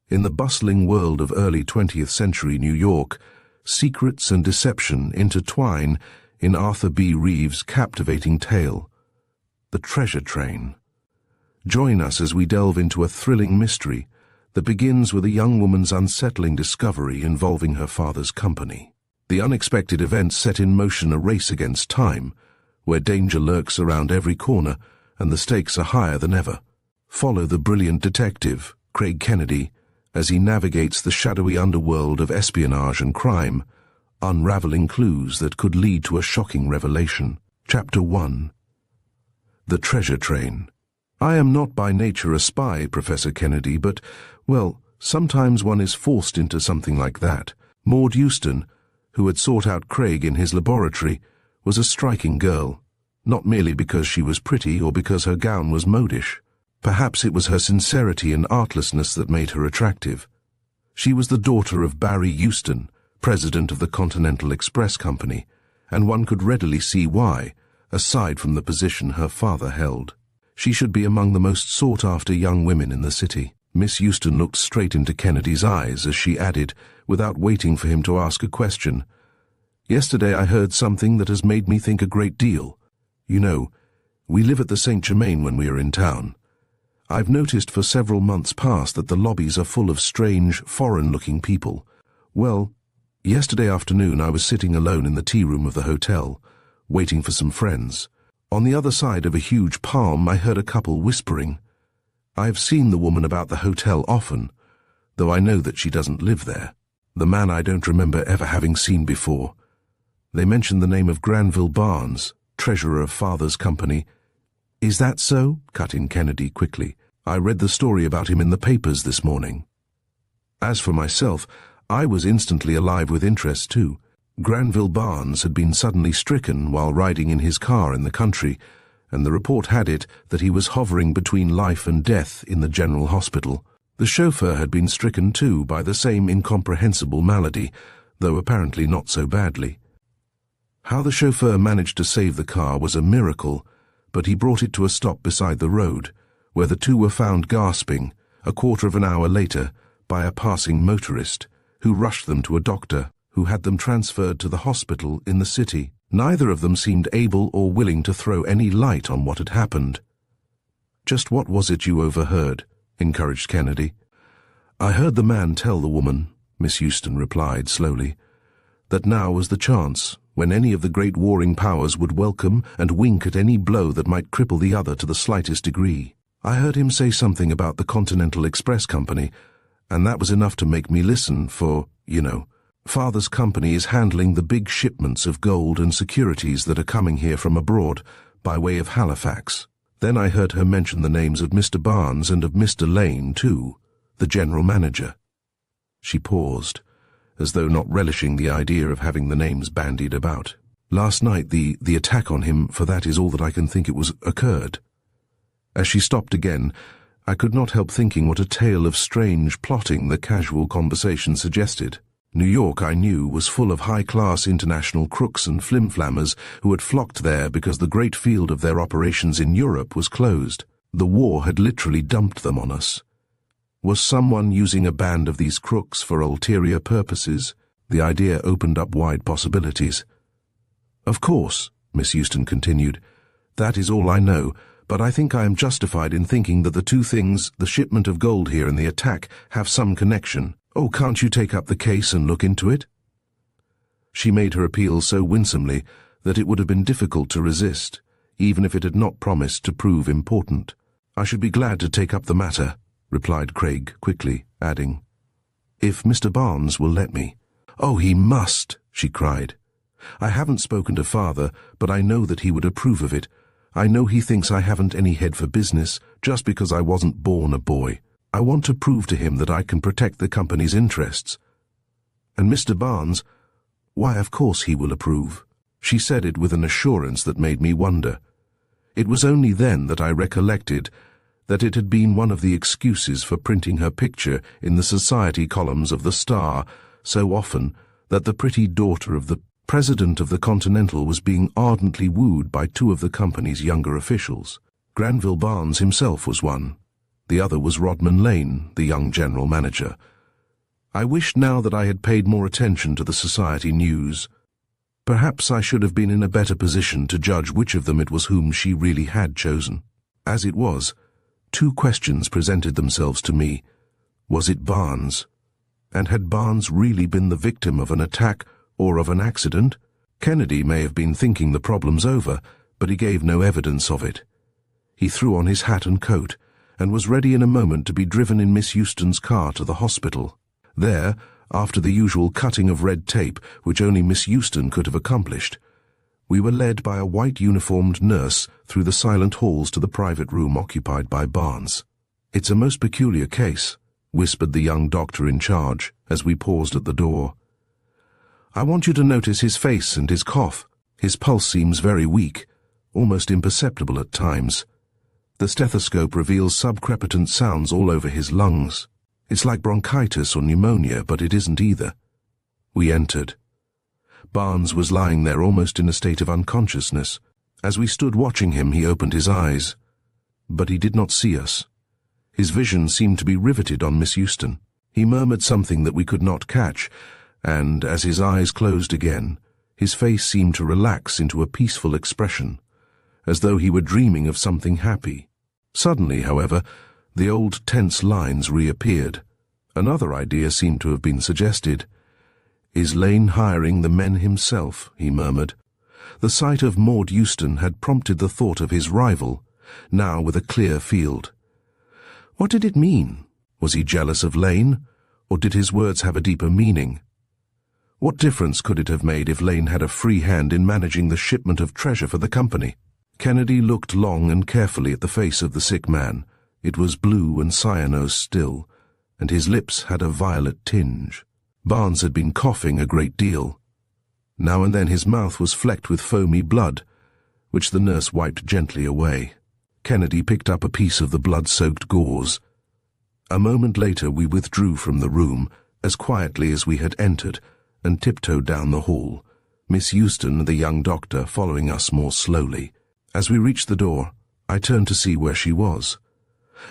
In the bustling world of early 20th century New York, secrets and deception intertwine in Arthur B. Reeve's captivating tale, The Treasure Train. Join us as we delve into a thrilling mystery that begins with a young woman's unsettling discovery involving her father's company. The unexpected events set in motion a race against time, where danger lurks around every corner and the stakes are higher than ever. Follow the brilliant detective, Craig Kennedy, as he navigates the shadowy underworld of espionage and crime, unraveling clues that could lead to a shocking revelation. Chapter 1. The Treasure Train. I am not by nature a spy, Professor Kennedy, but, well, sometimes one is forced into something like that. Maude Euston, who had sought out Craig in his laboratory, was a striking girl, not merely because she was pretty or because her gown was modish. Perhaps it was her sincerity and artlessness that made her attractive. She was the daughter of Barry Euston, president of the Continental Express Company, and one could readily see why, aside from the position her father held. She should be among the most sought-after young women in the city. Miss Euston looked straight into Kennedy's eyes as she added, without waiting for him to ask a question, "Yesterday I heard something that has made me think a great deal. You know, we live at the St. Germain when we are in town. I've noticed for several months past that the lobbies are full of strange, foreign-looking people. Well, yesterday afternoon I was sitting alone in the tea room of the hotel, waiting for some friends. On the other side of a huge palm I heard a couple whispering. I've seen the woman about the hotel often, though I know that she doesn't live there. The man I don't remember ever having seen before. They mentioned the name of Granville Barnes, treasurer of Father's company." "Is that so?" cut in Kennedy quickly. "I read the story about him in the papers this morning." As for myself, I was instantly alive with interest too. Granville Barnes had been suddenly stricken while riding in his car in the country, and the report had it that he was hovering between life and death in the general hospital. The chauffeur had been stricken too by the same incomprehensible malady, though apparently not so badly. How the chauffeur managed to save the car was a miracle, but he brought it to a stop beside the road, where the two were found gasping, a quarter of an hour later, by a passing motorist, who rushed them to a doctor, who had them transferred to the hospital in the city. Neither of them seemed able or willing to throw any light on what had happened. "Just what was it you overheard?" encouraged Kennedy. "I heard the man tell the woman," Miss Euston replied slowly, "that now was the chance when any of the great warring powers would welcome and wink at any blow that might cripple the other to the slightest degree. I heard him say something about the Continental Express Company, and that was enough to make me listen for, Father's company is handling the big shipments of gold and securities that are coming here from abroad by way of Halifax. Then I heard her mention the names of Mr. Barnes and of Mr. Lane, too, the general manager." She paused, as though not relishing the idea of having the names bandied about. "Last night the attack on him, for that is all that I can think it was, occurred." As she stopped again, I could not help thinking what a tale of strange plotting the casual conversation suggested. New York, I knew, was full of high-class international crooks and flim-flammers who had flocked there because the great field of their operations in Europe was closed. The war had literally dumped them on us. Was someone using a band of these crooks for ulterior purposes? The idea opened up wide possibilities. "Of course," Miss Euston continued, "that is all I know, but I think I am justified in thinking that the two things, the shipment of gold here and the attack, have some connection. Oh, can't you take up the case and look into it?" She made her appeal so winsomely that it would have been difficult to resist, even if it had not promised to prove important. "I should be glad to take up the matter," replied Craig quickly, adding, "if Mr. Barnes will let me." "Oh, he must," she cried. "I haven't spoken to Father, but I know that he would approve of it. I know he thinks I haven't any head for business, just because I wasn't born a boy. I want to prove to him that I can protect the company's interests. And Mr. Barnes, why, of course he will approve." She said it with an assurance that made me wonder. It was only then that I recollected that it had been one of the excuses for printing her picture in the society columns of the Star so often that the pretty daughter of the president of the Continental was being ardently wooed by two of the company's younger officials. Granville Barnes himself was one. The other was Rodman Lane, the young general manager. I wished now that I had paid more attention to the society news. Perhaps I should have been in a better position to judge which of them it was whom she really had chosen. As it was, two questions presented themselves to me. Was it Barnes? And had Barnes really been the victim of an attack or of an accident? Kennedy may have been thinking the problems over, but he gave no evidence of it. He threw on his hat and coat, and was ready in a moment to be driven in Miss Euston's car to the hospital. There, after the usual cutting of red tape which only Miss Euston could have accomplished, we were led by a white-uniformed nurse through the silent halls to the private room occupied by Barnes. "It's a most peculiar case," whispered the young doctor in charge as we paused at the door. "I want you to notice his face and his cough. His pulse seems very weak, almost imperceptible at times. The stethoscope reveals subcrepitant sounds all over his lungs. It's like bronchitis or pneumonia, but it isn't either." We entered. Barnes was lying there almost in a state of unconsciousness. As we stood watching him, he opened his eyes. But he did not see us. His vision seemed to be riveted on Miss Euston. He murmured something that we could not catch, and, as his eyes closed again, his face seemed to relax into a peaceful expression, as though he were dreaming of something happy. Suddenly, however, the old tense lines reappeared. Another idea seemed to have been suggested. "Is Lane hiring the men himself?" he murmured. The sight of Maude Euston had prompted the thought of his rival, now with a clear field. What did it mean? Was he jealous of Lane, or did his words have a deeper meaning? What difference could it have made if Lane had a free hand in managing the shipment of treasure for the company? Kennedy looked long and carefully at the face of the sick man. It was blue and cyanose still, and his lips had a violet tinge. Barnes had been coughing a great deal. Now and then his mouth was flecked with foamy blood, which the nurse wiped gently away. Kennedy picked up a piece of the blood-soaked gauze. A moment later we withdrew from the room, as quietly as we had entered, and tiptoed down the hall, Miss Euston and the young doctor following us more slowly. As we reached the door, I turned to see where she was.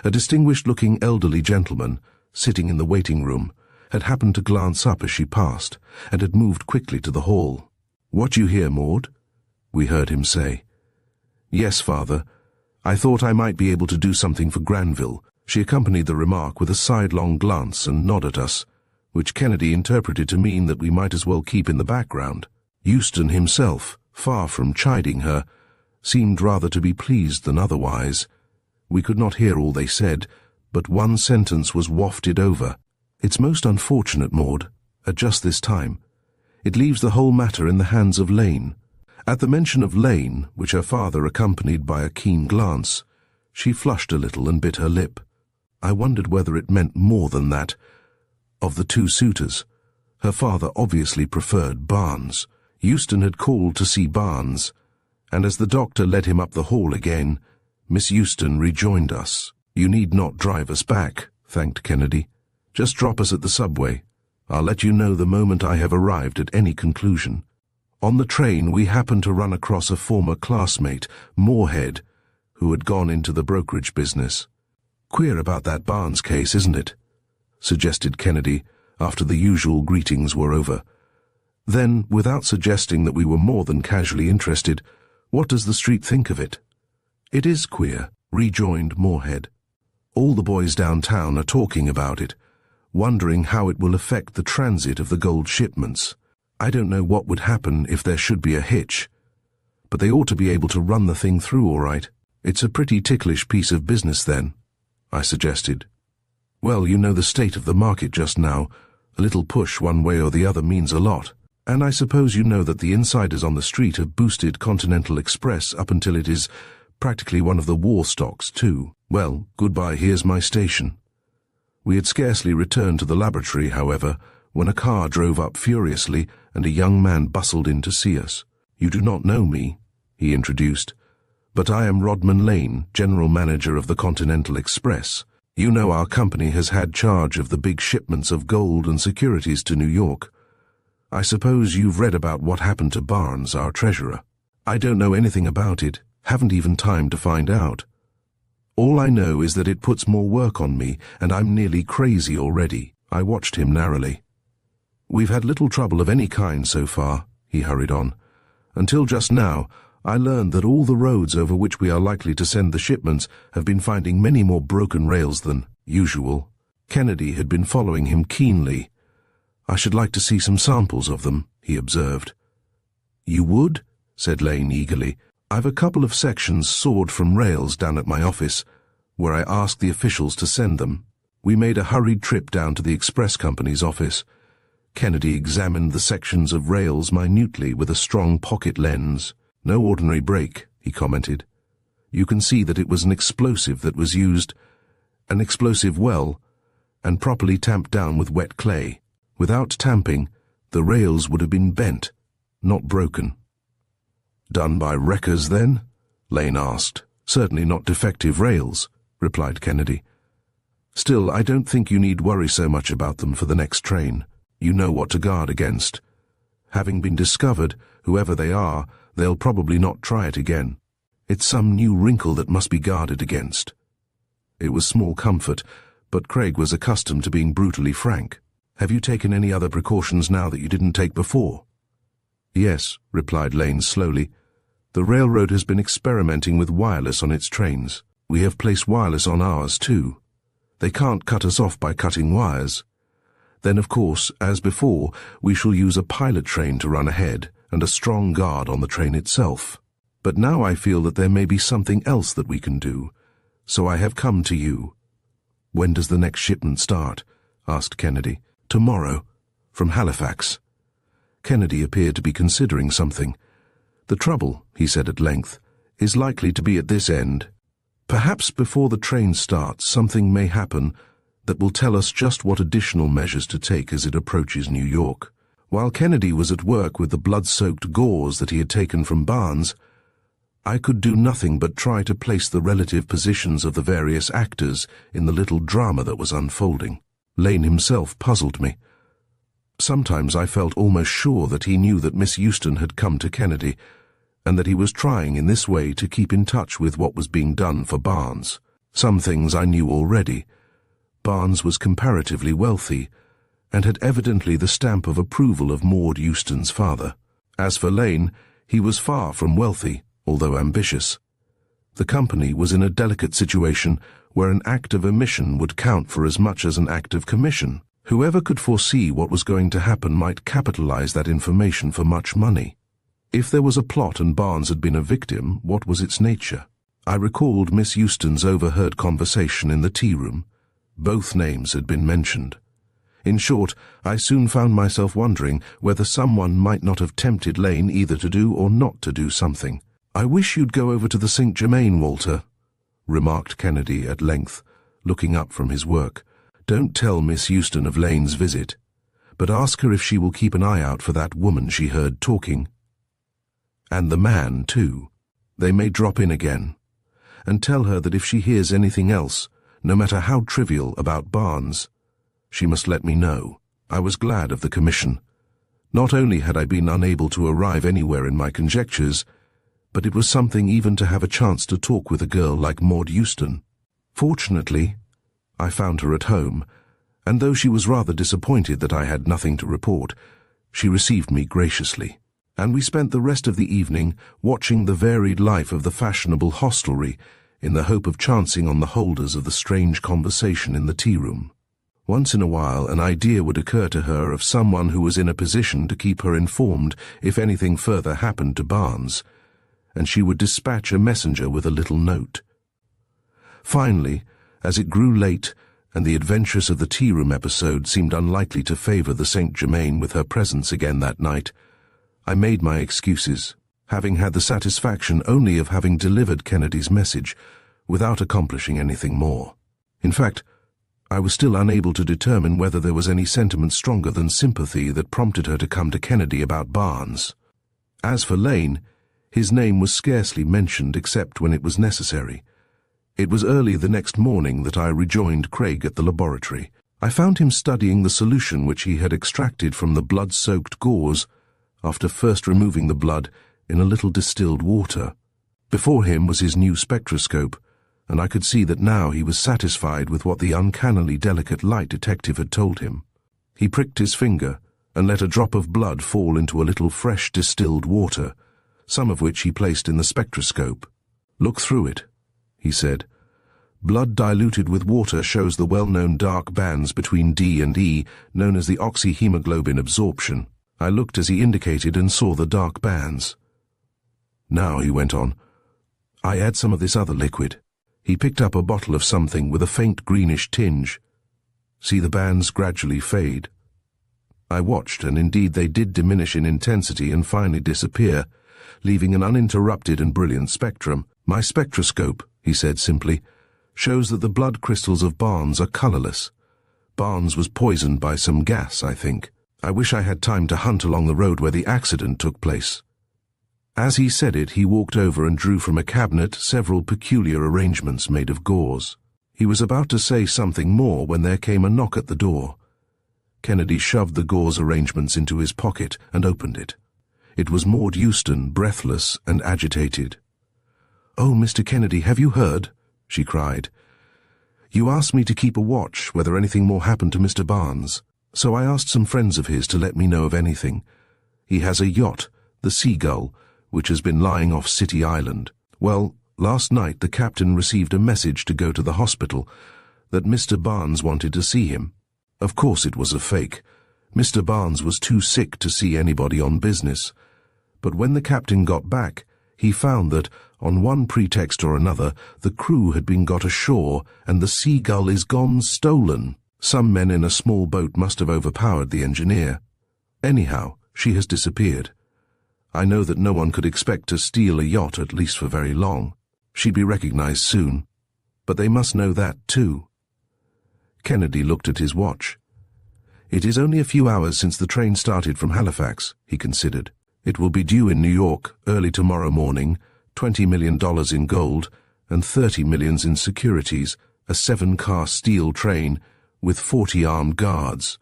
A distinguished-looking elderly gentleman, sitting in the waiting room, had happened to glance up as she passed, and had moved quickly to the hall. "What you hear, Maude?" we heard him say. "Yes, Father. I thought I might be able to do something for Granville." She accompanied the remark with a sidelong glance and nod at us, which Kennedy interpreted to mean that we might as well keep in the background. Euston himself, far from chiding her, seemed rather to be pleased than otherwise. We could not hear all they said, but one sentence was wafted over. "It's most unfortunate, Maude, at just this time. It leaves the whole matter in the hands of Lane." At the mention of Lane, which her father accompanied by a keen glance, she flushed a little and bit her lip. I wondered whether it meant more than that. Of the two suitors, her father obviously preferred Barnes. Euston had called to see Barnes, and as the doctor led him up the hall again, Miss Euston rejoined us. "You need not drive us back," thanked Kennedy. "Just drop us at the subway. I'll let you know the moment I have arrived at any conclusion." On the train we happened to run across a former classmate, Moorhead, who had gone into the brokerage business. "Queer about that Barnes case, isn't it?" suggested Kennedy, after the usual greetings were over. Then, without suggesting that we were more than casually interested, "What does the street think of it?" "It is queer," rejoined Moorhead. "All the boys downtown are talking about it, wondering how it will affect the transit of the gold shipments. I don't know what would happen if there should be a hitch, but they ought to be able to run the thing through all right." "It's a pretty ticklish piece of business, then," I suggested. "Well, you know the state of the market just now. A little push one way or the other means a lot. And I suppose you know that the insiders on the street have boosted Continental Express up until it is practically one of the war stocks, too. Well, goodbye, here's my station." We had scarcely returned to the laboratory, however, when a car drove up furiously and a young man bustled in to see us. "You do not know me," he introduced, "but I am Rodman Lane, General Manager of the Continental Express. You know our company has had charge of the big shipments of gold and securities to New York. I suppose you've read about what happened to Barnes, our treasurer." "I don't know anything about it, haven't even time to find out." All I know is that it puts more work on me, and I'm nearly crazy already. I watched him narrowly. We've had little trouble of any kind so far, he hurried on. Until just now, I learned that all the roads over which we are likely to send the shipments have been finding many more broken rails than usual. Kennedy had been following him keenly. I should like to see some samples of them, he observed. You would? Said Lane eagerly. I've a couple of sections sawed from rails down at my office, where I asked the officials to send them. We made a hurried trip down to the express company's office. Kennedy examined the sections of rails minutely with a strong pocket lens. No ordinary break, he commented. You can see that it was an explosive that was used, an explosive well, and properly tamped down with wet clay. Without tamping, the rails would have been bent, not broken. Done by wreckers, then? Lane asked. Certainly not defective rails, replied Kennedy. Still, I don't think you need worry so much about them for the next train. You know what to guard against. Having been discovered, whoever they are, they'll probably not try it again. It's some new wrinkle that must be guarded against. It was small comfort, but Craig was accustomed to being brutally frank. Have you taken any other precautions now that you didn't take before? Yes, replied Lane slowly. The railroad has been experimenting with wireless on its trains. We have placed wireless on ours too. They can't cut us off by cutting wires. Then, of course, as before, we shall use a pilot train to run ahead and a strong guard on the train itself. But now I feel that there may be something else that we can do, so I have come to you. When does the next shipment start? Asked Kennedy. Tomorrow, from Halifax. Kennedy appeared to be considering something. The trouble, he said at length, is likely to be at this end. Perhaps before the train starts, something may happen that will tell us just what additional measures to take as it approaches New York. While Kennedy was at work with the blood-soaked gauze that he had taken from Barnes, I could do nothing but try to place the relative positions of the various actors in the little drama that was unfolding. Lane himself puzzled me. Sometimes I felt almost sure that he knew that Miss Euston had come to Kennedy, and that he was trying in this way to keep in touch with what was being done for Barnes. Some things I knew already. Barnes was comparatively wealthy, and had evidently the stamp of approval of Maude Euston's father. As for Lane, he was far from wealthy, although ambitious. The company was in a delicate situation where an act of omission would count for as much as an act of commission. Whoever could foresee what was going to happen might capitalize that information for much money. If there was a plot and Barnes had been a victim, what was its nature? I recalled Miss Euston's overheard conversation in the tea-room. Both names had been mentioned. In short, I soon found myself wondering whether someone might not have tempted Lane either to do or not to do something. "I wish you'd go over to the St. Germain, Walter," remarked Kennedy at length, looking up from his work. "Don't tell Miss Euston of Lane's visit, but ask her if she will keep an eye out for that woman she heard talking. And the man, too. They may drop in again. And tell her that if she hears anything else, no matter how trivial, about Barnes, she must let me know." I was glad of the commission. Not only had I been unable to arrive anywhere in my conjectures, but it was something even to have a chance to talk with a girl like Maude Euston. Fortunately, I found her at home, and though she was rather disappointed that I had nothing to report, she received me graciously, and we spent the rest of the evening watching the varied life of the fashionable hostelry in the hope of chancing on the holders of the strange conversation in the tea-room. Once in a while an idea would occur to her of someone who was in a position to keep her informed if anything further happened to Barnes, and she would dispatch a messenger with a little note. Finally, as it grew late and the adventures of the tea-room episode seemed unlikely to favor the St. Germain with her presence again that night, I made my excuses, having had the satisfaction only of having delivered Kennedy's message without accomplishing anything more. In fact, I was still unable to determine whether there was any sentiment stronger than sympathy that prompted her to come to Kennedy about Barnes. As for Lane, his name was scarcely mentioned except when it was necessary. It was early the next morning that I rejoined Craig at the laboratory. I found him studying the solution which he had extracted from the blood-soaked gauze after first removing the blood in a little distilled water. Before him was his new spectroscope, and I could see that now he was satisfied with what the uncannily delicate light detective had told him. He pricked his finger and let a drop of blood fall into a little fresh distilled water, some of which he placed in the spectroscope. "Look through it," he said. "Blood diluted with water shows the well-known dark bands between D and E, known as the oxyhemoglobin absorption." I looked as he indicated and saw the dark bands. "Now," he went on, "I add some of this other liquid." He picked up a bottle of something with a faint greenish tinge. "See the bands gradually fade." I watched, and indeed they did diminish in intensity and finally disappear, leaving an uninterrupted and brilliant spectrum. "My spectroscope," he said simply, "shows that the blood crystals of Barnes are colorless. Barnes was poisoned by some gas, I think. I wish I had time to hunt along the road where the accident took place." As he said it, he walked over and drew from a cabinet several peculiar arrangements made of gauze. He was about to say something more when there came a knock at the door. Kennedy shoved the gauze arrangements into his pocket and opened it. It was Maude Euston, breathless and agitated. "Oh, Mr. Kennedy, have you heard?" she cried. "You asked me to keep a watch whether anything more happened to Mr. Barnes, so I asked some friends of his to let me know of anything. He has a yacht, the Seagull, which has been lying off City Island. Well, last night the captain received a message to go to the hospital, that Mr. Barnes wanted to see him. Of course it was a fake. Mr. Barnes was too sick to see anybody on business. But when the captain got back, he found that, on one pretext or another, the crew had been got ashore and the Seagull is gone stolen. Some men in a small boat must have overpowered the engineer. Anyhow, she has disappeared. I know that no one could expect to steal a yacht, at least for very long. She'd be recognized soon. But they must know that, too." Kennedy looked at his watch. "It is only a few hours since the train started from Halifax," he considered. "It will be due in New York early tomorrow morning, $20 million in gold and $30 million in securities, a 7-car steel train with 40 armed guards."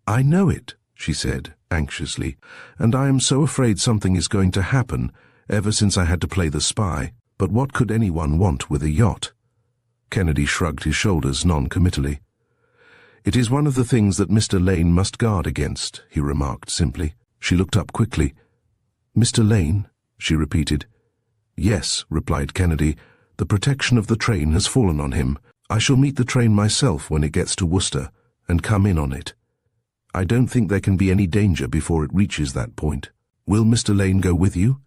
"I know it," she said, anxiously, "and I am so afraid something is going to happen, ever since I had to play the spy. But what could anyone want with a yacht?" Kennedy shrugged his shoulders non-committally. "It is one of the things that Mr. Lane must guard against," he remarked simply. She looked up quickly. "Mr. Lane?" she repeated. "Yes," replied Kennedy. "The protection of the train has fallen on him. I shall meet the train myself when it gets to Worcester, and come in on it. I don't think there can be any danger before it reaches that point. Will Mr. Lane go with you?"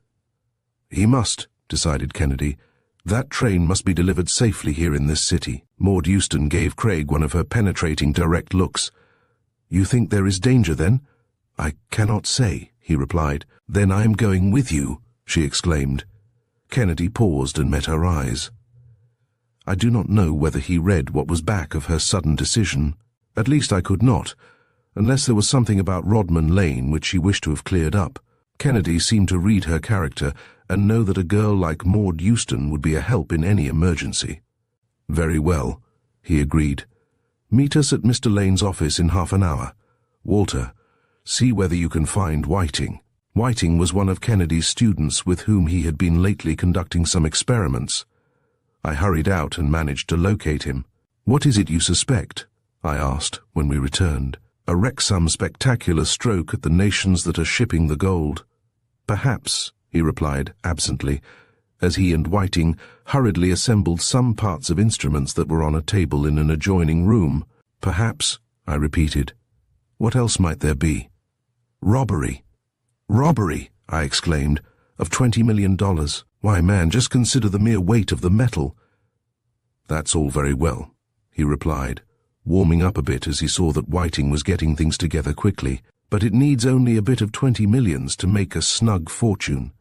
"He must," decided Kennedy. "That train must be delivered safely here in this city." Maude Euston gave Craig one of her penetrating, direct looks. "You think there is danger, then?" "I cannot say," he replied. "Then I am going with you," she exclaimed. Kennedy paused and met her eyes. I do not know whether he read what was back of her sudden decision. At least I could not, unless there was something about Rodman Lane which she wished to have cleared up. Kennedy seemed to read her character and know that a girl like Maude Euston would be a help in any emergency. "Very well," he agreed. "Meet us at Mr. Lane's office in half an hour. Walter, see whether you can find Whiting." Whiting was one of Kennedy's students with whom he had been lately conducting some experiments. I hurried out and managed to locate him. "What is it you suspect?" I asked when we returned. "A wreck some spectacular stroke at the nations that are shipping the gold." "Perhaps," he replied absently, as he and Whiting hurriedly assembled some parts of instruments that were on a table in an adjoining room. "Perhaps," I repeated. "What else might there be?" "Robbery." "Robbery," I exclaimed, "of $20 million. Why, man, just consider the mere weight of the metal." "That's all very well," he replied, warming up a bit as he saw that Whiting was getting things together quickly. "But it needs only a bit of $20 million to make a snug fortune."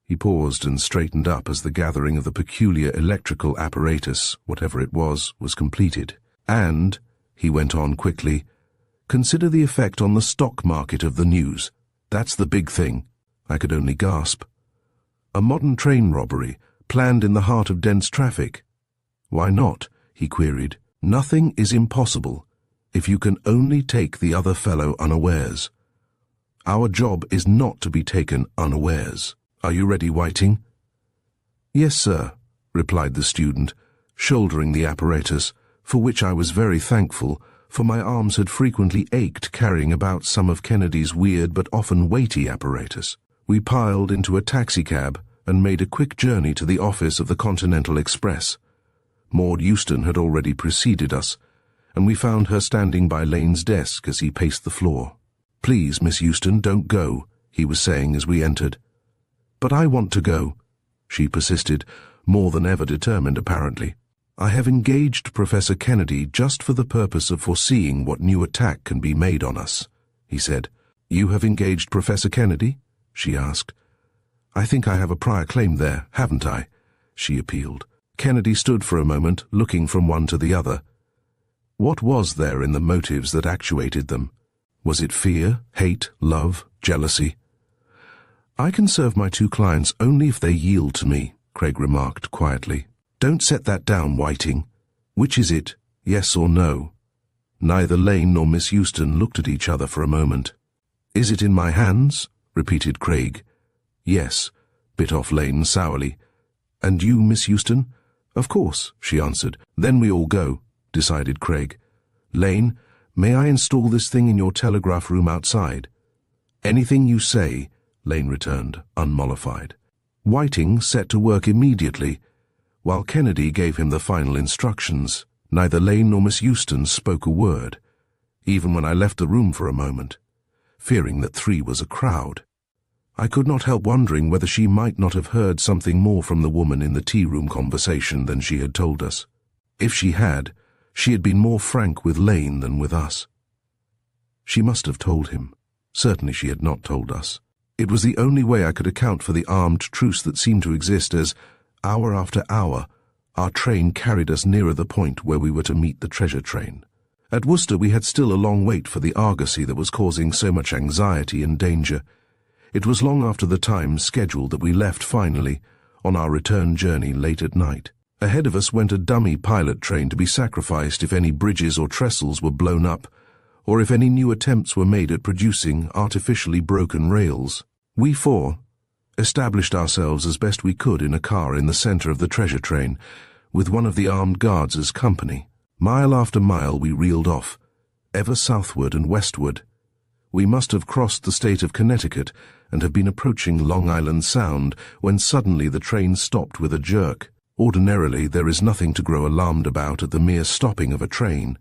He paused and straightened up as the gathering of the peculiar electrical apparatus, whatever it was completed. "And," he went on quickly, "consider the effect on the stock market of the news. That's the big thing." I could only gasp. "A modern train robbery, planned in the heart of dense traffic." "Why not?" he queried. "Nothing is impossible, if you can only take the other fellow unawares. Our job is not to be taken unawares. Are you ready, Whiting?" "Yes, sir," replied the student, shouldering the apparatus, for which I was very thankful, for my arms had frequently ached carrying about some of Kennedy's weird but often weighty apparatus. We piled into a taxicab and made a quick journey to the office of the Continental Express. Maude Euston had already preceded us, and we found her standing by Lane's desk as he paced the floor. "Please, Miss Euston, don't go," he was saying as we entered. "But I want to go," she persisted, more than ever determined apparently. "I have engaged Professor Kennedy just for the purpose of foreseeing what new attack can be made on us," he said. "You have engaged Professor Kennedy?" she asked. "I think I have a prior claim there, haven't I?" she appealed. Kennedy stood for a moment, looking from one to the other. What was there in the motives that actuated them? Was it fear, hate, love, jealousy? "I can serve my two clients only if they yield to me," Craig remarked quietly. "Don't set that down, Whiting. Which is it, yes or no?" Neither Lane nor Miss Euston looked at each other for a moment. "Is it in my hands?" repeated Craig. "Yes," bit off Lane sourly. "And you, Miss Euston?" "Of course," she answered. "Then we all go," decided Craig. "Lane, may I install this thing in your telegraph room outside?" "Anything you say," Lane returned, unmollified. Whiting set to work immediately, while Kennedy gave him the final instructions. Neither Lane nor Miss Euston spoke a word, even when I left the room for a moment, fearing that 3 was a crowd. I could not help wondering whether she might not have heard something more from the woman in the tea-room conversation than she had told us. If she had been more frank with Lane than with us. She must have told him. Certainly she had not told us. It was the only way I could account for the armed truce that seemed to exist as, hour after hour, our train carried us nearer the point where we were to meet the treasure train. At Worcester we had still a long wait for the argosy that was causing so much anxiety and danger. It was long after the time scheduled that we left finally, on our return journey late at night. Ahead of us went a dummy pilot train to be sacrificed if any bridges or trestles were blown up, or if any new attempts were made at producing artificially broken rails. We 4 established ourselves as best we could in a car in the center of the treasure train, with one of the armed guards as company. Mile after mile we reeled off, ever southward and westward. We must have crossed the state of Connecticut and have been approaching Long Island Sound when suddenly the train stopped with a jerk. Ordinarily, there is nothing to grow alarmed about at the mere stopping of a train.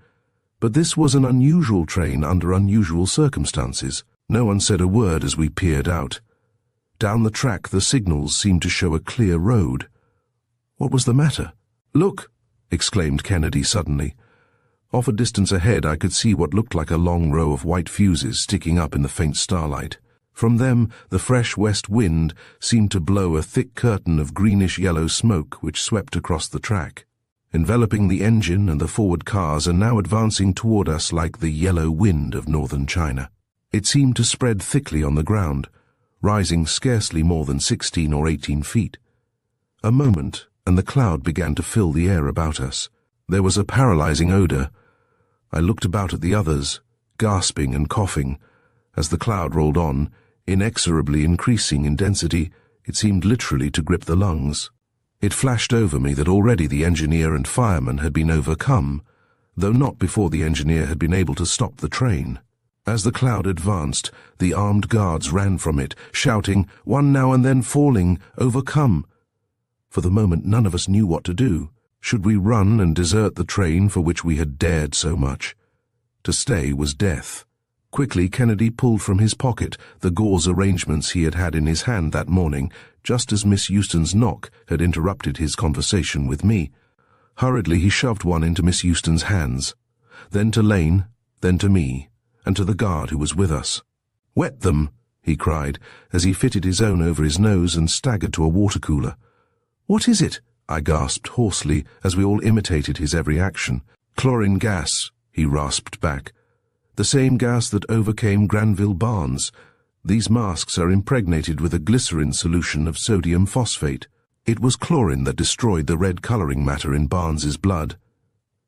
But this was an unusual train under unusual circumstances. No one said a word as we peered out. Down the track, the signals seemed to show a clear road. What was the matter? "Look!" exclaimed Kennedy suddenly. Off a distance ahead, I could see what looked like a long row of white fuses sticking up in the faint starlight. From them, the fresh west wind seemed to blow a thick curtain of greenish-yellow smoke which swept across the track. Enveloping the engine and the forward cars are now advancing toward us like the yellow wind of northern China. It seemed to spread thickly on the ground, rising scarcely more than 16 or 18 feet. A moment, and the cloud began to fill the air about us. There was a paralyzing odor. I looked about at the others, gasping and coughing. As the cloud rolled on, inexorably increasing in density, it seemed literally to grip the lungs. It flashed over me that already the engineer and fireman had been overcome, though not before the engineer had been able to stop the train. As the cloud advanced, the armed guards ran from it, shouting, one now and then falling, overcome. For the moment none of us knew what to do. Should we run and desert the train for which we had dared so much? To stay was death. Quickly Kennedy pulled from his pocket the gauze arrangements he had had in his hand that morning, just as Miss Euston's knock had interrupted his conversation with me. Hurriedly he shoved one into Miss Euston's hands, then to Lane, then to me, and to the guard who was with us. "Wet them," he cried, as he fitted his own over his nose and staggered to a water cooler. "What is it?" I gasped hoarsely as we all imitated his every action. "Chlorine gas," he rasped back. "The same gas that overcame Granville Barnes. These masks are impregnated with a glycerin solution of sodium phosphate. It was chlorine that destroyed the red coloring matter in Barnes's blood.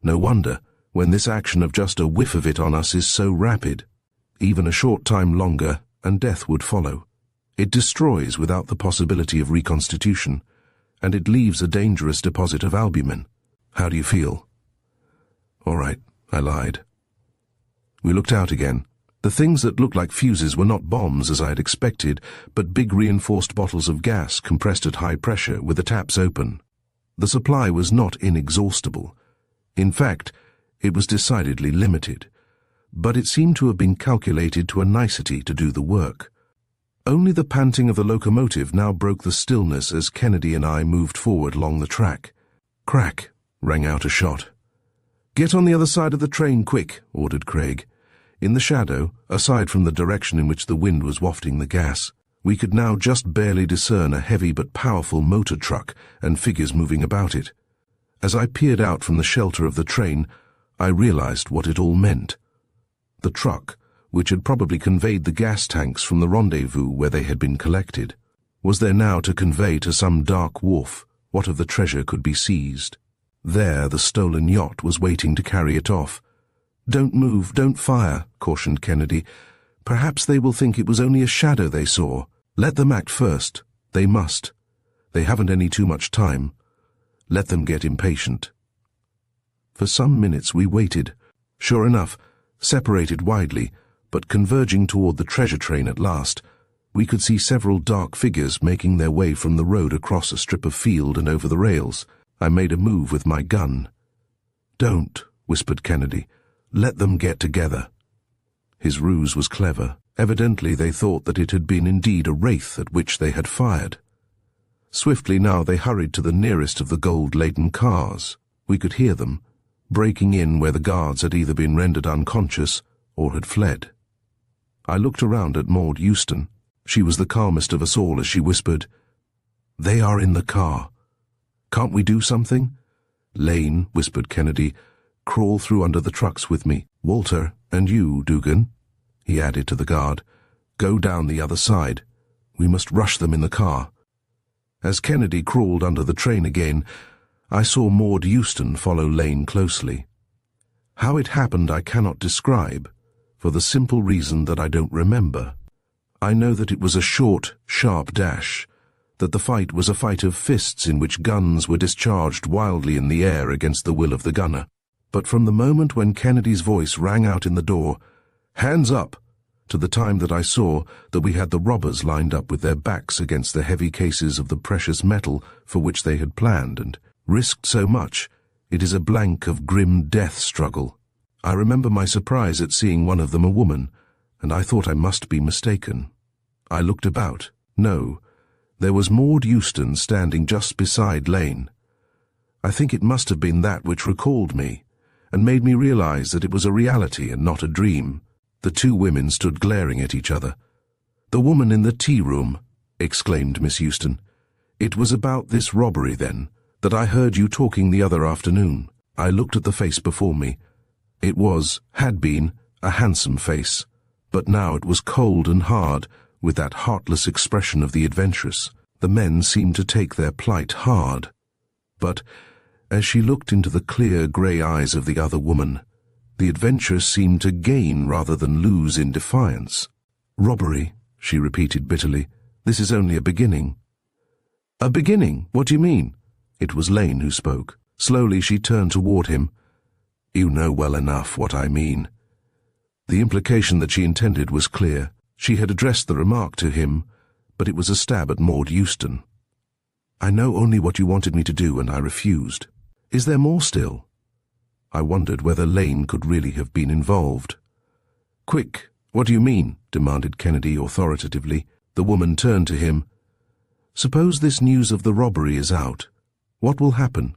No wonder, when this action of just a whiff of it on us is so rapid. Even a short time longer, and death would follow. It destroys without the possibility of reconstitution, and it leaves a dangerous deposit of albumin. How do you feel?" "All right," I lied. We looked out again. The things that looked like fuses were not bombs as I had expected, but big reinforced bottles of gas compressed at high pressure with the taps open. The supply was not inexhaustible. In fact, it was decidedly limited, but it seemed to have been calculated to a nicety to do the work. Only the panting of the locomotive now broke the stillness as Kennedy and I moved forward along the track. "Crack!" rang out a shot. "Get on the other side of the train, quick," ordered Craig. In the shadow, aside from the direction in which the wind was wafting the gas, we could now just barely discern a heavy but powerful motor truck and figures moving about it. As I peered out from the shelter of the train, I realized what it all meant. The truck, which had probably conveyed the gas tanks from the rendezvous where they had been collected, was there now to convey to some dark wharf what of the treasure could be seized. There the stolen yacht was waiting to carry it off. "Don't move, don't fire," cautioned Kennedy. "Perhaps they will think it was only a shadow they saw. Let them act first. They must. They haven't any too much time. Let them get impatient." For some minutes we waited. Sure enough, separated widely, but converging toward the treasure train at last, we could see several dark figures making their way from the road across a strip of field and over the rails. I made a move with my gun. "Don't," whispered Kennedy. "Let them get together." His ruse was clever. Evidently they thought that it had been indeed a wraith at which they had fired. Swiftly now they hurried to the nearest of the gold-laden cars. We could hear them, breaking in where the guards had either been rendered unconscious or had fled. I looked around at Maude Euston. She was the calmest of us all as she whispered, "They are in the car. Can't we do something?" "Lane," whispered Kennedy, "crawl through under the trucks with me. Walter, and you, Dugan," he added to the guard, "go down the other side. We must rush them in the car." As Kennedy crawled under the train again, I saw Maude Euston follow Lane closely. How it happened I cannot describe, for the simple reason that I don't remember. I know that it was a short, sharp dash, that the fight was a fight of fists in which guns were discharged wildly in the air against the will of the gunner. But from the moment when Kennedy's voice rang out in the door, "Hands up!" to the time that I saw that we had the robbers lined up with their backs against the heavy cases of the precious metal for which they had planned and risked so much, it is a blank of grim death struggle. I remember my surprise at seeing one of them a woman, and I thought I must be mistaken. I looked about. No, there was Maude Euston standing just beside Lane. I think it must have been that which recalled me, and made me realize that it was a reality and not a dream. The two women stood glaring at each other. "The woman in the tea room," exclaimed Miss Euston. "It was about this robbery, then, that I heard you talking the other afternoon." I looked at the face before me. It had been, a handsome face, but now it was cold and hard, with that heartless expression of the adventurous. The men seemed to take their plight hard. But as she looked into the clear grey eyes of the other woman, the adventuress seemed to gain rather than lose in defiance. "Robbery," she repeated bitterly. "This is only a beginning." "A beginning? What do you mean?" It was Lane who spoke. Slowly she turned toward him. "You know well enough what I mean." The implication that she intended was clear. She had addressed the remark to him, but it was a stab at Maude Euston. "I know only what you wanted me to do, and I refused. Is there more still?" I wondered whether Lane could really have been involved. "Quick, what do you mean?" demanded Kennedy authoritatively. The woman turned to him. "Suppose this news of the robbery is out. What will happen?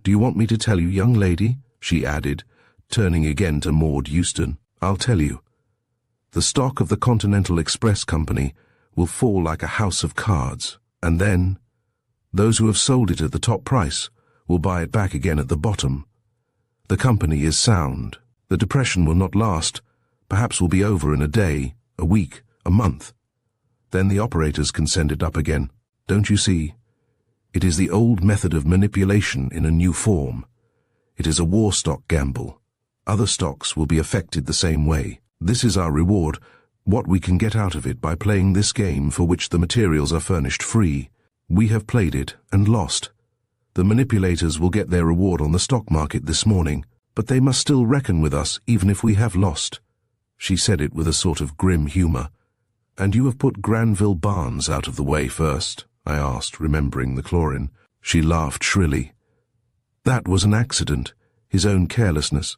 Do you want me to tell you, young lady?" she added, turning again to Maude Euston. "I'll tell you. The stock of the Continental Express Company will fall like a house of cards, and then those who have sold it at the top price will buy it back again at the bottom. The company is sound. The depression will not last, perhaps will be over in a day, a week, a month. Then the operators can send it up again. Don't you see? It is the old method of manipulation in a new form. It is a war stock gamble. Other stocks will be affected the same way. This is our reward, what we can get out of it by playing this game for which the materials are furnished free. We have played it and lost. The manipulators will get their reward on the stock market this morning, but they must still reckon with us even if we have lost." She said it with a sort of grim humor. "And you have put Granville Barnes out of the way first?" I asked, remembering the chlorine. She laughed shrilly. "That was an accident, his own carelessness.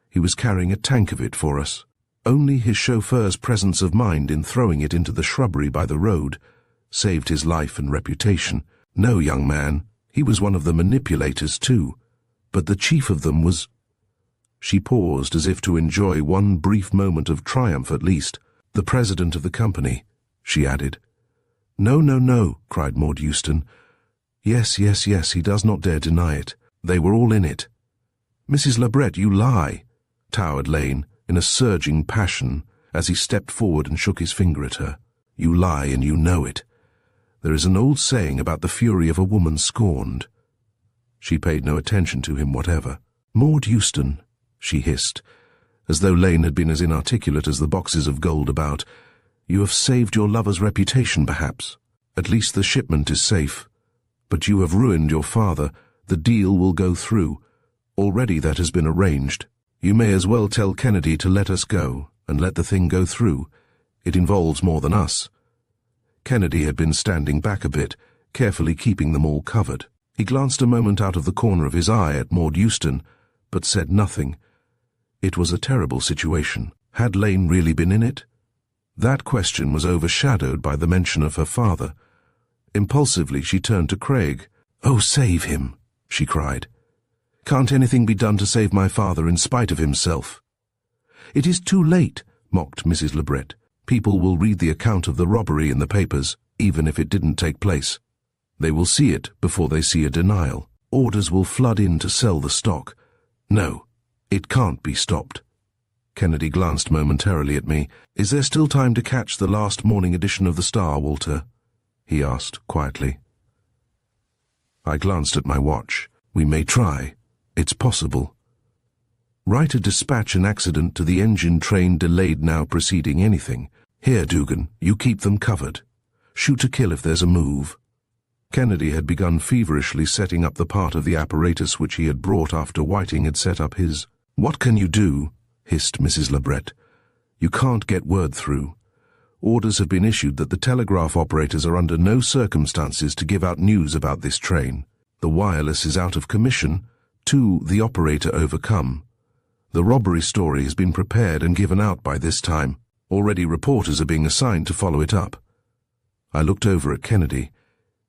He was carrying a tank of it for us. Only his chauffeur's presence of mind in throwing it into the shrubbery by the road saved his life and reputation. No, young man, he was one of the manipulators too, but the chief of them was—" She paused as if to enjoy one brief moment of triumph at least. "The president of the company," she added. "No, no, no," cried Maude Euston. Yes, he does not dare deny it. They were all in it." "Mrs. Labret, you lie," towered Lane, in a surging passion, as he stepped forward and shook his finger at her. "You lie, and you know it. There is an old saying about the fury of a woman scorned." She paid no attention to him whatever. "Maude Euston," she hissed, as though Lane had been as inarticulate as the boxes of gold about, "you have saved your lover's reputation, perhaps. At least the shipment is safe. But you have ruined your father. The deal will go through. Already that has been arranged. You may as well tell Kennedy to let us go, and let the thing go through. It involves more than us." Kennedy had been standing back a bit, carefully keeping them all covered. He glanced a moment out of the corner of his eye at Maude Euston, but said nothing. It was a terrible situation. Had Lane really been in it? That question was overshadowed by the mention of her father. Impulsively she turned to Craig. "Oh, save him," she cried. "Can't anything be done to save my father in spite of himself?" "It is too late," mocked Mrs. Labret. "People will read the account of the robbery in the papers, even if it didn't take place. They will see it before they see a denial. Orders will flood in to sell the stock. No, it can't be stopped." Kennedy glanced momentarily at me. "Is there still time to catch the last morning edition of the Star, Walter?" he asked quietly. I glanced at my watch. "We may try. It's possible." "Write a dispatch an accident to the engine train delayed now preceding anything. Here, Dugan, you keep them covered. Shoot to kill if there's a move." Kennedy had begun feverishly setting up the part of the apparatus which he had brought after Whiting had set up his. "What can you do?" hissed Mrs. Labret. "You can't get word through. Orders have been issued that the telegraph operators are under no circumstances to give out news about this train. The wireless is out of commission. The operator overcome. The robbery story has been prepared and given out by this time. Already reporters are being assigned to follow it up." I looked over at Kennedy.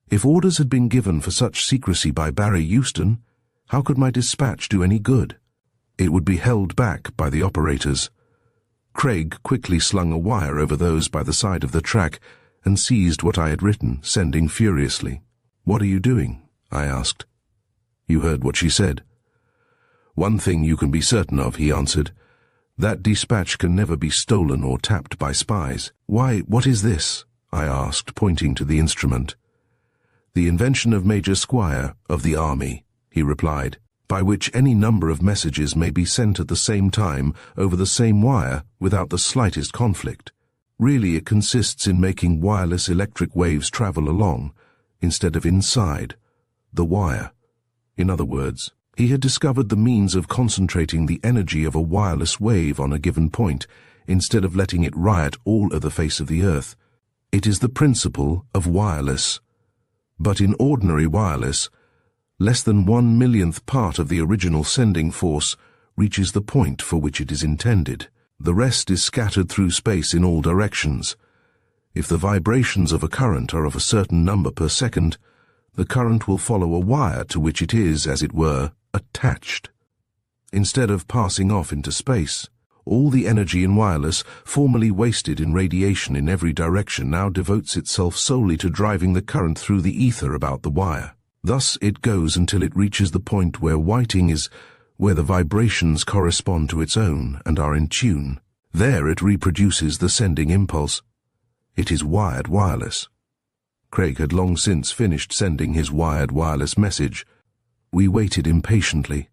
If orders had been given for such secrecy by Barry Euston, how could my dispatch do any good? It would be held back by the operators. Craig quickly slung a wire over those by the side of the track and seized what I had written, sending furiously. "What are you doing?" I asked. "You heard what she said." "One thing you can be certain of," he answered. "That dispatch can never be stolen or tapped by spies." "Why, what is this?" I asked, pointing to the instrument. "The invention of Major Squire, of the Army," he replied, "by which any number of messages may be sent at the same time over the same wire without the slightest conflict. Really, it consists in making wireless electric waves travel along, instead of inside, the wire. In other words, he had discovered the means of concentrating the energy of a wireless wave on a given point, instead of letting it riot all over the face of the earth. It is the principle of wireless. But in ordinary wireless, less than 1/1,000,000th part of the original sending force reaches the point for which it is intended. The rest is scattered through space in all directions. If the vibrations of a current are of a certain number per second, the current will follow a wire to which it is, as it were, attached. Instead of passing off into space, all the energy in wireless, formerly wasted in radiation in every direction, now devotes itself solely to driving the current through the ether about the wire. Thus it goes until it reaches the point where Whiting is, where the vibrations correspond to its own and are in tune. There it reproduces the sending impulse. It is wired wireless. Craig had long since finished sending his wired wireless message. We waited impatiently.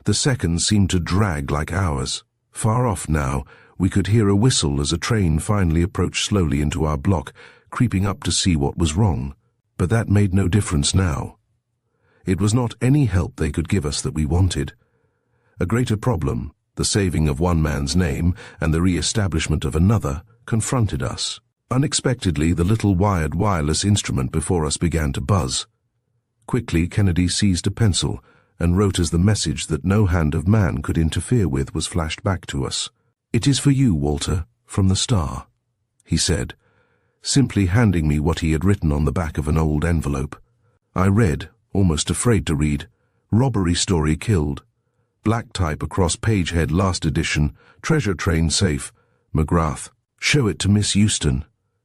The seconds seemed to drag like hours. Far off now, we could hear a whistle as a train finally approached slowly into our block, creeping up to see what was wrong. But that made no difference now. It was not any help they could give us that we wanted. A greater problem, the saving of one man's name and the re-establishment of another, confronted us. Unexpectedly, the little wired wireless instrument before us began to buzz. Quickly, Kennedy seized a pencil and wrote as the message that no hand of man could interfere with was flashed back to us. "It is for you, Walter, from the Star," he said, simply handing me what he had written on the back of an old envelope. I read, almost afraid to read, "Robbery story killed. Black type across page head last edition, treasure train safe, McGrath. Show it to Miss Euston,"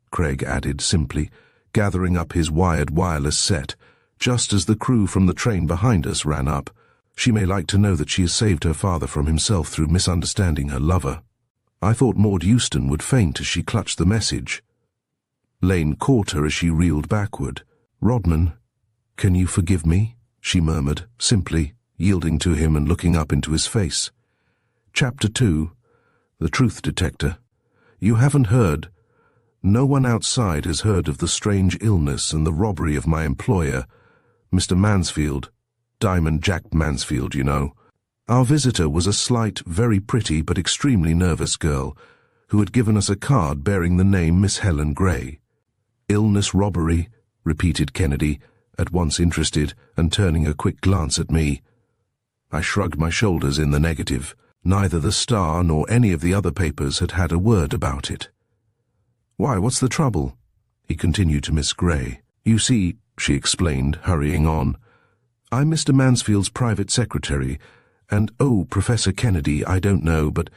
Craig added simply, gathering up his wired wireless set, just as the crew from the train behind us ran up. "She may like to know that she has saved her father from himself through misunderstanding her lover." I thought Maude Euston would faint as she clutched the message. Lane caught her as she reeled backward. "Rodman, can you forgive me?" she murmured, simply, yielding to him and looking up into his face. Chapter 2, The Truth-Detector. "You haven't heard. No one outside has heard of the strange illness and the robbery of my employer, Mr. Mansfield. Diamond Jack Mansfield, you know. Our visitor was a slight, very pretty but extremely nervous girl who had given us a card bearing the name Miss Helen Gray." "Illness, robbery," repeated Kennedy, at once interested and turning a quick glance at me. I shrugged my shoulders in the negative. Neither the Star nor any of the other papers had had a word about it. "Why, what's the trouble?" he continued to Miss Gray. "You see," she explained, hurrying on, "I'm Mr. Mansfield's private secretary, and, oh, Professor Kennedy, I don't know, but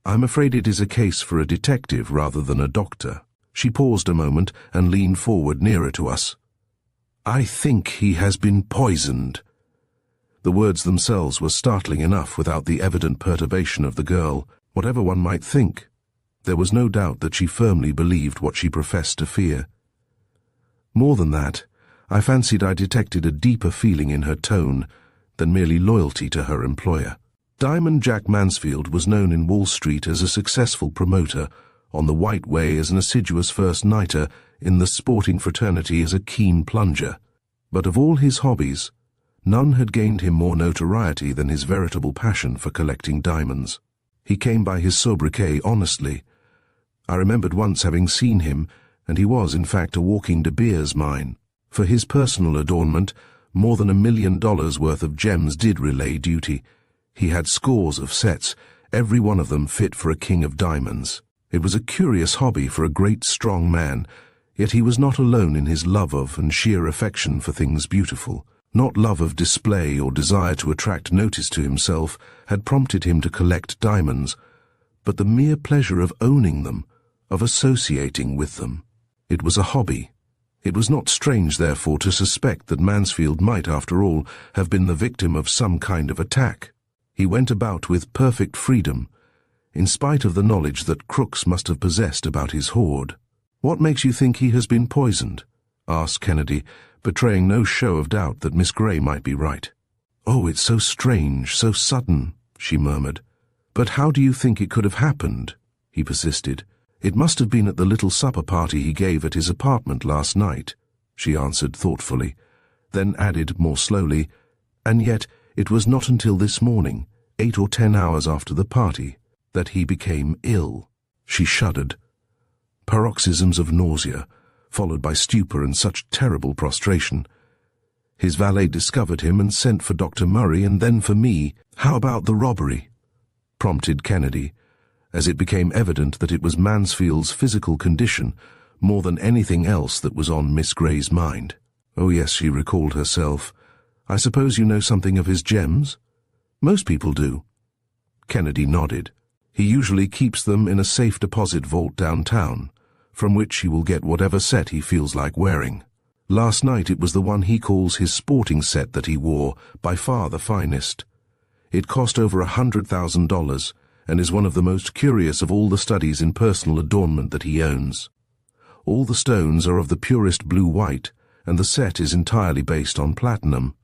I'm afraid it is a case for a detective rather than a doctor." She paused a moment and leaned forward nearer to us. "I think he has been poisoned." The words themselves were startling enough without the evident perturbation of the girl. Whatever one might think, there was no doubt that she firmly believed what she professed to fear. More than that, I fancied I detected a deeper feeling in her tone than merely loyalty to her employer. Diamond Jack Mansfield was known in Wall Street as a successful promoter, on the White Way as an assiduous first-nighter, in the sporting fraternity as a keen plunger. But of all his hobbies, none had gained him more notoriety than his veritable passion for collecting diamonds. He came by his sobriquet honestly. I remembered once having seen him, and he was, in fact, a walking De Beers mine. For his personal adornment, more than $1 million worth of gems did relay duty. He had scores of sets, every one of them fit for a king of diamonds. It was a curious hobby for a great, strong man, yet he was not alone in his love of and sheer affection for things beautiful. Not love of display or desire to attract notice to himself had prompted him to collect diamonds, but the mere pleasure of owning them, of associating with them. It was a hobby. It was not strange, therefore, to suspect that Mansfield might, after all, have been the victim of some kind of attack. He went about with perfect freedom, in spite of the knowledge that crooks must have possessed about his hoard. "What makes you think he has been poisoned?" asked Kennedy, betraying no show of doubt that Miss Gray might be right. "Oh, it's so strange, so sudden," she murmured. "But how do you think it could have happened?" he persisted. "It must have been at the little supper party he gave at his apartment last night," she answered thoughtfully, then added more slowly, "and yet it was not until this morning, 8 or 10 hours after the party, that he became ill." She shuddered. Paroxysms of nausea, followed by stupor and such terrible prostration. His valet discovered him and sent for Dr. Murray and then for me. "How about the robbery?" prompted Kennedy, as it became evident that it was Mansfield's physical condition more than anything else that was on Miss Gray's mind. "Oh yes," she recalled herself. "I suppose you know something of his gems?" "Most people do." Kennedy nodded. "He usually keeps them in a safe deposit vault downtown, from which he will get whatever set he feels like wearing. Last night it was the one he calls his sporting set that he wore, by far the finest. It cost over $100,000 and is one of the most curious of all the studies in personal adornment that he owns. All the stones are of the purest blue-white, and the set is entirely based on platinum.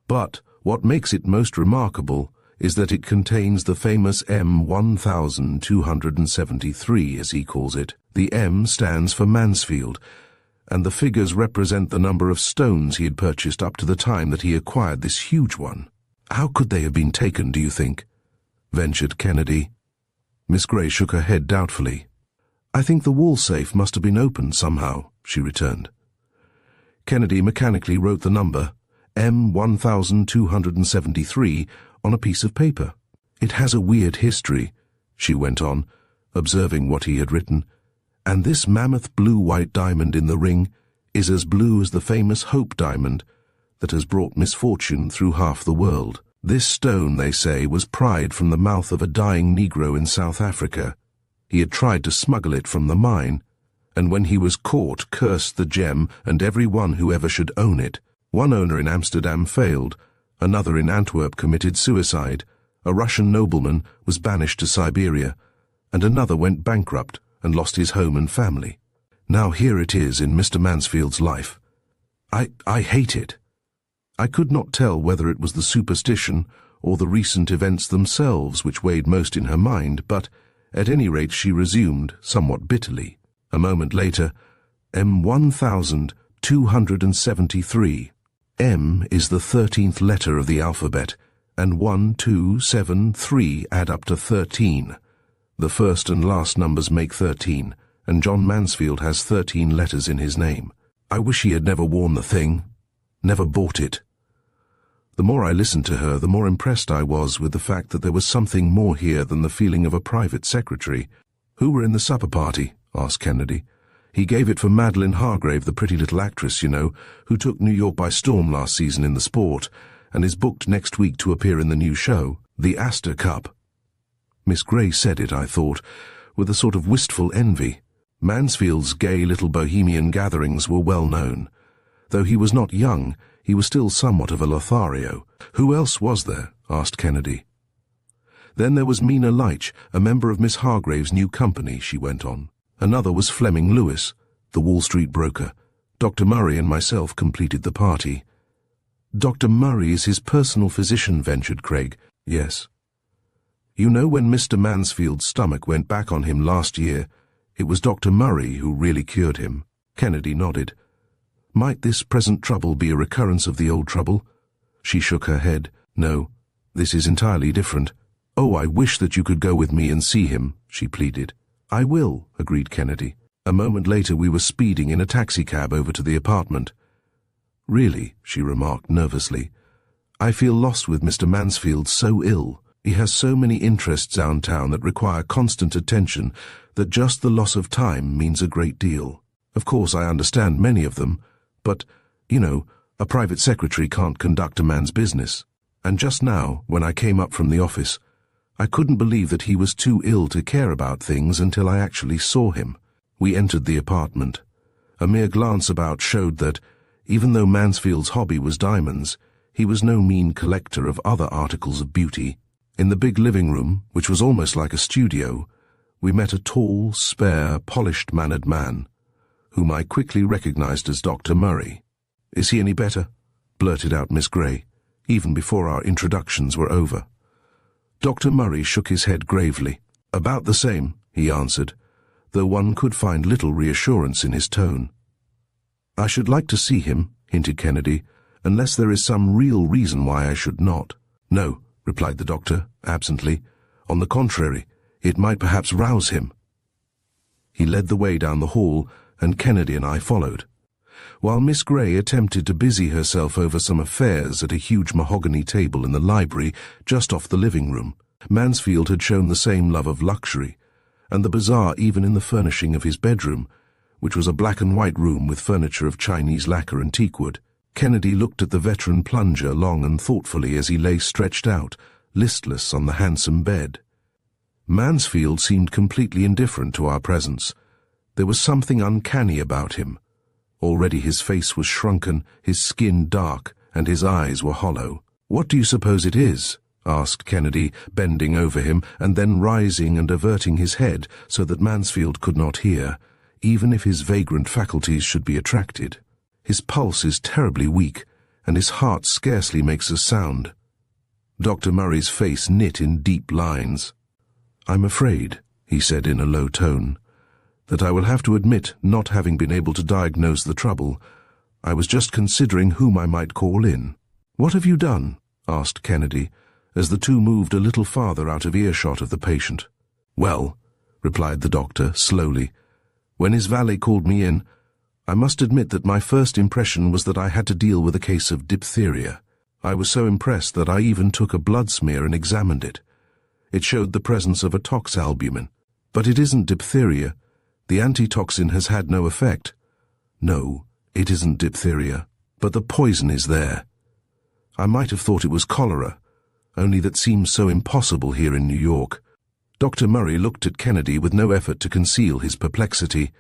But what makes it most remarkable is that it contains the famous M1273, as he calls it. The M stands for Mansfield, and the figures represent the number of stones he had purchased up to the time that he acquired this huge one. How could they have been taken, do you think? Ventured Kennedy. Miss Grey shook her head doubtfully. I think the wall safe must have been opened somehow, she returned. Kennedy mechanically wrote the number, M1273, on a piece of paper. It has a weird history, she went on, observing what he had written, and this mammoth blue-white diamond in the ring is as blue as the famous Hope diamond that has brought misfortune through half the world. This stone, they say, was pried from the mouth of a dying Negro in South Africa. He had tried to smuggle it from the mine, and when he was caught, cursed the gem and every one who ever should own it. One owner in Amsterdam failed, another in Antwerp committed suicide, a Russian nobleman was banished to Siberia, and another went bankrupt and lost his home and family. Now here it is in Mr. Mansfield's life. I hate it. I could not tell whether it was the superstition or the recent events themselves which weighed most in her mind, but at any rate she resumed, somewhat bitterly. A moment later, M1273. M is the 13th letter of the alphabet, and 1, 2, 7, 3 add up to 13. The first and last numbers make 13, and John Mansfield has 13 letters in his name. I wish he had never worn the thing, never bought it. The more I listened to her, the more impressed I was with the fact that there was something more here than the feeling of a private secretary. Who were in the supper party? Asked Kennedy. He gave it for Madeline Hargrave, the pretty little actress, you know, who took New York by storm last season in The Sport, and is booked next week to appear in the new show, the Astor Cup. Miss Grey said it, I thought, with a sort of wistful envy. Mansfield's gay little bohemian gatherings were well known. Though he was not young, he was still somewhat of a Lothario. Who else was there? Asked Kennedy. Then there was Mina Leitch, a member of Miss Hargrave's new company, she went on. Another was Fleming Lewis, the Wall Street broker. Dr. Murray and myself completed the party. Dr. Murray is his personal physician, ventured Craig. Yes. You know, when Mr. Mansfield's stomach went back on him last year, it was Dr. Murray who really cured him. Kennedy nodded. Might this present trouble be a recurrence of the old trouble? She shook her head. No, this is entirely different. Oh, I wish that you could go with me and see him, she pleaded. I will, agreed Kennedy. A moment later we were speeding in a taxicab over to the apartment. Really, she remarked nervously, I feel lost with Mr. Mansfield, so ill. He has so many interests downtown that require constant attention that just the loss of time means a great deal. Of course, I understand many of them, but, you know, a private secretary can't conduct a man's business. And just now, when I came up from the office, I couldn't believe that he was too ill to care about things until I actually saw him. We entered the apartment. A mere glance about showed that, even though Mansfield's hobby was diamonds, he was no mean collector of other articles of beauty. In the big living room, which was almost like a studio, we met a tall, spare, polished-mannered man, whom I quickly recognized as Dr. Murray. Is he any better? Blurted out Miss Grey, even before our introductions were over. Dr. Murray shook his head gravely. About the same, he answered, though one could find little reassurance in his tone. I should like to see him, hinted Kennedy, unless there is some real reason why I should not. No, replied the doctor, absently. On the contrary, it might perhaps rouse him. He led the way down the hall, and Kennedy and I followed. While Miss Grey attempted to busy herself over some affairs at a huge mahogany table in the library just off the living room, Mansfield had shown the same love of luxury, and the bizarre even in the furnishing of his bedroom, which was a black-and-white room with furniture of Chinese lacquer and teakwood. Kennedy looked at the veteran plunger long and thoughtfully as he lay stretched out, listless on the handsome bed. Mansfield seemed completely indifferent to our presence. There was something uncanny about him. Already his face was shrunken, his skin dark, and his eyes were hollow. What do you suppose it is? Asked Kennedy, bending over him, and then rising and averting his head so that Mansfield could not hear, even if his vagrant faculties should be attracted. His pulse is terribly weak, and his heart scarcely makes a sound. Dr. Murray's face knit in deep lines. I'm afraid, he said in a low tone, "that I will have to admit not having been able to diagnose the trouble. I was just considering whom I might call in." "What have you done?" asked Kennedy, as the two moved a little farther out of earshot of the patient. "Well," replied the doctor slowly, "when his valet called me in, I must admit that my first impression was that I had to deal with a case of diphtheria. I was so impressed that I even took a blood smear and examined it. It showed the presence of a toxalbumin. But it isn't diphtheria. The antitoxin has had no effect." "No, it isn't diphtheria, but the poison is there. I might have thought it was cholera, only that seems so impossible here in New York." Dr. Murray looked at Kennedy with no effort to conceal his perplexity.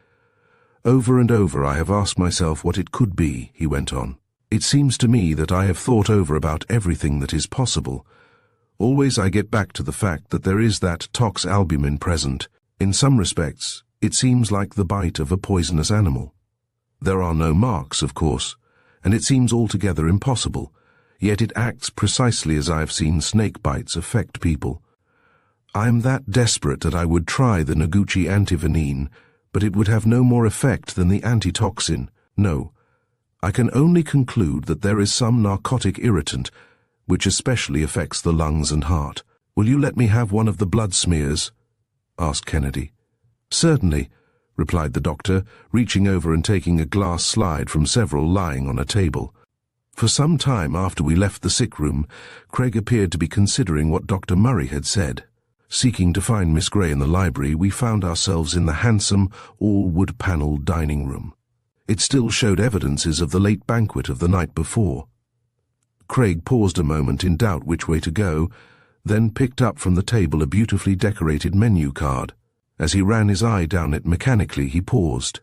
"Over and over I have asked myself what it could be," he went on. "It seems to me that I have thought over about everything that is possible. Always I get back to the fact that there is that toxalbumin present. In some respects, it seems like the bite of a poisonous animal. There are no marks, of course, and it seems altogether impossible, yet it acts precisely as I have seen snake bites affect people. I am that desperate that I would try the Noguchi antivenin, but it would have no more effect than the antitoxin. No, I can only conclude that there is some narcotic irritant, which especially affects the lungs and heart. Will you let me have one of the blood smears?" asked Kennedy. "Certainly," replied the doctor, reaching over and taking a glass slide from several lying on a table. For some time after we left the sick room, Craig appeared to be considering what Dr. Murray had said. Seeking to find Miss Grey in the library, we found ourselves in the handsome, all-wood-panelled dining room. It still showed evidences of the late banquet of the night before. Craig paused a moment in doubt which way to go, then picked up from the table a beautifully decorated menu card. As he ran his eye down it mechanically, he paused.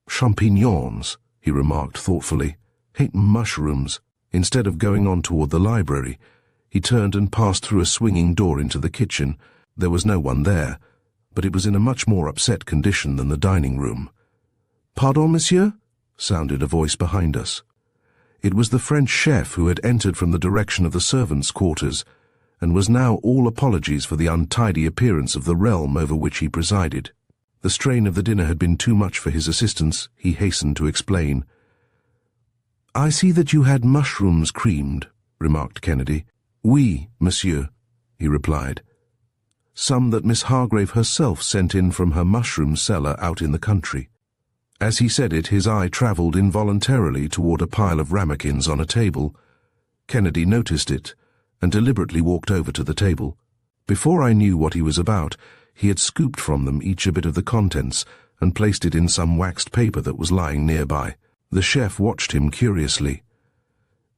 "Champignons," he remarked thoughtfully. "Hate mushrooms." Instead of going on toward the library, he turned and passed through a swinging door into the kitchen. There was no one there, but it was in a much more upset condition than the dining room. "Pardon, monsieur?" sounded a voice behind us. It was the French chef who had entered from the direction of the servants' quarters, and was now all apologies for the untidy appearance of the realm over which he presided. The strain of the dinner had been too much for his assistants, he hastened to explain. "I see that you had mushrooms creamed," remarked Kennedy. "Oui, monsieur," he replied. "Some that Miss Hargrave herself sent in from her mushroom cellar out in the country." As he said it, his eye travelled involuntarily toward a pile of ramekins on a table. Kennedy noticed it, and deliberately walked over to the table. Before I knew what he was about, he had scooped from them each a bit of the contents and placed it in some waxed paper that was lying nearby. The chef watched him curiously.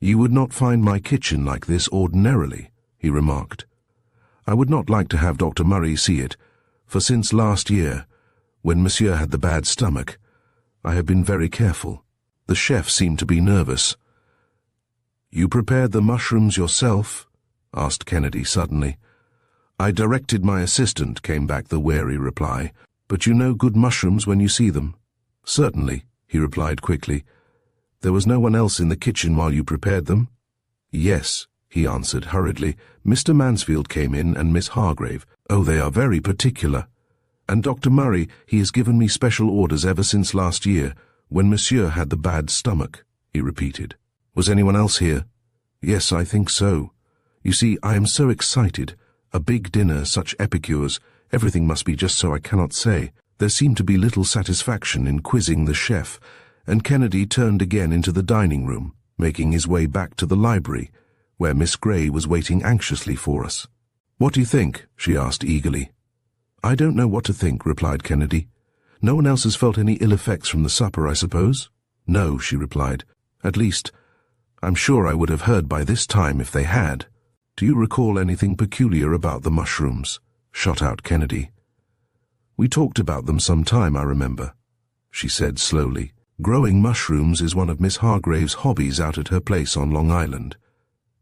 "You would not find my kitchen like this ordinarily," he remarked. "I would not like to have Dr. Murray see it, for since last year, when Monsieur had the bad stomach, I have been very careful." The chef seemed to be nervous. "You prepared the mushrooms yourself?" asked Kennedy suddenly. "I directed my assistant," came back the wary reply. "But you know good mushrooms when you see them?" "Certainly," he replied quickly. "There was no one else in the kitchen while you prepared them?" "Yes," he answered hurriedly. "Mr. Mansfield came in and Miss Hargrave. Oh, they are very particular. And Dr. Murray, he has given me special orders ever since last year, when Monsieur had the bad stomach," he repeated. "Was anyone else here?" "Yes, I think so. You see, I am so excited. A big dinner, such epicures, everything must be just so I cannot say." There seemed to be little satisfaction in quizzing the chef, and Kennedy turned again into the dining room, making his way back to the library, where Miss Grey was waiting anxiously for us. "What do you think?" she asked eagerly. "I don't know what to think," replied Kennedy. "No one else has felt any ill effects from the supper, I suppose?" "No," she replied. "At least, I'm sure I would have heard by this time if they had." "Do you recall anything peculiar about the mushrooms?" shot out Kennedy. "We talked about them some time, I remember," she said slowly. "Growing mushrooms is one of Miss Hargrave's hobbies out at her place on Long Island."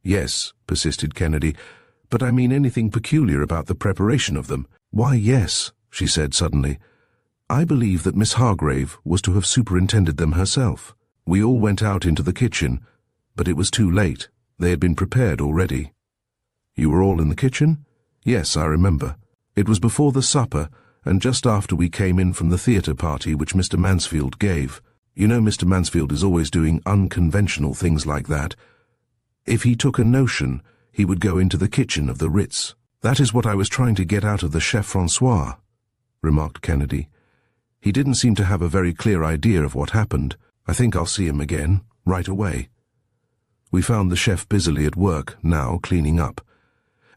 "Yes," persisted Kennedy, "but I mean anything peculiar about the preparation of them." "Why, yes," she said suddenly. "I believe that Miss Hargrave was to have superintended them herself. We all went out into the kitchen, but it was too late. They had been prepared already." "You were all in the kitchen?" "Yes, I remember. It was before the supper, and just after we came in from the theatre party which Mr. Mansfield gave. You know Mr. Mansfield is always doing unconventional things like that. If he took a notion, he would go into the kitchen of the Ritz. That is what I was trying to get out of the Chef Francois, remarked Kennedy. He didn't seem to have a very clear idea of what happened. I think I'll see him again, right away. We found the chef busily at work, now cleaning up.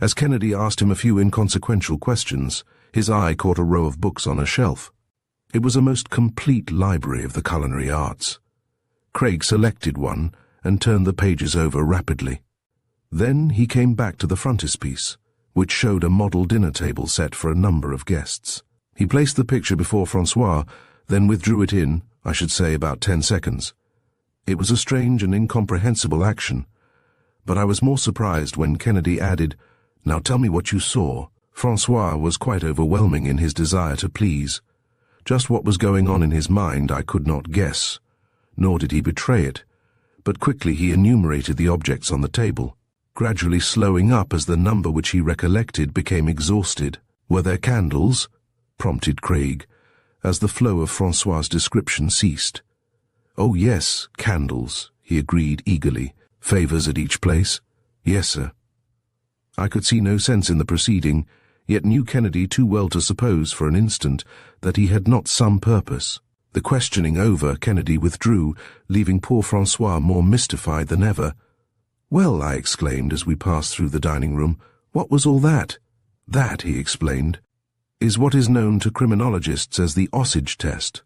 As Kennedy asked him a few inconsequential questions, his eye caught a row of books on a shelf. It was a most complete library of the culinary arts. Craig selected one and turned the pages over rapidly. Then he came back to the frontispiece, which showed a model dinner table set for a number of guests. He placed the picture before Francois, then withdrew it in, I should say, about 10 seconds. It was a strange and incomprehensible action, but I was more surprised when Kennedy added, "Now tell me what you saw." Francois was quite overwhelming in his desire to please. Just what was going on in his mind I could not guess, nor did he betray it, but quickly he enumerated the objects on the table, gradually slowing up as the number which he recollected became exhausted. "Were there candles?" prompted Craig, as the flow of Francois's description ceased. "Oh, yes, candles," he agreed eagerly. "Favors at each place?" "Yes, sir." I could see no sense in the proceeding, yet knew Kennedy too well to suppose for an instant that he had not some purpose. The questioning over, Kennedy withdrew, leaving poor Francois more mystified than ever. "Well," I exclaimed as we passed through the dining room, "what was all that?" "That," he explained, "is what is known to criminologists as the Osage test.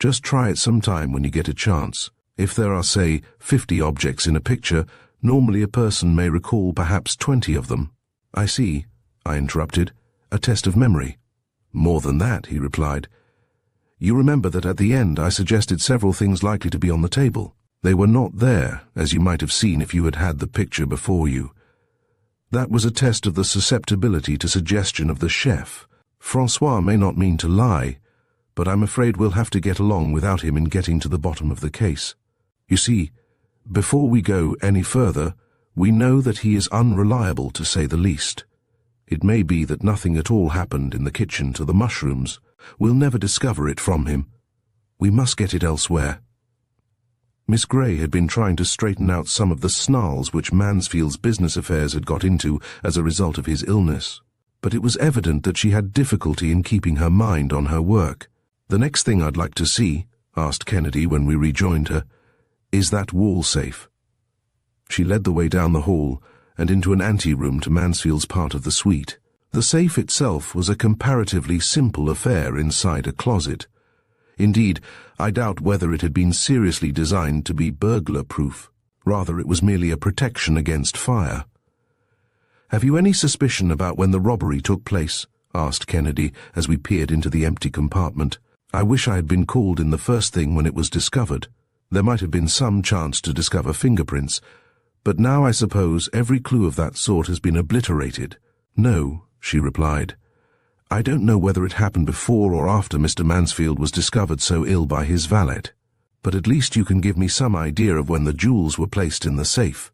Just try it sometime when you get a chance. If there are, say, 50 objects in a picture, normally a person may recall perhaps 20 of them." "I see," I interrupted. "A test of memory." "More than that," he replied. "You remember that at the end I suggested several things likely to be on the table. They were not there, as you might have seen if you had had the picture before you. That was a test of the susceptibility to suggestion of the chef. Francois may not mean to lie, but I'm afraid we'll have to get along without him in getting to the bottom of the case. You see, before we go any further, we know that he is unreliable, to say the least. It may be that nothing at all happened in the kitchen to the mushrooms. We'll never discover it from him. We must get it elsewhere." Miss Grey had been trying to straighten out some of the snarls which Mansfield's business affairs had got into as a result of his illness, but it was evident that she had difficulty in keeping her mind on her work. "The next thing I'd like to see," asked Kennedy when we rejoined her, "is that wall safe." She led the way down the hall and into an anteroom to Mansfield's part of the suite. The safe itself was a comparatively simple affair inside a closet. Indeed, I doubt whether it had been seriously designed to be burglar-proof. Rather, it was merely a protection against fire. "Have you any suspicion about when the robbery took place?" asked Kennedy as we peered into the empty compartment. "I wish I had been called in the first thing when it was discovered. There might have been some chance to discover fingerprints, but now I suppose every clue of that sort has been obliterated." "No," she replied. "I don't know whether it happened before or after Mr. Mansfield was discovered so ill by his valet, but at least you can give me some idea of when the jewels were placed in the safe."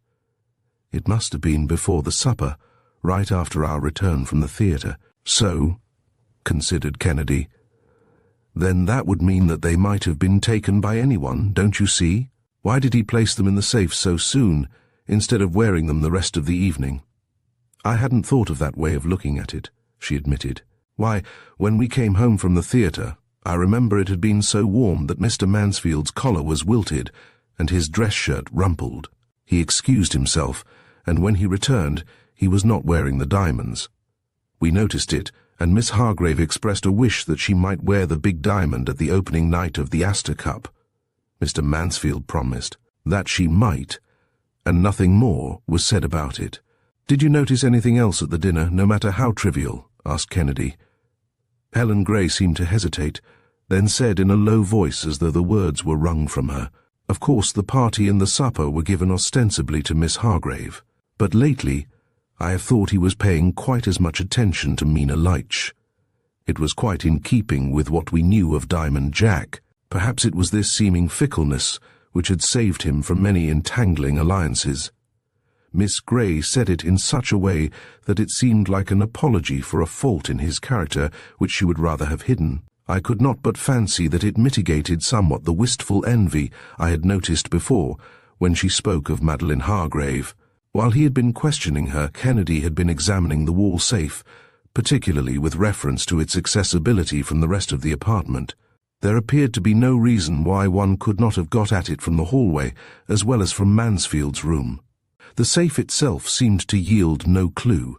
"It must have been before the supper, right after our return from the theatre." "So," considered Kennedy, "then that would mean that they might have been taken by anyone, don't you see? Why did he place them in the safe so soon, instead of wearing them the rest of the evening?" "I hadn't thought of that way of looking at it," she admitted. "Why, when we came home from the theatre, I remember it had been so warm that Mr. Mansfield's collar was wilted and his dress shirt rumpled. He excused himself, and when he returned, he was not wearing the diamonds. We noticed it, and Miss Hargrave expressed a wish that she might wear the big diamond at the opening night of the Astor Cup. Mr. Mansfield promised that she might, and nothing more was said about it." "Did you notice anything else at the dinner, no matter how trivial?" asked Kennedy. Helen Grey seemed to hesitate, then said in a low voice as though the words were wrung from her, "Of course the party and the supper were given ostensibly to Miss Hargrave, but lately I have thought he was paying quite as much attention to Mina Leitch. It was quite in keeping with what we knew of Diamond Jack. Perhaps it was this seeming fickleness which had saved him from many entangling alliances. Miss Grey said it in such a way that it seemed like an apology for a fault in his character which she would rather have hidden. I could not but fancy that it mitigated somewhat the wistful envy I had noticed before when she spoke of Madeline Hargrave. While he had been questioning her, Kennedy had been examining the wall safe, particularly with reference to its accessibility from the rest of the apartment. There appeared to be no reason why one could not have got at it from the hallway as well as from Mansfield's room. The safe itself seemed to yield no clue,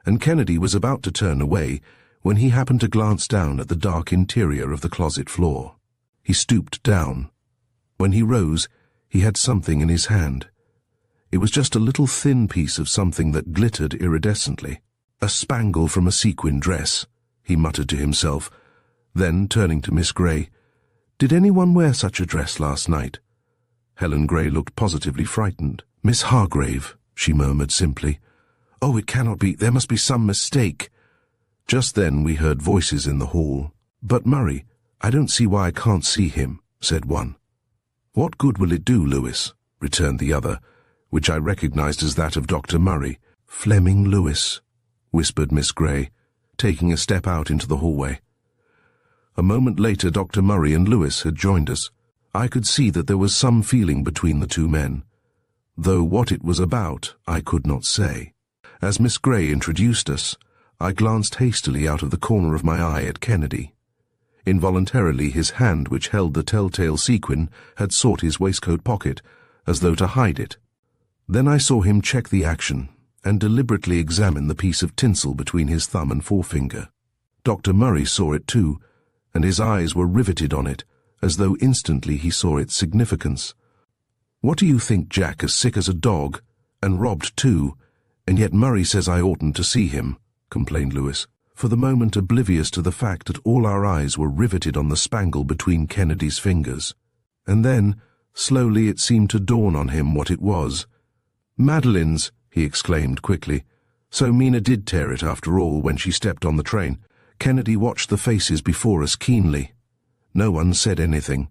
and Kennedy was about to turn away when he happened to glance down at the dark interior of the closet floor. He stooped down. When he rose, he had something in his hand. It was just a little thin piece of something that glittered iridescently. "A spangle from a sequin dress," he muttered to himself. Then, turning to Miss Grey, "Did anyone wear such a dress last night?" Helen Grey looked positively frightened. "Miss Hargrave," she murmured simply. "Oh, it cannot be. There must be some mistake." Just then we heard voices in the hall. "But Murray, I don't see why I can't see him," said one. "What good will it do, Lewis?" returned the other, which I recognized as that of Dr. Murray. "Fleming Lewis," whispered Miss Grey, taking a step out into the hallway. A moment later Dr. Murray and Lewis had joined us. I could see that there was some feeling between the two men, though what it was about I could not say. As Miss Grey introduced us, I glanced hastily out of the corner of my eye at Kennedy. Involuntarily his hand which held the telltale sequin had sought his waistcoat pocket, as though to hide it. Then I saw him check the action and deliberately examine the piece of tinsel between his thumb and forefinger. Dr. Murray saw it too, and his eyes were riveted on it, as though instantly he saw its significance. "What do you think, Jack, as sick as a dog, and robbed too, and yet Murray says I oughtn't to see him," complained Lewis, for the moment oblivious to the fact that all our eyes were riveted on the spangle between Kennedy's fingers. And then, slowly it seemed to dawn on him what it was. "Madeline's," he exclaimed quickly. "So Mina did tear it after all when she stepped on the train." Kennedy watched the faces before us keenly. No one said anything.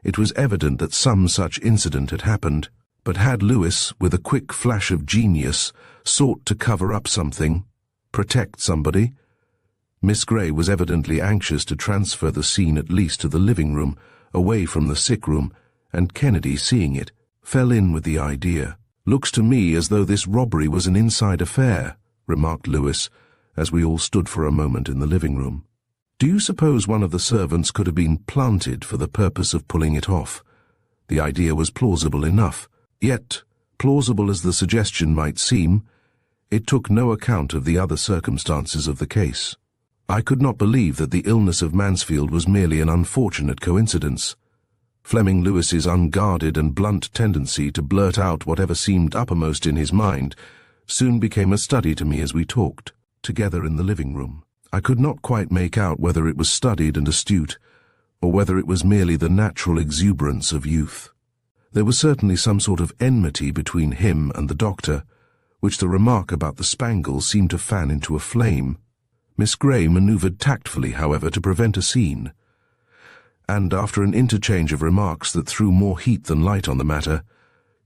It was evident that some such incident had happened, but had Lewis, with a quick flash of genius, sought to cover up something, protect somebody? Miss Grey was evidently anxious to transfer the scene at least to the living room, away from the sick room, and Kennedy, seeing it, fell in with the idea. "Looks to me as though this robbery was an inside affair," remarked Lewis, as we all stood for a moment in the living room. "Do you suppose one of the servants could have been planted for the purpose of pulling it off?" The idea was plausible enough, yet, plausible as the suggestion might seem, it took no account of the other circumstances of the case. I could not believe that the illness of Mansfield was merely an unfortunate coincidence. Fleming Lewis's unguarded and blunt tendency to blurt out whatever seemed uppermost in his mind soon became a study to me as we talked together in the living room. I could not quite make out whether it was studied and astute, or whether it was merely the natural exuberance of youth. There was certainly some sort of enmity between him and the doctor, which the remark about the spangle seemed to fan into a flame. Miss Grey manoeuvred tactfully, however, to prevent a scene, and after an interchange of remarks that threw more heat than light on the matter,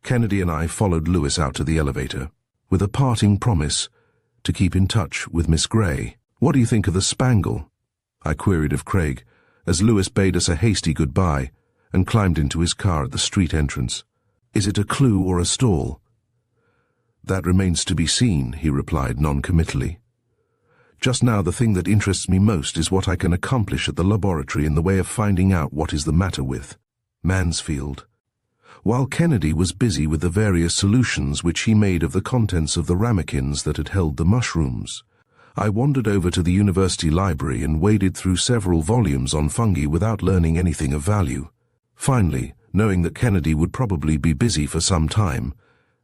Kennedy and I followed Lewis out to the elevator, with a parting promise to keep in touch with Miss Grey. "What do you think of the spangle?" I queried of Craig, as Lewis bade us a hasty goodbye and climbed into his car at the street entrance. "Is it a clue or a stall?" "That remains to be seen," he replied non-committally. "Just now the thing that interests me most is what I can accomplish at the laboratory in the way of finding out what is the matter with Mansfield." While Kennedy was busy with the various solutions which he made of the contents of the ramekins that had held the mushrooms, I wandered over to the university library and waded through several volumes on fungi without learning anything of value. Finally, knowing that Kennedy would probably be busy for some time,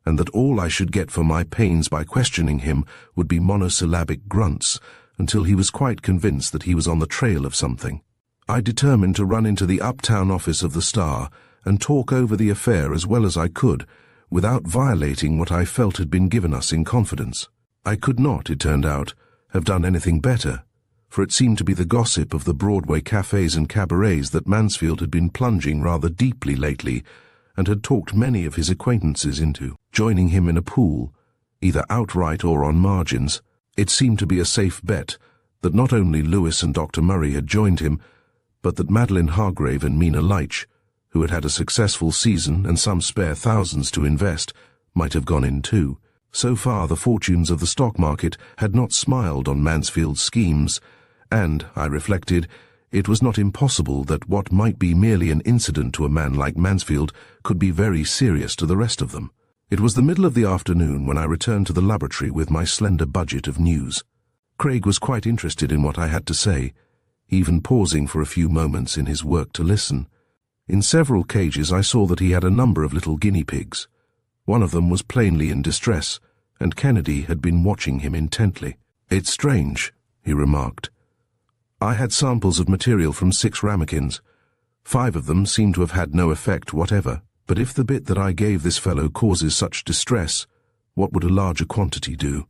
and that all I should get for my pains by questioning him would be monosyllabic grunts until he was quite convinced that he was on the trail of something, I determined to run into the uptown office of the Star and talk over the affair as well as I could, without violating what I felt had been given us in confidence. I could not, it turned out, have done anything better, for it seemed to be the gossip of the Broadway cafes and cabarets that Mansfield had been plunging rather deeply lately, and had talked many of his acquaintances into joining him in a pool, either outright or on margins. It seemed to be a safe bet that not only Lewis and Dr. Murray had joined him, but that Madeline Hargrave and Mina Leitch, who had had a successful season and some spare thousands to invest, might have gone in too. So far the fortunes of the stock market had not smiled on Mansfield's schemes, and, I reflected, it was not impossible that what might be merely an incident to a man like Mansfield could be very serious to the rest of them. It was the middle of the afternoon when I returned to the laboratory with my slender budget of news. Craig was quite interested in what I had to say, even pausing for a few moments in his work to listen. In several cages I saw that he had a number of little guinea pigs. One of them was plainly in distress, and Kennedy had been watching him intently. "It's strange," he remarked. "I had samples of material from 6 ramekins. 5 of them seem to have had no effect whatever. But if the bit that I gave this fellow causes such distress, what would a larger quantity do?"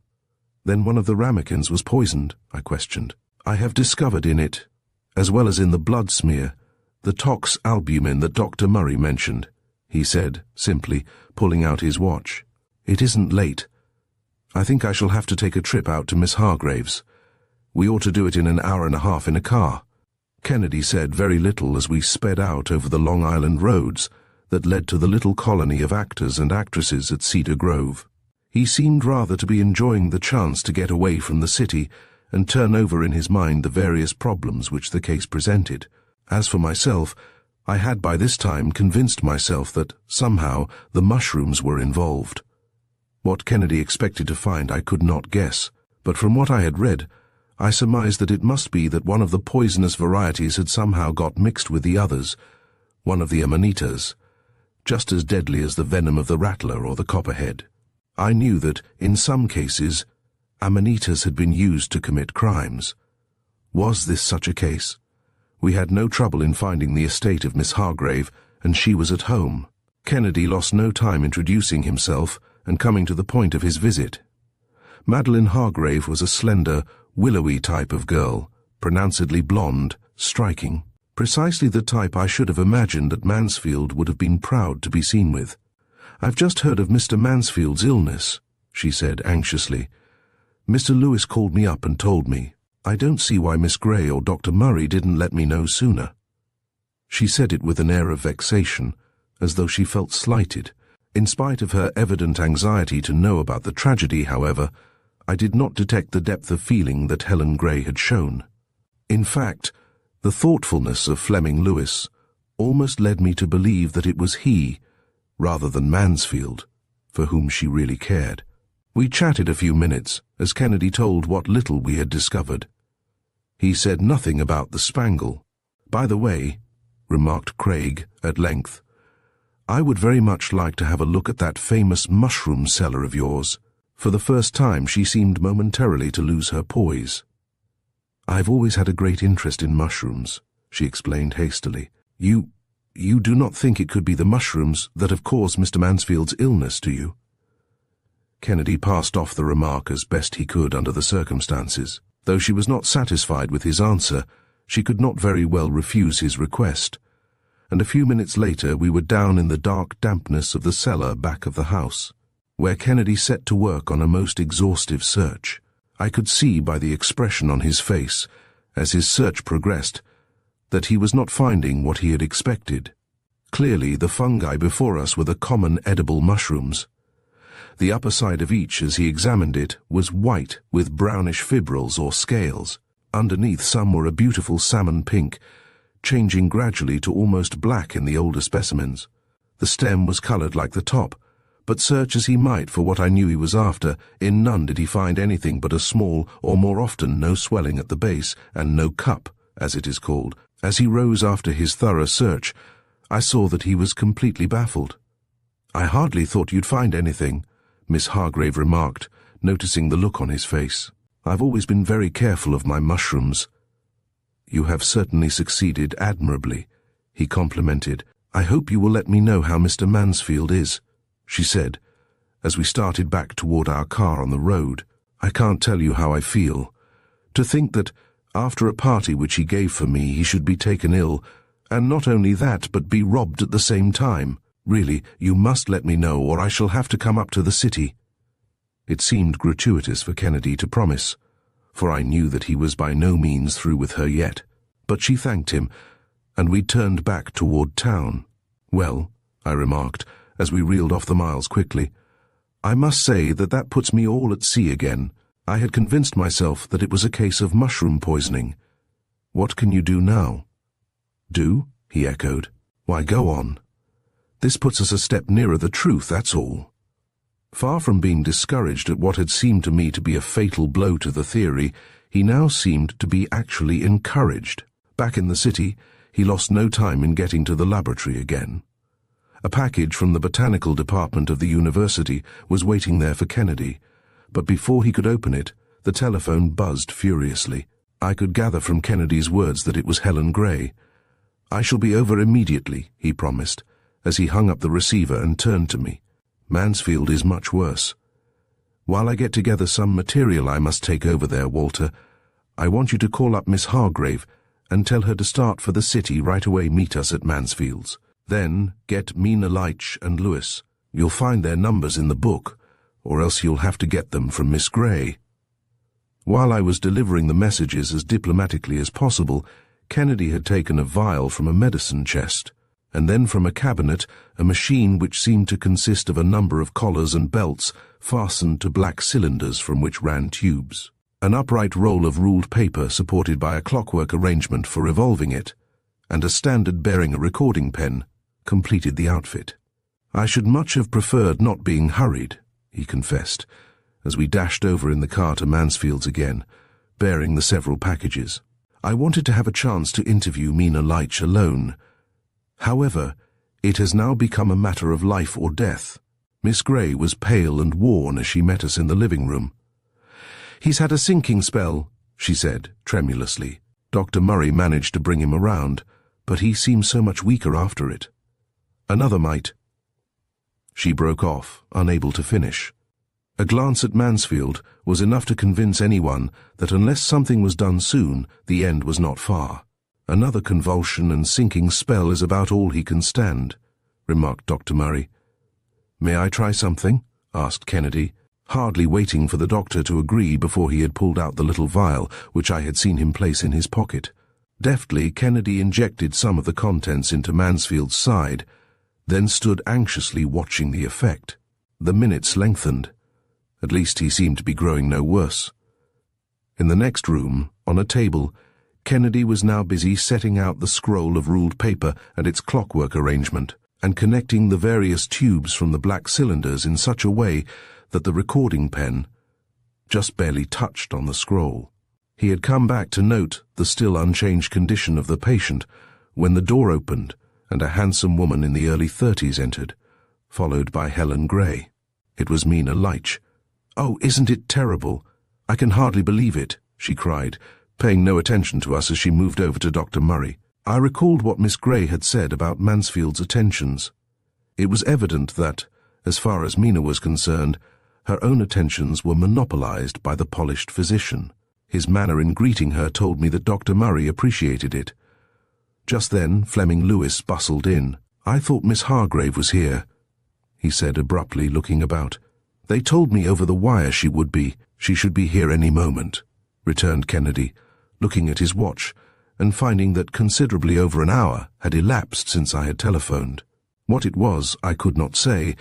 "Then one of the ramekins was poisoned?" I questioned. "I have discovered in it, as well as in the blood smear, the tox albumin that Dr. Murray mentioned," he said, simply, pulling out his watch. "It isn't late. I think I shall have to take a trip out to Miss Hargrave's. We ought to do it in an hour and a half in a car." Kennedy said very little as we sped out over the Long Island roads that led to the little colony of actors and actresses at Cedar Grove. He seemed rather to be enjoying the chance to get away from the city and turn over in his mind the various problems which the case presented. As for myself, I had by this time convinced myself that, somehow, the mushrooms were involved. What Kennedy expected to find I could not guess, but from what I had read, I surmised that it must be that one of the poisonous varieties had somehow got mixed with the others, one of the amanitas, just as deadly as the venom of the rattler or the copperhead. I knew that, in some cases, amanitas had been used to commit crimes. Was this such a case? We had no trouble in finding the estate of Miss Hargrave, and she was at home. Kennedy lost no time introducing himself and coming to the point of his visit. Madeline Hargrave was a slender, willowy type of girl, pronouncedly blonde, striking. Precisely the type I should have imagined that Mansfield would have been proud to be seen with. "I've just heard of Mr. Mansfield's illness," she said anxiously. "Mr. Lewis called me up and told me. I don't see why Miss Gray or Dr. Murray didn't let me know sooner." She said it with an air of vexation, as though she felt slighted. In spite of her evident anxiety to know about the tragedy, however, I did not detect the depth of feeling that Helen Gray had shown. In fact, the thoughtfulness of Fleming Lewis almost led me to believe that it was he, rather than Mansfield, for whom she really cared. We chatted a few minutes, as Kennedy told what little we had discovered. He said nothing about the spangle. "By the way," remarked Craig at length, "I would very much like to have a look at that famous mushroom cellar of yours." For the first time she seemed momentarily to lose her poise. "I've always had a great interest in mushrooms," she explained hastily. You do not think it could be the mushrooms that have caused Mr. Mansfield's illness, do you?" Kennedy passed off the remark as best he could under the circumstances. Though she was not satisfied with his answer, she could not very well refuse his request, and a few minutes later we were down in the dark dampness of the cellar back of the house, where Kennedy set to work on a most exhaustive search. I could see by the expression on his face, as his search progressed, that he was not finding what he had expected. Clearly, the fungi before us were the common edible mushrooms. The upper side of each, as he examined it, was white with brownish fibrils or scales. Underneath some were a beautiful salmon pink, changing gradually to almost black in the older specimens. The stem was colored like the top, but search as he might for what I knew he was after, in none did he find anything but a small, or more often no swelling at the base, and no cup, as it is called. As he rose after his thorough search, I saw that he was completely baffled. "I hardly thought you'd find anything," Miss Hargrave remarked, noticing the look on his face. "I've always been very careful of my mushrooms." "You have certainly succeeded admirably," he complimented. "I hope you will let me know how Mr. Mansfield is," she said, as we started back toward our car on the road. "I can't tell you how I feel. To think that, after a party which he gave for me, he should be taken ill, and not only that, but be robbed at the same time. Really, you must let me know, or I shall have to come up to the city." It seemed gratuitous for Kennedy to promise, for I knew that he was by no means through with her yet. But she thanked him, and we turned back toward town. "Well," I remarked, as we reeled off the miles quickly, "I must say that puts me all at sea again. I had convinced myself that it was a case of mushroom poisoning. What can you do now?" "Do?" he echoed. "Why, go on. This puts us a step nearer the truth, that's all." Far from being discouraged at what had seemed to me to be a fatal blow to the theory, he now seemed to be actually encouraged. Back in the city, he lost no time in getting to the laboratory again. A package from the botanical department of the university was waiting there for Kennedy, but before he could open it, the telephone buzzed furiously. I could gather from Kennedy's words that it was Helen Gray. "I shall be over immediately," he promised, as he hung up the receiver and turned to me. "Mansfield is much worse. While I get together some material I must take over there, Walter, I want you to call up Miss Hargrave and tell her to start for the city right away. Meet us at Mansfield's. Then get Mina Leitch and Lewis. You'll find their numbers in the book, or else you'll have to get them from Miss Gray." While I was delivering the messages as diplomatically as possible, Kennedy had taken a vial from a medicine chest, and then from a cabinet a machine which seemed to consist of a number of collars and belts fastened to black cylinders from which ran tubes. An upright roll of ruled paper supported by a clockwork arrangement for revolving it, and a standard bearing a recording pen, completed the outfit. "I should much have preferred not being hurried," he confessed, as we dashed over in the car to Mansfield's again, bearing the several packages. "I wanted to have a chance to interview Mina Leitch alone. However, it has now become a matter of life or death." Miss Gray was pale and worn as she met us in the living room. "He's had a sinking spell," she said, tremulously. "Dr. Murray managed to bring him around, but he seems so much weaker after it. Another might—" She broke off, unable to finish. A glance at Mansfield was enough to convince anyone that unless something was done soon, the end was not far. "Another convulsion and sinking spell is about all he can stand," remarked Dr. Murray. "May I try something?" asked Kennedy, hardly waiting for the doctor to agree before he had pulled out the little vial which I had seen him place in his pocket. Deftly, Kennedy injected some of the contents into Mansfield's side, then stood anxiously watching the effect. The minutes lengthened. At least he seemed to be growing no worse. In the next room, on a table, Kennedy was now busy setting out the scroll of ruled paper and its clockwork arrangement, and connecting the various tubes from the black cylinders in such a way that the recording pen just barely touched on the scroll. He had come back to note the still unchanged condition of the patient when the door opened and a handsome woman in the early 30s entered, followed by Helen Gray. It was Mina Leitch. "Oh, isn't it terrible? I can hardly believe it," she cried, paying no attention to us as she moved over to Dr. Murray. I recalled what Miss Gray had said about Mansfield's attentions. It was evident that, as far as Mina was concerned, her own attentions were monopolized by the polished physician. His manner in greeting her told me that Dr. Murray appreciated it. Just then Fleming Lewis bustled in. "I thought Miss Hargrave was here," he said abruptly, looking about. "They told me over the wire she would be. She should be here any moment," returned Kennedy, looking at his watch and finding that considerably over an hour had elapsed since I had telephoned. What it was I could not say,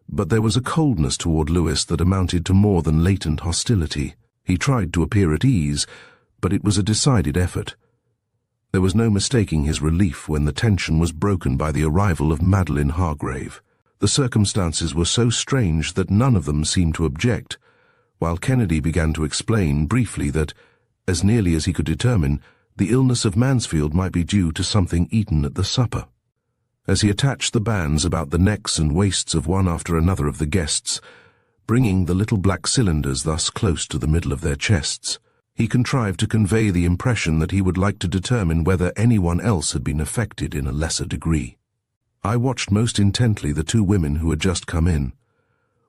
but there was a coldness toward Lewis that amounted to more than latent hostility. He tried to appear at ease, but it was a decided effort. There was no mistaking his relief when the tension was broken by the arrival of Madeline Hargrave. The circumstances were so strange that none of them seemed to object, while Kennedy began to explain briefly that, as nearly as he could determine, the illness of Mansfield might be due to something eaten at the supper. As he attached the bands about the necks and waists of one after another of the guests, bringing the little black cylinders thus close to the middle of their chests, he contrived to convey the impression that he would like to determine whether anyone else had been affected in a lesser degree. I watched most intently the two women who had just come in.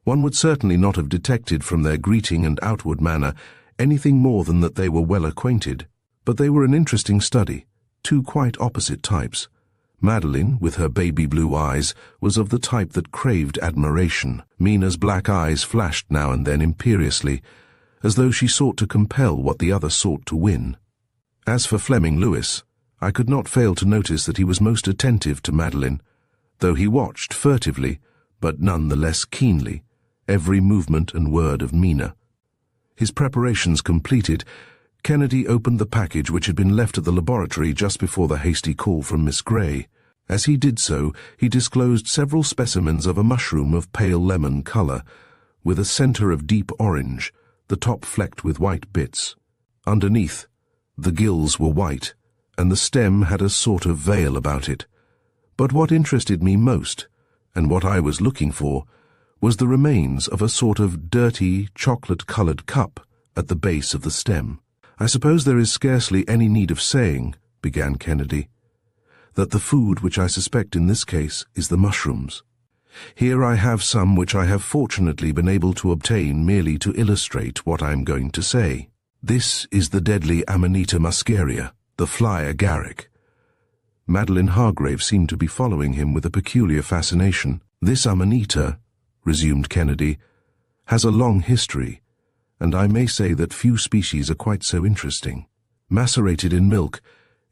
One would certainly not have detected from their greeting and outward manner anything more than that they were well acquainted, but they were an interesting study, two quite opposite types. Madeline, with her baby blue eyes, was of the type that craved admiration. Mina's black eyes flashed now and then imperiously, as though she sought to compel what the other sought to win. As for Fleming Lewis, I could not fail to notice that he was most attentive to Madeline, though he watched furtively, but none the less keenly, every movement and word of Mina. His preparations completed, Kennedy opened the package which had been left at the laboratory just before the hasty call from Miss Gray. As he did so, he disclosed several specimens of a mushroom of pale lemon color, with a center of deep orange, the top flecked with white bits. Underneath, the gills were white, and the stem had a sort of veil about it. But what interested me most, and what I was looking for, was the remains of a sort of dirty, chocolate-colored cup at the base of the stem. "I suppose there is scarcely any need of saying," began Kennedy, "that the food which I suspect in this case is the mushrooms. Here I have some which I have fortunately been able to obtain merely to illustrate what I am going to say. This is the deadly Amanita muscaria, the fly agaric." Madeline Hargrave seemed to be following him with a peculiar fascination. "This Amanita," resumed Kennedy, "has a long history, and I may say that few species are quite so interesting. Macerated in milk,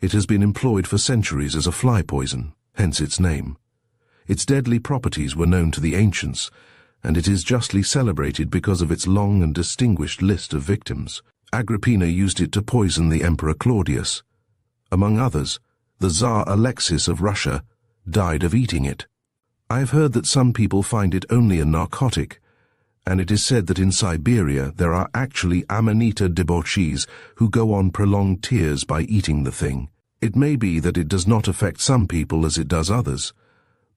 it has been employed for centuries as a fly poison, hence its name. Its deadly properties were known to the ancients, and it is justly celebrated because of its long and distinguished list of victims. Agrippina used it to poison the Emperor Claudius. Among others, the Tsar Alexis of Russia died of eating it. I have heard that some people find it only a narcotic, and it is said that in Siberia there are actually Amanita debauchees who go on prolonged tears by eating the thing. It may be that it does not affect some people as it does others,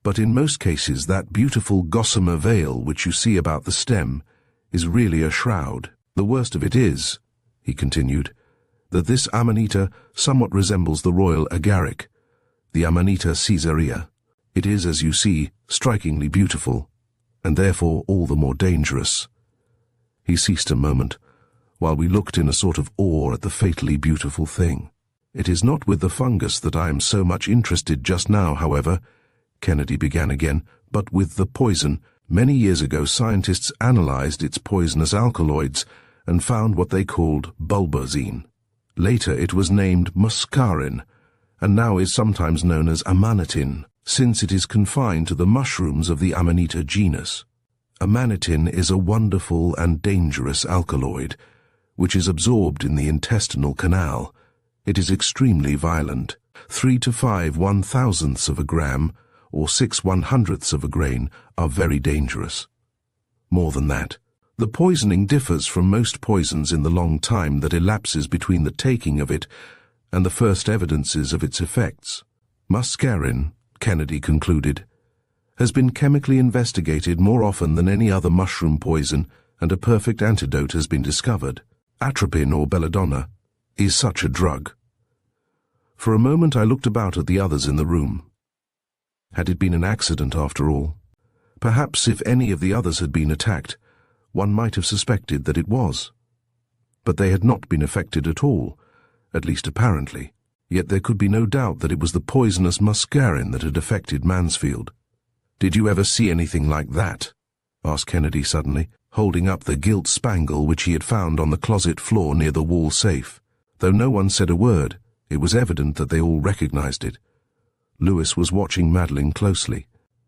but in most cases that beautiful gossamer veil which you see about the stem is really a shroud. The worst of it is," he continued, "that this Amanita somewhat resembles the royal agaric, the Amanita caesarea. It is, as you see, strikingly beautiful, and therefore all the more dangerous." He ceased a moment, while we looked in a sort of awe at the fatally beautiful thing. "It is not with the fungus that I am so much interested just now, however," Kennedy began again, "but with the poison. Many years ago scientists analyzed its poisonous alkaloids and found what they called bulbazine. Later it was named muscarin, and now is sometimes known as amanitin, since it is confined to the mushrooms of the Amanita genus. Amanitin is a wonderful and dangerous alkaloid, which is absorbed in the intestinal canal. It is extremely violent. 3 to 5 1/1000ths of a gram, or 6 100ths of a grain, are very dangerous. More than that, the poisoning differs from most poisons in the long time that elapses between the taking of it and the first evidences of its effects. Muscarin, Kennedy concluded, has been chemically investigated more often than any other mushroom poison, and a perfect antidote has been discovered. Atropine, or belladonna, is such a drug. For a moment I looked about at the others in the room. Had it been an accident after all? Perhaps if any of the others had been attacked, one might have suspected that it was. But they had not been affected at all, at least apparently. Yet there could be no doubt that it was the poisonous muscarin that had affected Mansfield. "Did you ever see anything like that?" asked Kennedy suddenly, holding up the gilt spangle which he had found on the closet floor near the wall safe. Though no one said a word, it was evident that they all recognized it. Lewis was watching Madeline closely,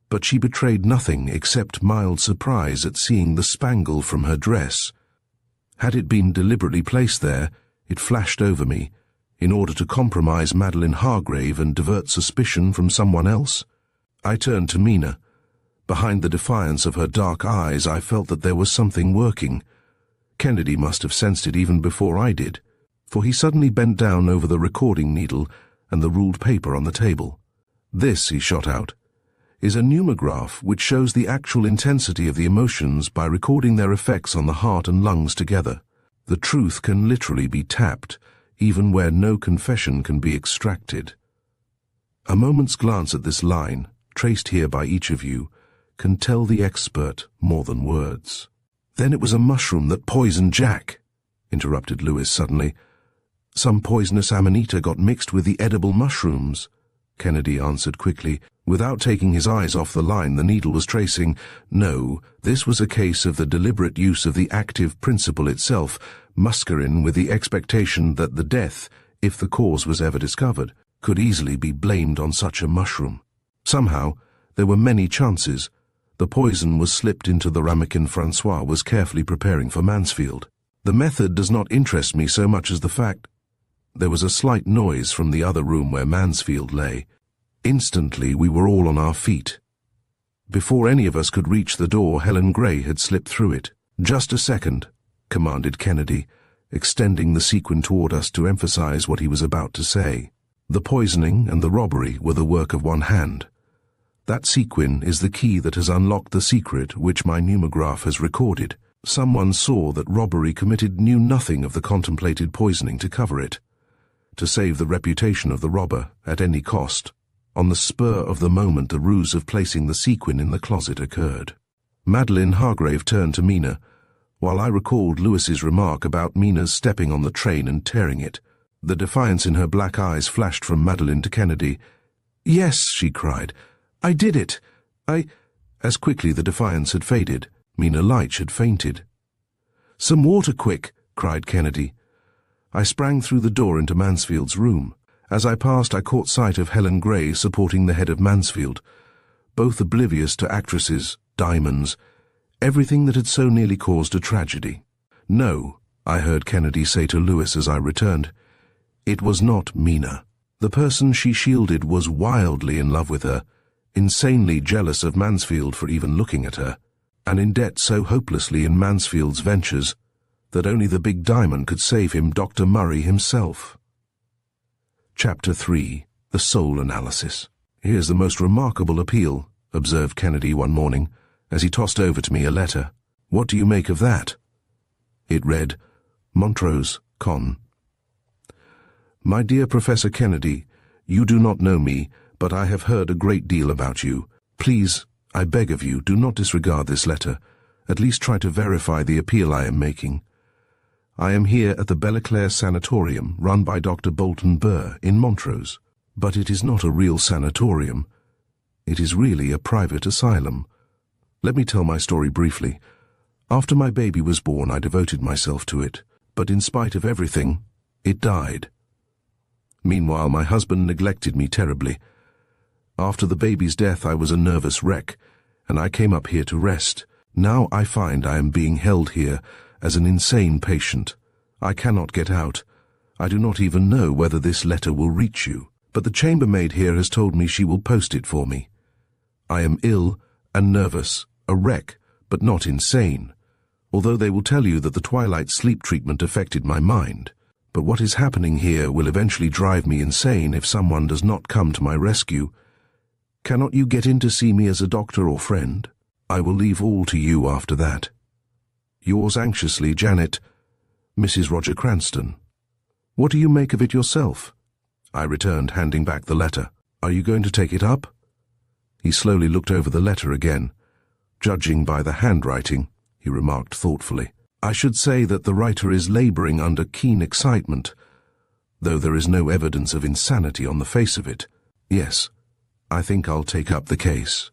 but she betrayed nothing except mild surprise at seeing the spangle from her dress. Had it been deliberately placed there, it flashed over me, in order to compromise Madeline Hargrave and divert suspicion from someone else. I turned to Mina. Behind the defiance of her dark eyes, I felt that there was something working. Kennedy must have sensed it even before I did, for he suddenly bent down over the recording needle and the ruled paper on the table. "This," he shot out, "is a pneumograph which shows the actual intensity of the emotions by recording their effects on the heart and lungs together. The truth can literally be tapped, even where no confession can be extracted. A moment's glance at this line, traced here by each of you, can tell the expert more than words." "Then it was a mushroom that poisoned Jack," interrupted Lewis suddenly. "Some poisonous amanita got mixed with the edible mushrooms," Kennedy answered quickly, without taking his eyes off the line the needle was tracing. No, this was a case of the deliberate use of the active principle itself, muscarine, with the expectation that the death, if the cause was ever discovered, could easily be blamed on such a mushroom. Somehow, there were many chances. The poison was slipped into the ramequin Francois was carefully preparing for Mansfield. The method does not interest me so much as the fact. There was a slight noise from the other room where Mansfield lay. Instantly, we were all on our feet. Before any of us could reach the door, Helen Gray had slipped through it. "Just a second," commanded Kennedy, extending the sequin toward us to emphasize what he was about to say. The poisoning and the robbery were the work of one hand. That sequin is the key that has unlocked the secret which my pneumograph has recorded. Someone saw that robbery committed knew nothing of the contemplated poisoning to cover it. To save the reputation of the robber at any cost, on the spur of the moment the ruse of placing the sequin in the closet occurred. Madeline Hargrave turned to Mina, while I recalled Lewis's remark about Mina's stepping on the train and tearing it. The defiance in her black eyes flashed from Madeline to Kennedy. "Yes," she cried, "I did it. As quickly the defiance had faded, Mina Leitch had fainted. "Some water, quick!" cried Kennedy. I sprang through the door into Mansfield's room. As I passed, I caught sight of Helen Gray supporting the head of Mansfield, both oblivious to actresses, diamonds, everything that had so nearly caused a tragedy. "No," I heard Kennedy say to Lewis as I returned. "It was not Mina. The person she shielded was wildly in love with her, insanely jealous of Mansfield for even looking at her, and in debt so hopelessly in Mansfield's ventures that only the big diamond could save him, Dr. Murray himself." Chapter 3. The Soul Analysis. "Here's the most remarkable appeal," observed Kennedy one morning, as he tossed over to me a letter. "What do you make of that?" It read, "Montrose, Con. My dear Professor Kennedy, you do not know me, but I have heard a great deal about you. Please, I beg of you, do not disregard this letter. At least try to verify the appeal I am making. I am here at the Bellaclaire Sanatorium, run by Dr. Bolton Burr, in Montrose. But it is not a real sanatorium. It is really a private asylum. Let me tell my story briefly. After my baby was born, I devoted myself to it, but in spite of everything, it died. Meanwhile, my husband neglected me terribly. After the baby's death, I was a nervous wreck, and I came up here to rest. Now I find I am being held here as an insane patient. I cannot get out. I do not even know whether this letter will reach you, but the chambermaid here has told me she will post it for me. I am ill and nervous, a wreck, but not insane, although they will tell you that the twilight sleep treatment affected my mind. But what is happening here will eventually drive me insane if someone does not come to my rescue. Cannot you get in to see me as a doctor or friend? I will leave all to you after that. Yours anxiously, Janet, Mrs. Roger Cranston. What do you make of it yourself? I returned, handing back the letter. Are you going to take it up? He slowly looked over the letter again. Judging by the handwriting, he remarked thoughtfully, I should say that the writer is laboring under keen excitement, though there is no evidence of insanity on the face of it. Yes, I think I'll take up the case.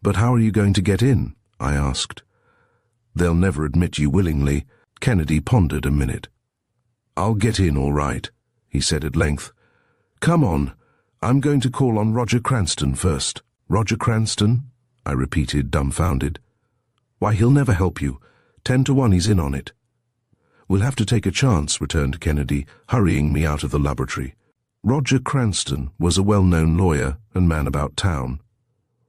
But how are you going to get in? I asked. They'll never admit you willingly. Kennedy pondered a minute. I'll get in all right, he said at length. Come on, I'm going to call on Roger Cranston first. Roger Cranston? I repeated, dumbfounded. Why, he'll never help you. 10 to 1 he's in on it. We'll have to take a chance, returned Kennedy, hurrying me out of the laboratory. Roger Cranston was a well-known lawyer and man about town.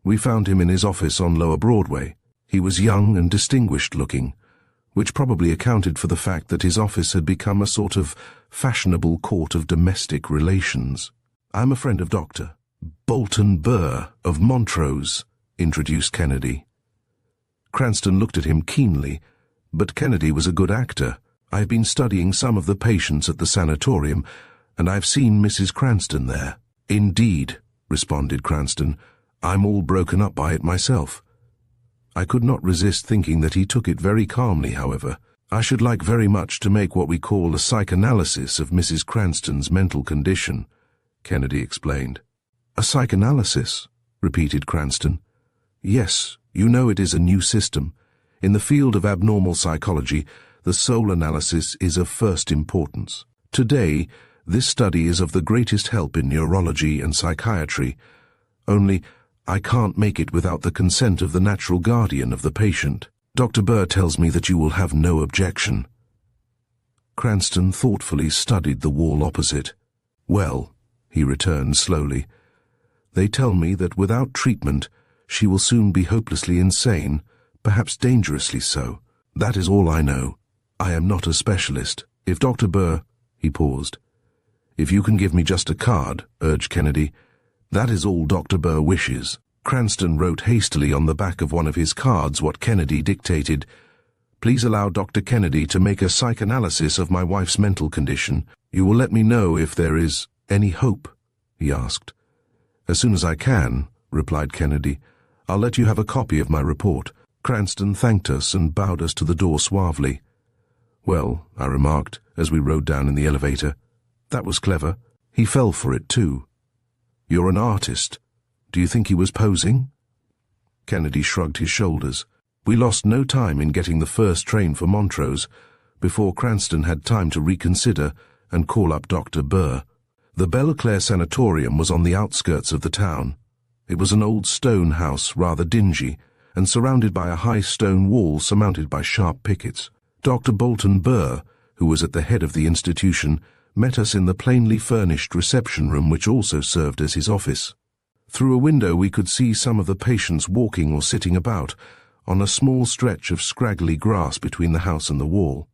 We found him in his office on Lower Broadway. He was young and distinguished-looking, which probably accounted for the fact that his office had become a sort of fashionable court of domestic relations. I'm a friend of Dr. Bolton Burr of Montrose, introduced Kennedy. Cranston looked at him keenly, but Kennedy was a good actor. I've been studying some of the patients at the sanatorium, and I've seen Mrs. Cranston there. Indeed, responded Cranston. I'm all broken up by it myself. I could not resist thinking that he took it very calmly, however. I should like very much to make what we call a psychoanalysis of Mrs. Cranston's mental condition, Kennedy explained. A psychoanalysis, repeated Cranston. Yes, you know it is a new system. In the field of abnormal psychology, the soul analysis is of first importance. Today, this study is of the greatest help in neurology and psychiatry. Only, I can't make it without the consent of the natural guardian of the patient. Dr. Burr tells me that you will have no objection. Cranston thoughtfully studied the wall opposite. Well, he returned slowly, they tell me that without treatment, she will soon be hopelessly insane, perhaps dangerously so. That is all I know. I am not a specialist. If Dr. Burr— He paused. If you can give me just a card, urged Kennedy. That is all Dr. Burr wishes. Cranston wrote hastily on the back of one of his cards what Kennedy dictated. Please allow Dr. Kennedy to make a psychoanalysis of my wife's mental condition. You will let me know if there is any hope, he asked. As soon as I can, replied Kennedy. I'll let you have a copy of my report. Cranston thanked us and bowed us to the door suavely. Well, I remarked, as we rode down in the elevator, that was clever. He fell for it, too. You're an artist. Do you think he was posing? Kennedy shrugged his shoulders. We lost no time in getting the first train for Montrose, before Cranston had time to reconsider and call up Dr. Burr. The Belleclaire Sanatorium was on the outskirts of the town. It was an old stone house, rather dingy, and surrounded by a high stone wall surmounted by sharp pickets. Dr. Bolton Burr, who was at the head of the institution, met us in the plainly furnished reception room which also served as his office. Through a window we could see some of the patients walking or sitting about, on a small stretch of scraggly grass between the house and the wall.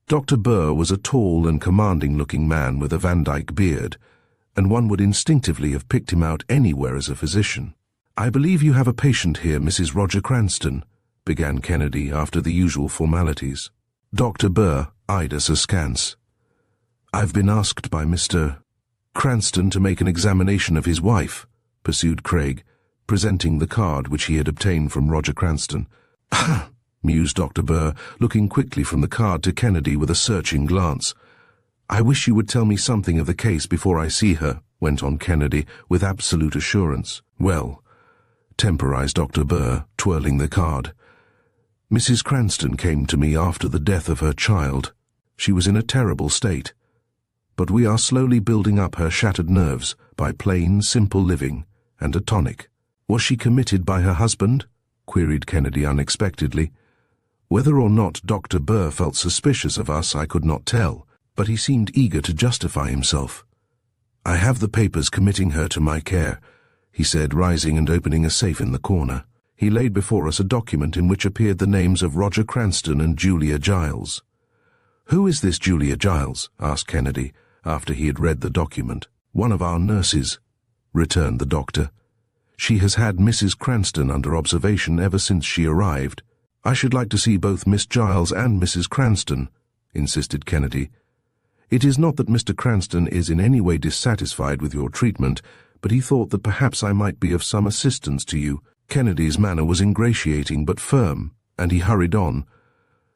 Dr. Burr was a tall and commanding-looking man with a Van Dyke beard, and one would instinctively have picked him out anywhere as a physician. I believe you have a patient here, Mrs. Roger Cranston, began Kennedy after the usual formalities. Dr. Burr eyed us askance. I've been asked by Mr. Cranston to make an examination of his wife, pursued Craig, presenting the card which he had obtained from Roger Cranston. Mused Dr. Burr, looking quickly from the card to Kennedy with a searching glance. I wish you would tell me something of the case before I see her, went on Kennedy with absolute assurance. Well, temporized Dr. Burr, twirling the card. Mrs. Cranston came to me after the death of her child. She was in a terrible state. But we are slowly building up her shattered nerves by plain, simple living and a tonic. Was she committed by her husband? Queried Kennedy unexpectedly. Whether or not Dr. Burr felt suspicious of us I could not tell, but he seemed eager to justify himself. I have the papers committing her to my care, he said, rising and opening a safe in the corner. He laid before us a document in which appeared the names of Roger Cranston and Julia Giles. Who is this Julia Giles? Asked Kennedy, after he had read the document. One of our nurses, returned the doctor. She has had Mrs. Cranston under observation ever since she arrived. I should like to see both Miss Giles and Mrs. Cranston, insisted Kennedy. It is not that Mr. Cranston is in any way dissatisfied with your treatment, but he thought that perhaps I might be of some assistance to you. Kennedy's manner was ingratiating but firm, and he hurried on,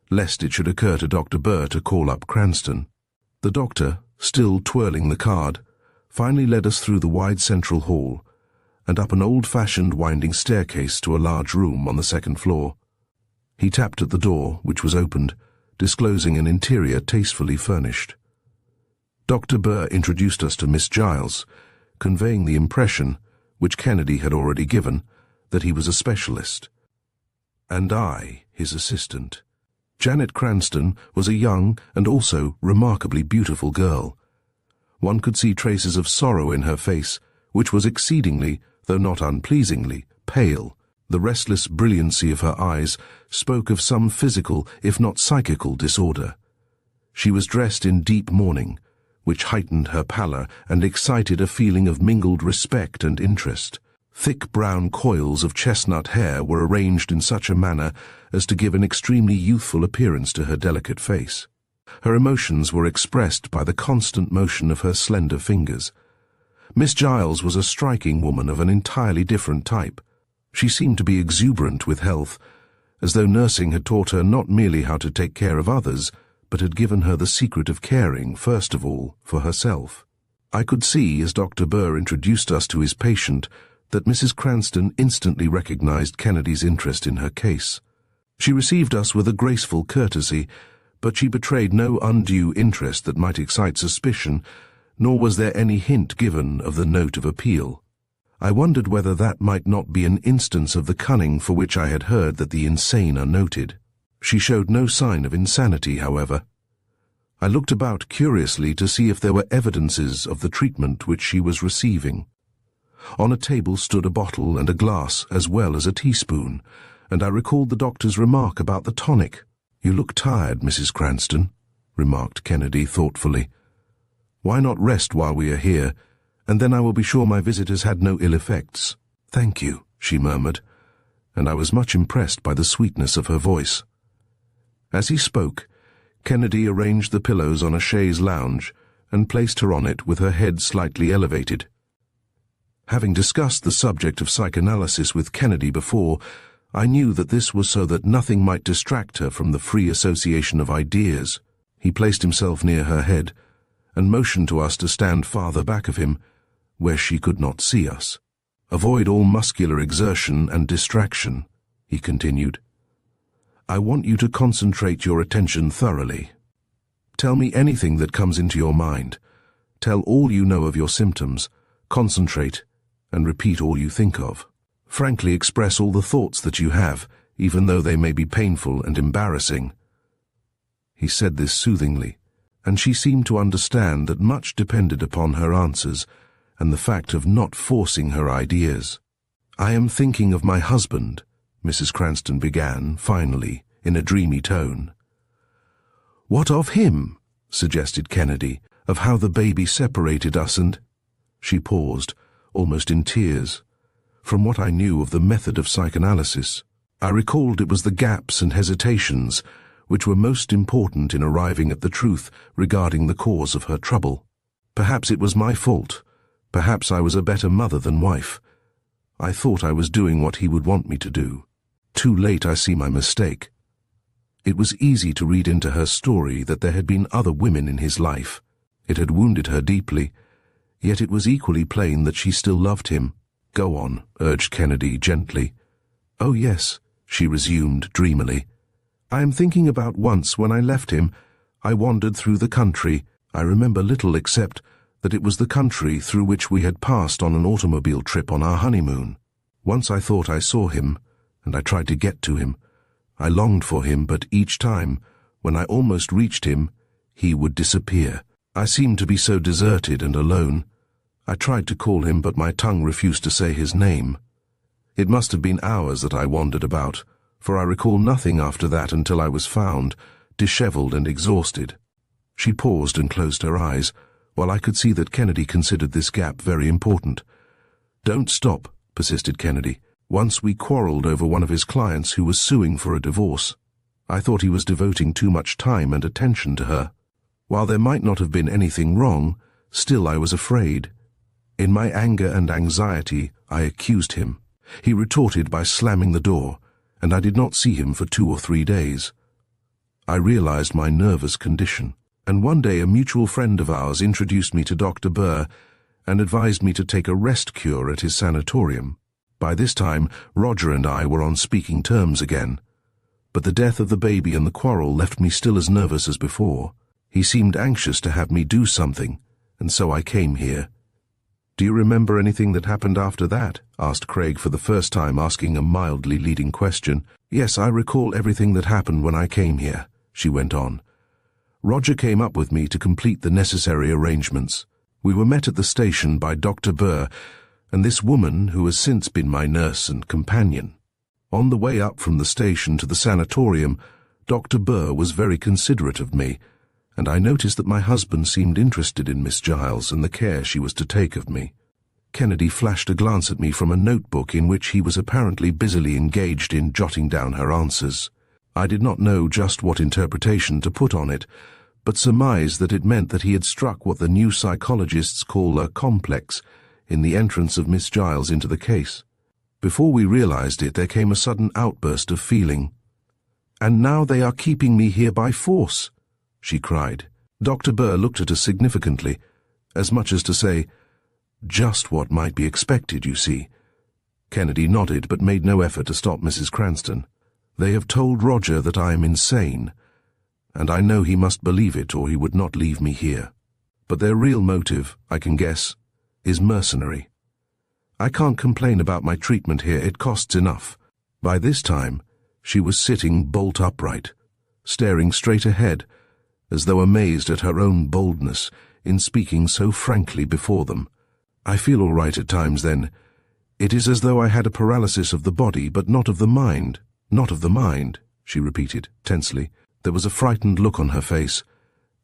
lest it should occur to Dr. Burr to call up Cranston. The doctor, still twirling the card, finally led us through the wide central hall, and up an old-fashioned winding staircase to a large room on the second floor. He tapped at the door, which was opened, disclosing an interior tastefully furnished. Dr. Burr introduced us to Miss Giles, conveying the impression, which Kennedy had already given, that he was a specialist. And I, his assistant. Janet Cranston was a young and also remarkably beautiful girl. One could see traces of sorrow in her face, which was exceedingly, though not unpleasingly, pale. The restless brilliancy of her eyes spoke of some physical, if not psychical, disorder. She was dressed in deep mourning, which heightened her pallor and excited a feeling of mingled respect and interest. Thick brown coils of chestnut hair were arranged in such a manner as to give an extremely youthful appearance to her delicate face. Her emotions were expressed by the constant motion of her slender fingers. Miss Giles was a striking woman of an entirely different type. She seemed to be exuberant with health, as though nursing had taught her not merely how to take care of others, but had given her the secret of caring, first of all, for herself. I could see, as Dr. Burr introduced us to his patient, that Mrs. Cranston instantly recognized Kennedy's interest in her case. She received us with a graceful courtesy, but she betrayed no undue interest that might excite suspicion, nor was there any hint given of the note of appeal. I wondered whether that might not be an instance of the cunning for which I had heard that the insane are noted. She showed no sign of insanity, however. I looked about curiously to see if there were evidences of the treatment which she was receiving. On a table stood a bottle and a glass as well as a teaspoon, and I recalled the doctor's remark about the tonic. "You look tired, Mrs. Cranston," remarked Kennedy thoughtfully. "Why not rest while we are here, and then I will be sure my visit has had no ill effects." "Thank you," she murmured, and I was much impressed by the sweetness of her voice. As he spoke, Kennedy arranged the pillows on a chaise lounge and placed her on it with her head slightly elevated. Having discussed the subject of psychoanalysis with Kennedy before, I knew that this was so that nothing might distract her from the free association of ideas. He placed himself near her head and motioned to us to stand farther back of him, where she could not see us. "Avoid all muscular exertion and distraction," he continued. "I want you to concentrate your attention thoroughly. Tell me anything that comes into your mind. Tell all you know of your symptoms, concentrate, and repeat all you think of. Frankly express all the thoughts that you have, even though they may be painful and embarrassing." He said this soothingly, and she seemed to understand that much depended upon her answers and the fact of not forcing her ideas. "I am thinking of my husband," Mrs. Cranston began, finally, in a dreamy tone. "What of him?" suggested Kennedy. "Of how the baby separated us and—" She paused, almost in tears. From what I knew of the method of psychoanalysis, I recalled it was the gaps and hesitations which were most important in arriving at the truth regarding the cause of her trouble. Perhaps it was my fault. Perhaps I was a better mother than wife. I thought I was doing what he would want me to do. Too late I see my mistake. It was easy to read into her story that there had been other women in his life. It had wounded her deeply, yet it was equally plain that she still loved him. "Go on," urged Kennedy gently. "Oh yes," she resumed dreamily. "I am thinking about once when I left him. I wandered through the country. I remember little except that it was the country through which we had passed on an automobile trip on our honeymoon. Once I thought I saw him, and I tried to get to him. I longed for him, but each time, when I almost reached him, he would disappear. I seemed to be so deserted and alone. I tried to call him, but my tongue refused to say his name. It must have been hours that I wandered about, for I recall nothing after that until I was found, disheveled and exhausted." She paused and closed her eyes, while I could see that Kennedy considered this gap very important. "Don't stop," persisted Kennedy. "Once we quarreled over one of his clients who was suing for a divorce. I thought he was devoting too much time and attention to her. While there might not have been anything wrong, still I was afraid. In my anger and anxiety, I accused him. He retorted by slamming the door, and I did not see him for 2 or 3 days. I realized my nervous condition, and one day a mutual friend of ours introduced me to Dr. Burr and advised me to take a rest cure at his sanatorium. By this time, Roger and I were on speaking terms again, but the death of the baby and the quarrel left me still as nervous as before. He seemed anxious to have me do something, and so I came here." "Do you remember anything that happened after that?" asked Craig for the first time, asking a mildly leading question. "Yes, I recall everything that happened when I came here," she went on. "Roger came up with me to complete the necessary arrangements. We were met at the station by Dr. Burr and this woman who has since been my nurse and companion. On the way up from the station to the sanatorium, Dr. Burr was very considerate of me, and I noticed that my husband seemed interested in Miss Giles and the care she was to take of me." Kennedy flashed a glance at me from a notebook in which he was apparently busily engaged in jotting down her answers. I did not know just what interpretation to put on it, but surmised that it meant that he had struck what the new psychologists call a complex in the entrance of Miss Giles into the case. Before we realized it, there came a sudden outburst of feeling. "And now they are keeping me here by force," she cried. Dr. Burr looked at us significantly, as much as to say, "Just what might be expected, you see." Kennedy nodded but made no effort to stop Mrs. Cranston. "They have told Roger that I am insane, and I know he must believe it or he would not leave me here. But their real motive, I can guess, is mercenary. I can't complain about my treatment here, it costs enough." By this time, she was sitting bolt upright, staring straight ahead, as though amazed at her own boldness in speaking so frankly before them. "I feel all right at times then. It is as though I had a paralysis of the body, but not of the mind. Not of the mind," she repeated, tensely. There was a frightened look on her face,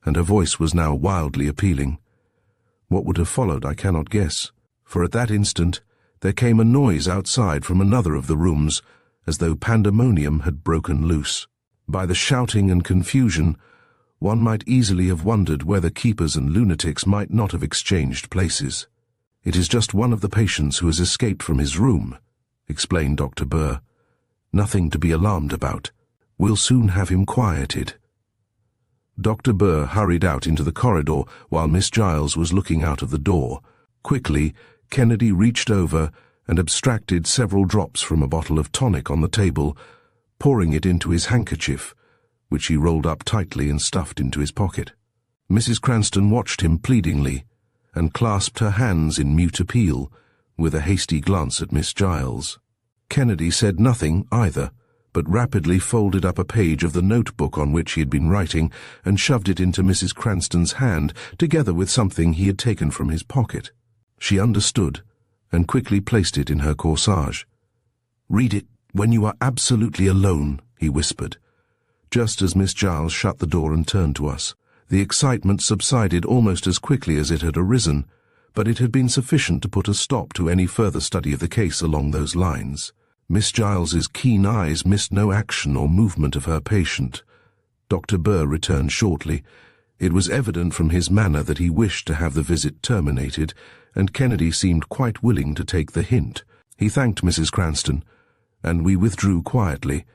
and her voice was now wildly appealing. What would have followed I cannot guess, for at that instant there came a noise outside from another of the rooms, as though pandemonium had broken loose. By the shouting and confusion, one might easily have wondered whether keepers and lunatics might not have exchanged places. "It is just one of the patients who has escaped from his room," explained Dr. Burr. "Nothing to be alarmed about. We'll soon have him quieted." Dr. Burr hurried out into the corridor while Miss Giles was looking out of the door. Quickly, Kennedy reached over and abstracted several drops from a bottle of tonic on the table, pouring it into his handkerchief, which he rolled up tightly and stuffed into his pocket. Mrs. Cranston watched him pleadingly and clasped her hands in mute appeal, with a hasty glance at Miss Giles. Kennedy said nothing either, but rapidly folded up a page of the notebook on which he had been writing and shoved it into Mrs. Cranston's hand, together with something he had taken from his pocket. She understood and quickly placed it in her corsage. "Read it when you are absolutely alone," he whispered, just as Miss Giles shut the door and turned to us. The excitement subsided almost as quickly as it had arisen, but it had been sufficient to put a stop to any further study of the case along those lines. Miss Giles's keen eyes missed no action or movement of her patient. Dr. Burr returned shortly. It was evident from his manner that he wished to have the visit terminated, and Kennedy seemed quite willing to take the hint. He thanked Mrs. Cranston, and we withdrew quietly,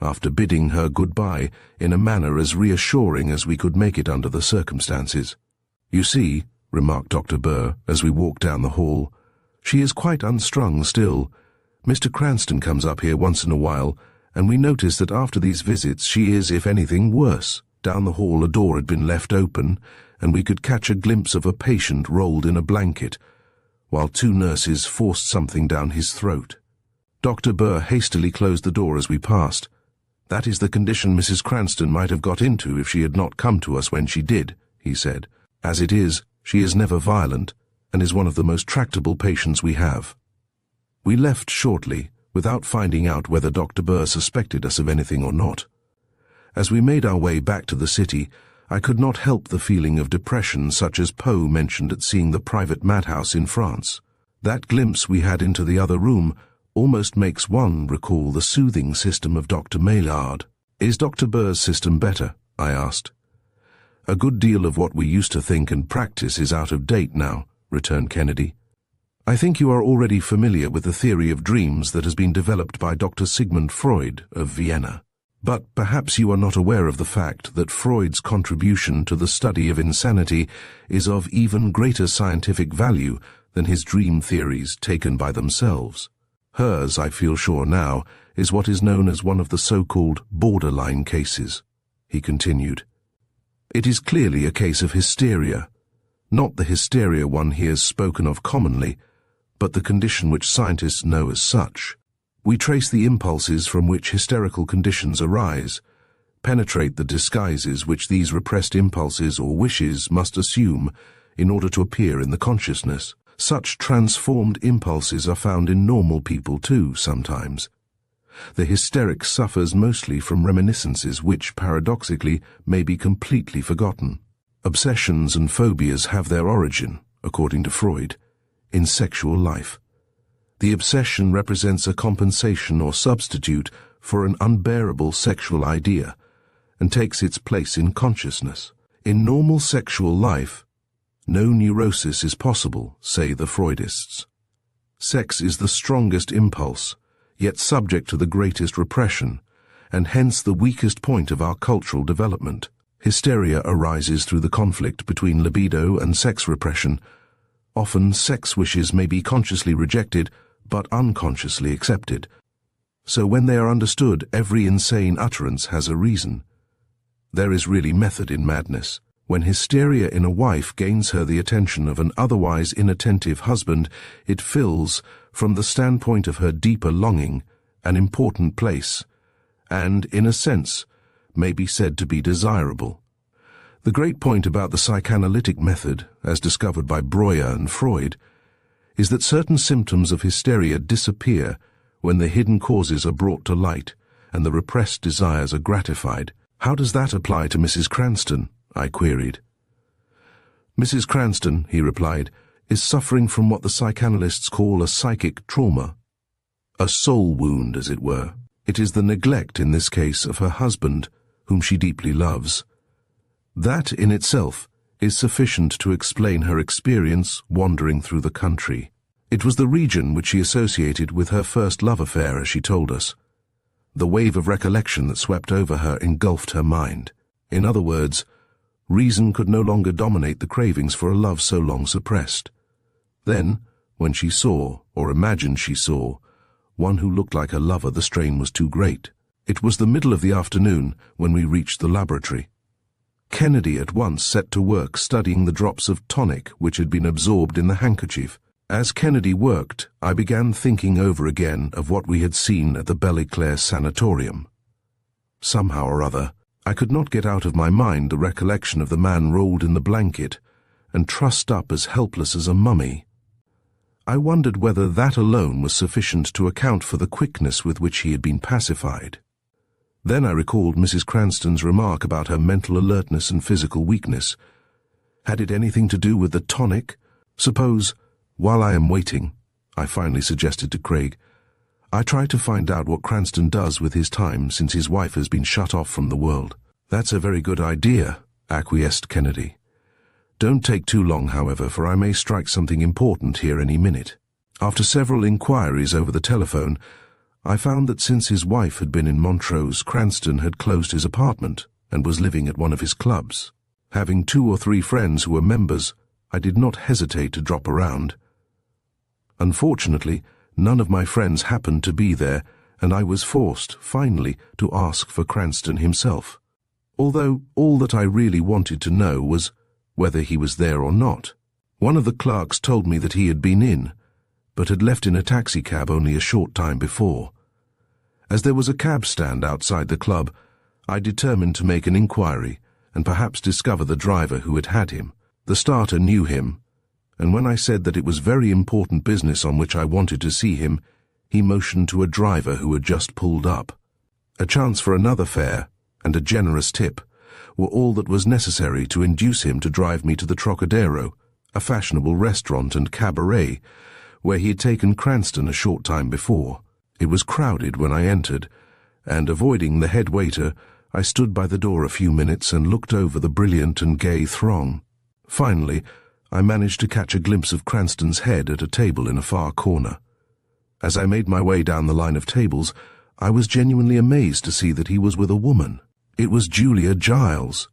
after bidding her goodbye in a manner as reassuring as we could make it under the circumstances. "You see," remarked Dr. Burr as we walked down the hall, "she is quite unstrung still. Mr. Cranston comes up here once in a while, and we notice that after these visits she is, if anything, worse." Down the hall a door had been left open, and we could catch a glimpse of a patient rolled in a blanket, while two nurses forced something down his throat. Dr. Burr hastily closed the door as we passed. "That is the condition Mrs. Cranston might have got into if she had not come to us when she did," he said. "As it is, she is never violent, and is one of the most tractable patients we have." We left shortly, without finding out whether Dr. Burr suspected us of anything or not. As we made our way back to the city, I could not help the feeling of depression such as Poe mentioned at seeing the private madhouse in France. That glimpse we had into the other room almost makes one recall the soothing system of Dr. Maillard. "Is Dr. Burr's system better?" I asked. "A good deal of what we used to think and practice is out of date now," returned Kennedy. "I think you are already familiar with the theory of dreams that has been developed by Dr. Sigmund Freud of Vienna. But perhaps you are not aware of the fact that Freud's contribution to the study of insanity is of even greater scientific value than his dream theories taken by themselves. Hers, I feel sure now, is what is known as one of the so-called borderline cases," he continued. "It is clearly a case of hysteria, not the hysteria one hears spoken of commonly, but the condition which scientists know as such. We trace the impulses from which hysterical conditions arise, penetrate the disguises which these repressed impulses or wishes must assume in order to appear in the consciousness. Such transformed impulses are found in normal people too, sometimes. The hysteric suffers mostly from reminiscences which, paradoxically, may be completely forgotten. Obsessions and phobias have their origin, according to Freud, in sexual life. The obsession represents a compensation or substitute for an unbearable sexual idea and takes its place in consciousness. In normal sexual life, no neurosis is possible, say the Freudists. Sex is the strongest impulse, yet subject to the greatest repression, and hence the weakest point of our cultural development. Hysteria arises through the conflict between libido and sex repression. Often sex wishes may be consciously rejected, but unconsciously accepted. So when they are understood, every insane utterance has a reason. There is really method in madness. When hysteria in a wife gains her the attention of an otherwise inattentive husband, it fills, from the standpoint of her deeper longing, an important place, and, in a sense, may be said to be desirable. The great point about the psychoanalytic method, as discovered by Breuer and Freud, is that certain symptoms of hysteria disappear when the hidden causes are brought to light and the repressed desires are gratified. How does that apply to Mrs. Cranston? I queried. Mrs. Cranston, he replied, is suffering from what the psychanalysts call a psychic trauma. A soul wound, as it were. It is the neglect, in this case, of her husband, whom she deeply loves. That, in itself, is sufficient to explain her experience wandering through the country. It was the region which she associated with her first love affair, as she told us. The wave of recollection that swept over her engulfed her mind. In other words, reason could no longer dominate the cravings for a love so long suppressed. Then, when she saw, or imagined she saw, one who looked like her lover, the strain was too great. It was the middle of the afternoon when we reached the laboratory. Kennedy at once set to work studying the drops of tonic which had been absorbed in the handkerchief. As Kennedy worked, I began thinking over again of what we had seen at the Belle Éclair sanatorium. Somehow or other, I could not get out of my mind the recollection of the man rolled in the blanket and trussed up as helpless as a mummy. I wondered whether that alone was sufficient to account for the quickness with which he had been pacified. Then I recalled Mrs. Cranston's remark about her mental alertness and physical weakness. Had it anything to do with the tonic? Suppose, while I am waiting, I finally suggested to Craig, I try to find out what Cranston does with his time since his wife has been shut off from the world. That's a very good idea, acquiesced Kennedy. Don't take too long, however, for I may strike something important here any minute. After several inquiries over the telephone, I found that since his wife had been in Montrose, Cranston had closed his apartment and was living at one of his clubs. Having 2 or 3 friends who were members, I did not hesitate to drop around. Unfortunately, none of my friends happened to be there, and I was forced, finally, to ask for Cranston himself. Although all that I really wanted to know was whether he was there or not. One of the clerks told me that he had been in, but had left in a taxicab only a short time before. As there was a cab stand outside the club, I determined to make an inquiry and perhaps discover the driver who had had him. The starter knew him, and when I said that it was very important business on which I wanted to see him, he motioned to a driver who had just pulled up. A chance for another fare and a generous tip were all that was necessary to induce him to drive me to the Trocadero, a fashionable restaurant and cabaret, where he had taken Cranston a short time before. It was crowded when I entered, and avoiding the head waiter, I stood by the door a few minutes and looked over the brilliant and gay throng. Finally, I managed to catch a glimpse of Cranston's head at a table in a far corner. As I made my way down the line of tables, I was genuinely amazed to see that he was with a woman. It was Julia Giles.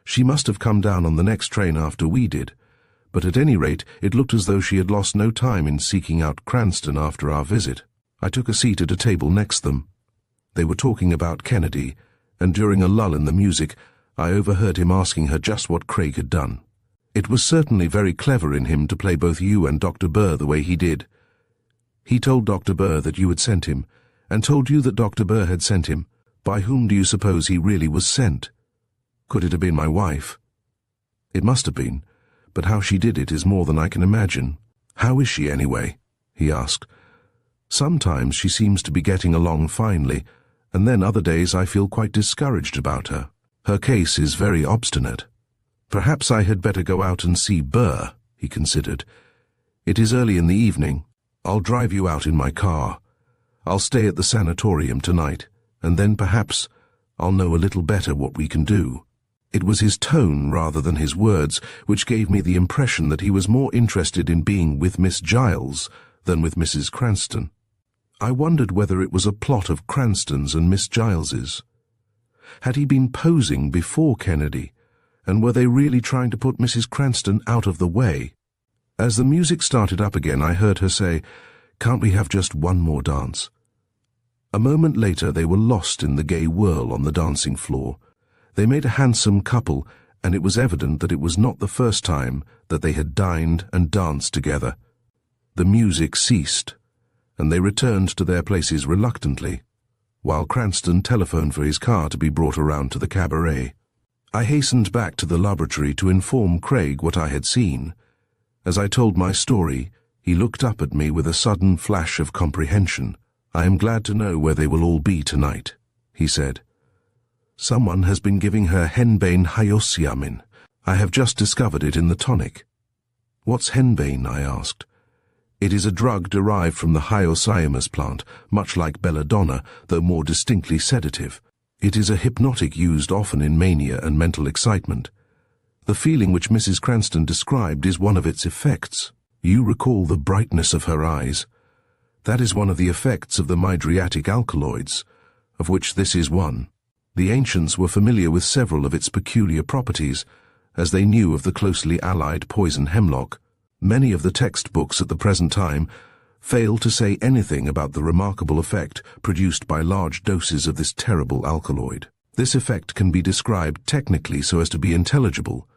She must have come down on the next train after we did, but at any rate it looked as though she had lost no time in seeking out Cranston after our visit. I took a seat at a table next them. They were talking about Kennedy, and during a lull in the music, I overheard him asking her just what Craig had done. It was certainly very clever in him to play both you and Dr. Burr the way he did. He told Dr. Burr that you had sent him, and told you that Dr. Burr had sent him. By whom do you suppose he really was sent? Could it have been my wife? It must have been, but how she did it is more than I can imagine. How is she, anyway? He asked. Sometimes she seems to be getting along finely, and then other days I feel quite discouraged about her. Her case is very obstinate. Perhaps I had better go out and see Burr, he considered. It is early in the evening. I'll drive you out in my car. I'll stay at the sanatorium tonight, and then perhaps I'll know a little better what we can do. It was his tone rather than his words which gave me the impression that he was more interested in being with Miss Giles than with Mrs. Cranston. I wondered whether it was a plot of Cranston's and Miss Giles's. Had he been posing before Kennedy? And were they really trying to put Mrs. Cranston out of the way? As the music started up again, I heard her say, "Can't we have just one more dance?" A moment later, they were lost in the gay whirl on the dancing floor. They made a handsome couple, and it was evident that it was not the first time that they had dined and danced together. The music ceased, and they returned to their places reluctantly, while Cranston telephoned for his car to be brought around to the cabaret. I hastened back to the laboratory to inform Craig what I had seen. As I told my story, he looked up at me with a sudden flash of comprehension. "I am glad to know where they will all be tonight," he said. "Someone has been giving her henbane hyoscyamin. I have just discovered it in the tonic." "What's henbane?" I asked. "It is a drug derived from the hyoscyamus plant, much like belladonna, though more distinctly sedative. It is a hypnotic used often in mania and mental excitement. The feeling which Mrs. Cranston described is one of its effects. You recall the brightness of her eyes. That is one of the effects of the mydriatic alkaloids, of which this is one. The ancients were familiar with several of its peculiar properties, as they knew of the closely allied poison hemlock. Many of the textbooks at the present time fail to say anything about the remarkable effect produced by large doses of this terrible alkaloid. This effect can be described technically so as to be intelligible,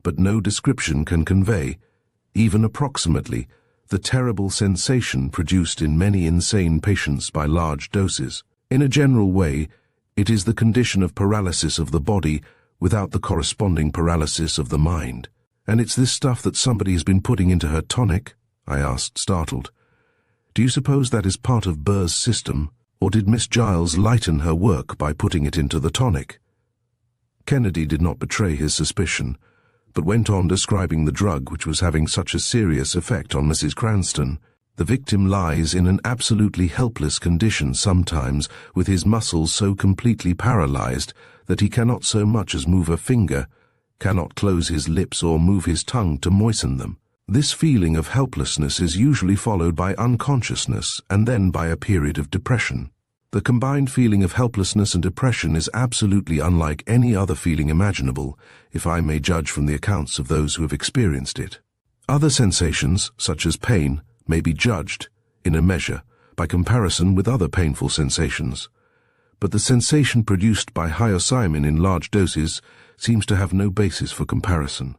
but no description can convey, even approximately, the terrible sensation produced in many insane patients by large doses. In a general way, it is the condition of paralysis of the body without the corresponding paralysis of the mind. "And it's this stuff that somebody has been putting into her tonic?" I asked, startled. "Do you suppose that is part of Burr's system, or did Miss Giles lighten her work by putting it into the tonic?" Kennedy did not betray his suspicion, but went on describing the drug which was having such a serious effect on Mrs. Cranston. "The victim lies in an absolutely helpless condition sometimes, with his muscles so completely paralyzed that he cannot so much as move a finger, cannot close his lips or move his tongue to moisten them. This feeling of helplessness is usually followed by unconsciousness and then by a period of depression. The combined feeling of helplessness and depression is absolutely unlike any other feeling imaginable, if I may judge from the accounts of those who have experienced it. Other sensations, such as pain, may be judged, in a measure, by comparison with other painful sensations. But the sensation produced by hyoscyamin in large doses seems to have no basis for comparison.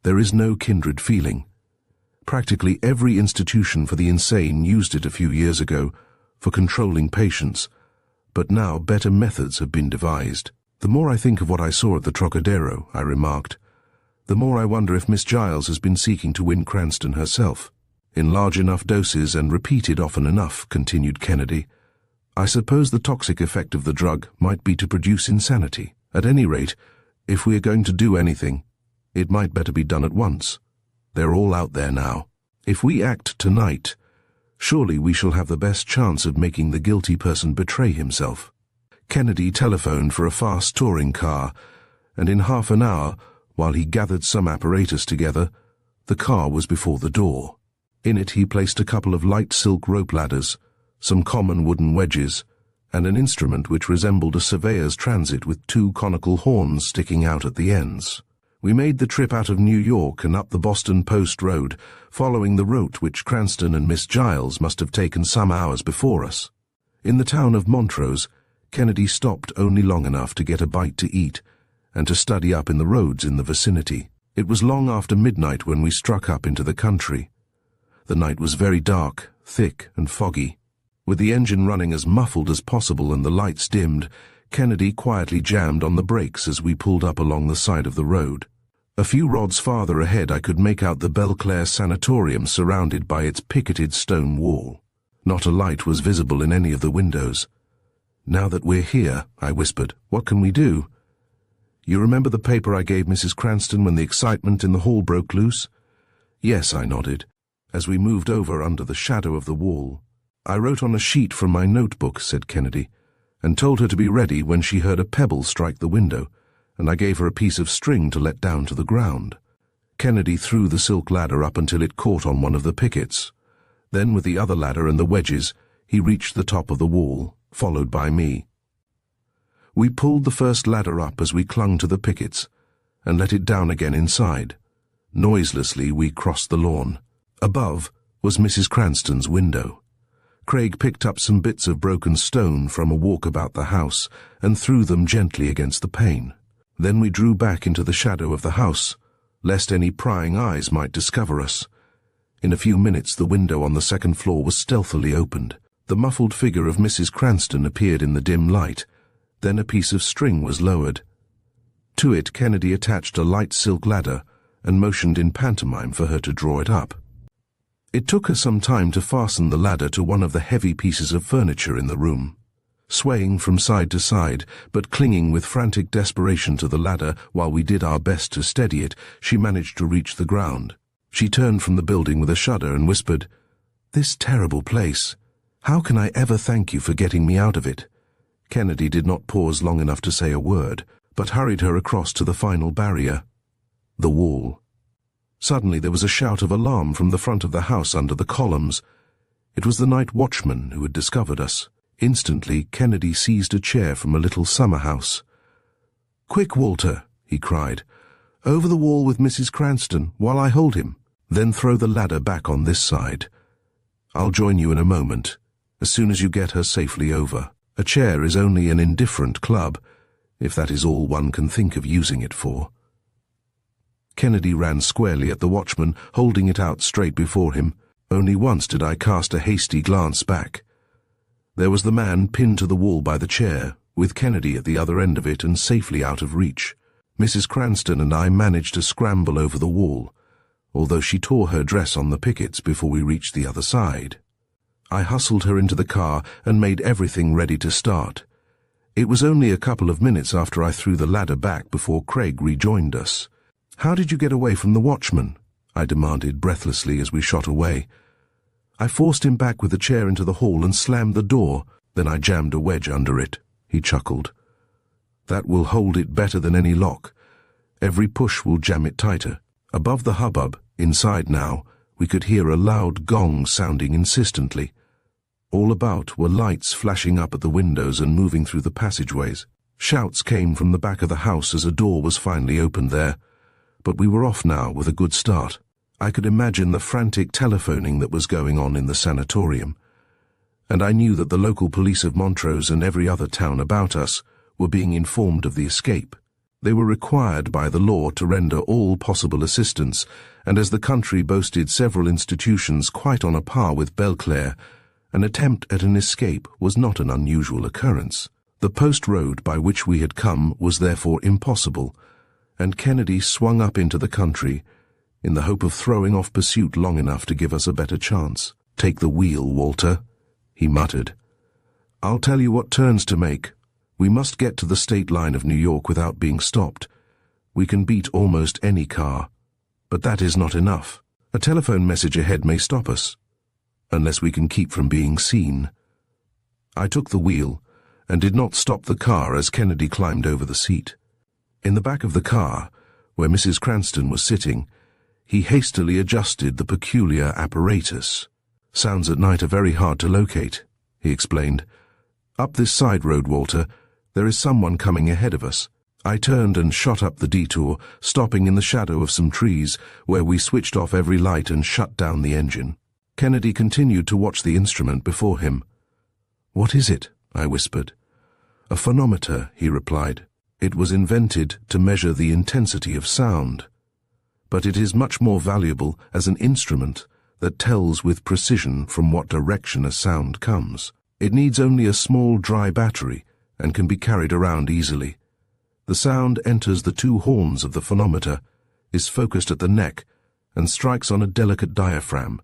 There is no kindred feeling. Practically every institution for the insane used it a few years ago for controlling patients, but now better methods have been devised. "The more I think of what I saw at the Trocadero," I remarked, "the more I wonder if Miss Giles has been seeking to win Cranston herself." "In large enough doses and repeated often enough," continued Kennedy. "I suppose the toxic effect of the drug might be to produce insanity. At any rate, if we are going to do anything, it might better be done at once. They're all out there now. If we act tonight, surely we shall have the best chance of making the guilty person betray himself." Kennedy telephoned for a fast touring car, and in half an hour, while he gathered some apparatus together, the car was before the door. In it he placed a couple of light silk rope ladders, some common wooden wedges, and an instrument which resembled a surveyor's transit with two conical horns sticking out at the ends. We made the trip out of New York and up the Boston Post Road, following the route which Cranston and Miss Giles must have taken some hours before us. In the town of Montrose, Kennedy stopped only long enough to get a bite to eat and to study up in the roads in the vicinity. It was long after midnight when we struck up into the country. The night was very dark, thick and foggy. With the engine running as muffled as possible and the lights dimmed, Kennedy quietly jammed on the brakes as we pulled up along the side of the road. A few rods farther ahead I could make out the Belclair Sanatorium surrounded by its picketed stone wall. Not a light was visible in any of the windows. "Now that we're here," I whispered, "what can we do? You remember the paper I gave Mrs. Cranston when the excitement in the hall broke loose?" "Yes," I nodded, as we moved over under the shadow of the wall. "I wrote on a sheet from my notebook," said Kennedy, "and told her to be ready when she heard a pebble strike the window, and I gave her a piece of string to let down to the ground." Kennedy threw the silk ladder up until it caught on one of the pickets. Then, with the other ladder and the wedges, he reached the top of the wall, followed by me. We pulled the first ladder up as we clung to the pickets, and let it down again inside. Noiselessly we crossed the lawn. Above was Mrs. Cranston's window. Craig picked up some bits of broken stone from a walk about the house and threw them gently against the pane. Then we drew back into the shadow of the house, lest any prying eyes might discover us. In a few minutes the window on the second floor was stealthily opened. The muffled figure of Mrs. Cranston appeared in the dim light. Then a piece of string was lowered. To it Kennedy attached a light silk ladder and motioned in pantomime for her to draw it up. It took her some time to fasten the ladder to one of the heavy pieces of furniture in the room. Swaying from side to side, but clinging with frantic desperation to the ladder while we did our best to steady it, she managed to reach the ground. She turned from the building with a shudder and whispered, "This terrible place. How can I ever thank you for getting me out of it?" Kennedy did not pause long enough to say a word, but hurried her across to the final barrier, the wall. Suddenly there was a shout of alarm from the front of the house under the columns. It was the night watchman who had discovered us. Instantly, Kennedy seized a chair from a little summer house. "Quick, Walter," he cried. "Over the wall with Mrs. Cranston, while I hold him. Then throw the ladder back on this side. I'll join you in a moment, as soon as you get her safely over. A chair is only an indifferent club, if that is all one can think of using it for." Kennedy ran squarely at the watchman, holding it out straight before him. Only once did I cast a hasty glance back. There was the man pinned to the wall by the chair, with Kennedy at the other end of it and safely out of reach. Mrs. Cranston and I managed to scramble over the wall, although she tore her dress on the pickets before we reached the other side. I hustled her into the car and made everything ready to start. It was only a couple of minutes after I threw the ladder back before Craig rejoined us. "How did you get away from the watchman?" I demanded breathlessly as we shot away. "I forced him back with the chair into the hall and slammed the door. Then I jammed a wedge under it," he chuckled. "That will hold it better than any lock. Every push will jam it tighter." Above the hubbub, inside now, we could hear a loud gong sounding insistently. All about were lights flashing up at the windows and moving through the passageways. Shouts came from the back of the house as a door was finally opened there. But we were off now with a good start. I could imagine the frantic telephoning that was going on in the sanatorium. And I knew that the local police of Montrose and every other town about us were being informed of the escape. They were required by the law to render all possible assistance, and as the country boasted several institutions quite on a par with Belclare, an attempt at an escape was not an unusual occurrence. The post road by which we had come was therefore impossible, and Kennedy swung up into the country in the hope of throwing off pursuit long enough to give us a better chance. "Take the wheel, Walter," he muttered. "I'll tell you what turns to make. We must get to the state line of New York without being stopped. We can beat almost any car, but that is not enough. A telephone message ahead may stop us, unless we can keep from being seen." I took the wheel and did not stop the car as Kennedy climbed over the seat. In the back of the car, where Mrs. Cranston was sitting, he hastily adjusted the peculiar apparatus. "Sounds at night are very hard to locate," he explained. "Up this side road, Walter, there is someone coming ahead of us." I turned and shot up the detour, stopping in the shadow of some trees, where we switched off every light and shut down the engine. Kennedy continued to watch the instrument before him. "What is it?" I whispered. "A phonometer," he replied. "It was invented to measure the intensity of sound. But it is much more valuable as an instrument that tells with precision from what direction a sound comes. It needs only a small dry battery and can be carried around easily. The sound enters the two horns of the phonometer, is focused at the neck, and strikes on a delicate diaphragm,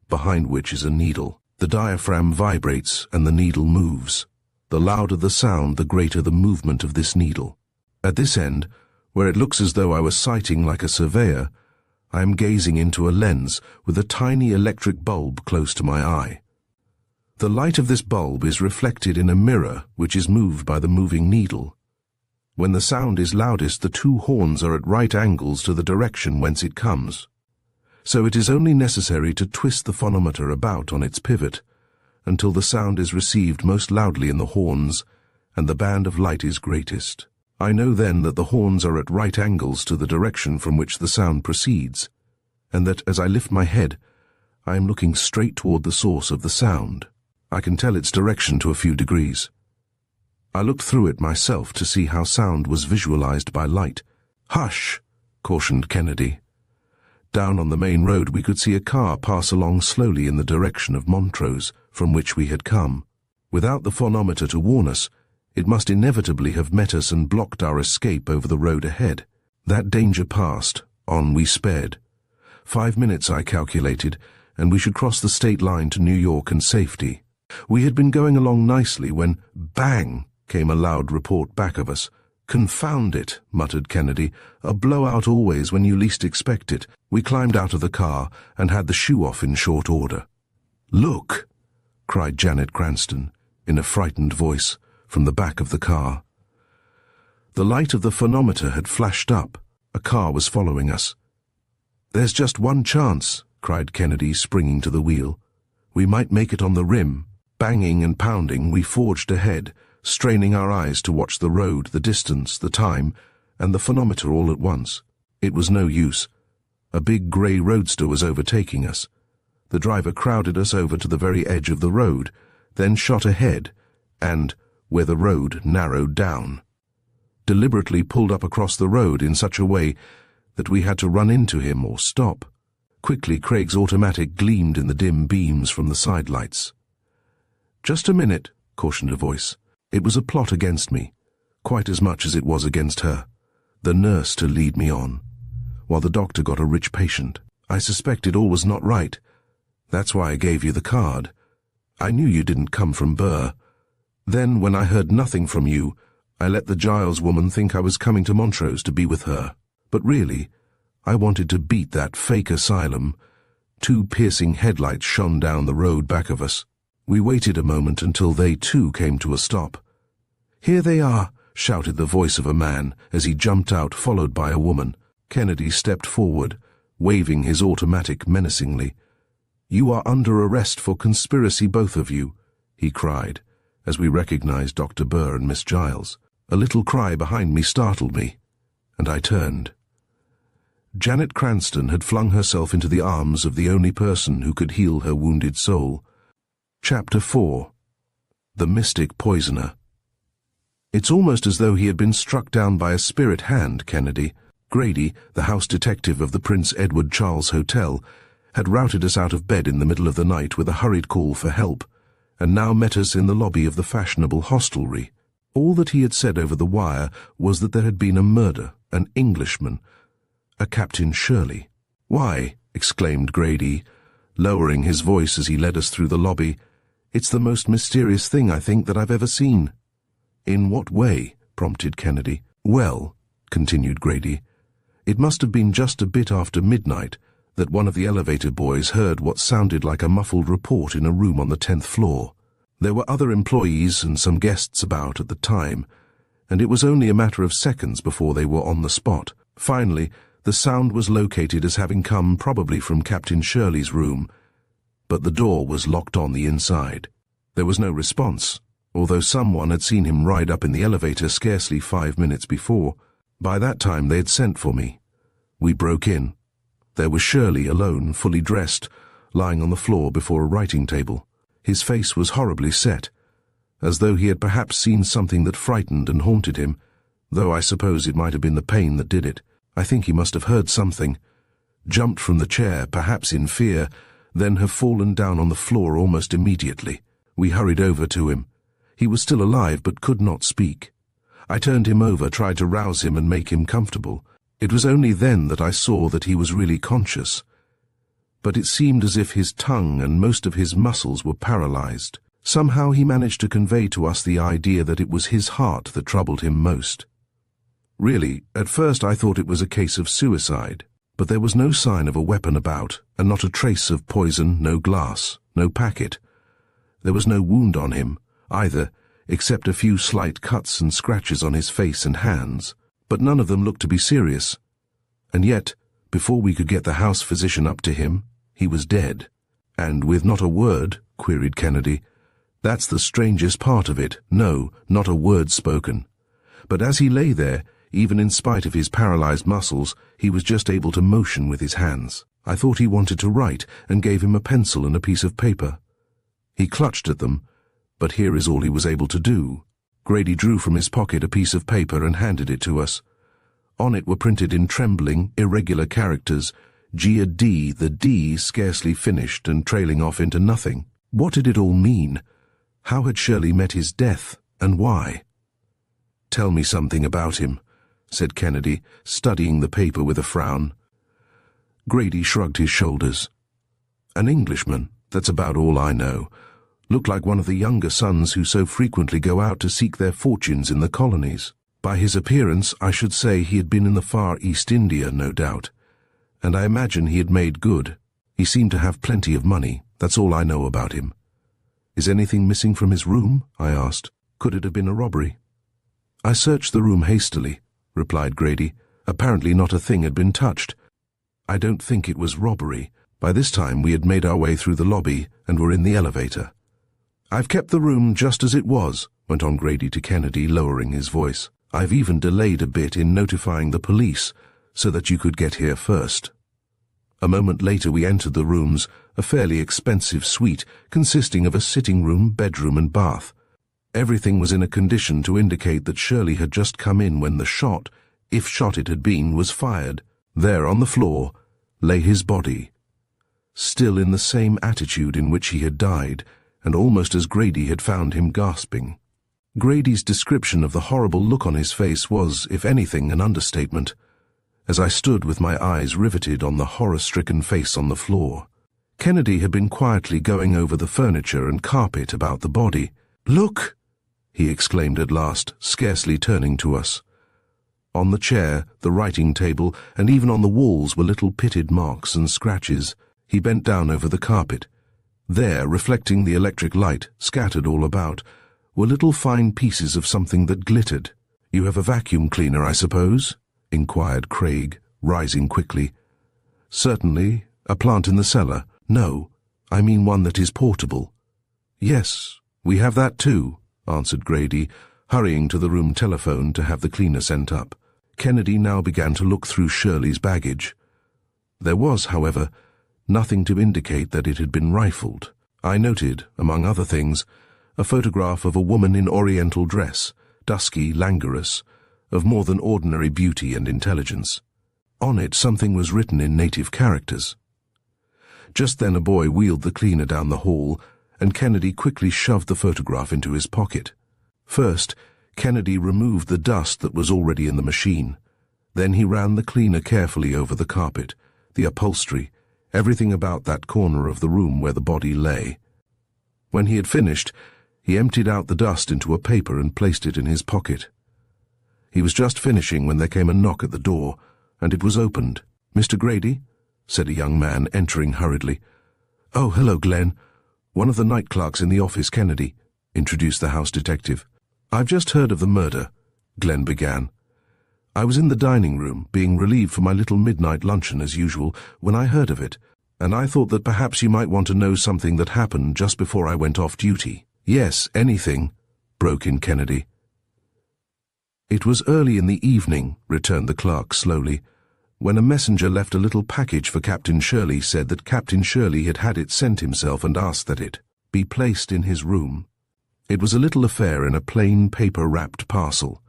behind which is a needle. The diaphragm vibrates and the needle moves. The louder the sound, the greater the movement of this needle. At this end, where it looks as though I was sighting like a surveyor, I am gazing into a lens with a tiny electric bulb close to my eye. The light of this bulb is reflected in a mirror which is moved by the moving needle. When the sound is loudest, the two horns are at right angles to the direction whence it comes. So it is only necessary to twist the phonometer about on its pivot until the sound is received most loudly in the horns and the band of light is greatest. I know then that the horns are at right angles to the direction from which the sound proceeds, and that as I lift my head, I am looking straight toward the source of the sound. I can tell its direction to a few degrees. I looked through it myself to see how sound was visualized by light. "Hush!" cautioned Kennedy. Down on the main road we could see a car pass along slowly in the direction of Montrose, from which we had come. Without the phonometer to warn us, it must inevitably have met us and blocked our escape over the road ahead. That danger past, on we sped. 5 minutes, I calculated, and we should cross the state line to New York and safety. We had been going along nicely when, bang, came a loud report back of us. "Confound it," muttered Kennedy. "A blowout always when you least expect it." We climbed out of the car and had the shoe off in short order. "Look!" cried Janet Cranston, in a frightened voice, from the back of the car. The light of the phonometer had flashed up. A car was following us. "There's just one chance," cried Kennedy, springing to the wheel. "We might make it on the rim." Banging and pounding, we forged ahead, straining our eyes to watch the road, the distance, the time, and the phonometer all at once. It was no use. A big grey roadster was overtaking us. The driver crowded us over to the very edge of the road, then shot ahead, and, where the road narrowed down, deliberately pulled up across the road in such a way that we had to run into him or stop. Quickly, Craig's automatic gleamed in the dim beams from the sidelights. "Just a minute," cautioned a voice. It was a plot against me, quite as much as it was against her. The nurse to lead me on, while the doctor got a rich patient. I suspected all was not right. That's why I gave you the card. I knew you didn't come from Burr. Then, when I heard nothing from you, I let the Giles woman think I was coming to Montrose to be with her. But really, I wanted to beat that fake asylum. 2 piercing headlights shone down the road back of us. We waited a moment until they too came to a stop. "Here they are," shouted the voice of a man as he jumped out, followed by a woman. Kennedy stepped forward, waving his automatic menacingly. "You are under arrest for conspiracy, both of you," he cried, as we recognized Dr. Burr and Miss Giles. A little cry behind me startled me, and I turned. Janet Cranston had flung herself into the arms of the only person who could heal her wounded soul. Chapter 4. The Mystic Poisoner. "It's almost as though he had been struck down by a spirit hand, Kennedy." Grady, the house detective of the Prince Edward Charles Hotel, had routed us out of bed in the middle of the night with a hurried call for help, and now met us in the lobby of the fashionable hostelry. All that he had said over the wire was that there had been a murder, an Englishman, a Captain Shirley. "Why," exclaimed Grady, lowering his voice as he led us through the lobby, "it's the most mysterious thing, I think, that I've ever seen." "In what way?" prompted Kennedy. "Well," continued Grady, "it must have been just a bit after midnight that one of the elevator boys heard what sounded like a muffled report in a room on the 10th floor. There were other employees and some guests about at the time, and it was only a matter of seconds before they were on the spot. Finally, the sound was located as having come probably from Captain Shirley's room, but the door was locked on the inside. There was no response, although someone had seen him ride up in the elevator scarcely 5 minutes before. By that time they had sent for me. We broke in. There was Shirley alone, fully dressed, lying on the floor before a writing table. His face was horribly set, as though he had perhaps seen something that frightened and haunted him, though I suppose it might have been the pain that did it. I think he must have heard something, jumped from the chair, perhaps in fear, then have fallen down on the floor almost immediately. We hurried over to him. He was still alive but could not speak. I turned him over, tried to rouse him and make him comfortable. It was only then that I saw that he was really conscious, but it seemed as if his tongue and most of his muscles were paralyzed. Somehow he managed to convey to us the idea that it was his heart that troubled him most. Really, at first I thought it was a case of suicide, but there was no sign of a weapon about, and not a trace of poison, no glass, no packet. There was no wound on him, either, except a few slight cuts and scratches on his face and hands, but none of them looked to be serious. And yet, before we could get the house physician up to him, he was dead. "And with not a word?" queried Kennedy. That's the strangest part of it. No, not a word spoken. But as he lay there, even in spite of his paralyzed muscles, he was just able to motion with his hands. I thought he wanted to write, and gave him a pencil and a piece of paper. He clutched at them, but here is all he was able to do. Grady drew from his pocket a piece of paper and handed it to us. On it were printed in trembling, irregular characters, Gia D, the D scarcely finished and trailing off into nothing. What did it all mean? How had Shirley met his death, and why? "Tell me something about him," said Kennedy, studying the paper with a frown. Grady shrugged his shoulders. "An Englishman, that's about all I know. Looked like one of the younger sons who so frequently go out to seek their fortunes in the colonies. By his appearance, I should say he had been in the far East India, no doubt. And I imagine he had made good. He seemed to have plenty of money. That's all I know about him." "Is anything missing from his room?" I asked. "Could it have been a robbery?" "I searched the room hastily," replied Grady. "Apparently not a thing had been touched. I don't think it was robbery. By this time we had made our way through the lobby and were in the elevator." "I've kept the room just as it was," went on Grady to Kennedy, lowering his voice. "I've even delayed a bit in notifying the police, so that you could get here first." A moment later we entered the rooms, a fairly expensive suite consisting of a sitting room, bedroom and bath. Everything was in a condition to indicate that Shirley had just come in when the shot, if shot it had been, was fired. There on the floor lay his body, still in the same attitude in which he had died, and almost as Grady had found him gasping. Grady's description of the horrible look on his face was, if anything, an understatement, as I stood with my eyes riveted on the horror-stricken face on the floor. Kennedy had been quietly going over the furniture and carpet about the body. "Look!" he exclaimed at last, scarcely turning to us. On the chair, the writing table, and even on the walls were little pitted marks and scratches. He bent down over the carpet. There, reflecting the electric light, scattered all about, were little fine pieces of something that glittered. "You have a vacuum cleaner, I suppose?" inquired Craig, rising quickly. "Certainly. A plant in the cellar?" "No, I mean one that is portable." "Yes, we have that too," answered Grady, hurrying to the room telephone to have the cleaner sent up. Kennedy now began to look through Shirley's baggage. There was, however, nothing to indicate that it had been rifled. I noted, among other things, a photograph of a woman in oriental dress, dusky, languorous, of more than ordinary beauty and intelligence. On it something was written in native characters. Just then a boy wheeled the cleaner down the hall, and Kennedy quickly shoved the photograph into his pocket. First, Kennedy removed the dust that was already in the machine. Then he ran the cleaner carefully over the carpet, the upholstery, everything about that corner of the room where the body lay. When he had finished, he emptied out the dust into a paper and placed it in his pocket. He was just finishing when there came a knock at the door, and it was opened. "Mr. Grady?" said a young man, entering hurriedly. "Oh, hello, Glenn. One of the night clerks in the office, Kennedy," introduced the house detective. "I've just heard of the murder," Glenn began. "I was in the dining room, being relieved for my little midnight luncheon as usual, when I heard of it, and I thought that perhaps you might want to know something that happened just before I went off duty." "Yes, anything," broke in Kennedy. "It was early in the evening," returned the clerk slowly, "when a messenger left a little package for Captain Shirley, said that Captain Shirley had had it sent himself and asked that it be placed in his room. It was a little affair in a plain paper-wrapped parcel.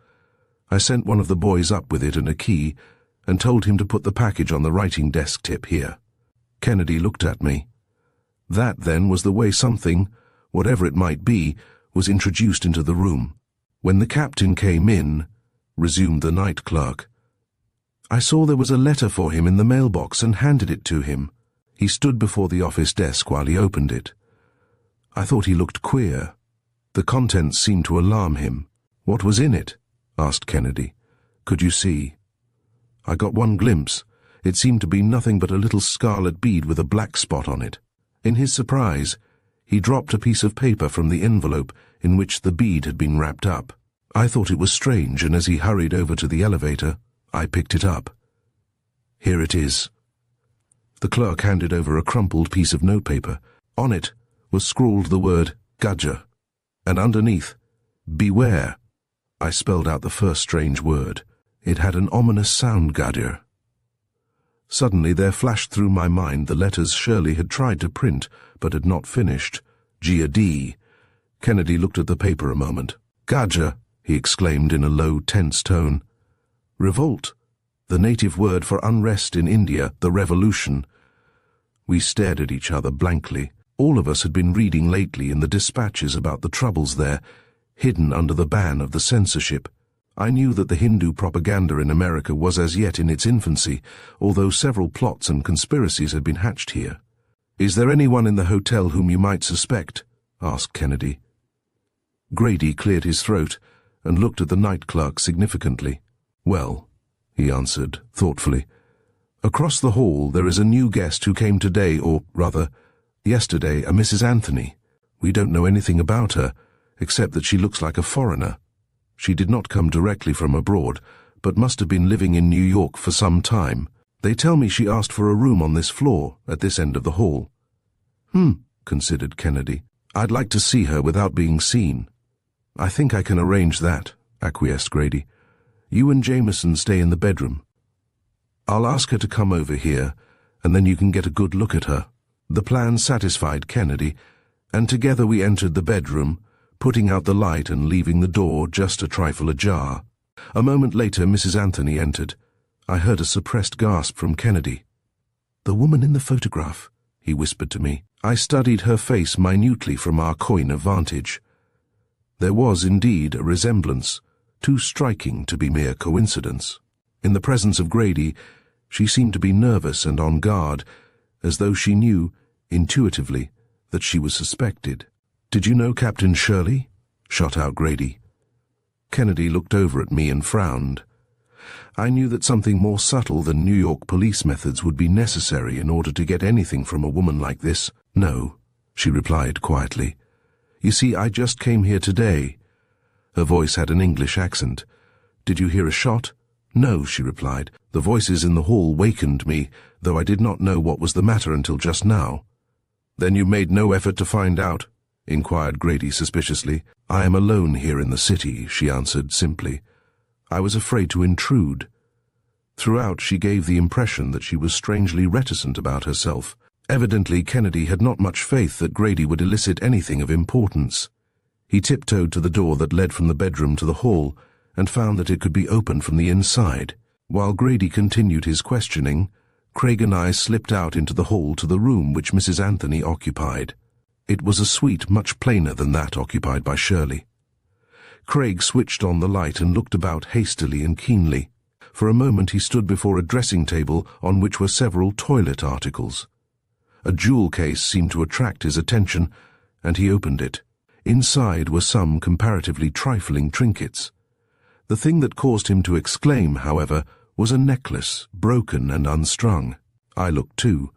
I sent one of the boys up with it and a key, and told him to put the package on the writing desk tip here." Kennedy looked at me. "That, then, was the way something, whatever it might be, was introduced into the room. When the captain came in," resumed the night clerk, "I saw there was a letter for him in the mailbox and handed it to him. He stood before the office desk while he opened it. I thought he looked queer. The contents seemed to alarm him." "What was in it?" asked Kennedy. "Could you see?" "I got one glimpse. It seemed to be nothing but a little scarlet bead with a black spot on it." In his surprise, he dropped a piece of paper from the envelope in which the bead had been wrapped up. I thought it was strange, and as he hurried over to the elevator, I picked it up. "Here it is." The clerk handed over a crumpled piece of notepaper. On it was scrawled the word Gudger. and underneath, "Beware." I spelled out the first strange word. It had an ominous sound, Dagger. Suddenly there flashed through my mind the letters Shirley had tried to print, but had not finished. G-A-D. Kennedy looked at the paper a moment. "Dagger," he exclaimed in a low, tense tone. "Revolt. The native word for unrest in India, the revolution." We stared at each other blankly. All of us had been reading lately in the dispatches about the troubles there, hidden under the ban of the censorship. I knew that the Hindu propaganda in America was as yet in its infancy, although several plots and conspiracies had been hatched here. "Is there anyone in the hotel whom you might suspect?" asked Kennedy. Grady cleared his throat and looked at the night clerk significantly. "Well," he answered thoughtfully, "across the hall there is a new guest who came today, or rather, yesterday, a Mrs. Anthony. We don't know anything about her, except that she looks like a foreigner. She did not come directly from abroad, but must have been living in New York for some time. They tell me she asked for a room on this floor, at this end of the hall." Considered Kennedy. "I'd like to see her without being seen." "I think I can arrange that," acquiesced Grady. "You and Jameson stay in the bedroom. I'll ask her to come over here, and then you can get a good look at her." The plan satisfied Kennedy, and together we entered the bedroom, putting out the light and leaving the door just a trifle ajar. A moment later Mrs. Anthony entered. I heard a suppressed gasp from Kennedy. "The woman in the photograph," he whispered to me. I studied her face minutely from our coign of vantage. There was indeed a resemblance, too striking to be mere coincidence. In the presence of Grady, she seemed to be nervous and on guard, as though she knew, intuitively, that she was suspected. "Did you know Captain Shirley?" shot out Grady. Kennedy looked over at me and frowned. I knew that something more subtle than New York police methods would be necessary in order to get anything from a woman like this. "No," she replied quietly. "You see, I just came here today." Her voice had an English accent. "Did you hear a shot?" "No," she replied. "The voices in the hall wakened me, though I did not know what was the matter until just now." "Then you made no effort to find out?" inquired Grady suspiciously. "I am alone here in the city," she answered simply. "I was afraid to intrude." Throughout she gave the impression that she was strangely reticent about herself. Evidently Kennedy had not much faith that Grady would elicit anything of importance. He tiptoed to the door that led from the bedroom to the hall, and found that it could be opened from the inside. While Grady continued his questioning, Craig and I slipped out into the hall to the room which Mrs. Anthony occupied. It was a suite much plainer than that occupied by Shirley. Craig switched on the light and looked about hastily and keenly. For a moment he stood before a dressing table on which were several toilet articles. A jewel case seemed to attract his attention, and he opened it. Inside were some comparatively trifling trinkets. The thing that caused him to exclaim, however, was a necklace, broken and unstrung. I looked too.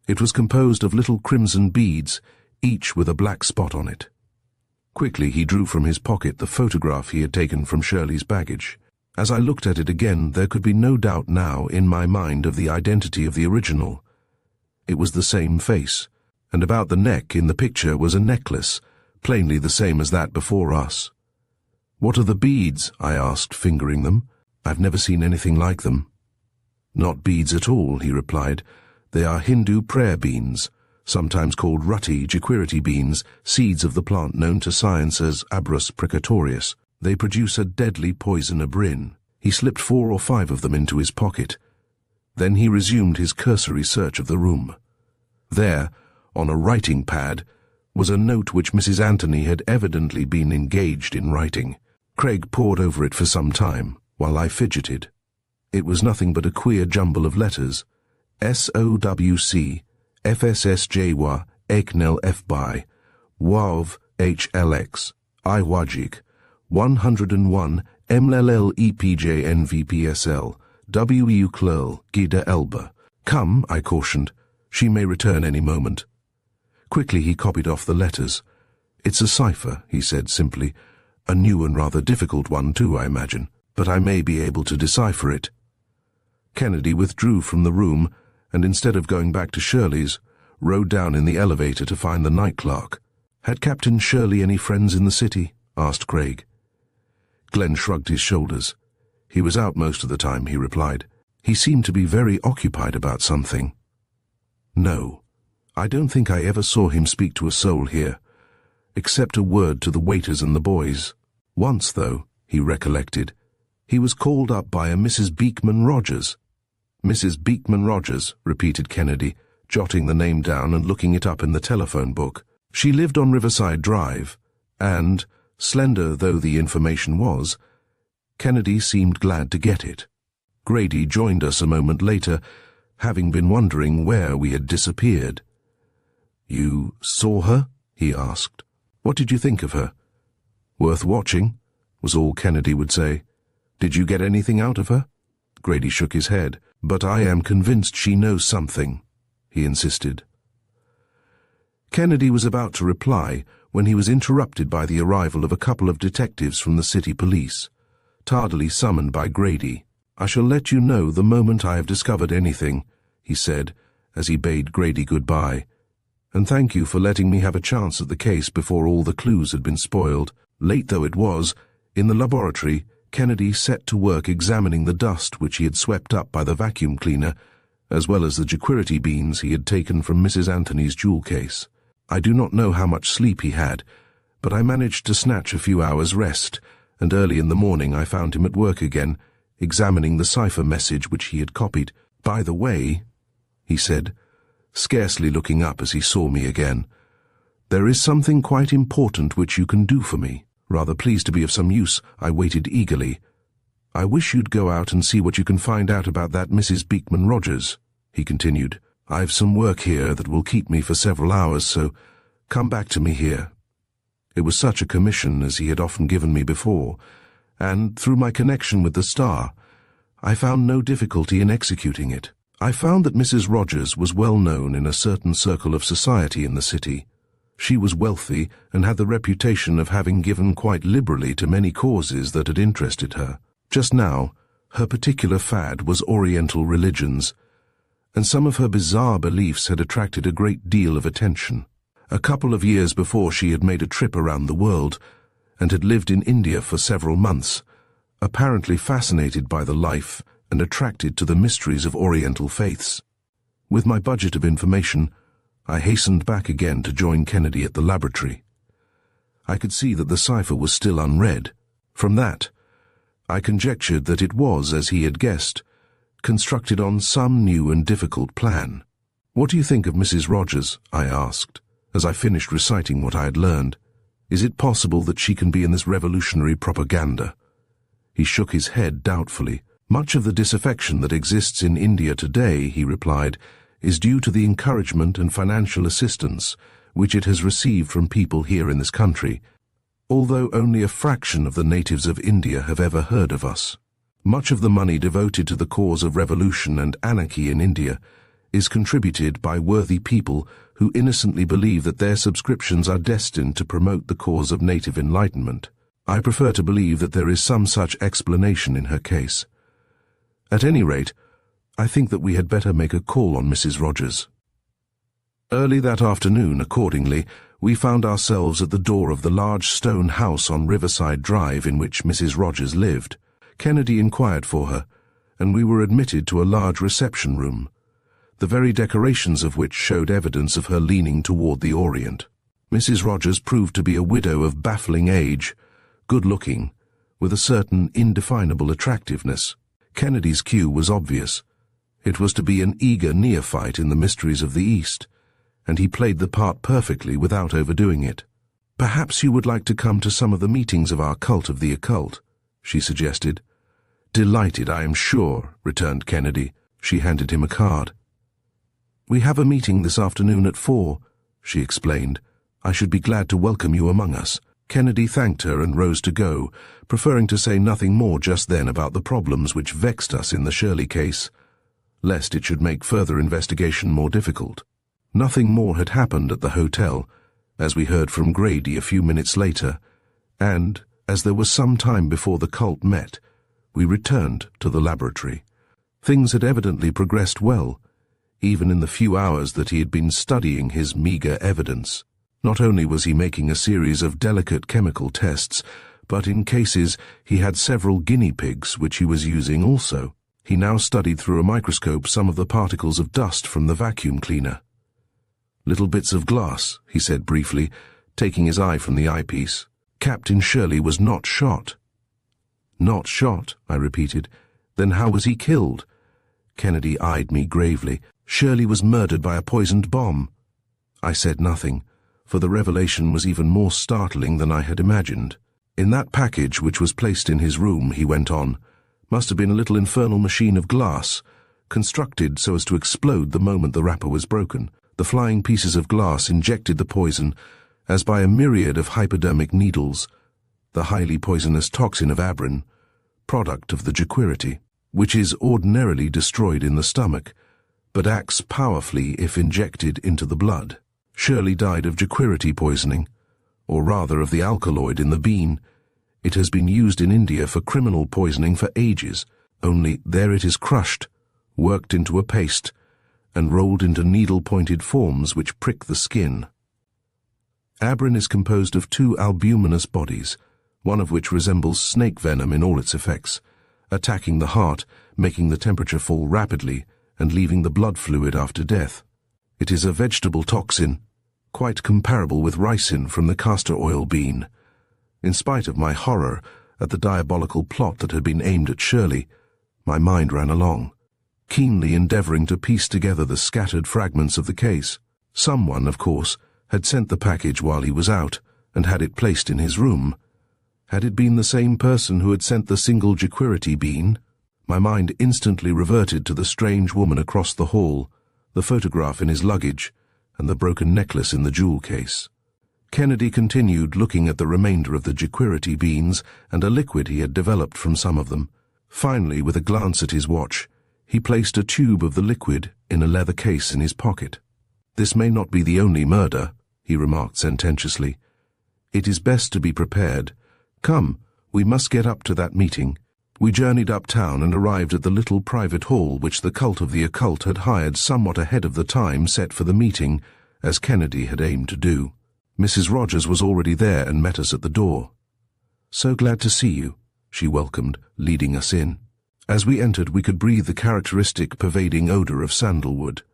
It was composed of little crimson beads, each with a black spot on it. Quickly he drew from his pocket the photograph he had taken from Shirley's baggage. As I looked at it again, there could be no doubt now in my mind of the identity of the original. It was the same face, and about the neck in the picture was a necklace, plainly the same as that before us. "What are the beads?" I asked, fingering them. "I've never seen anything like them." "Not beads at all," he replied. "They are Hindu prayer beans, sometimes called rutty jequirity beans, seeds of the plant known to science as Abrus precatorius. They produce a deadly poison abrin." He slipped 4 or 5 of them into his pocket. Then he resumed his cursory search of the room. There, on a writing pad, was a note which Mrs. Anthony had evidently been engaged in writing. Craig pored over it for some time, while I fidgeted. It was nothing but a queer jumble of letters. SOWC, FSSJWA, Eknel FBI, WAV HLX, IWAJIK, 101 MLL EPJ NVPSL, WU Clerl, Gida Elba. "Come," I cautioned. "She may return any moment." Quickly he copied off the letters. "It's a cipher," he said simply. "A new and rather difficult one too, I imagine, but I may be able to decipher it." Kennedy withdrew from the room, and instead of going back to Shirley's, rode down in the elevator to find the night clerk. "Had Captain Shirley any friends in the city?" asked Craig. Glenn shrugged his shoulders. "He was out most of the time," he replied. "He seemed to be very occupied about something." "No, I don't think I ever saw him speak to a soul here, except a word to the waiters and the boys. Once, though," he recollected, "he was called up by a Mrs. Beekman Rogers." "Mrs. Beekman Rogers," repeated Kennedy, jotting the name down and looking it up in the telephone book. "She lived on Riverside Drive, and, slender though the information was, Kennedy seemed glad to get it. Grady joined us a moment later, having been wondering where we had disappeared. "You saw her?" he asked. "What did you think of her?" "Worth watching," was all Kennedy would say. "Did you get anything out of her?" Grady shook his head. "But I am convinced she knows something," he insisted. Kennedy was about to reply when he was interrupted by the arrival of a couple of detectives from the city police, tardily summoned by Grady. "I shall let you know the moment I have discovered anything," he said, as he bade Grady goodbye. "And thank you for letting me have a chance at the case before all the clues had been spoiled." Late though it was, in the laboratory, Kennedy set to work examining the dust which he had swept up by the vacuum cleaner, as well as the jequirity beans he had taken from Mrs. Anthony's jewel case. I do not know how much sleep he had, but I managed to snatch a few hours' rest, and early in the morning I found him at work again, examining the cipher message which he had copied. "By the way," he said, scarcely looking up as he saw me again, "there is something quite important which you can do for me." Rather pleased to be of some use, I waited eagerly. "I wish you'd go out and see what you can find out about that Mrs. Beekman Rogers," he continued. "I've some work here that will keep me for several hours, so come back to me here." It was such a commission as he had often given me before, and, through my connection with the Star, I found no difficulty in executing it. I found that Mrs. Rogers was well known in a certain circle of society in the city. She was wealthy and had the reputation of having given quite liberally to many causes that had interested her. Just now, her particular fad was Oriental religions, and some of her bizarre beliefs had attracted a great deal of attention. A couple of years before she had made a trip around the world, and had lived in India for several months, apparently fascinated by the life and attracted to the mysteries of Oriental faiths. With my budget of information, I hastened back again to join Kennedy at the laboratory. I could see that the cipher was still unread. From that, I conjectured that it was, as he had guessed, constructed on some new and difficult plan. "What do you think of Mrs. Rogers?" I asked, as I finished reciting what I had learned. "Is it possible that she can be in this revolutionary propaganda?" He shook his head doubtfully. "Much of the disaffection that exists in India today," he replied, "is due to the encouragement and financial assistance which it has received from people here in this country, although only a fraction of the natives of India have ever heard of us. Much of the money devoted to the cause of revolution and anarchy in India is contributed by worthy people who innocently believe that their subscriptions are destined to promote the cause of native enlightenment. I prefer to believe that there is some such explanation in her case. At any rate, I think that we had better make a call on Mrs. Rogers." Early that afternoon, accordingly, we found ourselves at the door of the large stone house on Riverside Drive in which Mrs. Rogers lived. Kennedy inquired for her, and we were admitted to a large reception room, the very decorations of which showed evidence of her leaning toward the Orient. Mrs. Rogers proved to be a widow of baffling age, good-looking, with a certain indefinable attractiveness. Kennedy's cue was obvious. It was to be an eager neophyte in the mysteries of the East, and he played the part perfectly without overdoing it. "Perhaps you would like to come to some of the meetings of our cult of the occult," she suggested. "Delighted, I am sure," returned Kennedy. She handed him a card. "We have a meeting this afternoon at 4, she explained. "I should be glad to welcome you among us." Kennedy thanked her and rose to go, preferring to say nothing more just then about the problems which vexed us in the Shirley case, lest it should make further investigation more difficult. Nothing more had happened at the hotel, as we heard from Grady a few minutes later, and, as there was some time before the cult met, we returned to the laboratory. Things had evidently progressed well, even in the few hours that he had been studying his meager evidence. Not only was he making a series of delicate chemical tests, but in cases he had several guinea pigs which he was using also. He now studied through a microscope some of the particles of dust from the vacuum cleaner. "Little bits of glass," he said briefly, taking his eye from the eyepiece. "Captain Shirley was not shot." "Not shot," I repeated. "Then how was he killed?" Kennedy eyed me gravely. "Shirley was murdered by a poisoned bomb." I said nothing, for the revelation was even more startling than I had imagined. "In that package which was placed in his room," he went on, "must have been a little infernal machine of glass, constructed so as to explode the moment the wrapper was broken. The flying pieces of glass injected the poison, as by a myriad of hypodermic needles, the highly poisonous toxin of abrin, product of the jequirity, which is ordinarily destroyed in the stomach, but acts powerfully if injected into the blood. Shirley died of jequirity poisoning, or rather of the alkaloid in the bean. It has been used in India for criminal poisoning for ages, only there it is crushed, worked into a paste, and rolled into needle-pointed forms which prick the skin. Abrin is composed of two albuminous bodies, one of which resembles snake venom in all its effects, attacking the heart, making the temperature fall rapidly, and leaving the blood fluid after death. It is a vegetable toxin, quite comparable with ricin from the castor oil bean. In spite of my horror at the diabolical plot that had been aimed at Shirley, my mind ran along, keenly endeavoring to piece together the scattered fragments of the case. Someone, of course, had sent the package while he was out, and had it placed in his room. Had it been the same person who had sent the single jequirity bean? My mind instantly reverted to the strange woman across the hall, the photograph in his luggage, and the broken necklace in the jewel case. Kennedy continued looking at the remainder of the jequirity beans and a liquid he had developed from some of them. Finally, with a glance at his watch, he placed a tube of the liquid in a leather case in his pocket. "This may not be the only murder," he remarked sententiously. "It is best to be prepared. Come, we must get up to that meeting." We journeyed uptown and arrived at the little private hall which the cult of the occult had hired somewhat ahead of the time set for the meeting, as Kennedy had aimed to do. Mrs. Rogers was already there and met us at the door. "So glad to see you," she welcomed, leading us in. As we entered, we could breathe the characteristic pervading odor of sandalwood.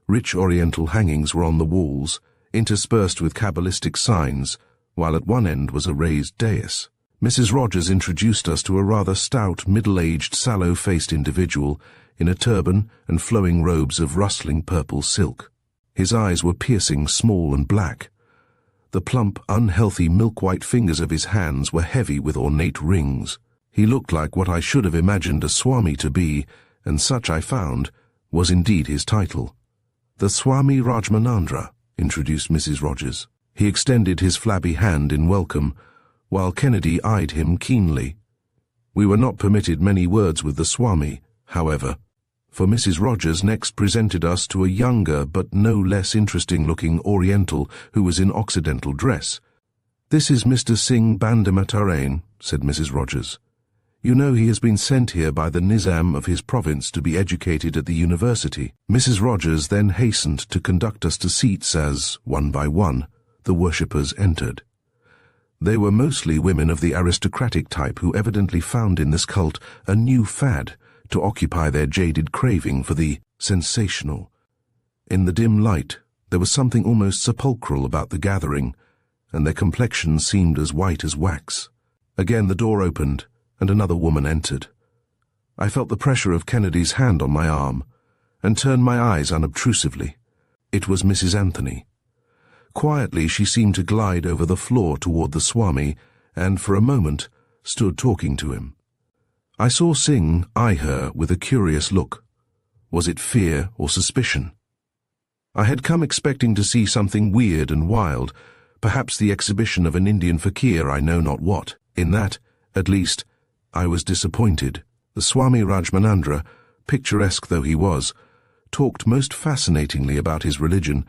Rich oriental hangings were on the walls, interspersed with cabalistic signs, while at one end was a raised dais. Mrs. Rogers introduced us to a rather stout, middle-aged, sallow-faced individual in a turban and flowing robes of rustling purple silk. His eyes were piercing, small and black. The plump, unhealthy, milk-white fingers of his hands were heavy with ornate rings. He looked like what I should have imagined a Swami to be, and such, I found, was indeed his title. "The Swami Rajmanandra," introduced Mrs. Rogers. He extended his flabby hand in welcome, while Kennedy eyed him keenly. We were not permitted many words with the Swami, however, for Mrs. Rogers next presented us to a younger but no less interesting-looking Oriental who was in Occidental dress. "This is Mr. Singh Bandamatarain," said Mrs. Rogers. "You know he has been sent here by the Nizam of his province to be educated at the university." Mrs. Rogers then hastened to conduct us to seats as, one by one, the worshippers entered. They were mostly women of the aristocratic type who evidently found in this cult a new fad to occupy their jaded craving for the sensational. In the dim light, there was something almost sepulchral about the gathering, and their complexions seemed as white as wax. Again the door opened, and another woman entered. I felt the pressure of Kennedy's hand on my arm, and turned my eyes unobtrusively. It was Mrs. Anthony. Quietly she seemed to glide over the floor toward the Swami, and for a moment stood talking to him. I saw Singh eye her with a curious look. Was it fear or suspicion? I had come expecting to see something weird and wild, perhaps the exhibition of an Indian fakir, I know not what. In that, at least, I was disappointed. The Swami Rajmanandra, picturesque though he was, talked most fascinatingly about his religion,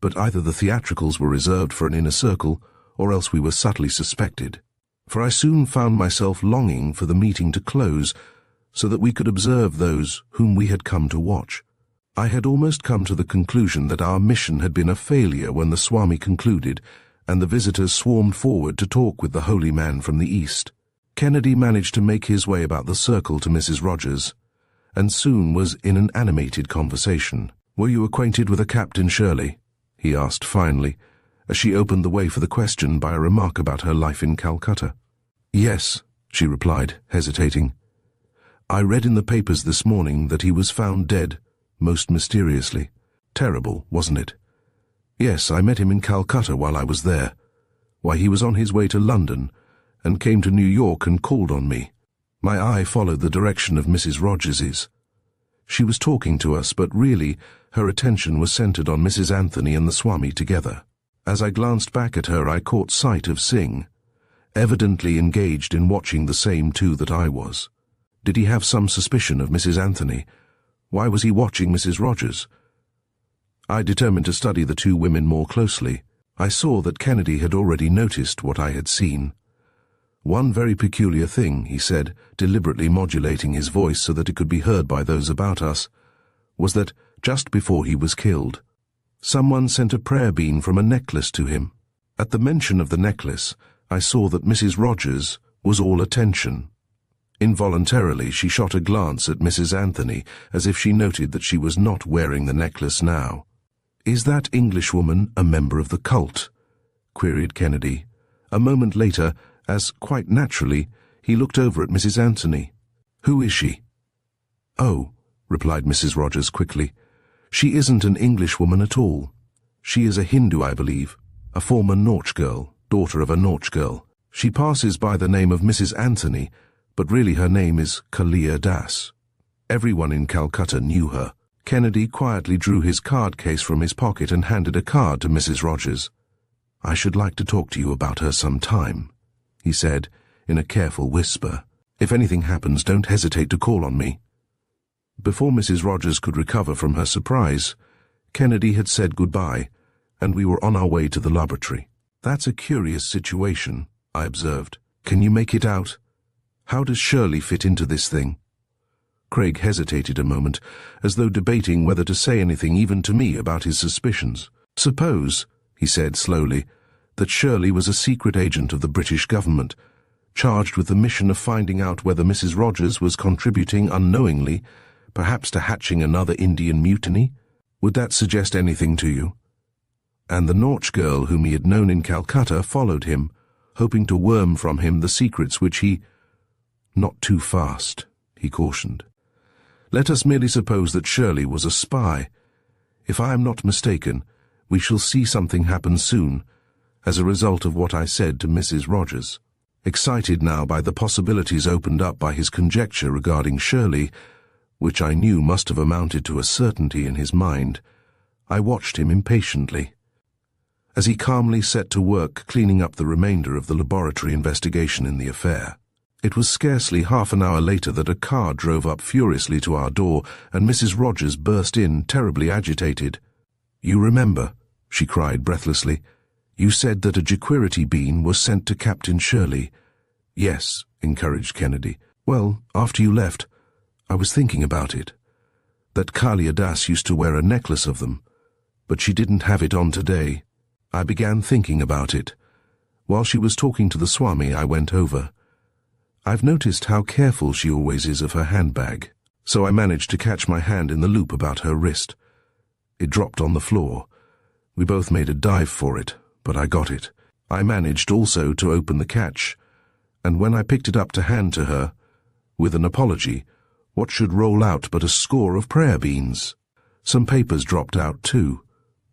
but either the theatricals were reserved for an inner circle, or else we were subtly suspected. For I soon found myself longing for the meeting to close, so that we could observe those whom we had come to watch. I had almost come to the conclusion that our mission had been a failure when the Swami concluded, and the visitors swarmed forward to talk with the holy man from the east. Kennedy managed to make his way about the circle to Mrs. Rogers, and soon was in an animated conversation. "Were you acquainted with a Captain Shirley?" he asked finally, as she opened the way for the question by a remark about her life in Calcutta. "Yes," she replied, hesitating. "I read in the papers this morning that he was found dead, most mysteriously. Terrible, wasn't it? Yes, I met him in Calcutta while I was there. Why, he was on his way to London, and came to New York and called on me. My eye followed the direction of Mrs. Rogers's. She was talking to us, but really her attention was centered on Mrs. Anthony and the Swami together. As I glanced back at her, I caught sight of Singh, evidently engaged in watching the same two that I was. Did he have some suspicion of Mrs. Anthony? Why was he watching Mrs. Rogers? I determined to study the two women more closely. I saw that Kennedy had already noticed what I had seen. "One very peculiar thing," he said, deliberately modulating his voice so that it could be heard by those about us, was that, just before he was killed, someone sent a prayer bean from a necklace to him. At the mention of the necklace, I saw that Mrs. Rogers was all attention. Involuntarily, she shot a glance at Mrs. Anthony, as if she noted that she was not wearing the necklace now. "Is that Englishwoman a member of the cult?" queried Kennedy. A moment later, as quite naturally, he looked over at Mrs. Anthony. "Who is she?" "Oh," replied Mrs. Rogers quickly, "she isn't an Englishwoman at all. She is a Hindu, I believe, a former Nautch girl, daughter of a Nautch girl. She passes by the name of Mrs. Anthony, but really her name is Kalia Das. Everyone in Calcutta knew her." Kennedy quietly drew his card case from his pocket and handed a card to Mrs. Rogers. "I should like to talk to you about her some time," he said, in a careful whisper. "If anything happens, don't hesitate to call on me." Before Mrs. Rogers could recover from her surprise, Kennedy had said goodbye, and we were on our way to the laboratory. "That's a curious situation," I observed. "Can you make it out? How does Shirley fit into this thing?" Craig hesitated a moment, as though debating whether to say anything even to me about his suspicions. "Suppose," he said slowly, "that Shirley was a secret agent of the British government, charged with the mission of finding out whether Mrs. Rogers was contributing unknowingly, perhaps to hatching another Indian mutiny. Would that suggest anything to you? And the Nautch girl whom he had known in Calcutta followed him, hoping to worm from him the secrets which he—" "Not too fast," he cautioned. "Let us merely suppose that Shirley was a spy. If I am not mistaken, we shall see something happen soon, as a result of what I said to Mrs. Rogers." Excited now by the possibilities opened up by his conjecture regarding Shirley, which I knew must have amounted to a certainty in his mind, I watched him impatiently, as he calmly set to work cleaning up the remainder of the laboratory investigation in the affair. It was scarcely half an hour later that a car drove up furiously to our door, and Mrs. Rogers burst in, terribly agitated. "You remember," she cried breathlessly, "you said that a Jequirity bean was sent to Captain Shirley." "Yes," encouraged Kennedy. "Well, after you left, I was thinking about it. That Kalia Das used to wear a necklace of them, but she didn't have it on today. I began thinking about it. While she was talking to the Swami, I went over. I've noticed how careful she always is of her handbag, so I managed to catch my hand in the loop about her wrist. It dropped on the floor. We both made a dive for it, but I got it. I managed also to open the catch, and when I picked it up to hand to her, with an apology, what should roll out but a score of prayer beans? Some papers dropped out too.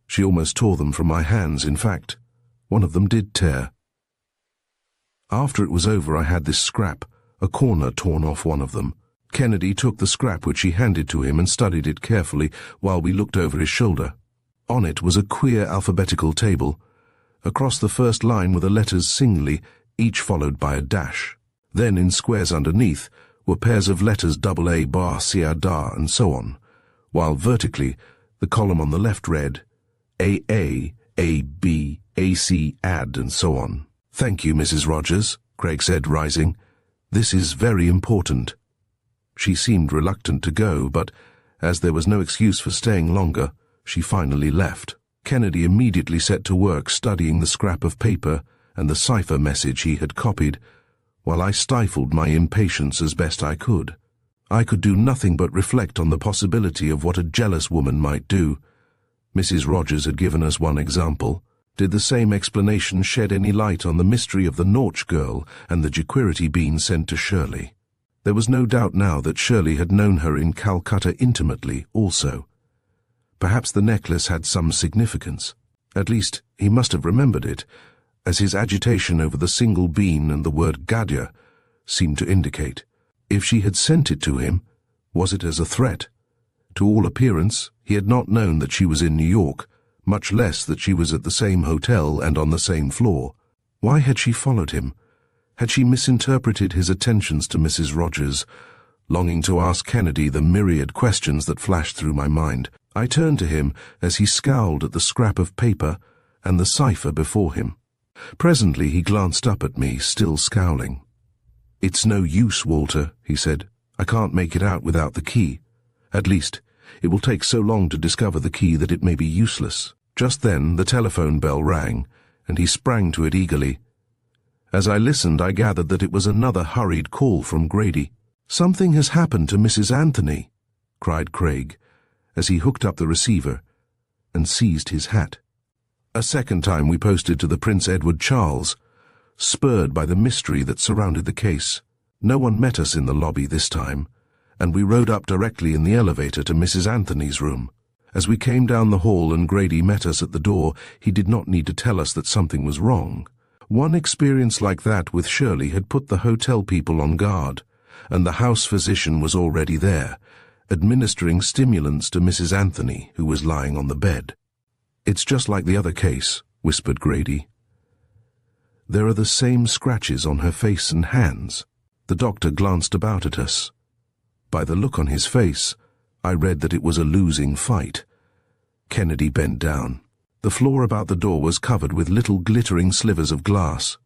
She almost tore them from my hands. In fact, one of them did tear. After it was over, I had this scrap, a corner torn off one of them. Kennedy took the scrap which he handed to him and studied it carefully while we looked over his shoulder. On it was a queer alphabetical table. Across the first line were the letters singly, each followed by a dash. Then in squares underneath were pairs of letters AA, bar, cia, da, and so on, while vertically the column on the left read AA, AB, AC, AD, and so on. "Thank you, Mrs. Rogers," Craig said, rising. "This is very important." She seemed reluctant to go, but As there was no excuse for staying longer, she finally left. Kennedy immediately set to work studying the scrap of paper and the cipher message he had copied, while I stifled my impatience as best I could. I could do nothing but reflect on the possibility of what a jealous woman might do. Mrs. Rogers had given us one example. Did the same explanation shed any light on the mystery of the Nautch girl and the Jequirity bean sent to Shirley? There was no doubt now that Shirley had known her in Calcutta intimately also. Perhaps the necklace had some significance. At least, he must have remembered it, as his agitation over the single bean and the word Dagger seemed to indicate. If she had sent it to him, was it as a threat? To all appearance, he had not known that she was in New York, much less that she was at the same hotel and on the same floor. Why had she followed him? Had she misinterpreted his attentions to Mrs. Rogers? Longing to ask Kennedy the myriad questions that flashed through my mind, I turned to him as he scowled at the scrap of paper and the cipher before him. Presently he glanced up at me, still scowling. "It's no use, Walter," he said. "I can't make it out without the key. At least, it will take so long to discover the key that it may be useless." Just then the telephone bell rang, and he sprang to it eagerly. As I listened, I gathered that it was another hurried call from Grady. "Something has happened to Mrs. Anthony," cried Craig, as he hooked up the receiver and seized his hat. A second time we posted to the Prince Edward Charles, spurred by the mystery that surrounded the case. No one met us in the lobby this time, and we rode up directly in the elevator to Mrs. Anthony's room. As we came down the hall and Grady met us at the door, he did not need to tell us that something was wrong. One experience like that with Shirley had put the hotel people on guard, and the house physician was already there, administering stimulants to Mrs. Anthony, who was lying on the bed. "It's just like the other case," whispered Grady. "There are the same scratches on her face and hands." The doctor glanced about at us. By the look on his face, I read that it was a losing fight. Kennedy bent down. The floor about the door was covered with little glittering slivers of glass.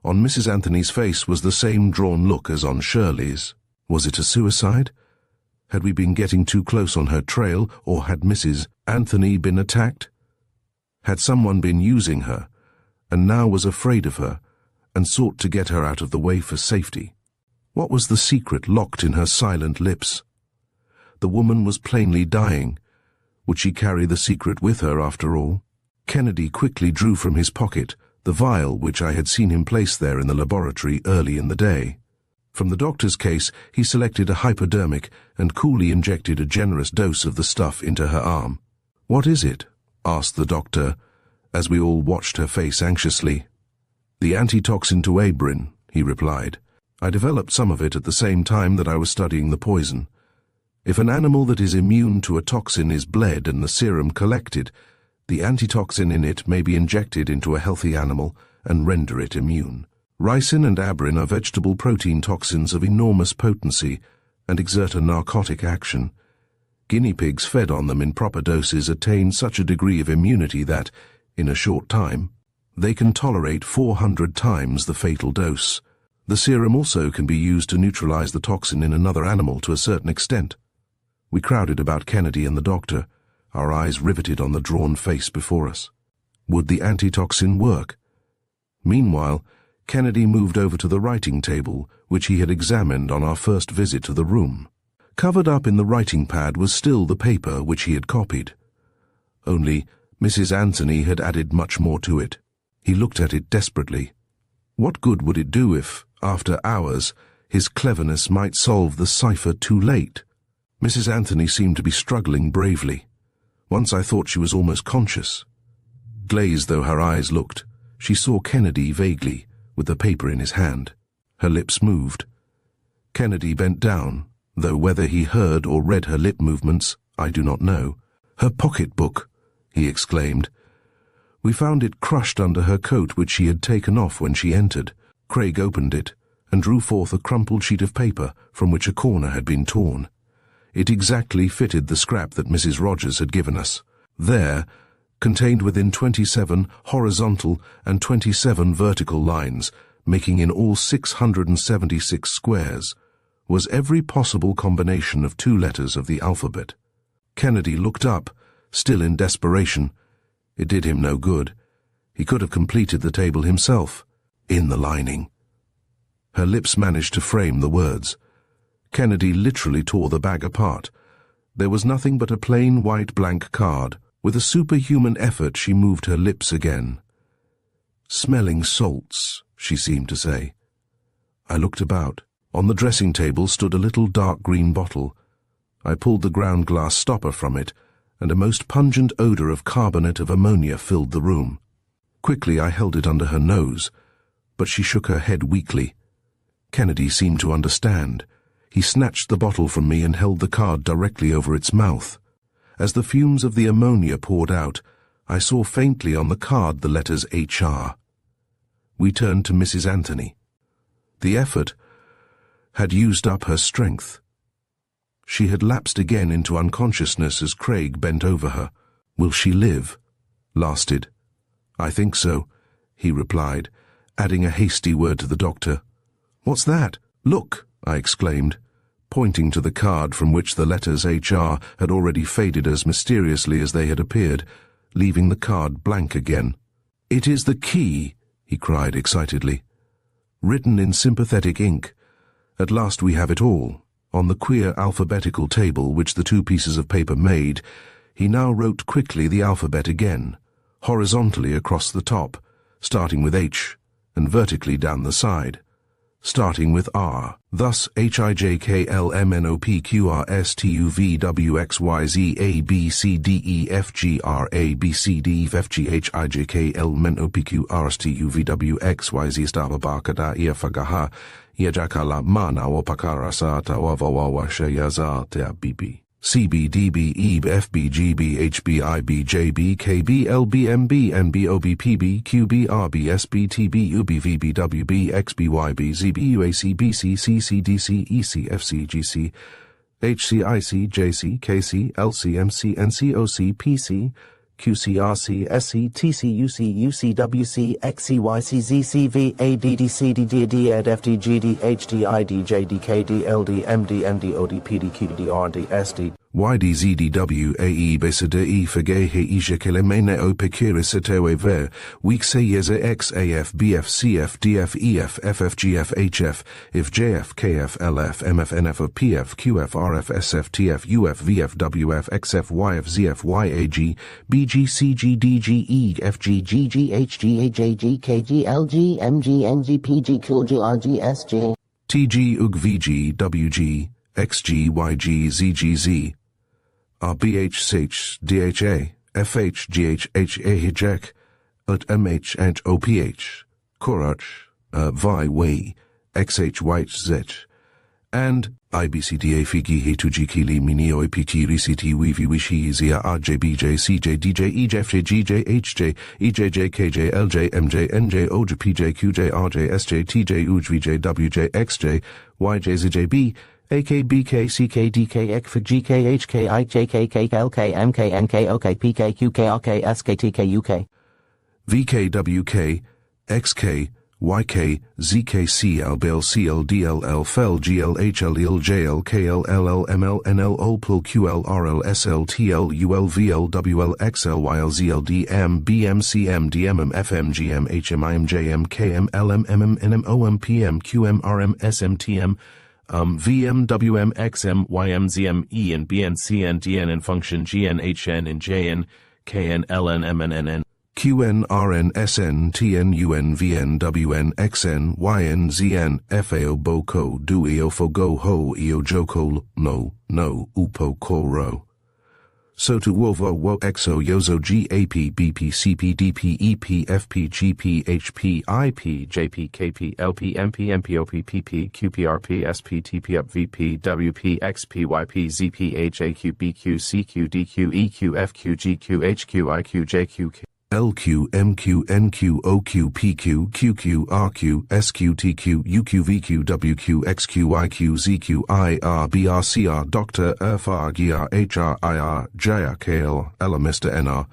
On Mrs. Anthony's face was the same drawn look as on Shirley's. Was it a suicide? Had we been getting too close on her trail, or had Mrs. Anthony been attacked? Had someone been using her, and now was afraid of her, and sought to get her out of the way for safety? What was the secret locked in her silent lips? The woman was plainly dying. Would she carry the secret with her after all? Kennedy quickly drew from his pocket the vial which I had seen him place there in the laboratory early in the day. From the doctor's case he selected a hypodermic and coolly injected a generous dose of the stuff into her arm. "What is it?" asked the doctor, as we all watched her face anxiously. "The antitoxin to abrin," he replied. "I developed some of it at the same time that I was studying the poison. If an animal that is immune to a toxin is bled and the serum collected, the antitoxin in it may be injected into a healthy animal and render it immune. Ricin and abrin are vegetable protein toxins of enormous potency and exert a narcotic action. Guinea pigs fed on them in proper doses attain such a degree of immunity that, in a short time, they can tolerate 400 times the fatal dose. The serum also can be used to neutralize the toxin in another animal to a certain extent." We crowded about Kennedy and the doctor, our eyes riveted on the drawn face before us. Would the antitoxin work? Meanwhile, Kennedy moved over to the writing table, which he had examined on our first visit to the room. Covered up in the writing pad was still the paper which he had copied. Only Mrs. Anthony had added much more to it. He looked at it desperately. What good would it do if, after hours, his cleverness might solve the cipher too late? Mrs. Anthony seemed to be struggling bravely. Once I thought she was almost conscious. Glazed though her eyes looked, she saw Kennedy vaguely, with the paper in his hand. Her lips moved. Kennedy bent down, though whether he heard or read her lip movements, I do not know. "Her pocketbook," he exclaimed. We found it crushed under her coat, which she had taken off when she entered. Craig opened it and drew forth a crumpled sheet of paper from which a corner had been torn. It exactly fitted the scrap that Mrs. Rogers had given us. There, contained within 27 horizontal and 27 vertical lines, making in all 676 squares, was every possible combination of 2 letters of the alphabet. Kennedy looked up, still in desperation. It did him no good. He could have completed the table himself. In the lining. Her lips managed to frame the words. Kennedy literally tore the bag apart. There was nothing but a plain white blank card. With a superhuman effort she moved her lips again. "Smelling salts," she seemed to say. I looked about. On the dressing table stood a little dark green bottle. I pulled the ground glass stopper from it, and a most pungent odor of carbonate of ammonia filled the room. Quickly I held it under her nose, but she shook her head weakly. Kennedy seemed to understand. He snatched the bottle from me and held the card directly over its mouth. As the fumes of the ammonia poured out, I saw faintly on the card the letters HR. We turned to Mrs. Anthony. The effort had used up her strength. She had lapsed again into unconsciousness as Craig bent over her. "Will she live?" lasted. "I think so," he replied, adding a hasty word to the doctor. "What's that? Look!" I exclaimed, pointing to the card from which the letters HR had already faded as mysteriously as they had appeared, leaving the card blank again. "It is the key!" he cried excitedly. Written in sympathetic ink. At last we have it all. On the queer alphabetical table which the two pieces of paper made, he now wrote quickly the alphabet again, horizontally across the top, starting with H, and vertically down the side, starting with R. Thus HIJKLMNOPQRSTUVWXYZEABCDEFGRABCDEFGHIJKLMNOPQRSTUVWXYZ Stababaka Iafagaha Yajakala Mana Wapakarasata Wavawawashayazata BB. CBDB EB FBGB HBIB JB KB LBMB NBOB PB QB RB SBTB UBVB WB XBYB ZB UAC BC CCDC EC FCGC HCIC JC KC LCMC NCOC PC QCRC SC TCUC UCWC XCYC ZCV ADDCDD EDFDGD HDID JDKD LD MD MD OD PD QD RD YDZDW AE Besede E Fagehe Ijekelemene O Pekirisitewe Ver Week Seyeze X AF BF CF DF EF FFGF HF if JF KF LF MF NF PF QF RF SF TF UF VF WF XF YF ZF YAG BG CG DG E FG GG HG AJG KG LG MG NG PG QG RG SG TG UG VG WG XG YG ZGZ RBH DHA FH GH HAHJEK at MH and OPH Korach Vi Way XH White Z and IBCDA Figi Hetuji Kili Minio APT Risiti Wivi Wishi Zia RJBJ CJ DJ EJFJ GJ HJ EJJ KJ LJ MJ NJ OJ PJ QJ RJ SJ TJ UJ VJ WJ XJ YJ ZJB AKBK CKDK EKF GK HK IJK KLK MK NK OK PK QK RK SKTK UK VKWK XK YK ZK CL CL DLL FEL GL HL JL KL LL ML NL OPL QL RL SL TL UL VL WL XL YL ZL DM BM CM DMM FM GM HM IM KM LM MM NM OM PM QM RM SM TM VM WM XM YM ZM E and BN CN DN and function GN HN and JN KN LN MNNN QN RN SN TN UN VN WN XN YN ZN FAO BOCO DUIO FOGO HO EO JOKO No UPO KORO So to WOVO WO EXO YOZO GAP BP CP DP EP FP GP HP IP JP KP LP MP MPOP PP QPRP SP TP UP VP WP XP YP ZP HAQ BQ CQ DQ EQ FQ GQ HQ IQ JQ LQ MQ NQ OQ PQ QQ RQ SQ TQ UQ VQ WQ XQ IQ ZQ IR BRCR Dr. FR GR HR IR JR KL Ella Mr. NR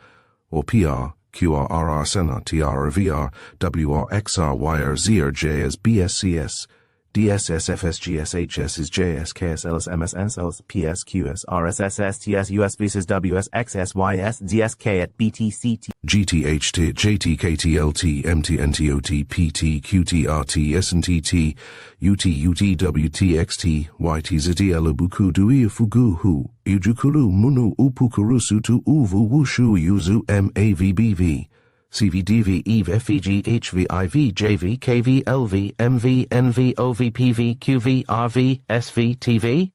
or PR QR RR SNR TR VR WR XR YR ZR J as BSCS DSS FSGS HS JS KSLS MSN LS PSQS RSS STS USB WS XSYS DSK at BTCT GTHT JTKTLT MTNTOT PT QTRT SNTT UTUTWTXT YTZL Buku Dui Fugu Hu Ujukuru Munu Upukurusu tu Uvu Wushu Yuzu MAVBV CVDV EVE FEG HVIV JV KV LV MV NV OV PV QV RV SV TV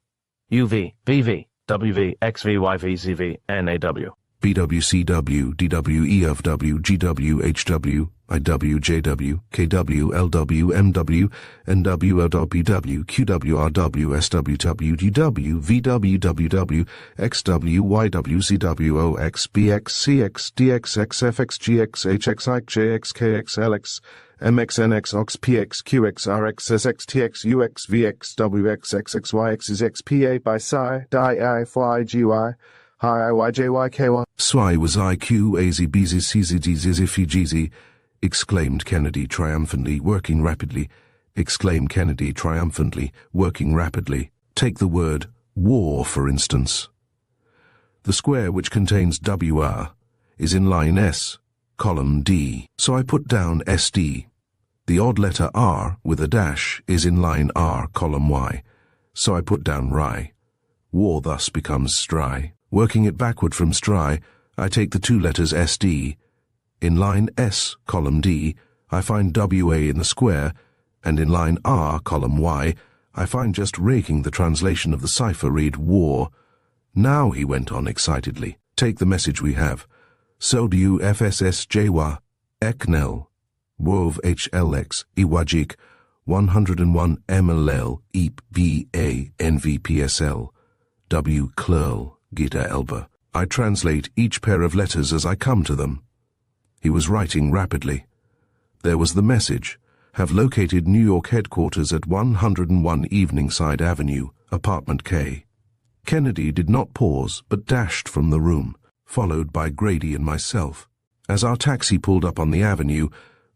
UV BV WV XV YV ZV NAW BWCW DW EFW GW HW IW JW KW LW MW NW LWPW QW RW SWW GW VWWW XW YW CW OX BX CX DX XFX GX HXI JX KX LX MXNX OX PX QX RX SX TX UX VX WX XXY XXPA by Psi Di I Phi GY Hi IYJYKY Swy was IQ AZBZ CZDZZFGZ exclaimed Kennedy triumphantly, working rapidly. Exclaimed Kennedy triumphantly, working rapidly. Take the word war, for instance. The square which contains WR is in line S, column D, so I put down SD. The odd letter R with a dash is in line R, column Y, so I put down RY. War thus becomes STRY. Working it backward from STRY, I take the two letters SD. In line S, column D, I find WA in the square, and in line R, column Y, I find just raking the translation of the cipher read war. Now, he went on excitedly, take the message we have. So do you FSSJWA, ECNEL, WOV HLX, IWAJIK, 101 MLL, EEP BA, NVPSL, W CLERL. Gita Elba. I translate each pair of letters as I come to them. He was writing rapidly. There was the message. Have located New York headquarters at 101 Eveningside Avenue, apartment K. Kennedy did not pause, but dashed from the room, followed by Grady and myself. As our taxi pulled up on the avenue,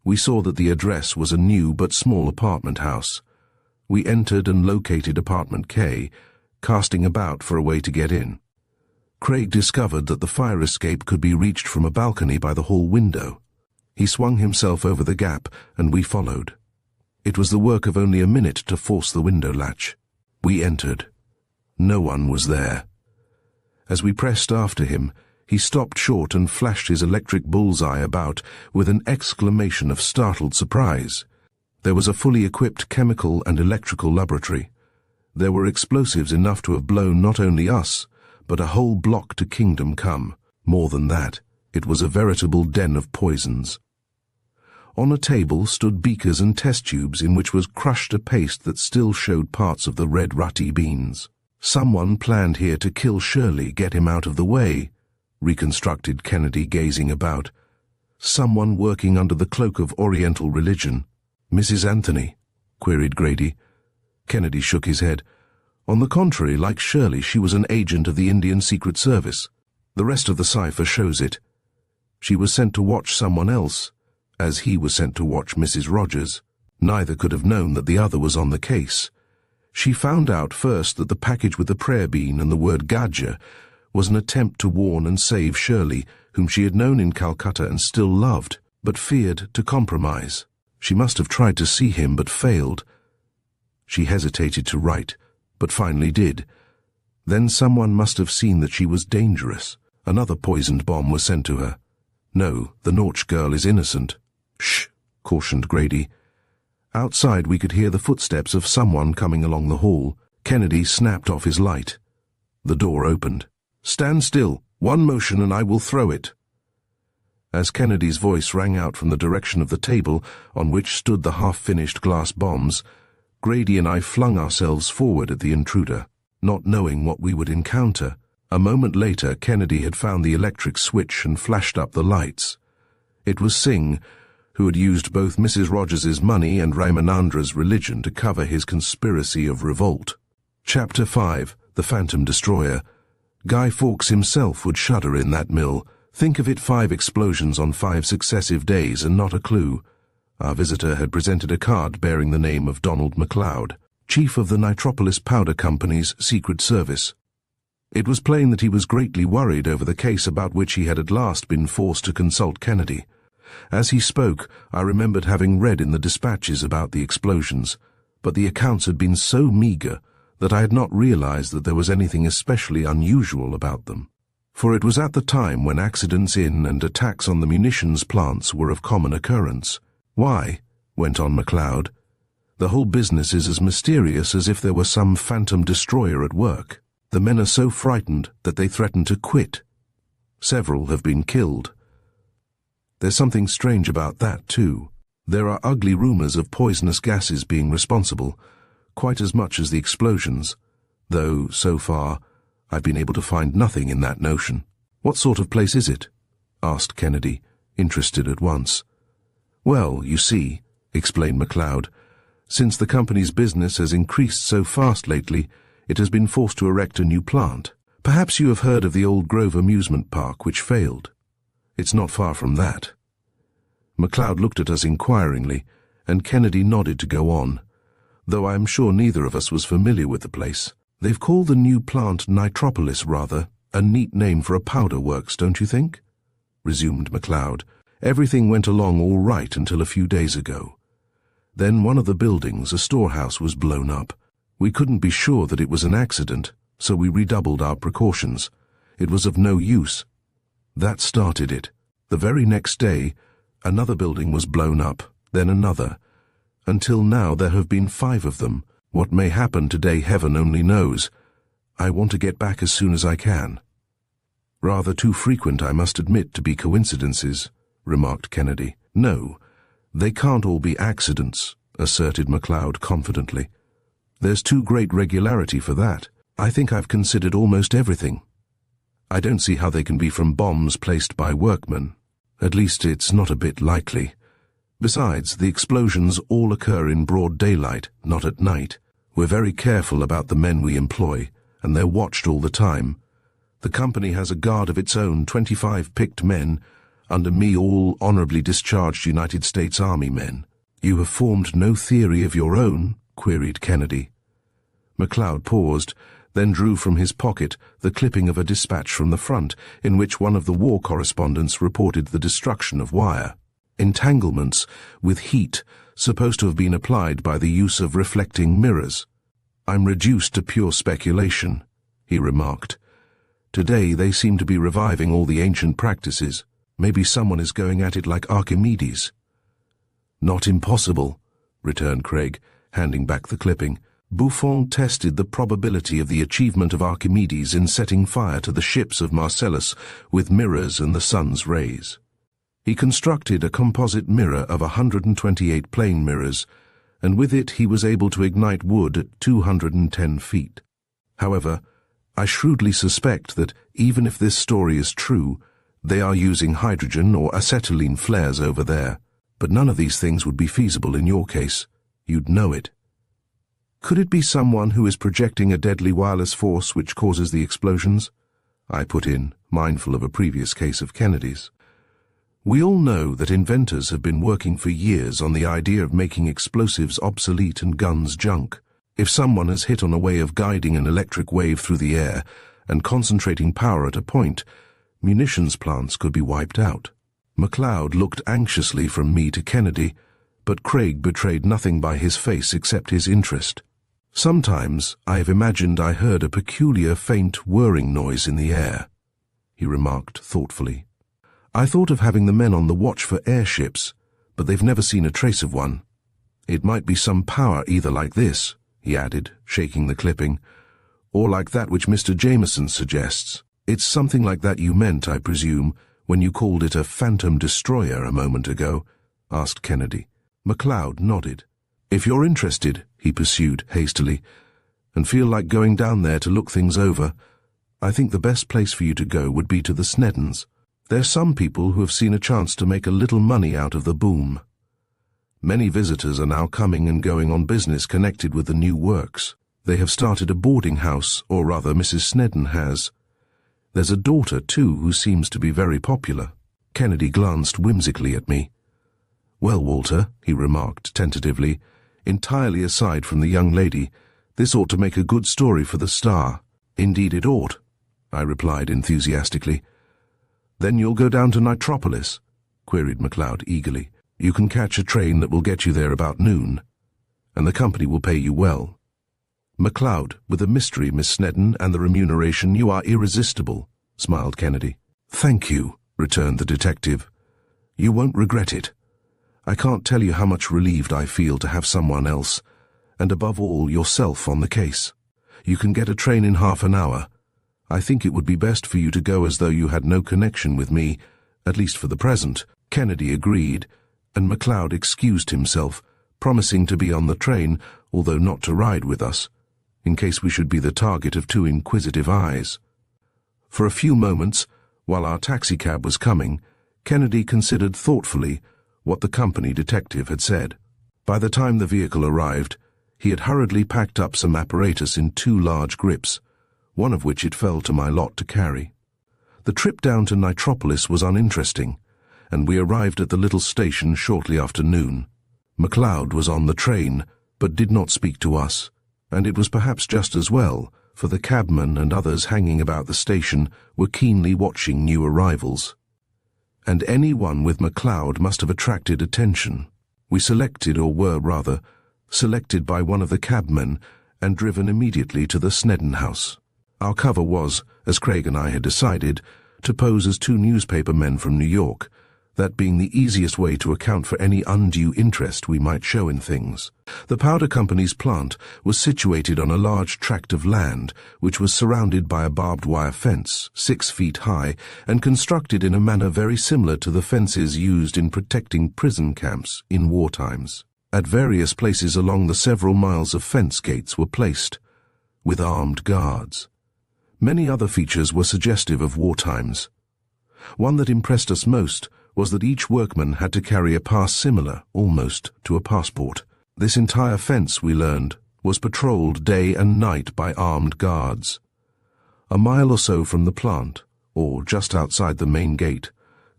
we saw that the address was a new but small apartment house. We entered and located apartment K, casting about for a way to get in. Craig discovered that the fire escape could be reached from a balcony by the hall window. He swung himself over the gap, and we followed. It was the work of only a minute to force the window latch. We entered. No one was there. As we pressed after him, he stopped short and flashed his electric bullseye about with an exclamation of startled surprise. There was a fully equipped chemical and electrical laboratory. There were explosives enough to have blown not only us, but a whole block to kingdom come. More than that, it was a veritable den of poisons. On a table stood beakers and test tubes in which was crushed a paste that still showed parts of the red rutty beans. Someone planned here to kill Shirley, get him out of the way, reconstructed Kennedy, gazing about. Someone working under the cloak of Oriental religion. Mrs. Anthony? Queried Grady. Kennedy shook his head. On the contrary, like Shirley, she was an agent of the Indian Secret Service. The rest of the cipher shows it. She was sent to watch someone else, as he was sent to watch Mrs. Rogers. Neither could have known that the other was on the case. She found out first that the package with the prayer bean and the word Gadger was an attempt to warn and save Shirley, whom she had known in Calcutta and still loved, but feared to compromise. She must have tried to see him but failed. She hesitated to write, but finally did. Then someone must have seen that she was dangerous. Another poisoned bomb was sent to her. No, the Nautch girl is innocent. Shh, cautioned Grady. Outside we could hear the footsteps of someone coming along the hall. Kennedy snapped off his light. The door opened. Stand still. One motion and I will throw it. As Kennedy's voice rang out from the direction of the table on which stood the half-finished glass bombs, Grady and I flung ourselves forward at the intruder, not knowing what we would encounter. A moment later, Kennedy had found the electric switch and flashed up the lights. It was Singh, who had used both Mrs. Rogers's money and Ramanandra's religion to cover his conspiracy of revolt. Chapter 5, The Phantom Destroyer. Guy Fawkes himself would shudder in that mill. Think of it, 5 explosions on 5 successive days and not a clue. Our visitor had presented a card bearing the name of Donald MacLeod, chief of the Nitropolis Powder Company's Secret Service. It was plain that he was greatly worried over the case about which he had at last been forced to consult Kennedy. As he spoke, I remembered having read in the dispatches about the explosions, but the accounts had been so meagre that I had not realized that there was anything especially unusual about them. For it was at the time when accidents in and attacks on the munitions plants were of common occurrence. "Why?" went on MacLeod. "The whole business is as mysterious as if there were some phantom destroyer at work. The men are so frightened that they threaten to quit. Several have been killed. There's something strange about that, too. There are ugly rumors of poisonous gases being responsible, quite as much as the explosions, though, so far, I've been able to find nothing in that notion." "What sort of place is it?" asked Kennedy, interested at once. "Well, you see," explained MacLeod, "since the company's business has increased so fast lately, it has been forced to erect a new plant. Perhaps you have heard of the old Grove amusement park which failed. It's not far from that." MacLeod looked at us inquiringly, and Kennedy nodded to go on, though I am sure neither of us was familiar with the place. "They've called the new plant Nitropolis, rather a neat name for a powder works, don't you think?" resumed MacLeod. "Everything went along all right until a few days ago. Then one of the buildings, a storehouse, was blown up. We couldn't be sure that it was an accident, so we redoubled our precautions. It was of no use. That started it. The very next day, another building was blown up, then another. Until now there have been 5 of them. What may happen today heaven only knows. I want to get back as soon as I can." "Rather too frequent, I must admit, to be coincidences," remarked Kennedy. "No, they can't all be accidents," asserted MacLeod confidently. "There's too great regularity for that. I think I've considered almost everything. I don't see how they can be from bombs placed by workmen. At least it's not a bit likely. Besides, the explosions all occur in broad daylight, not at night. We're very careful about the men we employ, and they're watched all the time. The company has a guard of its own, 25 picked men, under me all honorably discharged United States Army men." "You have formed no theory of your own?" queried Kennedy. MacLeod paused, then drew from his pocket the clipping of a dispatch from the front, in which one of the war correspondents reported the destruction of wire. "Entanglements with heat supposed to have been applied by the use of reflecting mirrors. I'm reduced to pure speculation," he remarked. "Today they seem to be reviving all the ancient practices. Maybe someone is going at it like Archimedes." "Not impossible," returned Craig, handing back the clipping. "Buffon tested the probability of the achievement of Archimedes in setting fire to the ships of Marcellus with mirrors and the sun's rays. He constructed a composite mirror of 128 plane mirrors, and with it he was able to ignite wood at 210 feet. However, I shrewdly suspect that even if this story is true, they are using hydrogen or acetylene flares over there. But none of these things would be feasible in your case. You'd know it." "Could it be someone who is projecting a deadly wireless force which causes the explosions?" I put in, mindful of a previous case of Kennedy's. "We all know that inventors have been working for years on the idea of making explosives obsolete and guns junk. If someone has hit on a way of guiding an electric wave through the air and concentrating power at a point, munitions plants could be wiped out." MacLeod looked anxiously from me to Kennedy, but Craig betrayed nothing by his face except his interest. "Sometimes I have imagined I heard a peculiar faint whirring noise in the air," he remarked thoughtfully. "I thought of having the men on the watch for airships, but they've never seen a trace of one. It might be some power either like this," he added, shaking the clipping, "or like that which Mr. Jameson suggests. It's something like that you meant, I presume, when you called it a phantom destroyer a moment ago?" asked Kennedy. MacLeod nodded. "If you're interested," he pursued hastily, "and feel like going down there to look things over, I think the best place for you to go would be to the Sneddons. There's some people who have seen a chance to make a little money out of the boom. Many visitors are now coming and going on business connected with the new works. They have started a boarding house, or rather Mrs. Sneddon has. There's a daughter, too, who seems to be very popular." Kennedy glanced whimsically at me. "Well, Walter," he remarked tentatively, "entirely aside from the young lady, this ought to make a good story for the Star." "Indeed it ought," I replied enthusiastically. "Then you'll go down to Nitropolis?" queried MacLeod eagerly. "You can catch a train that will get you there about noon, and the company will pay you well." "MacLeod, with the mystery, Miss Snedden, and the remuneration, you are irresistible," smiled Kennedy. "Thank you," returned the detective. "You won't regret it. I can't tell you how much relieved I feel to have someone else, and above all, yourself on the case. You can get a train in half an hour. I think it would be best for you to go as though you had no connection with me, at least for the present." Kennedy agreed, and MacLeod excused himself, promising to be on the train, although not to ride with us, in case we should be the target of two inquisitive eyes. For a few moments, while our taxicab was coming, Kennedy considered thoughtfully what the company detective had said. By the time the vehicle arrived, he had hurriedly packed up some apparatus in 2 large grips, one of which it fell to my lot to carry. The trip down to Nitropolis was uninteresting, and we arrived at the little station shortly after noon. MacLeod was on the train, but did not speak to us, and it was perhaps just as well, for the cabman and others hanging about the station were keenly watching new arrivals. And anyone with MacLeod must have attracted attention. We were selected by one of the cabmen and driven immediately to the Snedden house. Our cover was, as Craig and I had decided, to pose as 2 newspaper men from New York, that being the easiest way to account for any undue interest we might show in things. The powder company's plant was situated on a large tract of land which was surrounded by a barbed wire fence 6 feet high and constructed in a manner very similar to the fences used in protecting prison camps in war times. At various places along the several miles of fence gates were placed, with armed guards. Many other features were suggestive of war times. One that impressed us most was that each workman had to carry a pass similar, almost, to a passport. This entire fence, we learned, was patrolled day and night by armed guards. A mile or so from the plant, or just outside the main gate,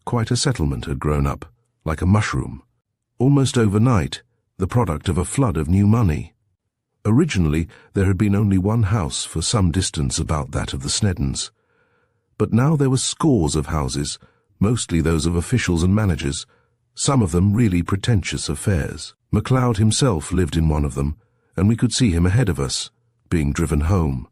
quite a settlement had grown up, like a mushroom. Almost overnight, the product of a flood of new money. Originally, there had been only one house for some distance about that of the Sneddens, but now there were scores of houses, mostly those of officials and managers, some of them really pretentious affairs. MacLeod himself lived in one of them, and we could see him ahead of us, being driven home.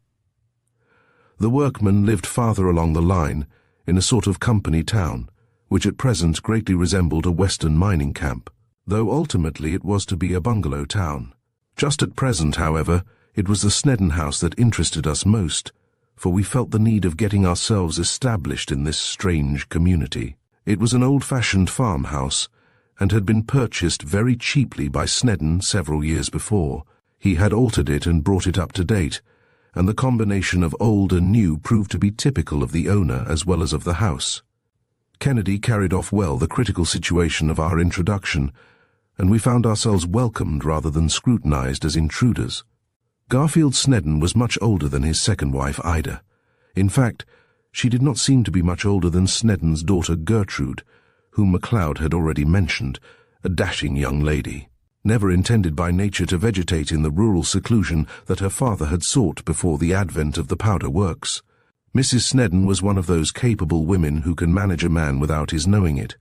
The workmen lived farther along the line, in a sort of company town, which at present greatly resembled a western mining camp, though ultimately it was to be a bungalow town. Just at present, however, it was the Snedden house that interested us most, for we felt the need of getting ourselves established in this strange community. It was an old-fashioned farmhouse, and had been purchased very cheaply by Snedden several years before. He had altered it and brought it up to date, and the combination of old and new proved to be typical of the owner as well as of the house. Kennedy carried off well the critical situation of our introduction, and we found ourselves welcomed rather than scrutinized as intruders. Garfield Snedden was much older than his second wife, Ida. In fact, she did not seem to be much older than Snedden's daughter Gertrude, whom MacLeod had already mentioned, a dashing young lady, never intended by nature to vegetate in the rural seclusion that her father had sought before the advent of the powder works. Mrs. Snedden was one of those capable women who can manage a man without his knowing it.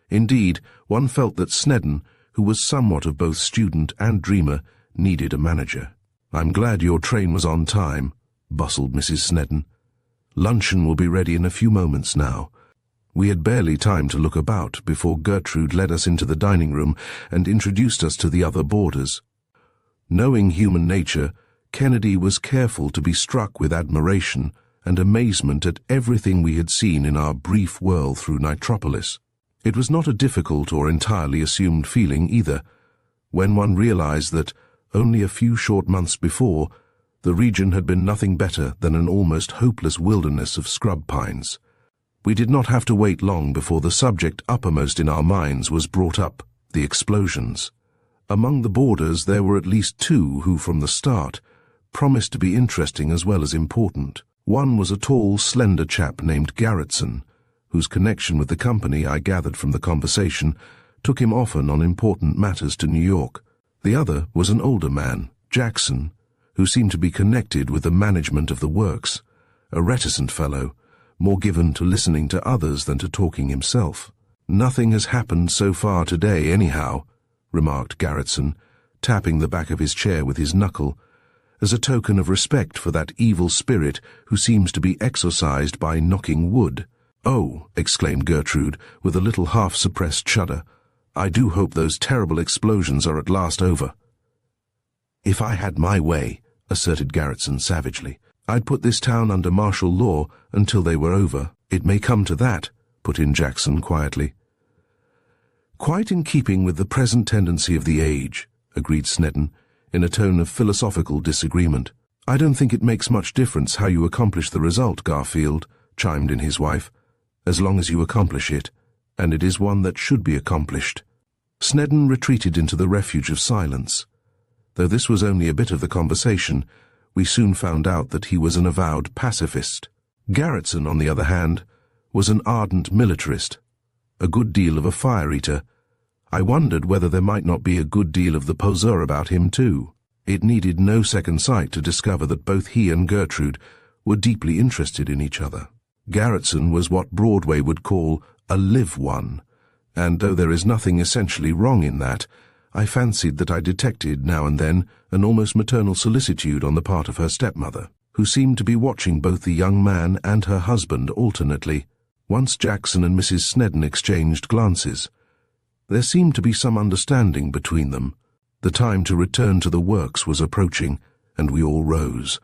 Indeed, one felt that Snedden, who was somewhat of both student and dreamer, needed a manager. "I'm glad your train was on time," bustled Mrs. Snedden. "Luncheon will be ready in a few moments now." We had barely time to look about before Gertrude led us into the dining room and introduced us to the other boarders. Knowing human nature, Kennedy was careful to be struck with admiration and amazement at everything we had seen in our brief whirl through Nitropolis. It was not a difficult or entirely assumed feeling either, when one realized that, only a few short months before, the region had been nothing better than an almost hopeless wilderness of scrub pines. We did not have to wait long before the subject uppermost in our minds was brought up, the explosions. Among the boarders there were at least 2 who, from the start, promised to be interesting as well as important. One was a tall, slender chap named Garretson, whose connection with the company, I gathered from the conversation, took him often on important matters to New York. The other was an older man, Jackson, who seemed to be connected with the management of the works, a reticent fellow, more given to listening to others than to talking himself. "Nothing has happened so far today, anyhow," remarked Garretson, tapping the back of his chair with his knuckle, as a token of respect for that evil spirit who seems to be exorcised by knocking wood. "Oh," exclaimed Gertrude, with a little half-suppressed shudder, "I do hope those terrible explosions are at last over." "If I had my way," asserted Garretson savagely, "I'd put this town under martial law until they were over." "It may come to that," put in Jackson quietly. "Quite in keeping with the present tendency of the age," agreed Snedden, in a tone of philosophical disagreement. "I don't think it makes much difference how you accomplish the result, Garfield," chimed in his wife, "as long as you accomplish it, and it is one that should be accomplished." Snedden retreated into the refuge of silence. Though this was only a bit of the conversation, we soon found out that he was an avowed pacifist. Garretson, on the other hand, was an ardent militarist, a good deal of a fire-eater. I wondered whether there might not be a good deal of the poseur about him too. It needed no second sight to discover that both he and Gertrude were deeply interested in each other. Garretson was what Broadway would call a live one, and though there is nothing essentially wrong in that, I fancied that I detected now and then an almost maternal solicitude on the part of her stepmother, who seemed to be watching both the young man and her husband alternately. Once Jackson and Mrs. Snedden exchanged glances. There seemed to be some understanding between them. The time to return to the works was approaching, and we all rose.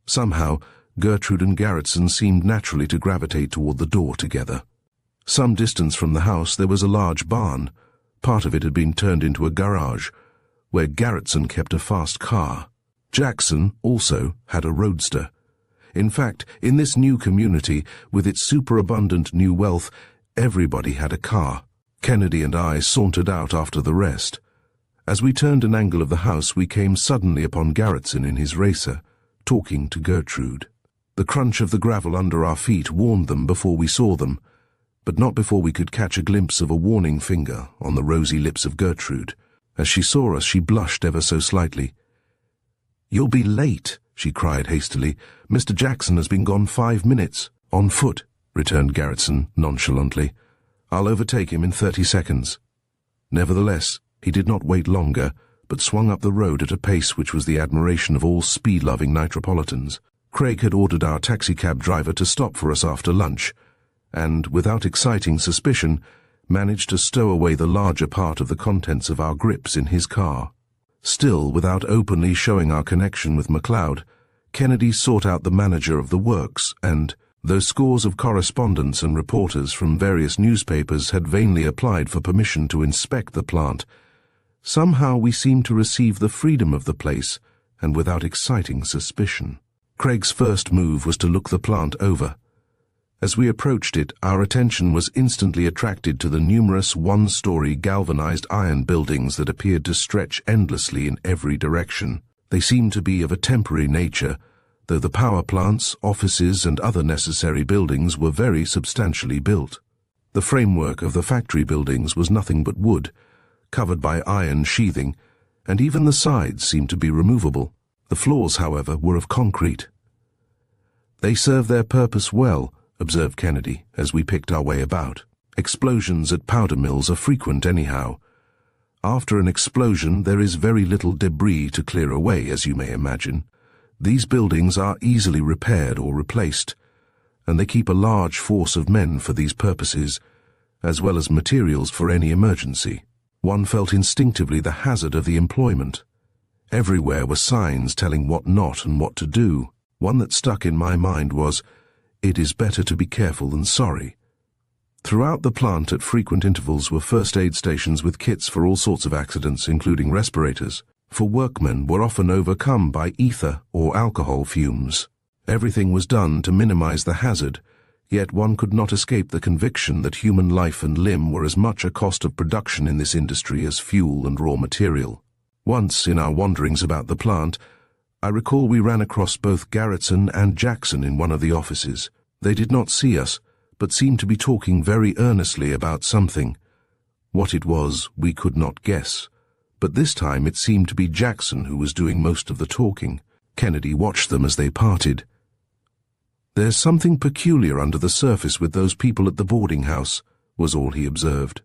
Somehow, Gertrude and Garretson seemed naturally to gravitate toward the door together. Some distance from the house there was a large barn. Part of it had been turned into a garage, where Garretson kept a fast car. Jackson also had a roadster. In fact, in this new community, with its superabundant new wealth, everybody had a car. Kennedy and I sauntered out after the rest. As we turned an angle of the house, we came suddenly upon Garretson in his racer, talking to Gertrude. The crunch of the gravel under our feet warned them before we saw them, but not before we could catch a glimpse of a warning finger on the rosy lips of Gertrude. As she saw us, she blushed ever so slightly. "You'll be late," she cried hastily. "Mr. Jackson has been gone 5 minutes." "On foot," returned Garretson nonchalantly. "I'll overtake him in 30 seconds. Nevertheless, he did not wait longer, but swung up the road at a pace which was the admiration of all speed-loving Nitropolitans. Craig had ordered our taxicab driver to stop for us after lunch, and, without exciting suspicion, managed to stow away the larger part of the contents of our grips in his car. Still, without openly showing our connection with MacLeod, Kennedy sought out the manager of the works, and, though scores of correspondents and reporters from various newspapers had vainly applied for permission to inspect the plant, somehow we seemed to receive the freedom of the place, and without exciting suspicion. Craig's first move was to look the plant over. As we approached it, our attention was instantly attracted to the numerous one-story galvanized iron buildings that appeared to stretch endlessly in every direction. They seemed to be of a temporary nature, though the power plants, offices, and other necessary buildings were very substantially built. The framework of the factory buildings was nothing but wood, covered by iron sheathing, and even the sides seemed to be removable. The floors, however, were of concrete. "They serve their purpose well," observed Kennedy, as we picked our way about. "Explosions at powder mills are frequent anyhow. After an explosion, there is very little debris to clear away, as you may imagine. These buildings are easily repaired or replaced, and they keep a large force of men for these purposes, as well as materials for any emergency." One felt instinctively the hazard of the employment. Everywhere were signs telling what not and what to do. One that stuck in my mind was, "It is better to be careful than sorry." Throughout the plant at frequent intervals were first aid stations with kits for all sorts of accidents, including respirators, for workmen were often overcome by ether or alcohol fumes. Everything was done to minimize the hazard, yet one could not escape the conviction that human life and limb were as much a cost of production in this industry as fuel and raw material. Once, in our wanderings about the plant, I recall we ran across both Garretson and Jackson in one of the offices. They did not see us, but seemed to be talking very earnestly about something. What it was, we could not guess, but this time it seemed to be Jackson who was doing most of the talking. Kennedy watched them as they parted. "There's something peculiar under the surface with those people at the boarding house," was all he observed.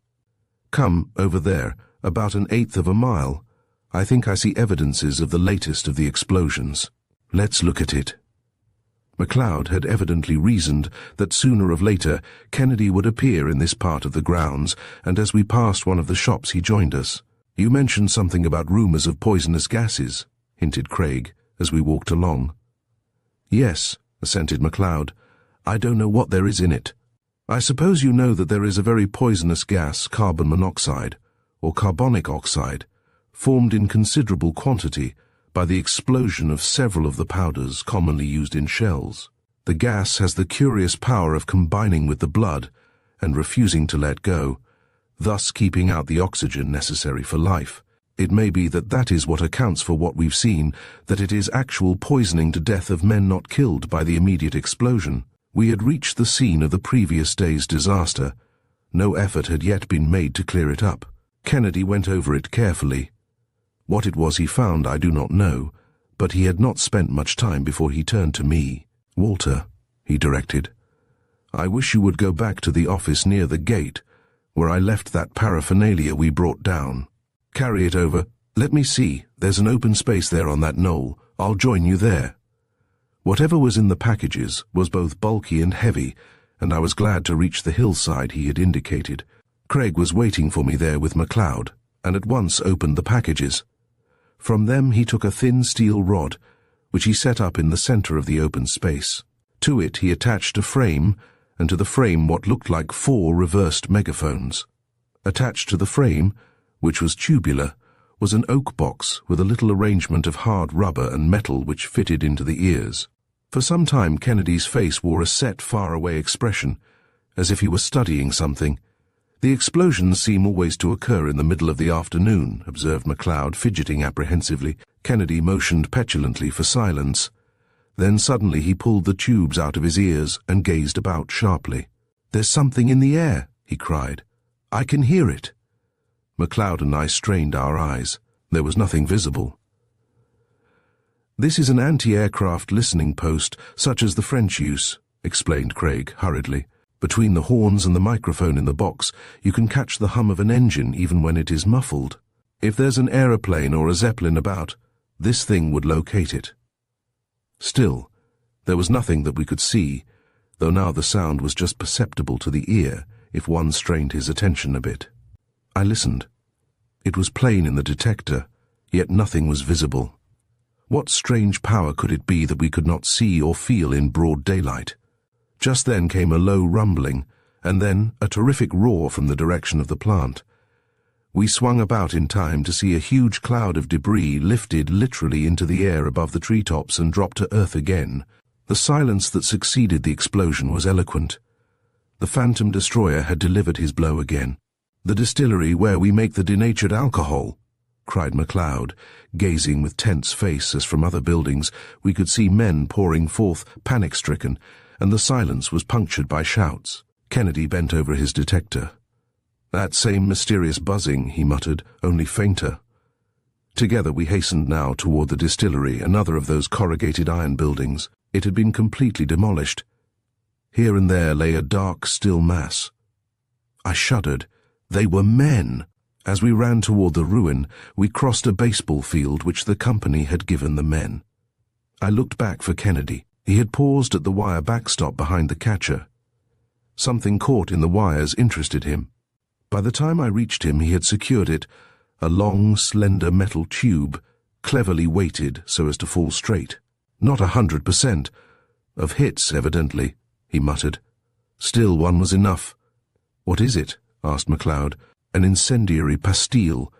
"Come, over there, about 1/8 of a mile. I think I see evidences of the latest of the explosions. Let's look at it." MacLeod had evidently reasoned that sooner or later Kennedy would appear in this part of the grounds, and as we passed one of the shops he joined us. "You mentioned something about rumors of poisonous gases," hinted Craig, as we walked along. "Yes," assented MacLeod. "I don't know what there is in it. I suppose you know that there is a very poisonous gas, carbon monoxide, or carbonic oxide, formed in considerable quantity by the explosion of several of the powders commonly used in shells. The gas has the curious power of combining with the blood and refusing to let go, thus keeping out the oxygen necessary for life. It may be that that is what accounts for what we've seen, that it is actual poisoning to death of men not killed by the immediate explosion. We had reached the scene of the previous day's disaster. No effort had yet been made to clear it up. Kennedy went over it carefully. What it was he found I do not know, but he had not spent much time before he turned to me. "Walter," he directed, "I wish you would go back to the office near the gate, where I left that paraphernalia we brought down. Carry it over. Let me see, there's an open space there on that knoll. I'll join you there." Whatever was in the packages was both bulky and heavy, and I was glad to reach the hillside he had indicated. Craig was waiting for me there with MacLeod, and at once opened the packages. From them he took a thin steel rod, which he set up in the center of the open space. To it he attached a frame, and to the frame what looked like 4 reversed megaphones. Attached to the frame, which was tubular, was an oak box with a little arrangement of hard rubber and metal which fitted into the ears. For some time Kennedy's face wore a set, far-away expression, as if he were studying something. "The explosions seem always to occur in the middle of the afternoon," observed MacLeod, fidgeting apprehensively. Kennedy motioned petulantly for silence. Then suddenly he pulled the tubes out of his ears and gazed about sharply. "There's something in the air," he cried. "I can hear it." MacLeod and I strained our eyes. There was nothing visible. "This is an anti-aircraft listening post, such as the French use," explained Craig hurriedly. "Between the horns and the microphone in the box, you can catch the hum of an engine even when it is muffled. If there's an aeroplane or a zeppelin about, this thing would locate it." Still, there was nothing that we could see, though now the sound was just perceptible to the ear if one strained his attention a bit. I listened. It was plain in the detector, yet nothing was visible. What strange power could it be that we could not see or feel in broad daylight? Just then came a low rumbling, and then a terrific roar from the direction of the plant. We swung about in time to see a huge cloud of debris lifted literally into the air above the treetops and drop to earth again. The silence that succeeded the explosion was eloquent. The phantom destroyer had delivered his blow again. "The distillery where we make the denatured alcohol," cried MacLeod, gazing with tense face as from other buildings we could see men pouring forth, panic-stricken, and the silence was punctured by shouts. Kennedy bent over his detector. "That same mysterious buzzing," he muttered, "only fainter." Together we hastened now toward the distillery, another of those corrugated iron buildings. It had been completely demolished. Here and there lay a dark, still mass. I shuddered. They were men! As we ran toward the ruin, we crossed a baseball field which the company had given the men. I looked back for Kennedy. He had paused at the wire backstop behind the catcher. Something caught in the wires interested him. By the time I reached him, he had secured it, a long, slender metal tube, cleverly weighted so as to fall straight. "Not 100%. Of hits, evidently," he muttered. "Still, one was enough." "What is it?" asked MacLeod. "An incendiary pastille.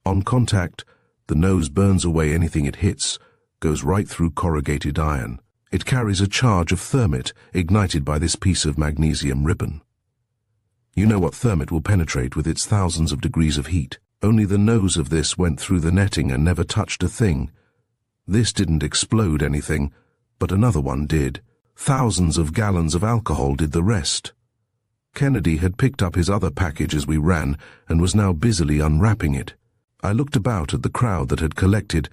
On contact, the nose burns away anything it hits, goes right through corrugated iron. It carries a charge of thermit ignited by this piece of magnesium ribbon. You know what thermit will penetrate with its thousands of degrees of heat. Only the nose of this went through the netting and never touched a thing. This didn't explode anything, but another one did. Thousands of gallons of alcohol did the rest." Kennedy had picked up his other package as we ran and was now busily unwrapping it. I looked about at the crowd that had collected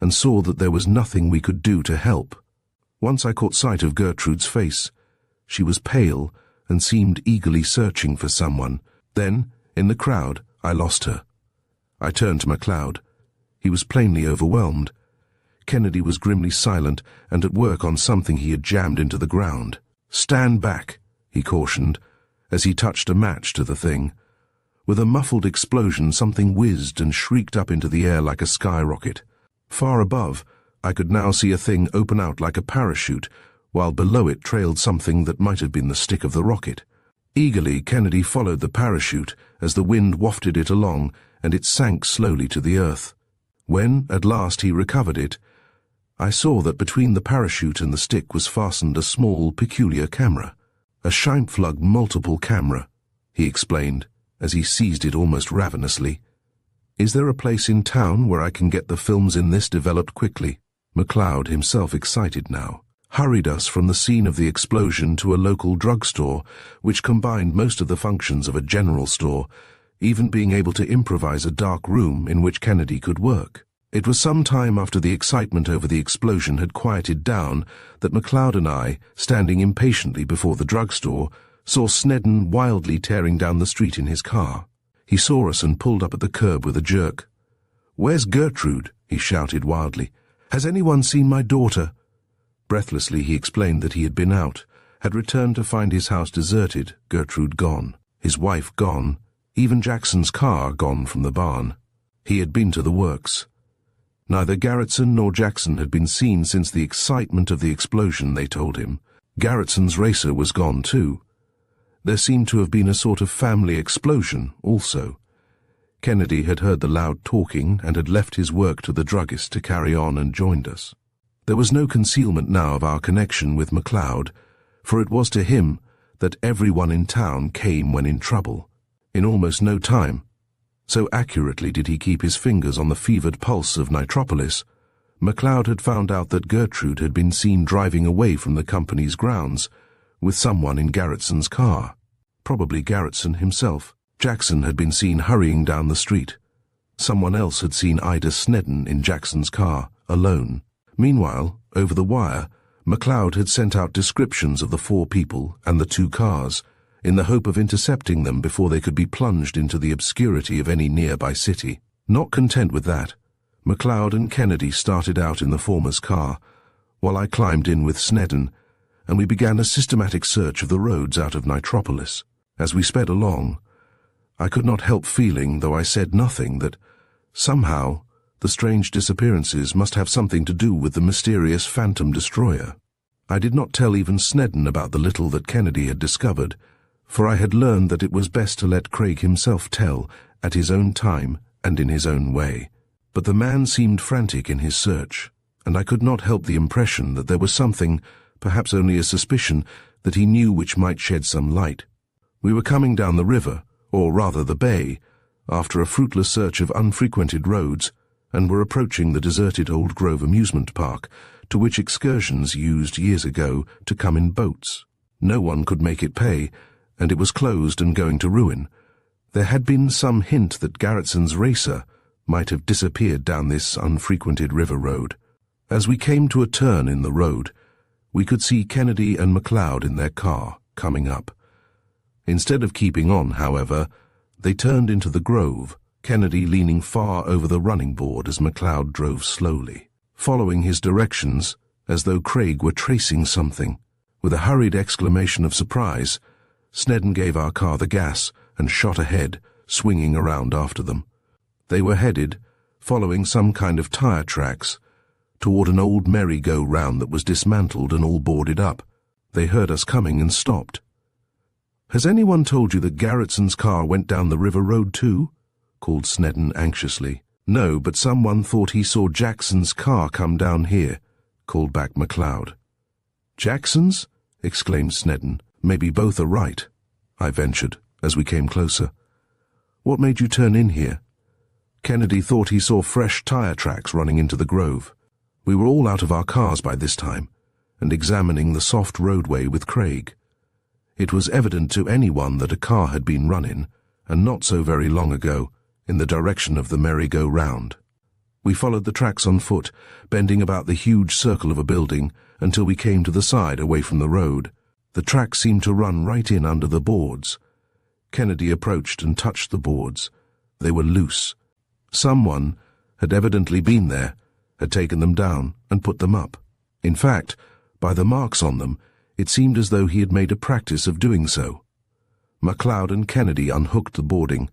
and saw that there was nothing we could do to help. Once I caught sight of Gertrude's face. She was pale and seemed eagerly searching for someone. Then, in the crowd, I lost her. I turned to MacLeod. He was plainly overwhelmed. Kennedy was grimly silent and at work on something he had jammed into the ground. "Stand back," he cautioned, as he touched a match to the thing. With a muffled explosion, something whizzed and shrieked up into the air like a skyrocket. Far above, I could now see a thing open out like a parachute, while below it trailed something that might have been the stick of the rocket. Eagerly, Kennedy followed the parachute as the wind wafted it along, and it sank slowly to the earth. When, at last, he recovered it, I saw that between the parachute and the stick was fastened a small, peculiar camera. "A Scheimpflug multiple camera," he explained, as he seized it almost ravenously. "Is there a place in town where I can get the films in this developed quickly?" MacLeod, himself excited now, hurried us from the scene of the explosion to a local drugstore, which combined most of the functions of a general store, even being able to improvise a dark room in which Kennedy could work. It was some time after the excitement over the explosion had quieted down that MacLeod and I, standing impatiently before the drugstore, saw Snedden wildly tearing down the street in his car. He saw us and pulled up at the curb with a jerk. "Where's Gertrude?" he shouted wildly. "Has anyone seen my daughter?" Breathlessly he explained that he had been out, had returned to find his house deserted, Gertrude gone, his wife gone, even Jackson's car gone from the barn. He had been to the works. Neither Garretson nor Jackson had been seen since the excitement of the explosion, they told him. Garretson's racer was gone too. There seemed to have been a sort of family explosion also. Kennedy had heard the loud talking and had left his work to the druggist to carry on and joined us. There was no concealment now of our connection with MacLeod, for it was to him that everyone in town came when in trouble. In almost no time, so accurately did he keep his fingers on the fevered pulse of Nitropolis, MacLeod had found out that Gertrude had been seen driving away from the company's grounds with someone in Garretson's car, probably Garretson himself. Jackson had been seen hurrying down the street. Someone else had seen Ida Snedden in Jackson's car, alone. Meanwhile, over the wire, MacLeod had sent out descriptions of the 4 people and the 2 cars, in the hope of intercepting them before they could be plunged into the obscurity of any nearby city. Not content with that, MacLeod and Kennedy started out in the former's car, while I climbed in with Snedden, and we began a systematic search of the roads out of Nitropolis. As we sped along, I could not help feeling, though I said nothing, that somehow the strange disappearances must have something to do with the mysterious phantom destroyer. I did not tell even Snedden about the little that Kennedy had discovered, for I had learned that it was best to let Craig himself tell at his own time and in his own way. But the man seemed frantic in his search, and I could not help the impression that there was something, perhaps only a suspicion, that he knew which might shed some light. We were coming down the river, or rather the bay, after a fruitless search of unfrequented roads, and were approaching the deserted Old Grove amusement park, to which excursions used years ago to come in boats. No one could make it pay, and it was closed and going to ruin. There had been some hint that Garretson's racer might have disappeared down this unfrequented river road. As we came to a turn in the road, we could see Kennedy and MacLeod in their car, coming up. Instead of keeping on, however, they turned into the grove, Kennedy leaning far over the running board as MacLeod drove slowly, following his directions as though Craig were tracing something. With a hurried exclamation of surprise, Snedden gave our car the gas and shot ahead, swinging around after them. They were headed, following some kind of tire tracks, toward an old merry-go-round that was dismantled and all boarded up. They heard us coming and stopped. "Has anyone told you that Garretson's car went down the river road too?" called Snedden anxiously. "No, but someone thought he saw Jackson's car come down here," called back MacLeod. "Jackson's?" exclaimed Snedden. "Maybe both are right," I ventured, as we came closer. "What made you turn in here?" Kennedy thought he saw fresh tire tracks running into the grove. We were all out of our cars by this time, and examining the soft roadway with Craig. It was evident to anyone that a car had been run in, and not so very long ago, in the direction of the merry-go-round. We followed the tracks on foot, bending about the huge circle of a building until we came to the side away from the road. The tracks seemed to run right in under the boards. Kennedy approached and touched the boards. They were loose. Someone had evidently been there, had taken them down and put them up. In fact, by the marks on them, it seemed as though he had made a practice of doing so. MacLeod and Kennedy unhooked the boarding,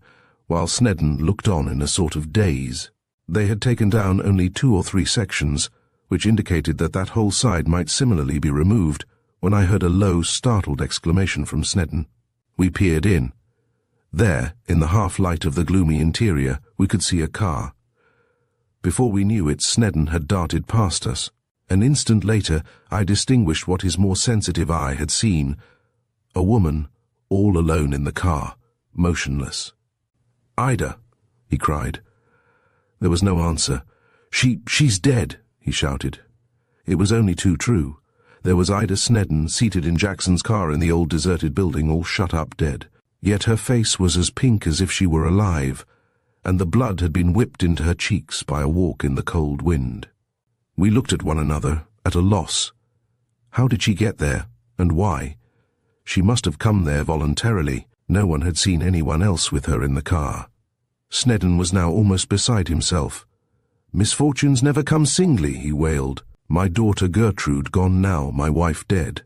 while Snedden looked on in a sort of daze. They had taken down only 2 or 3 sections, which indicated that that whole side might similarly be removed, when I heard a low, startled exclamation from Snedden. We peered in. There, in the half-light of the gloomy interior, we could see a car. Before we knew it, Snedden had darted past us. An instant later, I distinguished what his more sensitive eye had seen. A woman, all alone in the car, motionless. "Ida," he cried. There was no answer. She's dead," he shouted. It was only too true. There was Ida Snedden seated in Jackson's car in the old deserted building, all shut up dead. Yet her face was as pink as if she were alive, and the blood had been whipped into her cheeks by a walk in the cold wind. We looked at one another, at a loss. How did she get there, and why? She must have come there voluntarily. No one had seen anyone else with her in the car. Snedden was now almost beside himself. "Misfortunes never come singly," he wailed. "My daughter Gertrude gone now, my wife dead.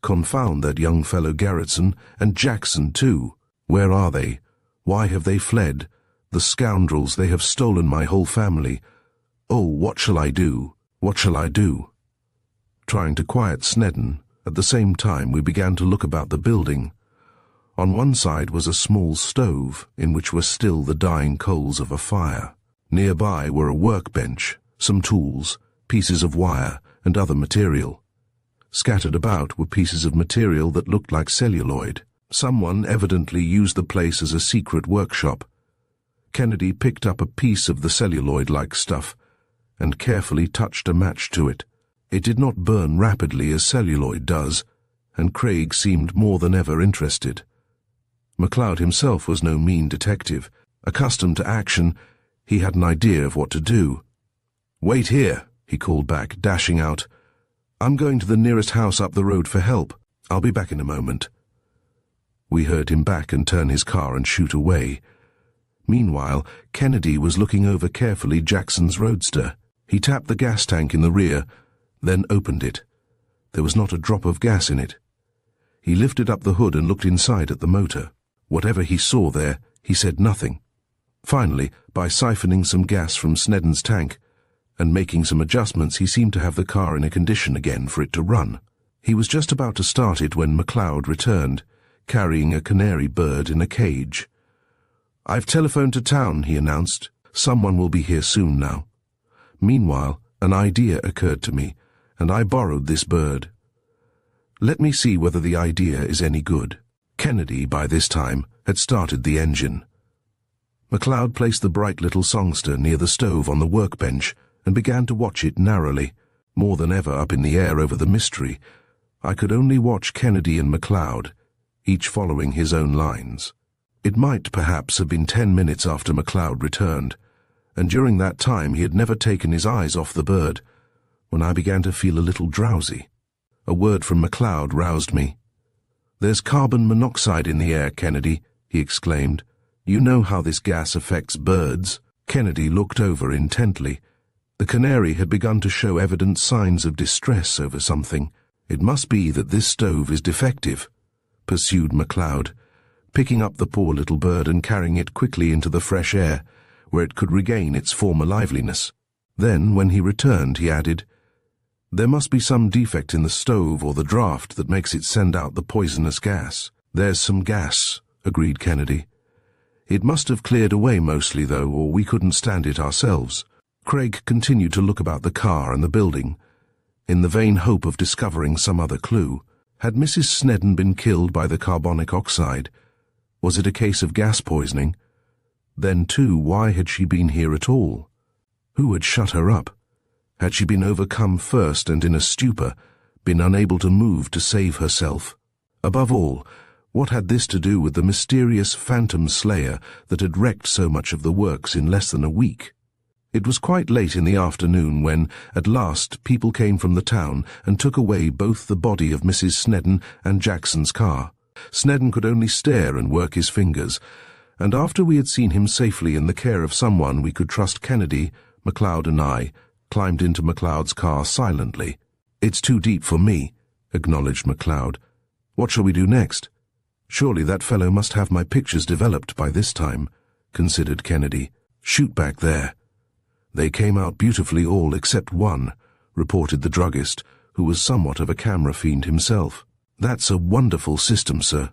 Confound that young fellow Garretson, and Jackson too. Where are they? Why have they fled? The scoundrels, they have stolen my whole family. Oh, what shall I do? What shall I do?" Trying to quiet Snedden, at the same time we began to look about the building. On one side was a small stove, in which were still the dying coals of a fire. Nearby were a workbench, some tools, pieces of wire, and other material. Scattered about were pieces of material that looked like celluloid. Someone evidently used the place as a secret workshop. Kennedy picked up a piece of the celluloid-like stuff and carefully touched a match to it. It did not burn rapidly as celluloid does, and Craig seemed more than ever interested. MacLeod himself was no mean detective. Accustomed to action, he had an idea of what to do. "Wait here," he called back, dashing out. "I'm going to the nearest house up the road for help. I'll be back in a moment." We heard him back and turn his car and shoot away. Meanwhile, Kennedy was looking over carefully Jackson's roadster. He tapped the gas tank in the rear, then opened it. There was not a drop of gas in it. He lifted up the hood and looked inside at the motor. Whatever he saw there, he said nothing. Finally, by siphoning some gas from Snedden's tank and making some adjustments, he seemed to have the car in a condition again for it to run. He was just about to start it when MacLeod returned, carrying a canary bird in a cage. "I've telephoned to town," he announced. "Someone will be here soon now." Meanwhile, an idea occurred to me, and I borrowed this bird. Let me see whether the idea is any good. Kennedy, by this time, had started the engine. MacLeod placed the bright little songster near the stove on the workbench and began to watch it narrowly. More than ever up in the air over the mystery, I could only watch Kennedy and MacLeod, each following his own lines. It might perhaps have been 10 minutes after MacLeod returned, and during that time he had never taken his eyes off the bird, when I began to feel a little drowsy. A word from MacLeod roused me. "There's carbon monoxide in the air, Kennedy," he exclaimed. "You know how this gas affects birds." Kennedy looked over intently. The canary had begun to show evident signs of distress over something. "It must be that this stove is defective," pursued MacLeod, picking up the poor little bird and carrying it quickly into the fresh air, where it could regain its former liveliness. Then, when he returned, he added, "There must be some defect in the stove or the draft that makes it send out the poisonous gas." "There's some gas," agreed Kennedy. "It must have cleared away mostly, though, or we couldn't stand it ourselves." Craig continued to look about the car and the building, in the vain hope of discovering some other clue. Had Mrs. Snedden been killed by the carbonic oxide? Was it a case of gas poisoning? Then, too, why had she been here at all? Who had shut her up? Had she been overcome first and in a stupor, been unable to move to save herself? Above all, what had this to do with the mysterious phantom slayer that had wrecked so much of the works in less than a week? It was quite late in the afternoon when, at last, people came from the town and took away both the body of Mrs. Snedden and Jackson's car. Snedden could only stare and work his fingers, and after we had seen him safely in the care of someone we could trust, Kennedy, MacLeod and I climbed into MacLeod's car silently. "It's too deep for me," acknowledged MacLeod. "What shall we do next?" "Surely that fellow must have my pictures developed by this time," considered Kennedy. "Shoot back there." "They came out beautifully all except one," reported the druggist, who was somewhat of a camera fiend himself. "That's a wonderful system, sir."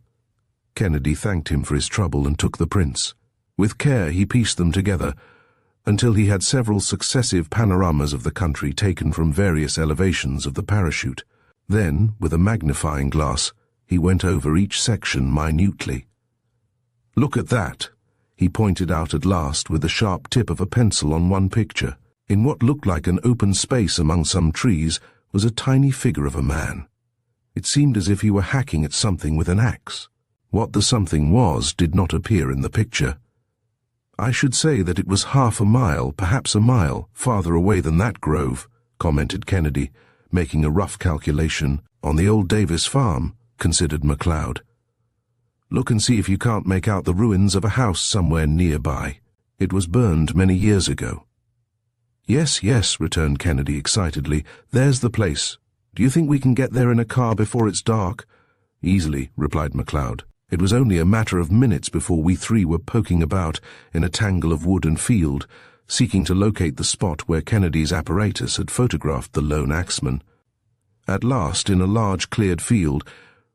Kennedy thanked him for his trouble and took the prints. With care he pieced them together, until he had several successive panoramas of the country taken from various elevations of the parachute. Then, with a magnifying glass, he went over each section minutely. "Look at that," he pointed out at last with the sharp tip of a pencil on one picture. In what looked like an open space among some trees was a tiny figure of a man. It seemed as if he were hacking at something with an axe. What the something was did not appear in the picture. "I should say that it was half a mile, perhaps a mile, farther away than that grove," commented Kennedy, making a rough calculation. "On the old Davis farm," considered MacLeod. "Look and see if you can't make out the ruins of a house somewhere nearby. It was burned many years ago." "Yes, yes," returned Kennedy excitedly. "There's the place. Do you think we can get there in a car before it's dark?" "Easily," replied MacLeod. "It was only a matter of minutes before we three were poking about in a tangle of wood and field, seeking to locate the spot where Kennedy's apparatus had photographed the lone axeman. At last, in a large cleared field,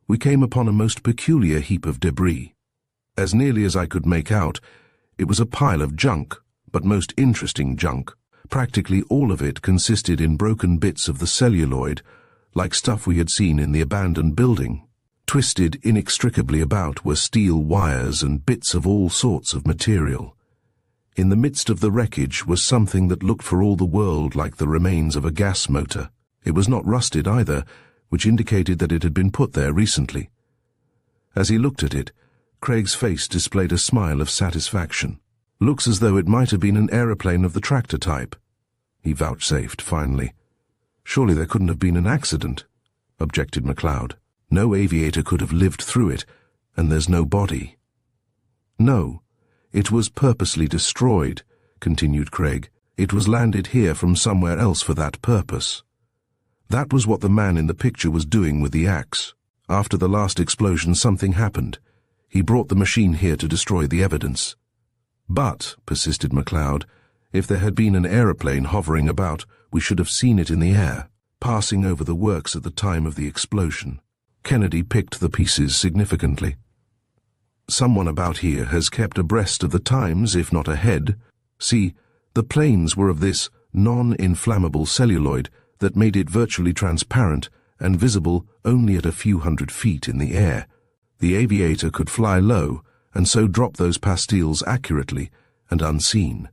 we came upon a most peculiar heap of debris. As nearly as I could make out, it was a pile of junk, but most interesting junk. Practically all of it consisted in broken bits of the celluloid, like stuff we had seen in the abandoned building. Twisted inextricably about were steel wires and bits of all sorts of material. In the midst of the wreckage was something that looked for all the world like the remains of a gas motor. It was not rusted either, which indicated that it had been put there recently. As he looked at it, Craig's face displayed a smile of satisfaction. "Looks as though it might have been an aeroplane of the tractor type," he vouchsafed finally. "Surely there couldn't have been an accident," objected MacLeod. "No aviator could have lived through it, and there's no body." "No, it was purposely destroyed," continued Craig. "It was landed here from somewhere else for that purpose. That was what the man in the picture was doing with the axe. After the last explosion, something happened. He brought the machine here to destroy the evidence." "But," persisted MacLeod, "if there had been an aeroplane hovering about, we should have seen it in the air, passing over the works at the time of the explosion." Kennedy picked the pieces significantly. "Someone about here has kept abreast of the times, if not ahead. See, the planes were of this non-inflammable celluloid that made it virtually transparent and visible only at a few hundred feet in the air. The aviator could fly low and so drop those pastilles accurately and unseen.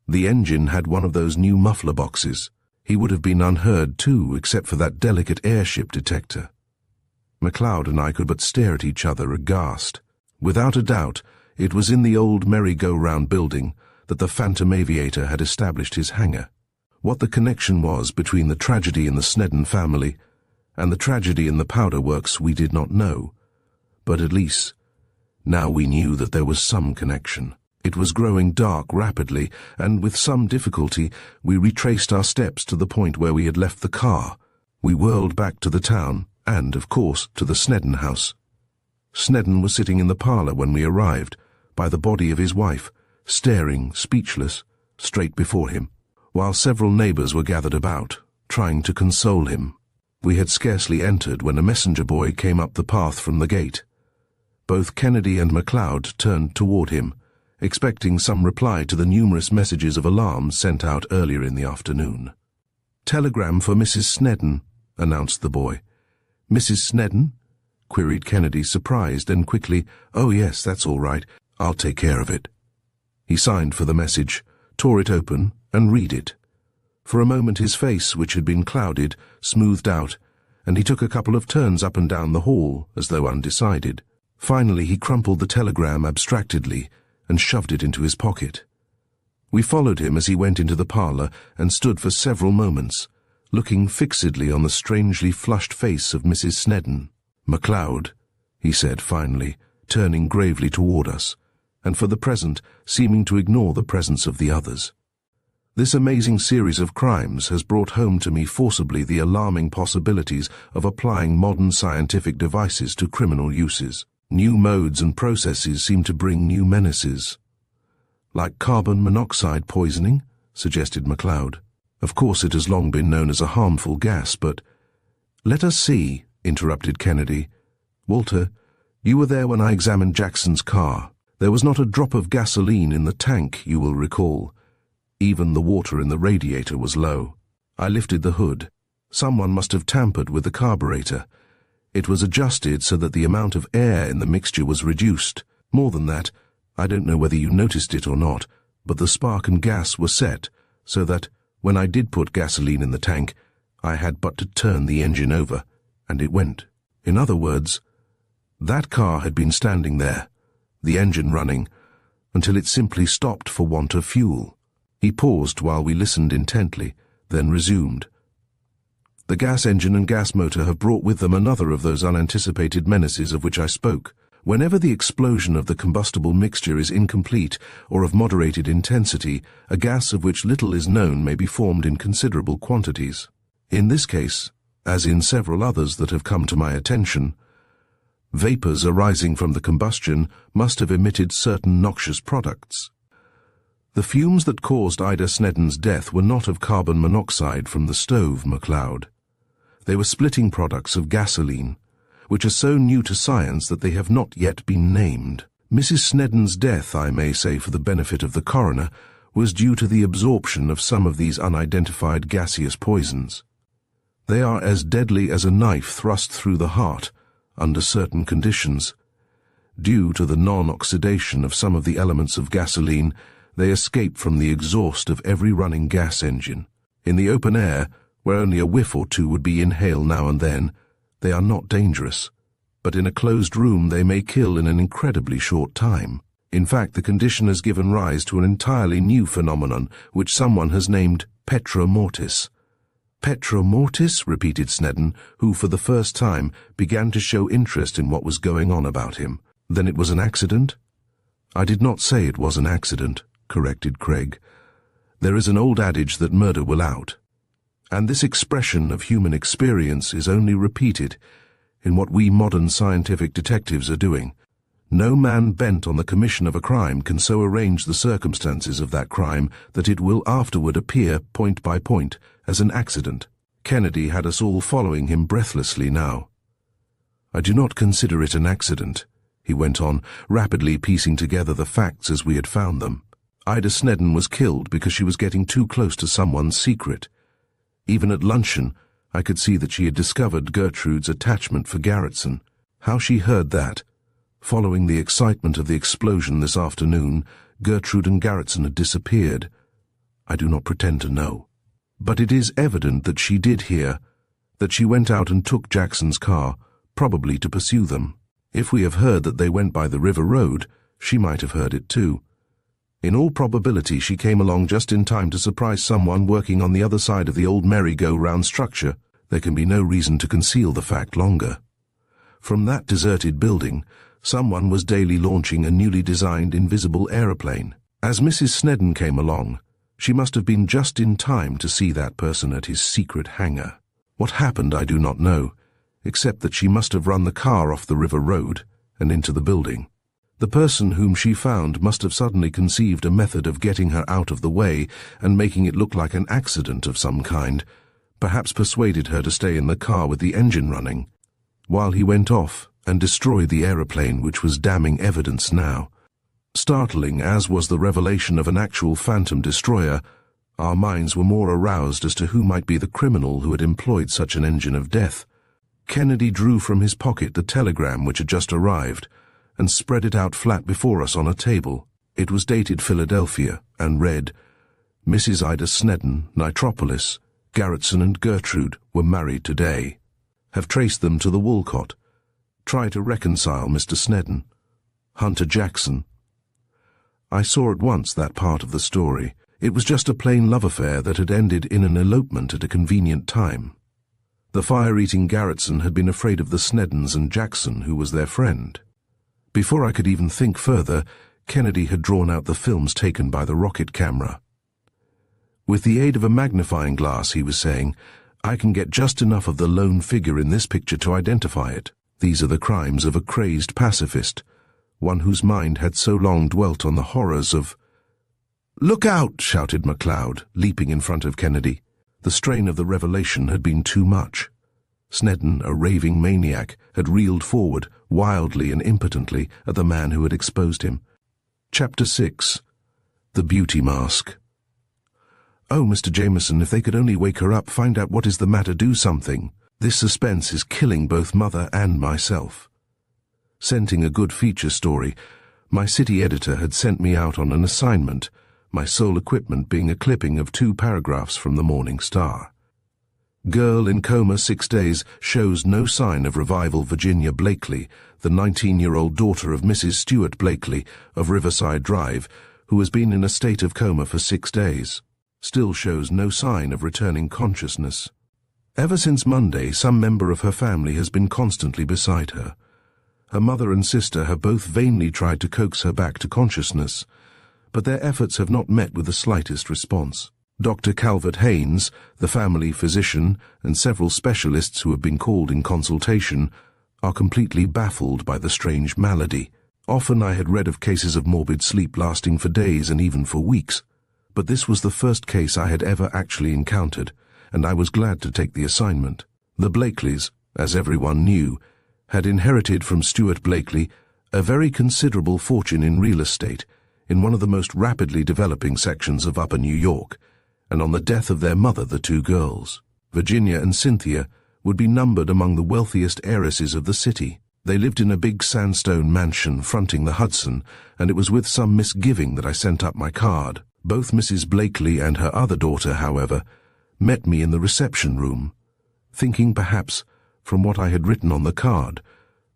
The engine had one of those new muffler boxes. He would have been unheard too, except for that delicate airship detector." MacLeod and I could but stare at each other aghast. Without a doubt, it was in the old merry-go-round building that the phantom aviator had established his hangar. What the connection was between the tragedy in the Snedden family and the tragedy in the powder works we did not know, but at least now we knew that there was some connection. It was growing dark rapidly, and with some difficulty we retraced our steps to the point where we had left the car. We whirled back to the town, and, of course, to the Snedden house. Snedden was sitting in the parlour when we arrived, by the body of his wife, staring, speechless, straight before him, while several neighbours were gathered about, trying to console him. We had scarcely entered when a messenger boy came up the path from the gate. Both Kennedy and MacLeod turned toward him, expecting some reply to the numerous messages of alarm sent out earlier in the afternoon. "Telegram for Mrs. Snedden," announced the boy. "Mrs. Snedden?" queried Kennedy, surprised, and quickly, "Oh yes, that's all right. I'll take care of it." He signed for the message, tore it open, and read it. For a moment his face, which had been clouded, smoothed out, and he took a couple of turns up and down the hall, as though undecided. Finally, he crumpled the telegram abstractedly and shoved it into his pocket. We followed him as he went into the parlour and stood for several moments, looking fixedly on the strangely flushed face of Mrs. Snedden. "MacLeod," he said finally, turning gravely toward us, and for the present seeming to ignore the presence of the others. "This amazing series of crimes has brought home to me forcibly the alarming possibilities of applying modern scientific devices to criminal uses. New modes and processes seem to bring new menaces." "Like carbon monoxide poisoning?" suggested MacLeod. "Of course it has long been known as a harmful gas, but—" "Let us see," interrupted Kennedy. "Walter, you were there when I examined Jackson's car. There was not a drop of gasoline in the tank, you will recall. Even the water in the radiator was low. I lifted the hood. Someone must have tampered with the carburetor. It was adjusted so that the amount of air in the mixture was reduced. More than that, I don't know whether you noticed it or not, but the spark and gas were set so that, when I did put gasoline in the tank, I had but to turn the engine over, and it went. In other words, that car had been standing there, the engine running, until it simply stopped for want of fuel." He paused while we listened intently, then resumed. "The gas engine and gas motor have brought with them another of those unanticipated menaces of which I spoke. Whenever the explosion of the combustible mixture is incomplete or of moderated intensity, a gas of which little is known may be formed in considerable quantities. In this case, as in several others that have come to my attention, vapors arising from the combustion must have emitted certain noxious products. The fumes that caused Ida Snedden's death were not of carbon monoxide from the stove, MacLeod. They were splitting products of gasoline, which are so new to science that they have not yet been named. Mrs. Snedden's death, I may say for the benefit of the coroner, was due to the absorption of some of these unidentified gaseous poisons. They are as deadly as a knife thrust through the heart, under certain conditions. Due to the non-oxidation of some of the elements of gasoline, they escape from the exhaust of every running gas engine. In the open air, where only a whiff or two would be inhaled now and then, they are not dangerous, but in a closed room they may kill in an incredibly short time. In fact, the condition has given rise to an entirely new phenomenon, which someone has named petra mortis. "Petra mortis?" repeated Snedden, who for the first time began to show interest in what was going on about him. "Then it was an accident?" "I did not say it was an accident," corrected Craig. "There is an old adage that murder will out. And this expression of human experience is only repeated in what we modern scientific detectives are doing. No man bent on the commission of a crime can so arrange the circumstances of that crime that it will afterward appear, point by point, as an accident." Kennedy had us all following him breathlessly now. "I do not consider it an accident," he went on, rapidly piecing together the facts as we had found them. "Ida Snedden was killed because she was getting too close to someone's secret. Even at luncheon, I could see that she had discovered Gertrude's attachment for Garretson. How she heard that, following the excitement of the explosion this afternoon, Gertrude and Garretson had disappeared, I do not pretend to know. But it is evident that she did hear, that she went out and took Jackson's car, probably to pursue them. If we have heard that they went by the river road, she might have heard it too. In all probability she came along just in time to surprise someone working on the other side of the old merry-go-round structure. There can be no reason to conceal the fact longer. From that deserted building, someone was daily launching a newly designed invisible aeroplane. As Mrs. Snedden came along, she must have been just in time to see that person at his secret hangar. What happened I do not know, except that she must have run the car off the river road and into the building. The person whom she found must have suddenly conceived a method of getting her out of the way and making it look like an accident of some kind, perhaps persuaded her to stay in the car with the engine running, while he went off and destroyed the aeroplane, which was damning evidence now. Startling as was the revelation of an actual phantom destroyer, our minds were more aroused as to who might be the criminal who had employed such an engine of death. Kennedy drew from his pocket the telegram which had just arrived, and spread it out flat before us on a table. It was dated Philadelphia, and read, "Mrs. Ida Snedden, Nitropolis. Garretson and Gertrude were married today." Have traced them to the Walcott. Try to reconcile Mr. Snedden. Hunter Jackson. I saw at once that part of the story. It was just a plain love affair that had ended in an elopement at a convenient time. The fire-eating Garretson had been afraid of the Sneddens and Jackson, who was their friend. Before I could even think further, Kennedy had drawn out the films taken by the rocket camera. With the aid of a magnifying glass, he was saying, I can get just enough of the lone figure in this picture to identify it. These are the crimes of a crazed pacifist, one whose mind had so long dwelt on the horrors of... "Look out!" shouted MacLeod, leaping in front of Kennedy. The strain of the revelation had been too much. Snedden, a raving maniac, had reeled forward, wildly and impotently, at the man who had exposed him. Chapter 6. The Beauty Mask. "Oh, Mr. Jameson, if they could only wake her up, find out what is the matter, do something. This suspense is killing both Mother and myself." Scenting a good feature story, my city editor had sent me out on an assignment, my sole equipment being a clipping of 2 paragraphs from the Morning Star. Girl in coma 6 days shows no sign of revival. Virginia Blakely, the 19-year-old daughter of Mrs. Stuart Blakely of Riverside Drive, who has been in a state of coma for 6 days, still shows no sign of returning consciousness. Ever since Monday, some member of her family has been constantly beside her. Her mother and sister have both vainly tried to coax her back to consciousness, but their efforts have not met with the slightest response. Dr. Calvert Haynes, the family physician, and several specialists who have been called in consultation, are completely baffled by the strange malady. Often I had read of cases of morbid sleep lasting for days and even for weeks, but this was the first case I had ever actually encountered, and I was glad to take the assignment. The Blakeleys, as everyone knew, had inherited from Stuart Blakely a very considerable fortune in real estate in one of the most rapidly developing sections of Upper New York, and on the death of their mother, the 2 girls, Virginia and Cynthia, would be numbered among the wealthiest heiresses of the city. They lived in a big sandstone mansion fronting the Hudson, and it was with some misgiving that I sent up my card. Both Mrs. Blakely and her other daughter, however, met me in the reception room, thinking perhaps, from what I had written on the card,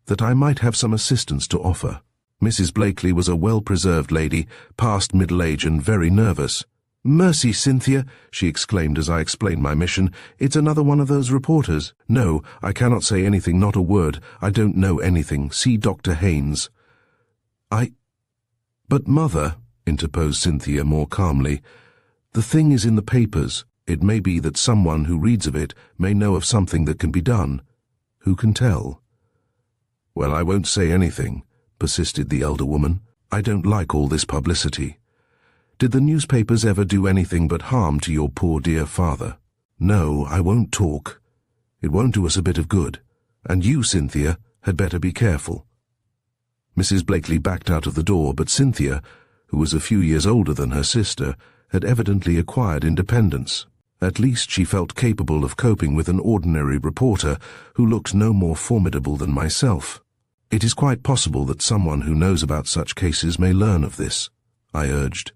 that I might have some assistance to offer. Mrs. Blakely was a well-preserved lady, past middle age and very nervous. "Mercy, Cynthia," she exclaimed as I explained my mission. "It's another one of those reporters." "No, I cannot say anything, not a word. I don't know anything. See Dr. Haynes." "But, Mother," interposed Cynthia more calmly, "the thing is in the papers. It may be that someone who reads of it may know of something that can be done. Who can tell?" "Well, I won't say anything," persisted the elder woman. "I don't like all this publicity. Did the newspapers ever do anything but harm to your poor dear father?" "No, I won't talk. It won't do us a bit of good. And you, Cynthia, had better be careful." Mrs. Blakely backed out of the door, but Cynthia, who was a few years older than her sister, had evidently acquired independence. At least she felt capable of coping with an ordinary reporter who looked no more formidable than myself. "It is quite possible that someone who knows about such cases may learn of this," I urged.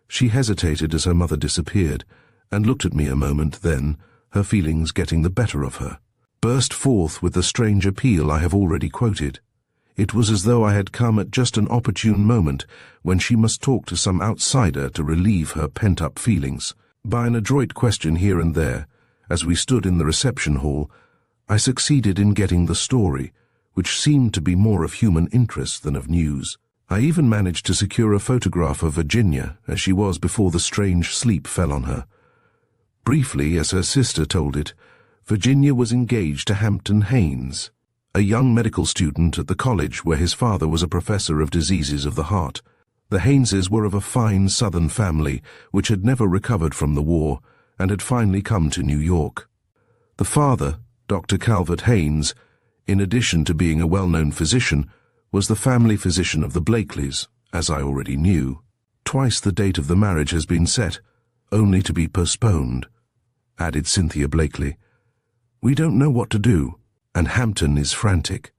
She hesitated as her mother disappeared, and looked at me a moment, then, her feelings getting the better of her, burst forth with the strange appeal I have already quoted. It was as though I had come at just an opportune moment when she must talk to some outsider to relieve her pent-up feelings. By an adroit question here and there, as we stood in the reception hall, I succeeded in getting the story, which seemed to be more of human interest than of news. I even managed to secure a photograph of Virginia as she was before the strange sleep fell on her. Briefly, as her sister told it, Virginia was engaged to Hampton Haynes, a young medical student at the college where his father was a professor of diseases of the heart. The Hayneses were of a fine Southern family which had never recovered from the war and had finally come to New York. The father, Dr. Calvert Haynes, in addition to being a well-known physician, was the family physician of the Blakeleys, as I already knew. Twice the date of the marriage has been set, only to be postponed, added Cynthia Blakely. We don't know what to do, and Hampton is frantic.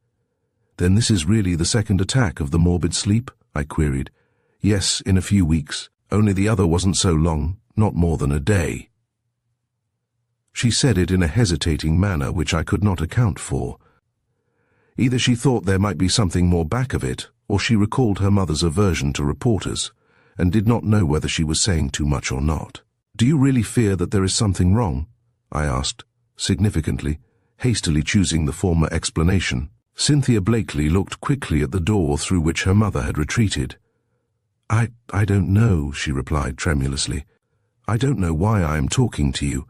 Then this is really the second attack of the morbid sleep? I queried. Yes, in a few weeks, only the other wasn't so long, not more than a day. She said it in a hesitating manner which I could not account for. Either she thought there might be something more back of it, or she recalled her mother's aversion to reporters, and did not know whether she was saying too much or not. "Do you really fear that there is something wrong?" I asked, significantly, hastily choosing the former explanation. Cynthia Blakely looked quickly at the door through which her mother had retreated. I don't know," she replied tremulously. "I don't know why I am talking to you.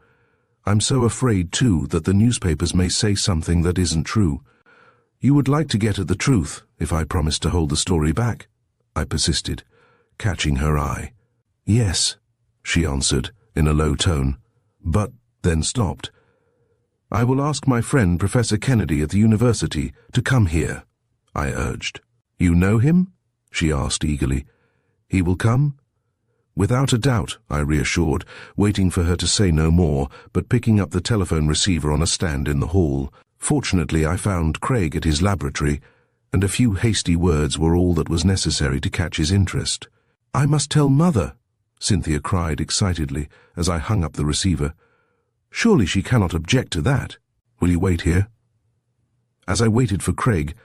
I'm so afraid, too, that the newspapers may say something that isn't true. You would like to get at the truth, if I promised to hold the story back?" I persisted, catching her eye. "Yes," she answered, in a low tone, but then stopped. "I will ask my friend Professor Kennedy at the university to come here," I urged. "You know him?" she asked eagerly. "He will come?" "Without a doubt," I reassured, waiting for her to say no more, but picking up the telephone receiver on a stand in the hall. Fortunately, I found Craig at his laboratory, and a few hasty words were all that was necessary to catch his interest. "I must tell Mother," Cynthia cried excitedly as I hung up the receiver. "Surely she cannot object to that. Will you wait here?" As I waited for Craig,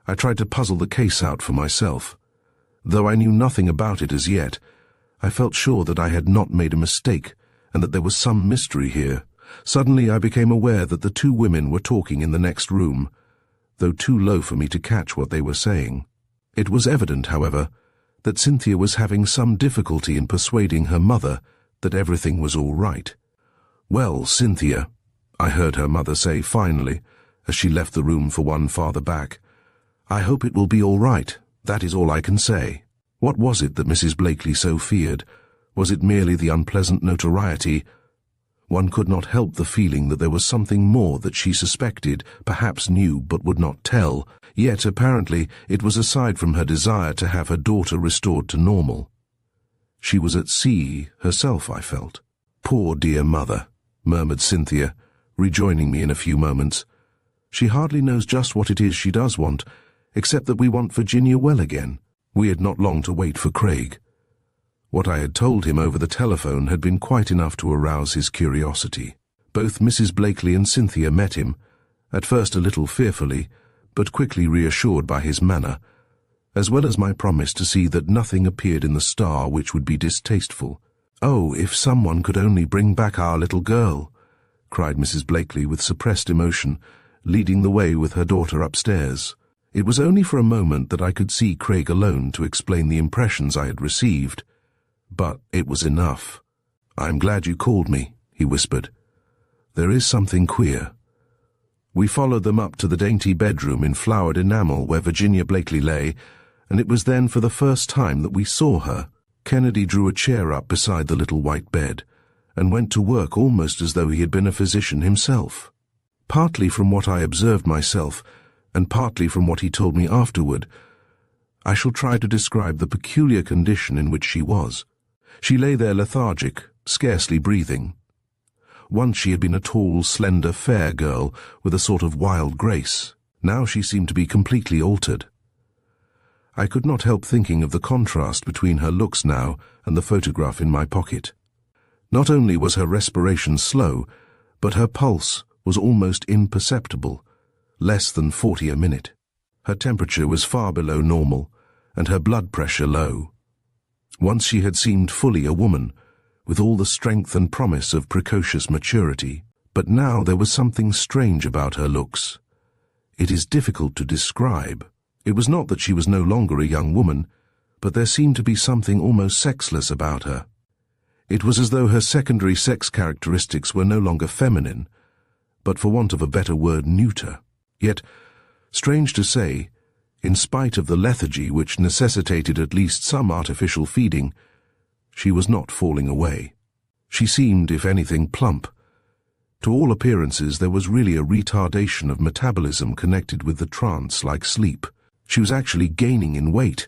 I tried to puzzle the case out for myself. Though I knew nothing about it as yet, I felt sure that I had not made a mistake, and that there was some mystery here. Suddenly I became aware that the two women were talking in the next room, though too low for me to catch what they were saying. It was evident, however, that Cynthia was having some difficulty in persuading her mother that everything was all right. "Well, Cynthia," I heard her mother say finally, as she left the room for one farther back, "I hope it will be all right. That is all I can say." What was it that Mrs. Blakely so feared? Was it merely the unpleasant notoriety? One could not help the feeling that there was something more that she suspected, perhaps knew but would not tell, yet apparently it was aside from her desire to have her daughter restored to normal. She was at sea herself, I felt. "Poor dear mother," murmured Cynthia, rejoining me in a few moments. "She hardly knows just what it is she does want, except that we want Virginia well again." We had not long to wait for Craig. What I had told him over the telephone had been quite enough to arouse his curiosity. Both Mrs. Blakely and Cynthia met him, at first a little fearfully, but quickly reassured by his manner, as well as my promise to see that nothing appeared in the Star which would be distasteful. "Oh, if someone could only bring back our little girl," cried Mrs. Blakely with suppressed emotion, leading the way with her daughter upstairs. It was only for a moment that I could see Craig alone to explain the impressions I had received, but it was enough. "I'm glad you called me," he whispered. "There is something queer." We followed them up to the dainty bedroom in flowered enamel where Virginia Blakely lay, and it was then for the first time that we saw her. Kennedy drew a chair up beside the little white bed, and went to work almost as though he had been a physician himself. Partly from what I observed myself, and partly from what he told me afterward, I shall try to describe the peculiar condition in which she was. She lay there lethargic, scarcely breathing. Once she had been a tall, slender, fair girl with a sort of wild grace. Now she seemed to be completely altered. I could not help thinking of the contrast between her looks now and the photograph in my pocket. Not only was her respiration slow, but her pulse was almost imperceptible, less than 40 a minute. Her temperature was far below normal, and her blood pressure low. Once she had seemed fully a woman, with all the strength and promise of precocious maturity, but now there was something strange about her looks. It is difficult to describe. It was not that she was no longer a young woman, but there seemed to be something almost sexless about her. It was as though her secondary sex characteristics were no longer feminine, but for want of a better word, neuter. Yet, strange to say, in spite of the lethargy which necessitated at least some artificial feeding, she was not falling away. She seemed, if anything, plump. To all appearances there was really a retardation of metabolism connected with the trance like sleep. She was actually gaining in weight.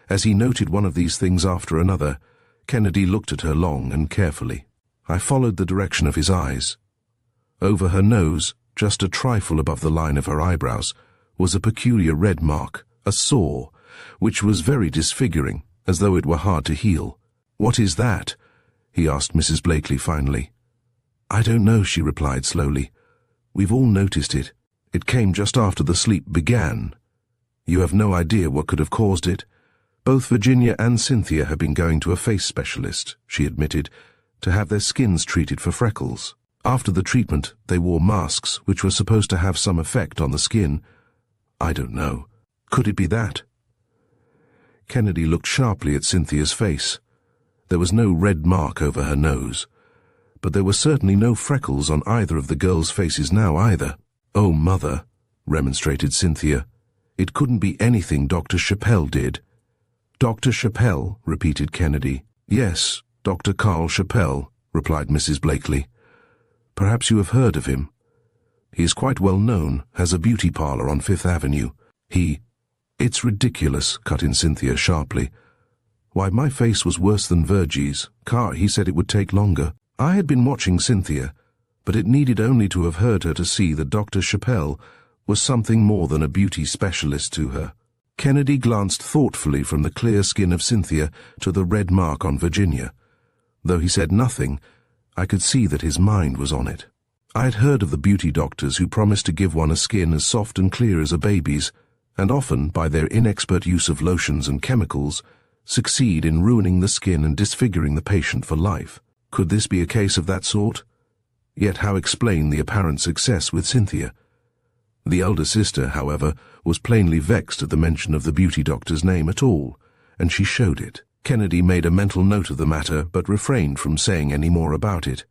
As he noted one of these things after another, Kennedy looked at her long and carefully. I followed the direction of his eyes. Over her nose, just a trifle above the line of her eyebrows, was a peculiar red mark, a sore, which was very disfiguring, as though it were hard to heal. "What is that?" he asked Mrs. Blakely finally. I don't know, she replied slowly. We've all noticed it. It came just after the sleep began. You have no idea what could have caused it? Both Virginia and Cynthia have been going to a face specialist, she admitted, to have their skins treated for freckles. After the treatment, they wore masks which were supposed to have some effect on the skin. I don't know. Could it be that? Kennedy looked sharply at Cynthia's face. There was no red mark over her nose, but there were certainly no freckles on either of the girls' faces now either. Oh, Mother, remonstrated Cynthia. It couldn't be anything Dr. Chappelle did. Dr. Chappelle, repeated Kennedy. Yes, Dr. Carl Chappelle, replied Mrs. Blakely. Perhaps you have heard of him. He is quite well known, has a beauty parlor on Fifth Avenue. It's ridiculous, cut in Cynthia sharply. Why, my face was worse than Virgie's. He said it would take longer. I had been watching Cynthia, but it needed only to have heard her to see that Dr. Chappelle was something more than a beauty specialist to her. Kennedy glanced thoughtfully from the clear skin of Cynthia to the red mark on Virginia. Though he said nothing, I could see that his mind was on it. I had heard of the beauty doctors who promised to give one a skin as soft and clear as a baby's, and often, by their inexpert use of lotions and chemicals, succeed in ruining the skin and disfiguring the patient for life. Could this be a case of that sort? Yet how explain the apparent success with Cynthia? The elder sister, however, was plainly vexed at the mention of the beauty doctor's name at all, and she showed it. Kennedy made a mental note of the matter, but refrained from saying any more about it.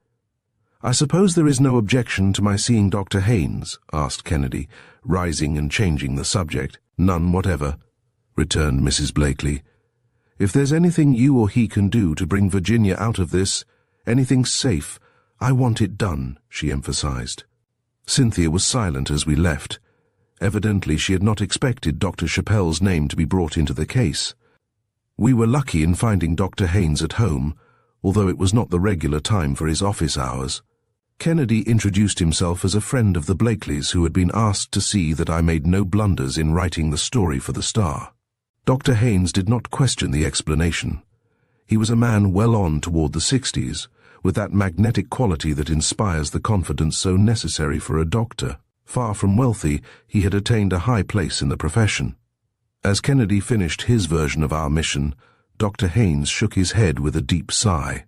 I suppose there is no objection to my seeing Dr. Haynes? Asked Kennedy, rising and changing the subject. None whatever, returned Mrs. Blakely. If there's anything you or he can do to bring Virginia out of this, anything safe, I want it done, she emphasized. Cynthia was silent as we left. Evidently she had not expected Dr. Chappelle's name to be brought into the case. We were lucky in finding Dr. Haynes at home, although it was not the regular time for his office hours. Kennedy introduced himself as a friend of the Blakeleys who had been asked to see that I made no blunders in writing the story for the Star. Dr. Haynes did not question the explanation. He was a man well on toward the 60s, with that magnetic quality that inspires the confidence so necessary for a doctor. Far from wealthy, he had attained a high place in the profession. As Kennedy finished his version of our mission, Dr. Haynes shook his head with a deep sigh.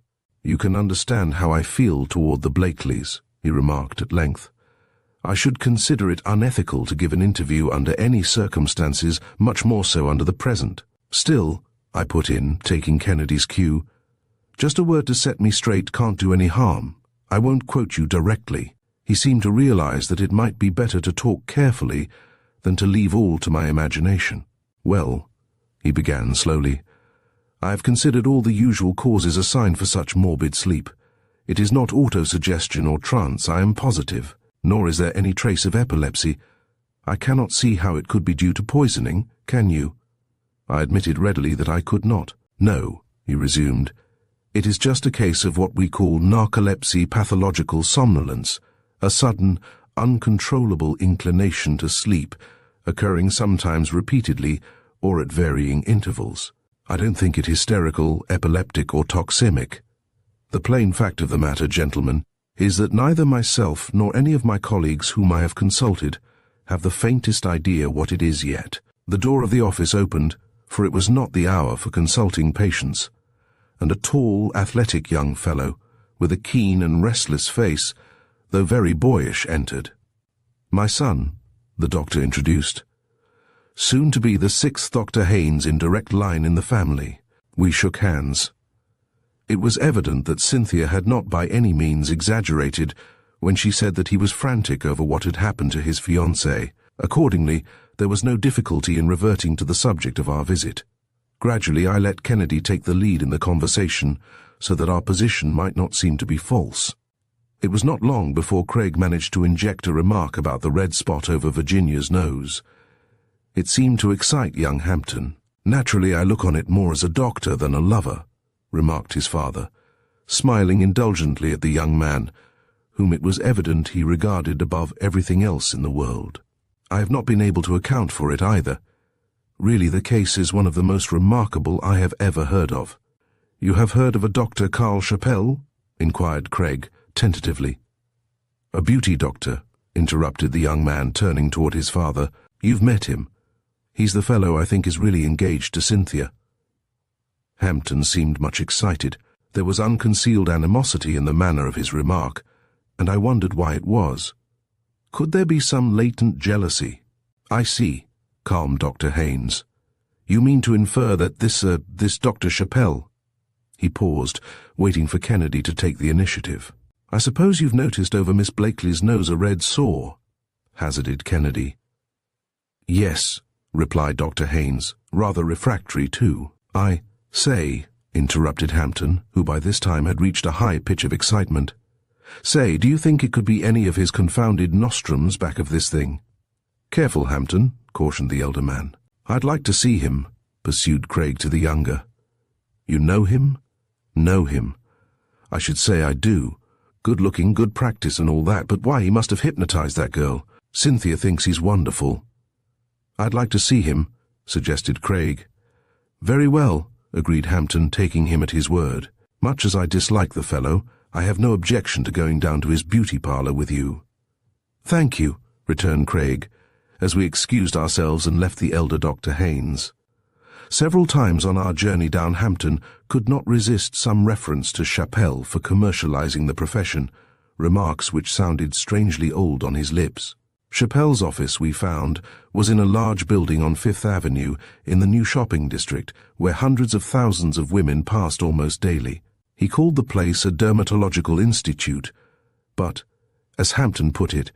You can understand how I feel toward the Blakeleys, he remarked at length. I should consider it unethical to give an interview under any circumstances, much more so under the present. Still, I put in, taking Kennedy's cue, just a word to set me straight can't do any harm. I won't quote you directly. He seemed to realize that it might be better to talk carefully than to leave all to my imagination. Well, he began slowly, I have considered all the usual causes assigned for such morbid sleep. It is not autosuggestion or trance, I am positive, nor is there any trace of epilepsy. I cannot see how it could be due to poisoning, can you? I admitted readily that I could not. No, he resumed. It is just a case of what we call narcolepsy pathological somnolence, a sudden, uncontrollable inclination to sleep, occurring sometimes repeatedly or at varying intervals. I don't think it hysterical, epileptic, or toxemic. The plain fact of the matter, gentlemen, is that neither myself nor any of my colleagues whom I have consulted have the faintest idea what it is yet. The door of the office opened, for it was not the hour for consulting patients, and a tall, athletic young fellow, with a keen and restless face, though very boyish, entered. My son, the doctor introduced. Soon to be the 6th Dr. Haynes in direct line in the family. We shook hands. It was evident that Cynthia had not by any means exaggerated when she said that he was frantic over what had happened to his fiancée. Accordingly, there was no difficulty in reverting to the subject of our visit. Gradually, I let Kennedy take the lead in the conversation so that our position might not seem to be false. It was not long before Craig managed to inject a remark about the red spot over Virginia's nose. It seemed to excite young Hampton. Naturally, I look on it more as a doctor than a lover, remarked his father, smiling indulgently at the young man, whom it was evident he regarded above everything else in the world. I have not been able to account for it either. Really, the case is one of the most remarkable I have ever heard of. You have heard of a Dr. Carl Chappelle? Inquired Craig, tentatively. "A beauty doctor," interrupted the young man, turning toward his father. "You've met him. He's the fellow I think is really engaged to Cynthia." Hampton seemed much excited. There was unconcealed animosity in the manner of his remark, and I wondered why it was. Could there be some latent jealousy? "I see," calmed Dr. Haynes. "You mean to infer that this Dr. Chappelle—" He paused, waiting for Kennedy to take the initiative. "I suppose you've noticed over Miss Blakely's nose a red sore," hazarded Kennedy. "Yes," replied Dr. Haynes, "rather refractory too." "I say," interrupted Hampton, who by this time had reached a high pitch of excitement. "Say, do you think it could be any of his confounded nostrums back of this thing?" "Careful, Hampton," cautioned the elder man. "I'd like to see him," pursued Craig to the younger. "You know him?" "Know him. I should say I do. Good-looking, good practice and all that, but why, he must have hypnotized that girl. Cynthia thinks he's wonderful." "I'd like to see him," suggested Craig. "Very well," agreed Hampton, taking him at his word. "Much as I dislike the fellow, I have no objection to going down to his beauty parlor with you." "Thank you," returned Craig, as we excused ourselves and left the elder Dr. Haynes. Several times on our journey down Hampton could not resist some reference to Chappelle for commercializing the profession, remarks which sounded strangely old on his lips. Chappelle's office, we found, was in a large building on Fifth Avenue in the new shopping district, where hundreds of thousands of women passed almost daily. He called the place a dermatological institute, but, as Hampton put it,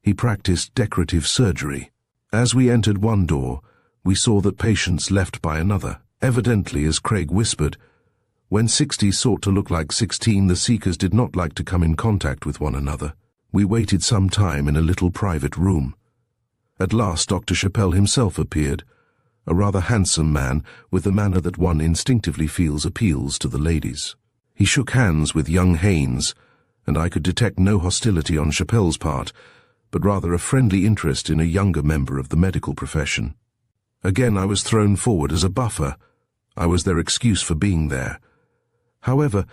he practiced decorative surgery. As we entered one door, we saw that patients left by another. Evidently, as Craig whispered, when 60 sought to look like 16, the seekers did not like to come in contact with one another. We waited some time in a little private room. At last Dr. Chappelle himself appeared, a rather handsome man with the manner that one instinctively feels appeals to the ladies. He shook hands with young Haynes, and I could detect no hostility on Chappelle's part, but rather a friendly interest in a younger member of the medical profession. Again I was thrown forward as a buffer. I was their excuse for being there. However,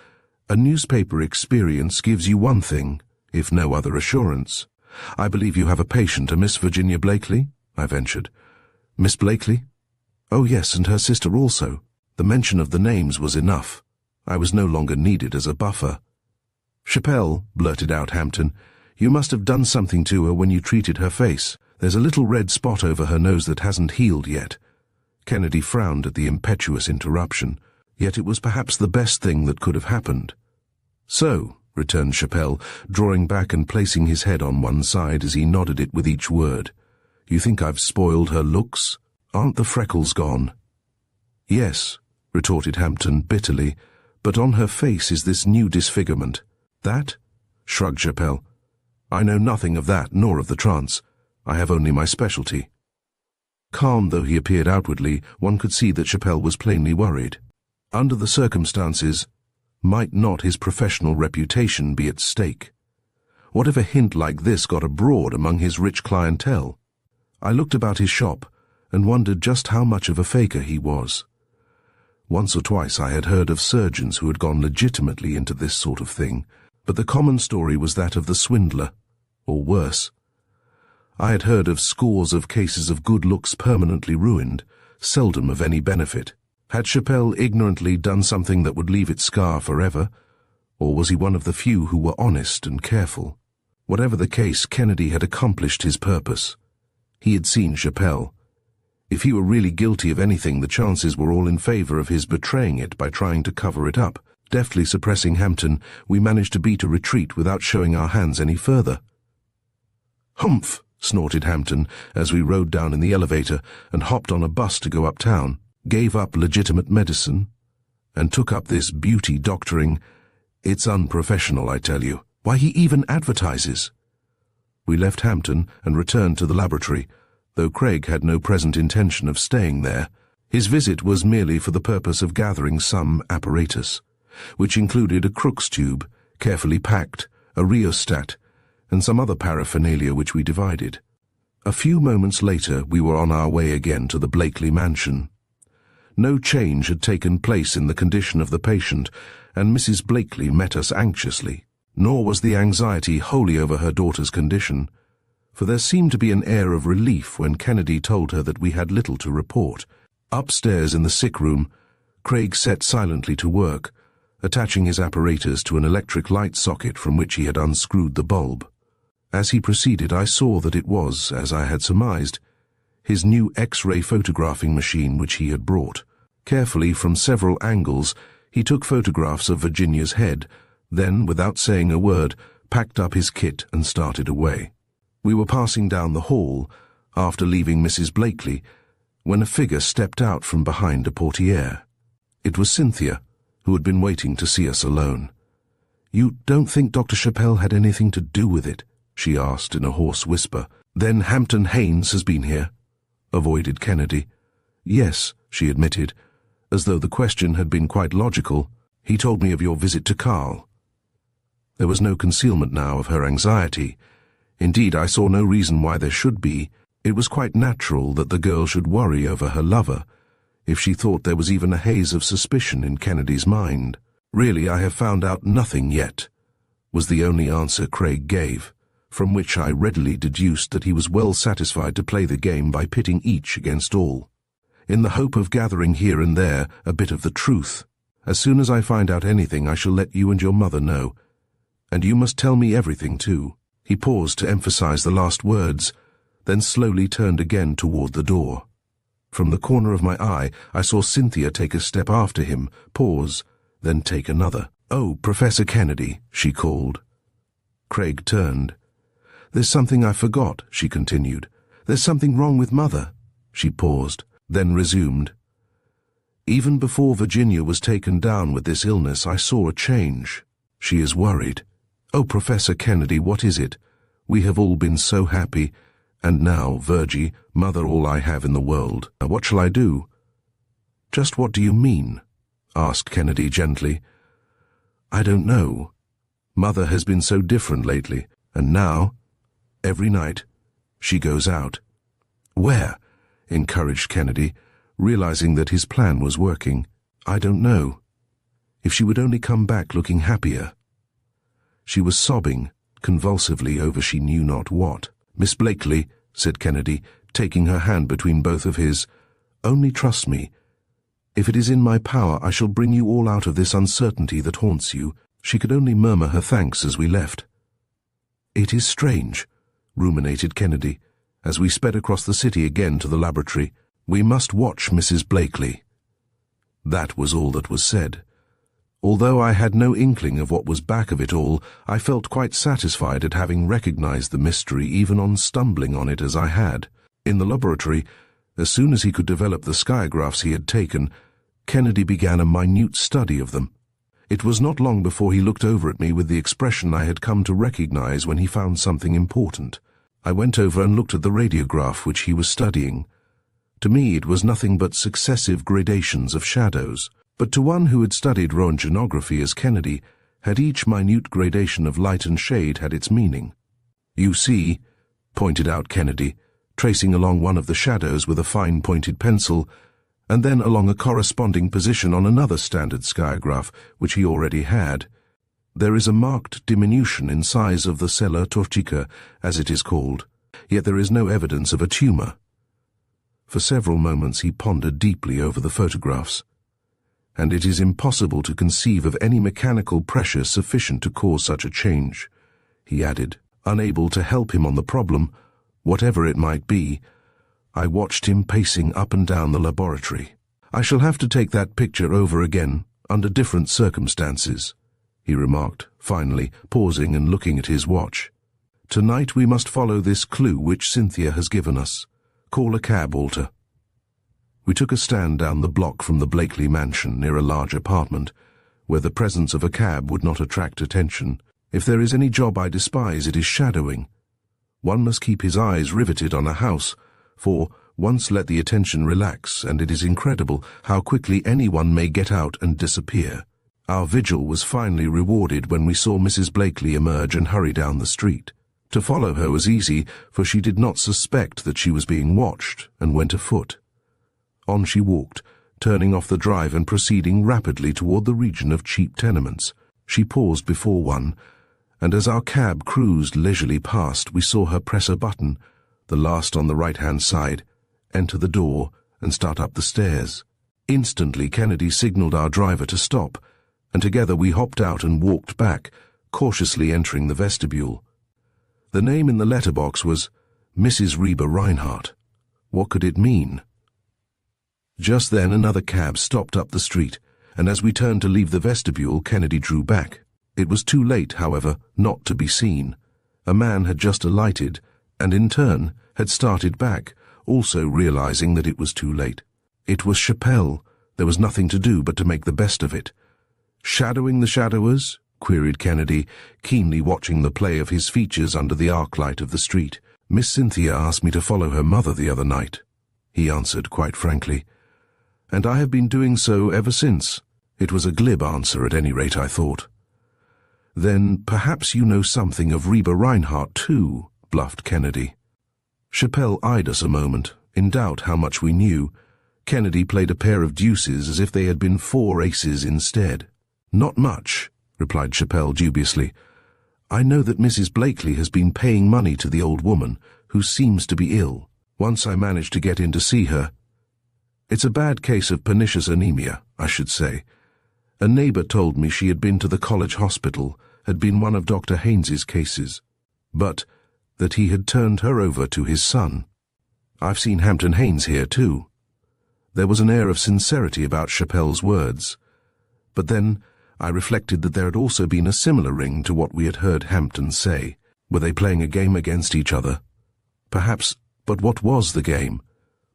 a newspaper experience gives you one thing, if no other assurance. "I believe you have a patient, a Miss Virginia Blakely?" I ventured. "Miss Blakely?" "Oh yes, and her sister also." The mention of the names was enough. I was no longer needed as a buffer. "Chappelle," blurted out Hampton, "you must have done something to her when you treated her face. There's a little red spot over her nose that hasn't healed yet." Kennedy frowned at the impetuous interruption, yet it was perhaps the best thing that could have happened. "So," returned Chappelle, drawing back and placing his head on one side as he nodded it with each word, "you think I've spoiled her looks? Aren't the freckles gone?" "Yes," retorted Hampton bitterly, "but on her face is this new disfigurement." "That?" shrugged Chappelle. "I know nothing of that, nor of the trance. I have only my specialty." Calm though he appeared outwardly, one could see that Chappelle was plainly worried. Under the circumstances, might not his professional reputation be at stake? What if a hint like this got abroad among his rich clientele? I looked about his shop and wondered just how much of a faker he was. Once or twice I had heard of surgeons who had gone legitimately into this sort of thing, but the common story was that of the swindler, or worse. I had heard of scores of cases of good looks permanently ruined, seldom of any benefit. Had Chappelle ignorantly done something that would leave its scar forever, or was he one of the few who were honest and careful? Whatever the case, Kennedy had accomplished his purpose. He had seen Chappelle. If he were really guilty of anything, the chances were all in favor of his betraying it by trying to cover it up. Deftly suppressing Hampton, we managed to beat a retreat without showing our hands any further. "Humph!" snorted Hampton as we rode down in the elevator and hopped on a bus to go uptown. Gave up legitimate medicine, and took up this beauty doctoring. It's unprofessional, I tell you. Why, he even advertises. We left Hampton and returned to the laboratory, though Craig had no present intention of staying there. His visit was merely for the purpose of gathering some apparatus, which included a Crookes tube, carefully packed, a rheostat, and some other paraphernalia which we divided. A few moments later we were on our way again to the Blakely mansion. No change had taken place in the condition of the patient, and Mrs. Blakely met us anxiously. Nor was the anxiety wholly over her daughter's condition, for there seemed to be an air of relief when Kennedy told her that we had little to report. Upstairs in the sick room, Craig set silently to work, attaching his apparatus to an electric light socket from which he had unscrewed the bulb. As he proceeded, I saw that it was, as I had surmised, his new X-ray photographing machine which he had brought. Carefully, from several angles, he took photographs of Virginia's head, then, without saying a word, packed up his kit and started away. We were passing down the hall, after leaving Mrs. Blakely, when a figure stepped out from behind a portiere. It was Cynthia, who had been waiting to see us alone. "You don't think Dr. Chappelle had anything to do with it?" she asked in a hoarse whisper. "Then Hampton Haynes has been here?" avoided Kennedy. "Yes," she admitted, as though the question had been quite logical. "He told me of your visit to Carl." There was no concealment now of her anxiety. Indeed, I saw no reason why there should be. It was quite natural that the girl should worry over her lover, if she thought there was even a haze of suspicion in Kennedy's mind. "Really, I have found out nothing yet," was the only answer Craig gave, from which I readily deduced that he was well satisfied to play the game by pitting each against all, in the hope of gathering here and there a bit of the truth. "As soon as I find out anything, I shall let you and your mother know. And you must tell me everything, too." He paused to emphasize the last words, then slowly turned again toward the door. From the corner of my eye, I saw Cynthia take a step after him, pause, then take another. "Oh, Professor Kennedy," she called. Craig turned. "There's something I forgot," she continued. "There's something wrong with Mother." She paused, then resumed. "Even before Virginia was taken down with this illness, I saw a change. She is worried. Oh, Professor Kennedy, what is it? We have all been so happy. And now, Virgie, Mother all I have in the world. What shall I do?" "Just what do you mean?" asked Kennedy gently. "I don't know. Mother has been so different lately, and now, every night, she goes out." "Where?" encouraged Kennedy, realizing that his plan was working. "I don't know. If she would only come back looking happier." She was sobbing convulsively over she knew not what. "Miss Blakely," said Kennedy, taking her hand between both of his, "only trust me. If it is in my power, I shall bring you all out of this uncertainty that haunts you." She could only murmur her thanks as we left. "It is strange," ruminated Kennedy, as we sped across the city again to the laboratory. "We must watch Mrs. Blakely." That was all that was said. Although I had no inkling of what was back of it all, I felt quite satisfied at having recognized the mystery even on stumbling on it as I had. In the laboratory, as soon as he could develop the skiagraphs he had taken, Kennedy began a minute study of them. It was not long before he looked over at me with the expression I had come to recognize when he found something important. I went over and looked at the radiograph which he was studying. To me it was nothing but successive gradations of shadows. But to one who had studied röntgenography as Kennedy, had each minute gradation of light and shade had its meaning. "You see," pointed out Kennedy, tracing along one of the shadows with a fine-pointed pencil, and then along a corresponding position on another standard skiagraph, which he already had. "There is a marked diminution in size of the sella tortica, as it is called, yet there is no evidence of a tumor." For several moments he pondered deeply over the photographs. "And it is impossible to conceive of any mechanical pressure sufficient to cause such a change," he added. Unable to help him on the problem, whatever it might be, I watched him pacing up and down the laboratory. "I shall have to take that picture over again, under different circumstances," he remarked, finally, pausing and looking at his watch. "Tonight we must follow this clue which Cynthia has given us. Call a cab, Walter." We took a stand down the block from the Blakely mansion near a large apartment, where the presence of a cab would not attract attention. If there is any job I despise, it is shadowing. One must keep his eyes riveted on a house, for once let the attention relax, and it is incredible how quickly anyone may get out and disappear. Our vigil was finally rewarded when we saw Mrs. Blakely emerge and hurry down the street. To follow her was easy, for she did not suspect that she was being watched, and went afoot. On she walked, turning off the drive and proceeding rapidly toward the region of cheap tenements. She paused before one, and as our cab cruised leisurely past, we saw her press a button, the last on the right-hand side, enter the door, and start up the stairs. Instantly, Kennedy signaled our driver to stop, and together we hopped out and walked back, cautiously entering the vestibule. The name in the letterbox was Mrs. Reba Reinhardt. What could it mean? Just then another cab stopped up the street, and as we turned to leave the vestibule, Kennedy drew back. It was too late, however, not to be seen. A man had just alighted, and in turn had started back, also realizing that it was too late. It was Chappelle. There was nothing to do but to make the best of it. "Shadowing the shadowers?" queried Kennedy, keenly watching the play of his features under the arc light of the street. "Miss Cynthia asked me to follow her mother the other night," he answered quite frankly. "And I have been doing so ever since." It was a glib answer, at any rate, I thought. "Then perhaps you know something of Reba Reinhardt too," bluffed Kennedy. Chappelle eyed us a moment, in doubt how much we knew. Kennedy played a pair of deuces as if they had been 4 aces instead. "Not much," replied Chappelle dubiously. "I know that Mrs. Blakely has been paying money to the old woman, who seems to be ill. Once I managed to get in to see her. It's a bad case of pernicious anemia, I should say. A neighbor told me she had been to the college hospital, had been one of Dr. Haynes's cases, but that he had turned her over to his son. I've seen Hampton Haynes here, too." There was an air of sincerity about Chappelle's words. But then I reflected that there had also been a similar ring to what we had heard Hampton say. Were they playing a game against each other? Perhaps, but what was the game?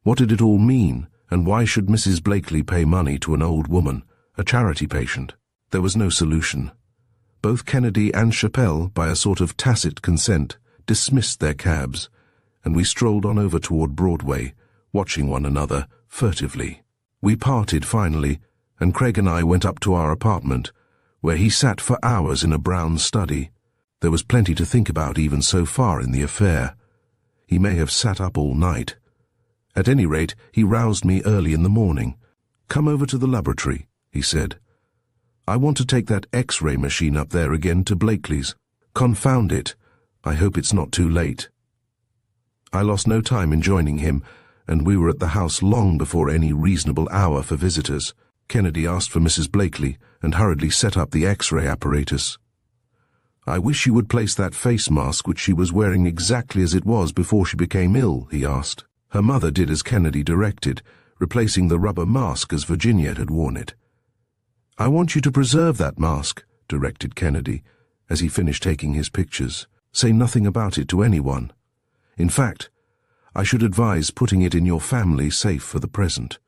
What did it all mean, and why should Mrs. Blakely pay money to an old woman, a charity patient? There was no solution. Both Kennedy and Chappelle, by a sort of tacit consent, dismissed their cabs, and we strolled on over toward Broadway, watching one another furtively. We parted finally, and Craig and I went up to our apartment, where he sat for hours in a brown study. There was plenty to think about even so far in the affair. He may have sat up all night. At any rate, he roused me early in the morning. "Come over to the laboratory," he said. "I want to take that X-ray machine up there again to Blakely's. Confound it, I hope it's not too late." I lost no time in joining him, and we were at the house long before any reasonable hour for visitors. Kennedy asked for Mrs. Blakely and hurriedly set up the X-ray apparatus. "I wish you would place that face mask which she was wearing exactly as it was before she became ill," he asked. Her mother did as Kennedy directed, replacing the rubber mask as Virginia had worn it. "I want you to preserve that mask," directed Kennedy, as he finished taking his pictures. "Say nothing about it to anyone. In fact, I should advise putting it in your family safe for the present."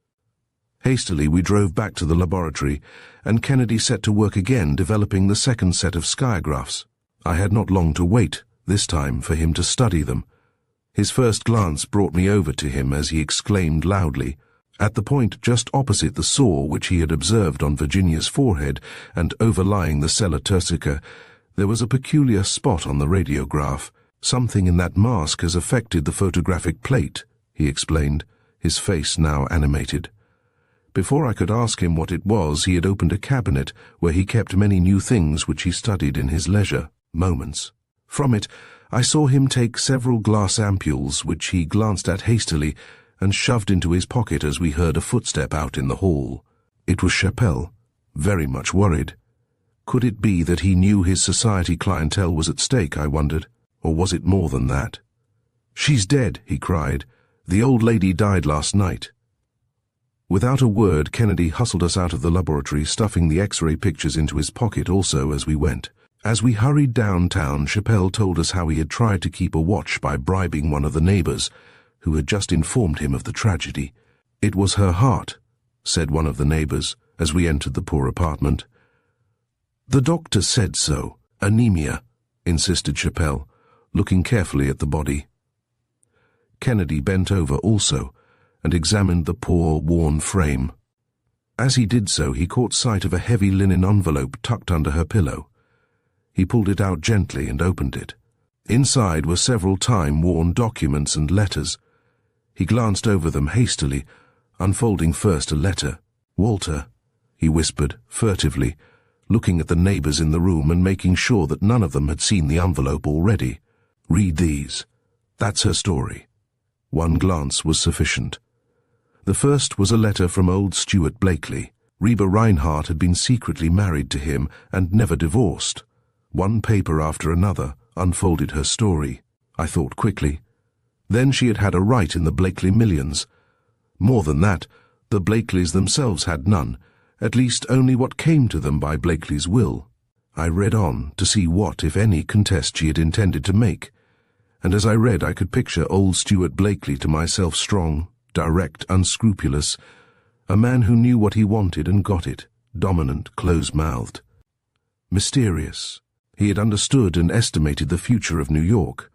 Hastily we drove back to the laboratory, and Kennedy set to work again developing the second set of skiagraphs. I had not long to wait, this time, for him to study them. His first glance brought me over to him as he exclaimed loudly. At the point just opposite the sore which he had observed on Virginia's forehead and overlying the sella turcica, there was a peculiar spot on the radiograph. "Something in that mask has affected the photographic plate," he explained, his face now animated. Before I could ask him what it was, he had opened a cabinet where he kept many new things which he studied in his leisure moments. From it, I saw him take several glass ampules, which he glanced at hastily and shoved into his pocket as we heard a footstep out in the hall. It was Chappelle, very much worried. Could it be that he knew his society clientele was at stake, I wondered, or was it more than that? "She's dead," he cried. "The old lady died last night." Without a word, Kennedy hustled us out of the laboratory, stuffing the X-ray pictures into his pocket also as we went. As we hurried downtown, Chappelle told us how he had tried to keep a watch by bribing one of the neighbors, who had just informed him of the tragedy. "It was her heart," said one of the neighbors, as we entered the poor apartment. "The doctor said so. Anemia," insisted Chappelle, looking carefully at the body. Kennedy bent over also, and examined the poor, worn frame. As he did so, he caught sight of a heavy linen envelope tucked under her pillow. He pulled it out gently and opened it. Inside were several time-worn documents and letters. He glanced over them hastily, unfolding first a letter. "Walter," he whispered furtively, looking at the neighbors in the room and making sure that none of them had seen the envelope already. "Read these. That's her story." One glance was sufficient. The first was a letter from old Stuart Blakely. Reba Reinhardt had been secretly married to him and never divorced. One paper after another unfolded her story. I thought quickly. Then she had had a right in the Blakely millions. More than that, the Blakeleys themselves had none, at least only what came to them by Blakely's will. I read on to see what, if any, contest she had intended to make, and as I read I could picture old Stuart Blakely to myself strong, direct, unscrupulous, a man who knew what he wanted and got it, dominant, close-mouthed. Mysterious. He had understood and estimated the future of New York.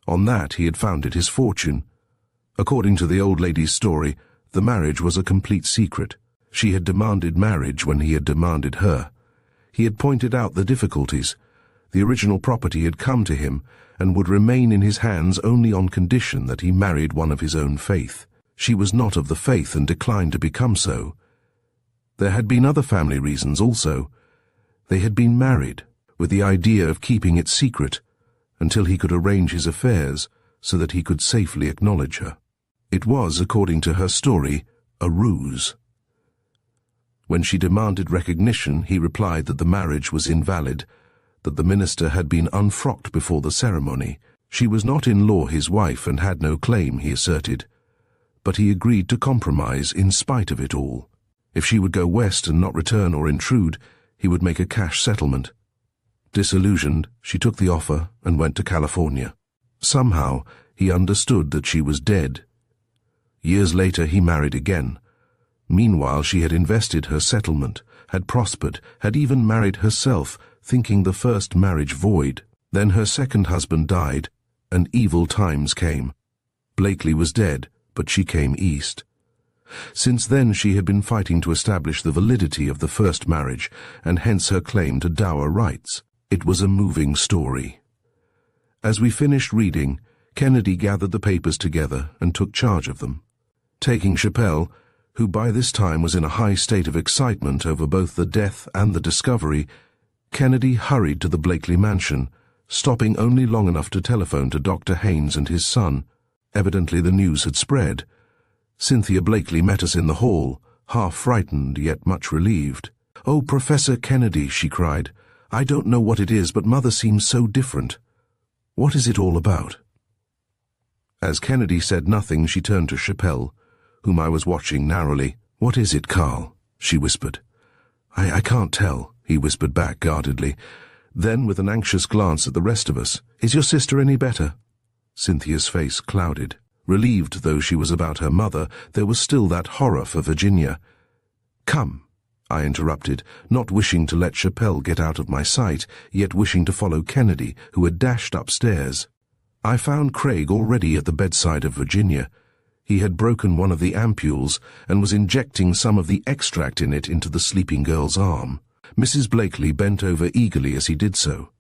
On that he had founded his fortune. According to the old lady's story, the marriage was a complete secret. She had demanded marriage when he had demanded her. He had pointed out the difficulties. The original property had come to him and would remain in his hands only on condition that he married one of his own faith. She was not of the faith and declined to become so. There had been other family reasons also. They had been married, with the idea of keeping it secret, until he could arrange his affairs so that he could safely acknowledge her. It was, according to her story, a ruse. When she demanded recognition, he replied that the marriage was invalid, that the minister had been unfrocked before the ceremony. She was not in law his wife and had no claim, he asserted. But he agreed to compromise in spite of it all. If she would go west and not return or intrude, he would make a cash settlement. Disillusioned, she took the offer and went to California. Somehow, he understood that she was dead. Years later, he married again. Meanwhile, she had invested her settlement, had prospered, had even married herself, thinking the first marriage void. Then her second husband died, and evil times came. Blakely was dead, but she came east. Since then she had been fighting to establish the validity of the first marriage, and hence her claim to dower rights. It was a moving story. As we finished reading, Kennedy gathered the papers together and took charge of them. Taking Chappelle, who by this time was in a high state of excitement over both the death and the discovery, Kennedy hurried to the Blakely mansion, stopping only long enough to telephone to Dr. Haynes and his son. Evidently the news had spread. Cynthia Blakely met us in the hall, half frightened yet much relieved. "Oh, Professor Kennedy," she cried, "I don't know what it is, but Mother seems so different. What is it all about?" As Kennedy said nothing, she turned to Chappelle, whom I was watching narrowly. "What is it, Carl?" she whispered. I can't tell," he whispered back guardedly. Then, with an anxious glance at the rest of us, "Is your sister any better?" Cynthia's face clouded. Relieved though she was about her mother, there was still that horror for Virginia. "Come," I interrupted, not wishing to let Chappelle get out of my sight, yet wishing to follow Kennedy, who had dashed upstairs. I found Craig already at the bedside of Virginia. He had broken one of the ampules and was injecting some of the extract in it into the sleeping girl's arm. Mrs. Blakely bent over eagerly as he did so.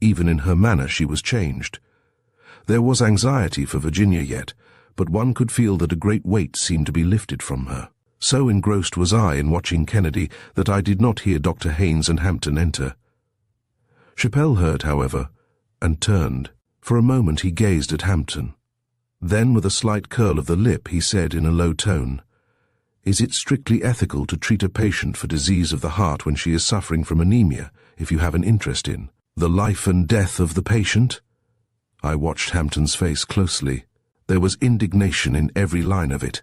Even in her manner she was changed. There was anxiety for Virginia yet, but one could feel that a great weight seemed to be lifted from her. So engrossed was I in watching Kennedy that I did not hear Dr. Haynes and Hampton enter. Chappelle heard, however, and turned. For a moment he gazed at Hampton. Then, with a slight curl of the lip, he said in a low tone, "Is it strictly ethical to treat a patient for disease of the heart when she is suffering from anemia, if you have an interest in the life and death of the patient?" I watched Hampton's face closely. There was indignation in every line of it.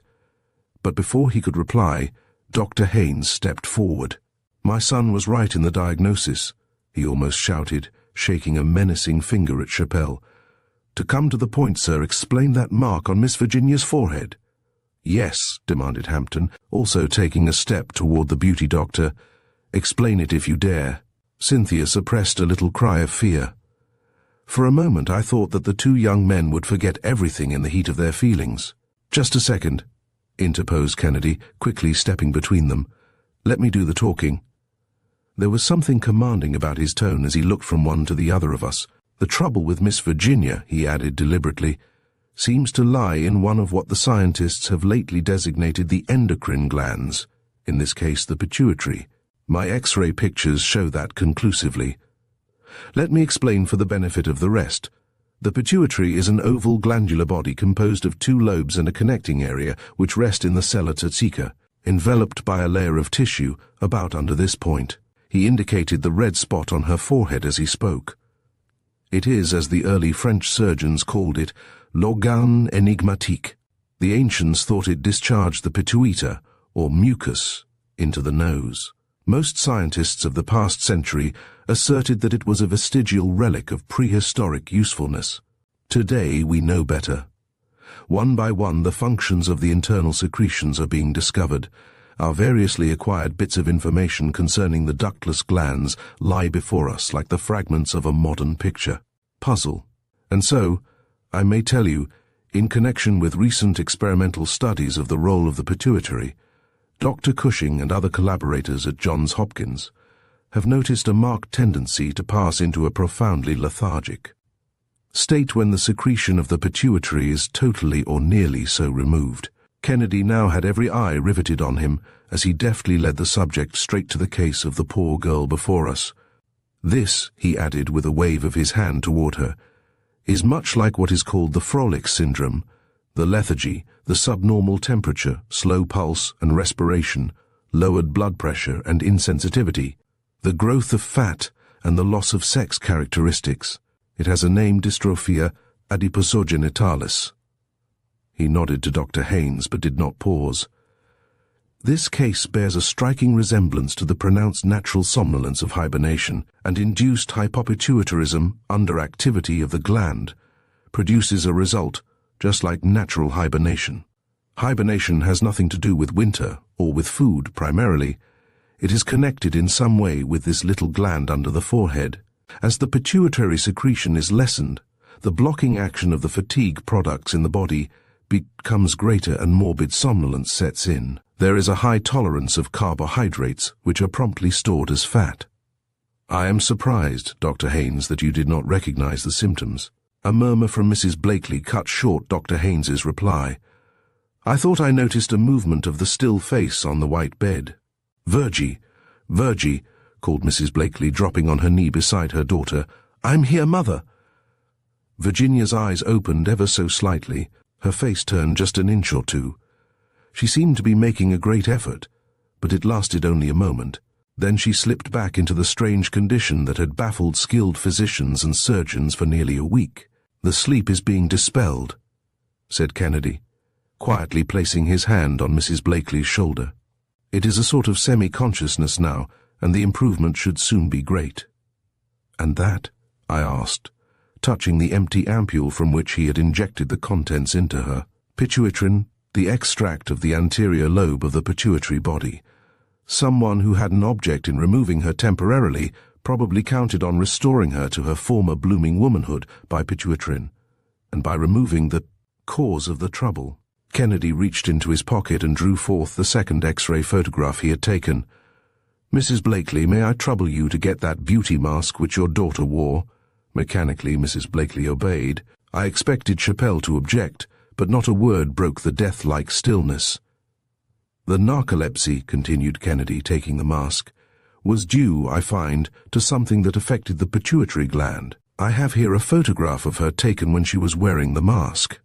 But before he could reply, Dr. Haynes stepped forward. "My son was right in the diagnosis," he almost shouted, shaking a menacing finger at Chappelle. "To come to the point, sir, explain that mark on Miss Virginia's forehead." "Yes," demanded Hampton, also taking a step toward the beauty doctor. "Explain it if you dare." Cynthia suppressed a little cry of fear. For a moment I thought that the two young men would forget everything in the heat of their feelings. "Just a second," interposed Kennedy, quickly stepping between them. "Let me do the talking." There was something commanding about his tone as he looked from one to the other of us. "The trouble with Miss Virginia," he added deliberately, "seems to lie in one of what the scientists have lately designated the endocrine glands, in this case the pituitary. My X-ray pictures show that conclusively. Let me explain for the benefit of the rest. The pituitary is an oval glandular body composed of 2 lobes and a connecting area which rest in the sella turcica, enveloped by a layer of tissue about under this point. He indicated the red spot on her forehead as he spoke. It is, as the early French surgeons called it, l'organe énigmatique. The ancients thought it discharged the pituita, or mucus, into the nose. Most scientists of the past century asserted that it was a vestigial relic of prehistoric usefulness. Today we know better. One by one the functions of the internal secretions are being discovered. Our variously acquired bits of information concerning the ductless glands lie before us like the fragments of a modern picture puzzle. And so, I may tell you, in connection with recent experimental studies of the role of the pituitary, Dr. Cushing and other collaborators at Johns Hopkins have noticed a marked tendency to pass into a profoundly lethargic state when the secretion of the pituitary is totally or nearly so removed. Kennedy now had every eye riveted on him as he deftly led the subject straight to the case of the poor girl before us. This, he added with a wave of his hand toward her, is much like what is called the Frolic syndrome, the lethargy, the subnormal temperature, slow pulse and respiration, lowered blood pressure and insensitivity, the growth of fat and the loss of sex characteristics. It has a name: dystrophia adiposogenitalis. He nodded to Dr. Haynes but did not pause. This case bears a striking resemblance to the pronounced natural somnolence of hibernation, and induced hypopituitarism, underactivity of the gland, produces a result just like natural hibernation. Hibernation has nothing to do with winter or with food primarily. It is connected in some way with this little gland under the forehead. As the pituitary secretion is lessened, the blocking action of the fatigue products in the body becomes greater and morbid somnolence sets in. There is a high tolerance of carbohydrates, which are promptly stored as fat. I am surprised, Dr. Haynes, that you did not recognize the symptoms. A murmur from Mrs. Blakely cut short Dr. Haynes's reply. I thought I noticed a movement of the still face on the white bed. Virgie, called Mrs. Blakely, dropping on her knee beside her daughter. I'm here, Mother. Virginia's eyes opened ever so slightly. Her face turned just an inch or two. She seemed to be making a great effort, but it lasted only a moment. Then she slipped back into the strange condition that had baffled skilled physicians and surgeons for nearly a week. The sleep is being dispelled, said Kennedy, quietly placing his hand on Mrs. Blakely's shoulder. It is a sort of semi-consciousness now, and the improvement should soon be great. And that? I asked, touching the empty ampule from which he had injected the contents into her. Pituitrin, the extract of the anterior lobe of the pituitary body. Someone who had an object in removing her temporarily probably counted on restoring her to her former blooming womanhood by pituitrin, and by removing the cause of the trouble. Kennedy reached into his pocket and drew forth the second X-ray photograph he had taken. Mrs. Blakely, may I trouble you to get that beauty mask which your daughter wore? Mechanically, Mrs. Blakely obeyed. I expected Chappelle to object, but not a word broke the death-like stillness. The narcolepsy, continued Kennedy, taking the mask, was due, I find, to something that affected the pituitary gland. I have here a photograph of her taken when she was wearing the mask.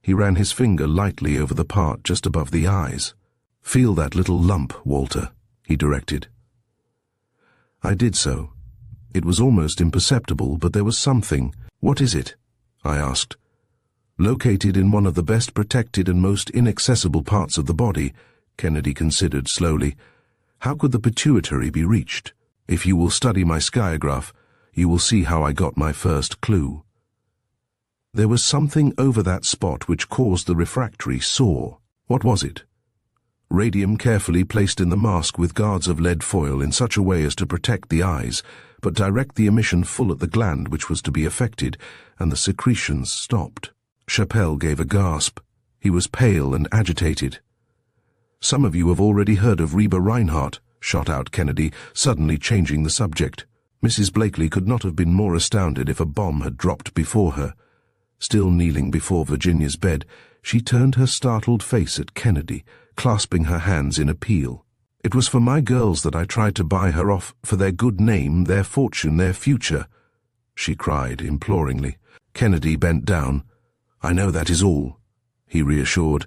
He ran his finger lightly over the part just above the eyes. Feel that little lump, Walter, he directed. I did so. It was almost imperceptible, but there was something. What is it? I asked. Located in one of the best protected and most inaccessible parts of the body, Kennedy considered slowly. How could the pituitary be reached? If you will study my skiograph, you will see how I got my first clue. There was something over that spot which caused the refractory sore. What was it? Radium carefully placed in the mask with guards of lead foil in such a way as to protect the eyes, but direct the emission full at the gland which was to be affected, and the secretions stopped. Chappelle gave a gasp. He was pale and agitated. Some of you have already heard of Reba Reinhardt, shot out Kennedy, suddenly changing the subject. Mrs. Blakely could not have been more astounded if a bomb had dropped before her. Still kneeling before Virginia's bed, she turned her startled face at Kennedy, clasping her hands in appeal. It was for my girls that I tried to buy her off, for their good name, their fortune, their future," she cried imploringly. Kennedy bent down. "I know that is all," he reassured.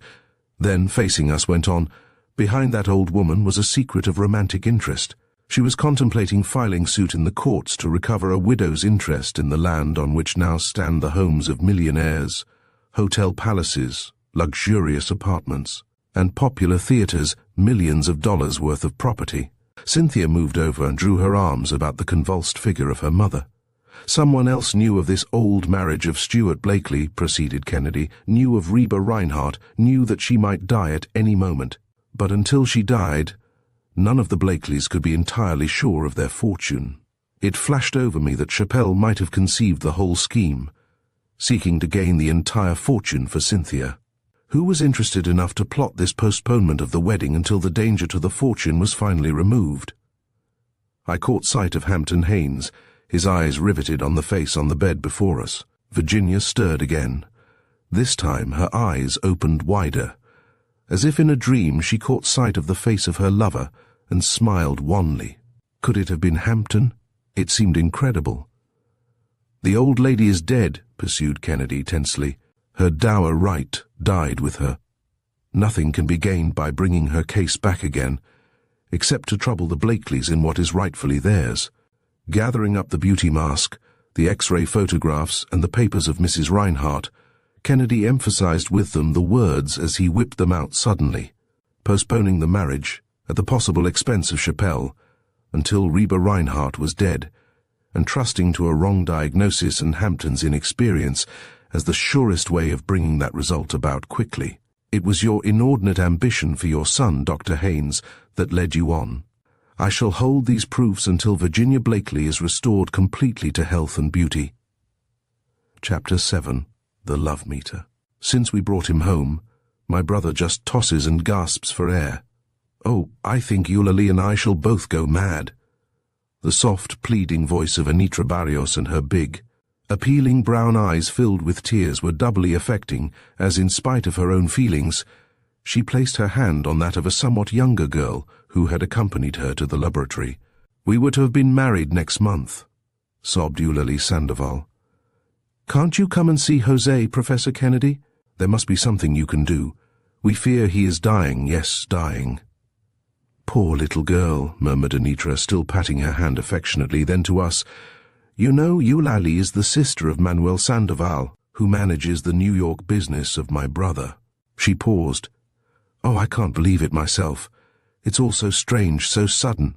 Then, facing us, went on, "Behind that old woman was a secret of romantic interest. She was contemplating filing suit in the courts to recover a widow's interest in the land on which now stand the homes of millionaires, hotel palaces, luxurious apartments, and popular theaters, millions of dollars worth of property." Cynthia moved over and drew her arms about the convulsed figure of her mother. "Someone else knew of this old marriage of Stuart Blakely," proceeded Kennedy, "knew of Reba Reinhardt, knew that she might die at any moment. But until she died, none of the Blakeleys could be entirely sure of their fortune. It flashed over me that Chappelle might have conceived the whole scheme, seeking to gain the entire fortune for Cynthia. Who was interested enough to plot this postponement of the wedding until the danger to the fortune was finally removed?" I caught sight of Hampton Haynes, his eyes riveted on the face on the bed before us. Virginia stirred again. This time her eyes opened wider. As if in a dream, she caught sight of the face of her lover and smiled wanly. Could it have been Hampton? It seemed incredible. "The old lady is dead," pursued Kennedy tensely. "Her dower right died with her. Nothing can be gained by bringing her case back again, except to trouble the Blakeleys in what is rightfully theirs." Gathering up the beauty mask, the X-ray photographs, and the papers of Mrs. Reinhardt, Kennedy emphasized with them the words as he whipped them out suddenly, postponing the marriage, at the possible expense of Chappelle, until Reba Reinhardt was dead, and trusting to a wrong diagnosis and Hampton's inexperience as the surest way of bringing that result about quickly. "It was your inordinate ambition for your son, Dr. Haynes, that led you on. I shall hold these proofs until Virginia Blakely is restored completely to health and beauty." Chapter 7. The Love Meter. Since we brought him home, my brother just tosses and gasps for air. "Oh, I think Eulalie and I shall both go mad." The soft, pleading voice of Anitra Barrios and her big, appealing brown eyes filled with tears were doubly affecting, as in spite of her own feelings, she placed her hand on that of a somewhat younger girl who had accompanied her to the laboratory. "We were to have been married next month," sobbed Eulalie Sandoval. "Can't you come and see Jose, Professor Kennedy? There must be something you can do. We fear he is dying, yes, dying." "Poor little girl," murmured Anitra, still patting her hand affectionately, then to us, "You know, Eulalie is the sister of Manuel Sandoval, who manages the New York business of my brother." She paused. "Oh, I can't believe it myself. It's all so strange, so sudden."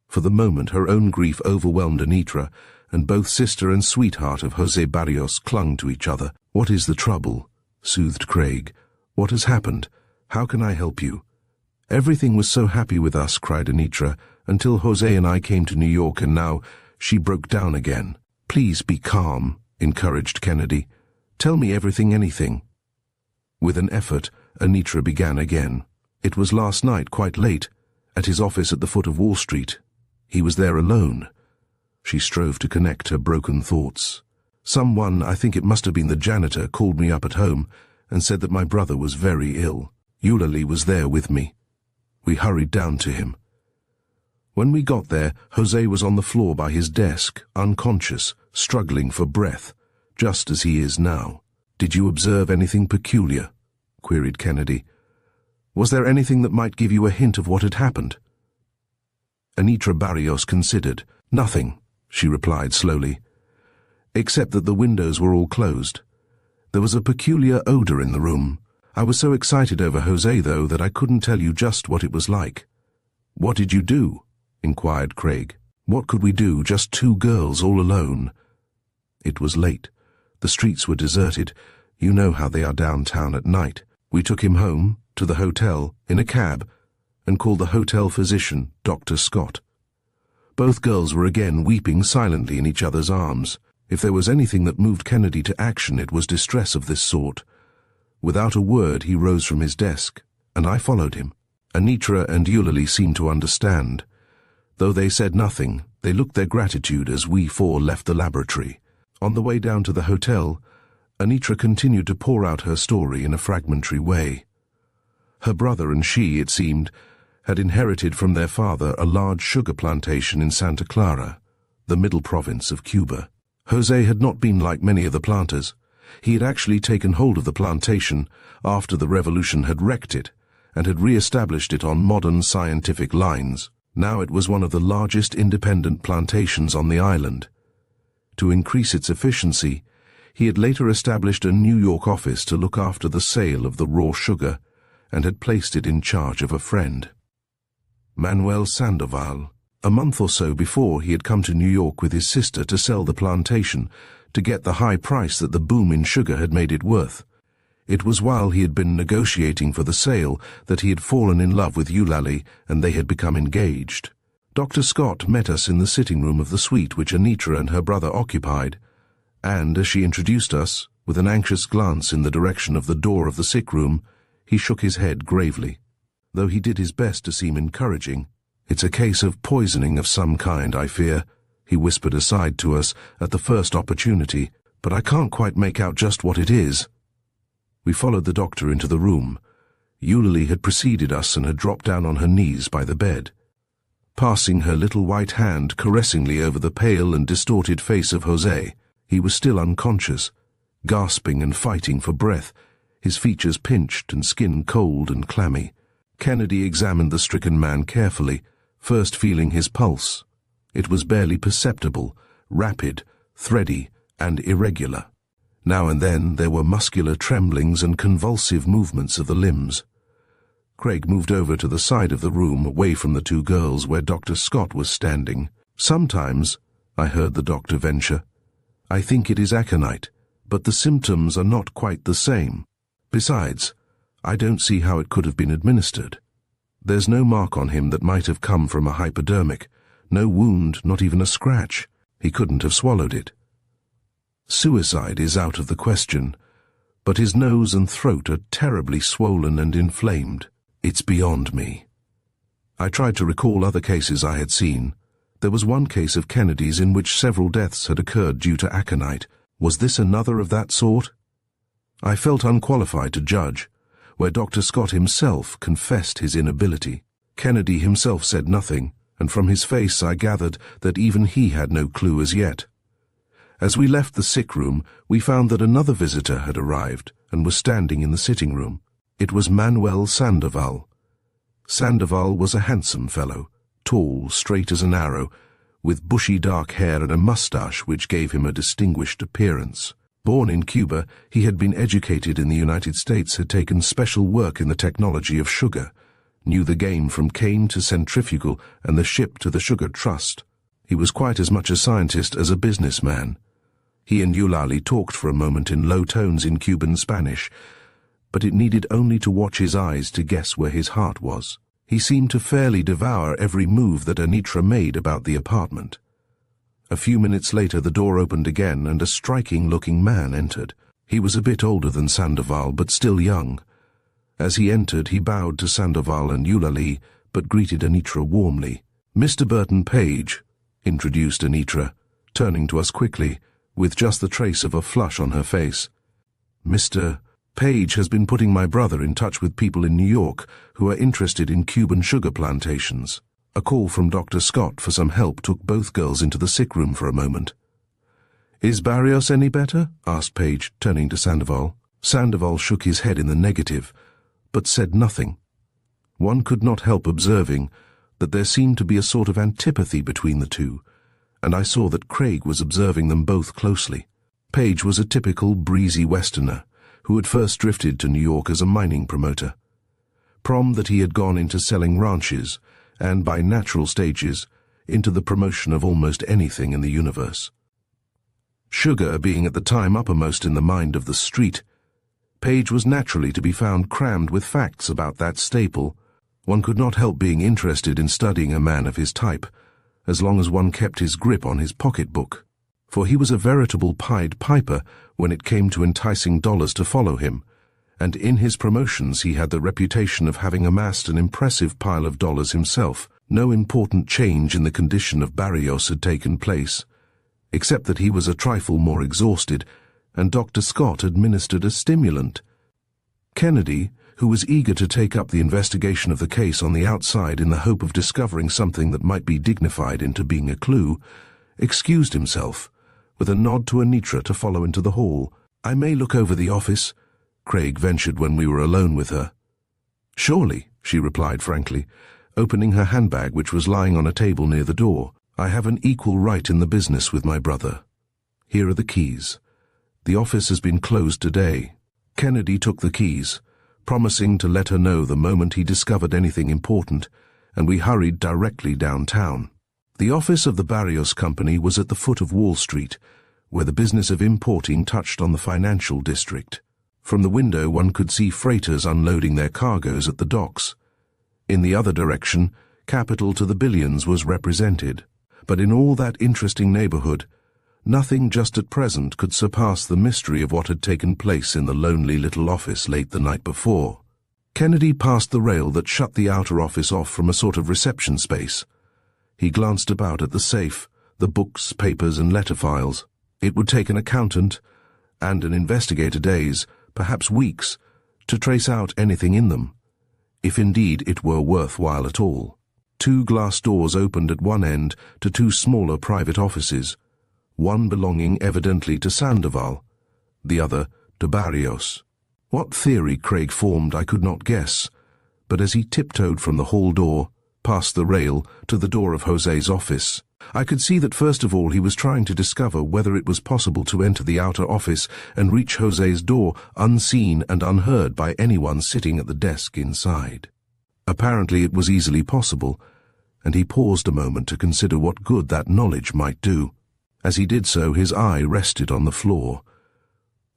For the moment her own grief overwhelmed Anitra, and both sister and sweetheart of Jose Barrios clung to each other. "What is the trouble?" soothed Craig. "What has happened? How can I help you?" "Everything was so happy with us," cried Anitra, "until Jose and I came to New York, and now—" She broke down again. "Please be calm," encouraged Kennedy. "Tell me everything, anything." With an effort, Anitra began again. "It was last night, quite late, at his office at the foot of Wall Street. He was there alone." She strove to connect her broken thoughts. "Someone, I think it must have been the janitor, called me up at home and said that my brother was very ill. Eulalie was there with me. We hurried down to him. When we got there, Jose was on the floor by his desk, unconscious, struggling for breath, just as he is now." "Did you observe anything peculiar?" queried Kennedy. "Was there anything that might give you a hint of what had happened?" Anitra Barrios considered. "Nothing," she replied slowly, "except that the windows were all closed. There was a peculiar odor in the room. I was so excited over Jose, though, that I couldn't tell you just what it was like." "What did you do?" inquired Craig. "What could we do, just two girls all alone?" It was late. The streets were deserted. You know how they are downtown at night. We took him home, to the hotel, in a cab, and called the hotel physician, Dr. Scott. Both girls were again weeping silently in each other's arms. If there was anything that moved Kennedy to action, it was distress of this sort. Without a word, he rose from his desk, and I followed him. Anitra and Eulalie seemed to understand. Though they said nothing, they looked their gratitude as we four left the laboratory. On the way down to the hotel, Anitra continued to pour out her story in a fragmentary way. Her brother and she, it seemed, had inherited from their father a large sugar plantation in Santa Clara, the middle province of Cuba. Jose had not been like many of the planters. He had actually taken hold of the plantation after the revolution had wrecked it and had re-established it on modern scientific lines. Now it was one of the largest independent plantations on the island. To increase its efficiency, he had later established a New York office to look after the sale of the raw sugar and had placed it in charge of a friend, Manuel Sandoval. A month or so before, he had come to New York with his sister to sell the plantation to get the high price that the boom in sugar had made it worth. It was while he had been negotiating for the sale that he had fallen in love with Eulalie and they had become engaged. Dr. Scott met us in the sitting room of the suite which Anitra and her brother occupied, and as she introduced us, with an anxious glance in the direction of the door of the sick room, he shook his head gravely. Though he did his best to seem encouraging, "It's a case of poisoning of some kind, I fear," he whispered aside to us at the first opportunity, "but I can't quite make out just what it is." We followed the doctor into the room. Eulalie had preceded us and had dropped down on her knees by the bed. Passing her little white hand caressingly over the pale and distorted face of Jose, he was still unconscious, gasping and fighting for breath, his features pinched and skin cold and clammy. Kennedy examined the stricken man carefully, first feeling his pulse. It was barely perceptible, rapid, thready, and irregular. Now and then there were muscular tremblings and convulsive movements of the limbs. Craig moved over to the side of the room, away from the two girls, where Dr. Scott was standing. "Sometimes," I heard the doctor venture, "I think it is aconite, but the symptoms are not quite the same. Besides, I don't see how it could have been administered. There's no mark on him that might have come from a hypodermic, no wound, not even a scratch. He couldn't have swallowed it. Suicide is out of the question, but his nose and throat are terribly swollen and inflamed. It's beyond me." I tried to recall other cases I had seen. There was one case of Kennedy's in which several deaths had occurred due to aconite. Was this another of that sort? I felt unqualified to judge, where Dr. Scott himself confessed his inability. Kennedy himself said nothing, and from his face I gathered that even he had no clue as yet. As we left the sick room, we found that another visitor had arrived and was standing in the sitting room. It was Manuel Sandoval. Sandoval was a handsome fellow, tall, straight as an arrow, with bushy dark hair and a mustache which gave him a distinguished appearance. Born in Cuba, he had been educated in the United States, had taken special work in the technology of sugar, knew the game from cane to centrifugal and the ship to the sugar trust. He was quite as much a scientist as a businessman. He and Eulalie talked for a moment in low tones in Cuban Spanish, but it needed only to watch his eyes to guess where his heart was. He seemed to fairly devour every move that Anitra made about the apartment. A few minutes later the door opened again and a striking-looking man entered. He was a bit older than Sandoval, but still young. As he entered, he bowed to Sandoval and Eulalie, but greeted Anitra warmly. "Mr. Burton Page," introduced Anitra, turning to us quickly, with just the trace of a flush on her face. "Mr. Page has been putting my brother in touch with people in New York who are interested in Cuban sugar plantations." A call from Dr. Scott for some help took both girls into the sick room for a moment. "Is Barrios any better?" asked Page, turning to Sandoval. Sandoval shook his head in the negative, but said nothing. One could not help observing that there seemed to be a sort of antipathy between the two, and I saw that Craig was observing them both closely. Page was a typical breezy Westerner, who had first drifted to New York as a mining promoter. From that he had gone into selling ranches, and by natural stages, into the promotion of almost anything in the universe. Sugar being at the time uppermost in the mind of the street, Page was naturally to be found crammed with facts about that staple. One could not help being interested in studying a man of his type, as long as one kept his grip on his pocketbook. For he was a veritable Pied Piper when it came to enticing dollars to follow him, and in his promotions he had the reputation of having amassed an impressive pile of dollars himself. No important change in the condition of Barrios had taken place, except that he was a trifle more exhausted, and Dr. Scott administered a stimulant. Kennedy, who was eager to take up the investigation of the case on the outside in the hope of discovering something that might be dignified into being a clue, excused himself, with a nod to Anitra to follow into the hall. "I may look over the office," Craig ventured when we were alone with her. "Surely," she replied frankly, opening her handbag which was lying on a table near the door. "I have an equal right in the business with my brother. Here are the keys. The office has been closed today." Kennedy took the keys, promising to let her know the moment he discovered anything important, and we hurried directly downtown. The office of the Barrios Company was at the foot of Wall Street, where the business of importing touched on the financial district. From the window one could see freighters unloading their cargoes at the docks. In the other direction, capital to the billions was represented. But in all that interesting neighborhood, nothing just at present could surpass the mystery of what had taken place in the lonely little office late the night before. Kennedy passed the rail that shut the outer office off from a sort of reception space. He glanced about at the safe, the books, papers, and letter files. It would take an accountant and an investigator days, perhaps weeks, to trace out anything in them, if indeed it were worthwhile at all. 2 glass doors opened at one end to 2 smaller private offices, one belonging evidently to Sandoval, the other to Barrios. What theory Craig formed I could not guess, but as he tiptoed from the hall door, past the rail, to the door of José's office, I could see that first of all he was trying to discover whether it was possible to enter the outer office and reach José's door unseen and unheard by anyone sitting at the desk inside. Apparently it was easily possible, and he paused a moment to consider what good that knowledge might do. As he did so, his eye rested on the floor.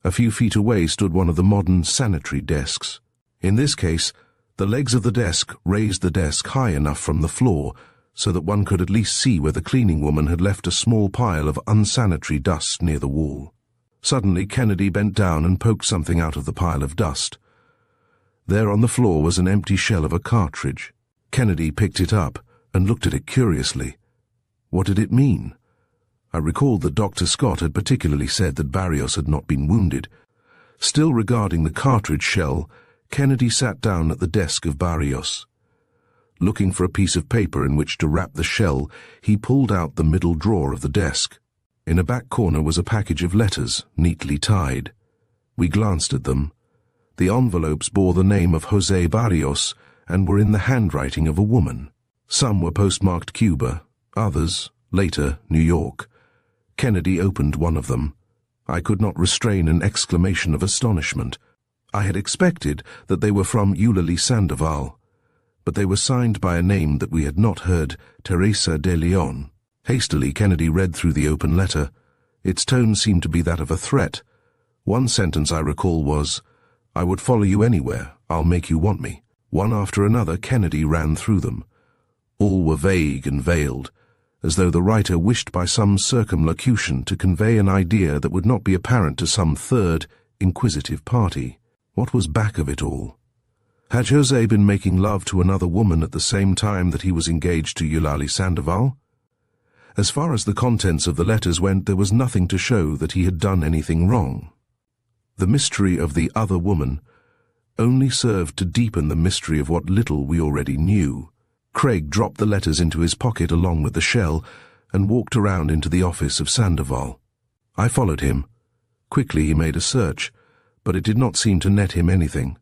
A few feet away stood one of the modern sanitary desks. In this case, the legs of the desk raised the desk high enough from the floor so that one could at least see where the cleaning woman had left a small pile of unsanitary dust near the wall. Suddenly, Kennedy bent down and poked something out of the pile of dust. There on the floor was an empty shell of a cartridge. Kennedy picked it up and looked at it curiously. What did it mean? I recalled that Dr. Scott had particularly said that Barrios had not been wounded. Still regarding the cartridge shell, Kennedy sat down at the desk of Barrios. Looking for a piece of paper in which to wrap the shell, he pulled out the middle drawer of the desk. In a back corner was a package of letters, neatly tied. We glanced at them. The envelopes bore the name of José Barrios and were in the handwriting of a woman. Some were postmarked Cuba, others, later, New York. Kennedy opened one of them. I could not restrain an exclamation of astonishment. I had expected that they were from Eulalie Sandoval, but they were signed by a name that we had not heard, Teresa de Leon. Hastily, Kennedy read through the open letter. Its tone seemed to be that of a threat. One sentence I recall was, "I would follow you anywhere, I'll make you want me." One after another, Kennedy ran through them. All were vague and veiled, as though the writer wished by some circumlocution to convey an idea that would not be apparent to some third, inquisitive party. What was back of it all? Had José been making love to another woman at the same time that he was engaged to Eulalie Sandoval? As far as the contents of the letters went, there was nothing to show that he had done anything wrong. The mystery of the other woman only served to deepen the mystery of what little we already knew. Craig dropped the letters into his pocket along with the shell and walked around into the office of Sandoval. I followed him. Quickly he made a search, but it did not seem to net him anything.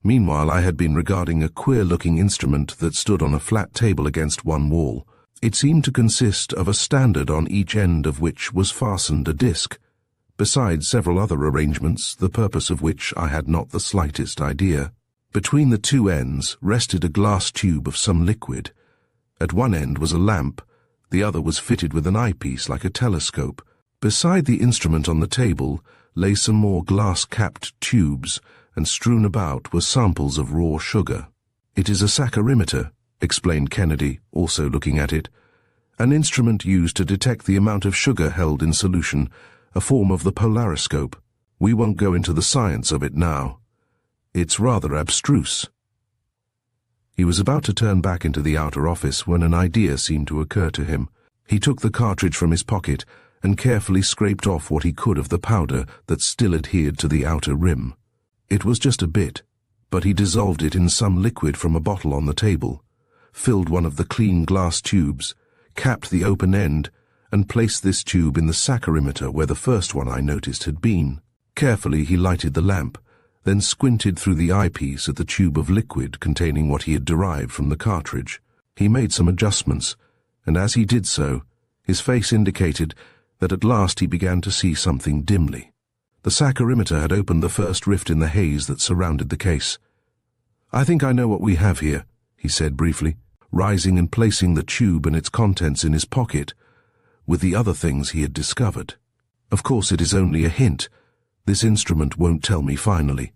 Meanwhile, I had been regarding a queer-looking instrument that stood on a flat table against one wall. It seemed to consist of a standard on each end of which was fastened a disc, besides several other arrangements, the purpose of which I had not the slightest idea. Between the 2 ends rested a glass tube of some liquid. At one end was a lamp, the other was fitted with an eyepiece like a telescope. Beside the instrument on the table lay some more glass-capped tubes, and strewn about were samples of raw sugar. "It is a saccharimeter," explained Kennedy, also looking at it. "An instrument used to detect the amount of sugar held in solution, a form of the polariscope. We won't go into the science of it now. It's rather abstruse." He was about to turn back into the outer office when an idea seemed to occur to him. He took the cartridge from his pocket and carefully scraped off what he could of the powder that still adhered to the outer rim. It was just a bit, but he dissolved it in some liquid from a bottle on the table, filled one of the clean glass tubes, capped the open end, and placed this tube in the saccharimeter where the first one I noticed had been. Carefully he lighted the lamp, then squinted through the eyepiece at the tube of liquid containing what he had derived from the cartridge. He made some adjustments, and as he did so, his face indicated that at last he began to see something dimly. The saccharimeter had opened the first rift in the haze that surrounded the case. "I think I know what we have here," he said briefly, rising and placing the tube and its contents in his pocket, with the other things he had discovered. "Of course it is only a hint. This instrument won't tell me finally.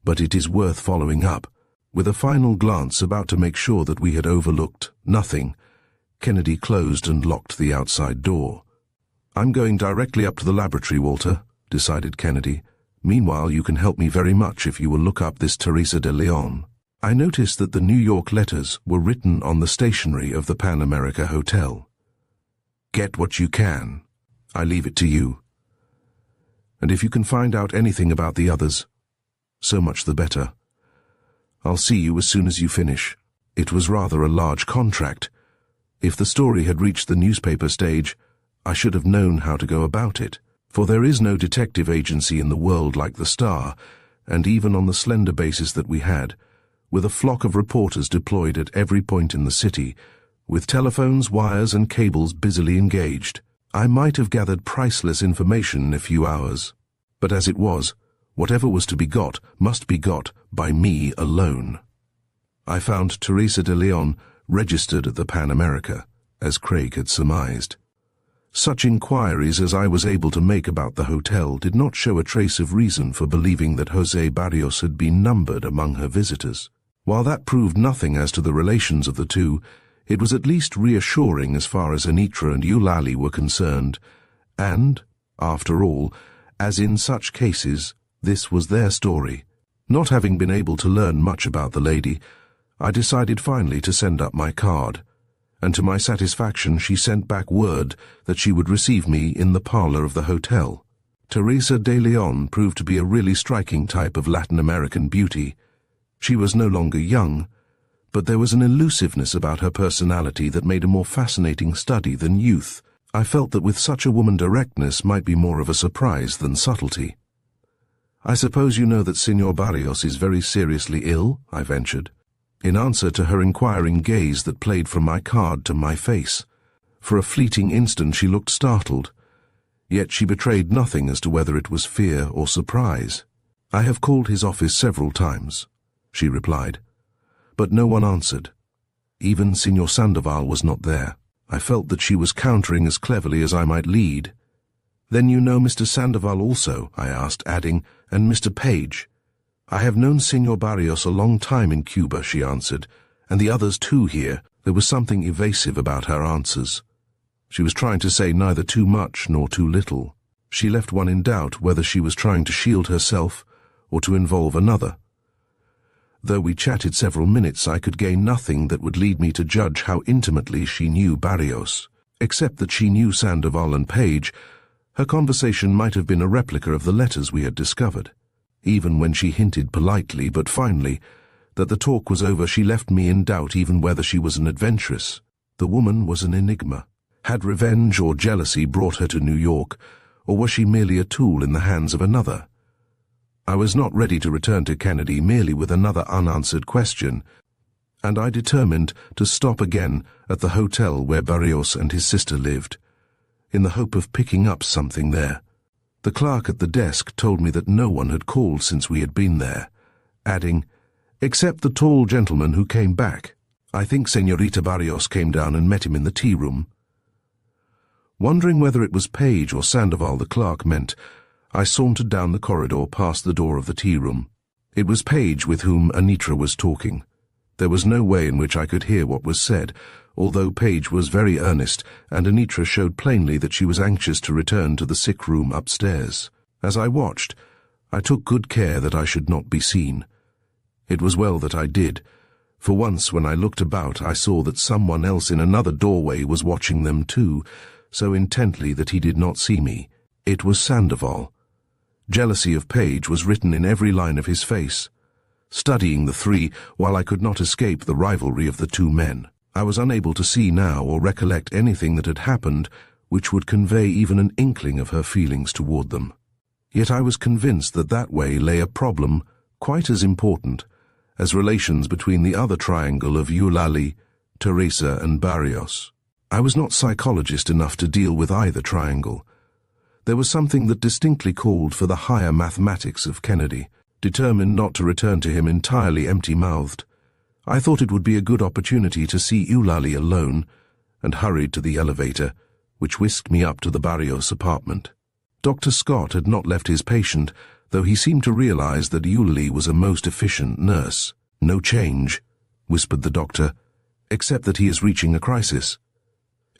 But it is worth following up." With a final glance about to make sure that we had overlooked nothing, Kennedy closed and locked the outside door. "I'm going directly up to the laboratory, Walter," decided Kennedy. "Meanwhile, you can help me very much if you will look up this Teresa de Leon." I noticed that the New York letters were written on the stationery of the Pan America Hotel. "Get what you can. I leave it to you. And if you can find out anything about the others, so much the better. I'll see you as soon as you finish." It was rather a large contract. If the story had reached the newspaper stage, I should have known how to go about it, for there is no detective agency in the world like the Star, and even on the slender basis that we had, with a flock of reporters deployed at every point in the city, with telephones, wires, and cables busily engaged, I might have gathered priceless information in a few hours. But as it was, whatever was to be got must be got by me alone. I found Teresa de Leon registered at the Pan America, as Craig had surmised. Such inquiries as I was able to make about the hotel did not show a trace of reason for believing that José Barrios had been numbered among her visitors. While that proved nothing as to the relations of the two, it was at least reassuring as far as Anitra and Eulalie were concerned, and, after all, as in such cases, this was their story. Not having been able to learn much about the lady, I decided finally to send up my card, and to my satisfaction she sent back word that she would receive me in the parlor of the hotel. Teresa de Leon proved to be a really striking type of Latin American beauty. She was no longer young, but there was an elusiveness about her personality that made a more fascinating study than youth. I felt that with such a woman directness might be more of a surprise than subtlety. "I suppose you know that Senor Barrios is very seriously ill?" I ventured, in answer to her inquiring gaze that played from my card to my face. For a fleeting instant she looked startled, yet she betrayed nothing as to whether it was fear or surprise. "I have called his office several times," she replied, "but no one answered. Even Senor Sandoval was not there." I felt that she was countering as cleverly as I might lead. "Then you know Mr. Sandoval also?" I asked, adding, "and Mr. Page?" "I have known Senor Barrios a long time in Cuba," she answered, "and the others too here." There was something evasive about her answers. She was trying to say neither too much nor too little. She left one in doubt whether she was trying to shield herself or to involve another. Though we chatted several minutes, I could gain nothing that would lead me to judge how intimately she knew Barrios. Except that she knew Sandoval and Page, her conversation might have been a replica of the letters we had discovered. Even when she hinted politely, but finally, that the talk was over, she left me in doubt even whether she was an adventuress. The woman was an enigma. Had revenge or jealousy brought her to New York, or was she merely a tool in the hands of another? I was not ready to return to Kennedy merely with another unanswered question, and I determined to stop again at the hotel where Barrios and his sister lived, in the hope of picking up something there. The clerk at the desk told me that no one had called since we had been there, adding, "Except the tall gentleman who came back. I think Señorita Barrios came down and met him in the tea-room." Wondering whether it was Page or Sandoval the clerk meant, I sauntered down the corridor past the door of the tea-room. It was Page with whom Anitra was talking. There was no way in which I could hear what was said, although Page was very earnest, and Anitra showed plainly that she was anxious to return to the sick room upstairs. As I watched, I took good care that I should not be seen. It was well that I did, for once when I looked about I saw that someone else in another doorway was watching them too, so intently that he did not see me. It was Sandoval. Jealousy of Page was written in every line of his face. studying the three while I could not escape the rivalry of the two men. I was unable to see now or recollect anything that had happened which would convey even an inkling of her feelings toward them. Yet I was convinced that that way lay a problem quite as important as relations between the other triangle of Eulalie, Teresa, and Barrios. I was not psychologist enough to deal with either triangle. There was something that distinctly called for the higher mathematics of Kennedy. Determined not to return to him entirely empty-mouthed, I thought it would be a good opportunity to see Eulalie alone, and hurried to the elevator, which whisked me up to the Barrios apartment. Dr. Scott had not left his patient, though he seemed to realize that Eulalie was a most efficient nurse. "No change," whispered the doctor, "except that he is reaching a crisis."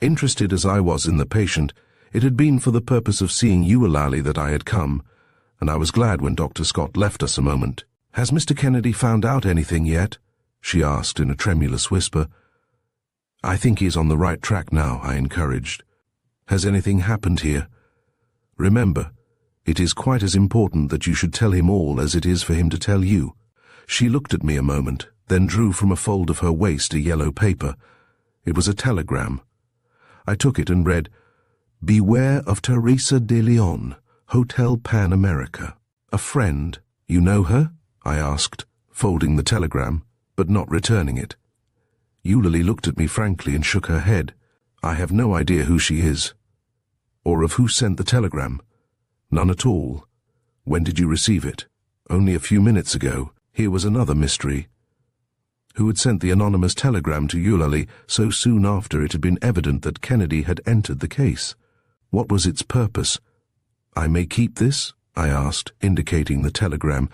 Interested as I was in the patient, it had been for the purpose of seeing Eulalie that I had come, and I was glad when Dr. Scott left us a moment. "Has Mr. Kennedy found out anything yet?" she asked in a tremulous whisper. "I think he is on the right track now," I encouraged. "Has anything happened here? Remember, it is quite as important that you should tell him all as it is for him to tell you." She looked at me a moment, then drew from a fold of her waist a yellow paper. It was a telegram. I took it and read, "Beware of Teresa de Leon, Hotel Pan America." "A friend? You know her?" I asked, folding the telegram, but not returning it. Eulalie looked at me frankly and shook her head. "I have no idea who she is, or of who sent the telegram. None at all. When did you receive it?" "Only a few minutes ago." Here was another mystery. Who had sent the anonymous telegram to Eulalie so soon after it had been evident that Kennedy had entered the case? What was its purpose? "I may keep this?" I asked, indicating the telegram.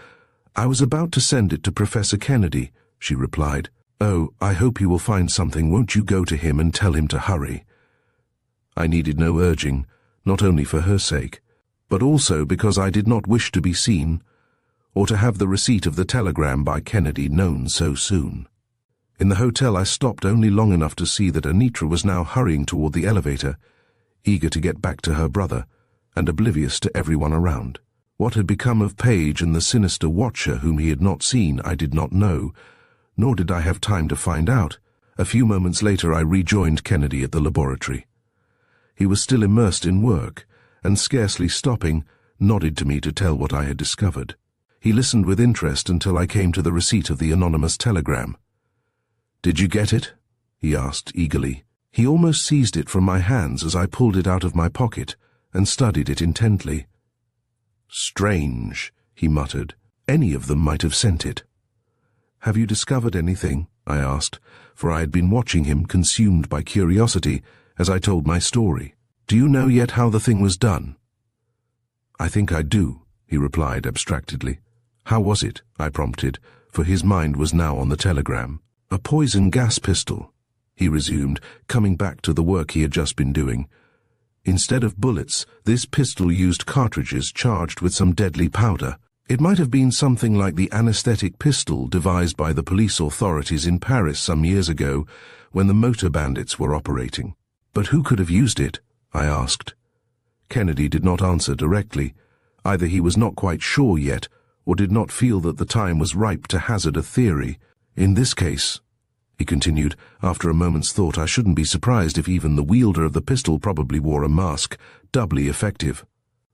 "I was about to send it to Professor Kennedy," she replied. "Oh, I hope he will find something. Won't you go to him and tell him to hurry?" I needed no urging, not only for her sake, but also because I did not wish to be seen, or to have the receipt of the telegram by Kennedy known so soon. In the hotel I stopped only long enough to see that Anitra was now hurrying toward the elevator, eager to get back to her brother, and oblivious to everyone around. What had become of Paige and the sinister watcher whom he had not seen I did not know, nor did I have time to find out. A few moments later I rejoined Kennedy at the laboratory. He was still immersed in work, and scarcely stopping, nodded to me to tell what I had discovered. He listened with interest until I came to the receipt of the anonymous telegram. "Did you get it?" he asked eagerly. He almost seized it from my hands as I pulled it out of my pocket and studied it intently. "Strange," he muttered. "Any of them might have sent it." "Have you discovered anything?" I asked, for I had been watching him, consumed by curiosity, as I told my story. "Do you know yet how the thing was done?" "I think I do," he replied abstractedly. "How was it?" I prompted, for his mind was now on the telegram. "A poison gas pistol," he resumed, coming back to the work he had just been doing. "Instead of bullets, this pistol used cartridges charged with some deadly powder. It might have been something like the anesthetic pistol devised by the police authorities in Paris some years ago when the motor bandits were operating." "But who could have used it?" I asked. Kennedy did not answer directly. Either he was not quite sure yet, or did not feel that the time was ripe to hazard a theory. "In this case," he continued, after a moment's thought, "I shouldn't be surprised if even the wielder of the pistol probably wore a mask, doubly effective,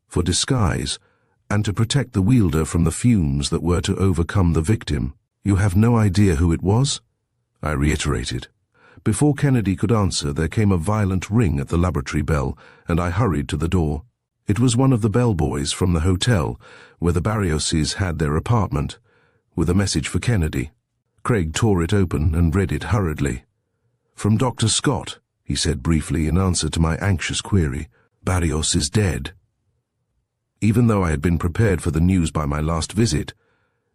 for disguise, and to protect the wielder from the fumes that were to overcome the victim." "You have no idea who it was?" I reiterated. Before Kennedy could answer, there came a violent ring at the laboratory bell, and I hurried to the door. It was one of the bellboys from the hotel, where the Barrioses had their apartment, with a message for Kennedy. Craig tore it open and read it hurriedly. "From Dr. Scott," he said briefly in answer to my anxious query. "Barrios is dead." Even though I had been prepared for the news by my last visit,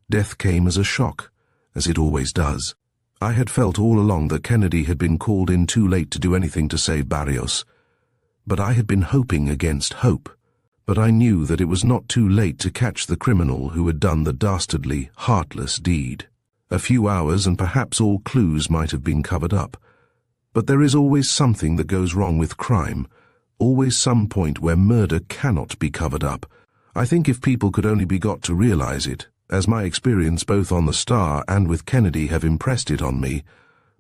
death came as a shock, as it always does. I had felt all along that Kennedy had been called in too late to do anything to save Barrios, but I had been hoping against hope. But I knew that it was not too late to catch the criminal who had done the dastardly, heartless deed. A few hours and perhaps all clues might have been covered up. But there is always something that goes wrong with crime, always some point where murder cannot be covered up. I think if people could only be got to realize it, as my experience both on the Star and with Kennedy have impressed it on me,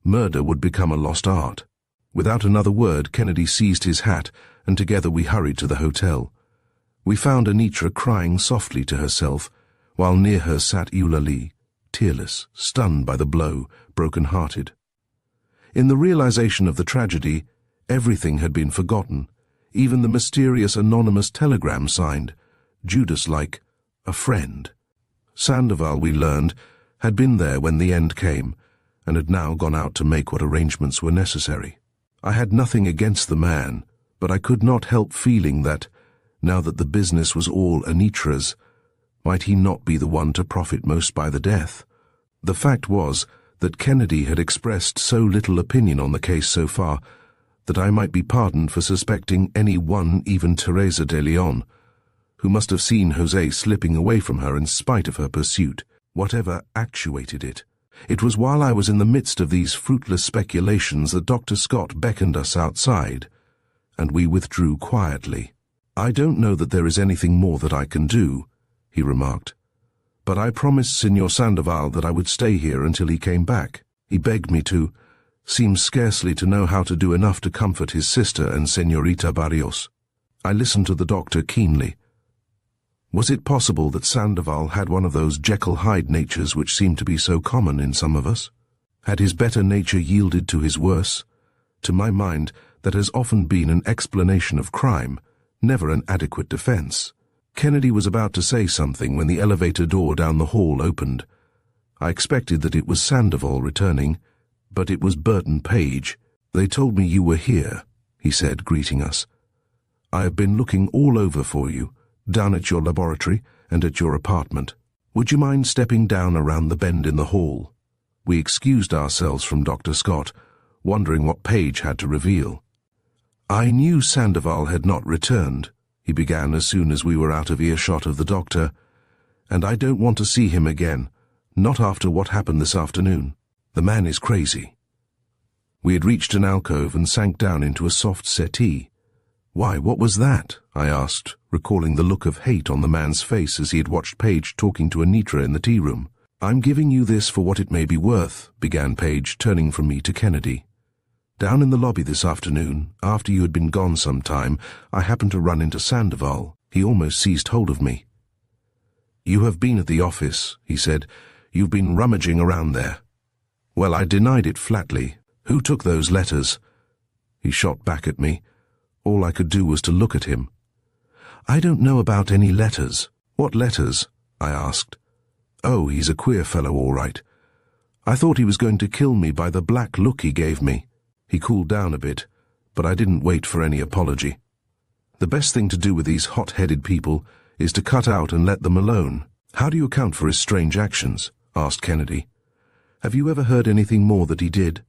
murder would become a lost art. Without another word, Kennedy seized his hat, and together we hurried to the hotel. We found Anitra crying softly to herself, while near her sat Eulalie, tearless, stunned by the blow, broken-hearted. In the realization of the tragedy, everything had been forgotten, even the mysterious anonymous telegram signed, Judas-like, a friend. Sandoval, we learned, had been there when the end came, and had now gone out to make what arrangements were necessary. I had nothing against the man, but I could not help feeling that, now that the business was all Anitra's, might he not be the one to profit most by the death? The fact was that Kennedy had expressed so little opinion on the case so far that I might be pardoned for suspecting any one, even Teresa de Leon, who must have seen José slipping away from her in spite of her pursuit, whatever actuated it. It was while I was in the midst of these fruitless speculations that Dr. Scott beckoned us outside, and we withdrew quietly. "I don't know that there is anything more that I can do," he remarked, "but I promised Signor Sandoval that I would stay here until he came back. He begged me to, seems scarcely to know how to do enough to comfort his sister and Señorita Barrios." I listened to the doctor keenly. Was it possible that Sandoval had one of those Jekyll-Hyde natures which seem to be so common in some of us? Had his better nature yielded to his worse? To my mind, that has often been an explanation of crime, never an adequate defense. Kennedy was about to say something when the elevator door down the hall opened. I expected that it was Sandoval returning, but it was Burton Page. "They told me you were here," he said, greeting us. "I have been looking all over for you, down at your laboratory and at your apartment. Would you mind stepping down around the bend in the hall?" We excused ourselves from Dr. Scott, wondering what Page had to reveal. "I knew Sandoval had not returned," he began as soon as we were out of earshot of the doctor, "and I don't want to see him again, not after what happened this afternoon. The man is crazy." We had reached an alcove and sank down into a soft settee. "Why, what was that?" I asked, recalling the look of hate on the man's face as he had watched Page talking to Anitra in the tea room. "I'm giving you this for what it may be worth," began Page, turning from me to Kennedy. "Down in the lobby this afternoon, after you had been gone some time, I happened to run into Sandoval. He almost seized hold of me. 'You have been at the office,' he said. 'You've been rummaging around there.' Well, I denied it flatly. 'Who took those letters?' He shot back at me. All I could do was to look at him. 'I don't know about any letters.' 'What letters?' I asked. 'Oh, he's a queer fellow, all right. I thought he was going to kill me by the black look he gave me.' He cooled down a bit, but I didn't wait for any apology. The best thing to do with these hot-headed people is to cut out and let them alone. How do you account for his strange actions?" asked Kennedy. "Have you ever heard anything more that he did?"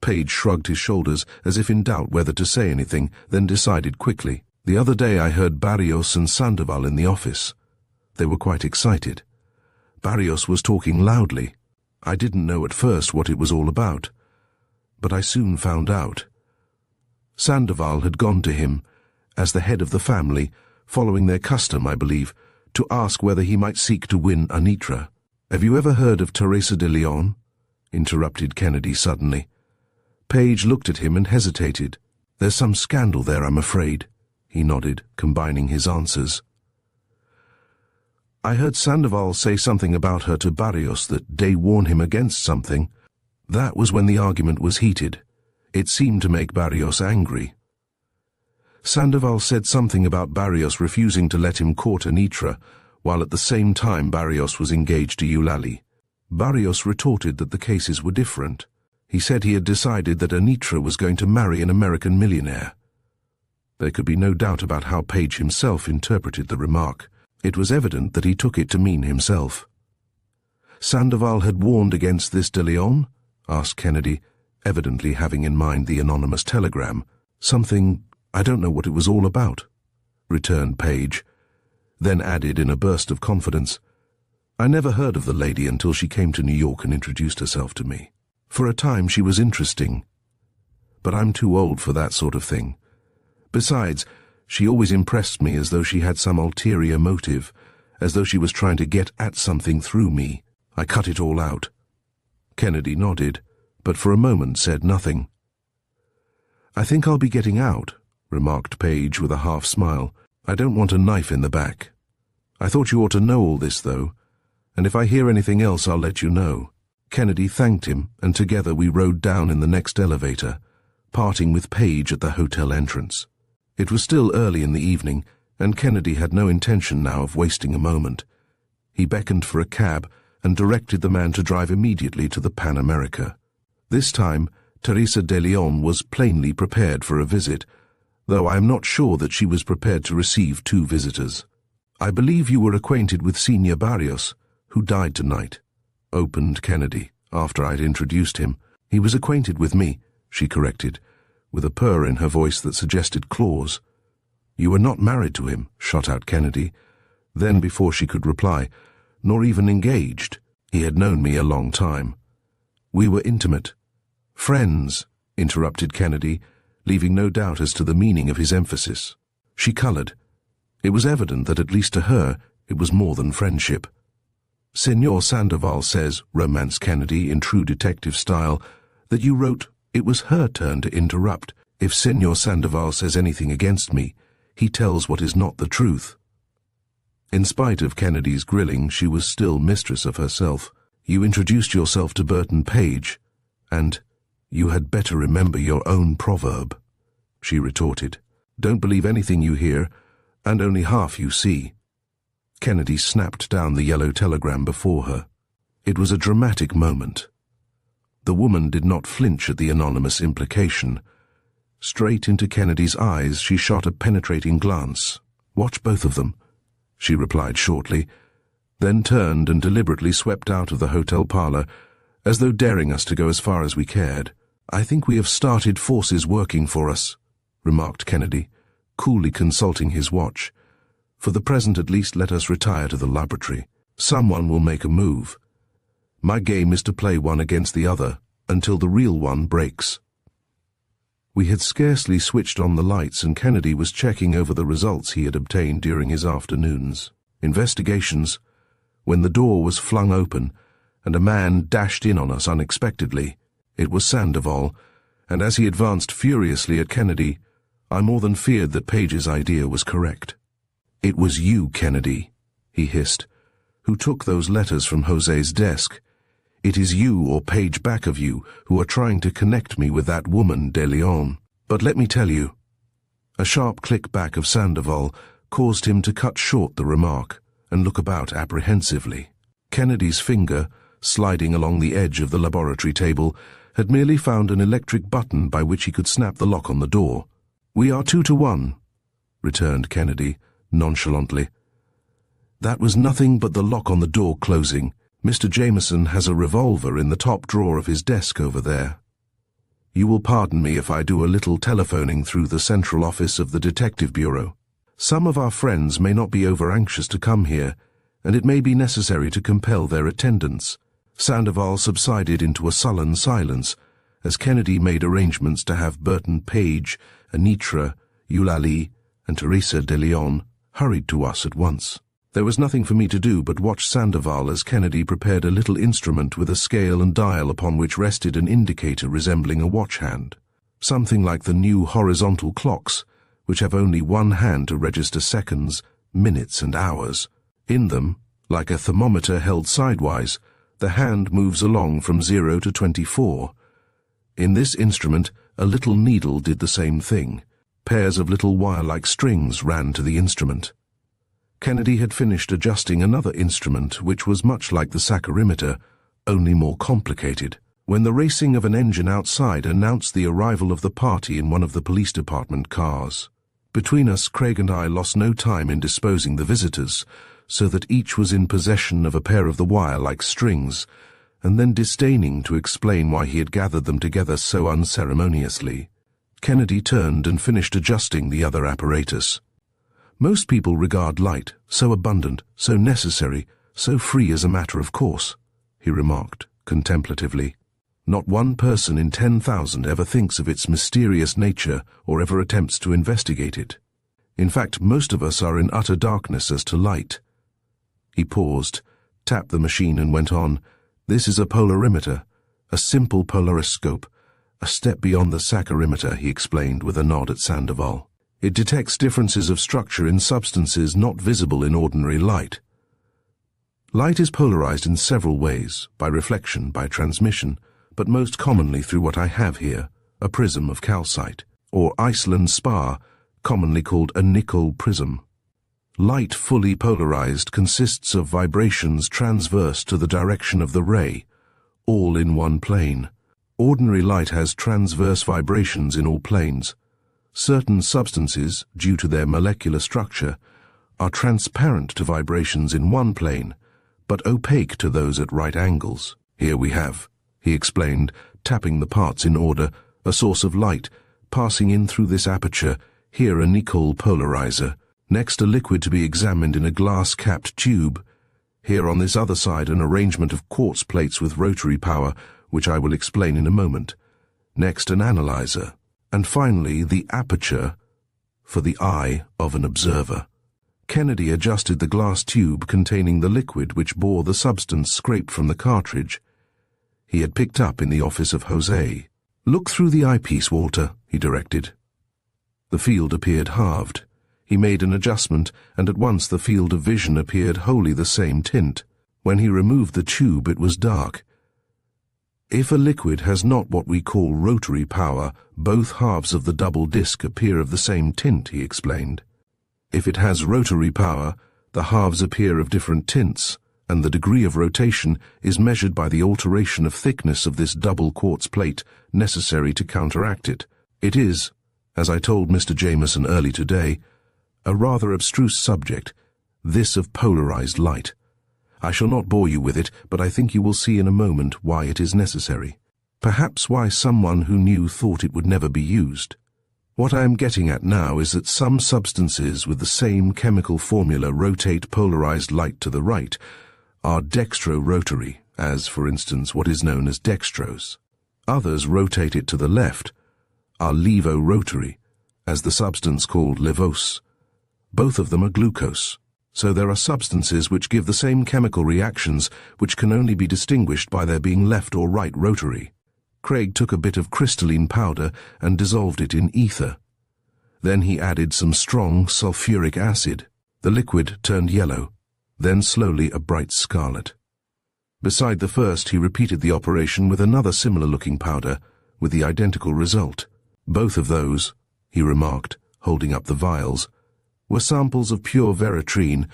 Page shrugged his shoulders as if in doubt whether to say anything, then decided quickly. "The other day I heard Barrios and Sandoval in the office. They were quite excited. Barrios was talking loudly. I didn't know at first what it was all about, but I soon found out. Sandoval had gone to him, as the head of the family, following their custom, I believe, to ask whether he might seek to win Anitra." "Have you ever heard of Teresa de Leon?" interrupted Kennedy suddenly. Page looked at him and hesitated. "There's some scandal there, I'm afraid," he nodded, combining his answers. "I heard Sandoval say something about her to Barrios that they warn him against something. That was when the argument was heated. It seemed to make Barrios angry. Sandoval said something about Barrios refusing to let him court Anitra, while at the same time Barrios was engaged to Eulalie. Barrios retorted that the cases were different. He said he had decided that Anitra was going to marry an American millionaire." There could be no doubt about how Page himself interpreted the remark. It was evident that he took it to mean himself. "Sandoval had warned against this de Leon?" asked Kennedy, evidently having in mind the anonymous telegram. "Something, I don't know what it was all about," returned Page, then added in a burst of confidence, "I never heard of the lady until she came to New York and introduced herself to me. For a time she was interesting, but I'm too old for that sort of thing. Besides, she always impressed me as though she had some ulterior motive, as though she was trying to get at something through me. I cut it all out. Kennedy nodded, but for a moment said nothing. "I think I'll be getting out," remarked Page with a half-smile. "I don't want a knife in the back. I thought you ought to know all this, though, and if I hear anything else I'll let you know." Kennedy thanked him, and together we rode down in the next elevator, parting with Page at the hotel entrance. It was still early in the evening, and Kennedy had no intention now of wasting a moment. He beckoned for a cab and directed the man to drive immediately to the Pan America. This time, Teresa de Leon was plainly prepared for a visit, though I am not sure that she was prepared to receive two visitors. "I believe you were acquainted with Senor Barrios, who died tonight," opened Kennedy, after I'd introduced him. "He was acquainted with me," she corrected, with a purr in her voice that suggested claws. "You were not married to him," shot out Kennedy. Then, before she could reply, "nor even engaged. He had known me a long time. We were intimate." "Friends," interrupted Kennedy, leaving no doubt as to the meaning of his emphasis. She colored. It was evident that at least to her it was more than friendship. "Senor Sandoval says," romanced Kennedy in true detective style, "that you wrote." It was her turn to interrupt. "If Senor Sandoval says anything against me, he tells what is not the truth." In spite of Kennedy's grilling, she was still mistress of herself. "You introduced yourself to Burton Page, and you had better remember your own proverb," she retorted. "Don't believe anything you hear, and only half you see." Kennedy snapped down the yellow telegram before her. It was a dramatic moment. The woman did not flinch at the anonymous implication. Straight into Kennedy's eyes she shot a penetrating glance. "Watch both of them," she replied shortly, then turned and deliberately swept out of the hotel parlor, as though daring us to go as far as we cared. "I think we have started forces working for us," remarked Kennedy, coolly consulting his watch. "For the present at least let us retire to the laboratory. Someone will make a move. My game is to play one against the other until the real one breaks." We had scarcely switched on the lights and Kennedy was checking over the results he had obtained during his afternoon's investigations, when the door was flung open and a man dashed in on us unexpectedly. It was Sandoval, and as he advanced furiously at Kennedy, I more than feared that Page's idea was correct. "It was you, Kennedy," he hissed, "who took those letters from Jose's desk. It is you or Page back of you who are trying to connect me with that woman, De Leon. But let me tell you." A sharp click back of Sandoval caused him to cut short the remark and look about apprehensively. Kennedy's finger, sliding along the edge of the laboratory table, had merely found an electric button by which he could snap the lock on the door. "We are 2-1, returned Kennedy, nonchalantly. "That was nothing but the lock on the door closing. Mr. Jameson has a revolver in the top drawer of his desk over there. You will pardon me if I do a little telephoning through the central office of the Detective Bureau. Some of our friends may not be over-anxious to come here, and it may be necessary to compel their attendance." Sandoval subsided into a sullen silence as Kennedy made arrangements to have Burton Page, Anitra, Eulalie, and Teresa de Leon hurried to us at once. There was nothing for me to do but watch Sandoval as Kennedy prepared a little instrument with a scale and dial upon which rested an indicator resembling a watch hand, something like the new horizontal clocks, which have only one hand to register seconds, minutes, and hours. In them, like a thermometer held sidewise, the hand moves along from 0 to 24. In this instrument, a little needle did the same thing. Pairs of little wire-like strings ran to the instrument. Kennedy had finished adjusting another instrument which was much like the saccharimeter, only more complicated, when the racing of an engine outside announced the arrival of the party in one of the police department cars. Between us, Craig and I lost no time in disposing the visitors, so that each was in possession of a pair of the wire-like strings, and then disdaining to explain why he had gathered them together so unceremoniously. Kennedy turned and finished adjusting the other apparatus. "Most people regard light, so abundant, so necessary, so free as a matter of course," he remarked contemplatively. "Not one person in 10,000 ever thinks of its mysterious nature or ever attempts to investigate it. In fact, most of us are in utter darkness as to light. He paused, tapped the machine and went on. "This is a polarimeter, a simple polariscope, a step beyond the saccharimeter," he explained with a nod at Sandoval. "It detects differences of structure in substances not visible in ordinary light. Light is polarized in several ways, by reflection, by transmission, but most commonly through what I have here, a prism of calcite, or Iceland spar, commonly called a nickel prism. Light fully polarized consists of vibrations transverse to the direction of the ray, all in one plane. Ordinary light has transverse vibrations in all planes. Certain substances, due to their molecular structure, are transparent to vibrations in one plane, but opaque to those at right angles. Here we have," he explained, tapping the parts in order, "a source of light, passing in through this aperture, here a nickel polarizer, next a liquid to be examined in a glass-capped tube, here on this other side an arrangement of quartz plates with rotary power, which I will explain in a moment, next an analyzer, and finally the aperture for the eye of an observer." Kennedy adjusted the glass tube containing the liquid which bore the substance scraped from the cartridge he had picked up in the office of Jose. "Look through the eyepiece, Walter," he directed. The field appeared halved. He made an adjustment, and at once the field of vision appeared wholly the same tint. When he removed the tube, it was dark. "If a liquid has not what we call rotary power, both halves of the double disc appear of the same tint," he explained. "If it has rotary power, the halves appear of different tints, and the degree of rotation is measured by the alteration of thickness of this double quartz plate necessary to counteract it. It is, as I told Mr. Jameson early today, a rather abstruse subject, this of polarized light. I shall not bore you with it, but I think you will see in a moment why it is necessary. Perhaps why someone who knew thought it would never be used. What I am getting at now is that some substances with the same chemical formula rotate polarized light to the right, are dextro-rotary, as, for instance, what is known as dextrose. Others rotate it to the left, are levo-rotary, as the substance called levose. Both of them are glucose. So there are substances which give the same chemical reactions which can only be distinguished by their being left or right rotary. Craig took a bit of crystalline powder and dissolved it in ether. Then he added some strong sulfuric acid. The liquid turned yellow, then slowly a bright scarlet. Beside the first, he repeated the operation with another similar-looking powder, with the identical result. Both of those, he remarked, holding up the vials, were samples of pure veratrine,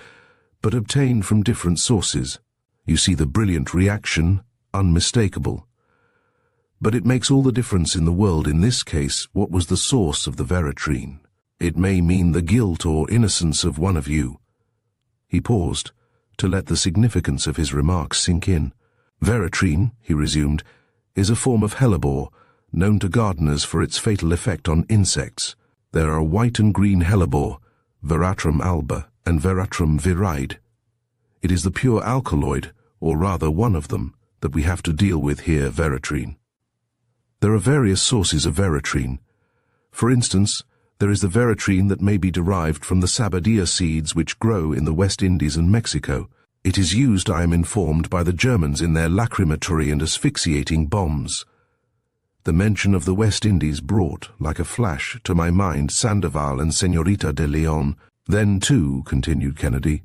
but obtained from different sources. You see the brilliant reaction, unmistakable. But it makes all the difference in the world in this case what was the source of the veratrine. It may mean the guilt or innocence of one of you. He paused, to let the significance of his remarks sink in. Veratrine, he resumed, is a form of hellebore, known to gardeners for its fatal effect on insects. There are white and green hellebore, Veratrum alba and Veratrum viride. It is the pure alkaloid, or rather one of them, that we have to deal with here, veratrine. There are various sources of veratrine. For instance, there is the veratrine that may be derived from the sabadia seeds which grow in the West Indies and Mexico. It is used, I am informed, by the Germans in their lacrimatory and asphyxiating bombs. The mention of the West Indies brought, like a flash, to my mind Sandoval and Señorita de Leon. Then, too, continued Kennedy,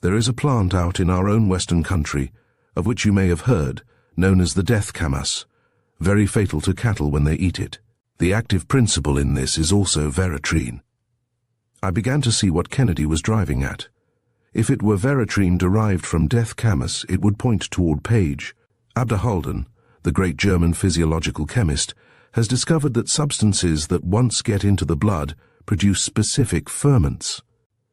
there is a plant out in our own western country, of which you may have heard, known as the death camas, very fatal to cattle when they eat it. The active principle in this is also veratrine. I began to see what Kennedy was driving at. If it were veratrine derived from death camas, it would point toward Page. Abderhalden, the great German physiological chemist, has discovered that substances that once get into the blood produce specific ferments.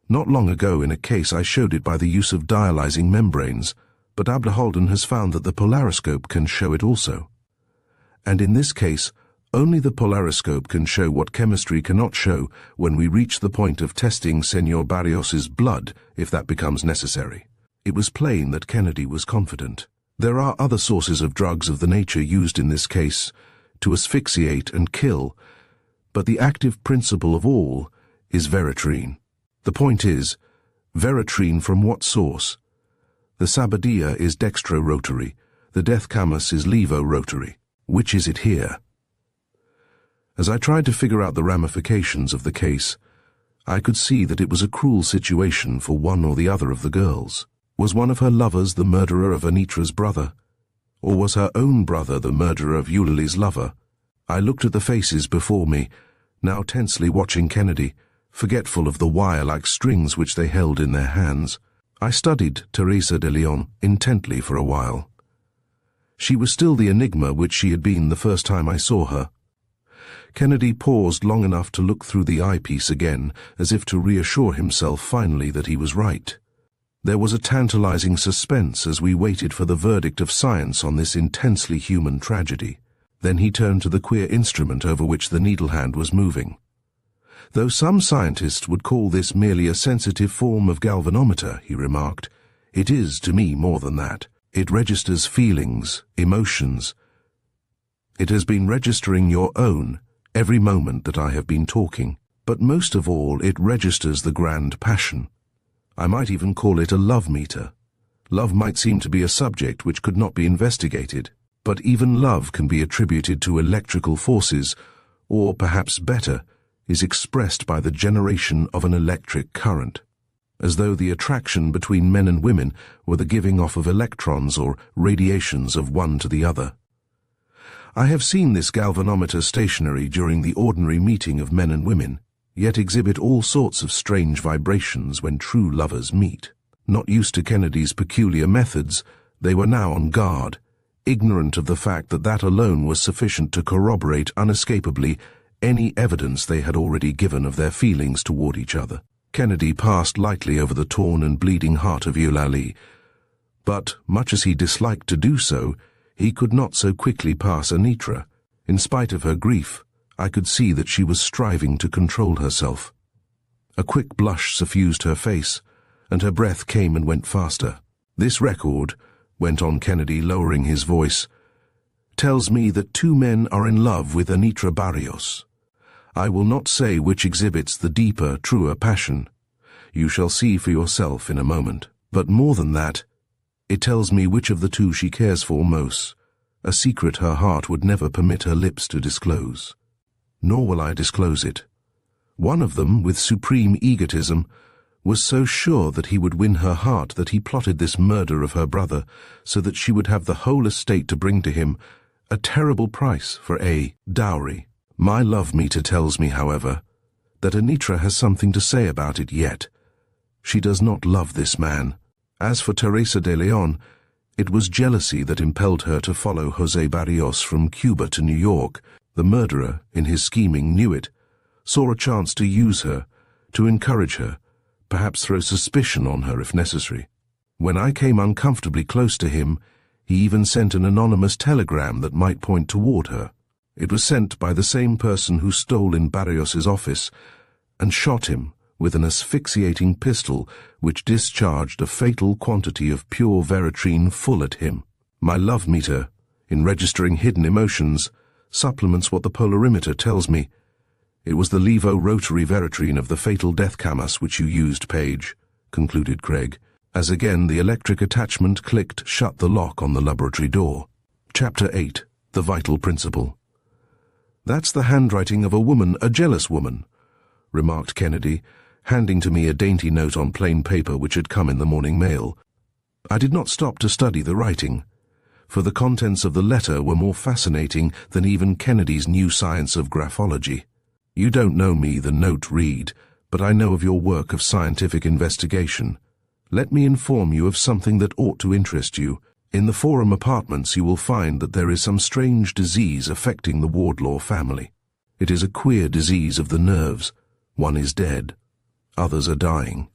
Not long ago in a case I showed it by the use of dialyzing membranes, but Abderhalden has found that the polariscope can show it also. And in this case, only the polariscope can show what chemistry cannot show when we reach the point of testing Senor Barrios's blood, if that becomes necessary. It was plain that Kennedy was confident. There are other sources of drugs of the nature used in this case, to asphyxiate and kill, but the active principle of all is veratrine. The point is, veratrine from what source? The Sabadilla is dextro-rotary. The death camas is levo-rotary. Which is it here? As I tried to figure out the ramifications of the case, I could see that it was a cruel situation for one or the other of the girls. Was one of her lovers the murderer of Anitra's brother? Or was her own brother the murderer of Eulalie's lover? I looked at the faces before me, now tensely watching Kennedy, forgetful of the wire-like strings which they held in their hands. I studied Teresa de Leon intently for a while. She was still the enigma which she had been the first time I saw her. Kennedy paused long enough to look through the eyepiece again, as if to reassure himself finally that he was right. There was a tantalizing suspense as we waited for the verdict of science on this intensely human tragedy. Then he turned to the queer instrument over which the needle hand was moving. Though some scientists would call this merely a sensitive form of galvanometer, he remarked, it is to me more than that. It registers feelings, emotions. It has been registering your own every moment that I have been talking, but most of all it registers the grand passion. I might even call it a love meter. Love might seem to be a subject which could not be investigated, but even love can be attributed to electrical forces, or perhaps better, is expressed by the generation of an electric current, as though the attraction between men and women were the giving off of electrons or radiations of one to the other. I have seen this galvanometer stationary during the ordinary meeting of men and women, yet exhibit all sorts of strange vibrations when true lovers meet. Not used to Kennedy's peculiar methods, they were now on guard, ignorant of the fact that that alone was sufficient to corroborate unescapably any evidence they had already given of their feelings toward each other. Kennedy passed lightly over the torn and bleeding heart of Eulalie, but, much as he disliked to do so, he could not so quickly pass Anitra. In spite of her grief, I could see that she was striving to control herself. A quick blush suffused her face, and her breath came and went faster. This record, went on Kennedy, lowering his voice, tells me that two men are in love with Anitra Barrios. I will not say which exhibits the deeper, truer passion. You shall see for yourself in a moment. But more than that, it tells me which of the two she cares for most, a secret her heart would never permit her lips to disclose. Nor will I disclose it. One of them, with supreme egotism, was so sure that he would win her heart that he plotted this murder of her brother so that she would have the whole estate to bring to him, a terrible price for a dowry. My love meter tells me, however, that Anitra has something to say about it yet. She does not love this man. As for Teresa de Leon, it was jealousy that impelled her to follow José Barrios from Cuba to New York. The murderer, in his scheming, knew it, saw a chance to use her, to encourage her, perhaps throw suspicion on her if necessary. When I came uncomfortably close to him, he even sent an anonymous telegram that might point toward her. It was sent by the same person who stole in Barrios's office and shot him with an asphyxiating pistol which discharged a fatal quantity of pure Veritrine full at him. My love meter, in registering hidden emotions, supplements what the polarimeter tells me. It was the levo-rotary Veritrine of the fatal death camas which you used, Page, concluded Craig, as again the electric attachment clicked shut the lock on the laboratory door. Chapter 8. The Vital Principle. That's the handwriting of a woman, a jealous woman, remarked Kennedy, handing to me a dainty note on plain paper which had come in the morning mail. I did not stop to study the writing, for the contents of the letter were more fascinating than even Kennedy's new science of graphology. You don't know me, the note read, but I know of your work of scientific investigation. Let me inform you of something that ought to interest you. In the Forum apartments you will find that there is some strange disease affecting the Wardlaw family. It is a queer disease of the nerves. One is dead. Others are dying.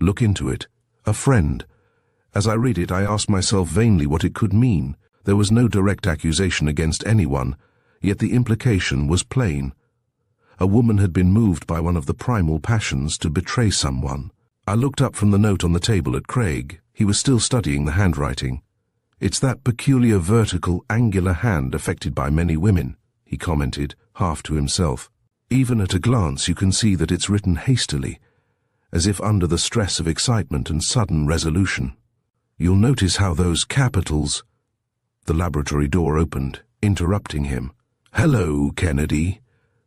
Look into it. A friend. As I read it, I asked myself vainly what it could mean. There was no direct accusation against anyone, yet the implication was plain. A woman had been moved by one of the primal passions to betray someone. I looked up from the note on the table at Craig. He was still studying the handwriting. It's that peculiar vertical, angular hand affected by many women, he commented, half to himself. Even at a glance you can see that it's written hastily, as if under the stress of excitement and sudden resolution. You'll notice how those capitals—" The laboratory door opened, interrupting him. "Hello, Kennedy,"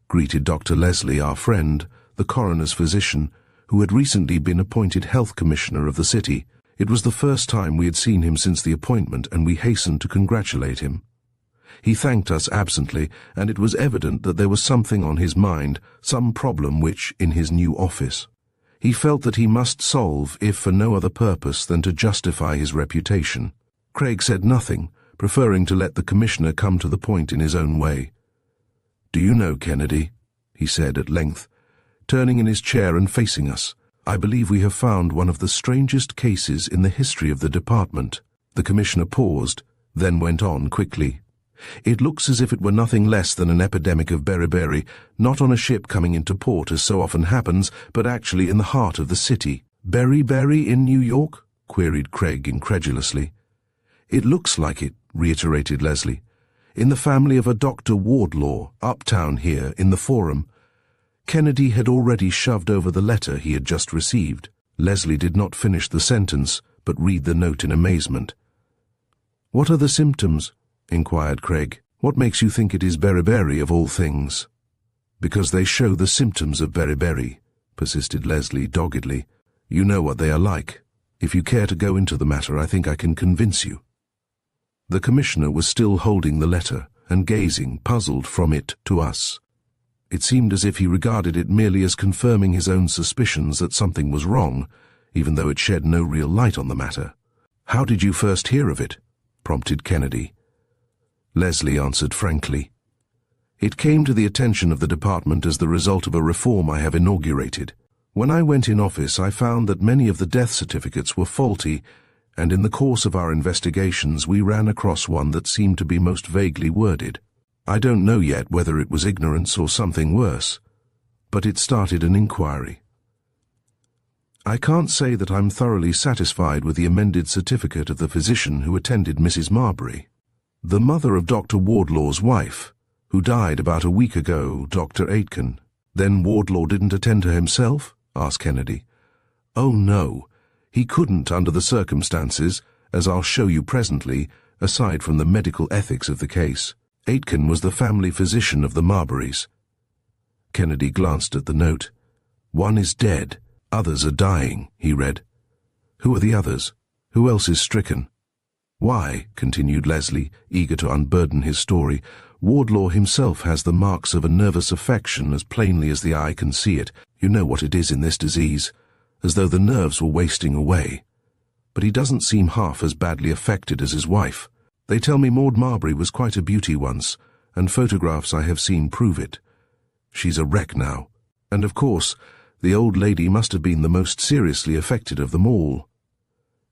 greeted Dr. Leslie, our friend, the coroner's physician, who had recently been appointed health commissioner of the city. It was the first time we had seen him since the appointment, and we hastened to congratulate him. He thanked us absently, and it was evident that there was something on his mind, some problem which, in his new office, he felt that he must solve, if for no other purpose than to justify his reputation. Craig said nothing, preferring to let the commissioner come to the point in his own way. "Do you know, Kennedy," he said at length, turning in his chair and facing us, "I believe we have found one of the strangest cases in the history of the department." The commissioner paused, then went on quickly. "It looks as if it were nothing less than an epidemic of beriberi, not on a ship coming into port as so often happens, but actually in the heart of the city." "Beriberi in New York?" queried Craig incredulously. "It looks like it," reiterated Leslie. "In the family of a Dr. Wardlaw, uptown here, in the Forum." Kennedy had already shoved over the letter he had just received. Leslie did not finish the sentence, but read the note in amazement. "What are the symptoms?" inquired Craig. "What makes you think it is beriberi of all things?" "Because they show the symptoms of beriberi," persisted Leslie doggedly. "You know what they are like. If you care to go into the matter, I think I can convince you." The commissioner was still holding the letter and gazing, puzzled, from it to us. It seemed as if he regarded it merely as confirming his own suspicions that something was wrong, even though it shed no real light on the matter. "How did you first hear of it?" prompted Kennedy. Leslie answered frankly. "It came to the attention of the department as the result of a reform I have inaugurated. When I went in office, I found that many of the death certificates were faulty, and in the course of our investigations we ran across one that seemed to be most vaguely worded. I don't know yet whether it was ignorance or something worse, but it started an inquiry. I can't say that I'm thoroughly satisfied with the amended certificate of the physician who attended Mrs. Marbury. The mother of Dr. Wardlaw's wife, who died about a week ago, Dr. Aitken." "Then Wardlaw didn't attend her himself?" asked Kennedy. "Oh, no. He couldn't under the circumstances, as I'll show you presently, aside from the medical ethics of the case. Aitken was the family physician of the Marburys." Kennedy glanced at the note. "One is dead, others are dying," he read. "Who are the others? Who else is stricken?" "Why," continued Leslie, eager to unburden his story, "Wardlaw himself has the marks of a nervous affection as plainly as the eye can see it. You know what it is in this disease, as though the nerves were wasting away. But he doesn't seem half as badly affected as his wife. They tell me Maude Marbury was quite a beauty once, and photographs I have seen prove it. She's a wreck now, and of course, the old lady must have been the most seriously affected of them all."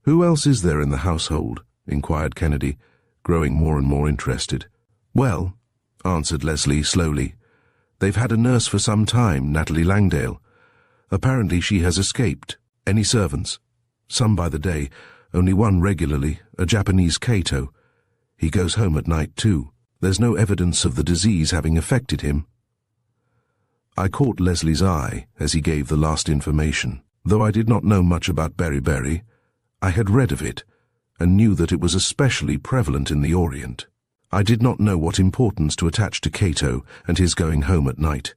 "Who else is there in the household?" inquired Kennedy, growing more and more interested. "Well," answered Leslie slowly, "they've had a nurse for some time, Natalie Langdale. Apparently she has escaped. Any servants? Some by the day, only one regularly, a Japanese Kato. He goes home at night too. There's no evidence of the disease having affected him." I caught Leslie's eye as he gave the last information. Though I did not know much about beriberi, I had read of it, and knew that it was especially prevalent in the Orient. I did not know what importance to attach to Kato and his going home at night.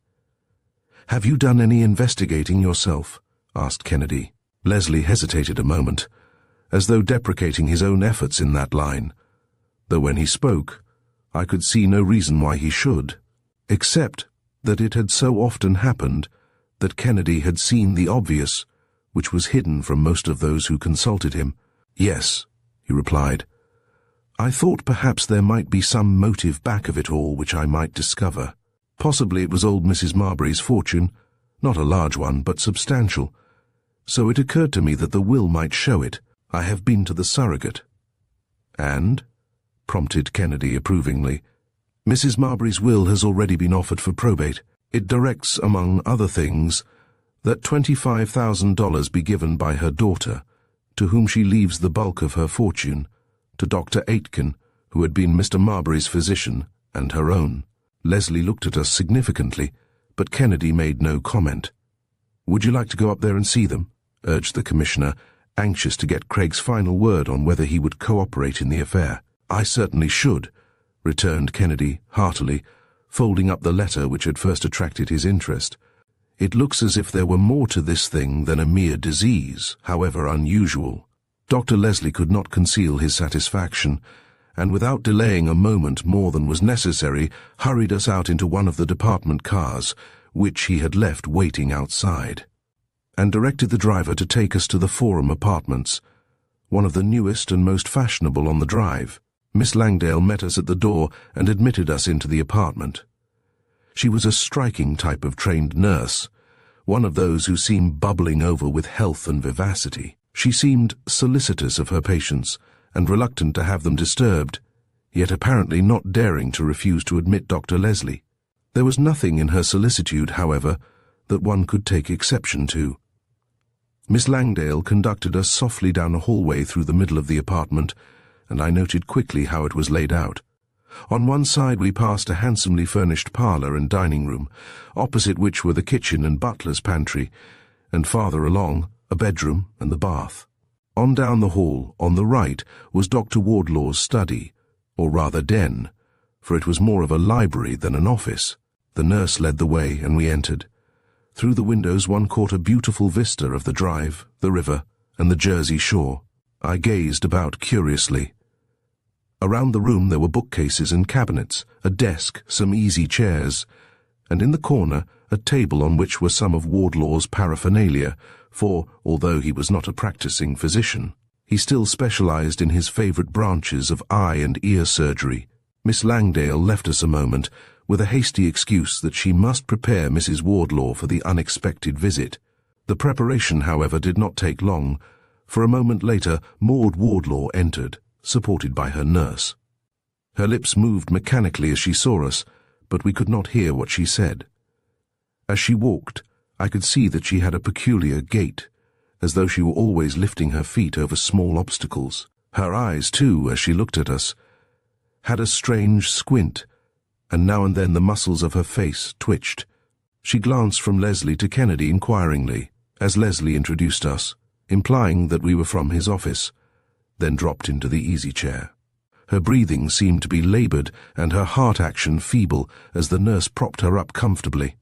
"Have you done any investigating yourself?" asked Kennedy. Leslie hesitated a moment, as though deprecating his own efforts in that line, though when he spoke, I could see no reason why he should, except that it had so often happened that Kennedy had seen the obvious, which was hidden from most of those who consulted him. "Yes," he replied. "I thought perhaps there might be some motive back of it all which I might discover. Possibly it was old Mrs. Marbury's fortune, not a large one, but substantial. So it occurred to me that the will might show it. I have been to the surrogate." "And?" prompted Kennedy approvingly. "Mrs. Marbury's will has already been offered for probate. It directs, among other things, that $25,000 be given by her daughter, to whom she leaves the bulk of her fortune, to Dr. Aitken, who had been Mr. Marbury's physician, and her own." Leslie looked at us significantly, but Kennedy made no comment. "Would you like to go up there and see them?" urged the commissioner, anxious to get Craig's final word on whether he would cooperate in the affair. "I certainly should," returned Kennedy heartily, folding up the letter which had first attracted his interest. "It looks as if there were more to this thing than a mere disease, however unusual." Dr. Leslie could not conceal his satisfaction, and without delaying a moment more than was necessary, hurried us out into one of the department cars, which he had left waiting outside, and directed the driver to take us to the Forum Apartments, one of the newest and most fashionable on the drive. Miss Langdale met us at the door and admitted us into the apartment. She was a striking type of trained nurse, one of those who seem bubbling over with health and vivacity. She seemed solicitous of her patients and reluctant to have them disturbed, yet apparently not daring to refuse to admit Dr. Leslie. There was nothing in her solicitude, however, that one could take exception to. Miss Langdale conducted us softly down a hallway through the middle of the apartment, and I noted quickly how it was laid out. On one side we passed a handsomely furnished parlour and dining room, opposite which were the kitchen and butler's pantry, and farther along, a bedroom and the bath. On down the hall, on the right, was Dr. Wardlaw's study, or rather den, for it was more of a library than an office. The nurse led the way, and we entered. Through the windows one caught a beautiful vista of the drive, the river, and the Jersey shore. I gazed about curiously. Around the room there were bookcases and cabinets, a desk, some easy chairs, and in the corner a table on which were some of Wardlaw's paraphernalia, for, although he was not a practicing physician, he still specialized in his favorite branches of eye and ear surgery. Miss Langdale left us a moment, with a hasty excuse that she must prepare Mrs. Wardlaw for the unexpected visit. The preparation, however, did not take long, for a moment later Maude Wardlaw entered, supported by her nurse. Her lips moved mechanically as she saw us, but we could not hear what she said. As she walked, I could see that she had a peculiar gait, as though she were always lifting her feet over small obstacles. Her eyes, too, as she looked at us, had a strange squint, and now and then the muscles of her face twitched. She glanced from Leslie to Kennedy inquiringly, as Leslie introduced us, implying that we were from his office, then dropped into the easy chair. Her breathing seemed to be labored and her heart action feeble as the nurse propped her up comfortably.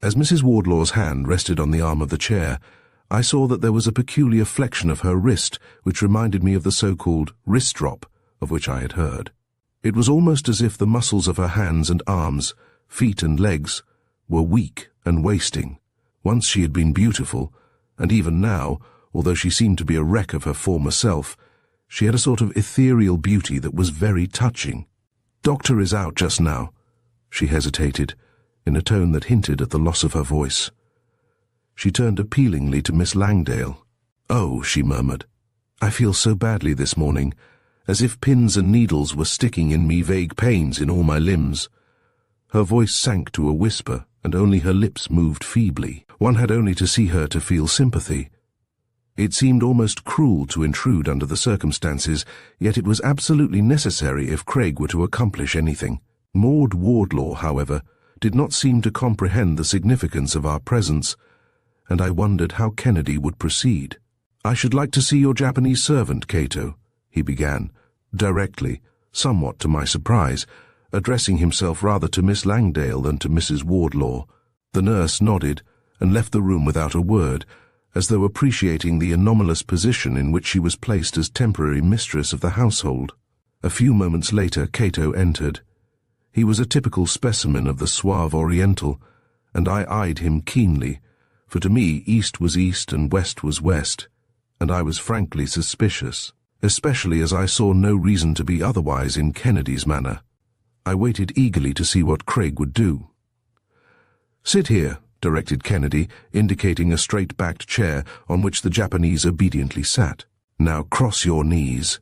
As Mrs. Wardlaw's hand rested on the arm of the chair, I saw that there was a peculiar flexion of her wrist which reminded me of the so-called wrist drop of which I had heard. It was almost as if the muscles of her hands and arms, feet and legs, were weak and wasting. Once she had been beautiful, and even now, although she seemed to be a wreck of her former self, she had a sort of ethereal beauty that was very touching. "Doctor is out just now," she hesitated, in a tone that hinted at the loss of her voice. She turned appealingly to Miss Langdale. "Oh," she murmured, "I feel so badly this morning, as if pins and needles were sticking in me, vague pains in all my limbs." Her voice sank to a whisper, and only her lips moved feebly. One had only to see her to feel sympathy. It seemed almost cruel to intrude under the circumstances, yet it was absolutely necessary if Craig were to accomplish anything. Maude Wardlaw, however, did not seem to comprehend the significance of our presence, and I wondered how Kennedy would proceed. "I should like to see your Japanese servant, Cato," he began, directly, somewhat to my surprise, addressing himself rather to Miss Langdale than to Mrs. Wardlaw. The nurse nodded and left the room without a word, as though appreciating the anomalous position in which she was placed as temporary mistress of the household. A few moments later Cato entered. He was a typical specimen of the suave Oriental, and I eyed him keenly, for to me east was east and west was west, and I was frankly suspicious, especially as I saw no reason to be otherwise in Kennedy's manner. I waited eagerly to see what Craig would do. "Sit here," directed Kennedy, indicating a straight-backed chair on which the Japanese obediently sat. "Now cross your knees."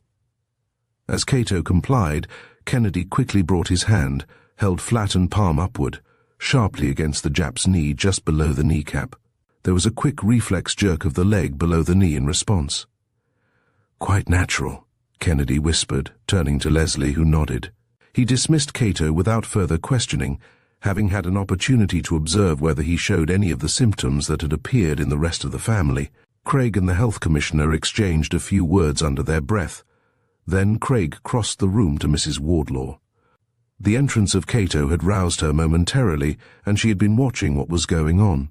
As Cato complied, Kennedy quickly brought his hand, held flat and palm upward, sharply against the Jap's knee just below the kneecap. There was a quick reflex jerk of the leg below the knee in response. "Quite natural," Kennedy whispered, turning to Leslie, who nodded. He dismissed Cato without further questioning, having had an opportunity to observe whether he showed any of the symptoms that had appeared in the rest of the family. Craig and the health commissioner exchanged a few words under their breath. Then Craig crossed the room to Mrs. Wardlaw. The entrance of Cato had roused her momentarily, and she had been watching what was going on.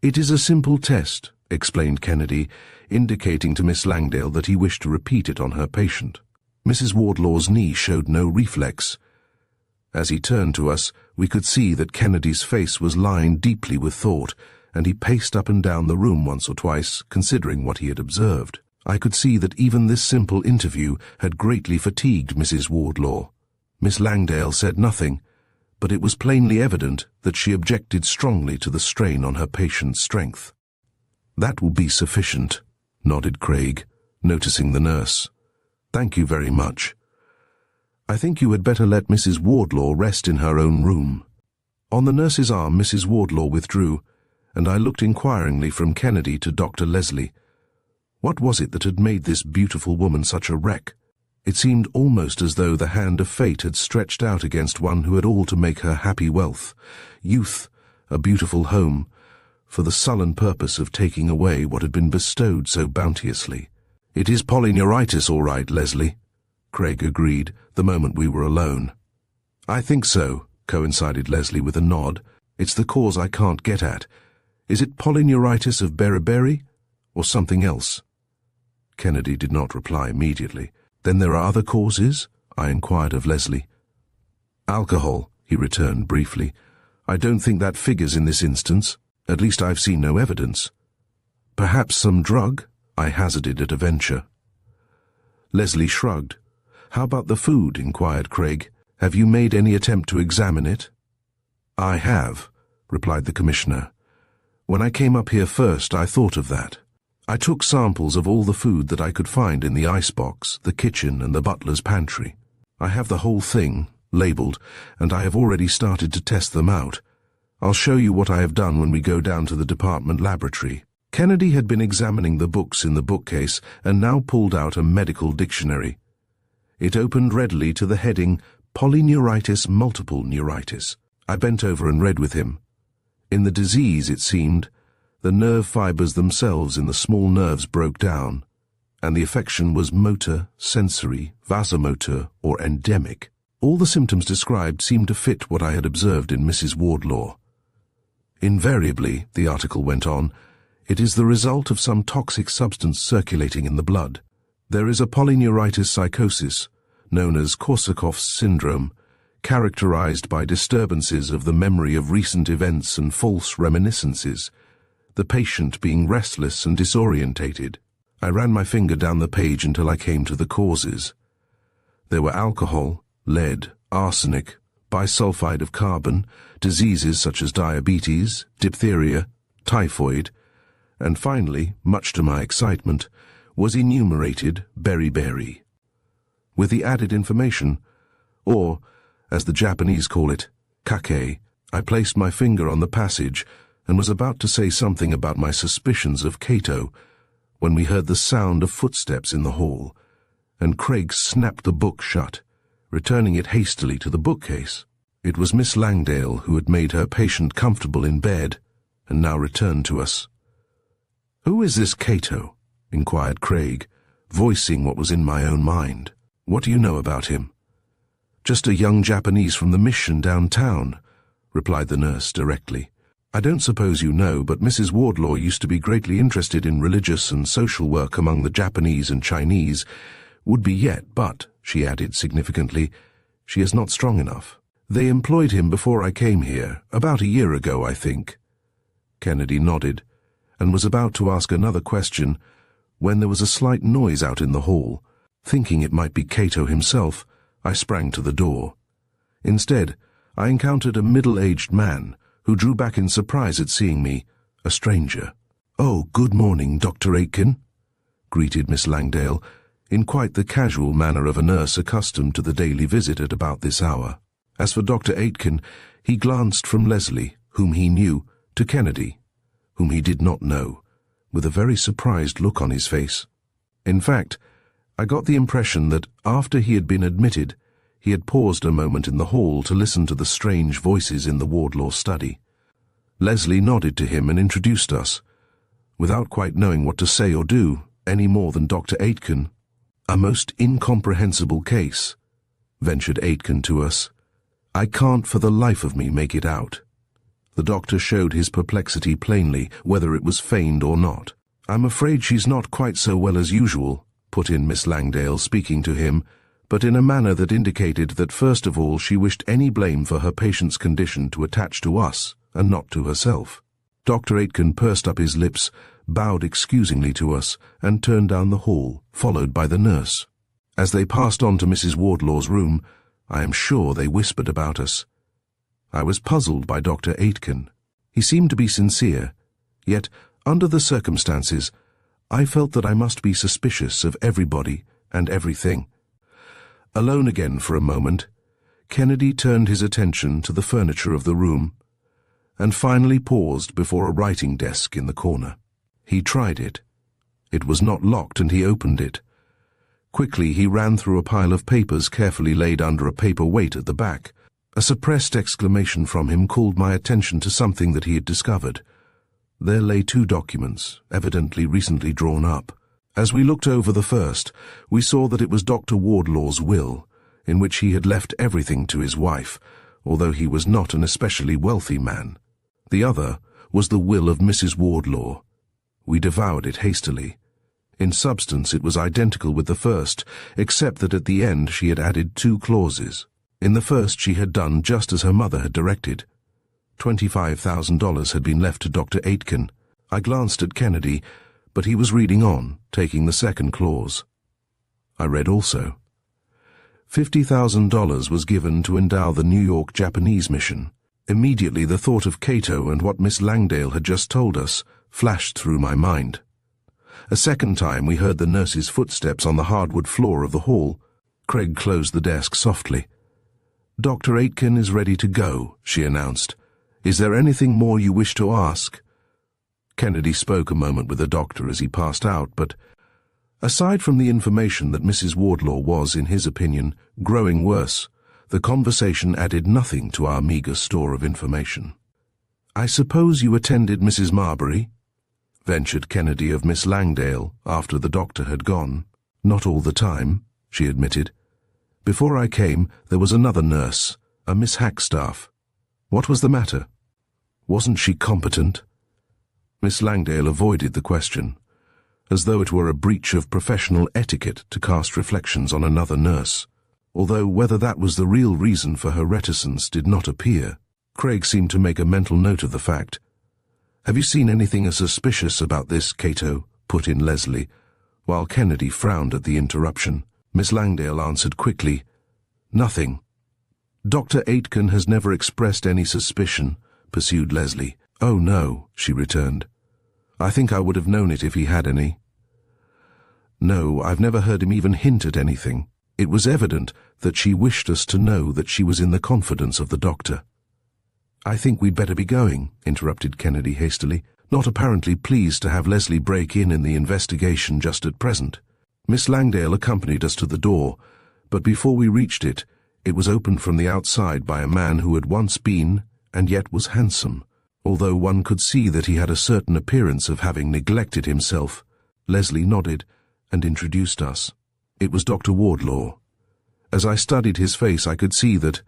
"It is a simple test," explained Kennedy, indicating to Miss Langdale that he wished to repeat it on her patient. Mrs. Wardlaw's knee showed no reflex. As he turned to us, we could see that Kennedy's face was lined deeply with thought, and he paced up and down the room once or twice, considering what he had observed. I could see that even this simple interview had greatly fatigued Mrs. Wardlaw. Miss Langdale said nothing, but it was plainly evident that she objected strongly to the strain on her patient's strength. "That will be sufficient," nodded Craig, noticing the nurse. "Thank you very much. I think you had better let Mrs. Wardlaw rest in her own room." On the nurse's arm, Mrs. Wardlaw withdrew, and I looked inquiringly from Kennedy to Dr. Leslie. What was it that had made this beautiful woman such a wreck? It seemed almost as though the hand of fate had stretched out against one who had all to make her happy wealth, youth, a beautiful home, for the sullen purpose of taking away what had been bestowed so bounteously. "It is polyneuritis, all right, Leslie," Craig agreed the moment we were alone. "I think so," coincided Leslie with a nod. "It's the cause I can't get at. Is it polyneuritis of beriberi, or something else?" Kennedy did not reply immediately. "Then there are other causes?" I inquired of Leslie. "Alcohol," he returned briefly. "I don't think that figures in this instance. At least I've seen no evidence." "Perhaps some drug?" I hazarded at a venture. Leslie shrugged. "How about the food?" inquired Craig. "Have you made any attempt to examine it?" "I have," replied the commissioner. "When I came up here first, I thought of that. I took samples of all the food that I could find in the icebox, the kitchen, and the butler's pantry. I have the whole thing, labeled, and I have already started to test them out. I'll show you what I have done when we go down to the department laboratory." Kennedy had been examining the books in the bookcase and now pulled out a medical dictionary. It opened readily to the heading, Polyneuritis Multiple Neuritis. I bent over and read with him. In the disease, it seemed, the nerve fibers themselves in the small nerves broke down, and the affection was motor, sensory, vasomotor, or endemic. All the symptoms described seemed to fit what I had observed in Mrs. Wardlaw. "Invariably," the article went on, "it is the result of some toxic substance circulating in the blood. There is a polyneuritis psychosis, known as Korsakoff's syndrome, characterized by disturbances of the memory of recent events and false reminiscences, the patient being restless and disorientated." I ran my finger down the page until I came to the causes. There were alcohol, lead, arsenic, bisulfide of carbon, diseases such as diabetes, diphtheria, typhoid, and finally, much to my excitement, was enumerated beriberi. With the added information, or, as the Japanese call it, kake, I placed my finger on the passage and was about to say something about my suspicions of Cato when we heard the sound of footsteps in the hall, and Craig snapped the book shut, returning it hastily to the bookcase. It was Miss Langdale who had made her patient comfortable in bed and now returned to us. "Who is this Cato?" inquired Craig, voicing what was in my own mind. "What do you know about him?" "Just a young Japanese from the mission downtown," replied the nurse directly. "I don't suppose you know, but Mrs. Wardlaw used to be greatly interested in religious and social work among the Japanese and Chinese. Would be yet, but," she added significantly, "she is not strong enough. They employed him before I came here, about a year ago, I think." Kennedy nodded, and was about to ask another question when there was a slight noise out in the hall. Thinking it might be Cato himself, I sprang to the door. Instead, I encountered a middle-aged man who drew back in surprise at seeing me, a stranger. "Oh, good morning, Dr. Aitken," greeted Miss Langdale, in quite the casual manner of a nurse accustomed to the daily visit at about this hour. As for Dr. Aitken, he glanced from Leslie, whom he knew, to Kennedy, whom he did not know, with a very surprised look on his face. In fact, I got the impression that after he had been admitted, he had paused a moment in the hall to listen to the strange voices in the Wardlaw study. Leslie nodded to him and introduced us. without quite knowing what to say or do, any more than Dr. Aitken. "A most incomprehensible case," ventured Aitken to us. "I can't for the life of me make it out." The doctor showed his perplexity plainly, whether it was feigned or not. "I'm afraid she's not quite so well as usual," put in Miss Langdale, speaking to him, but in a manner that indicated that first of all she wished any blame for her patient's condition to attach to us, and not to herself. Dr. Aitken pursed up his lips, bowed excusingly to us, and turned down the hall, followed by the nurse. As they passed on to Mrs. Wardlaw's room, I am sure they whispered about us. I was puzzled by Dr. Aitken. He seemed to be sincere, yet, under the circumstances, I felt that I must be suspicious of everybody and everything. Alone again for a moment, Kennedy turned his attention to the furniture of the room, and finally paused before a writing desk in the corner. He tried it. It was not locked, and he opened it. Quickly he ran through a pile of papers carefully laid under a paper weight at the back. A suppressed exclamation from him called my attention to something that he had discovered. There lay 2 documents, evidently recently drawn up. As we looked over the first, we saw that it was Dr. Wardlaw's will, in which he had left everything to his wife, although he was not an especially wealthy man. The other was the will of Mrs. Wardlaw. We devoured it hastily. In substance it was identical with the first, except that at the end she had added 2 clauses. In the first she had done just as her mother had directed. $25,000 had been left to Dr. Aitken. I glanced at Kennedy, but he was reading on, taking the second clause. I read also. $50,000 was given to endow the New York Japanese mission. Immediately the thought of Cato and what Miss Langdale had just told us flashed through my mind. A second time we heard the nurse's footsteps on the hardwood floor of the hall. Craig closed the desk softly. "Dr. Aitken is ready to go," she announced. "Is there anything more you wish to ask?" Kennedy spoke a moment with the doctor as he passed out, but aside from the information that Mrs. Wardlaw was, in his opinion, growing worse, the conversation added nothing to our meagre store of information. "I suppose you attended Mrs. Marbury?" ventured Kennedy of Miss Langdale after the doctor had gone. "Not all the time," she admitted. "Before I came, there was another nurse, a Miss Hackstaff. What was the matter? Wasn't she competent?" Miss Langdale avoided the question, as though it were a breach of professional etiquette to cast reflections on another nurse, although whether that was the real reason for her reticence did not appear. Craig seemed to make a mental note of the fact. "Have you seen anything suspicious about this, Cato?" put in Leslie, while Kennedy frowned at the interruption. Miss Langdale answered quickly, "Nothing." "Dr. Aitken has never expressed any suspicion," pursued Leslie. "Oh, no," she returned. "I think I would have known it if he had any." "No, I've never heard him even hint at anything." It was evident that she wished us to know that she was in the confidence of the doctor. "I think we'd better be going," interrupted Kennedy hastily, not apparently pleased to have Leslie break in the investigation just at present. Miss Langdale accompanied us to the door, but before we reached it, it was opened from the outside by a man who had once been, and yet was handsome, although one could see that he had a certain appearance of having neglected himself. Leslie nodded and introduced us. It was Dr. Wardlaw. As I studied his face, I could see that,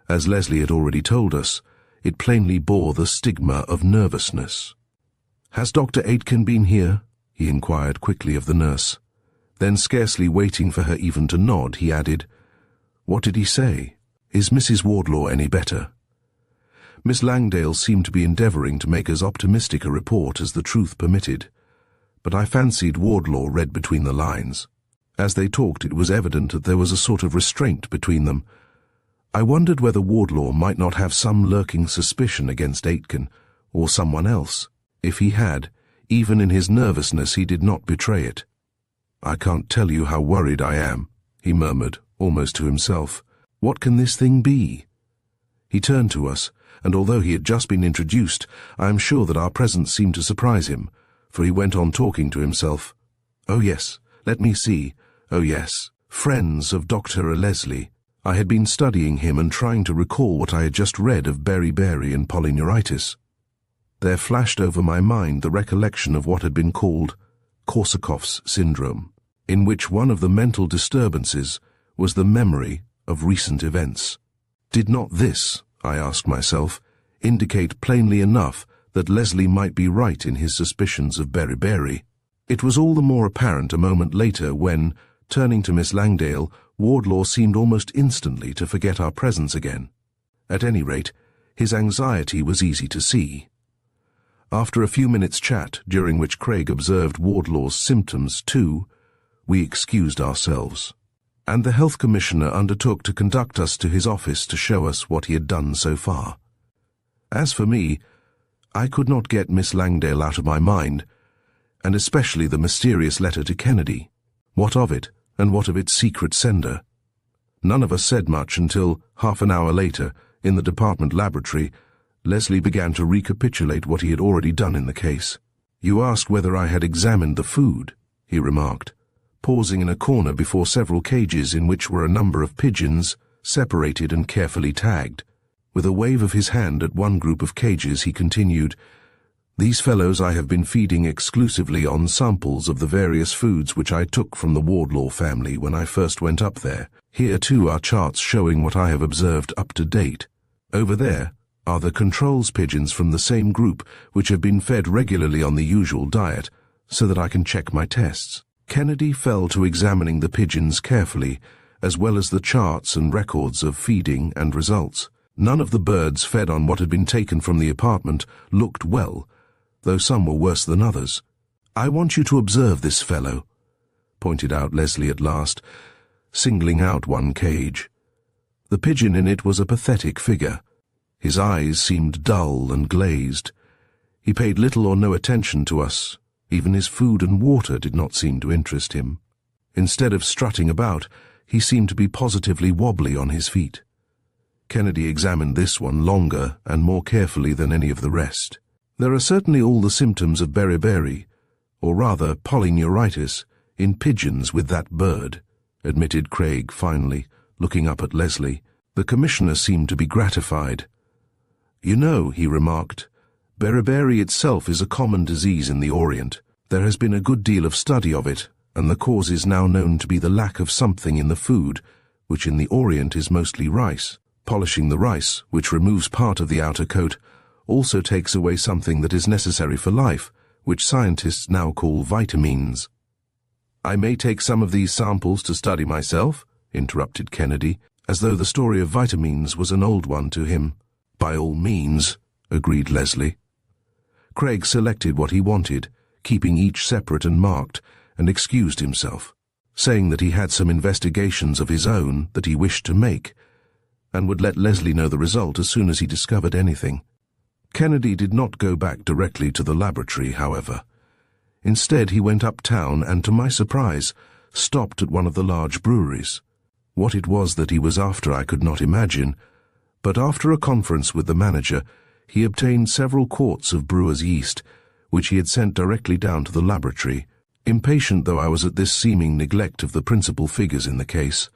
as Leslie had already told us, it plainly bore the stigma of nervousness. "Has Dr. Aitken been here?" he inquired quickly of the nurse. Then, scarcely waiting for her even to nod, he added, "What did he say? Is Mrs. Wardlaw any better?" Miss Langdale seemed to be endeavouring to make as optimistic a report as the truth permitted, but I fancied Wardlaw read between the lines. As they talked, it was evident that there was a sort of restraint between them. I wondered whether Wardlaw might not have some lurking suspicion against Aitken, or someone else. If he had, even in his nervousness he did not betray it. "I can't tell you how worried I am," he murmured, almost to himself. "What can this thing be?" He turned to us, and although he had just been introduced, I am sure that our presence seemed to surprise him, for he went on talking to himself. "Oh yes, let me see. Oh yes, friends of Dr. Leslie. I had been studying him and trying to recall what I had just read of beriberi and polyneuritis." there flashed over my mind the recollection of what had been called Korsakoff's syndrome, in which one of the mental disturbances was the memory of recent events. Did not this, I asked myself, indicate plainly enough that Leslie might be right in his suspicions of Berry? It was all the more apparent a moment later when, turning to Miss Langdale, Wardlaw seemed almost instantly to forget our presence again. At any rate, his anxiety was easy to see. After a few minutes' chat, during which Craig observed Wardlaw's symptoms too, we excused ourselves, and the Health Commissioner undertook to conduct us to his office to show us what he had done so far. As for me, I could not get Miss Langdale out of my mind, and especially the mysterious letter to Kennedy. What of it, and what of its secret sender? None of us said much until, half an hour later, in the department laboratory, Leslie began to recapitulate what he had already done in the case. "You asked whether I had examined the food," he remarked, pausing in a corner before several cages in which were a number of pigeons, separated and carefully tagged. With a wave of his hand at one group of cages, he continued, "These fellows I have been feeding exclusively on samples of the various foods which I took from the Wardlaw family when I first went up there. Here, too, are charts showing what I have observed up to date. Over there are the controls pigeons from the same group which have been fed regularly on the usual diet, so that I can check my tests." Kennedy fell to examining the pigeons carefully, as well as the charts and records of feeding and results. None of the birds fed on what had been taken from the apartment looked well, though some were worse than others. "I want you to observe this fellow," pointed out Leslie at last, singling out one cage. The pigeon in it was a pathetic figure. His eyes seemed dull and glazed. He paid little or no attention to us. Even his food and water did not seem to interest him. Instead of strutting about, he seemed to be positively wobbly on his feet. Kennedy examined this one longer and more carefully than any of the rest. "There are certainly all the symptoms of beriberi, or rather polyneuritis, in pigeons with that bird," admitted Craig finally, looking up at Leslie. The Commissioner seemed to be gratified. "You know," he remarked, "beriberi itself is a common disease in the Orient. There has been a good deal of study of it, and the cause is now known to be the lack of something in the food, which in the Orient is mostly rice. Polishing the rice, which removes part of the outer coat, also takes away something that is necessary for life, which scientists now call vitamins." "I may take some of these samples to study myself?" interrupted Kennedy, as though the story of vitamins was an old one to him. "By all means," agreed Leslie. Craig selected what he wanted, keeping each separate and marked, and excused himself, saying that he had some investigations of his own that he wished to make, and would let Leslie know the result as soon as he discovered anything. Kennedy did not go back directly to the laboratory, however. Instead, he went uptown and, to my surprise, stopped at one of the large breweries. What it was that he was after I could not imagine, but after a conference with the manager, he obtained several quarts of brewer's yeast, which he had sent directly down to the laboratory. Impatient though I was at this seeming neglect of the principal figures in the case,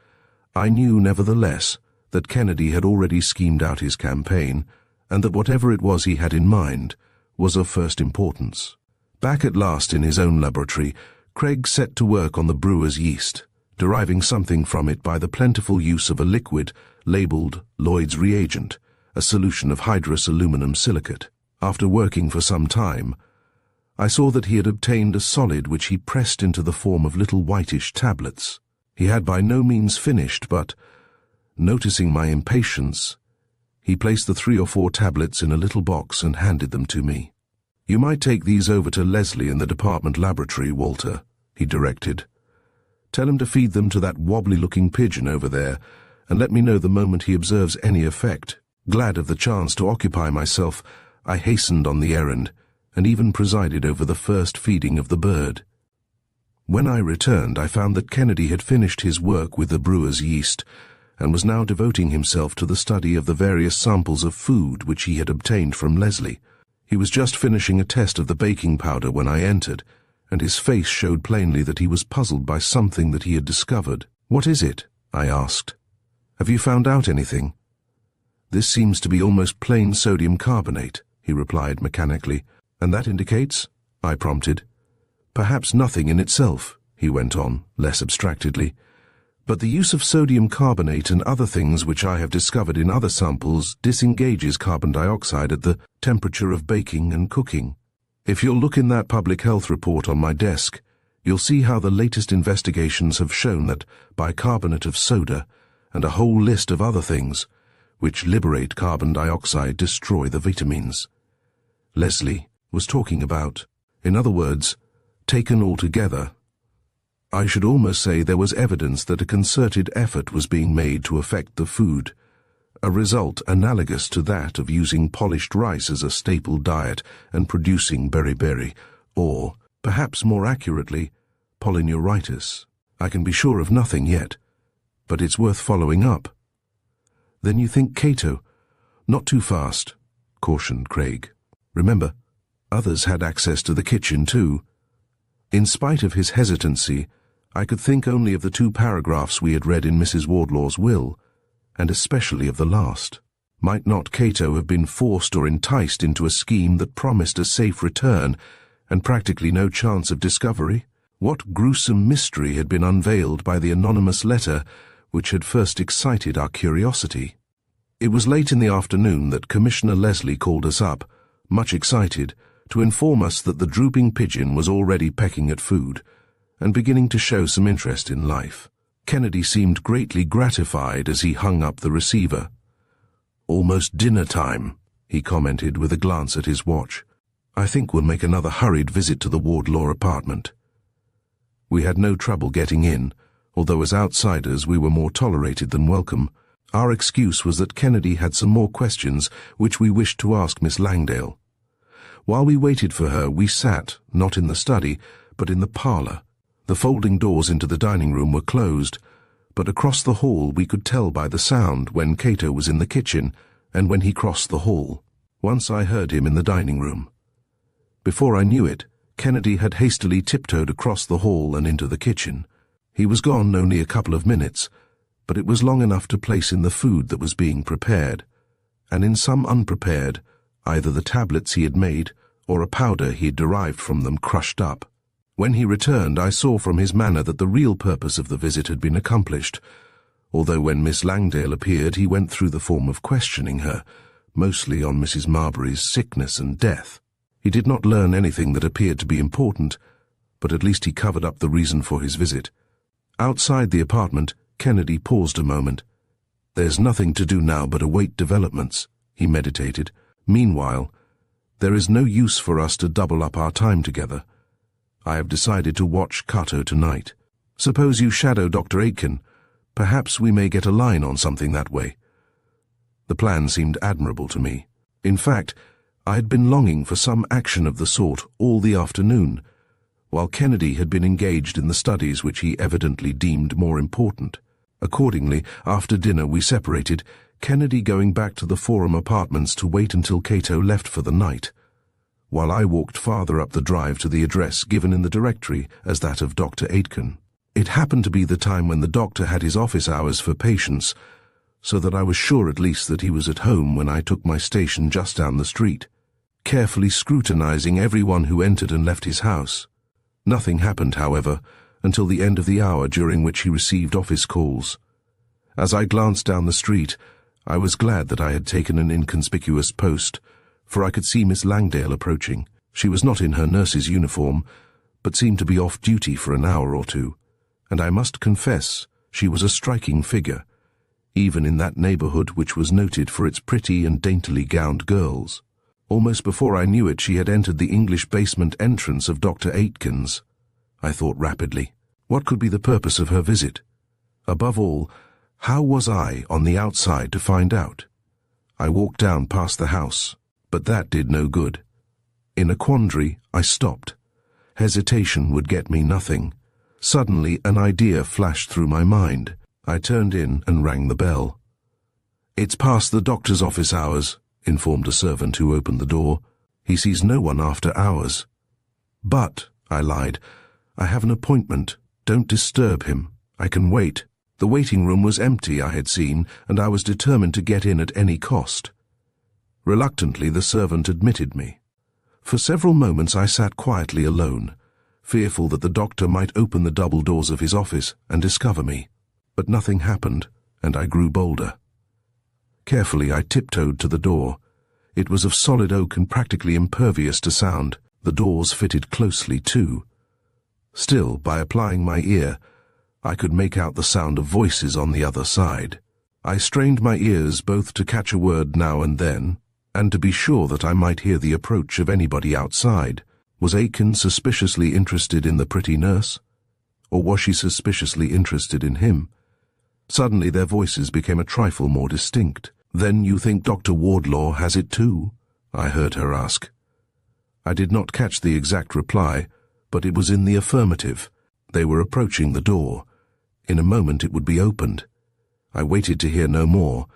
I knew, nevertheless, that Kennedy had already schemed out his campaign, and that whatever it was he had in mind was of first importance. Back at last in his own laboratory, Craig set to work on the brewer's yeast, deriving something from it by the plentiful use of a liquid labeled Lloyd's reagent, a solution of hydrous aluminum silicate. After working for some time, I saw that he had obtained a solid which he pressed into the form of little whitish tablets. He had by no means finished, but, noticing my impatience, he placed the 3 or 4 tablets in a little box and handed them to me. "You might take these over to Leslie in the department laboratory, Walter," he directed. "Tell him to feed them to that wobbly-looking pigeon over there, and let me know the moment he observes any effect." Glad of the chance to occupy myself, I hastened on the errand, and even presided over the first feeding of the bird. When I returned, I found that Kennedy had finished his work with the brewer's yeast, and was now devoting himself to the study of the various samples of food which he had obtained from Leslie. He was just finishing a test of the baking powder when I entered, and his face showed plainly that he was puzzled by something that he had discovered. "What is it?" I asked. "Have you found out anything?" "This seems to be almost plain sodium carbonate," he replied mechanically. "And that indicates?" I prompted. "Perhaps nothing in itself," he went on, less abstractedly. "But the use of sodium carbonate and other things which I have discovered in other samples disengages carbon dioxide at the temperature of baking and cooking. If you'll look in that public health report on my desk, you'll see how the latest investigations have shown that bicarbonate of soda and a whole list of other things which liberate carbon dioxide destroy the vitamins Leslie was talking about. In other words, taken all together, I should almost say there was evidence that a concerted effort was being made to affect the food, a result analogous to that of using polished rice as a staple diet and producing beriberi, or, perhaps more accurately, polyneuritis. I can be sure of nothing yet, but it's worth following up." "Then you think Cato—" "Not too fast," cautioned Craig. "Remember, others had access to the kitchen too." In spite of his hesitancy, I could think only of the 2 paragraphs we had read in Mrs. Wardlaw's will, and especially of the last. Might not Cato have been forced or enticed into a scheme that promised a safe return and practically no chance of discovery? What gruesome mystery had been unveiled by the anonymous letter which had first excited our curiosity? It was late in the afternoon that Commissioner Leslie called us up, much excited, to inform us that the drooping pigeon was already pecking at food and beginning to show some interest in life. Kennedy seemed greatly gratified as he hung up the receiver. "Almost dinner time," he commented with a glance at his watch. "I think we'll make another hurried visit to the Wardlaw apartment." We had no trouble getting in, although as outsiders we were more tolerated than welcome. Our excuse was that Kennedy had some more questions which we wished to ask Miss Langdale. While we waited for her, we sat, not in the study, but in the parlour. The folding doors into the dining room were closed, but across the hall we could tell by the sound when Cato was in the kitchen and when he crossed the hall. Once I heard him in the dining room. Before I knew it, Kennedy had hastily tiptoed across the hall and into the kitchen. He was gone only a couple of minutes, but it was long enough to place in the food that was being prepared, and in some unprepared, either the tablets he had made or a powder he had derived from them crushed up. When he returned, I saw from his manner that the real purpose of the visit had been accomplished, although when Miss Langdale appeared he went through the form of questioning her, mostly on Mrs. Marbury's sickness and death. He did not learn anything that appeared to be important, but at least he covered up the reason for his visit. Outside the apartment, Kennedy paused a moment. "There's nothing to do now but await developments," he meditated. "Meanwhile, there is no use for us to double up our time together. I have decided to watch Cato tonight. Suppose you shadow Dr. Aitken. Perhaps we may get a line on something that way." The plan seemed admirable to me. In fact, I had been longing for some action of the sort all the afternoon, while Kennedy had been engaged in the studies which he evidently deemed more important. Accordingly, after dinner we separated, Kennedy going back to the Forum apartments to wait until Cato left for the night, while I walked farther up the drive to the address given in the directory as that of Dr. Aitken. It happened to be the time when the doctor had his office hours for patients, so that I was sure at least that he was at home when I took my station just down the street, carefully scrutinizing everyone who entered and left his house. Nothing happened, however, until the end of the hour during which he received office calls. As I glanced down the street, I was glad that I had taken an inconspicuous post, for I could see Miss Langdale approaching. She was not in her nurse's uniform, but seemed to be off duty for an hour or two, and I must confess she was a striking figure, even in that neighbourhood which was noted for its pretty and daintily gowned girls. Almost before I knew it, she had entered the English basement entrance of Dr. Aitken's. I thought rapidly. What could be the purpose of her visit? Above all, how was I on the outside to find out? I walked down past the house, but that did no good. In a quandary, I stopped. Hesitation would get me nothing. Suddenly, an idea flashed through my mind. I turned in and rang the bell. "It's past the doctor's office hours," informed a servant who opened the door. "He sees no one after hours." "But," I lied, "I have an appointment. Don't disturb him. I can wait." The waiting room was empty, I had seen, and I was determined to get in at any cost. Reluctantly, the servant admitted me. For several moments I sat quietly alone, fearful that the doctor might open the double doors of his office and discover me. But nothing happened, and I grew bolder. Carefully I tiptoed to the door. It was of solid oak and practically impervious to sound. The doors fitted closely, too. Still, by applying my ear, I could make out the sound of voices on the other side. I strained my ears both to catch a word now and then, and to be sure that I might hear the approach of anybody outside. Was Aitken suspiciously interested in the pretty nurse? Or was she suspiciously interested in him? Suddenly their voices became a trifle more distinct. "Then you think Dr. Wardlaw has it too?" I heard her ask. I did not catch the exact reply, but it was in the affirmative. They were approaching the door. In a moment it would be opened. I waited to hear no more,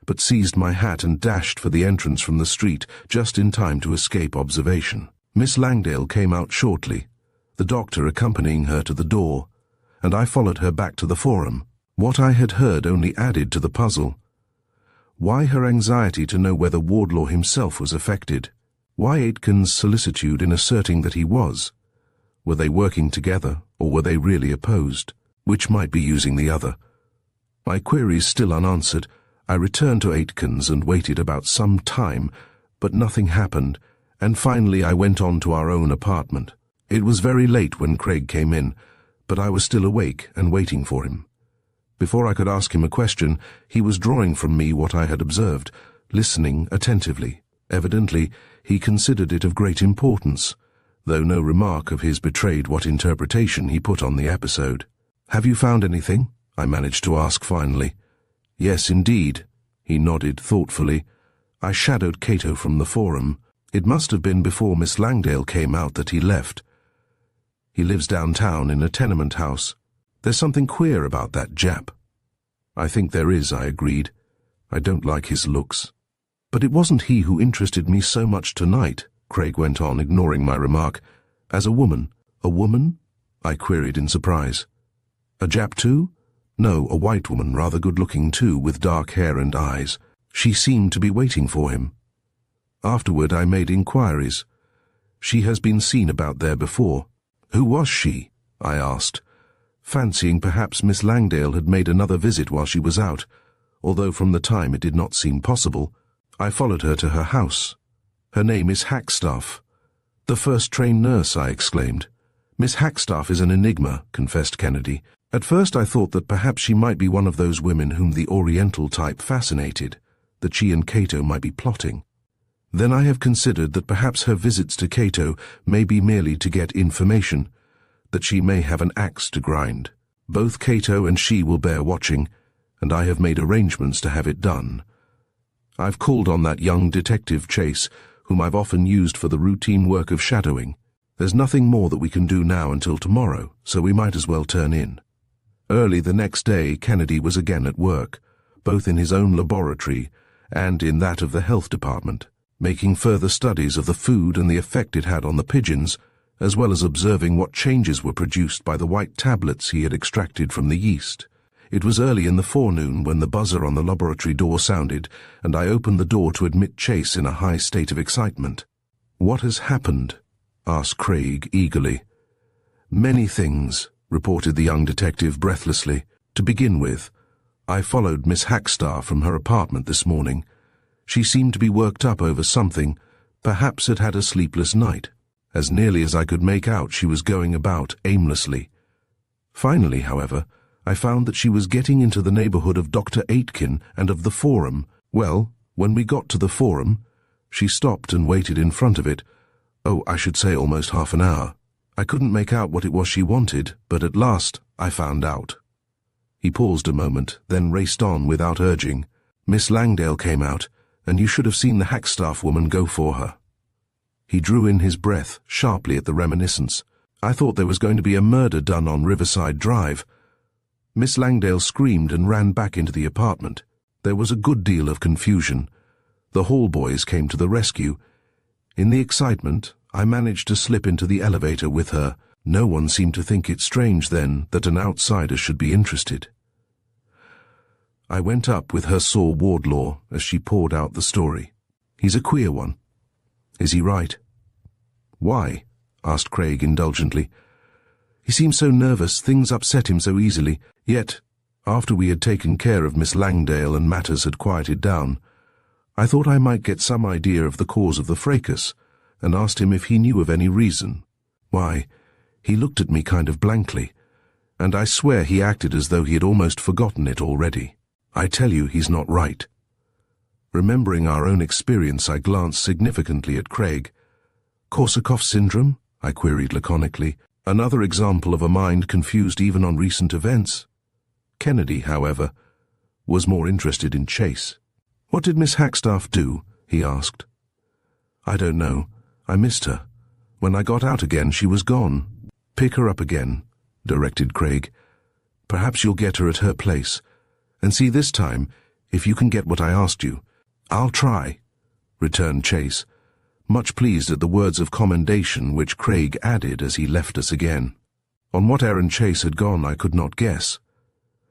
but seized my hat and dashed for the entrance from the street, just in time to escape observation. Miss Langdale came out shortly, the doctor accompanying her to the door, and I followed her back to the forum. What I had heard only added to the puzzle. Why her anxiety to know whether Wardlaw himself was affected? Why Aitken's solicitude in asserting that he was? Were they working together, or were they really opposed? Which might be using the other? My queries still unanswered, I returned to Aitken's and waited about some time, but nothing happened, and finally I went on to our own apartment. It was very late when Craig came in, but I was still awake and waiting for him. Before I could ask him a question, he was drawing from me what I had observed, listening attentively. Evidently, he considered it of great importance, though no remark of his betrayed what interpretation he put on the episode. "Have you found anything?" I managed to ask finally. "Yes, indeed," he nodded thoughtfully. "I shadowed Cato from the forum. It must have been before Miss Langdale came out that he left. He lives downtown in a tenement house. There's something queer about that Jap." "I think there is," I agreed. "I don't like his looks." "But it wasn't he who interested me so much tonight," Craig went on, ignoring my remark. "As a woman." "A woman?" I queried in surprise. "A Jap too?" "No, a white woman, rather good-looking too, with dark hair and eyes. She seemed to be waiting for him. Afterward I made inquiries. She has been seen about there before." "Who was she?" I asked, fancying perhaps Miss Langdale had made another visit while she was out, although from the time it did not seem possible. I followed her to her house. "Her name is Hackstaff." "The first trained nurse," I exclaimed. "Miss Hackstaff is an enigma," confessed Kennedy. "At first I thought that perhaps she might be one of those women whom the Oriental type fascinated, that she and Cato might be plotting. Then I have considered that perhaps her visits to Cato may be merely to get information, that she may have an axe to grind. Both Cato and she will bear watching, and I have made arrangements to have it done. I've called on that young detective Chase, whom I've often used for the routine work of shadowing. There's nothing more that we can do now until tomorrow, so we might as well turn in." Early the next day, Kennedy was again at work, both in his own laboratory and in that of the health department, making further studies of the food and the effect it had on the pigeons, as well as observing what changes were produced by the white tablets he had extracted from the yeast. It was early in the forenoon when the buzzer on the laboratory door sounded, and I opened the door to admit Chase in a high state of excitement. "What has happened?" asked Craig eagerly. "Many things," reported the young detective breathlessly. "To begin with, I followed Miss Hackstaff from her apartment this morning. She seemed to be worked up over something, perhaps had had a sleepless night. As nearly as I could make out, she was going about aimlessly. Finally, however, I found that she was getting into the neighborhood of Dr. Aitken and of the forum. Well, when we got to the forum, she stopped and waited in front of it. Oh, I should say almost half an hour. I couldn't make out what it was she wanted, but at last I found out." He paused a moment, then raced on without urging. "Miss Langdale came out, and you should have seen the Hackstaff woman go for her." He drew in his breath sharply at the reminiscence. "I thought there was going to be a murder done on Riverside Drive. Miss Langdale screamed and ran back into the apartment. There was a good deal of confusion. The hall boys came to the rescue. In the excitement, I managed to slip into the elevator with her. No one seemed to think it strange then that an outsider should be interested." I went up with her, saw Wardlaw as she poured out the story. He's a queer one. Is he right?" "Why?" asked Craig indulgently. "He seems so nervous, things upset him so easily. Yet, after we had taken care of Miss Langdale and matters had quieted down, I thought I might get some idea of the cause of the fracas, and asked him if he knew of any reason. Why, he looked at me kind of blankly, and I swear he acted as though he had almost forgotten it already. I tell you, he's not right." Remembering our own experience, I glanced significantly at Craig. "Korsakoff syndrome?" I queried laconically. "Another example of a mind confused even on recent events." Kennedy, however, was more interested in Chase. "What did Miss Hackstaff do?" he asked. "I don't know. I missed her. When I got out again, she was gone." "Pick her up again," directed Craig. "Perhaps you'll get her at her place. And see this time, if you can get what I asked you." "I'll try," returned Chase, much pleased at the words of commendation which Craig added as he left us again. On what errand Chase had gone I could not guess,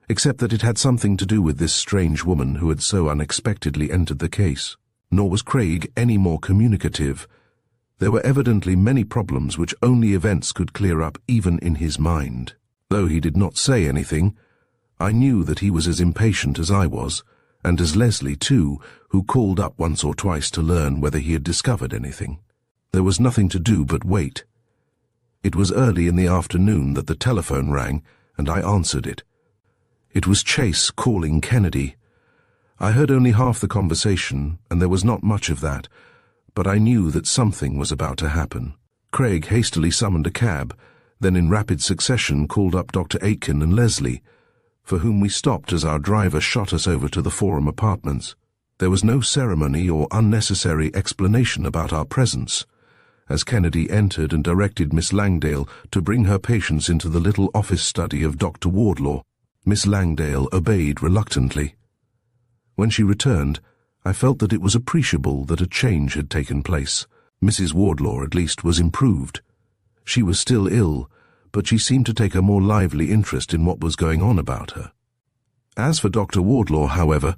except that it had something to do with this strange woman who had so unexpectedly entered the case. Nor was Craig any more communicative. There were evidently many problems which only events could clear up even in his mind. Though he did not say anything, I knew that he was as impatient as I was, and as Leslie too, who called up once or twice to learn whether he had discovered anything. There was nothing to do but wait. It was early in the afternoon that the telephone rang, and I answered it. It was Chase calling Kennedy. I heard only half the conversation, and there was not much of that, but I knew that something was about to happen. Craig hastily summoned a cab, then in rapid succession called up Dr. Aitken and Leslie, for whom we stopped as our driver shot us over to the Forum apartments. There was no ceremony or unnecessary explanation about our presence, as Kennedy entered and directed Miss Langdale to bring her patients into the little office study of Dr. Wardlaw. Miss Langdale obeyed reluctantly. When she returned, I felt that it was appreciable that a change had taken place. Mrs. Wardlaw, at least, was improved. She was still ill, but she seemed to take a more lively interest in what was going on about her. As for Dr. Wardlaw, however,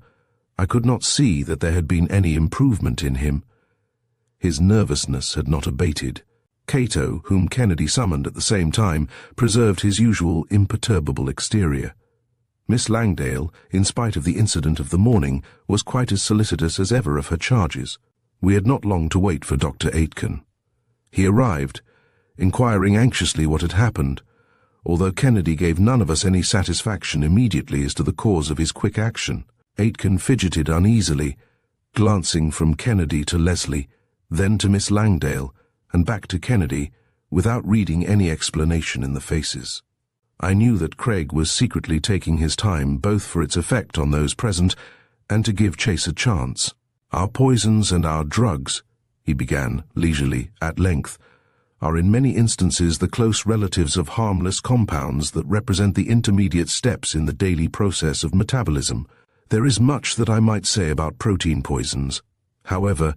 I could not see that there had been any improvement in him. His nervousness had not abated. Cato, whom Kennedy summoned at the same time, preserved his usual imperturbable exterior. Miss Langdale, in spite of the incident of the morning, was quite as solicitous as ever of her charges. We had not long to wait for Dr. Aitken. He arrived, inquiring anxiously what had happened, although Kennedy gave none of us any satisfaction immediately as to the cause of his quick action. Aitken fidgeted uneasily, glancing from Kennedy to Leslie, then to Miss Langdale, and back to Kennedy, without reading any explanation in the faces. I knew that Craig was secretly taking his time both for its effect on those present and to give Chase a chance. "Our poisons and our drugs," he began, leisurely, at length, "are in many instances the close relatives of harmless compounds that represent the intermediate steps in the daily process of metabolism. There is much that I might say about protein poisons. However,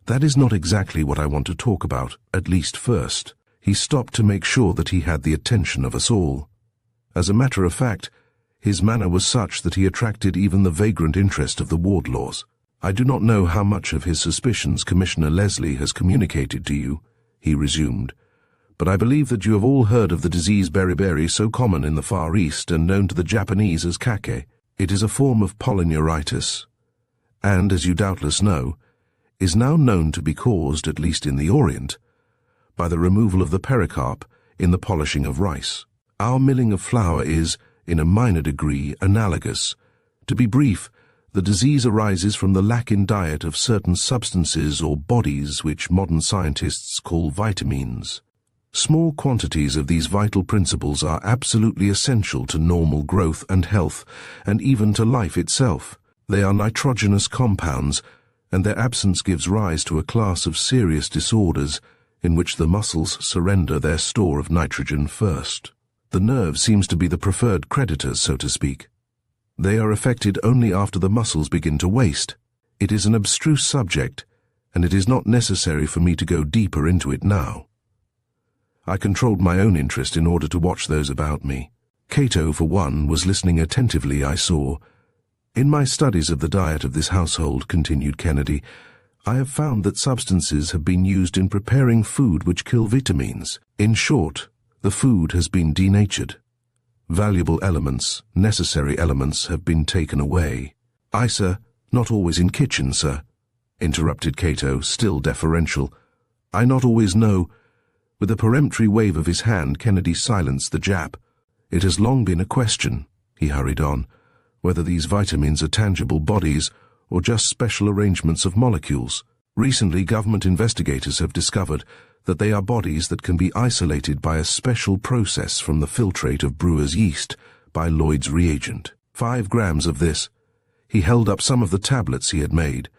that is not exactly what I want to talk about, at least first." He stopped to make sure that he had the attention of us all. As a matter of fact, his manner was such that he attracted even the vagrant interest of the Wardlaws. "I do not know how much of his suspicions Commissioner Leslie has communicated to you," he resumed, "but I believe that you have all heard of the disease beriberi, so common in the Far East and known to the Japanese as kake. It is a form of polyneuritis, and, as you doubtless know, is now known to be caused, at least in the Orient, by the removal of the pericarp in the polishing of rice. Our milling of flour is, in a minor degree, analogous. To be brief, the disease arises from the lack in diet of certain substances or bodies which modern scientists call vitamins. Small quantities of these vital principles are absolutely essential to normal growth and health, and even to life itself. They are nitrogenous compounds, and their absence gives rise to a class of serious disorders in which the muscles surrender their store of nitrogen first. The nerve seems to be the preferred creditor, so to speak. They are affected only after the muscles begin to waste. It is an abstruse subject, and it is not necessary for me to go deeper into it now. I controlled my own interest in order to watch those about me. Cato, for one, was listening attentively, I saw. "In my studies of the diet of this household," continued Kennedy, I have found that substances have been used in preparing food which kill vitamins. In short, the food has been denatured. Valuable elements, necessary elements, have been taken away. I, sir, not always in kitchen, sir, interrupted Cato, still deferential. I not always know. With a peremptory wave of his hand, Kennedy silenced the Jap. It has long been a question, he hurried on, whether these vitamins are tangible bodies or just special arrangements of molecules. Recently, government investigators have discovered that they are bodies that can be isolated by a special process from the filtrate of brewer's yeast by Lloyd's reagent. 5 grams of this. He held up some of the tablets he had made.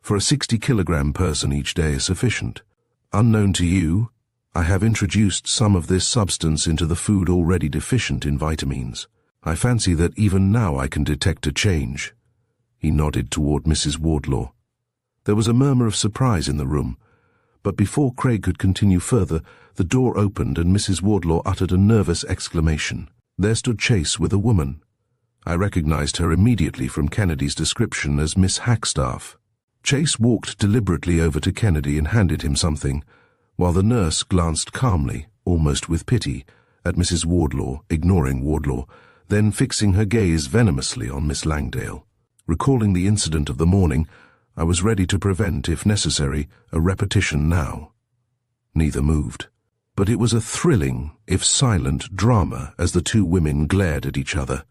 For a 60-kilogram person each day is sufficient. Unknown to you, I have introduced some of this substance into the food already deficient in vitamins. I fancy that even now I can detect a change. He nodded toward Mrs. Wardlaw. There was a murmur of surprise in the room, but before Craig could continue further, the door opened and Mrs. Wardlaw uttered a nervous exclamation. There stood Chase with a woman. I recognized her immediately from Kennedy's description as Miss Hackstaff. Chase walked deliberately over to Kennedy and handed him something, while the nurse glanced calmly, almost with pity, at Mrs. Wardlaw, ignoring Wardlaw, then fixing her gaze venomously on Miss Langdale. Recalling the incident of the morning, I was ready to prevent, if necessary, a repetition now. Neither moved. But it was a thrilling, if silent, drama as the two women glared at each other.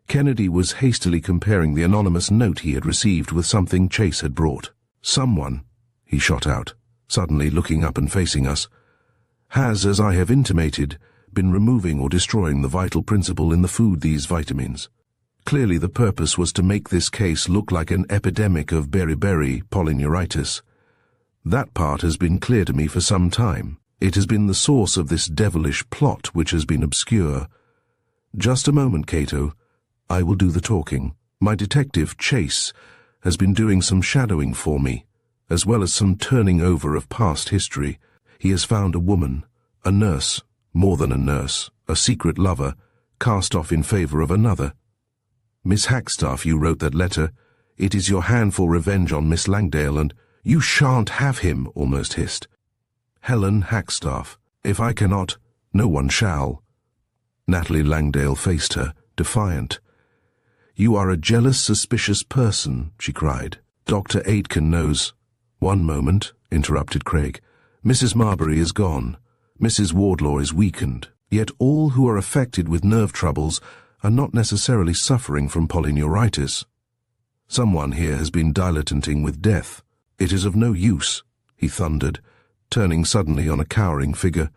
Kennedy was hastily comparing the anonymous note he had received with something Chase had brought. Someone, he shot out, suddenly looking up and facing us, has, as I have intimated, been removing or destroying the vital principle in the food, these vitamins. Clearly the purpose was to make this case look like an epidemic of beriberi polyneuritis. That part has been clear to me for some time. It has been the source of this devilish plot which has been obscure. Just a moment, Cato. I will do the talking. My detective, Chase, has been doing some shadowing for me, as well as some turning over of past history. He has found a woman, a nurse, more than a nurse, a secret lover, cast off in favor of another. Miss Hackstaff, you wrote that letter. It is your hand for revenge on Miss Langdale, and you shan't have him, almost hissed. Helen Hackstaff. If I cannot, no one shall. Natalie Langdale faced her, defiant. You are a jealous, suspicious person, she cried. Dr. Aitken knows. One moment, interrupted Craig. Mrs. Marbury is gone. Mrs. Wardlaw is weakened. Yet all who are affected with nerve troubles are not necessarily suffering from polyneuritis. Someone here has been dilettanting with death. It is of no use, he thundered, turning suddenly on a cowering figure.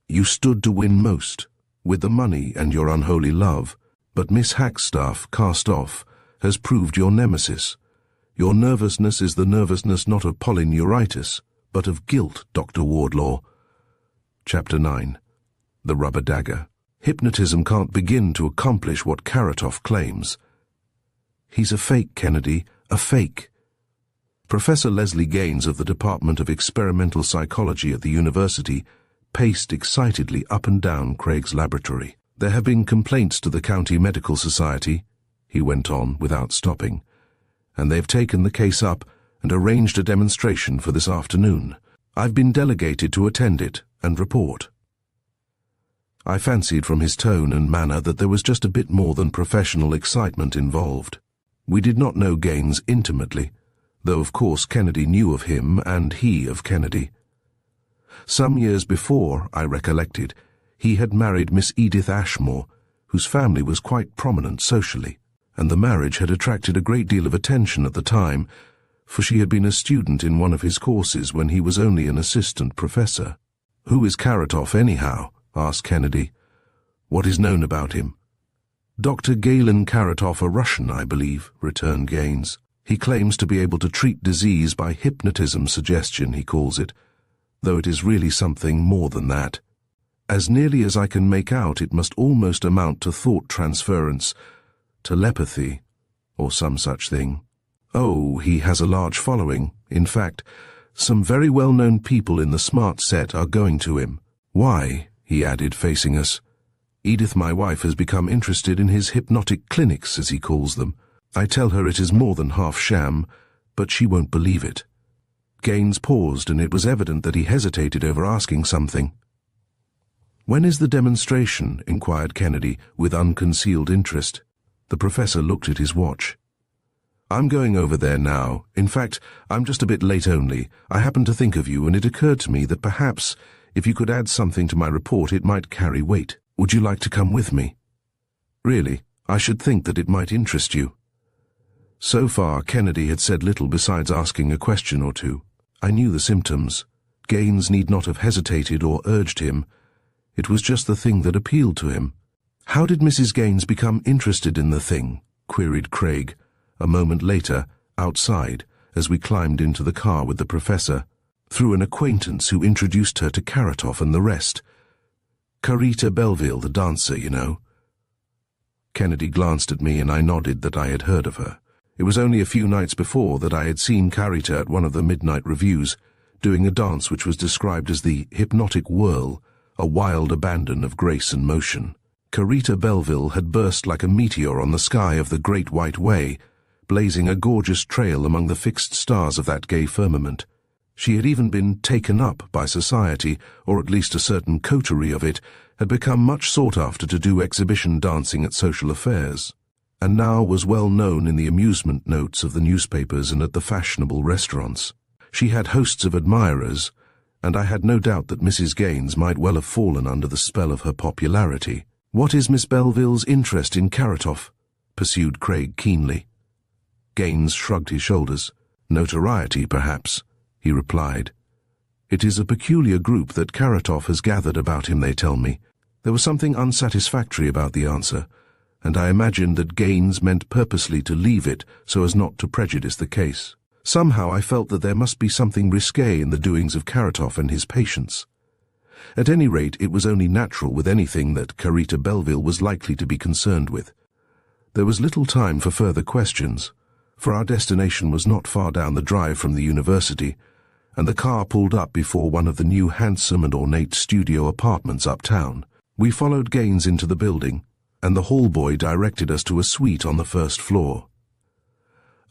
You stood to win most, with the money and your unholy love, but Miss Hackstaff, cast off, has proved your nemesis. Your nervousness is the nervousness not of polyneuritis, but of guilt, Dr. Wardlaw. Chapter 9. The Rubber Dagger. Hypnotism can't begin to accomplish what Karatoff claims. He's a fake, Kennedy, a fake. Professor Leslie Gaines of the Department of Experimental Psychology at the university paced excitedly up and down Craig's laboratory. There have been complaints to the County Medical Society, he went on without stopping, and they've taken the case up and arranged a demonstration for this afternoon. I've been delegated to attend it and report. I fancied from his tone and manner that there was just a bit more than professional excitement involved. We did not know Gaines intimately, though of course Kennedy knew of him and he of Kennedy. Some years before, I recollected, he had married Miss Edith Ashmore, whose family was quite prominent socially, and the marriage had attracted a great deal of attention at the time, for she had been a student in one of his courses when he was only an assistant professor. Who is Karatoff, anyhow? Asked Kennedy. What is known about him? Dr. Galen Karatoff, a Russian, I believe, returned Gaines. He claims to be able to treat disease by hypnotism suggestion, he calls it, though it is really something more than that. As nearly as I can make out, it must almost amount to thought transference, telepathy, or some such thing. Oh, he has a large following. In fact, some very well-known people in the smart set are going to him. Why? He added, facing us. Edith, my wife, has become interested in his hypnotic clinics, as he calls them. I tell her it is more than half sham, but she won't believe it." Gaines paused, and it was evident that he hesitated over asking something. "When is the demonstration?" inquired Kennedy, with unconcealed interest. The professor looked at his watch. "I'm going over there now. In fact, I'm just a bit late only. I happened to think of you, and it occurred to me that perhaps, if you could add something to my report, it might carry weight. Would you like to come with me?" "Really, I should think that it might interest you." So far, Kennedy had said little besides asking a question or two. I knew the symptoms. Gaines need not have hesitated or urged him. It was just the thing that appealed to him. "How did Mrs. Gaines become interested in the thing?" queried Craig, a moment later, outside, as we climbed into the car with the professor. "Through an acquaintance who introduced her to Karatoff and the rest. Carita Belleville, the dancer, you know." Kennedy glanced at me, and I nodded that I had heard of her. It was only a few nights before that I had seen Carita at one of the midnight reviews, doing a dance which was described as the hypnotic whirl, a wild abandon of grace and motion. Carita Belleville had burst like a meteor on the sky of the Great White Way, blazing a gorgeous trail among the fixed stars of that gay firmament. She had even been taken up by society, or at least a certain coterie of it, had become much sought after to do exhibition dancing at social affairs, and now was well known in the amusement notes of the newspapers and at the fashionable restaurants. She had hosts of admirers, and I had no doubt that Mrs. Gaines might well have fallen under the spell of her popularity. "What is Miss Belleville's interest in Karatoff?" pursued Craig keenly. Gaines shrugged his shoulders. "Notoriety, perhaps," he replied. "It is a peculiar group that Karatoff has gathered about him, they tell me." There was something unsatisfactory about the answer, and I imagined that Gaines meant purposely to leave it so as not to prejudice the case. Somehow I felt that there must be something risque in the doings of Karatoff and his patients. At any rate, it was only natural with anything that Carita Belleville was likely to be concerned with. There was little time for further questions, for our destination was not far down the drive from the university, and the car pulled up before one of the new handsome and ornate studio apartments uptown. We followed Gaines into the building, and the hall boy directed us to a suite on the first floor.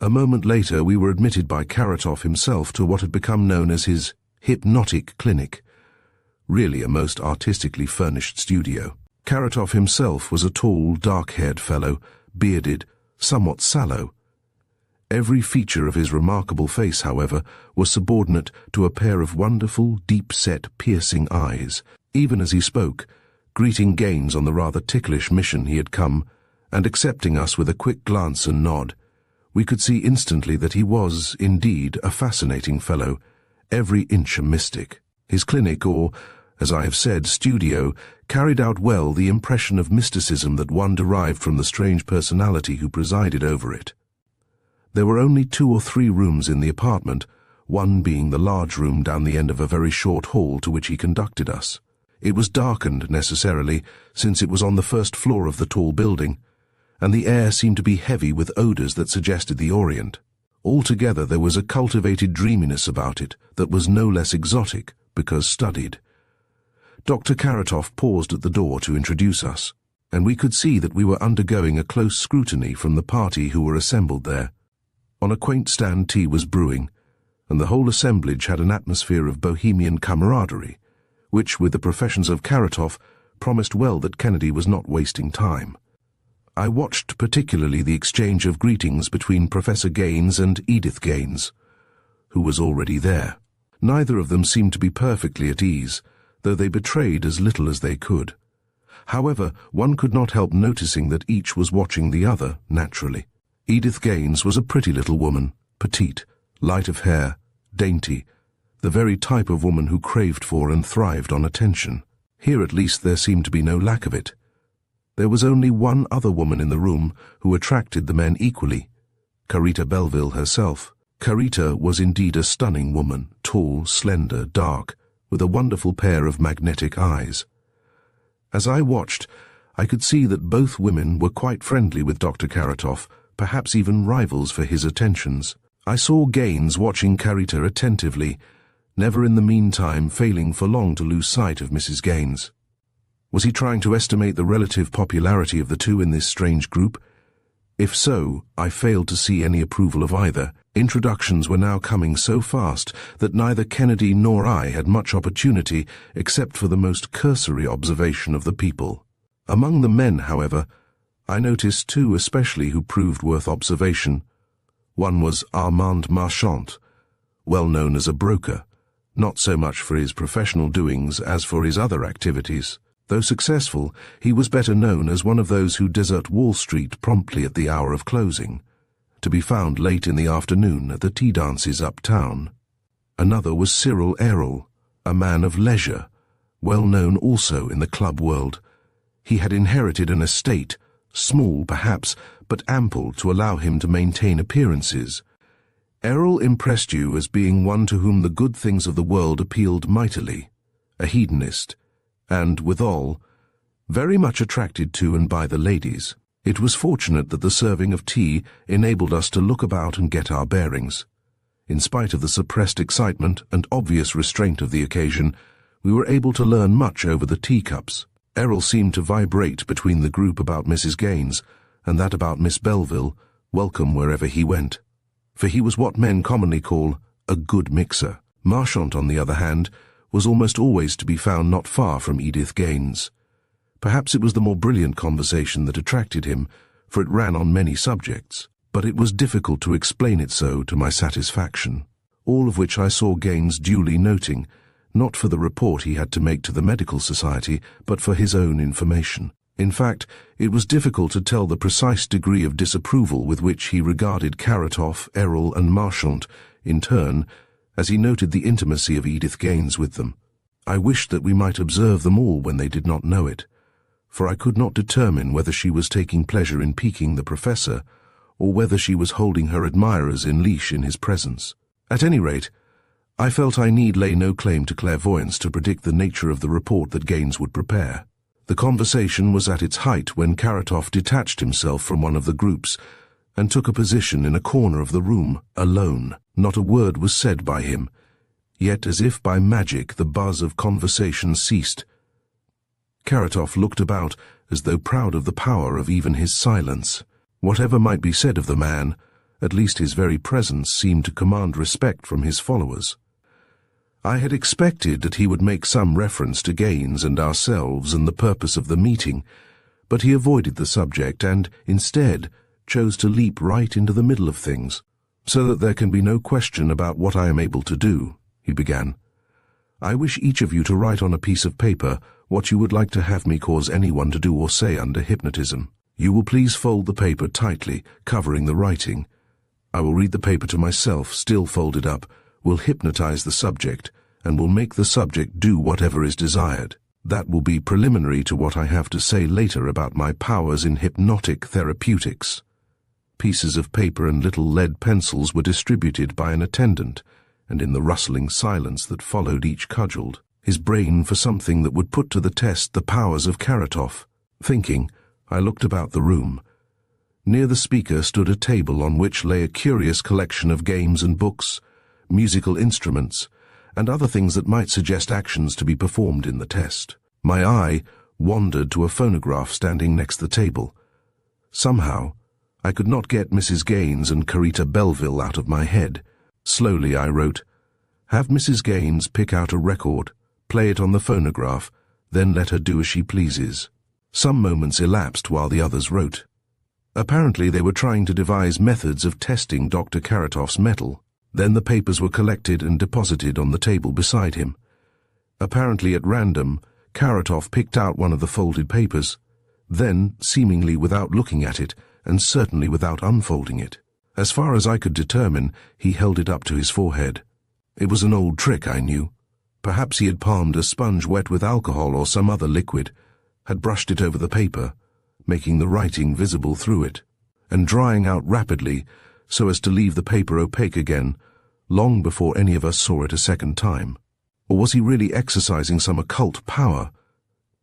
A moment later we were admitted by Karatoff himself to what had become known as his hypnotic clinic, really a most artistically furnished studio. Karatoff himself was a tall, dark-haired fellow, bearded, somewhat sallow. Every feature of his remarkable face, however, was subordinate to a pair of wonderful, deep-set, piercing eyes. Even as he spoke, greeting Gaines on the rather ticklish mission he had come, and accepting us with a quick glance and nod, we could see instantly that he was, indeed, a fascinating fellow, every inch a mystic. His clinic, or, as I have said, studio, carried out well the impression of mysticism that one derived from the strange personality who presided over it. There were only 2 or 3 rooms in the apartment, one being the large room down the end of a very short hall to which he conducted us. It was darkened, necessarily, since it was on the first floor of the tall building, and the air seemed to be heavy with odors that suggested the Orient. Altogether there was a cultivated dreaminess about it that was no less exotic because studied. Dr. Karatoff paused at the door to introduce us, and we could see that we were undergoing a close scrutiny from the party who were assembled there. On a quaint stand tea was brewing, and the whole assemblage had an atmosphere of bohemian camaraderie, which, with the professions of Karatoff, promised well that Kennedy was not wasting time. I watched particularly the exchange of greetings between Professor Gaines and Edith Gaines, who was already there. Neither of them seemed to be perfectly at ease, though they betrayed as little as they could. However, one could not help noticing that each was watching the other, naturally. Edith Gaines was a pretty little woman, petite, light of hair, dainty, the very type of woman who craved for and thrived on attention. Here at least there seemed to be no lack of it. There was only one other woman in the room who attracted the men equally, Carita Belleville herself. Carita was indeed a stunning woman, tall, slender, dark, with a wonderful pair of magnetic eyes. As I watched, I could see that both women were quite friendly with Dr. Karatoff, perhaps even rivals for his attentions. I saw Gaines watching Carita attentively, never in the meantime failing for long to lose sight of Mrs. Gaines. Was he trying to estimate the relative popularity of the two in this strange group? If so, I failed to see any approval of either. Introductions were now coming so fast that neither Kennedy nor I had much opportunity except for the most cursory observation of the people. Among the men, however, I noticed two especially who proved worth observation. One was Armand Marchant, well known as a broker, not so much for his professional doings as for his other activities. Though successful, he was better known as one of those who desert Wall Street promptly at the hour of closing, to be found late in the afternoon at the tea dances uptown. Another was Cyril Errol, a man of leisure, well known also in the club world. He had inherited an estate, small perhaps, but ample to allow him to maintain appearances. Errol impressed you as being one to whom the good things of the world appealed mightily, a hedonist, and, withal, very much attracted to and by the ladies. It was fortunate that the serving of tea enabled us to look about and get our bearings. In spite of the suppressed excitement and obvious restraint of the occasion, we were able to learn much over the teacups. Errol seemed to vibrate between the group about Mrs. Gaines and that about Miss Belleville, welcome wherever he went. For he was what men commonly call a good mixer. Marchant, on the other hand, was almost always to be found not far from Edith Gaines. Perhaps it was the more brilliant conversation that attracted him, for it ran on many subjects, but it was difficult to explain it so to my satisfaction, all of which I saw Gaines duly noting, not for the report he had to make to the Medical Society, but for his own information. In fact, it was difficult to tell the precise degree of disapproval with which he regarded Karatoff, Errol, and Marchant in turn, as he noted the intimacy of Edith Gaines with them. I wished that we might observe them all when they did not know it, for I could not determine whether she was taking pleasure in piquing the professor, or whether she was holding her admirers in leash in his presence. At any rate, I felt I need lay no claim to clairvoyance to predict the nature of the report that Gaines would prepare. The conversation was at its height when Karatoff detached himself from one of the groups and took a position in a corner of the room, alone. Not a word was said by him, yet as if by magic the buzz of conversation ceased. Karatoff looked about as though proud of the power of even his silence. Whatever might be said of the man, at least his very presence seemed to command respect from his followers. I had expected that he would make some reference to Gaines and ourselves and the purpose of the meeting, but he avoided the subject and, instead, chose to leap right into the middle of things. "So that there can be no question about what I am able to do," he began. "I wish each of you to write on a piece of paper what you would like to have me cause anyone to do or say under hypnotism. You will please fold the paper tightly, covering the writing. I will read the paper to myself, still folded up, will hypnotize the subject, and will make the subject do whatever is desired. That will be preliminary to what I have to say later about my powers in hypnotic therapeutics." Pieces of paper and little lead pencils were distributed by an attendant, and in the rustling silence that followed each cudgelled his brain for something that would put to the test the powers of Karatoff. Thinking, I looked about the room. Near the speaker stood a table on which lay a curious collection of games and books, musical instruments, and other things that might suggest actions to be performed in the test. My eye wandered to a phonograph standing next the table. Somehow, I could not get Mrs. Gaines and Carita Belleville out of my head. Slowly I wrote, "Have Mrs. Gaines pick out a record, play it on the phonograph, then let her do as she pleases." Some moments elapsed while the others wrote. Apparently they were trying to devise methods of testing Dr. Karatoff's mettle. Then the papers were collected and deposited on the table beside him. Apparently at random, Karatoff picked out one of the folded papers. Then, seemingly without looking at it, and certainly without unfolding it, as far as I could determine, he held it up to his forehead. It was an old trick, I knew. Perhaps he had palmed a sponge wet with alcohol or some other liquid, had brushed it over the paper, making the writing visible through it, and drying out rapidly so as to leave the paper opaque again, long before any of us saw it a second time. Or was he really exercising some occult power?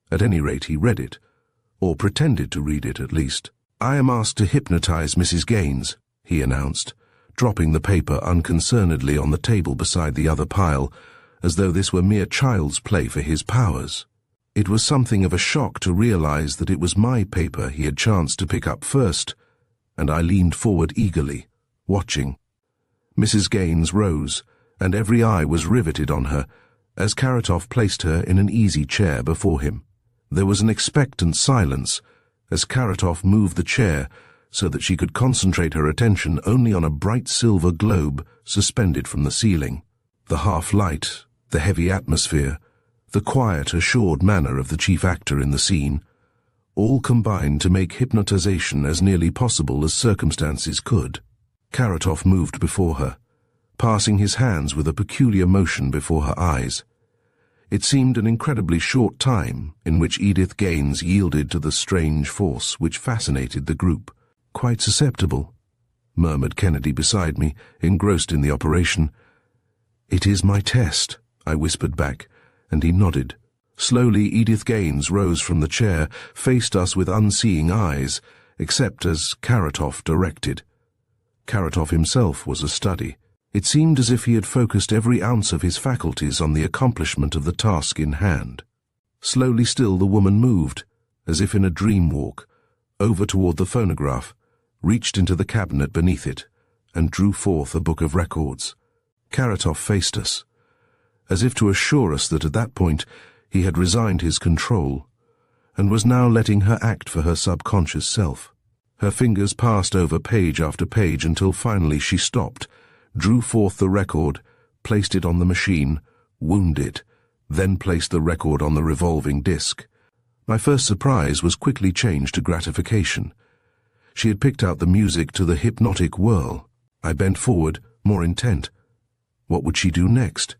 At any rate, he read it, or pretended to read it at least. "I am asked to hypnotize Mrs. Gaines," he announced, dropping the paper unconcernedly on the table beside the other pile, as though this were mere child's play for his powers. It was something of a shock to realize that it was my paper he had chanced to pick up first, and I leaned forward eagerly, watching. Mrs. Gaines rose, and every eye was riveted on her, as Karatov placed her in an easy chair before him. There was an expectant silence, as Karatov moved the chair so that she could concentrate her attention only on a bright silver globe suspended from the ceiling. The half-light, the heavy atmosphere, the quiet, assured manner of the chief actor in the scene, all combined to make hypnotization as nearly possible as circumstances could. Karatov moved before her, passing his hands with a peculiar motion before her eyes. It seemed an incredibly short time in which Edith Gaines yielded to the strange force which fascinated the group. "Quite susceptible," murmured Kennedy beside me, engrossed in the operation. "It is my test," I whispered back, and he nodded. Slowly Edith Gaines rose from the chair, faced us with unseeing eyes, except as Karatov directed. Karatov himself was a study. It seemed as if he had focused every ounce of his faculties on the accomplishment of the task in hand. Slowly still the woman moved, as if in a dream walk, over toward the phonograph, reached into the cabinet beneath it, and drew forth a book of records. Karatov faced us, as if to assure us that at that point he had resigned his control, and was now letting her act for her subconscious self. Her fingers passed over page after page until finally she stopped, drew forth the record, placed it on the machine, wound it, then placed the record on the revolving disc. My first surprise was quickly changed to gratification. She had picked out the music to the hypnotic whirl. I bent forward, more intent. What would she do next?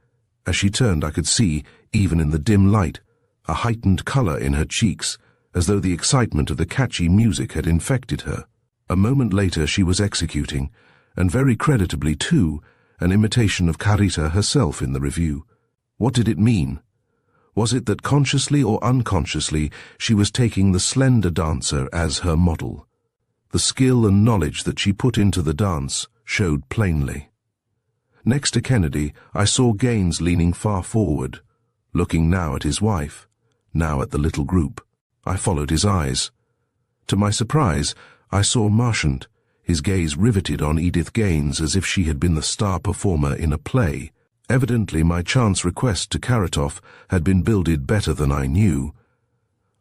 As she turned, I could see, even in the dim light, a heightened color in her cheeks, as though the excitement of the catchy music had infected her. A moment later she was executing, and very creditably too, an imitation of Carita herself in the review. What did it mean? Was it that consciously or unconsciously she was taking the slender dancer as her model? The skill and knowledge that she put into the dance showed plainly. Next to Kennedy, I saw Gaines leaning far forward, looking now at his wife, now at the little group. I followed his eyes. To my surprise, I saw Marchant, his gaze riveted on Edith Gaines as if she had been the star performer in a play. Evidently my chance request to Karatov had been billed better than I knew.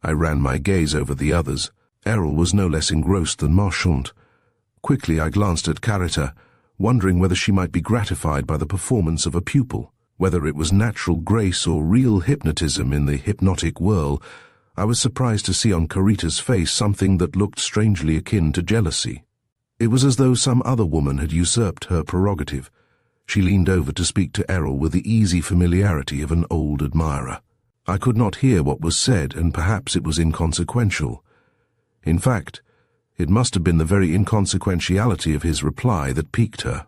I ran my gaze over the others. Errol was no less engrossed than Marchant. Quickly I glanced at Carita, wondering whether she might be gratified by the performance of a pupil, whether it was natural grace or real hypnotism in the hypnotic whirl. I was surprised to see on Carita's face something that looked strangely akin to jealousy. It was as though some other woman had usurped her prerogative. She leaned over to speak to Errol with the easy familiarity of an old admirer. I could not hear what was said, and perhaps it was inconsequential. In fact, it must have been the very inconsequentiality of his reply that piqued her.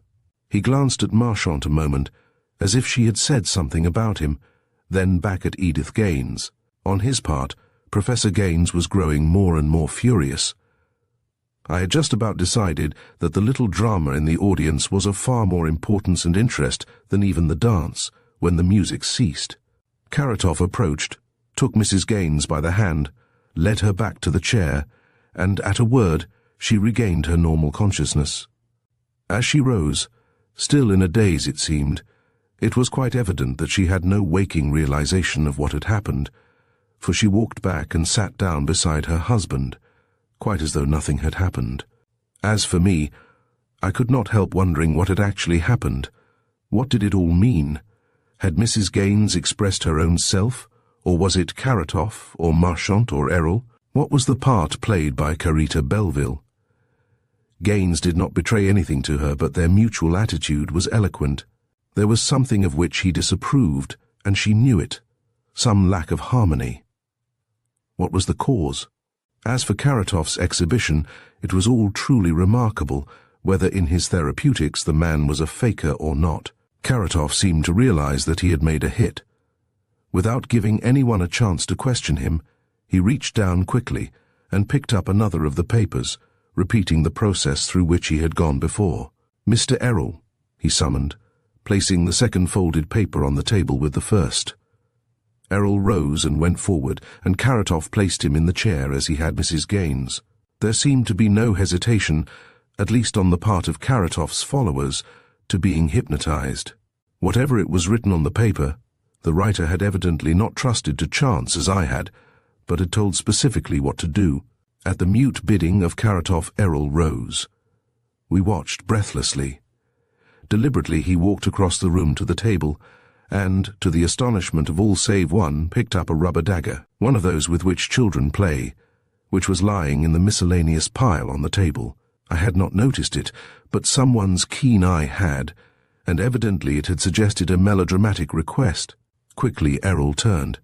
He glanced at Marchant a moment, as if she had said something about him, then back at Edith Gaines. On his part, Professor Gaines was growing more and more furious. I had just about decided that the little drama in the audience was of far more importance and interest than even the dance, when the music ceased. Karatov approached, took Mrs. Gaines by the hand, led her back to the chair, and at a word she regained her normal consciousness. As she rose, still in a daze it seemed, it was quite evident that she had no waking realization of what had happened, for she walked back and sat down beside her husband, quite as though nothing had happened. As for me, I could not help wondering what had actually happened. What did it all mean? Had Mrs. Gaines expressed her own self, or was it Karatov, or Marchant, or Errol? What was the part played by Carita Belleville? Gaines did not betray anything to her, but their mutual attitude was eloquent. There was something of which he disapproved, and she knew it. Some lack of harmony. What was the cause? As for Karatov's exhibition, it was all truly remarkable, whether in his therapeutics the man was a faker or not. Karatov seemed to realize that he had made a hit. Without giving anyone a chance to question him, he reached down quickly and picked up another of the papers, repeating the process through which he had gone before. "Mr. Errol," he summoned, placing the second folded paper on the table with the first. Errol rose and went forward, and Karatov placed him in the chair as he had Mrs. Gaines. There seemed to be no hesitation, at least on the part of Karatov's followers, to being hypnotized. Whatever it was written on the paper, the writer had evidently not trusted to chance as I had, but had told specifically what to do. At the mute bidding of Karatov, Errol rose. We watched breathlessly. Deliberately he walked across the room to the table, and, to the astonishment of all save one, picked up a rubber dagger, one of those with which children play, which was lying in the miscellaneous pile on the table. I had not noticed it, but someone's keen eye had, and evidently it had suggested a melodramatic request. Quickly Errol turned.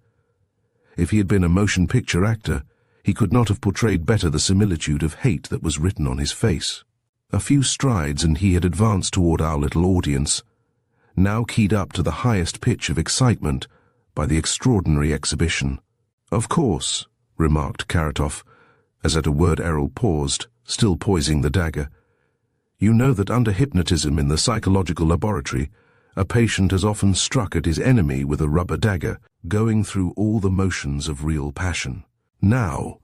If he had been a motion picture actor, he could not have portrayed better the similitude of hate that was written on his face. A few strides and he had advanced toward our little audience, now keyed up to the highest pitch of excitement by the extraordinary exhibition. "Of course," remarked Karatov, as at a word Errol paused, still poising the dagger. "You know that under hypnotism in the psychological laboratory, a patient has often struck at his enemy with a rubber dagger, going through all the motions of real passion. Now—"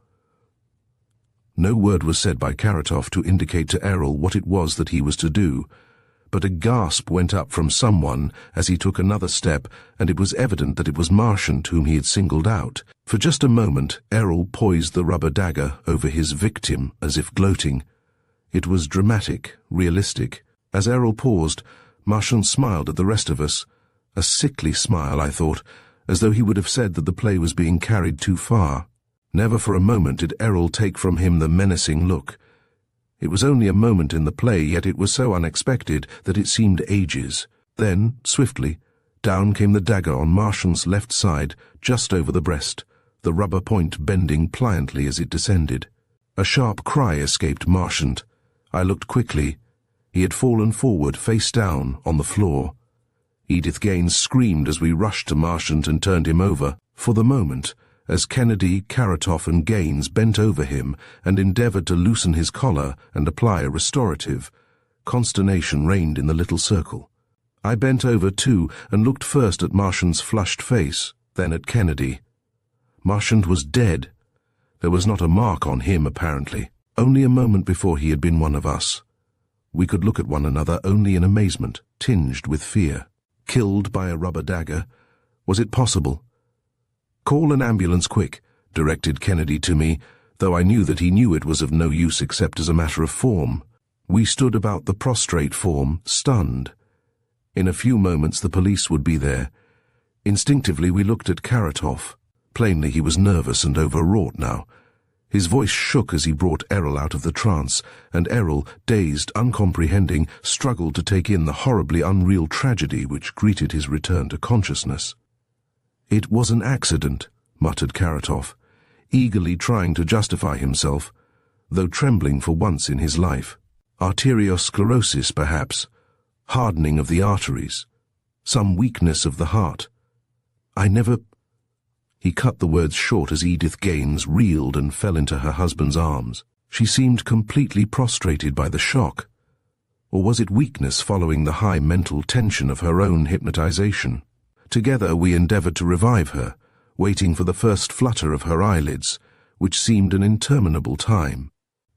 No word was said by Karatov to indicate to Errol what it was that he was to do, but a gasp went up from someone as he took another step, and it was evident that it was Marchant whom he had singled out. For just a moment, Errol poised the rubber dagger over his victim as if gloating. It was dramatic, realistic. As Errol paused, Marchant smiled at the rest of us. A sickly smile, I thought, as though he would have said that the play was being carried too far. Never for a moment did Errol take from him the menacing look. It was only a moment in the play, yet it was so unexpected that it seemed ages. Then, swiftly, down came the dagger on Marchant's left side, just over the breast, the rubber point bending pliantly as it descended. A sharp cry escaped Marchant. I looked quickly. He had fallen forward, face down, on the floor. Edith Gaines screamed as we rushed to Marchant and turned him over. For the moment, as Kennedy, Karatov, and Gaines bent over him and endeavored to loosen his collar and apply a restorative, consternation reigned in the little circle. I bent over too and looked first at Marchant's flushed face, then at Kennedy. Marchant was dead. There was not a mark on him, apparently. Only a moment before he had been one of us. We could look at one another only in amazement, tinged with fear. Killed by a rubber dagger? Was it possible? "Call an ambulance quick," directed Kennedy to me, though I knew that he knew it was of no use except as a matter of form. We stood about the prostrate form, stunned. In a few moments the police would be there. Instinctively we looked at Karatov. Plainly he was nervous and overwrought now. His voice shook as he brought Errol out of the trance, and Errol, dazed, uncomprehending, struggled to take in the horribly unreal tragedy which greeted his return to consciousness. "It was an accident," muttered Karatov, eagerly trying to justify himself, though trembling for once in his life. "Arteriosclerosis, perhaps. Hardening of the arteries. Some weakness of the heart. I never—" He cut the words short as Edith Gaines reeled and fell into her husband's arms. She seemed completely prostrated by the shock. Or was it weakness following the high mental tension of her own hypnotization? Together we endeavored to revive her, waiting for the first flutter of her eyelids, which seemed an interminable time.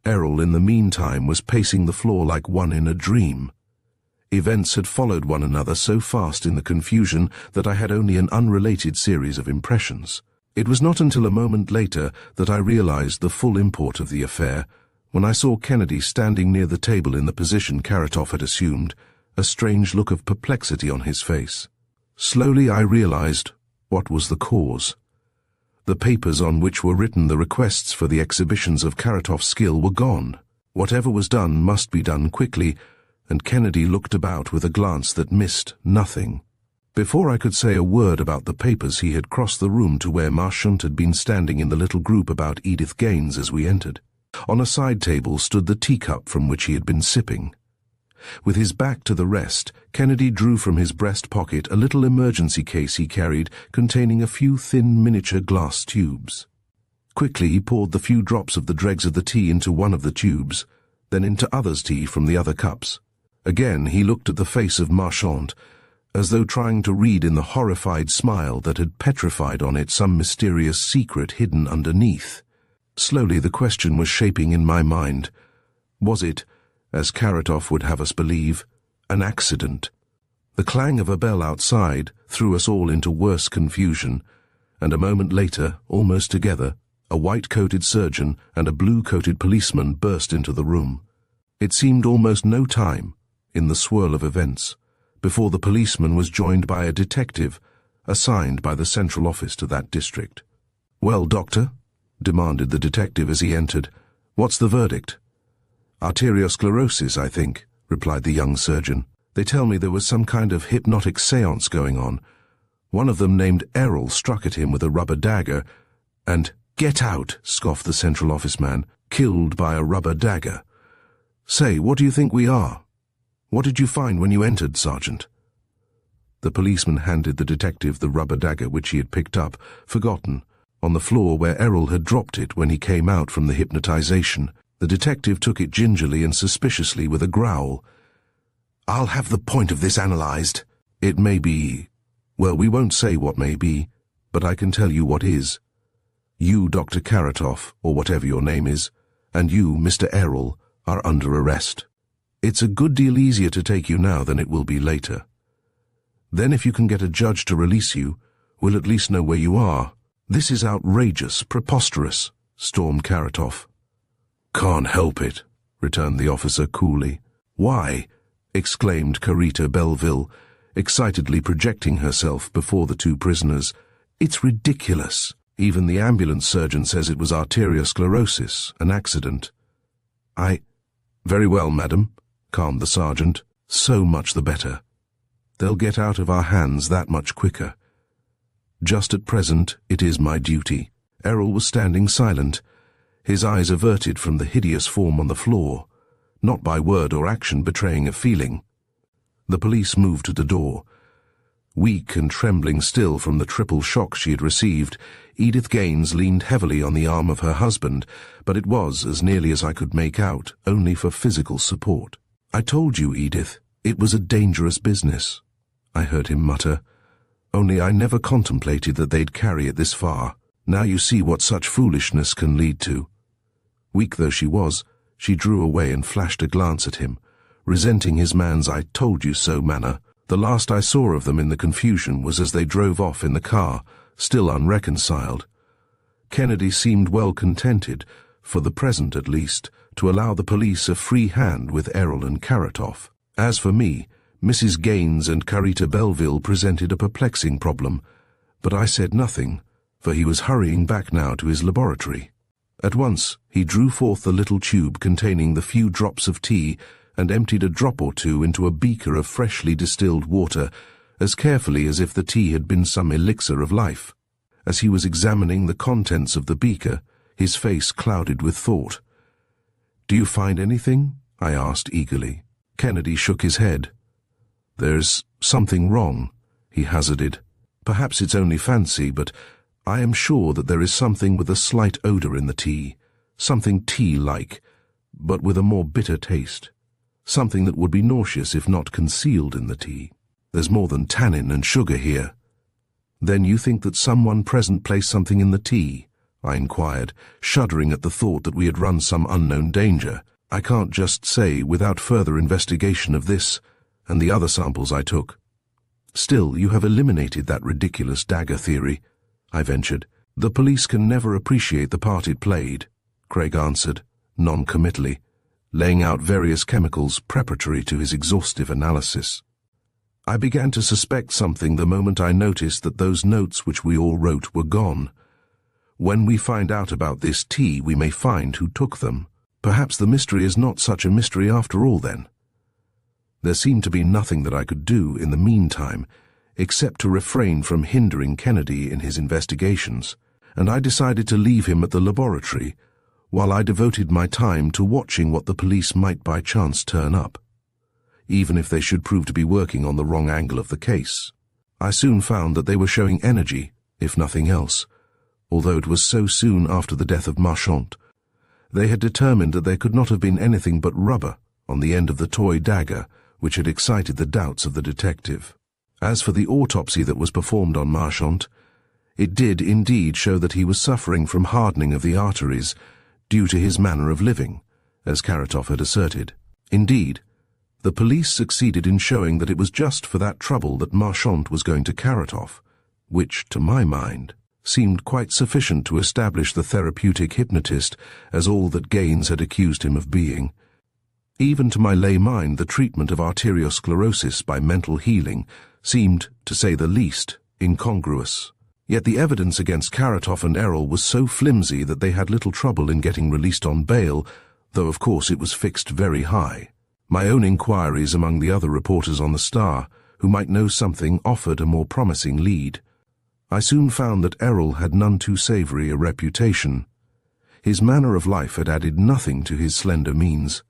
Errol, in the meantime, was pacing the floor like one in a dream. Events had followed one another so fast in the confusion that I had only an unrelated series of impressions. It was not until a moment later that I realized the full import of the affair, when I saw Kennedy standing near the table in the position Karatov had assumed, a strange look of perplexity on his face. Slowly I realized what was the cause. The papers on which were written the requests for the exhibitions of Karatov's skill were gone. Whatever was done must be done quickly, and Kennedy looked about with a glance that missed nothing. Before I could say a word about the papers, he had crossed the room to where Marchant had been standing in the little group about Edith Gaines as we entered. On a side table stood the teacup from which he had been sipping. With his back to the rest, Kennedy drew from his breast pocket a little emergency case he carried containing a few thin miniature glass tubes. Quickly he poured the few drops of the dregs of the tea into one of the tubes, then into others' tea from the other cups. Again he looked at the face of Marchant, as though trying to read in the horrified smile that had petrified on it some mysterious secret hidden underneath. Slowly the question was shaping in my mind. Was it, as Karatov would have us believe, An accident. The clang of a bell outside threw us all into worse confusion, and a moment later, almost together, a white-coated surgeon and a blue-coated policeman burst into the room. It seemed almost no time, in the swirl of events, before the policeman was joined by a detective assigned by the central office to that district. "Well, doctor?" demanded the detective as he entered. "What's the verdict?" "Arteriosclerosis, I think," replied the young surgeon. "They tell me there was some kind of hypnotic séance going on. One of them named Errol struck at him with a rubber dagger, and—" "Get out," scoffed the central office man. "Killed by a rubber dagger. Say, what do you think we are? What did you find when you entered, Sergeant?" The policeman handed the detective the rubber dagger which he had picked up, forgotten, on the floor where Errol had dropped it when he came out from the hypnotization. The detective took it gingerly and suspiciously with a growl. "I'll have the point of this analyzed." "It may be— well, we won't say what may be, but I can tell you what is. You, Dr. Karatoff, or whatever your name is, and you, Mr. Errol, are under arrest. It's a good deal easier to take you now than it will be later. Then if you can get a judge to release you, we'll at least know where you are." "This is outrageous, preposterous," stormed Karatoff. "Can't help it," returned the officer coolly. "Why?" exclaimed Carita Belleville, excitedly projecting herself before the two prisoners. "It's ridiculous. Even the ambulance surgeon says it was arteriosclerosis, an accident." "Very well, madam," calmed the sergeant. "So much the better. They'll get out of our hands that much quicker. Just at present, it is my duty." Errol was standing silent, his eyes averted from the hideous form on the floor, not by word or action betraying a feeling. The police moved to the door. Weak and trembling still from the triple shock she had received, Edith Gaines leaned heavily on the arm of her husband, but it was, as nearly as I could make out, only for physical support. "I told you, Edith, it was a dangerous business," I heard him mutter. "Only I never contemplated that they'd carry it this far. Now you see what such foolishness can lead to." Weak though she was, she drew away and flashed a glance at him, resenting his man's "I told you so" manner. The last I saw of them in the confusion was as they drove off in the car, still unreconciled. Kennedy seemed well contented, for the present at least, to allow the police a free hand with Errol and Karatoff. As for me, Mrs. Gaines and Carita Belleville presented a perplexing problem, but I said nothing, for he was hurrying back now to his laboratory. At once he drew forth the little tube containing the few drops of tea and emptied a drop or two into a beaker of freshly distilled water, as carefully as if the tea had been some elixir of life. As he was examining the contents of the beaker, his face clouded with thought. "Do you find anything?" I asked eagerly. Kennedy shook his head. "There's something wrong," he hazarded. "Perhaps it's only fancy, but I am sure that there is something with a slight odor in the tea, something tea-like, but with a more bitter taste. Something that would be nauseous if not concealed in the tea. There's more than tannin and sugar here." "Then you think that someone present placed something in the tea?" I inquired, shuddering at the thought that we had run some unknown danger. "I can't just say without further investigation of this and the other samples I took." "Still, you have eliminated that ridiculous dagger theory," I ventured. "The police can never appreciate the part it played," Craig answered, non-committally, laying out various chemicals preparatory to his exhaustive analysis. "I began to suspect something the moment I noticed that those notes which we all wrote were gone. When we find out about this tea, we may find who took them. Perhaps the mystery is not such a mystery after all, then." There seemed to be nothing that I could do in the meantime, except to refrain from hindering Kennedy in his investigations, and I decided to leave him at the laboratory, while I devoted my time to watching what the police might by chance turn up, even if they should prove to be working on the wrong angle of the case. I soon found that they were showing energy, if nothing else, although it was so soon after the death of Marchant. They had determined that there could not have been anything but rubber on the end of the toy dagger, which had excited the doubts of the detective. As for the autopsy that was performed on Marchant, it did indeed show that he was suffering from hardening of the arteries due to his manner of living, as Karatoff had asserted. Indeed, The police succeeded in showing that it was just for that trouble that Marchant was going to carrot off, which, to my mind, seemed quite sufficient to establish the therapeutic hypnotist as all that Gaines had accused him of being. Even to my lay mind, the treatment of arteriosclerosis by mental healing seemed, to say the least, incongruous. Yet the evidence against Karatoff and Errol was so flimsy that they had little trouble in getting released on bail, though of course it was fixed very high. My own inquiries among the other reporters on the Star, who might know something, offered a more promising lead. I soon found that Errol had none too savoury a reputation. His manner of life had added nothing to his slender means,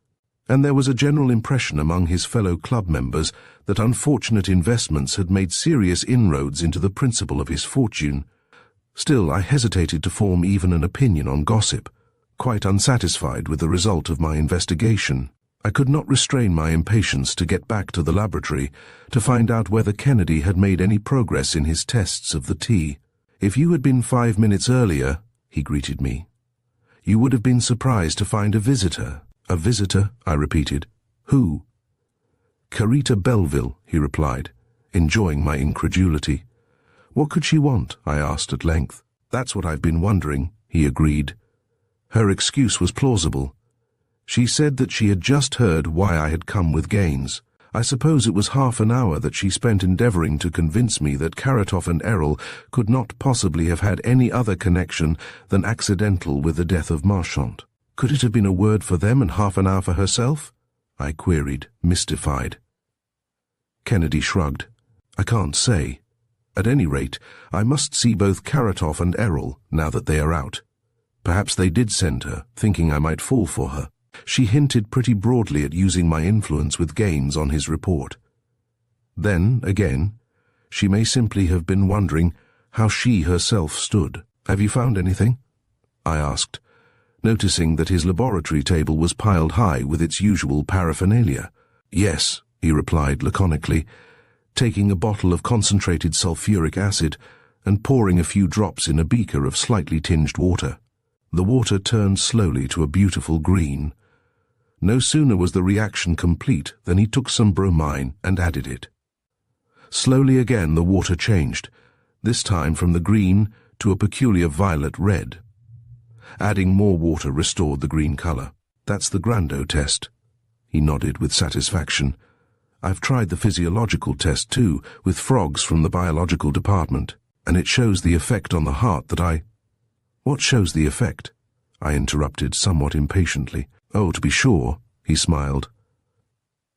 and there was a general impression among his fellow club members that unfortunate investments had made serious inroads into the principal of his fortune. Still, I hesitated to form even an opinion on gossip, quite unsatisfied with the result of my investigation. I could not restrain my impatience to get back to the laboratory to find out whether Kennedy had made any progress in his tests of the tea. "If you had been 5 minutes earlier," he greeted me, "you would have been surprised to find a visitor." "A visitor?" I repeated. "Who?" "Carita Belleville," he replied, enjoying my incredulity. "What could she want?" I asked at length. "That's what I've been wondering," he agreed. Her excuse was plausible. She said that she had just heard why I had come with Gaines. I suppose it was half an hour that she spent endeavouring to convince me that Karatoff and Errol could not possibly have had any other connection than accidental with the death of Marchant. Could it have been a word for them and half an hour for herself? I queried, mystified. Kennedy shrugged. "I can't say. At any rate, I must see both Karatoff and Errol now that they are out. Perhaps they did send her, thinking I might fall for her. She hinted pretty broadly at using my influence with Gaines on his report. Then, again, she may simply have been wondering how she herself stood. Have you found anything?" I asked, noticing that his laboratory table was piled high with its usual paraphernalia. "Yes," he replied laconically, taking a bottle of concentrated sulfuric acid and pouring a few drops in a beaker of slightly tinged water. The water turned slowly to a beautiful green. No sooner was the reaction complete than he took some bromine and added it. Slowly again the water changed, this time from the green to a peculiar violet red. Adding more water restored the green color. "That's the Grando test." He nodded with satisfaction. "I've tried the physiological test too, with frogs from the biological department, and it shows the effect on the heart that I—" "What shows the effect?" I interrupted somewhat impatiently. "Oh, to be sure," he smiled.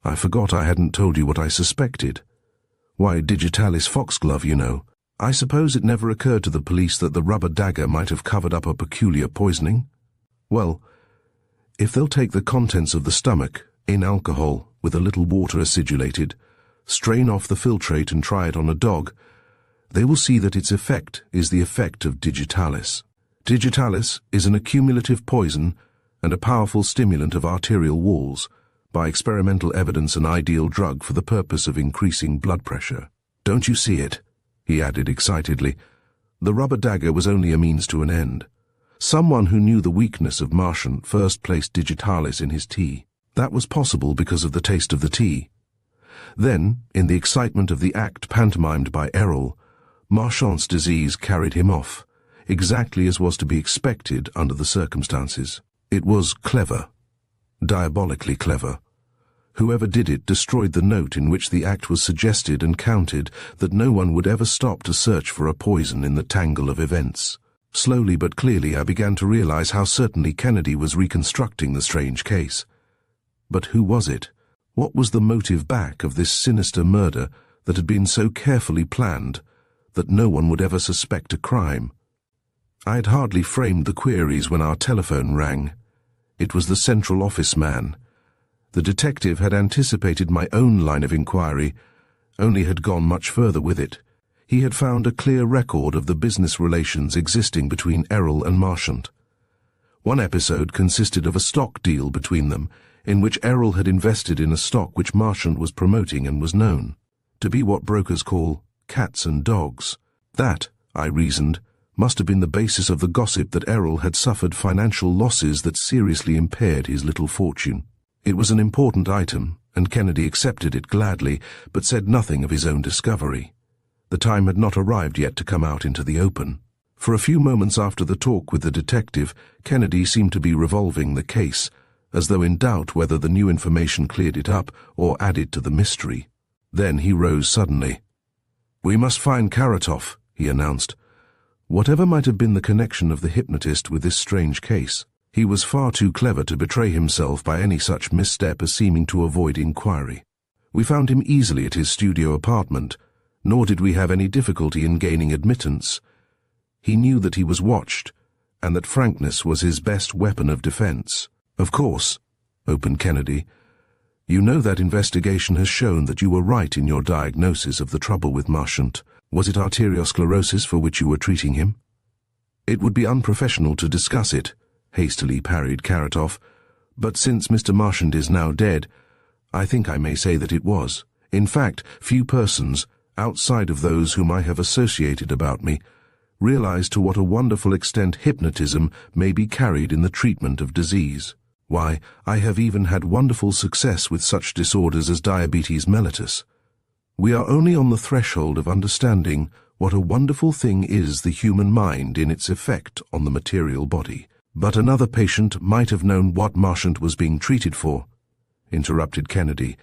"I forgot I hadn't told you what I suspected. Why, digitalis foxglove, you know. I suppose it never occurred to the police that the rubber dagger might have covered up a peculiar poisoning? Well, if they'll take the contents of the stomach, in alcohol, with a little water acidulated, strain off the filtrate and try it on a dog, they will see that its effect is the effect of digitalis. Digitalis is an accumulative poison and a powerful stimulant of arterial walls, by experimental evidence an ideal drug for the purpose of increasing blood pressure. Don't you see it?" he added excitedly. "The rubber dagger was only a means to an end. Someone who knew the weakness of Marchant first placed digitalis in his tea. That was possible because of the taste of the tea. Then, in the excitement of the act pantomimed by Errol, Marchant's disease carried him off, exactly as was to be expected under the circumstances. It was clever, diabolically clever. Whoever did it destroyed the note in which the act was suggested and counted that no one would ever stop to search for a poison in the tangle of events. Slowly but clearly I began to realize how certainly Kennedy was reconstructing the strange case. But who was it? What was the motive back of this sinister murder that had been so carefully planned that no one would ever suspect a crime? I had hardly framed the queries when our telephone rang. It was the central office man. The detective had anticipated my own line of inquiry, only had gone much further with it. He had found a clear record of the business relations existing between Errol and Marchant. One episode consisted of a stock deal between them, in which Errol had invested in a stock which Marchant was promoting and was known to be what brokers call cats and dogs. That, I reasoned, must have been the basis of the gossip that Errol had suffered financial losses that seriously impaired his little fortune. It was an important item, and Kennedy accepted it gladly, but said nothing of his own discovery. The time had not arrived yet to come out into the open. For a few moments after the talk with the detective, Kennedy seemed to be revolving the case, as though in doubt whether the new information cleared it up or added to the mystery. Then he rose suddenly. "We must find Karatov," he announced. Whatever might have been the connection of the hypnotist with this strange case, he was far too clever to betray himself by any such misstep as seeming to avoid inquiry. We found him easily at his studio apartment, nor did we have any difficulty in gaining admittance. He knew that he was watched, and that frankness was his best weapon of defense. "Of course," opened Kennedy, "you know that investigation has shown that you were right in your diagnosis of the trouble with Marchant. Was it arteriosclerosis for which you were treating him?" "It would be unprofessional to discuss it," hastily parried Karatov, "but since Mr. Marchant is now dead, I think I may say that it was. In fact, few persons, outside of those whom I have associated about me, realize to what a wonderful extent hypnotism may be carried in the treatment of disease. Why, I have even had wonderful success with such disorders as diabetes mellitus. We are only on the threshold of understanding what a wonderful thing is the human mind in its effect on the material body." "But another patient might have known what Marchant was being treated for," interrupted Kennedy,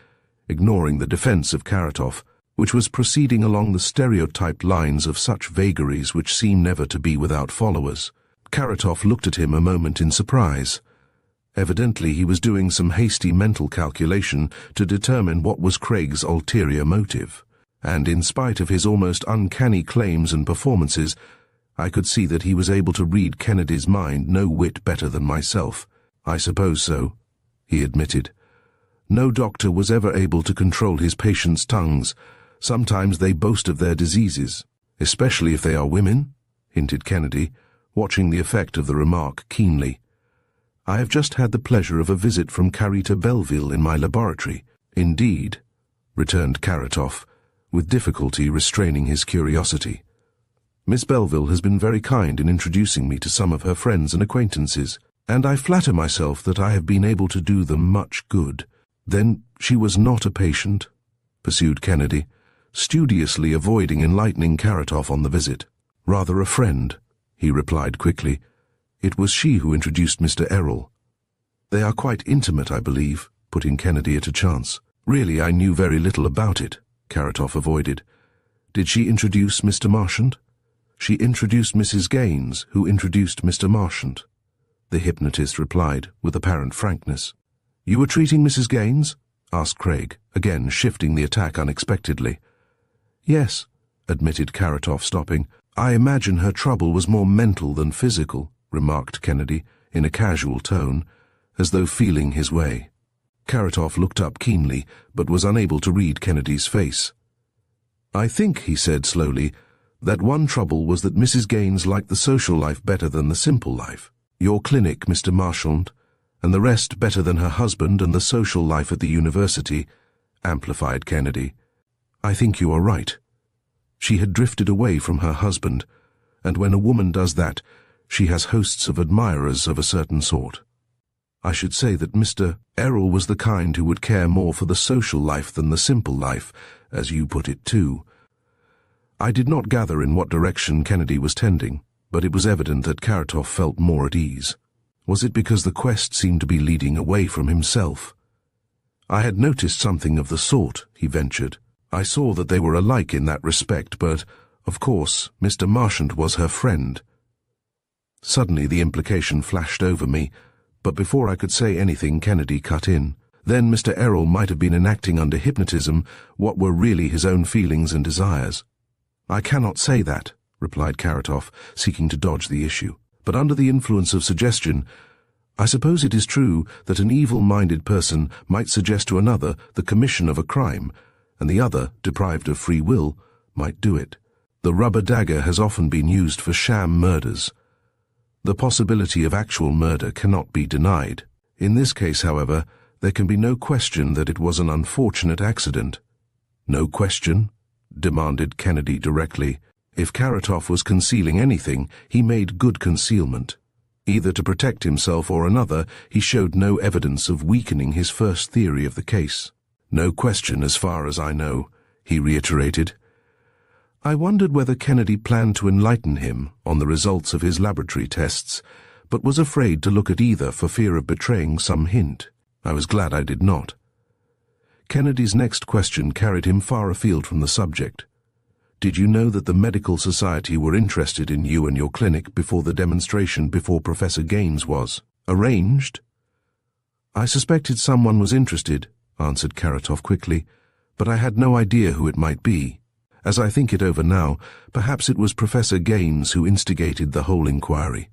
ignoring the defense of Karatov, which was proceeding along the stereotyped lines of such vagaries which seem never to be without followers. Karatov looked at him a moment in surprise. Evidently he was doing some hasty mental calculation to determine what was Craig's ulterior motive, and in spite of his almost uncanny claims and performances, I could see that he was able to read Kennedy's mind no whit better than myself. "I suppose so," he admitted. "No doctor was ever able to control his patients' tongues. Sometimes they boast of their diseases." "Especially if they are women?" hinted Kennedy, watching the effect of the remark keenly. "I have just had the pleasure of a visit from Carita Belleville in my laboratory." "Indeed," returned Karatov, with difficulty restraining his curiosity. "Miss Belleville has been very kind in introducing me to some of her friends and acquaintances, and I flatter myself that I have been able to do them much good." "Then she was not a patient?" pursued Kennedy, studiously avoiding enlightening Karatov on the visit. "Rather a friend," he replied quickly. "It was she who introduced Mr. Errol." "They are quite intimate, I believe," put in Kennedy at a chance. "Really, I knew very little about it," Karatov avoided. "Did she introduce Mr. Marchant?" "She introduced Mrs. Gaines, who introduced Mr. Marchant," the hypnotist replied with apparent frankness. "You were treating Mrs. Gaines?" asked Craig, again shifting the attack unexpectedly. "Yes," admitted Karatov, stopping. "I imagine her trouble was more mental than physical," remarked Kennedy, in a casual tone, as though feeling his way. Karatov looked up keenly, but was unable to read Kennedy's face. "I think," he said slowly, "that one trouble was that Mrs. Gaines liked the social life better than the simple life. Your clinic, Mr. Marchant, and the rest better than her husband and the social life at the university," amplified Kennedy. "I think you are right. She had drifted away from her husband, and when a woman does that, she has hosts of admirers of a certain sort. I should say that Mr. Errol was the kind who would care more for the social life than the simple life, as you put it too." I did not gather in what direction Kennedy was tending, but it was evident that Karatov felt more at ease. Was it because the quest seemed to be leading away from himself? "I had noticed something of the sort," he ventured. "I saw that they were alike in that respect, but, of course, Mr. Marchant was her friend." Suddenly the implication flashed over me, but before I could say anything Kennedy cut in. "Then Mr. Errol might have been enacting under hypnotism what were really his own feelings and desires." "I cannot say that," replied Karatov, seeking to dodge the issue. "But under the influence of suggestion, I suppose it is true that an evil-minded person might suggest to another the commission of a crime, and the other, deprived of free will, might do it. The rubber dagger has often been used for sham murders. The possibility of actual murder cannot be denied. In this case, however, there can be no question that it was an unfortunate accident." "No question?" demanded Kennedy directly. If Karatov was concealing anything, he made good concealment. Either to protect himself or another, he showed no evidence of weakening his first theory of the case. No question as far as I know, he reiterated. I wondered whether Kennedy planned to enlighten him on the results of his laboratory tests, but was afraid to look at either for fear of betraying some hint. I was glad I did not. Kennedy's next question carried him far afield from the subject. Did you know that the Medical Society were interested in you and your clinic before the demonstration before Professor Gaines was arranged? I suspected someone was interested, answered Karatov quickly, but I had no idea who it might be. As I think it over now, perhaps it was Professor Gaines who instigated the whole inquiry.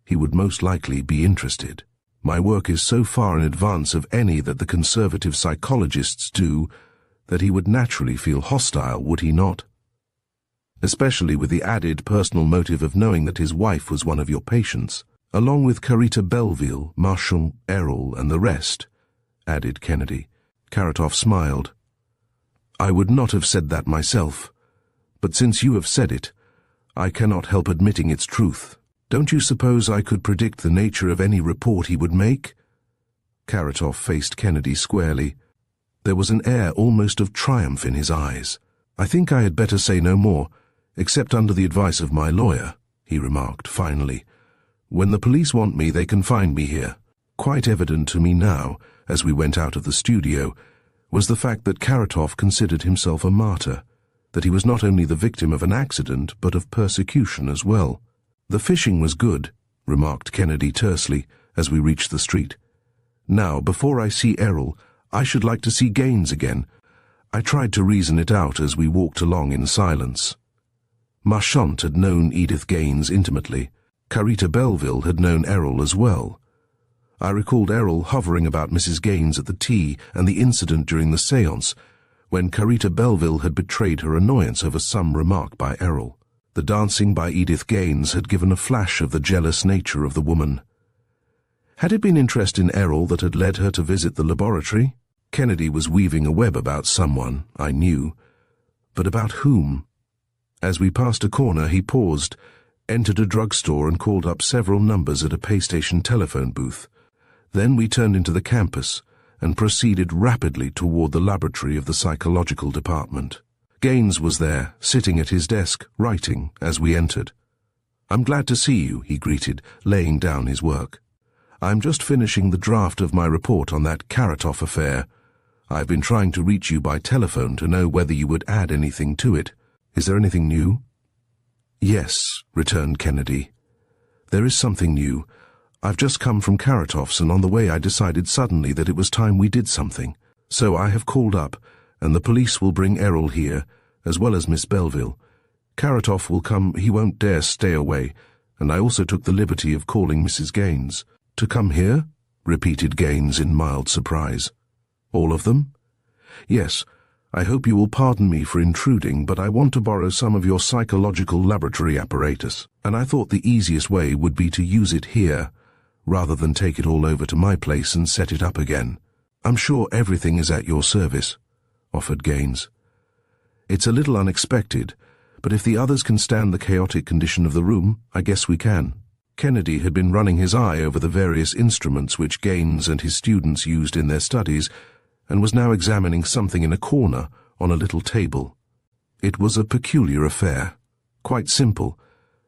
He would most likely be interested. My work is so far in advance of any that the conservative psychologists do that he would naturally feel hostile, would he not? Especially with the added personal motive of knowing that his wife was one of your patients, along with Carita Belleville, Marchand, Errol, and the rest, added Kennedy. Karatov smiled. I would not have said that myself, but since you have said it, I cannot help admitting its truth. Don't you suppose I could predict the nature of any report he would make? Karatov faced Kennedy squarely. There was an air almost of triumph in his eyes. I think I had better say no more, except under the advice of my lawyer, he remarked finally. When the police want me, they can find me here. Quite evident to me now, as we went out of the studio, was the fact that Karatov considered himself a martyr, that he was not only the victim of an accident, but of persecution as well. The fishing was good, remarked Kennedy tersely, as we reached the street. Now, before I see Errol, I should like to see Gaines again. I tried to reason it out as we walked along in silence. Marchand had known Edith Gaines intimately. Carita Belleville had known Errol as well. I recalled Errol hovering about Mrs. Gaines at the tea and the incident during the séance, when Carita Belleville had betrayed her annoyance over some remark by Errol. The dancing by Edith Gaines had given a flash of the jealous nature of the woman. Had it been interest in Errol that had led her to visit the laboratory? Kennedy was weaving a web about someone, I knew. But about whom? As we passed a corner, he paused, entered a drugstore and called up several numbers at a pay-station telephone booth. Then we turned into the campus and proceeded rapidly toward the laboratory of the psychological department. Gaines was there, sitting at his desk, writing, as we entered. I'm glad to see you, he greeted, laying down his work. I'm just finishing the draft of my report on that Karatov affair. I've been trying to reach you by telephone to know whether you would add anything to it. Is there anything new? Yes, returned Kennedy. There is something new. I've just come from Karatov's, and on the way I decided suddenly that it was time we did something. So I have called up, and the police will bring Errol here, as well as Miss Belleville. Karatov will come, he won't dare stay away, and I also took the liberty of calling Mrs. Gaines. To come here? Repeated Gaines in mild surprise. All of them? Yes. I hope you will pardon me for intruding, but I want to borrow some of your psychological laboratory apparatus, and I thought the easiest way would be to use it here, rather than take it all over to my place and set it up again. I'm sure everything is at your service, offered Gaines. It's a little unexpected, but if the others can stand the chaotic condition of the room, I guess we can. Kennedy had been running his eye over the various instruments which Gaines and his students used in their studies, and was now examining something in a corner on a little table. It was a peculiar affair, quite simple,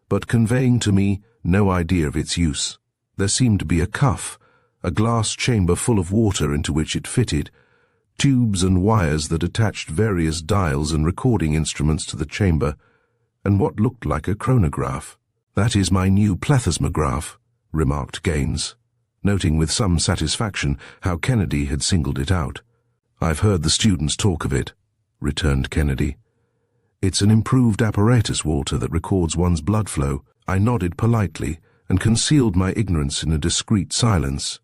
but conveying to me no idea of its use. There seemed to be a cuff, a glass chamber full of water into which it fitted, tubes and wires that attached various dials and recording instruments to the chamber, and what looked like a chronograph. That is my new plethysmograph, remarked Gaines, noting with some satisfaction how Kennedy had singled it out. I've heard the students talk of it, returned Kennedy. It's an improved apparatus, Walter, that records one's blood flow. I nodded politely and concealed my ignorance in a discreet silence,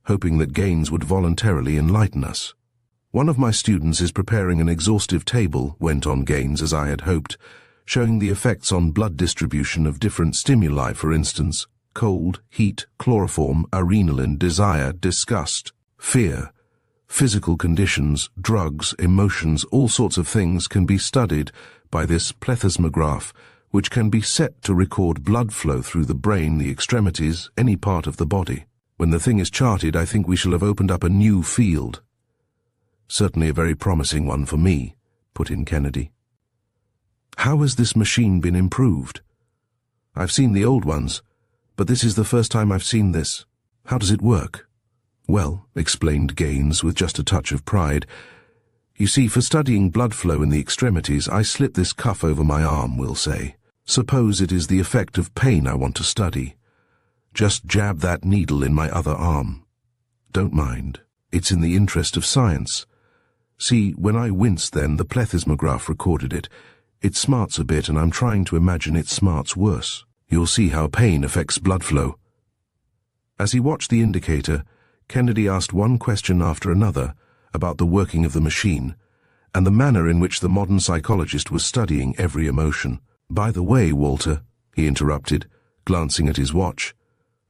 hoping that Gaines would voluntarily enlighten us. One of my students is preparing an exhaustive table, went on Gaines, as I had hoped, showing the effects on blood distribution of different stimuli, for instance, cold, heat, chloroform, adrenaline, desire, disgust, fear. Physical conditions, drugs, emotions, all sorts of things can be studied by this plethysmograph, which can be set to record blood flow through the brain, the extremities, any part of the body. When the thing is charted, I think we shall have opened up a new field. Certainly a very promising one for me, put in Kennedy. How has this machine been improved? I've seen the old ones, but this is the first time I've seen this. How does it work? Well, explained Gaines with just a touch of pride, you see, for studying blood flow in the extremities, I slip this cuff over my arm, we'll say. Suppose it is the effect of pain I want to study. Just jab that needle in my other arm. Don't mind. It's in the interest of science. See, when I winced then, the plethysmograph recorded it. It smarts a bit, and I'm trying to imagine it smarts worse. You'll see how pain affects blood flow. As he watched the indicator, Kennedy asked one question after another about the working of the machine, and the manner in which the modern psychologist was studying every emotion. By the way, Walter, he interrupted, glancing at his watch,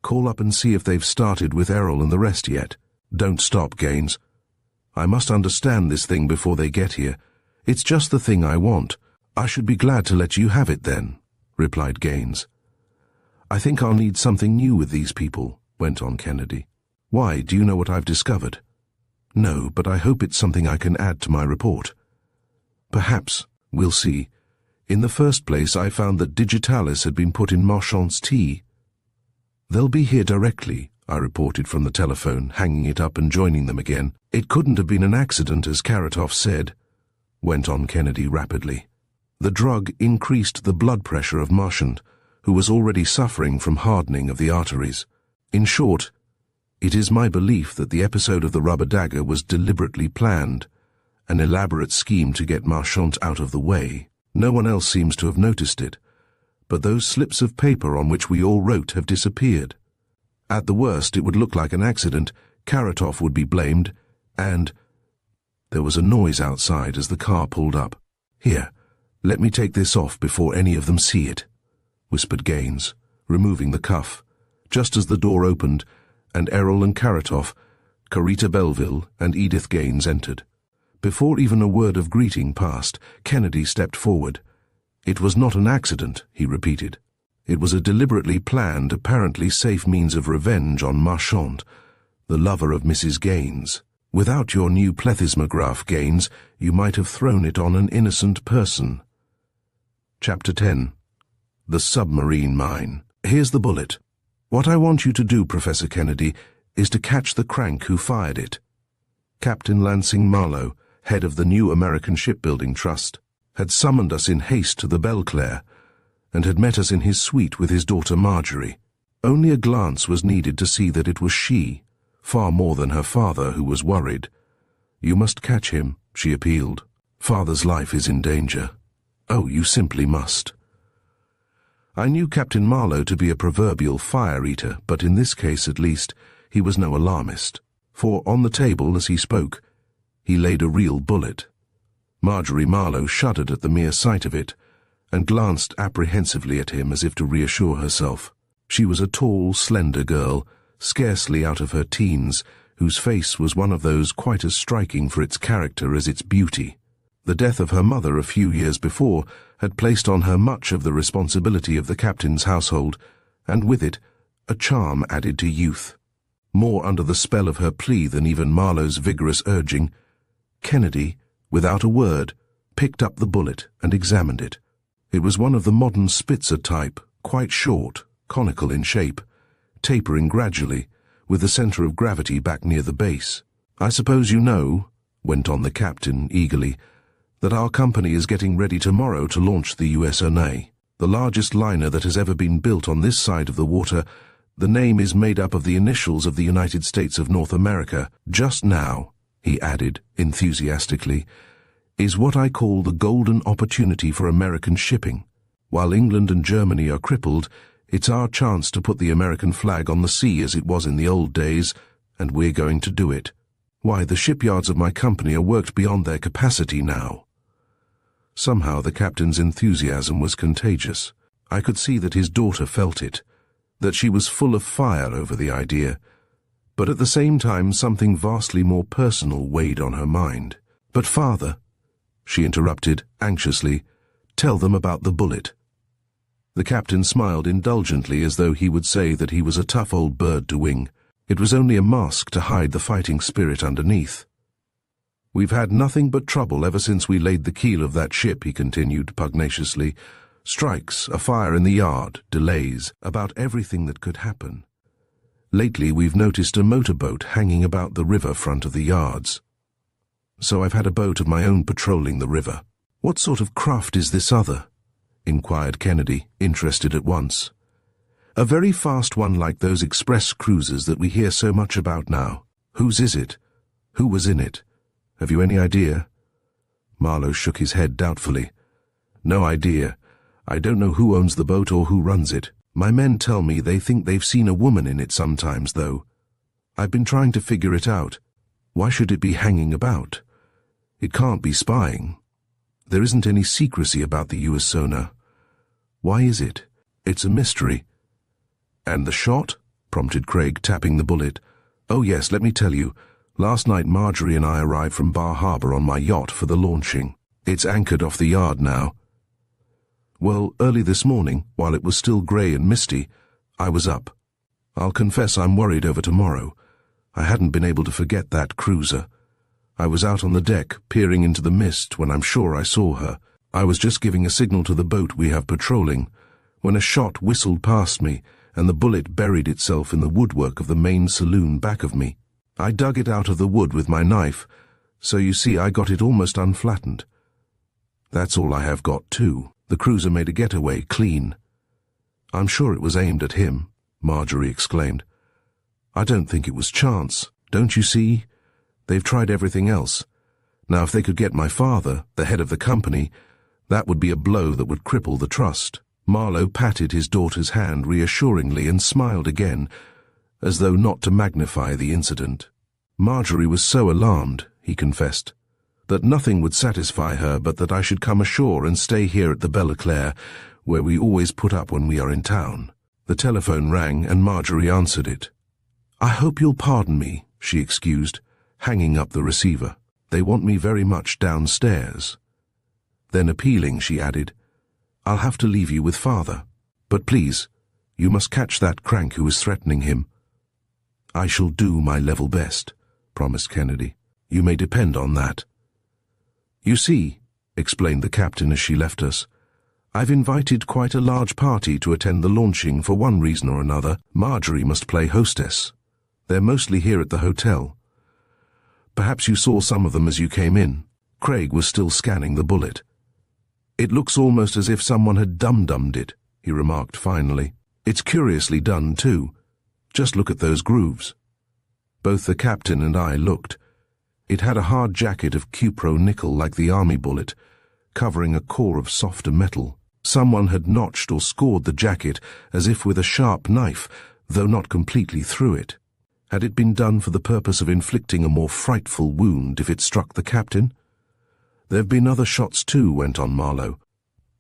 call up and see if they've started with Errol and the rest yet. Don't stop, Gaines. I must understand this thing before they get here. It's just the thing I want. I should be glad to let you have it then, replied Gaines. I think I'll need something new with these people, went on Kennedy. Why, do you know what I've discovered? No, but I hope it's something I can add to my report. Perhaps. We'll see. In the first place, I found that digitalis had been put in Marchand's tea. They'll be here directly, I reported from the telephone, hanging it up and joining them again. It couldn't have been an accident, as Karatov said, went on Kennedy rapidly. The drug increased the blood pressure of Marchand, who was already suffering from hardening of the arteries. In short, it is my belief that the episode of the rubber dagger was deliberately planned, an elaborate scheme to get Marchand out of the way. No one else seems to have noticed it, but those slips of paper on which we all wrote have disappeared. At the worst, it would look like an accident, Karatov would be blamed, and... There was a noise outside as the car pulled up. Here, let me take this off before any of them see it, whispered Gaines, removing the cuff, just as the door opened, and Errol and Karatov, Carita Belleville and Edith Gaines entered. Before even a word of greeting passed, Kennedy stepped forward. It was not an accident, he repeated. It was a deliberately planned, apparently safe means of revenge on Marchand, the lover of Mrs. Gaines. Without your new plethysmograph, Gaines, you might have thrown it on an innocent person. Chapter 10. The Submarine Mine. Here's the bullet. What I want you to do, Professor Kennedy, is to catch the crank who fired it. Captain Lansing Marlowe, head of the New American Shipbuilding Trust, had summoned us in haste to the Belclare, and had met us in his suite with his daughter Marjorie. Only a glance was needed to see that it was she, far more than her father, who was worried. You must catch him, she appealed. Father's life is in danger. Oh, you simply must. I knew Captain Marlowe to be a proverbial fire-eater, but in this case at least he was no alarmist, for on the table as he spoke he laid a real bullet. Marjorie Marlowe shuddered at the mere sight of it, and glanced apprehensively at him as if to reassure herself. She was a tall, slender girl, scarcely out of her teens, whose face was one of those quite as striking for its character as its beauty. The death of her mother a few years before had placed on her much of the responsibility of the captain's household, and with it a charm added to youth. More under the spell of her plea than even Marlowe's vigorous urging, Kennedy, without a word, picked up the bullet and examined it. It was one of the modern Spitzer type, quite short, conical in shape, tapering gradually, with the center of gravity back near the base. I suppose you know, went on the captain eagerly, that our company is getting ready tomorrow to launch the USNA, the largest liner that has ever been built on this side of the water. The name is made up of the initials of the United States of North America. Just now, he added enthusiastically, is what I call the golden opportunity for American shipping. While England and Germany are crippled, it's our chance to put the American flag on the sea as it was in the old days, and we're going to do it. Why, the shipyards of my company are worked beyond their capacity now. Somehow the captain's enthusiasm was contagious. I could see that his daughter felt it, that she was full of fire over the idea, but at the same time something vastly more personal weighed on her mind. But father, she interrupted anxiously, tell them about the bullet. The captain smiled indulgently as though he would say that he was a tough old bird to wing. It was only a mask to hide the fighting spirit underneath. "We've had nothing but trouble ever since we laid the keel of that ship," he continued pugnaciously. "Strikes, a fire in the yard, delays, about everything that could happen. Lately we've noticed a motorboat hanging about the river front of the yards. So I've had a boat of my own patrolling the river." "What sort of craft is this other?" inquired Kennedy, interested at once. "A very fast one like those express cruisers that we hear so much about now." "Whose is it? Who was in it? Have you any idea?" Marlowe shook his head doubtfully. "No idea. I don't know who owns the boat or who runs it. My men tell me they think they've seen a woman in it sometimes, though. I've been trying to figure it out. Why should it be hanging about? It can't be spying. There isn't any secrecy about the Euston. Why is it? It's a mystery." "And the shot?" prompted Craig, tapping the bullet. "Oh yes, let me tell you. Last night Marjorie and I arrived from Bar Harbor on my yacht for the launching. It's anchored off the yard now. Well, early this morning, while it was still grey and misty, I was up. I'll confess I'm worried over tomorrow. I hadn't been able to forget that cruiser. I was out on the deck, peering into the mist, when I'm sure I saw her. I was just giving a signal to the boat we have patrolling, when a shot whistled past me, and the bullet buried itself in the woodwork of the main saloon back of me. I dug it out of the wood with my knife, so you see I got it almost unflattened. That's all I have got, too. The cruiser made a getaway, clean." "I'm sure it was aimed at him," Marjorie exclaimed. "I don't think it was chance. Don't you see? They've tried everything else. Now if they could get my father, the head of the company, that would be a blow that would cripple the trust." Marlowe patted his daughter's hand reassuringly and smiled again, as though not to magnify the incident. "Marjorie was so alarmed," he confessed, "that nothing would satisfy her but that I should come ashore and stay here at the Belle-Claire, where we always put up when we are in town." The telephone rang and Marjorie answered it. "I hope you'll pardon me," she excused, hanging up the receiver. "They want me very much downstairs." Then appealing, she added, "I'll have to leave you with Father. But please, you must catch that crank who is threatening him." "I shall do my level best," promised Kennedy. "You may depend on that." "You see," explained the captain as she left us, "I've invited quite a large party to attend the launching for one reason or another. Marjorie must play hostess. They're mostly here at the hotel. Perhaps you saw some of them as you came in." Craig was still scanning the bullet. "It looks almost as if someone had dum-dummed it," he remarked finally. "It's curiously done, too. Just look at those grooves." Both the captain and I looked. It had a hard jacket of cupro nickel like the army bullet, covering a core of softer metal. Someone had notched or scored the jacket as if with a sharp knife, though not completely through it. Had it been done for the purpose of inflicting a more frightful wound if it struck the captain? "There have been other shots too," went on Marlowe.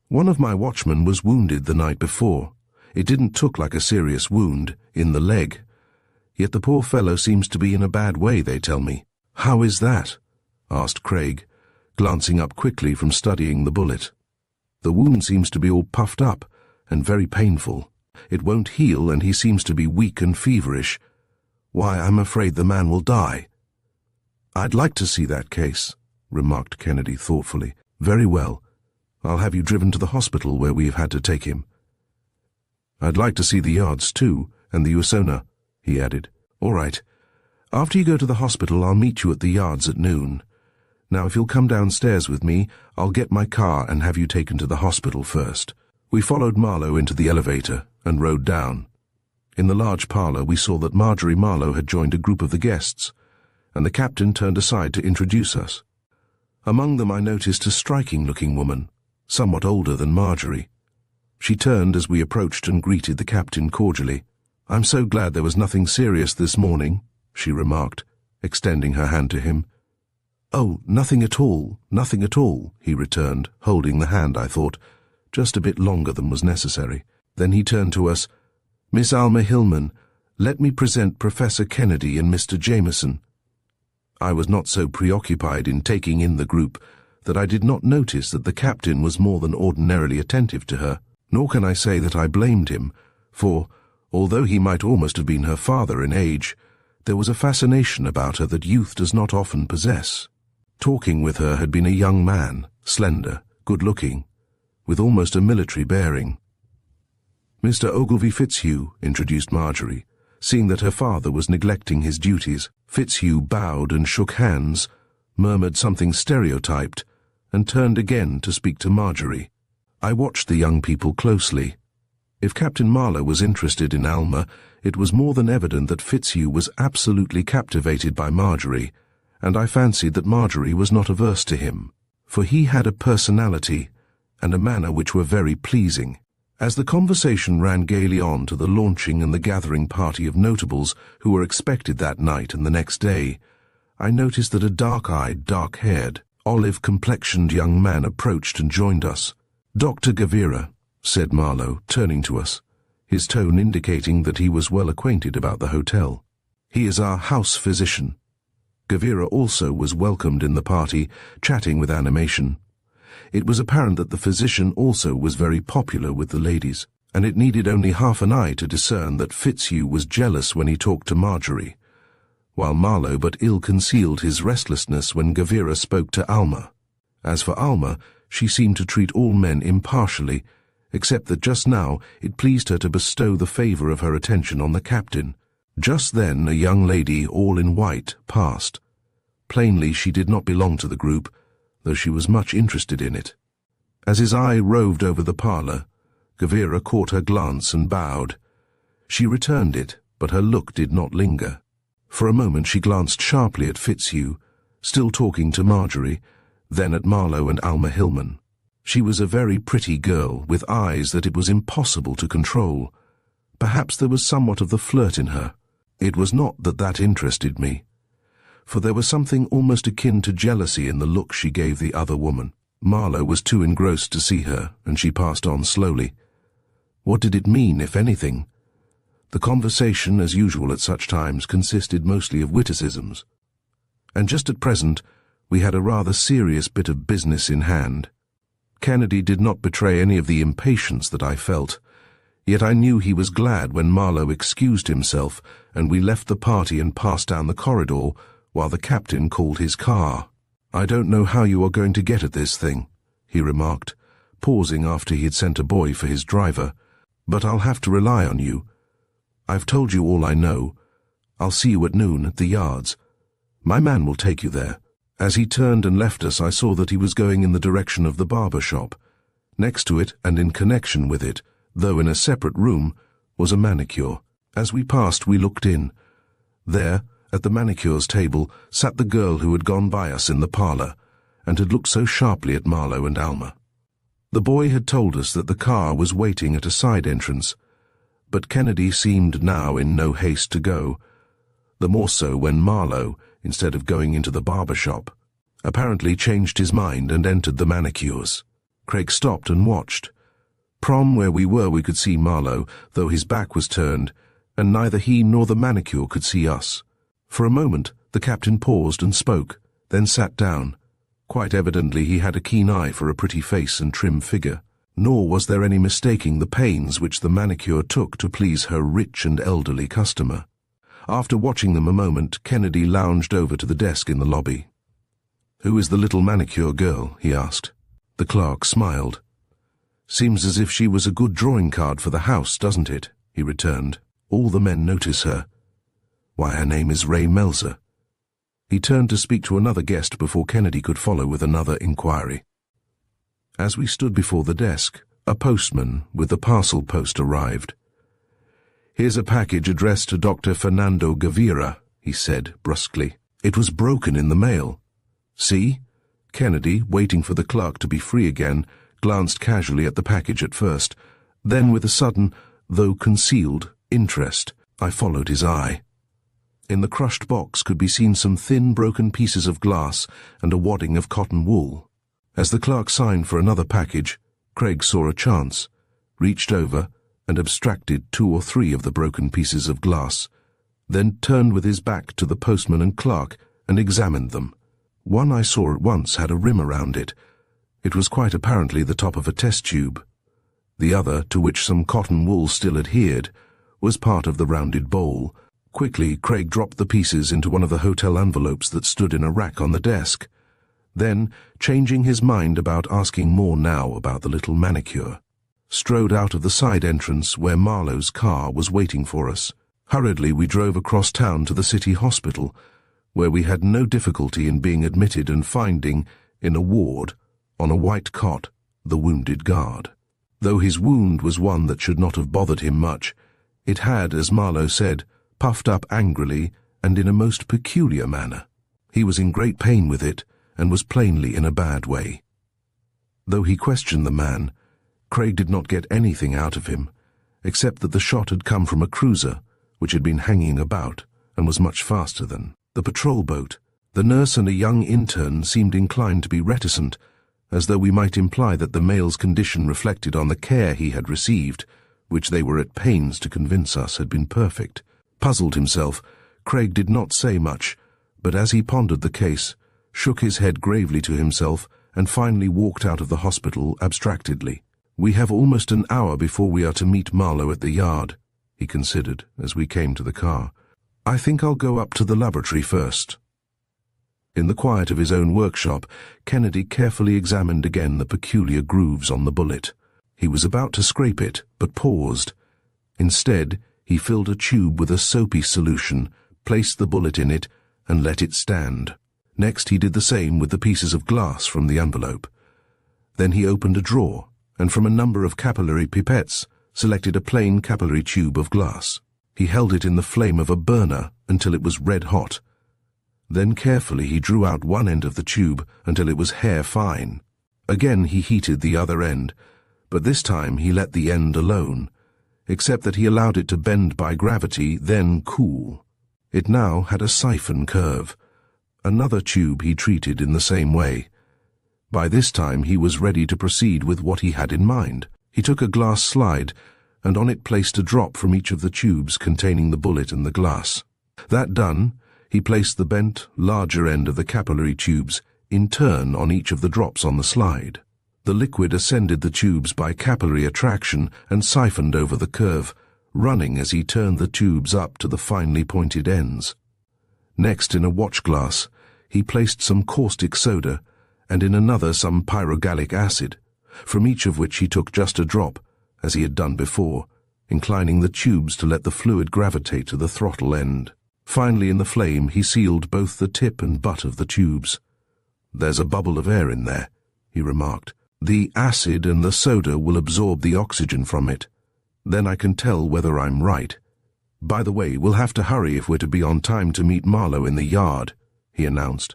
"One of my watchmen was wounded the night before. It didn't look like a serious wound, in the leg. Yet the poor fellow seems to be in a bad way, they tell me." "How is that?" asked Craig, glancing up quickly from studying the bullet. "The wound seems to be all puffed up, and very painful. It won't heal, and he seems to be weak and feverish. Why, I'm afraid the man will die." "I'd like to see that case," remarked Kennedy thoughtfully. "Very well. I'll have you driven to the hospital where we've had to take him." "I'd like to see the yards too, and the Euston," he added. "All right. After you go to the hospital, I'll meet you at the yards at noon. Now, if you'll come downstairs with me, I'll get my car and have you taken to the hospital first." We followed Marlowe into the elevator and rode down. In the large parlour, we saw that Marjorie Marlowe had joined a group of the guests, and the captain turned aside to introduce us. Among them I noticed a striking-looking woman, somewhat older than Marjorie. She turned as we approached and greeted the captain cordially. "I'm so glad there was nothing serious this morning," she remarked, extending her hand to him. "Oh, nothing at all, he returned, holding the hand, I thought, just a bit longer than was necessary. Then he turned to us. "Miss Alma Hillman, let me present Professor Kennedy and Mr. Jameson." I was not so preoccupied in taking in the group that I did not notice that the captain was more than ordinarily attentive to her, nor can I say that I blamed him, for, although he might almost have been her father in age, there was a fascination about her that youth does not often possess. Talking with her had been a young man, slender, good-looking, with almost a military bearing. "Mr. Ogilvy Fitzhugh," introduced Marjorie. Seeing that her father was neglecting his duties, Fitzhugh bowed and shook hands, murmured something stereotyped, and turned again to speak to Marjorie. I watched the young people closely. If Captain Marlowe was interested in Alma, it was more than evident that Fitzhugh was absolutely captivated by Marjorie, and I fancied that Marjorie was not averse to him, for he had a personality and a manner which were very pleasing. As the conversation ran gaily on to the launching and the gathering party of notables who were expected that night and the next day, I noticed that a dark-eyed, dark-haired, olive-complexioned young man approached and joined us. "Dr. Gavira," said Marlowe, turning to us, his tone indicating that he was well acquainted about the hotel. "He is our house physician." Gavira also was welcomed in the party, chatting with animation. It was apparent that the physician also was very popular with the ladies, and it needed only half an eye to discern that Fitzhugh was jealous when he talked to Marjorie, while Marlowe but ill concealed his restlessness when Gavira spoke to Alma. As for Alma, she seemed to treat all men impartially, except that just now it pleased her to bestow the favor of her attention on the captain. Just then a young lady, all in white, passed. Plainly she did not belong to the group, though she was much interested in it. As his eye roved over the parlor, Gavira caught her glance and bowed. She returned it, but her look did not linger. For a moment she glanced sharply at Fitzhugh, still talking to Marjorie, then at Marlowe and Alma Hillman. She was a very pretty girl, with eyes that it was impossible to control. Perhaps there was somewhat of the flirt in her. It was not that that interested me, for there was something almost akin to jealousy in the look she gave the other woman. Marlowe was too engrossed to see her, and she passed on slowly. What did it mean, if anything? The conversation, as usual at such times, consisted mostly of witticisms. And just at present, we had a rather serious bit of business in hand. Kennedy did not betray any of the impatience that I felt, yet I knew he was glad when Marlowe excused himself and we left the party and passed down the corridor while the captain called his car. "I don't know how you are going to get at this thing," he remarked, pausing after he had sent a boy for his driver, "but I'll have to rely on you. I've told you all I know. I'll see you at noon at the yards. My man will take you there." As he turned and left us, I saw that he was going in the direction of the barber shop. Next to it, and in connection with it, though in a separate room, was a manicure. As we passed, we looked in. There, at the manicure's table, sat the girl who had gone by us in the parlor, and had looked so sharply at Marlowe and Alma. The boy had told us that the car was waiting at a side entrance, but Kennedy seemed now in no haste to go, the more so when Marlowe, instead of going into the barber shop, apparently changed his mind and entered the manicures. Craig stopped and watched. From where we were we could see Marlowe, though his back was turned, and neither he nor the manicure could see us. For a moment the captain paused and spoke, then sat down. Quite evidently he had a keen eye for a pretty face and trim figure, nor was there any mistaking the pains which the manicure took to please her rich and elderly customer. After watching them a moment, Kennedy lounged over to the desk in the lobby. "Who is the little manicure girl?" he asked. The clerk smiled. "Seems as if she was a good drawing card for the house, doesn't it?" he returned. "All the men notice her. Why, her name is Ray Melzer." He turned to speak to another guest before Kennedy could follow with another inquiry. As we stood before the desk, a postman with the parcel post arrived. "Here's a package addressed to Dr. Fernando Gavira," he said brusquely. "It was broken in the mail. See?" Kennedy, waiting for the clerk to be free again, glanced casually at the package at first. Then, with a sudden, though concealed, interest, I followed his eye. In the crushed box could be seen some thin, broken pieces of glass and a wadding of cotton wool. As the clerk signed for another package, Craig saw a chance, reached over, and abstracted 2 or 3 of the broken pieces of glass, then turned with his back to the postman and clerk and examined them. One I saw at once had a rim around it. It was quite apparently the top of a test tube. The other, to which some cotton wool still adhered, was part of the rounded bowl. Quickly, Craig dropped the pieces into one of the hotel envelopes that stood in a rack on the desk. Then, changing his mind about asking more now about the little manicure, strode out of the side entrance where Marlowe's car was waiting for us. Hurriedly we drove across town to the city hospital, where we had no difficulty in being admitted and finding, in a ward, on a white cot, the wounded guard. Though his wound was one that should not have bothered him much, it had, as Marlowe said, puffed up angrily and in a most peculiar manner. He was in great pain with it, and was plainly in a bad way. Though he questioned the man, Craig did not get anything out of him, except that the shot had come from a cruiser, which had been hanging about, and was much faster than the patrol boat. The nurse and a young intern seemed inclined to be reticent, as though we might imply that the male's condition reflected on the care he had received, which they were at pains to convince us had been perfect. Puzzled himself, Craig did not say much, but as he pondered the case, shook his head gravely to himself, and finally walked out of the hospital abstractedly. "We have almost an hour before we are to meet Marlowe at the yard," he considered as we came to the car. "I think I'll go up to the laboratory first." In the quiet of his own workshop, Kennedy carefully examined again the peculiar grooves on the bullet. He was about to scrape it, but paused. Instead, he filled a tube with a soapy solution, placed the bullet in it, and let it stand. Next he did the same with the pieces of glass from the envelope. Then he opened a drawer, and from a number of capillary pipettes, selected a plain capillary tube of glass. He held it in the flame of a burner until it was red hot. Then carefully he drew out one end of the tube until it was hair-fine. Again he heated the other end, but this time he let the end alone, except that he allowed it to bend by gravity, then cool. It now had a siphon curve. Another tube he treated in the same way. By this time he was ready to proceed with what he had in mind. He took a glass slide, and on it placed a drop from each of the tubes containing the bullet and the glass. That done, he placed the bent, larger end of the capillary tubes in turn on each of the drops on the slide. The liquid ascended the tubes by capillary attraction and siphoned over the curve, running as he turned the tubes up to the finely pointed ends. Next, in a watch glass, he placed some caustic soda, and in another some pyrogallic acid, from each of which he took just a drop, as he had done before, inclining the tubes to let the fluid gravitate to the throttle end. Finally, in the flame, he sealed both the tip and butt of the tubes. "There's a bubble of air in there," he remarked. "The acid and the soda will absorb the oxygen from it. Then I can tell whether I'm right. By the way, we'll have to hurry if we're to be on time to meet Marlowe in the yard," he announced,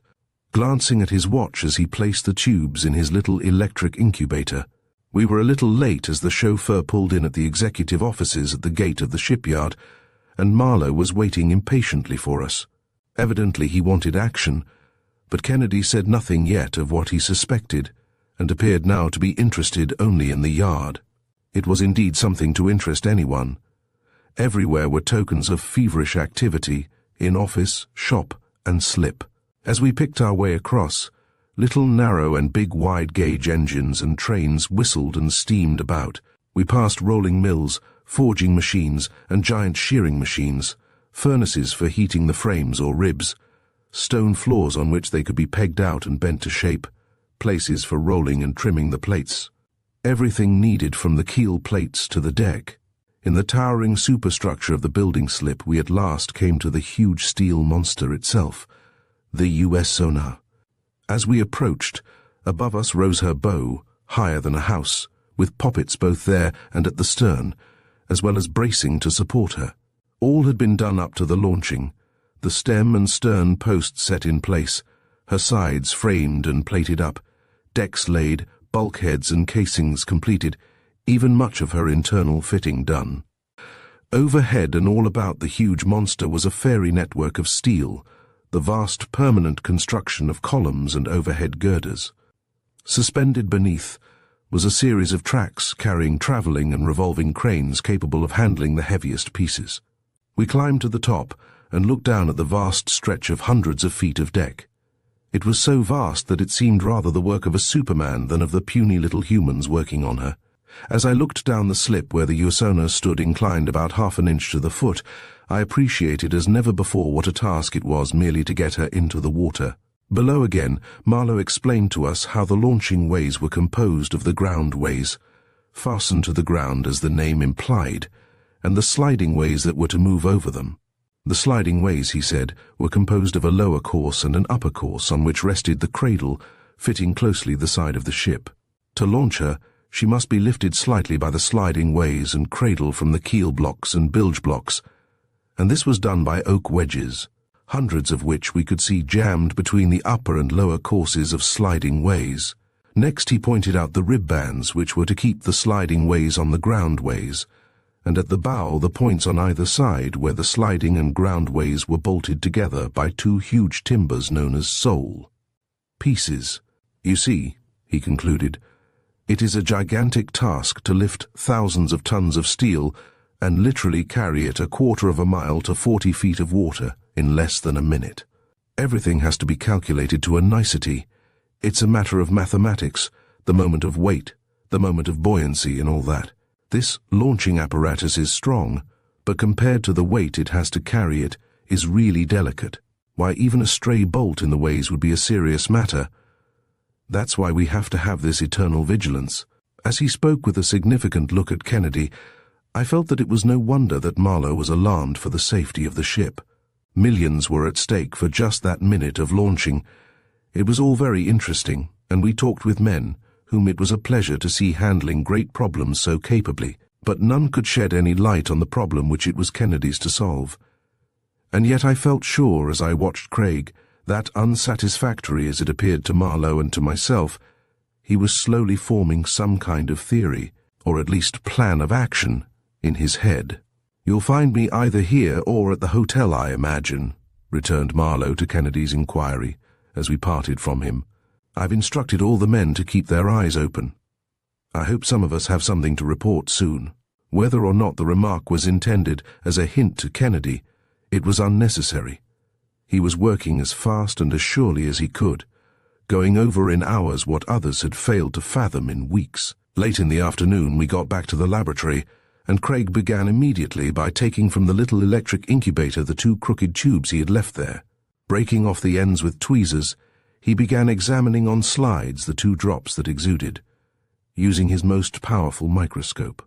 glancing at his watch as he placed the tubes in his little electric incubator. We were a little late as the chauffeur pulled in at the executive offices at the gate of the shipyard, and Marlowe was waiting impatiently for us. Evidently he wanted action, but Kennedy said nothing yet of what he suspected, and appeared now to be interested only in the yard. It was indeed something to interest anyone. Everywhere were tokens of feverish activity, in office, shop, and slip. As we picked our way across, little narrow and big wide-gauge engines and trains whistled and steamed about. We passed rolling mills, forging machines, and giant shearing machines, furnaces for heating the frames or ribs, stone floors on which they could be pegged out and bent to shape, places for rolling and trimming the plates. Everything needed from the keel plates to the deck. In the towering superstructure of the building slip, we at last came to the huge steel monster itself, the U.S. Sonar. As we approached, above us rose her bow, higher than a house, with poppets both there and at the stern, as well as bracing to support her. All had been done up to the launching, the stem and stern posts set in place, her sides framed and plated up, decks laid, bulkheads and casings completed, even much of her internal fitting done. Overhead and all about the huge monster was a fairy network of steel, the vast permanent construction of columns and overhead girders. Suspended beneath was a series of tracks carrying travelling and revolving cranes capable of handling the heaviest pieces. We climbed to the top and looked down at the vast stretch of hundreds of feet of deck. It was so vast that it seemed rather the work of a Superman than of the puny little humans working on her. As I looked down the slip where the Usona stood inclined about half an inch to the foot, I appreciated as never before what a task it was merely to get her into the water. Below again, Marlowe explained to us how the launching ways were composed of the ground ways, fastened to the ground as the name implied, and the sliding ways that were to move over them. The sliding ways, he said, were composed of a lower course and an upper course on which rested the cradle, fitting closely the side of the ship. To launch her, she must be lifted slightly by the sliding ways and cradle from the keel blocks and bilge blocks, and this was done by oak wedges, hundreds of which we could see jammed between the upper and lower courses of sliding ways. Next he pointed out the rib bands which were to keep the sliding ways on the ground ways, and at the bow the points on either side where the sliding and ground ways were bolted together by two huge timbers known as sole pieces. You see, he concluded, it is a gigantic task to lift thousands of tons of steel and literally carry it 1/4 of a mile to 40 feet of water in less than a minute. Everything has to be calculated to a nicety. It's a matter of mathematics, the moment of weight, the moment of buoyancy and all that. This launching apparatus is strong, but compared to the weight it has to carry it is really delicate. Why, even a stray bolt in the ways would be a serious matter. That's why we have to have this eternal vigilance. As he spoke with a significant look at Kennedy, I felt that it was no wonder that Marlowe was alarmed for the safety of the ship. Millions were at stake for just that minute of launching. It was all very interesting, and we talked with men whom it was a pleasure to see handling great problems so capably, but none could shed any light on the problem which it was Kennedy's to solve. And yet I felt sure as I watched Craig that, unsatisfactory as it appeared to Marlowe and to myself, he was slowly forming some kind of theory, or at least plan of action, in his head. "You'll find me either here or at the hotel, I imagine," returned Marlowe to Kennedy's inquiry, as we parted from him. "I've instructed all the men to keep their eyes open. I hope some of us have something to report soon." Whether or not the remark was intended as a hint to Kennedy, it was unnecessary. He was working as fast and as surely as he could, going over in hours what others had failed to fathom in weeks. Late in the afternoon we got back to the laboratory, and Craig began immediately by taking from the little electric incubator the 2 crooked tubes he had left there. Breaking off the ends with tweezers, he began examining on slides the 2 drops that exuded, using his most powerful microscope.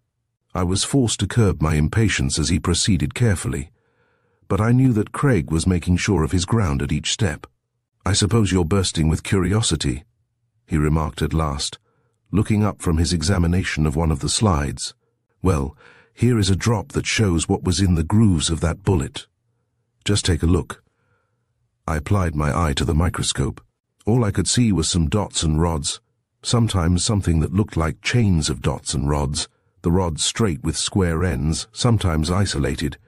I was forced to curb my impatience as he proceeded carefully, but I knew that Craig was making sure of his ground at each step. "I suppose you're bursting with curiosity," he remarked at last, looking up from his examination of one of the slides. "Well, here is a drop that shows what was in the grooves of that bullet. Just take a look." I applied my eye to the microscope. All I could see was some dots and rods, sometimes something that looked like chains of dots and rods, the rods straight with square ends, sometimes isolated,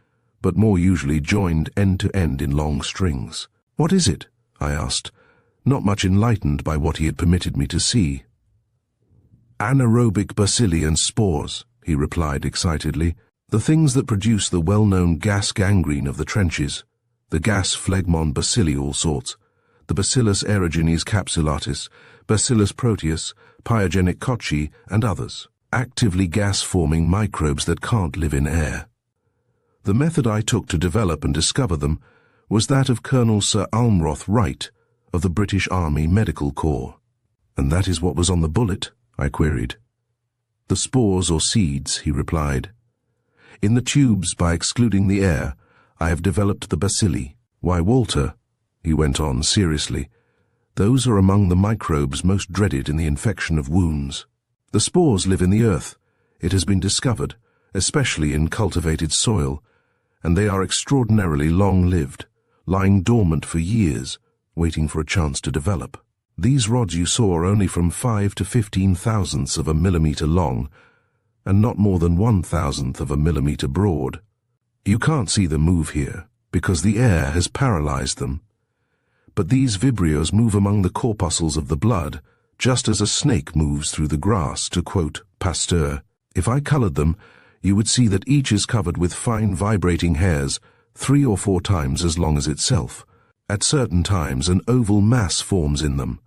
but more usually joined end to end in long strings. "What is it?" I asked, not much enlightened by what he had permitted me to see. "Anaerobic bacilli and spores," he replied excitedly, "the things that produce the well-known gas gangrene of the trenches, the gas phlegmon bacilli all sorts, the Bacillus aerogenes capsulatus, Bacillus proteus, pyogenic cocci, and others, actively gas-forming microbes that can't live in air. The method I took to develop and discover them was that of Colonel Sir Almroth Wright of the British Army Medical Corps." "And that is what was on the bullet?" I queried. "The spores or seeds," he replied. "In the tubes, by excluding the air, I have developed the bacilli. Why, Walter," he went on seriously, "those are among the microbes most dreaded in the infection of wounds. The spores live in the earth, it has been discovered, especially in cultivated soil, and they are extraordinarily long-lived, lying dormant for years, waiting for a chance to develop. These rods you saw are only from 5 to 15 thousandths of a millimeter long, and not more than 1,000th of a millimeter broad. You can't see them move here, because the air has paralyzed them. But these vibrios move among the corpuscles of the blood, just as a snake moves through the grass, to quote Pasteur. If I colored them, you would see that each is covered with fine vibrating hairs 3 or 4 times as long as itself. At certain times an oval mass forms in them.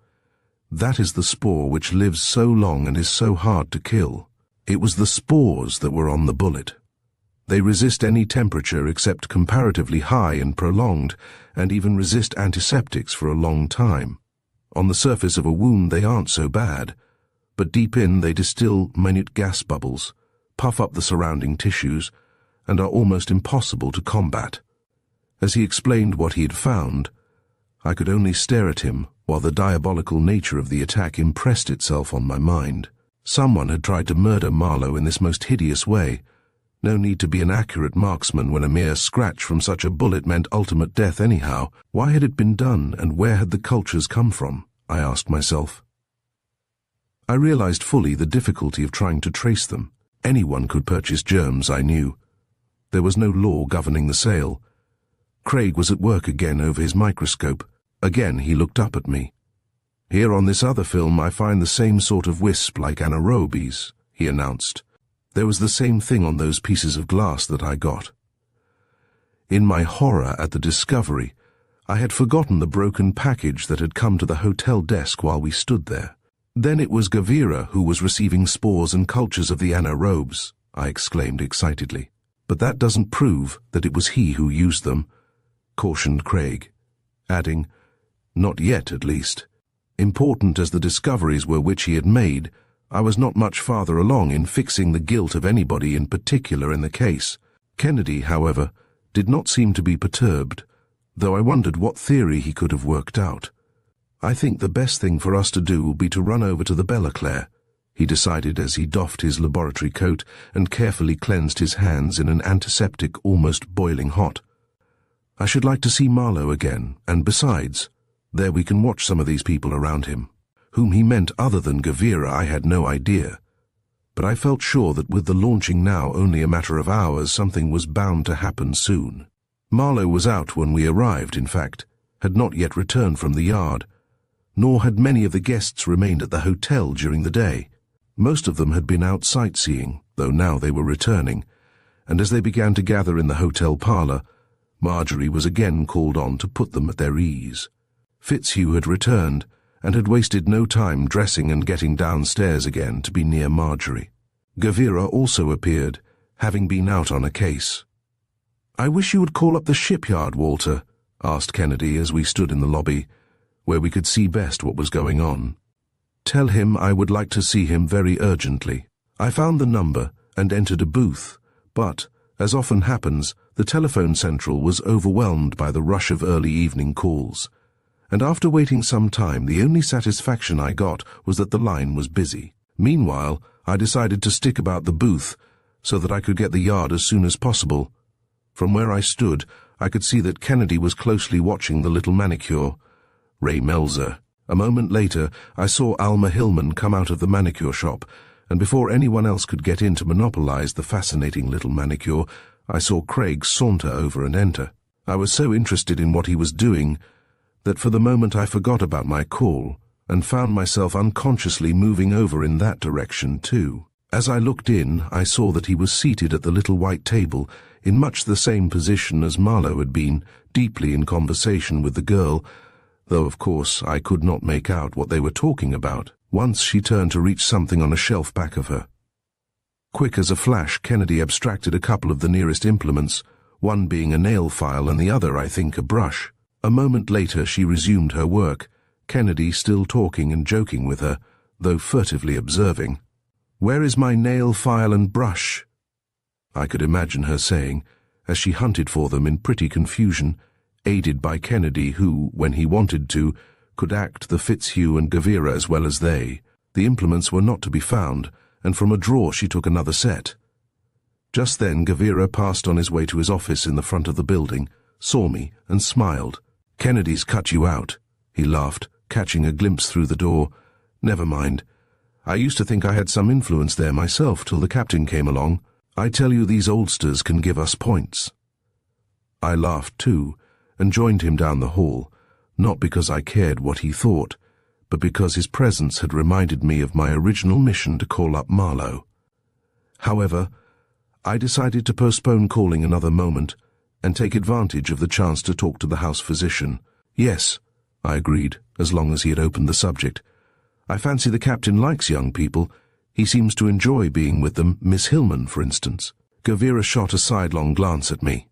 That is the spore which lives so long and is so hard to kill. It was the spores that were on the bullet. They resist any temperature except comparatively high and prolonged, and even resist antiseptics for a long time. On the surface of a wound they aren't so bad, but deep in they distill minute gas bubbles, puff up the surrounding tissues, and are almost impossible to combat. As he explained what he had found, I could only stare at him while the diabolical nature of the attack impressed itself on my mind. Someone had tried to murder Marlowe in this most hideous way. No need to be an accurate marksman when a mere scratch from such a bullet meant ultimate death anyhow. Why had it been done, and where had the cultures come from? I asked myself. I realized fully the difficulty of trying to trace them. Anyone could purchase germs, I knew. There was no law governing the sale. Craig was at work again over his microscope. Again he looked up at me. "Here on this other film I find the same sort of wisp like anaerobes," he announced. There was the same thing on those pieces of glass that I got. In my horror at the discovery, I had forgotten the broken package that had come to the hotel desk while we stood there. "Then it was Gavira who was receiving spores and cultures of the anaerobes," I exclaimed excitedly. "But that doesn't prove that it was he who used them," cautioned Craig, adding, "Not yet, at least." Important as the discoveries were which he had made, I was not much farther along in fixing the guilt of anybody in particular in the case. Kennedy, however, did not seem to be perturbed, though I wondered what theory he could have worked out. "I think the best thing for us to do will be to run over to the Bellaclaire," he decided as he doffed his laboratory coat and carefully cleansed his hands in an antiseptic almost boiling hot. "I should like to see Marlowe again, and besides, there we can watch some of these people around him." Whom he meant other than Gavira I had no idea, but I felt sure that with the launching now only a matter of hours, something was bound to happen soon. Marlowe was out when we arrived, in fact, had not yet returned from the yard, nor had many of the guests remained at the hotel during the day. Most of them had been out sightseeing, though now they were returning, and as they began to gather in the hotel parlour, Marjorie was again called on to put them at their ease. Fitzhugh had returned, and had wasted no time dressing and getting downstairs again to be near Marjorie. Gavira also appeared, having been out on a case. "I wish you would call up the shipyard, Walter," asked Kennedy as we stood in the lobby, where we could see best what was going on. "Tell him I would like to see him very urgently." I found the number and entered a booth, but, as often happens, the telephone central was overwhelmed by the rush of early evening calls, and after waiting some time the only satisfaction I got was that the line was busy. Meanwhile, I decided to stick about the booth so that I could get the yard as soon as possible. From where I stood, I could see that Kennedy was closely watching the little manicure, Ray Melzer. A moment later, I saw Alma Hillman come out of the manicure shop, and before anyone else could get in to monopolize the fascinating little manicure, I saw Craig saunter over and enter. I was so interested in what he was doing that for the moment I forgot about my call and found myself unconsciously moving over in that direction too. As I looked in, I saw that he was seated at the little white table in much the same position as Marlowe had been, deeply in conversation with the girl, though of course I could not make out what they were talking about. Once she turned to reach something on a shelf back of her. Quick as a flash, Kennedy abstracted a couple of the nearest implements, one being a nail file and the other, I think, a brush. A moment later she resumed her work, Kennedy still talking and joking with her, though furtively observing. "Where is my nail file and brush?" I could imagine her saying, as she hunted for them in pretty confusion, aided by Kennedy who, when he wanted to, could act the Fitzhugh and Gavira as well as they. The implements were not to be found, and from a drawer she took another set. Just then Gavira passed on his way to his office in the front of the building, saw me, and smiled. "Kennedy's cut you out," he laughed, catching a glimpse through the door. "Never mind. I used to think I had some influence there myself till the captain came along. I tell you, these oldsters can give us points." I laughed too, and joined him down the hall, not because I cared what he thought, but because his presence had reminded me of my original mission to call up Marlowe. However, I decided to postpone calling another moment and take advantage of the chance to talk to the house physician. "Yes," I agreed, as long as he had opened the subject. "I fancy the captain likes young people. He seems to enjoy being with them, Miss Hillman, for instance." Gavira shot a sidelong glance at me.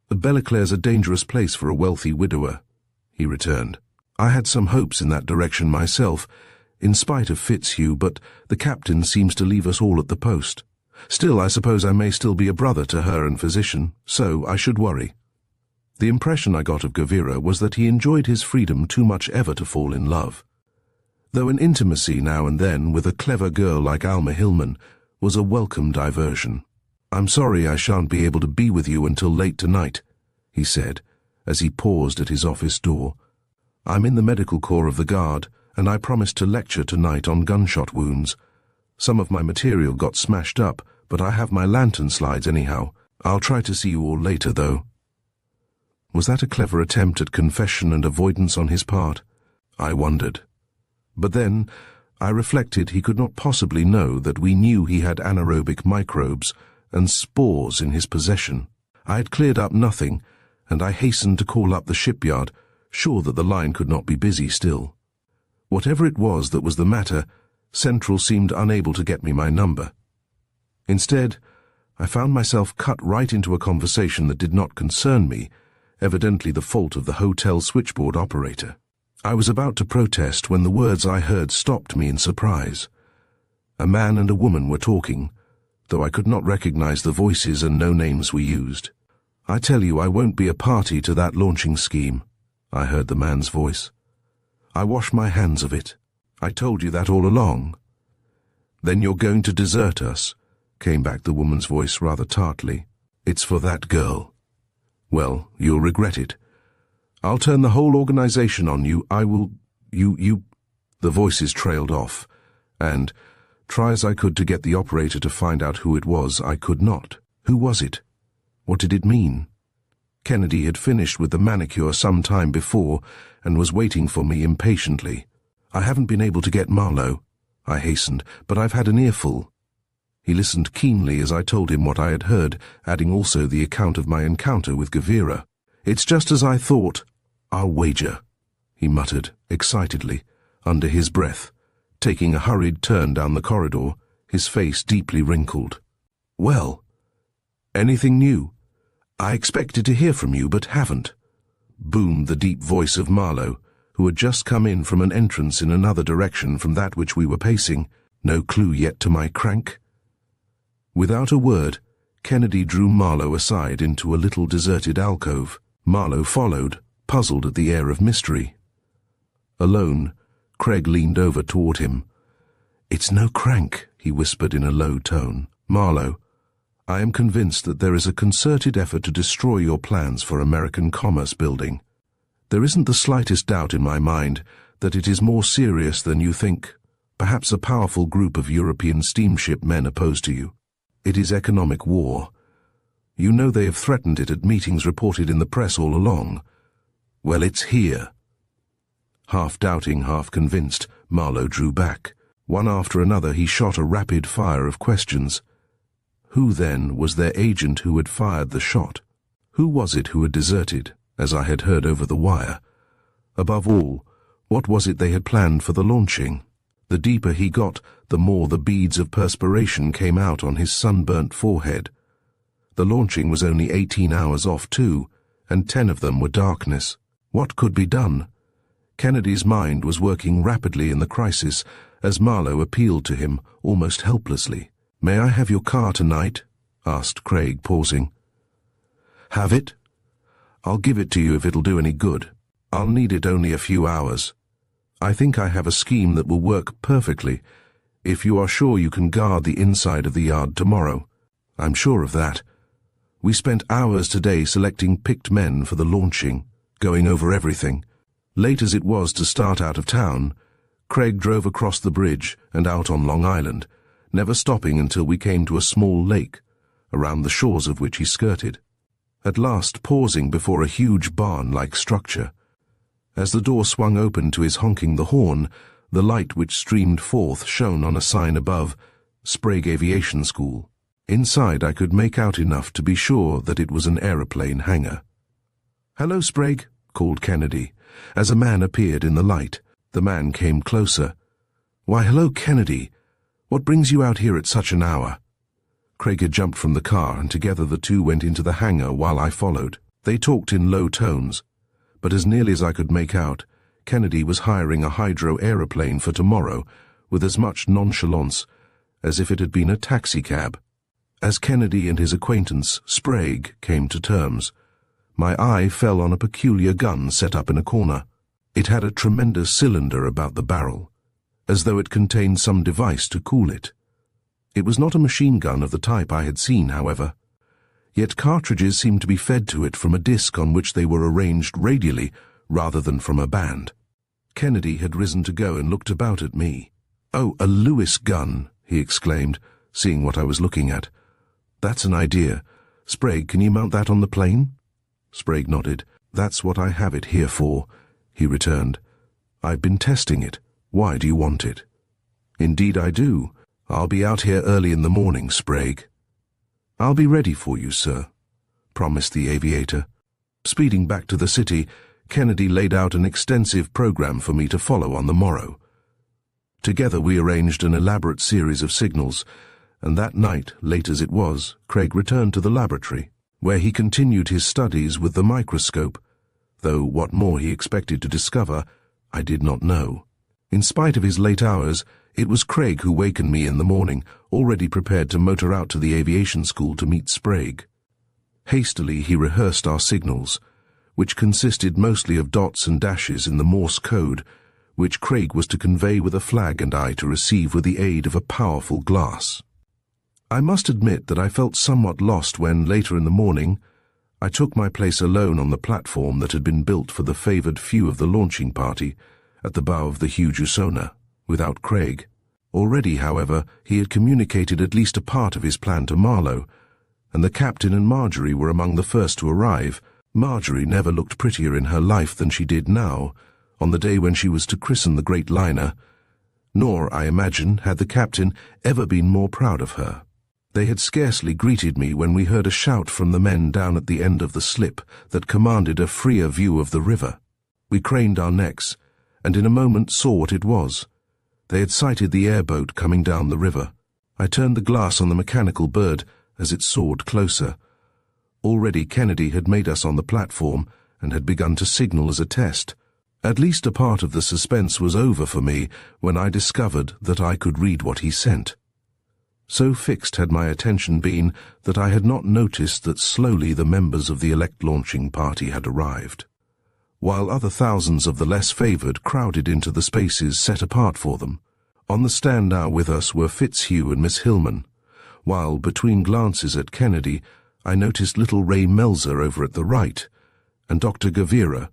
"The Bellaclaire's a dangerous place for a wealthy widower," he returned. I had some hopes in that direction myself, in spite of Fitzhugh, but the captain seems to leave us all at the post. Still, I suppose I may still be a brother to her and physician, so I should worry. The impression I got of Gavira was that he enjoyed his freedom too much ever to fall in love, though an intimacy now and then with a clever girl like Alma Hillman was a welcome diversion. "I'm sorry I shan't be able to be with you until late tonight," he said, as he paused at his office door. "I'm in the medical corps of the guard, and I promised to lecture tonight on gunshot wounds. Some of my material got smashed up, but I have my lantern slides anyhow. I'll try to see you all later, though." Was that a clever attempt at confession and avoidance on his part? I wondered. But then I reflected he could not possibly know that we knew he had anaerobic microbes and spores in his possession. I had cleared up nothing, and I hastened to call up the shipyard, sure that the line could not be busy still. Whatever it was that was the matter, Central seemed unable to get me my number. Instead, I found myself cut right into a conversation that did not concern me, evidently the fault of the hotel switchboard operator. I was about to protest when the words I heard stopped me in surprise. A man and a woman were talking, though I could not recognize the voices and no names were used. "I tell you, I won't be a party to that launching scheme," I heard the man's voice. "I wash my hands of it. I told you that all along." "Then you're going to desert us," came back the woman's voice rather tartly. "It's for that girl. Well, you'll regret it. I'll turn the whole organization on you. I will... You... The voices trailed off, and, try as I could to get the operator to find out who it was, I could not. Who was it? What did it mean? Kennedy had finished with the manicure some time before and was waiting for me impatiently. "I haven't been able to get Marlowe," I hastened, "but I've had an earful." He listened keenly as I told him what I had heard, adding also the account of my encounter with Gavira. "It's just as I thought. I'll wager," he muttered, excitedly, under his breath, taking a hurried turn down the corridor, his face deeply wrinkled. "Well, anything new? I expected to hear from you, but haven't," boomed the deep voice of Marlowe, who had just come in from an entrance in another direction from that which we were pacing. "No clue yet to my crank?" Without a word, Kennedy drew Marlowe aside into a little deserted alcove. Marlowe followed, puzzled at the air of mystery. Alone, Craig leaned over toward him. "It's no crank," he whispered in a low tone. "Marlowe, I am convinced that there is a concerted effort to destroy your plans for American commerce building. There isn't the slightest doubt in my mind that it is more serious than you think. Perhaps a powerful group of European steamship men opposed to you. It is economic war. You know they have threatened it at meetings reported in the press all along. Well, it's here." Half doubting, half convinced, Marlowe drew back. One after another he shot a rapid fire of questions. Who, then, was their agent who had fired the shot? Who was it who had deserted, as I had heard over the wire? Above all, what was it they had planned for the launching? The deeper he got, the more the beads of perspiration came out on his sunburnt forehead. The launching was only 18 hours off too, and 10 of them were darkness. What could be done? Kennedy's mind was working rapidly in the crisis as Marlowe appealed to him, almost helplessly. "May I have your car tonight?" asked Craig, pausing. "Have it? I'll give it to you if it'll do any good. I'll need it only a few hours. I think I have a scheme that will work perfectly, if you are sure you can guard the inside of the yard tomorrow." "I'm sure of that. We spent hours today selecting picked men for the launching, going over everything. Late as it was to start out of town, Craig drove across the bridge and out on Long Island, never stopping until we came to a small lake, around the shores of which he skirted, at last pausing before a huge barn-like structure. As the door swung open to his honking the horn, the light which streamed forth shone on a sign above, Sprague Aviation School. Inside I could make out enough to be sure that it was an aeroplane hangar. "Hello, Sprague," called Kennedy, as a man appeared in the light. The man came closer. "Why, hello, Kennedy. What brings you out here at such an hour?" Craig had jumped from the car, and together the two went into the hangar while I followed. They talked in low tones, but as nearly as I could make out, Kennedy was hiring a hydro-aeroplane for tomorrow with as much nonchalance as if it had been a taxicab. As Kennedy and his acquaintance, Sprague, came to terms, my eye fell on a peculiar gun set up in a corner. It had a tremendous cylinder about the barrel, as though it contained some device to cool it. It was not a machine gun of the type I had seen, however, yet cartridges seemed to be fed to it from a disc on which they were arranged radially rather than from a band. Kennedy had risen to go and looked about at me. "Oh, a Lewis gun," he exclaimed, seeing what I was looking at. "That's an idea. Sprague, can you mount that on the plane?" Sprague nodded. "That's what I have it here for," he returned. "I've been testing it. Why do you want it?" "Indeed I do. I'll be out here early in the morning, Sprague." "I'll be ready for you, sir," promised the aviator. Speeding back to the city, Kennedy laid out an extensive program for me to follow on the morrow. Together we arranged an elaborate series of signals, and that night, late as it was, Craig returned to the laboratory, where he continued his studies with the microscope, though what more he expected to discover, I did not know. In spite of his late hours, it was Craig who wakened me in the morning, already prepared to motor out to the aviation school to meet Sprague. Hastily he rehearsed our signals, which consisted mostly of dots and dashes in the Morse code, which Craig was to convey with a flag and I to receive with the aid of a powerful glass. I must admit that I felt somewhat lost when, later in the morning, I took my place alone on the platform that had been built for the favoured few of the launching party, at the bow of the huge Usona, without Craig. Already, however, he had communicated at least a part of his plan to Marlowe, and the captain and Marjorie were among the first to arrive. Marjorie never looked prettier in her life than she did now, on the day when she was to christen the great liner, nor, I imagine, had the captain ever been more proud of her. They had scarcely greeted me when we heard a shout from the men down at the end of the slip that commanded a freer view of the river. We craned our necks, and in a moment saw what it was. They had sighted the airboat coming down the river. I turned the glass on the mechanical bird as it soared closer. Already Kennedy had made us on the platform and had begun to signal as a test. At least a part of the suspense was over for me when I discovered that I could read what he sent. So fixed had my attention been that I had not noticed that slowly the members of the elect launching party had arrived, while other thousands of the less favoured crowded into the spaces set apart for them. On the stand now with us were Fitzhugh and Miss Hillman, while, between glances at Kennedy, I noticed little Ray Melzer over at the right, and Dr. Gavira,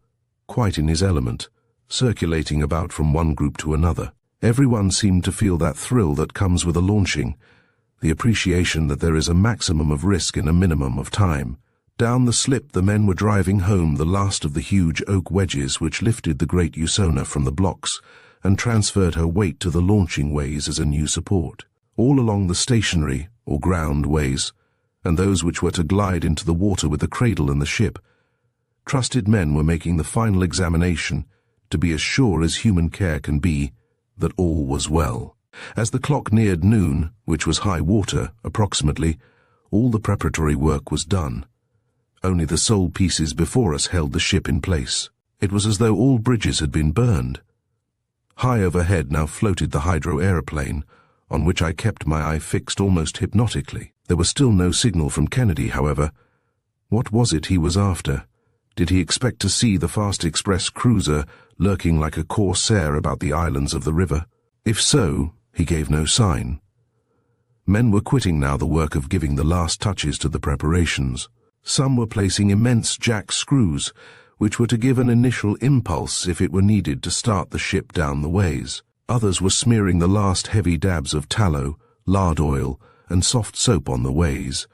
quite in his element, circulating about from one group to another. Everyone seemed to feel that thrill that comes with a launching, the appreciation that there is a maximum of risk in a minimum of time. Down the slip the men were driving home the last of the huge oak wedges which lifted the great Usona from the blocks and transferred her weight to the launching ways as a new support. All along the stationary, or ground, ways, and those which were to glide into the water with the cradle and the ship, trusted men were making the final examination to be as sure as human care can be that all was well. As the clock neared noon, which was high water, approximately, all the preparatory work was done. Only the sole pieces before us held the ship in place. It was as though all bridges had been burned. High overhead now floated the hydro-aeroplane, on which I kept my eye fixed almost hypnotically. There was still no signal from Kennedy, however. What was it he was after? Did he expect to see the fast express cruiser lurking like a corsair about the islands of the river? If so, he gave no sign. Men were quitting now the work of giving the last touches to the preparations. Some were placing immense jack screws, which were to give an initial impulse if it were needed to start the ship down the ways. Others were smearing the last heavy dabs of tallow, lard oil, and soft soap on the ways,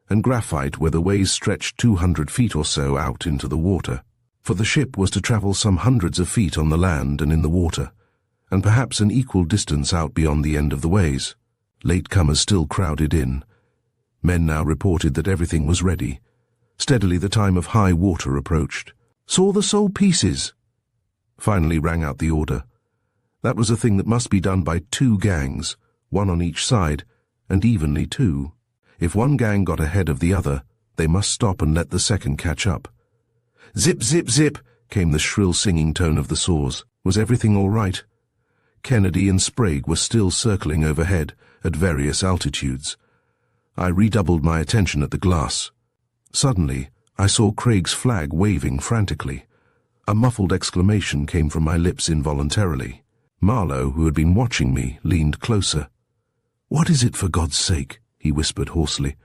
and graphite where the ways stretched 200 feet or so out into the water. For the ship was to travel some hundreds of feet on the land and in the water, and perhaps an equal distance out beyond the end of the ways. Latecomers still crowded in. Men now reported that everything was ready. Steadily the time of high water approached. "Saw the sole pieces," finally rang out the order. That was a thing that must be done by 2 gangs, one on each side, and evenly too. If one gang got ahead of the other, they must stop and let the second catch up. "Zip, zip, zip! came the shrill singing tone of the saws. Was everything all right? Kennedy and Sprague were still circling overhead at various altitudes. I redoubled my attention at the glass. Suddenly, I saw Craig's flag waving frantically. A muffled exclamation came from my lips involuntarily. Marlowe, who had been watching me, leaned closer. "What is it, for God's sake?" he whispered hoarsely.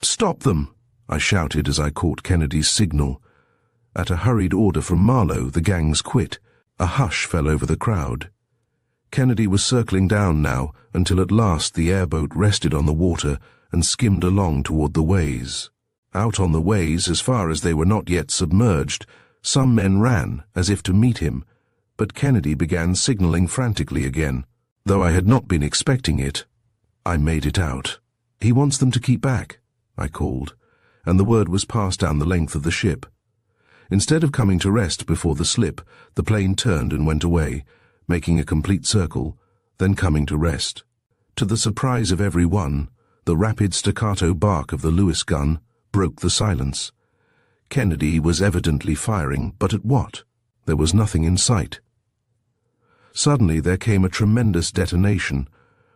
"Stop them!" I shouted as I caught Kennedy's signal. At a hurried order from Marlowe, the gangs quit. A hush fell over the crowd. Kennedy was circling down now, until at last the airboat rested on the water and skimmed along toward the ways. Out on the ways, as far as they were not yet submerged, some men ran, as if to meet him, but Kennedy began signaling frantically again. Though I had not been expecting it, I made it out. "He wants them to keep back," I called, and the word was passed down the length of the ship. Instead of coming to rest before the slip, the plane turned and went away, making a complete circle, then coming to rest. To the surprise of every one, the rapid staccato bark of the Lewis gun broke the silence. Kennedy was evidently firing, but at what? There was nothing in sight. Suddenly there came a tremendous detonation,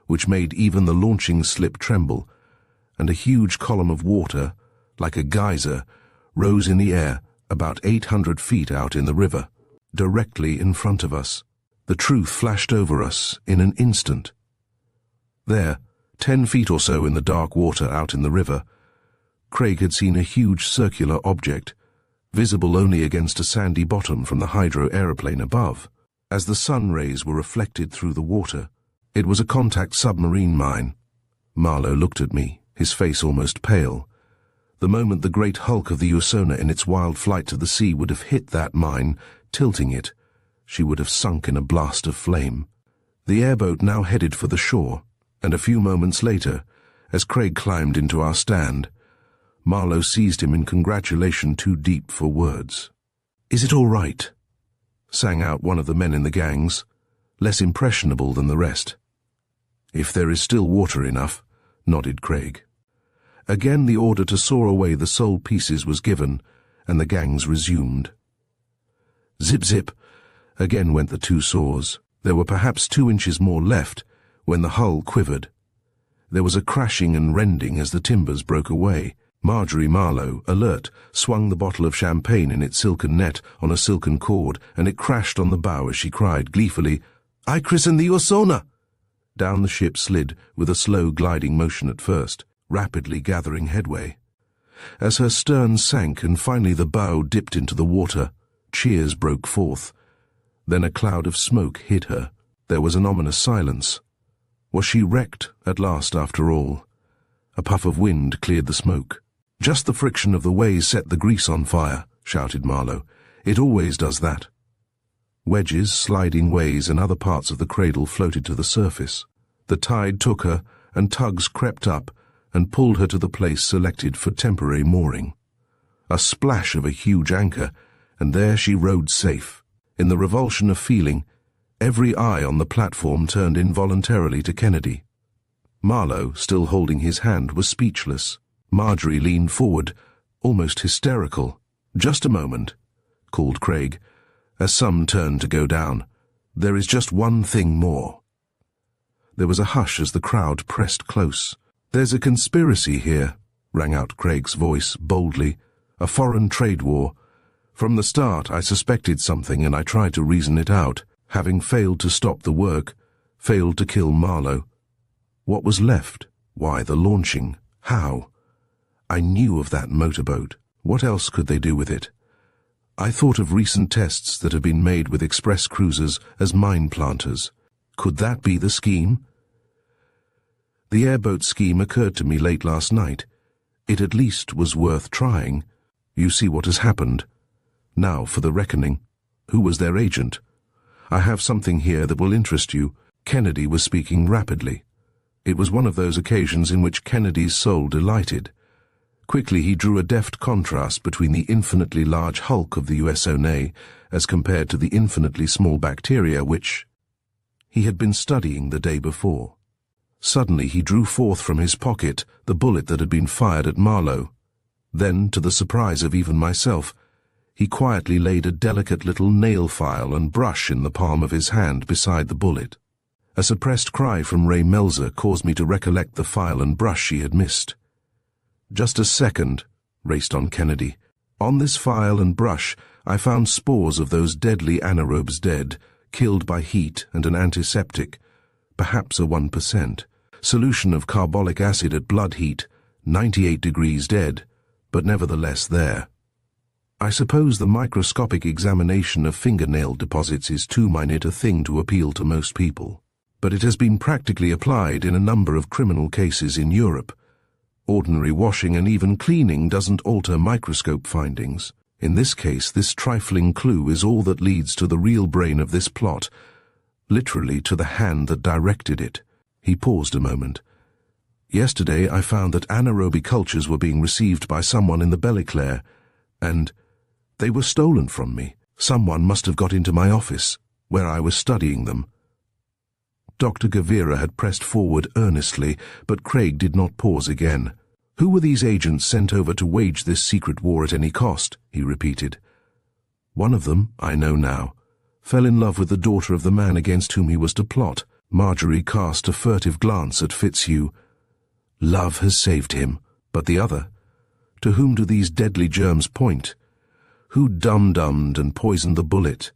which made even the launching slip tremble, and a huge column of water, like a geyser, rose in the air about 800 feet out in the river, directly in front of us. The truth flashed over us in an instant. There, 10 feet or so in the dark water out in the river, Craig had seen a huge circular object, visible only against a sandy bottom from the hydro aeroplane above. As the sun rays were reflected through the water, it was a contact submarine mine. Marlowe looked at me, his face almost pale. The moment the great hulk of the Euston in its wild flight to the sea would have hit that mine, tilting it, she would have sunk in a blast of flame. The airboat now headed for the shore, and a few moments later, as Craig climbed into our stand, Marlowe seized him in congratulation too deep for words. "Is it all right?" sang out one of the men in the gangs, less impressionable than the rest. "If there is still water enough," nodded Craig. Again the order to saw away the sole pieces was given, and the gangs resumed. Zip, zip, again went the two saws. There were perhaps 2 inches more left when the hull quivered. There was a crashing and rending as the timbers broke away. Marjorie Marlowe, alert, swung the bottle of champagne in its silken net on a silken cord, and it crashed on the bow as she cried gleefully, "I christen the Euston!" Down the ship slid, with a slow gliding motion at first, rapidly gathering headway. As her stern sank and finally the bow dipped into the water, cheers broke forth. Then a cloud of smoke hid her. There was an ominous silence. Was she wrecked at last after all? A puff of wind cleared the smoke. "Just the friction of the ways set the grease on fire," shouted Marlowe. "It always does that." Wedges, sliding ways, and other parts of the cradle floated to the surface. The tide took her, and tugs crept up and pulled her to the place selected for temporary mooring. A splash of a huge anchor, and there she rode safe. In the revulsion of feeling, every eye on the platform turned involuntarily to Kennedy. Marlowe, still holding his hand, was speechless. Marjorie leaned forward, almost hysterical. "Just a moment," called Craig, as some turned to go down. "There is just one thing more." There was a hush as the crowd pressed close. "There's a conspiracy here," rang out Craig's voice boldly. "A foreign trade war. From the start I suspected something and I tried to reason it out. Having failed to stop the work, failed to kill Marlowe. What was left? Why, the launching. How? I knew of that motorboat. What else could they do with it? I thought of recent tests that have been made with express cruisers as mine planters. Could that be the scheme? The airboat scheme occurred to me late last night. It at least was worth trying. You see what has happened. Now for the reckoning. Who was their agent? I have something here that will interest you." Kennedy was speaking rapidly. It was one of those occasions in which Kennedy's soul delighted. Quickly he drew a deft contrast between the infinitely large hulk of the Euston as compared to the infinitely small bacteria which he had been studying the day before. Suddenly he drew forth from his pocket the bullet that had been fired at Marlowe. Then, to the surprise of even myself, He quietly laid a delicate little nail file and brush in the palm of his hand beside the bullet. A suppressed cry from Ray Melzer caused me to recollect the file and brush she had missed. "Just a second," raced on Kennedy. "On this file and brush, I found spores of those deadly anaerobes dead, killed by heat and an antiseptic, perhaps a 1%. Solution of carbolic acid at blood heat, 98 degrees dead, but nevertheless there. I suppose the microscopic examination of fingernail deposits is too minute a thing to appeal to most people, but it has been practically applied in a number of criminal cases in Europe. Ordinary washing and even cleaning doesn't alter microscope findings. In this case, this trifling clue is all that leads to the real brain of this plot, literally to the hand that directed it." He paused a moment. "Yesterday I found that anaerobic cultures were being received by someone in the Belliclaire, and they were stolen from me. Someone must have got into my office, where I was studying them." Dr. Gavira had pressed forward earnestly, but Craig did not pause again. "Who were these agents sent over to wage this secret war at any cost?" he repeated. "One of them, I know now, fell in love with the daughter of the man against whom he was to plot." Marjorie cast a furtive glance at Fitzhugh. "Love has saved him, but the other? To whom do these deadly germs point? Who dum-dummed and poisoned the bullet?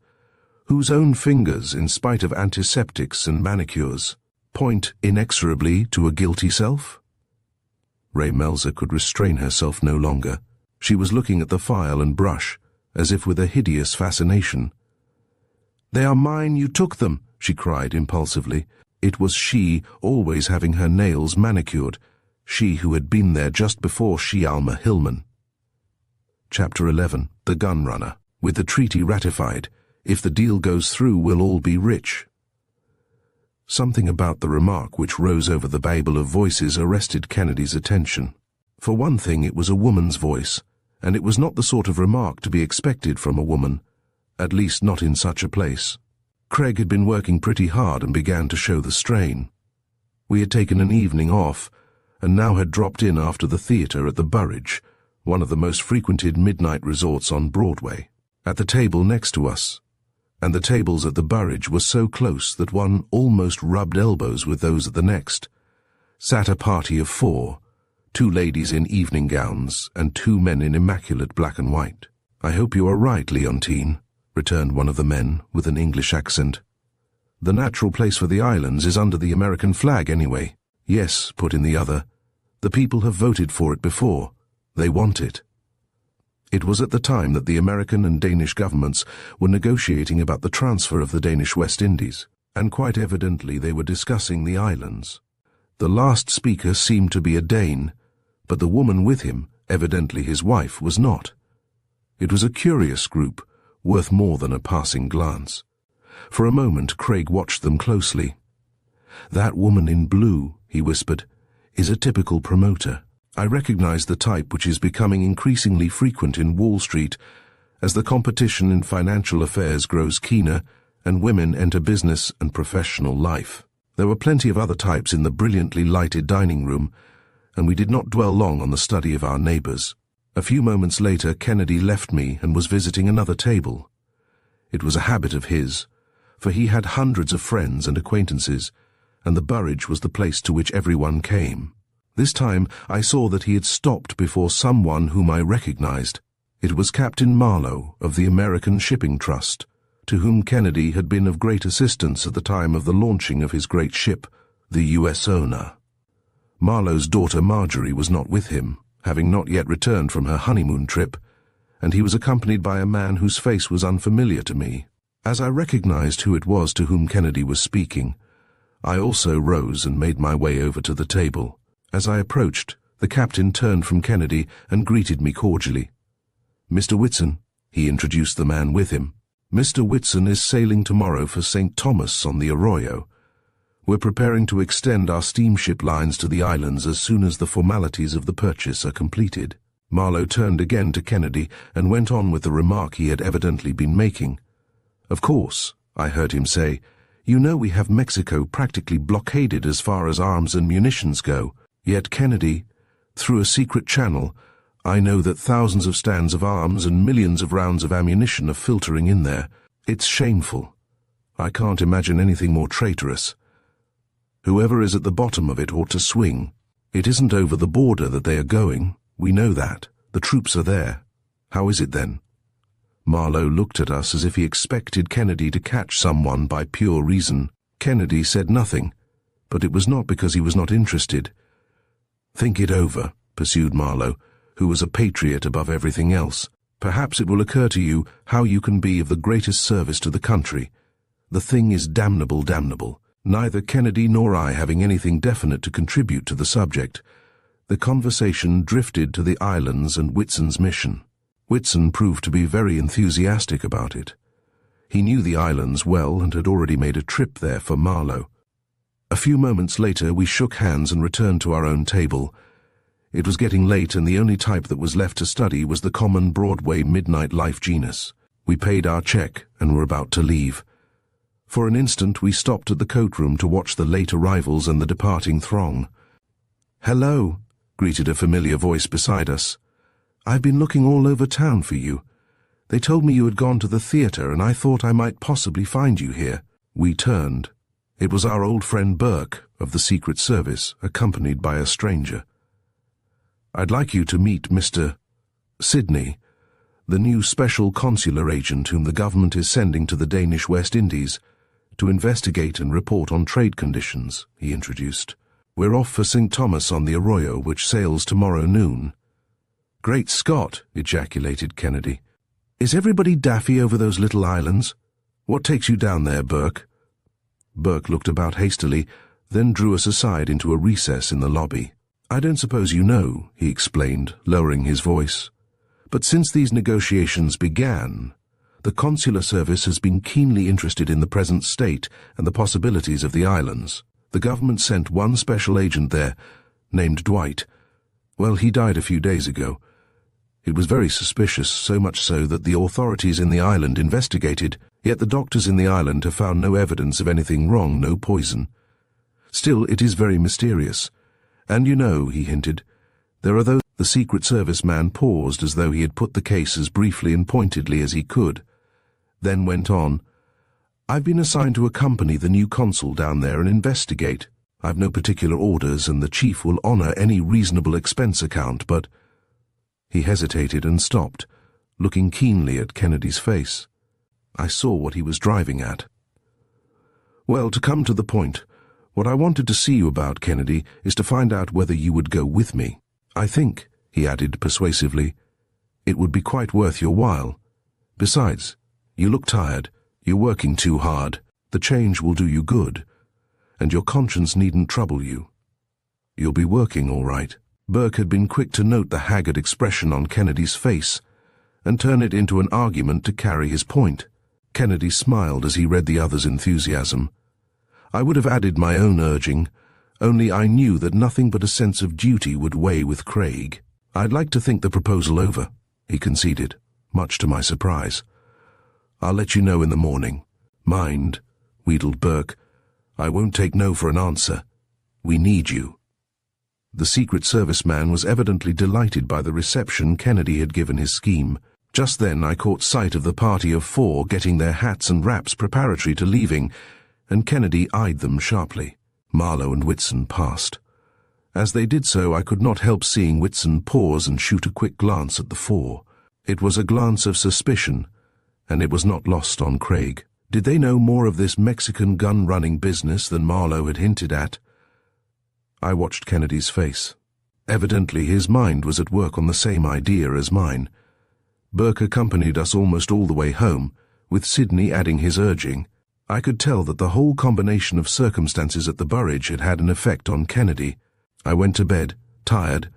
Whose own fingers, in spite of antiseptics and manicures, point inexorably to a guilty self?" Ray Melzer could restrain herself no longer. She was looking at the file and brush, as if with a hideous fascination. "They are mine, you took them," she cried impulsively. It was she, always having her nails manicured, she who had been there just before Alma Hillman. Chapter 11. The Gunrunner. With the treaty ratified, if the deal goes through, we'll all be rich. Something about the remark which rose over the babel of voices arrested Kennedy's attention. For one thing, it was a woman's voice, and it was not the sort of remark to be expected from a woman, at least not in such a place. Craig had been working pretty hard and began to show the strain. We had taken an evening off, and now had dropped in after the theatre at the Burridge, one of the most frequented midnight resorts on Broadway, at the table next to us, and the tables at the Burridge were so close that one almost rubbed elbows with those at the next, sat a party of 4, 2 ladies in evening gowns and 2 men in immaculate black and white. "I hope you are right, Leontine," returned one of the men with an English accent. "The natural place for the islands is under the American flag anyway." "Yes," put in the other. "The people have voted for it before. They want it." It was at the time that the American and Danish governments were negotiating about the transfer of the Danish West Indies, and quite evidently they were discussing the islands. The last speaker seemed to be a Dane, but the woman with him, evidently his wife, was not. It was a curious group, worth more than a passing glance. For a moment Craig watched them closely. "That woman in blue," he whispered, "is a typical promoter. I recognize the type which is becoming increasingly frequent in Wall Street as the competition in financial affairs grows keener and women enter business and professional life." There were plenty of other types in the brilliantly lighted dining room, and we did not dwell long on the study of our neighbors. A few moments later Kennedy left me and was visiting another table. It was a habit of his, for he had hundreds of friends and acquaintances, and the Burridge was the place to which everyone came. This time I saw that he had stopped before someone whom I recognized. It was Captain Marlowe of the American Shipping Trust, to whom Kennedy had been of great assistance at the time of the launching of his great ship, the USONA. Marlowe's daughter Marjorie was not with him, having not yet returned from her honeymoon trip, and he was accompanied by a man whose face was unfamiliar to me. As I recognized who it was to whom Kennedy was speaking, I also rose and made my way over to the table. As I approached, the captain turned from Kennedy and greeted me cordially. "Mr. Whitson," he introduced the man with him. "Mr. Whitson is sailing tomorrow for St. Thomas on the Arroyo. We're preparing to extend our steamship lines to the islands as soon as the formalities of the purchase are completed." Marlowe turned again to Kennedy and went on with the remark he had evidently been making. "Of course," I heard him say, "you know we have Mexico practically blockaded as far as arms and munitions go. Yet Kennedy, through a secret channel, I know that thousands of stands of arms and millions of rounds of ammunition are filtering in there. It's shameful. I can't imagine anything more traitorous. Whoever is at the bottom of it ought to swing. It isn't over the border that they are going. We know that. The troops are there. How is it then? Marlowe looked at us as if he expected Kennedy to catch someone by pure reason. Kennedy said nothing, but it was not because he was not interested. Think it over, pursued Marlowe, who was a patriot above everything else. Perhaps it will occur to you how you can be of the greatest service to the country. The thing is damnable, damnable. Neither Kennedy nor I having anything definite to contribute to the subject, the conversation drifted to the islands and Whitson's mission. Whitson proved to be very enthusiastic about it. He knew the islands well and had already made a trip there for Marlowe. A few moments later we shook hands and returned to our own table. It was getting late and the only type that was left to study was the common Broadway Midnight Life genus. We paid our check and were about to leave. For an instant we stopped at the coat room to watch the late arrivals and the departing throng. "Hello," greeted a familiar voice beside us. "I've been looking all over town for you. They told me you had gone to the theatre and I thought I might possibly find you here." We turned. It was our old friend Burke of the Secret Service, accompanied by a stranger. "I'd like you to meet Mr. Sidney, the new special consular agent whom the government is sending to the Danish West Indies to investigate and report on trade conditions," he introduced. "We're off for St. Thomas on the Arroyo, which sails tomorrow noon." "Great Scott!" ejaculated Kennedy. "Is everybody daffy over those little islands? What takes you down there, Burke?" Burke looked about hastily, then drew us aside into a recess in the lobby. "I don't suppose you know," he explained, lowering his voice, "but since these negotiations began, the consular service has been keenly interested in the present state and the possibilities of the islands. The government sent one special agent there, named Dwight. Well, he died a few days ago. It was very suspicious, so much so that the authorities in the island investigated, yet the doctors in the island have found no evidence of anything wrong, no poison. Still, it is very mysterious. And you know," he hinted, "there are those—" The Secret Service man paused as though he had put the case as briefly and pointedly as he could, then went on, "I've been assigned to accompany the new consul down there and investigate. I've no particular orders and the chief will honor any reasonable expense account, but—" He hesitated and stopped, looking keenly at Kennedy's face. I saw what he was driving at. "Well, to come to the point, what I wanted to see you about, Kennedy, is to find out whether you would go with me. I think," he added persuasively, "it would be quite worth your while. Besides, you look tired. You're working too hard. The change will do you good, and your conscience needn't trouble you. You'll be working all right." Burke had been quick to note the haggard expression on Kennedy's face and turn it into an argument to carry his point. Kennedy smiled as he read the other's enthusiasm. I would have added my own urging, only I knew that nothing but a sense of duty would weigh with Craig. "I'd like to think the proposal over," he conceded, much to my surprise. "I'll let you know in the morning." "Mind," wheedled Burke, "I won't take no for an answer. We need you." The Secret Service man was evidently delighted by the reception Kennedy had given his scheme. Just then I caught sight of the party of 4 getting their hats and wraps preparatory to leaving, and Kennedy eyed them sharply. Marlowe and Whitson passed. As they did so, I could not help seeing Whitson pause and shoot a quick glance at the 4. It was a glance of suspicion, and it was not lost on Craig. Did they know more of this Mexican gun-running business than Marlowe had hinted at? I watched Kennedy's face. Evidently his mind was at work on the same idea as mine. Burke accompanied us almost all the way home, with Sidney adding his urging. I could tell that the whole combination of circumstances at the Burridge had had an effect on Kennedy. I went to bed, tired,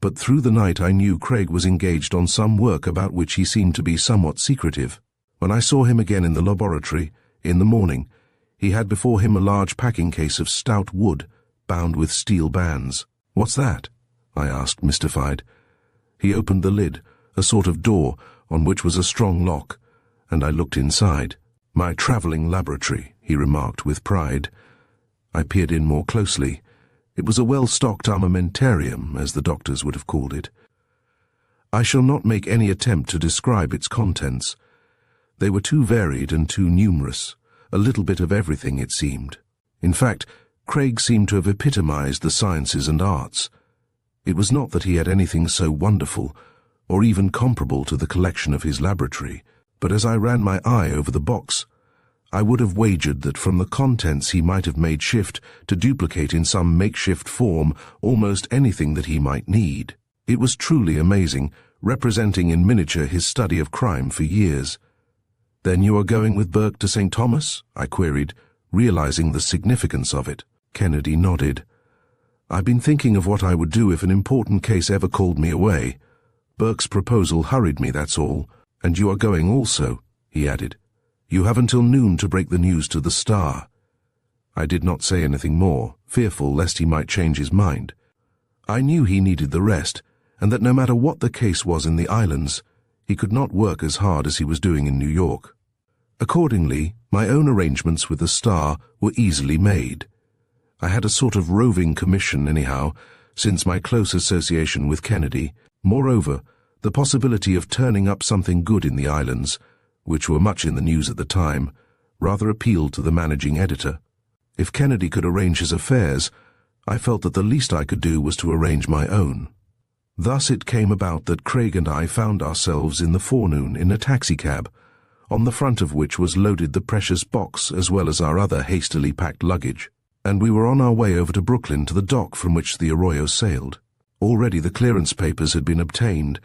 but through the night I knew Craig was engaged on some work about which he seemed to be somewhat secretive. When I saw him again in the laboratory, in the morning, he had before him a large packing case of stout wood, bound with steel bands. "What's that?" I asked, mystified. He opened the lid, a sort of door on which was a strong lock, and I looked inside. "My travelling laboratory," he remarked with pride. I peered in more closely. It was a well-stocked armamentarium, as the doctors would have called it. I shall not make any attempt to describe its contents. They were too varied and too numerous, a little bit of everything it seemed. In fact, Craig seemed to have epitomized the sciences and arts. It was not that he had anything so wonderful, or even comparable to the collection of his laboratory, but as I ran my eye over the box, I would have wagered that from the contents he might have made shift to duplicate in some makeshift form almost anything that he might need. It was truly amazing, representing in miniature his study of crime for years. "Then you are going with Burke to St. Thomas?" I queried, realizing the significance of it. Kennedy nodded. "I've been thinking of what I would do if an important case ever called me away. Burke's proposal hurried me, that's all. And you are going also," he added. "You have until noon to break the news to the Star." I did not say anything more, fearful lest he might change his mind. I knew he needed the rest, and that no matter what the case was in the islands, he could not work as hard as he was doing in New York. Accordingly, my own arrangements with the Star were easily made. I had a sort of roving commission anyhow, since my close association with Kennedy. Moreover, the possibility of turning up something good in the islands, which were much in the news at the time, rather appealed to the managing editor. If Kennedy could arrange his affairs, I felt that the least I could do was to arrange my own. Thus it came about that Craig and I found ourselves in the forenoon in a taxicab, on the front of which was loaded the precious box as well as our other hastily packed luggage, and we were on our way over to Brooklyn to the dock from which the Arroyo sailed. Already the clearance papers had been obtained,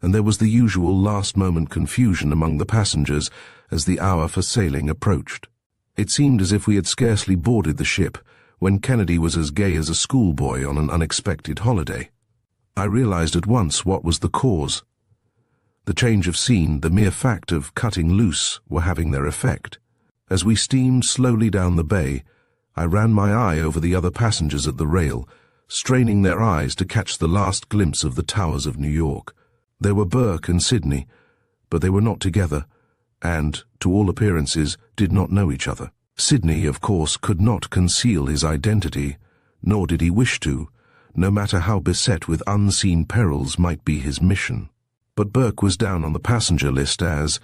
and there was the usual last-moment confusion among the passengers as the hour for sailing approached. It seemed as if we had scarcely boarded the ship when Kennedy was as gay as a schoolboy on an unexpected holiday. I realized at once what was the cause. The change of scene, the mere fact of cutting loose, were having their effect. As we steamed slowly down the bay, I ran my eye over the other passengers at the rail, straining their eyes to catch the last glimpse of the towers of New York. There were Burke and Sidney, but they were not together, and, to all appearances, did not know each other. Sidney, of course, could not conceal his identity, nor did he wish to, no matter how beset with unseen perils might be his mission. But Burke was down on the passenger list as,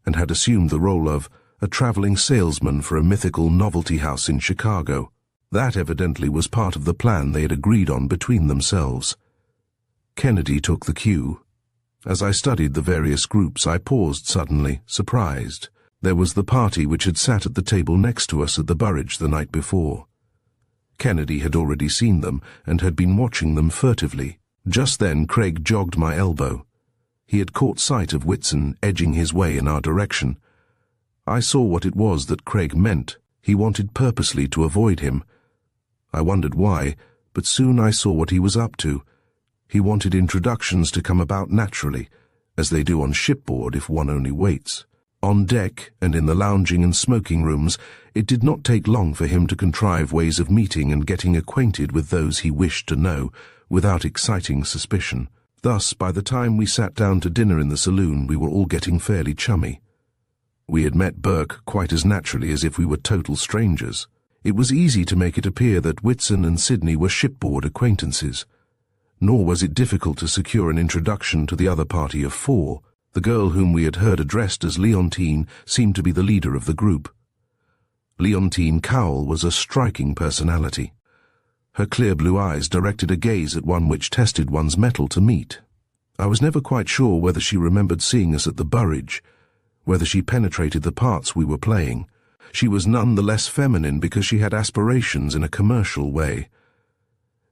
and had assumed the role of, a traveling salesman for a mythical novelty house in Chicago. That evidently was part of the plan they had agreed on between themselves. Kennedy took the cue. As I studied the various groups, I paused suddenly, surprised. There was the party which had sat at the table next to us at the Burridge the night before. Kennedy had already seen them and had been watching them furtively. Just then Craig jogged my elbow. He had caught sight of Whitson edging his way in our direction. I saw what it was that Craig meant. He wanted purposely to avoid him. I wondered why, but soon I saw what he was up to. He wanted introductions to come about naturally, as they do on shipboard if one only waits. On deck and in the lounging and smoking rooms, it did not take long for him to contrive ways of meeting and getting acquainted with those he wished to know, without exciting suspicion. Thus, by the time we sat down to dinner in the saloon, we were all getting fairly chummy. We had met Burke quite as naturally as if we were total strangers. It was easy to make it appear that Whitson and Sidney were shipboard acquaintances. Nor was it difficult to secure an introduction to the other party of four. The girl whom we had heard addressed as Leontine seemed to be the leader of the group. Leontine Cowell was a striking personality. Her clear blue eyes directed a gaze at one which tested one's mettle to meet. I was never quite sure whether she remembered seeing us at the Burridge, whether she penetrated the parts we were playing. She was none the less feminine because she had aspirations in a commercial way.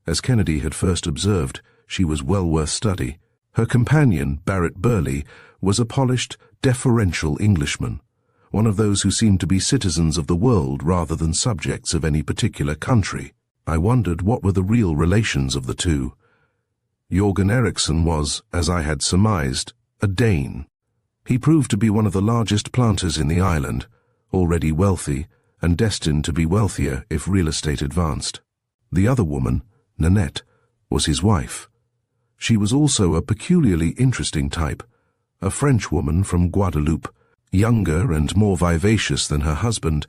As Kennedy had first observed, she was well worth study. Her companion, Barrett Burley, was a polished, deferential Englishman, one of those who seemed to be citizens of the world rather than subjects of any particular country. I wondered what were the real relations of the two. Jorgen Eriksson was, as I had surmised, a Dane. He proved to be one of the largest planters in the island, already wealthy, and destined to be wealthier if real estate advanced. The other woman, Nanette, was his wife. She was also a peculiarly interesting type, a Frenchwoman from Guadeloupe, younger and more vivacious than her husband.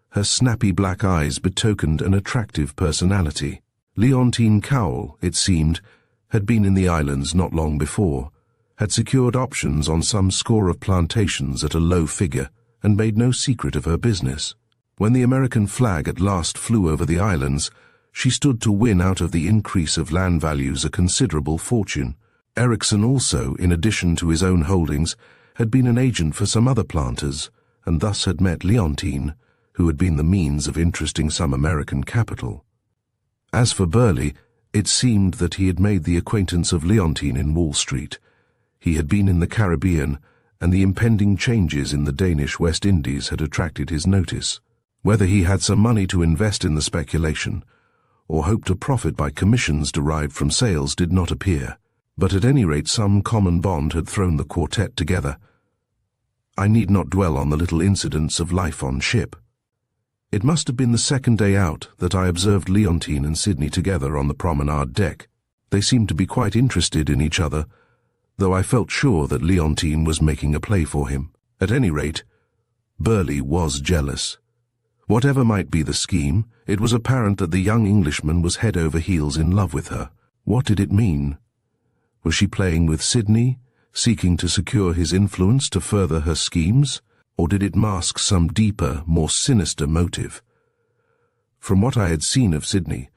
Her snappy black eyes betokened an attractive personality. Leontine Cowell, it seemed, had been in the islands not long before. had secured options on some score of plantations at a low figure, and made no secret of her business. When the American flag at last flew over the islands, she stood to win out of the increase of land values a considerable fortune. Ericsson also, in addition to his own holdings, had been an agent for some other planters, and thus had met Leontine, who had been the means of interesting some American capital. As for Burley, it seemed that he had made the acquaintance of Leontine in Wall Street. He had been in the Caribbean, and the impending changes in the Danish West Indies had attracted his notice. Whether he had some money to invest in the speculation, or hoped to profit by commissions derived from sales, did not appear, but at any rate some common bond had thrown the quartet together. I need not dwell on the little incidents of life on ship. It must have been the second day out that I observed Leontine and Sidney together on the promenade deck. They seemed to be quite interested in each other, though I felt sure that Leontine was making a play for him. At any rate, Burley was jealous. Whatever might be the scheme, it was apparent that the young Englishman was head over heels in love with her. What did it mean? Was she playing with Sidney, seeking to secure his influence to further her schemes, or did it mask some deeper, more sinister motive? From what I had seen of Sidney,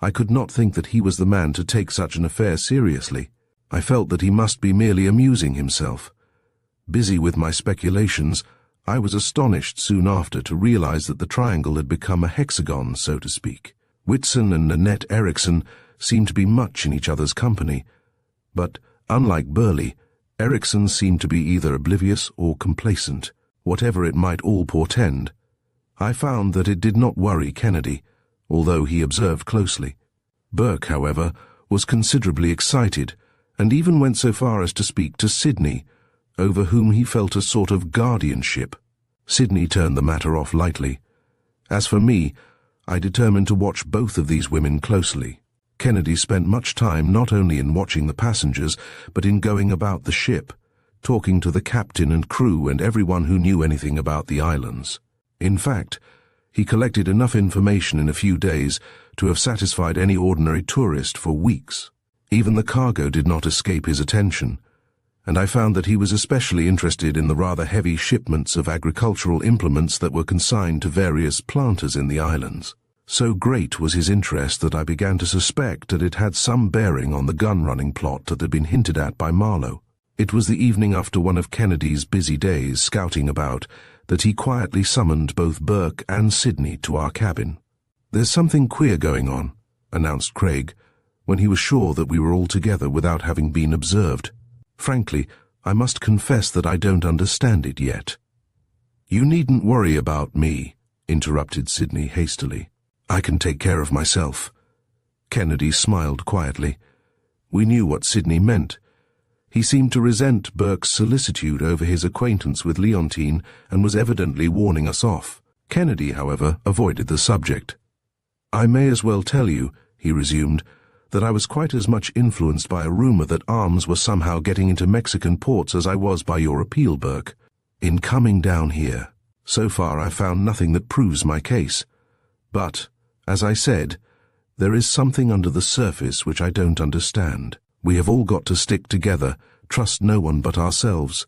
I could not think that he was the man to take such an affair seriously. I felt that he must be merely amusing himself. Busy with my speculations, I was astonished soon after to realize that the triangle had become a hexagon, so to speak. Whitson and Nanette Ericsson seemed to be much in each other's company, but, unlike Burley, Ericsson seemed to be either oblivious or complacent, whatever it might all portend. I found that it did not worry Kennedy, although he observed closely. Burke, however, was considerably excited, and even went so far as to speak to Sidney, over whom he felt a sort of guardianship. Sidney turned the matter off lightly. As for me, I determined to watch both of these women closely. Kennedy spent much time not only in watching the passengers, but in going about the ship, talking to the captain and crew and everyone who knew anything about the islands. In fact, he collected enough information in a few days to have satisfied any ordinary tourist for weeks. Even the cargo did not escape his attention, and I found that he was especially interested in the rather heavy shipments of agricultural implements that were consigned to various planters in the islands. So great was his interest that I began to suspect that it had some bearing on the gun-running plot that had been hinted at by Marlowe. It was the evening after one of Kennedy's busy days scouting about that he quietly summoned both Burke and Sidney to our cabin. "There's something queer going on," announced Craig, when he was sure that we were all together without having been observed. "Frankly, I must confess that I don't understand it yet." "You needn't worry about me," interrupted Sidney hastily. "I can take care of myself." Kennedy smiled quietly. We knew what Sidney meant. He seemed to resent Burke's solicitude over his acquaintance with Leontine and was evidently warning us off. Kennedy, however, avoided the subject. "I may as well tell you," he resumed, "that I was quite as much influenced by a rumor that arms were somehow getting into Mexican ports as I was by your appeal, Burke. In coming down here, so far I've found nothing that proves my case. But, as I said, there is something under the surface which I don't understand. We have all got to stick together, trust no one but ourselves,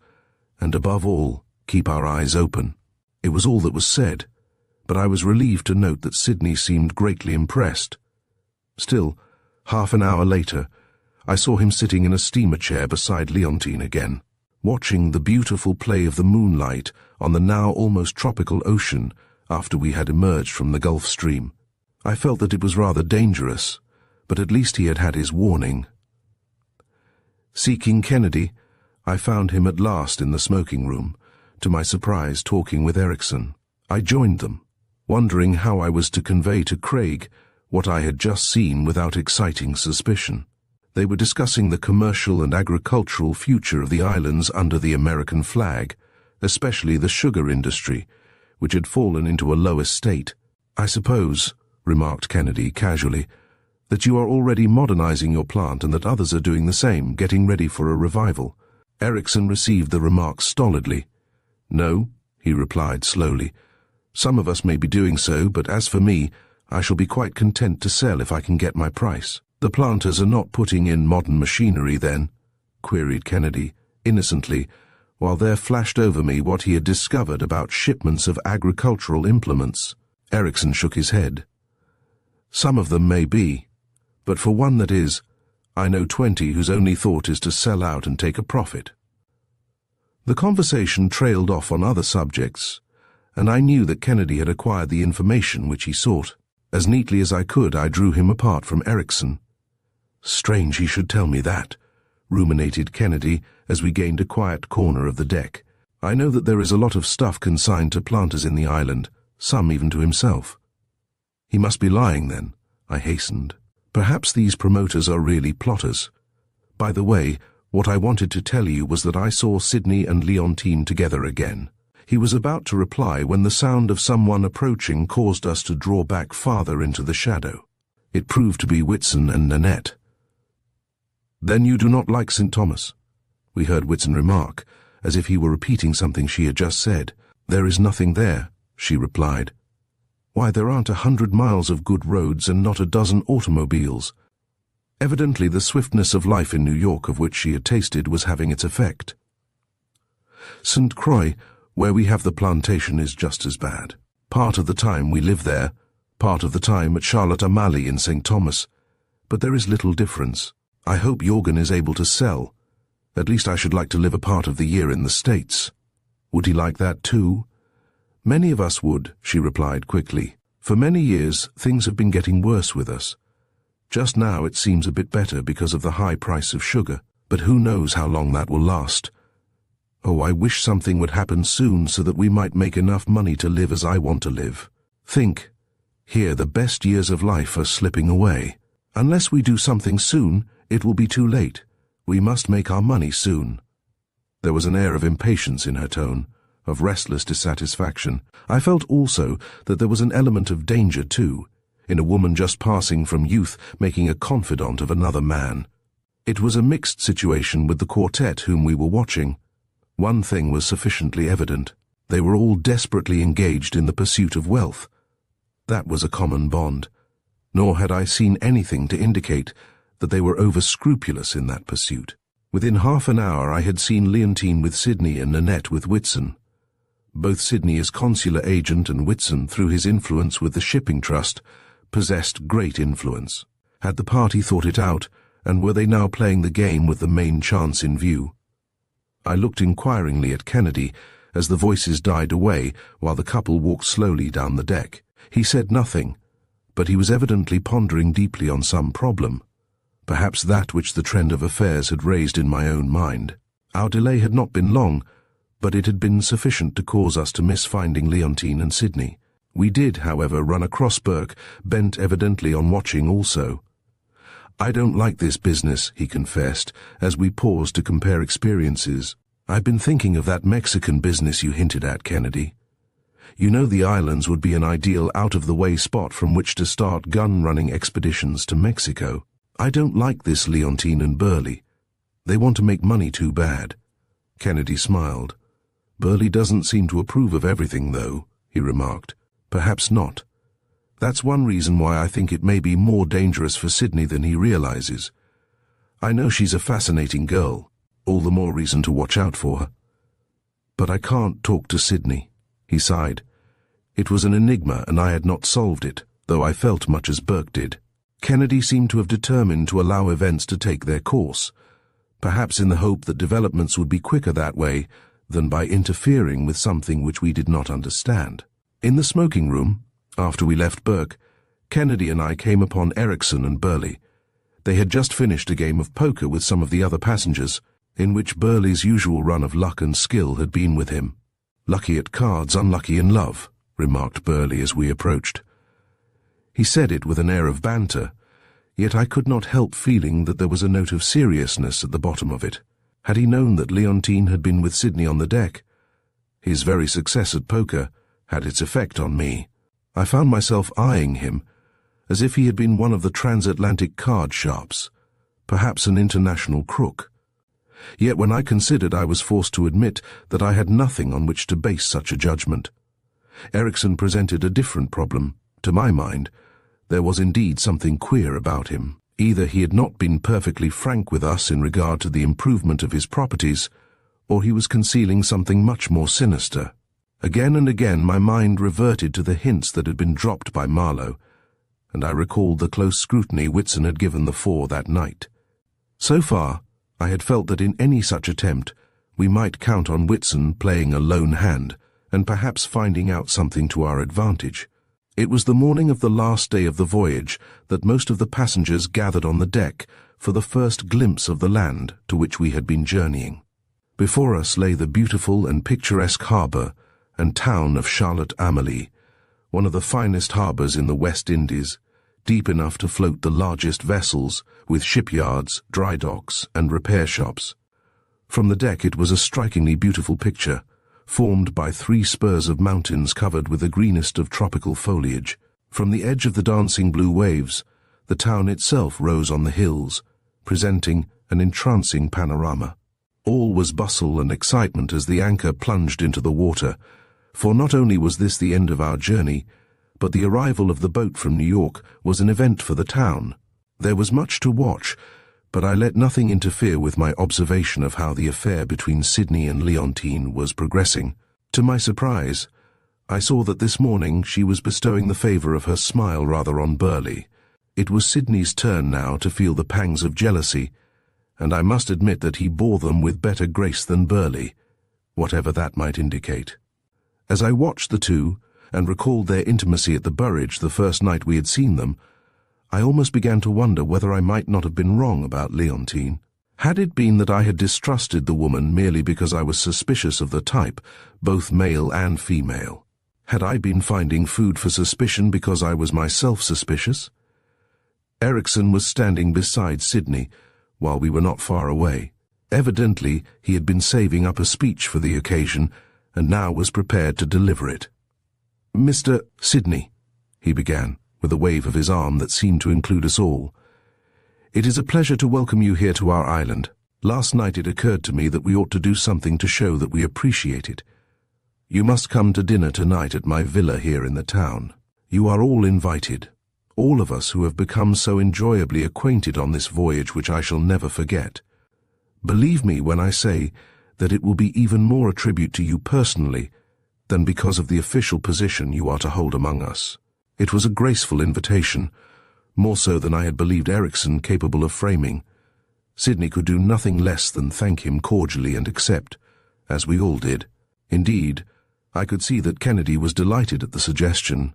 and above all, keep our eyes open." It was all that was said, but I was relieved to note that Sidney seemed greatly impressed. Still, half an hour later, I saw him sitting in a steamer chair beside Leontine again, watching the beautiful play of the moonlight on the now almost tropical ocean after we had emerged from the Gulf Stream. I felt that it was rather dangerous, but at least he had had his warning. Seeking Kennedy, I found him at last in the smoking room, to my surprise talking with Ericsson. I joined them, wondering how I was to convey to Craig what I had just seen without exciting suspicion. They were discussing the commercial and agricultural future of the islands under the American flag, especially the sugar industry, which had fallen into a low estate. "I suppose," remarked Kennedy casually, "that you are already modernizing your plant and that others are doing the same, getting ready for a revival." Ericsson received the remark stolidly. "No," he replied slowly. "Some of us may be doing so, but as for me, I shall be quite content to sell if I can get my price." "The planters are not putting in modern machinery, then?" queried Kennedy, innocently, while there flashed over me what he had discovered about shipments of agricultural implements. Erickson shook his head. Some of them may be, but for one that is, I know 20 whose only thought is to sell out and take a profit. The conversation trailed off on other subjects, and I knew that Kennedy had acquired the information which he sought. As neatly as I could, I drew him apart from Erickson. Strange he should tell me that, ruminated Kennedy as we gained a quiet corner of the deck. I know that there is a lot of stuff consigned to planters in the island, some even to himself. He must be lying then, I hastened. Perhaps these promoters are really plotters. By the way, what I wanted to tell you was that I saw Sydney and Leontine together again. He was about to reply when the sound of someone approaching caused us to draw back farther into the shadow. It proved to be Whitson and Nanette. Then you do not like St. Thomas? We heard Whitson remark, as if he were repeating something she had just said. There is nothing there, she replied. Why, there aren't 100 miles of good roads and not a dozen automobiles. Evidently the swiftness of life in New York of which she had tasted was having its effect. St. Croix, where we have the plantation, is just as bad. Part of the time we live there, part of the time at Charlotte Amalie in St. Thomas. But there is little difference. I hope Jorgen is able to sell. At least I should like to live a part of the year in the States. Would he like that too? Many of us would, she replied quickly. For many years, things have been getting worse with us. Just now it seems a bit better because of the high price of sugar, but who knows how long that will last. Oh, I wish something would happen soon so that we might make enough money to live as I want to live. Think, here the best years of life are slipping away. Unless we do something soon, it will be too late. We must make our money soon. There was an air of impatience in her tone, of restless dissatisfaction. I felt also that there was an element of danger too, in a woman just passing from youth making a confidant of another man. It was a mixed situation with the quartet whom we were watching. One thing was sufficiently evident. They were all desperately engaged in the pursuit of wealth. That was a common bond. Nor had I seen anything to indicate that they were over-scrupulous in that pursuit. Within half an hour I had seen Leontine with Sydney and Nanette with Whitson. Both Sydney as consular agent and Whitson, through his influence with the shipping trust, possessed great influence. Had the party thought it out, and were they now playing the game with the main chance in view? I looked inquiringly at Kennedy as the voices died away while the couple walked slowly down the deck. He said nothing, but he was evidently pondering deeply on some problem, perhaps that which the trend of affairs had raised in my own mind. Our delay had not been long, but it had been sufficient to cause us to miss finding Leontine and Sydney. We did, however, run across Burke, bent evidently on watching also. I don't like this business, he confessed, as we paused to compare experiences. I've been thinking of that Mexican business you hinted at, Kennedy. You know the islands would be an ideal out-of-the-way spot from which to start gun-running expeditions to Mexico. I don't like this Leontine and Burley. They want to make money too bad. Kennedy smiled. Burley doesn't seem to approve of everything, though, he remarked. Perhaps not. That's one reason why I think it may be more dangerous for Sydney than he realizes. I know she's a fascinating girl, all the more reason to watch out for her. But I can't talk to Sydney, he sighed. It was an enigma and I had not solved it, though I felt much as Burke did. Kennedy seemed to have determined to allow events to take their course, perhaps in the hope that developments would be quicker that way than by interfering with something which we did not understand. In the smoking room, after we left Burke, Kennedy and I came upon Erickson and Burley. They had just finished a game of poker with some of the other passengers, in which Burley's usual run of luck and skill had been with him. Lucky at cards, unlucky in love, remarked Burley as we approached. He said it with an air of banter, yet I could not help feeling that there was a note of seriousness at the bottom of it. Had he known that Leontine had been with Sydney on the deck? His very success at poker had its effect on me. I found myself eyeing him, as if he had been one of the transatlantic card sharps, perhaps an international crook. Yet when I considered, I was forced to admit that I had nothing on which to base such a judgment. Erickson presented a different problem. To my mind, there was indeed something queer about him. Either he had not been perfectly frank with us in regard to the improvement of his properties, or he was concealing something much more sinister. Again and again my mind reverted to the hints that had been dropped by Marlowe, and I recalled the close scrutiny Whitson had given the four that night. So far, I had felt that in any such attempt, we might count on Whitson playing a lone hand, and perhaps finding out something to our advantage. It was the morning of the last day of the voyage that most of the passengers gathered on the deck for the first glimpse of the land to which we had been journeying. Before us lay the beautiful and picturesque harbour and town of Charlotte Amalie, one of the finest harbours in the West Indies, deep enough to float the largest vessels, with shipyards, dry docks, and repair shops. From the deck it was a strikingly beautiful picture, formed by 3 spurs of mountains covered with the greenest of tropical foliage. From the edge of the dancing blue waves, the town itself rose on the hills, presenting an entrancing panorama. All was bustle and excitement as the anchor plunged into the water, for not only was this the end of our journey, but the arrival of the boat from New York was an event for the town. There was much to watch, but I let nothing interfere with my observation of how the affair between Sydney and Leontine was progressing. To my surprise, I saw that this morning she was bestowing the favour of her smile rather on Burleigh. It was Sydney's turn now to feel the pangs of jealousy, and I must admit that he bore them with better grace than Burleigh, whatever that might indicate. As I watched the two, and recalled their intimacy at the Burridge the first night we had seen them, I almost began to wonder whether I might not have been wrong about Leontine. Had it been that I had distrusted the woman merely because I was suspicious of the type, both male and female? Had I been finding food for suspicion because I was myself suspicious? Ericsson was standing beside Sydney, while we were not far away. Evidently, he had been saving up a speech for the occasion, and now was prepared to deliver it. "Mr. Sydney," he began, with a wave of his arm that seemed to include us all. "It is a pleasure to welcome you here to our island. Last night it occurred to me that we ought to do something to show that we appreciate it. You must come to dinner tonight at my villa here in the town. You are all invited, all of us who have become so enjoyably acquainted on this voyage which I shall never forget. Believe me when I say that it will be even more a tribute to you personally than because of the official position you are to hold among us." It was a graceful invitation, more so than I had believed Ericsson capable of framing. Sydney could do nothing less than thank him cordially and accept, as we all did. Indeed, I could see that Kennedy was delighted at the suggestion.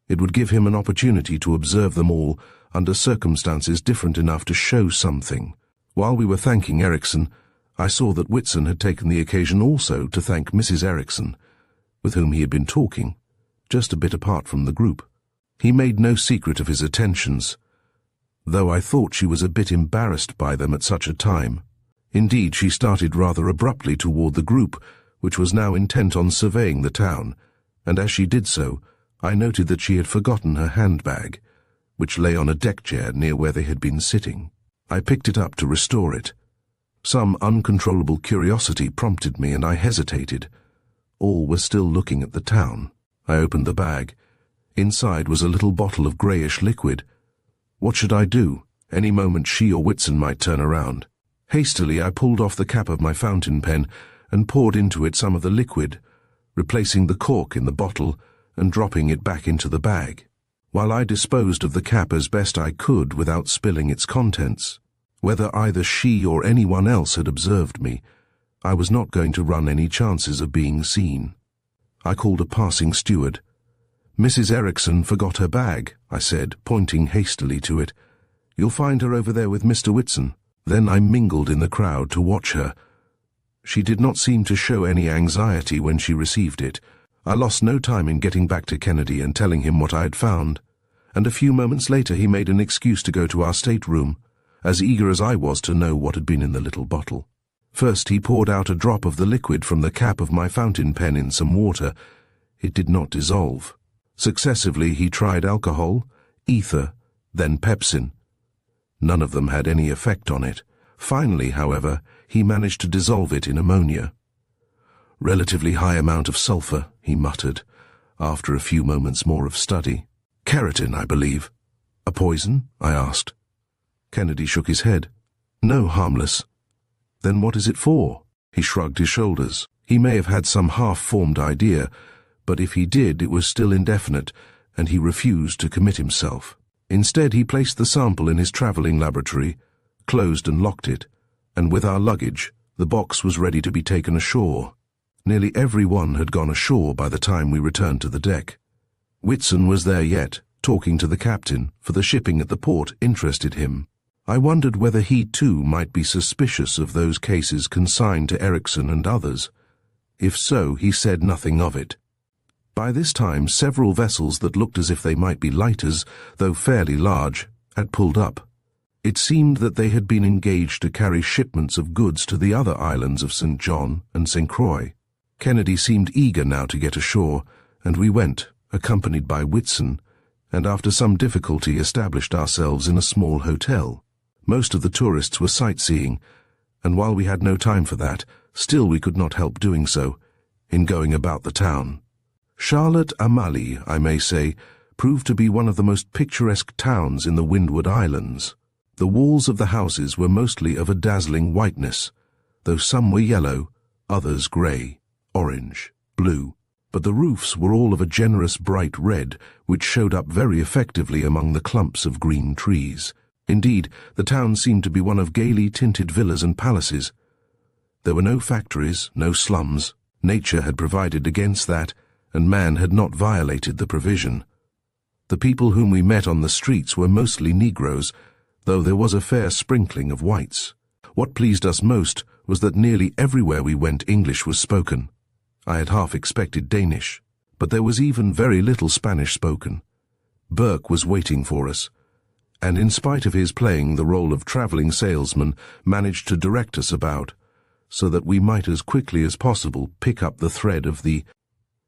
It would give him an opportunity to observe them all under circumstances different enough to show something. While we were thanking Ericsson, I saw that Whitson had taken the occasion also to thank Mrs. Ericsson, with whom he had been talking, just a bit apart from the group. He made no secret of his attentions, though I thought she was a bit embarrassed by them at such a time. Indeed, she started rather abruptly toward the group, which was now intent on surveying the town, and as she did so, I noted that she had forgotten her handbag, which lay on a deck chair near where they had been sitting. I picked it up to restore it. Some uncontrollable curiosity prompted me, and I hesitated. All were still looking at the town. I opened the bag. Inside was a little bottle of greyish liquid. What should I do? Any moment she or Whitson might turn around. Hastily I pulled off the cap of my fountain pen and poured into it some of the liquid, replacing the cork in the bottle and dropping it back into the bag. While I disposed of the cap as best I could without spilling its contents, whether either she or anyone else had observed me, I was not going to run any chances of being seen. I called a passing steward. "Mrs. Ericsson forgot her bag," I said, pointing hastily to it. "You'll find her over there with Mr. Whitson." Then I mingled in the crowd to watch her. She did not seem to show any anxiety when she received it. I lost no time in getting back to Kennedy and telling him what I had found, and a few moments later he made an excuse to go to our stateroom, as eager as I was to know what had been in the little bottle. First he poured out a drop of the liquid from the cap of my fountain pen in some water. It did not dissolve. Successively he tried alcohol, ether, then pepsin. None of them had any effect on it. Finally, however, he managed to dissolve it in ammonia. "Relatively high amount of sulfur," he muttered, after a few moments more of study. "Keratin, I believe." "A poison?" I asked. Kennedy shook his head. No, harmless. Then what is it for? He shrugged his shoulders. He may have had some half-formed idea, but if he did, it was still indefinite, and he refused to commit himself. Instead, he placed the sample in his traveling laboratory, closed and locked it, and with our luggage, the box was ready to be taken ashore. Nearly every one had gone ashore by the time we returned to the deck. Whitson was there yet, talking to the captain, for the shipping at the port interested him. I wondered whether he too might be suspicious of those cases consigned to Erickson and others. If so, he said nothing of it. By this time, several vessels that looked as if they might be lighters, though fairly large, had pulled up. It seemed that they had been engaged to carry shipments of goods to the other islands of St. John and St. Croix. Kennedy seemed eager now to get ashore, and we went, accompanied by Whitson, and after some difficulty established ourselves in a small hotel. Most of the tourists were sightseeing, and while we had no time for that, still we could not help doing so, in going about the town. Charlotte Amalie, I may say, proved to be one of the most picturesque towns in the Windward Islands. The walls of the houses were mostly of a dazzling whiteness, though some were yellow, others grey, orange, blue, but the roofs were all of a generous bright red, which showed up very effectively among the clumps of green trees. Indeed, the town seemed to be one of gaily tinted villas and palaces. There were no factories, no slums. Nature had provided against that, and man had not violated the provision. The people whom we met on the streets were mostly Negroes, though there was a fair sprinkling of whites. What pleased us most was that nearly everywhere we went English was spoken. I had half expected Danish, but there was even very little Spanish spoken. Burke was waiting for us, and in spite of his playing the role of traveling salesman, managed to direct us about, so that we might as quickly as possible pick up the thread of the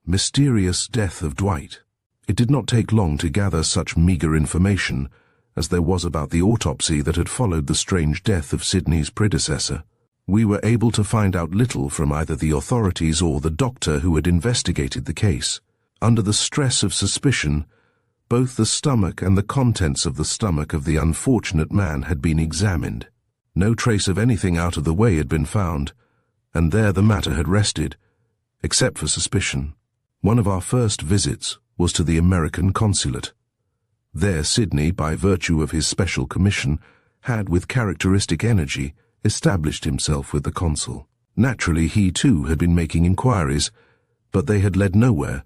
mysterious death of Dwight. It did not take long to gather such meagre information as there was about the autopsy that had followed the strange death of Sidney's predecessor. We were able to find out little from either the authorities or the doctor who had investigated the case. Under the stress of suspicion, both the stomach and the contents of the stomach of the unfortunate man had been examined. No trace of anything out of the way had been found, and there the matter had rested, except for suspicion. One of our first visits was to the American consulate. There Sidney, by virtue of his special commission, had with characteristic energy established himself with the consul. Naturally, he too had been making inquiries, but they had led nowhere.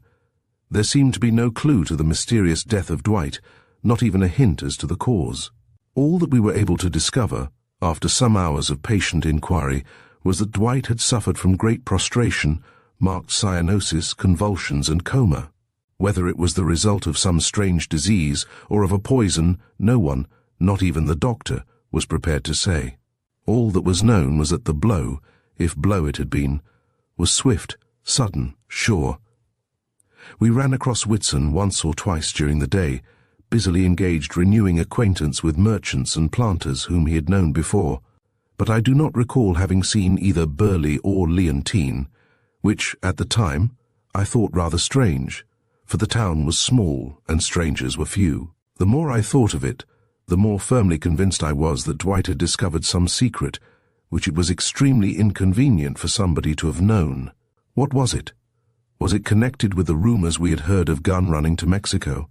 There seemed to be no clue to the mysterious death of Dwight, not even a hint as to the cause. All that we were able to discover, after some hours of patient inquiry, was that Dwight had suffered from great prostration, marked cyanosis, convulsions, and coma. Whether it was the result of some strange disease or of a poison, no one, not even the doctor, was prepared to say. All that was known was that the blow, if blow it had been, was swift, sudden, sure. We ran across Whitson once or twice during the day, busily engaged renewing acquaintance with merchants and planters whom he had known before, but I do not recall having seen either Burley or Leontine, which, at the time, I thought rather strange, for the town was small and strangers were few. The more I thought of it, the more firmly convinced I was that Dwight had discovered some secret, which it was extremely inconvenient for somebody to have known. What was it? Was it connected with the rumors we had heard of gun running to Mexico?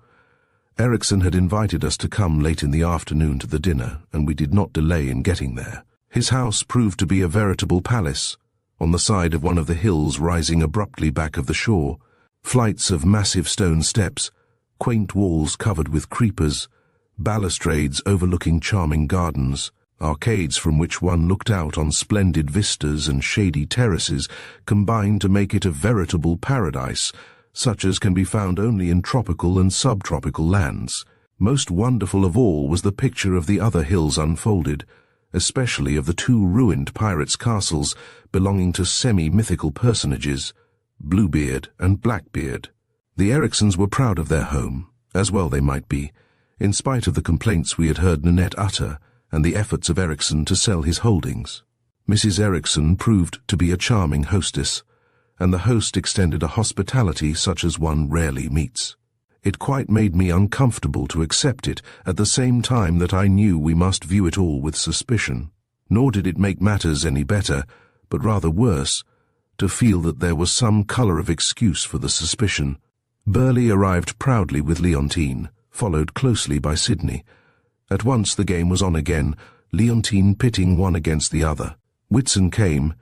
Erickson had invited us to come late in the afternoon to the dinner, and we did not delay in getting there. His house proved to be a veritable palace, on the side of one of the hills rising abruptly back of the shore, flights of massive stone steps, quaint walls covered with creepers, balustrades overlooking charming gardens, arcades from which one looked out on splendid vistas and shady terraces combined to make it a veritable paradise, such as can be found only in tropical and subtropical lands. Most wonderful of all was the picture of the other hills unfolded, especially of the two ruined pirates' castles belonging to semi-mythical personages, Bluebeard and Blackbeard. The Ericksons were proud of their home, as well they might be, in spite of the complaints we had heard Nanette utter and the efforts of Erickson to sell his holdings. Mrs. Erickson proved to be a charming hostess, and the host extended a hospitality such as one rarely meets. It quite made me uncomfortable to accept it, at the same time that I knew we must view it all with suspicion. Nor did it make matters any better, but rather worse, to feel that there was some colour of excuse for the suspicion. Burley arrived proudly with Leontine, followed closely by Sydney. At once the game was on again, Leontine pitting one against the other. Whitson came,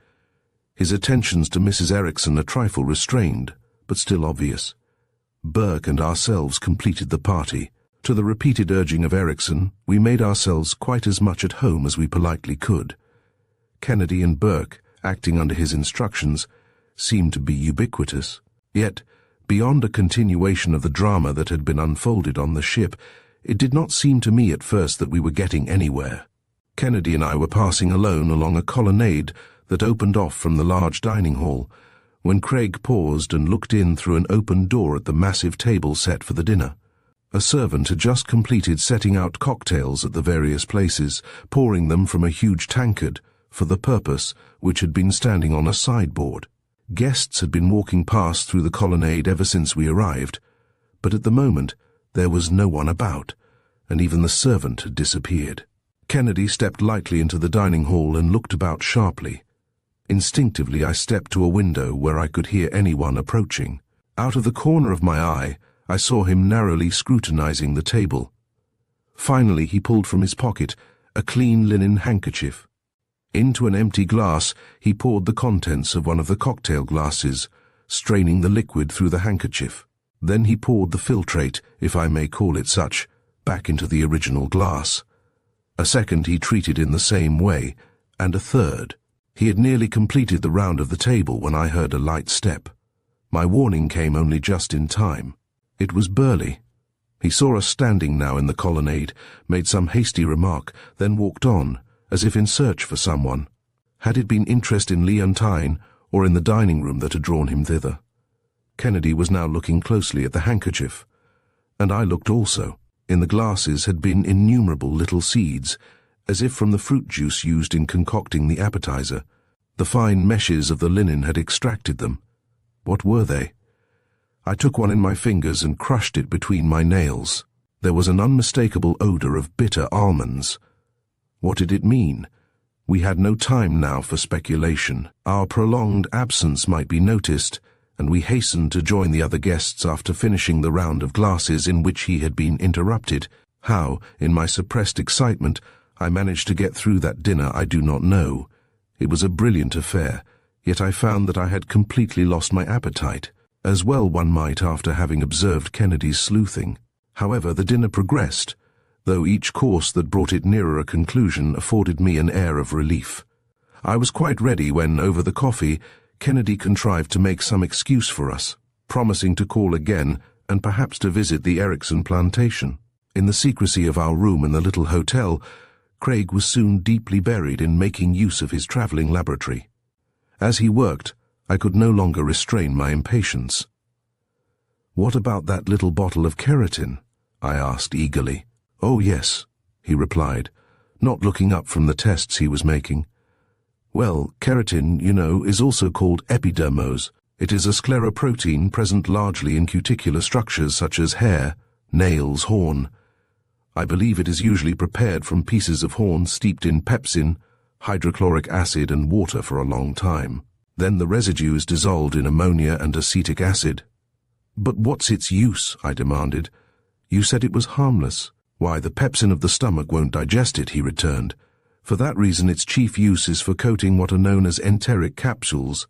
his attentions to Mrs. Erickson a trifle restrained, but still obvious. Burke and ourselves completed the party. To the repeated urging of Erickson, we made ourselves quite as much at home as we politely could. Kennedy and Burke, acting under his instructions, seemed to be ubiquitous. Yet, beyond a continuation of the drama that had been unfolded on the ship, it did not seem to me at first that we were getting anywhere. Kennedy and I were passing alone along a colonnade that opened off from the large dining hall, when Craig paused and looked in through an open door at the massive table set for the dinner. A servant had just completed setting out cocktails at the various places, pouring them from a huge tankard, for the purpose, which had been standing on a sideboard. Guests had been walking past through the colonnade ever since we arrived, but at the moment there was no one about, and even the servant had disappeared. Kennedy stepped lightly into the dining hall and looked about sharply. Instinctively I stepped to a window where I could hear anyone approaching. Out of the corner of my eye, I saw him narrowly scrutinizing the table. Finally he pulled from his pocket a clean linen handkerchief. Into an empty glass he poured the contents of one of the cocktail glasses, straining the liquid through the handkerchief. Then he poured the filtrate, if I may call it such, back into the original glass. A second he treated in the same way, and a third. He had nearly completed the round of the table when I heard a light step. My warning came only just in time. It was Burley. He saw us standing now in the colonnade, made some hasty remark, then walked on, as if in search for someone. Had it been interest in Leontine, or in the dining room that had drawn him thither? Kennedy was now looking closely at the handkerchief, and I looked also. In the glasses had been innumerable little seeds, as if from the fruit juice used in concocting the appetizer. The fine meshes of the linen had extracted them. What were they? I took one in my fingers and crushed it between my nails. There was an unmistakable odor of bitter almonds. What did it mean? We had no time now for speculation. Our prolonged absence might be noticed, and we hastened to join the other guests after finishing the round of glasses in which he had been interrupted. How, in my suppressed excitement, I managed to get through that dinner I do not know. It was a brilliant affair, yet I found that I had completely lost my appetite, as well one might after having observed Kennedy's sleuthing. However, the dinner progressed, though each course that brought it nearer a conclusion afforded me an air of relief. I was quite ready when, over the coffee, Kennedy contrived to make some excuse for us, promising to call again and perhaps to visit the Erickson plantation. In the secrecy of our room in the little hotel, Craig was soon deeply buried in making use of his travelling laboratory. As he worked, I could no longer restrain my impatience. "What about that little bottle of keratin?" I asked eagerly. "Oh, yes," he replied, not looking up from the tests he was making. "Well, keratin, you know, is also called epidermose. It is a scleroprotein present largely in cuticular structures such as hair, nails, horn. I believe it is usually prepared from pieces of horn steeped in pepsin, hydrochloric acid and water for a long time. Then the residue is dissolved in ammonia and acetic acid." "But what's its use?" I demanded. "You said it was harmless." "Why, the pepsin of the stomach won't digest it," he returned. "For that reason its chief use is for coating what are known as enteric capsules.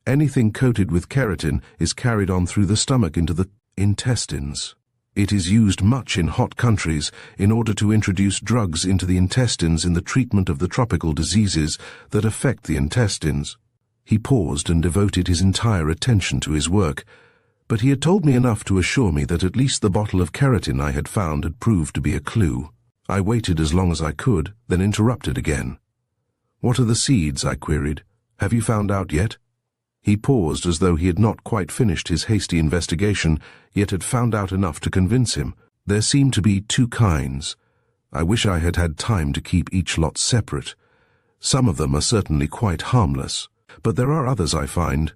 Anything coated with keratin is carried on through the stomach into the intestines. It is used much in hot countries in order to introduce drugs into the intestines in the treatment of the tropical diseases that affect the intestines." He paused and devoted his entire attention to his work, but he had told me enough to assure me that at least the bottle of keratin I had found had proved to be a clue. I waited as long as I could, then interrupted again. "What are the seeds?" I queried. "Have you found out yet?" He paused as though he had not quite finished his hasty investigation, yet had found out enough to convince him. "There seem to be two kinds. I wish I had had time to keep each lot separate. Some of them are certainly quite harmless, but there are others I find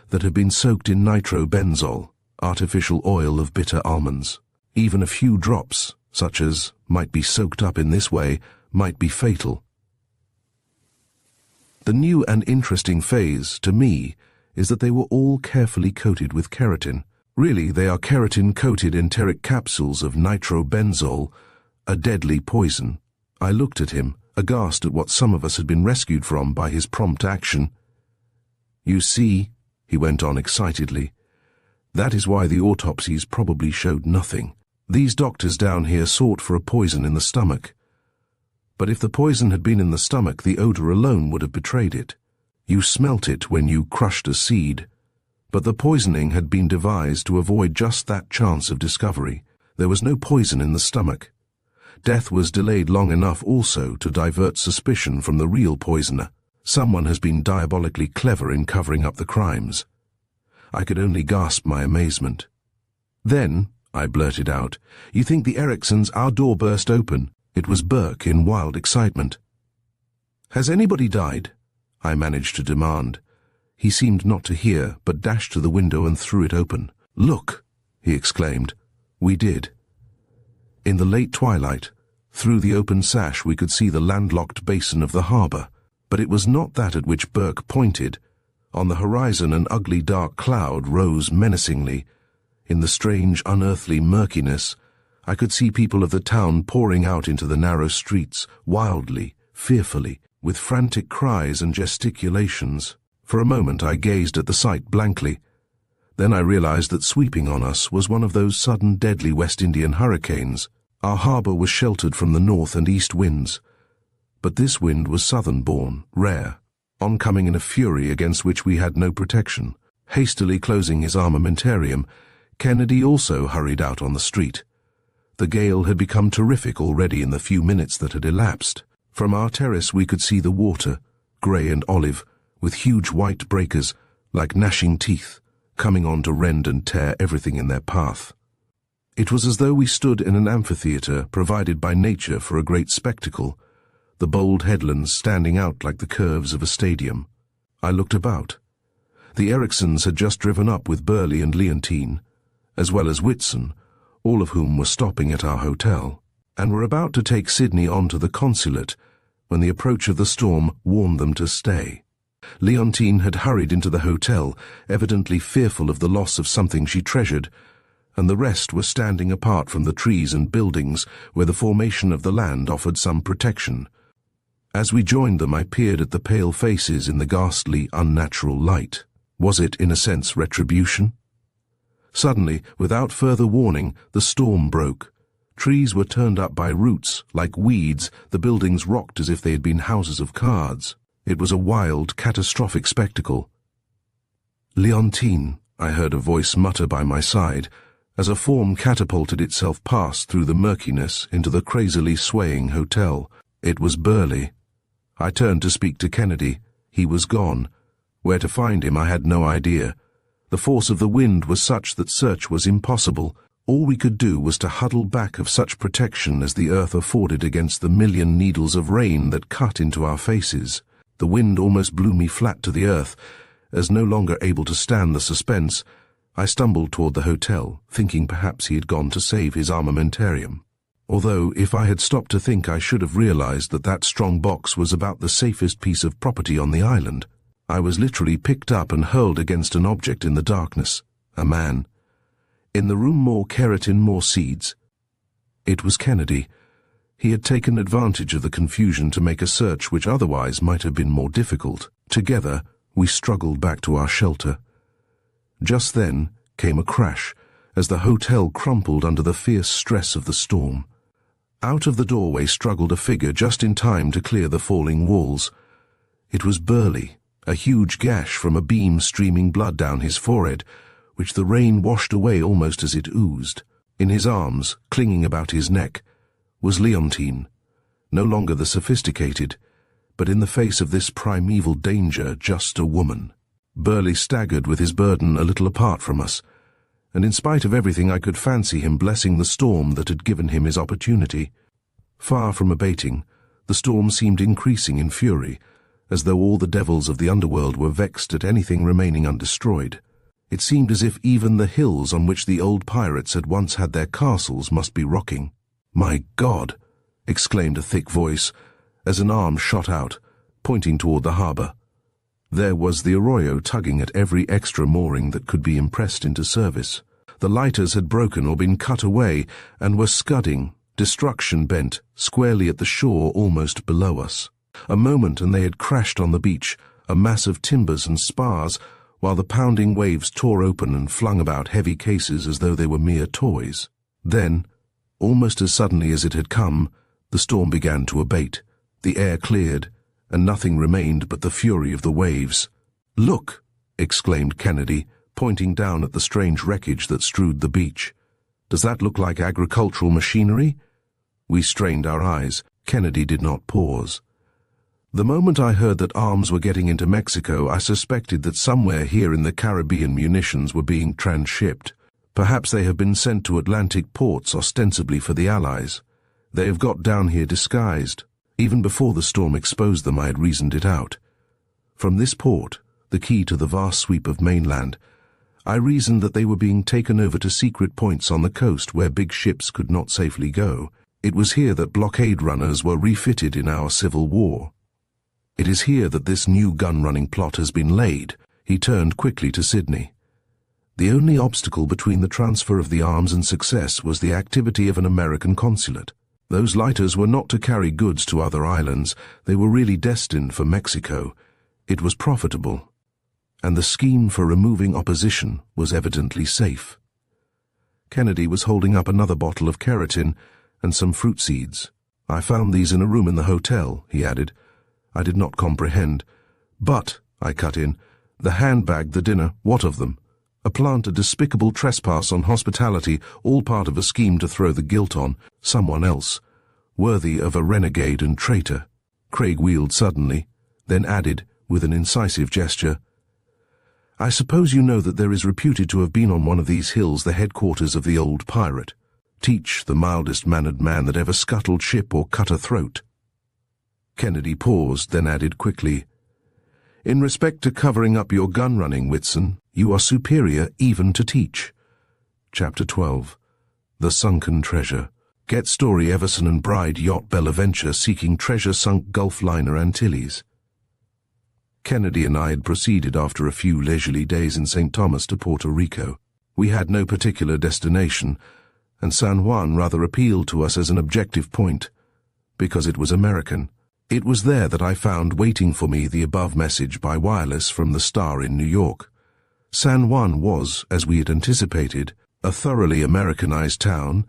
that have been soaked in nitrobenzol. artificial oil of bitter almonds. Even a few drops, such as might be soaked up in this way, might be fatal. The new and interesting phase, to me, is that they were all carefully coated with keratin. Really, they are keratin-coated enteric capsules of nitrobenzol, a deadly poison. I looked at him, aghast at what some of us had been rescued from by his prompt action. "You see," he went on excitedly, "that is why the autopsies probably showed nothing. These doctors down here sought for a poison in the stomach. But if the poison had been in the stomach, the odor alone would have betrayed it. You smelt it when you crushed a seed. But the poisoning had been devised to avoid just that chance of discovery. There was no poison in the stomach. Death was delayed long enough also to divert suspicion from the real poisoner. Someone has been diabolically clever in covering up the crimes." I could only gasp my amazement. "Then," I blurted out, "you think the Ericksons, our door burst open?" It was Burke in wild excitement. "Has anybody died?" I managed to demand. He seemed not to hear, but dashed to the window and threw it open. "Look!" he exclaimed. We did. In the late twilight, through the open sash we could see the landlocked basin of the harbour, but it was not that at which Burke pointed. On the horizon an ugly dark cloud rose menacingly. In the strange, unearthly murkiness, I could see people of the town pouring out into the narrow streets, wildly, fearfully, with frantic cries and gesticulations. For a moment I gazed at the sight blankly. Then I realized that sweeping on us was one of those sudden deadly West Indian hurricanes. Our harbour was sheltered from the north and east winds, but this wind was southern-born, rare, oncoming in a fury against which we had no protection. Hastily closing his armamentarium, Kennedy also hurried out on the street. The gale had become terrific already in the few minutes that had elapsed. From our terrace we could see the water, grey and olive, with huge white breakers, like gnashing teeth, coming on to rend and tear everything in their path. It was as though we stood in an amphitheatre provided by nature for a great spectacle, the bold headlands standing out like the curves of a stadium. I looked about. The Ericksons had just driven up with Burley and Leontine, as well as Whitson, all of whom were stopping at our hotel, and were about to take Sydney on to the consulate when the approach of the storm warned them to stay. Leontine had hurried into the hotel, evidently fearful of the loss of something she treasured, and the rest were standing apart from the trees and buildings where the formation of the land offered some protection. As we joined them, I peered at the pale faces in the ghastly, unnatural light. Was it, in a sense, retribution? Suddenly, without further warning, the storm broke. Trees were turned up by roots, like weeds, the buildings rocked as if they had been houses of cards. It was a wild, catastrophic spectacle. "Leontine," I heard a voice mutter by my side, as a form catapulted itself past through the murkiness into the crazily swaying hotel. It was Burley. I turned to speak to Kennedy. He was gone. Where to find him I had no idea. The force of the wind was such that search was impossible. All we could do was to huddle back of such protection as the earth afforded against the million needles of rain that cut into our faces. The wind almost blew me flat to the earth, as no longer able to stand the suspense, I stumbled toward the hotel, thinking perhaps he had gone to save his armamentarium. Although, if I had stopped to think, I should have realized that that strong box was about the safest piece of property on the island. I was literally picked up and hurled against an object in the darkness. A man. In the room, more keratin, more seeds. It was Kennedy. He had taken advantage of the confusion to make a search which otherwise might have been more difficult. Together, we struggled back to our shelter. Just then came a crash, as the hotel crumpled under the fierce stress of the storm. Out of the doorway struggled a figure just in time to clear the falling walls. It was Burley, a huge gash from a beam streaming blood down his forehead, which the rain washed away almost as it oozed. In his arms, clinging about his neck, was Leontine, no longer the sophisticated, but in the face of this primeval danger just a woman. Burley staggered with his burden a little apart from us, and in spite of everything I could fancy him blessing the storm that had given him his opportunity. Far from abating, the storm seemed increasing in fury, as though all the devils of the underworld were vexed at anything remaining undestroyed. It seemed as if even the hills on which the old pirates had once had their castles must be rocking. "My God!" exclaimed a thick voice, as an arm shot out, pointing toward the harbour. There was the Arroyo tugging at every extra mooring that could be impressed into service. The lighters had broken or been cut away and were scudding, destruction bent, squarely at the shore almost below us. A moment and they had crashed on the beach, a mass of timbers and spars, while the pounding waves tore open and flung about heavy cases as though they were mere toys. Then, almost as suddenly as it had come, the storm began to abate. The air cleared, and nothing remained but the fury of the waves. "Look!" exclaimed Kennedy, pointing down at the strange wreckage that strewed the beach. "Does that look like agricultural machinery?" We strained our eyes. Kennedy did not pause. "The moment I heard that arms were getting into Mexico, I suspected that somewhere here in the Caribbean munitions were being transshipped. Perhaps they have been sent to Atlantic ports ostensibly for the Allies. They have got down here disguised. Even before the storm exposed them, I had reasoned it out. From this port, the key to the vast sweep of mainland, I reasoned that they were being taken over to secret points on the coast where big ships could not safely go. It was here that blockade runners were refitted in our Civil War. It is here that this new gun-running plot has been laid." He turned quickly to Sydney. "The only obstacle between the transfer of the arms and success was the activity of an American consulate. Those lighters were not to carry goods to other islands. They were really destined for Mexico. It was profitable, and the scheme for removing opposition was evidently safe." Kennedy was holding up another bottle of keratin and some fruit seeds. "I found these in a room in the hotel," he added. I did not comprehend. "But," I cut in, "the handbag, the dinner, what of them? A plant, a despicable trespass on hospitality, all part of a scheme to throw the guilt on someone else, worthy of a renegade and traitor." Craig wheeled suddenly, then added, with an incisive gesture, "I suppose you know that there is reputed to have been on one of these hills the headquarters of the old pirate, Teach, the mildest-mannered man that ever scuttled ship or cut a throat." Kennedy paused, then added quickly, "In respect to covering up your gun-running, Whitson, you are superior even to Teach." Chapter 12. The Sunken Treasure. Get story Everson and Bride yacht Bellaventure seeking treasure sunk Gulf liner Antilles. Kennedy and I had proceeded after a few leisurely days in St. Thomas to Puerto Rico. We had no particular destination, and San Juan rather appealed to us as an objective point, because it was American. It was there that I found waiting for me the above message by wireless from the Star in New York. San Juan was, as we had anticipated, a thoroughly Americanized town,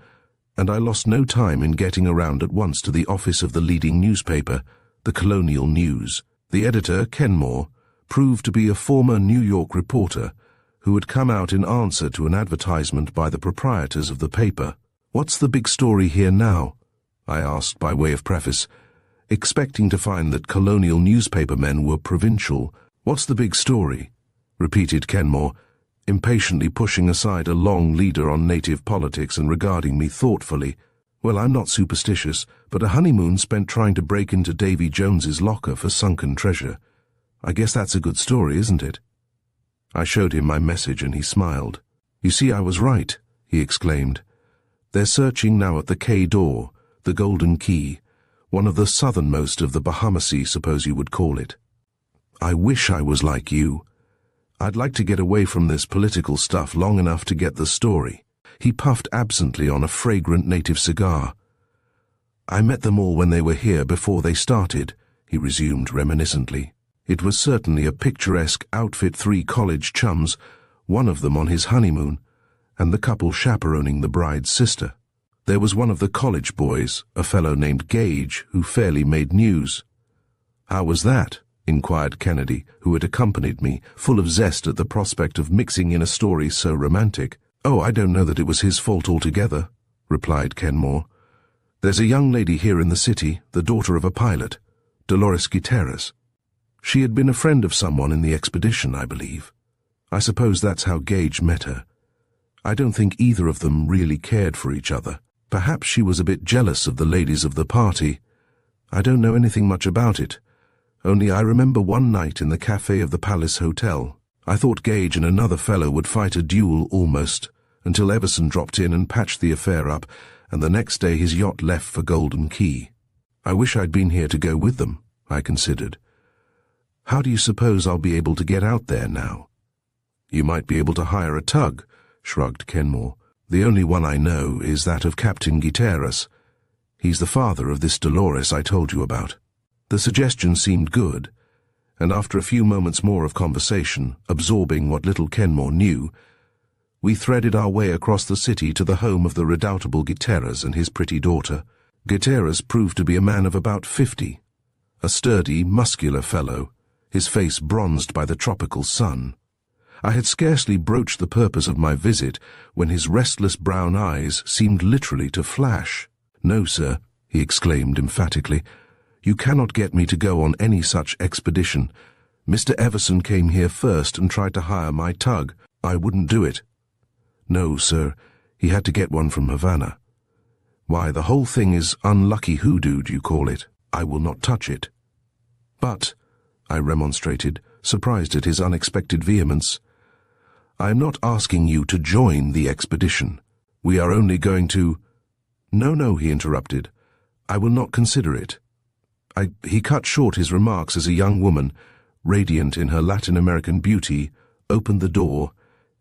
and I lost no time in getting around at once to the office of the leading newspaper, the Colonial News. The editor, Kenmore, proved to be a former New York reporter who had come out in answer to an advertisement by the proprietors of the paper. "What's the big story here now?" I asked by way of preface, expecting to find that colonial newspapermen were provincial. "What's the big story?" repeated Kenmore, impatiently pushing aside a long leader on native politics and regarding me thoughtfully. "Well, I'm not superstitious, but a honeymoon spent trying to break into Davy Jones's locker for sunken treasure. I guess that's a good story, isn't it?" I showed him my message and he smiled. "You see, I was right," he exclaimed. "They're searching now at the Quai d'Or, the Golden Key, one of the southernmost of the Bahamaseas, suppose you would call it. I wish I was like you. I'd like to get away from this political stuff long enough to get the story." He puffed absently on a fragrant native cigar. "I met them all when they were here before they started," he resumed reminiscently. "It was certainly a picturesque outfit, 3 college chums, one of them on his honeymoon, and the couple chaperoning the bride's sister. There was one of the college boys, a fellow named Gage, who fairly made news." "How was that?" inquired Kennedy, who had accompanied me, full of zest at the prospect of mixing in a story so romantic. "Oh, I don't know that it was his fault altogether," replied Kenmore. "There's a young lady here in the city, the daughter of a pilot, Dolores Gutierrez. She had been a friend of someone in the expedition, I believe. I suppose that's how Gage met her. I don't think either of them really cared for each other. Perhaps she was a bit jealous of the ladies of the party. I don't know anything much about it, only I remember one night in the cafe of the Palace Hotel. I thought Gage and another fellow would fight a duel almost, until Everson dropped in and patched the affair up, and the next day his yacht left for Golden Key. I wish I'd been here to go with them, I considered. How do you suppose I'll be able to get out there now? You might be able to hire a tug, shrugged Kenmore. The only one I know is that of Captain Gutierrez. He's the father of this Dolores I told you about. The suggestion seemed good, and after a few moments more of conversation, absorbing what little Kenmore knew, we threaded our way across the city to the home of the redoubtable Gutierrez and his pretty daughter. Gutierrez proved to be a man of about 50, a sturdy, muscular fellow, his face bronzed by the tropical sun. I had scarcely broached the purpose of my visit when his restless brown eyes seemed literally to flash. "No, sir," he exclaimed emphatically. "You cannot get me to go on any such expedition. Mr. Everson came here first and tried to hire my tug. I wouldn't do it." "No, sir, he had to get one from Havana." "Why, the whole thing is unlucky hoodooed, you call it. I will not touch it." "But," I remonstrated, surprised at his unexpected vehemence, "I am not asking you to join the expedition. We are only going to—" "No, he interrupted. "I will not consider it." He cut short his remarks as a young woman, radiant in her Latin American beauty, opened the door,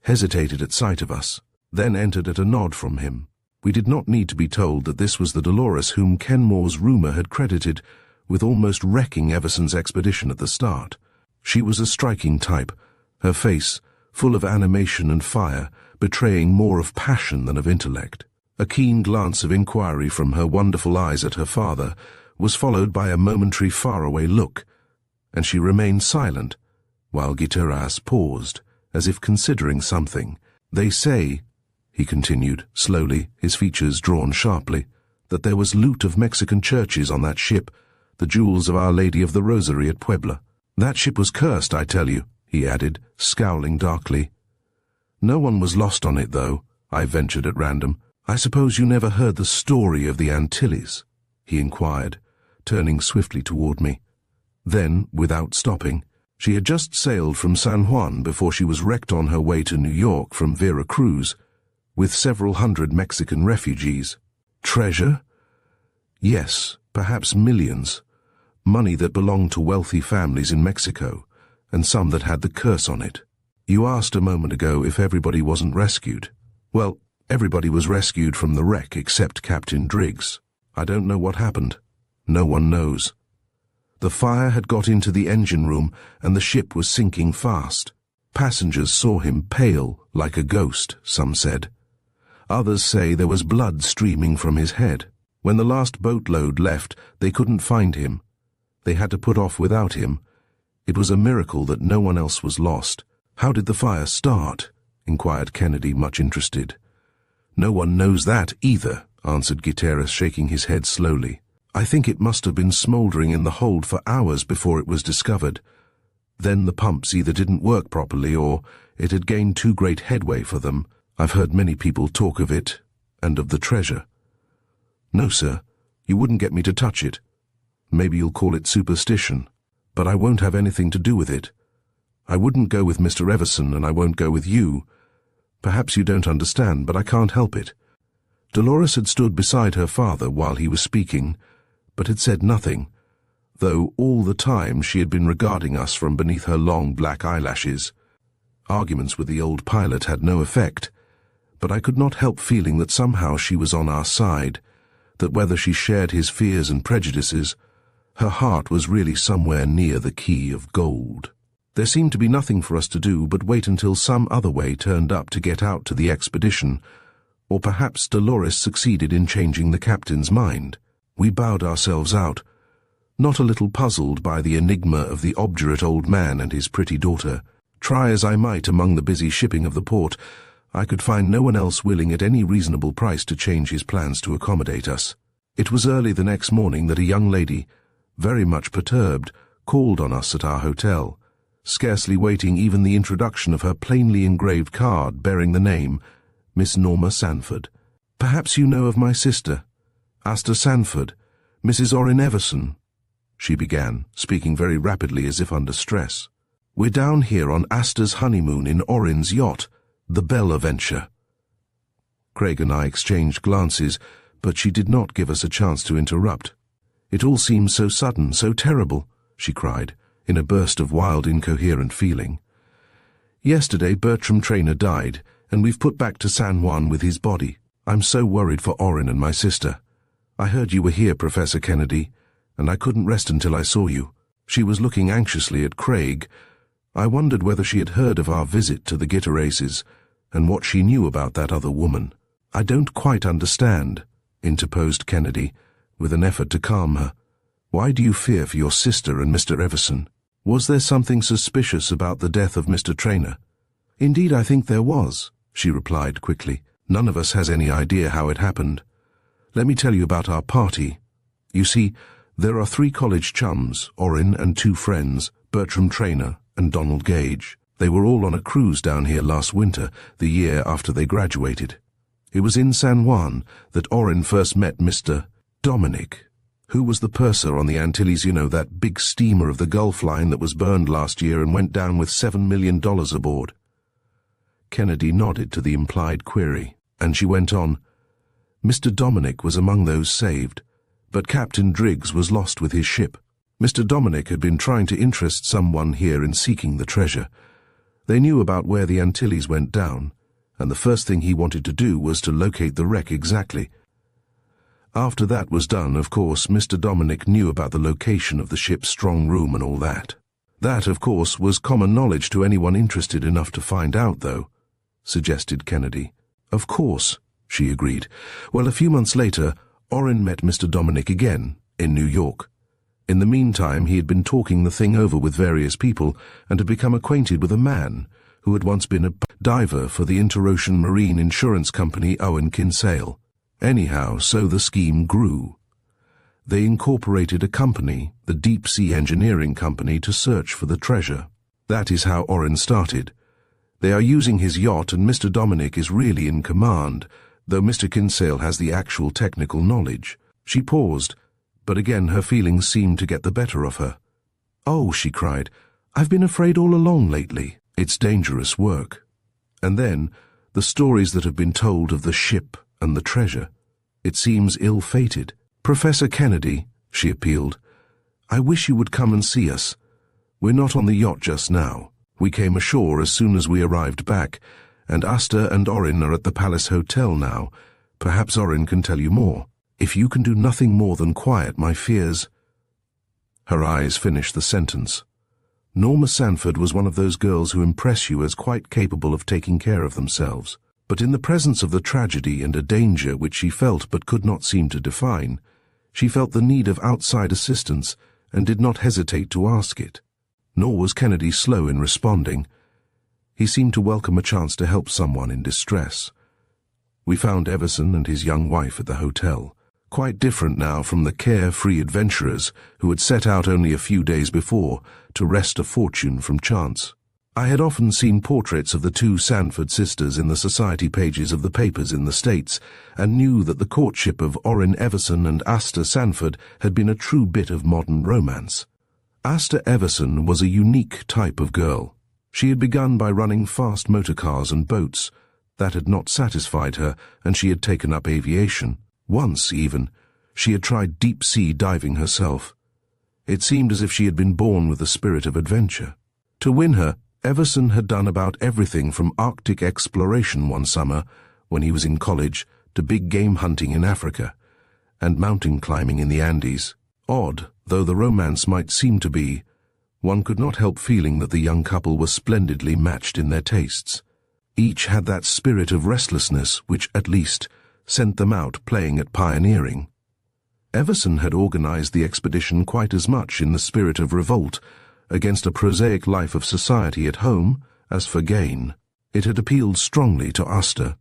hesitated at sight of us, then entered at a nod from him. We did not need to be told that this was the Dolores whom Kenmore's rumor had credited with almost wrecking Everson's expedition at the start. She was a striking type, her face full of animation and fire, betraying more of passion than of intellect. A keen glance of inquiry from her wonderful eyes at her father was followed by a momentary faraway look, and she remained silent, while Gutierrez paused, as if considering something. "They say," he continued, slowly, his features drawn sharply, "that there was loot of Mexican churches on that ship, the jewels of Our Lady of the Rosary at Puebla. That ship was cursed, I tell you," he added, scowling darkly. "No one was lost on it, though," I ventured at random. "I suppose you never heard the story of the Antilles?" he inquired, turning swiftly toward me. Then, without stopping, she had just sailed from San Juan before she was wrecked on her way to New York from Vera Cruz, with several hundred Mexican refugees. Treasure? Yes, perhaps millions. Money that belonged to wealthy families in Mexico, and some that had the curse on it. You asked a moment ago if everybody wasn't rescued. Well, everybody was rescued from the wreck except Captain Driggs. I don't know what happened. No one knows. The fire had got into the engine room and the ship was sinking fast. Passengers saw him pale, like a ghost, some said. Others say there was blood streaming from his head. When the last boatload left, they couldn't find him. They had to put off without him. It was a miracle that no one else was lost. "How did the fire start?" inquired Kennedy, much interested. "No one knows that either," answered Gutierrez, shaking his head slowly. "I think it must have been smouldering in the hold for hours before it was discovered. Then the pumps either didn't work properly or it had gained too great headway for them. I've heard many people talk of it, and of the treasure." "No, sir, you wouldn't get me to touch it. Maybe you'll call it superstition, but I won't have anything to do with it. I wouldn't go with Mr. Everson, and I won't go with you. Perhaps you don't understand, but I can't help it." Dolores had stood beside her father while he was speaking, but had said nothing, though all the time she had been regarding us from beneath her long black eyelashes. Arguments with the old pilot had no effect, but I could not help feeling that somehow she was on our side, that whether she shared his fears and prejudices, her heart was really somewhere near the key of gold. There seemed to be nothing for us to do but wait until some other way turned up to get out to the expedition, or perhaps Dolores succeeded in changing the captain's mind. We bowed ourselves out, not a little puzzled by the enigma of the obdurate old man and his pretty daughter. Try as I might among the busy shipping of the port, I could find no one else willing at any reasonable price to change his plans to accommodate us. It was early the next morning that a young lady, very much perturbed, called on us at our hotel, scarcely waiting even the introduction of her plainly engraved card bearing the name Miss Norma Sanford. "Perhaps you know of my sister, Asta Sanford, Mrs. Orrin Everson," she began, speaking very rapidly as if under stress. We're down here on Asta's honeymoon in Orin's yacht, the Bella Venture." Craig and I exchanged glances, but she did not give us a chance to interrupt. "It all seems so sudden, so terrible," she cried, in a burst of wild, incoherent feeling. "Yesterday Bertram Traynor died, and we've put back to San Juan with his body. I'm so worried for Orin and my sister. I heard you were here, Professor Kennedy, and I couldn't rest until I saw you." She was looking anxiously at Craig. I wondered whether she had heard of our visit to the Gitter Aces, and what she knew about that other woman. "I don't quite understand," interposed Kennedy, with an effort to calm her. "Why do you fear for your sister and Mr. Everson? Was there something suspicious about the death of Mr. Traynor?" "Indeed, I think there was," she replied quickly. "None of us has any idea how it happened. Let me tell you about our party. You see, there are 3 college chums, Orin and 2 friends, Bertram Traynor and Donald Gage. They were all on a cruise down here last winter, the year after they graduated. It was in San Juan that Orin first met Mr. Dominic, who was the purser on the Antilles, you know, that big steamer of the Gulf Line that was burned last year and went down with $7 million aboard." Kennedy nodded to the implied query, and she went on, "Mr. Dominic was among those saved, but Captain Driggs was lost with his ship. Mr. Dominic had been trying to interest someone here in seeking the treasure. They knew about where the Antilles went down, and the first thing he wanted to do was to locate the wreck exactly. After that was done, of course, Mr. Dominic knew about the location of the ship's strong room and all that. That, of course, was common knowledge to anyone interested enough to find out, though," suggested Kennedy. "Of course," she agreed. "Well, a few months later, Orin met Mr. Dominic again, in New York. In the meantime, he had been talking the thing over with various people and had become acquainted with a man who had once been a diver for the Interocean Marine Insurance Company, Owen Kinsale. Anyhow, so the scheme grew. They incorporated a company, the Deep Sea Engineering Company, to search for the treasure. That is how Orin started. They are using his yacht, and Mr. Dominic is really in command, though Mr. Kinsale has the actual technical knowledge." She paused, but again her feelings seemed to get the better of her. "Oh," she cried, "I've been afraid all along lately. It's dangerous work. And then, the stories that have been told of the ship and the treasure. It seems ill-fated. Professor Kennedy," she appealed, "I wish you would come and see us. We're not on the yacht just now. We came ashore as soon as we arrived back, and Asta and Orin are at the Palace Hotel now. Perhaps Orin can tell you more. If you can do nothing more than quiet my fears—" Her eyes finished the sentence. Norma Sanford was one of those girls who impress you as quite capable of taking care of themselves. But in the presence of the tragedy and a danger which she felt but could not seem to define, she felt the need of outside assistance and did not hesitate to ask it. Nor was Kennedy slow in responding. He seemed to welcome a chance to help someone in distress. We found Everson and his young wife at the hotel, quite different now from the carefree adventurers who had set out only a few days before to wrest a fortune from chance. I had often seen portraits of the 2 Sanford sisters in the society pages of the papers in the States, and knew that the courtship of Orin Everson and Asta Sanford had been a true bit of modern romance. Asta Everson was a unique type of girl. She had begun by running fast motor cars and boats. That had not satisfied her, and she had taken up aviation. Once, even, she had tried deep-sea diving herself. It seemed as if she had been born with the spirit of adventure. To win her, Everson had done about everything from Arctic exploration one summer, when he was in college, to big game hunting in Africa, and mountain climbing in the Andes. Odd though the romance might seem to be, one could not help feeling that the young couple were splendidly matched in their tastes. Each had that spirit of restlessness which, at least, sent them out playing at pioneering. Everson had organized the expedition quite as much in the spirit of revolt against a prosaic life of society at home as for gain. It had appealed strongly to Asta.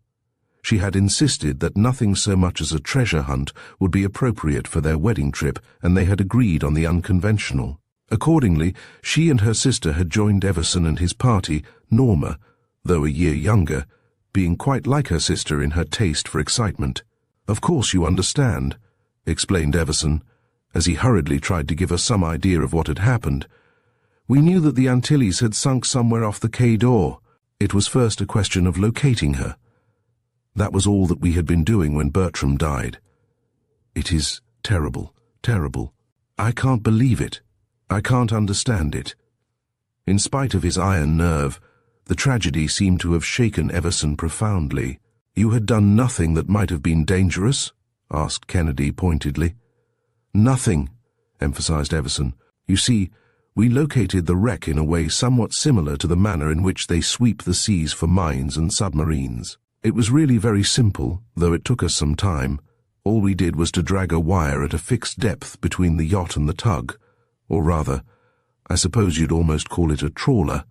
She had insisted that nothing so much as a treasure hunt would be appropriate for their wedding trip, and they had agreed on the unconventional. Accordingly, she and her sister had joined Everson and his party, Norma, though a year younger, being quite like her sister in her taste for excitement. "Of course you understand," explained Everson, as he hurriedly tried to give her some idea of what had happened. We knew that the Antilles had sunk somewhere off the quai d'Or. It was first a question of locating her. That was all that we had been doing when Bertram died. It is terrible, terrible. I can't believe it. I can't understand it. In spite of his iron nerve, the tragedy seemed to have shaken Everson profoundly. You had done nothing that might have been dangerous? Asked Kennedy pointedly. Nothing, emphasized Everson. You see, we located the wreck in a way somewhat similar to the manner in which they sweep the seas for mines and submarines. It was really very simple, though it took us some time. All we did was to drag a wire at a fixed depth between the yacht and the tug, or rather, I suppose you'd almost call it a trawler,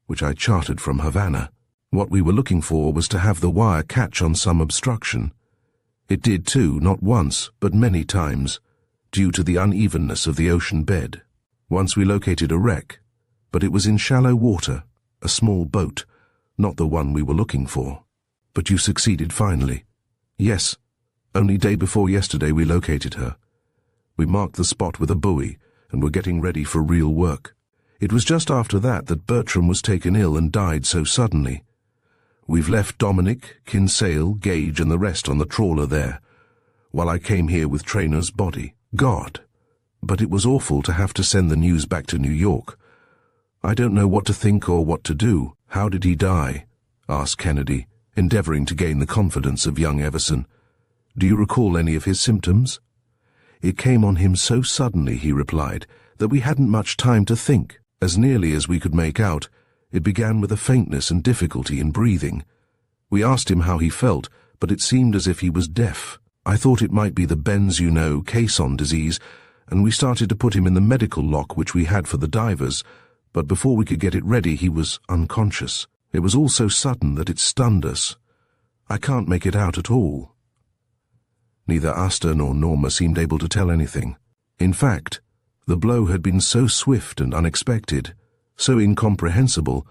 which I chartered from Havana. What we were looking for was to have the wire catch on some obstruction. It did too, not once, but many times, due to the unevenness of the ocean bed. Once we located a wreck, but it was in shallow water, a small boat, not the one we were looking for. But you succeeded finally. Yes, only day before yesterday we located her. We marked the spot with a buoy and were getting ready for real work. It was just after that Bertram was taken ill and died so suddenly. We've left Dominic, Kinsale, Gage and the rest on the trawler there, while I came here with Trainor's body. God! But it was awful to have to send the news back to New York. I don't know what to think or what to do. How did he die? Asked Kennedy, endeavoring to gain the confidence of young Everson. Do you recall any of his symptoms? It came on him so suddenly, he replied, that we hadn't much time to think. As nearly as we could make out, it began with a faintness and difficulty in breathing. We asked him how he felt, but it seemed as if he was deaf. I thought it might be the Benz-you-know-caisson disease, and we started to put him in the medical lock which we had for the divers, but before we could get it ready he was unconscious. It was all so sudden that it stunned us. I can't make it out at all. Neither Asta nor Norma seemed able to tell anything. In fact, the blow had been so swift and unexpected, so incomprehensible,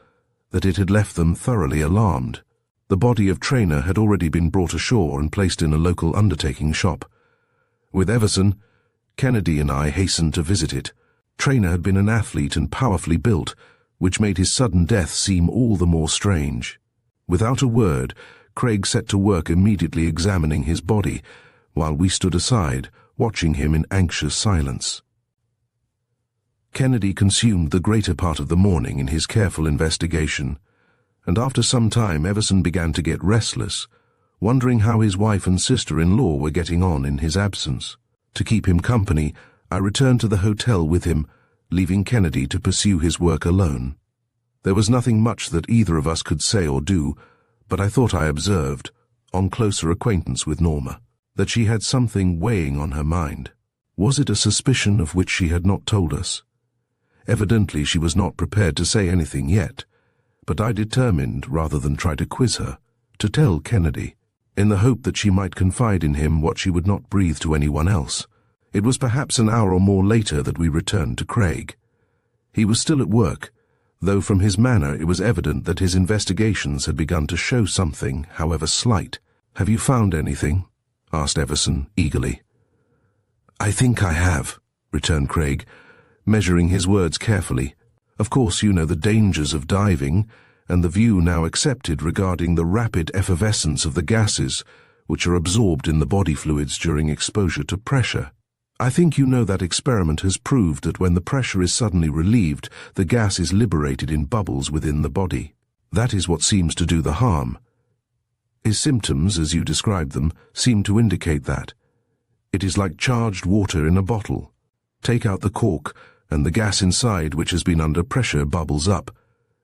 that it had left them thoroughly alarmed. The body of Trainor had already been brought ashore and placed in a local undertaking shop. With Everson, Kennedy and I hastened to visit it. Trainor had been an athlete and powerfully built, which made his sudden death seem all the more strange. Without a word, Craig set to work immediately examining his body, while we stood aside, watching him in anxious silence. Kennedy consumed the greater part of the morning in his careful investigation, and after some time Everson began to get restless, wondering how his wife and sister-in-law were getting on in his absence. To keep him company, I returned to the hotel with him, leaving Kennedy to pursue his work alone. There was nothing much that either of us could say or do, but I thought I observed, on closer acquaintance with Norma, that she had something weighing on her mind. Was it a suspicion of which she had not told us? Evidently she was not prepared to say anything yet, but I determined, rather than try to quiz her, to tell Kennedy, in the hope that she might confide in him what she would not breathe to anyone else. It was perhaps an hour or more later that we returned to Craig. He was still at work, though from his manner it was evident that his investigations had begun to show something, however slight. "Have you found anything?" asked Everson eagerly. "I think I have," returned Craig, measuring his words carefully. "Of course you know the dangers of diving, and the view now accepted regarding the rapid effervescence of the gases which are absorbed in the body fluids during exposure to pressure. I think you know that experiment has proved that when the pressure is suddenly relieved, the gas is liberated in bubbles within the body. That is what seems to do the harm. His symptoms, as you described them, seem to indicate that. It is like charged water in a bottle. Take out the cork, and the gas inside, which has been under pressure, bubbles up.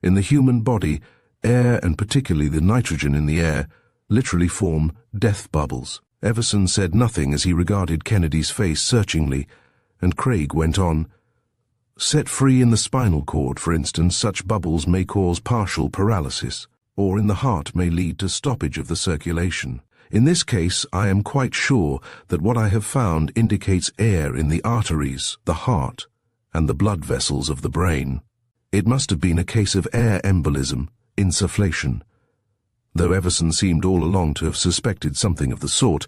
In the human body, air, and particularly the nitrogen in the air, literally form death bubbles." Everson said nothing as he regarded Kennedy's face searchingly, and Craig went on, "Set free in the spinal cord, for instance, such bubbles may cause partial paralysis, or in the heart may lead to stoppage of the circulation. In this case, I am quite sure that what I have found indicates air in the arteries, the heart, and the blood vessels of the brain. It must have been a case of air embolism, insufflation." Though Everson seemed all along to have suspected something of the sort,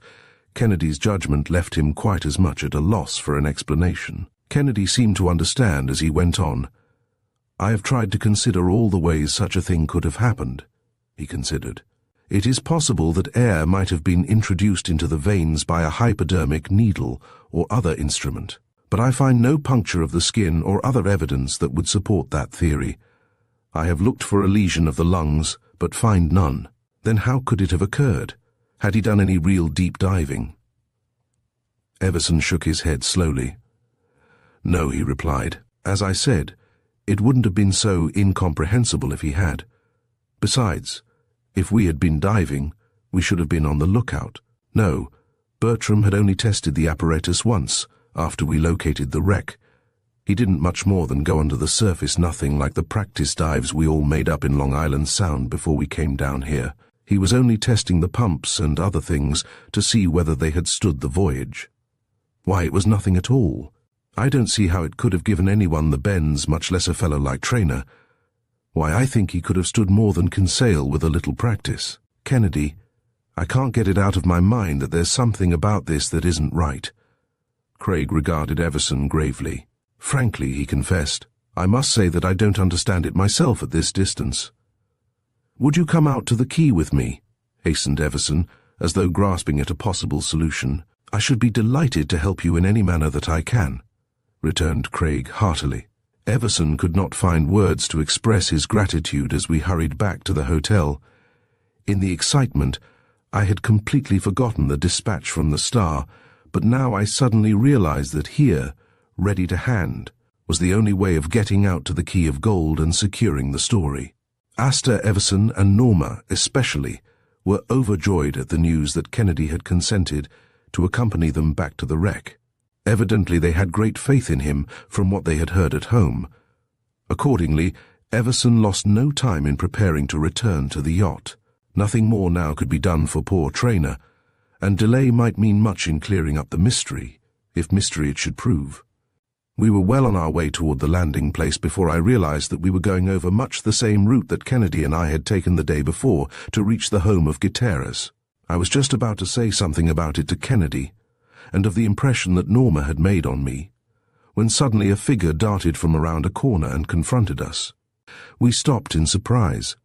Kennedy's judgment left him quite as much at a loss for an explanation. Kennedy seemed to understand as he went on. I have tried to consider all the ways such a thing could have happened, he considered. It is possible that air might have been introduced into the veins by a hypodermic needle or other instrument, but I find no puncture of the skin or other evidence that would support that theory. I have looked for a lesion of the lungs, but find none. Then how could it have occurred? Had he done any real deep diving? Everson shook his head slowly. No, he replied. As I said, it wouldn't have been so incomprehensible if he had. Besides, if we had been diving, we should have been on the lookout. No, Bertram had only tested the apparatus once, after we located the wreck. He didn't much more than go under the surface, nothing like the practice dives we all made up in Long Island Sound before we came down here. He was only testing the pumps and other things to see whether they had stood the voyage. Why, it was nothing at all. I don't see how it could have given anyone the bends, much less a fellow like Traynor. Why, I think he could have stood more than Kinsale with a little practice. Kennedy, I can't get it out of my mind that there's something about this that isn't right. Craig regarded Everson gravely. Frankly, he confessed, I must say that I don't understand it myself at this distance. Would you come out to the quay with me? Hastened Everson, as though grasping at a possible solution. I should be delighted to help you in any manner that I can, returned Craig heartily. Everson could not find words to express his gratitude as we hurried back to the hotel. In the excitement, I had completely forgotten the dispatch from the Star, but now I suddenly realized that here, ready to hand, was the only way of getting out to the Key of Gold and securing the story. Asta, Everson, and Norma, especially, were overjoyed at the news that Kennedy had consented to accompany them back to the wreck. Evidently they had great faith in him from what they had heard at home. Accordingly, Everson lost no time in preparing to return to the yacht. Nothing more now could be done for poor Traynor, and delay might mean much in clearing up the mystery, if mystery it should prove. We were well on our way toward the landing place before I realized that we were going over much the same route that Kennedy and I had taken the day before to reach the home of Gutierrez. I was just about to say something about it to Kennedy, and of the impression that Norma had made on me, when suddenly a figure darted from around a corner and confronted us. We stopped in surprise.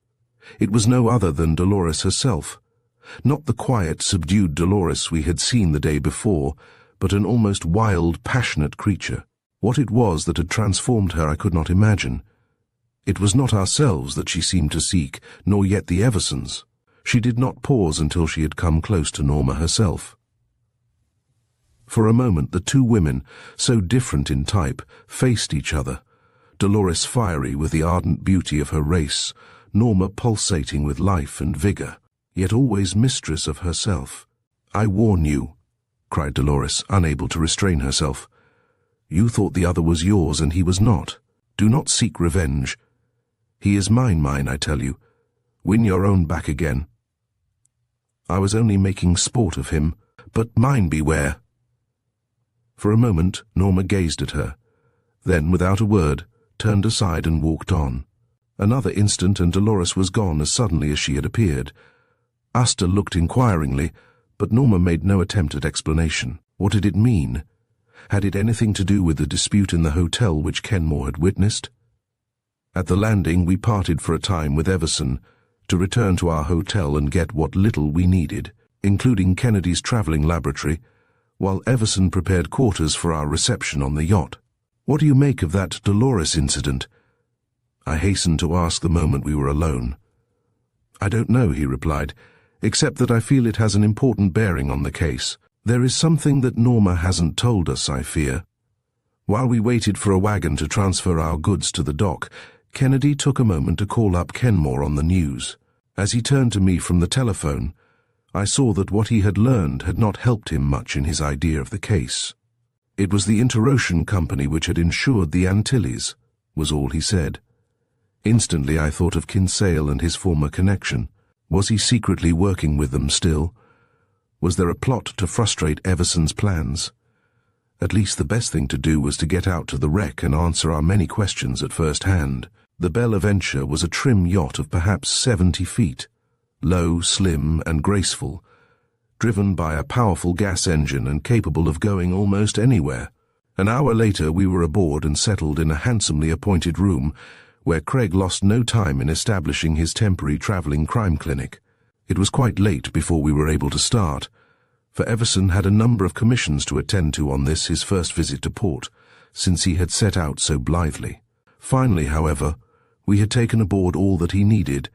It was no other than Dolores herself, not the quiet, subdued Dolores we had seen the day before, but an almost wild, passionate creature. What it was that had transformed her I could not imagine. It was not ourselves that she seemed to seek, nor yet the Eversons. She did not pause until she had come close to Norma herself. For a moment the two women, so different in type, faced each other, Dolores fiery with the ardent beauty of her race, Norma pulsating with life and vigor, yet always mistress of herself. "I warn you," cried Dolores, unable to restrain herself. "You thought the other was yours, and he was not. Do not seek revenge. He is mine, I tell you. Win your own back again." "I was only making sport of him, but mine beware." For a moment Norma gazed at her, then, without a word, turned aside and walked on. Another instant and Dolores was gone as suddenly as she had appeared. Asta looked inquiringly, but Norma made no attempt at explanation. What did it mean? Had it anything to do with the dispute in the hotel which Kenmore had witnessed? At the landing we parted for a time with Everson, to return to our hotel and get what little we needed, including Kennedy's traveling laboratory, while Everson prepared quarters for our reception on the yacht. "What do you make of that Dolores incident?" I hastened to ask the moment we were alone. "I don't know," he replied, "except that I feel it has an important bearing on the case. There is something that Norma hasn't told us, I fear." While we waited for a wagon to transfer our goods to the dock, Kennedy took a moment to call up Kenmore on the news. As he turned to me from the telephone, I saw that what he had learned had not helped him much in his idea of the case. It was the Interration Company which had insured the Antilles, was all he said. Instantly I thought of Kinsale and his former connection. Was he secretly working with them still? Was there a plot to frustrate Everson's plans? At least the best thing to do was to get out to the wreck and answer our many questions at first hand. The Bella Venture was a trim yacht of perhaps 70 feet, low, slim, and graceful, driven by a powerful gas engine and capable of going almost anywhere. An hour later we were aboard and settled in a handsomely appointed room, where Craig lost no time in establishing his temporary travelling crime clinic. It was quite late before we were able to start, for Everson had a number of commissions to attend to on this his first visit to port, since he had set out so blithely. Finally, however, we had taken aboard all that he needed,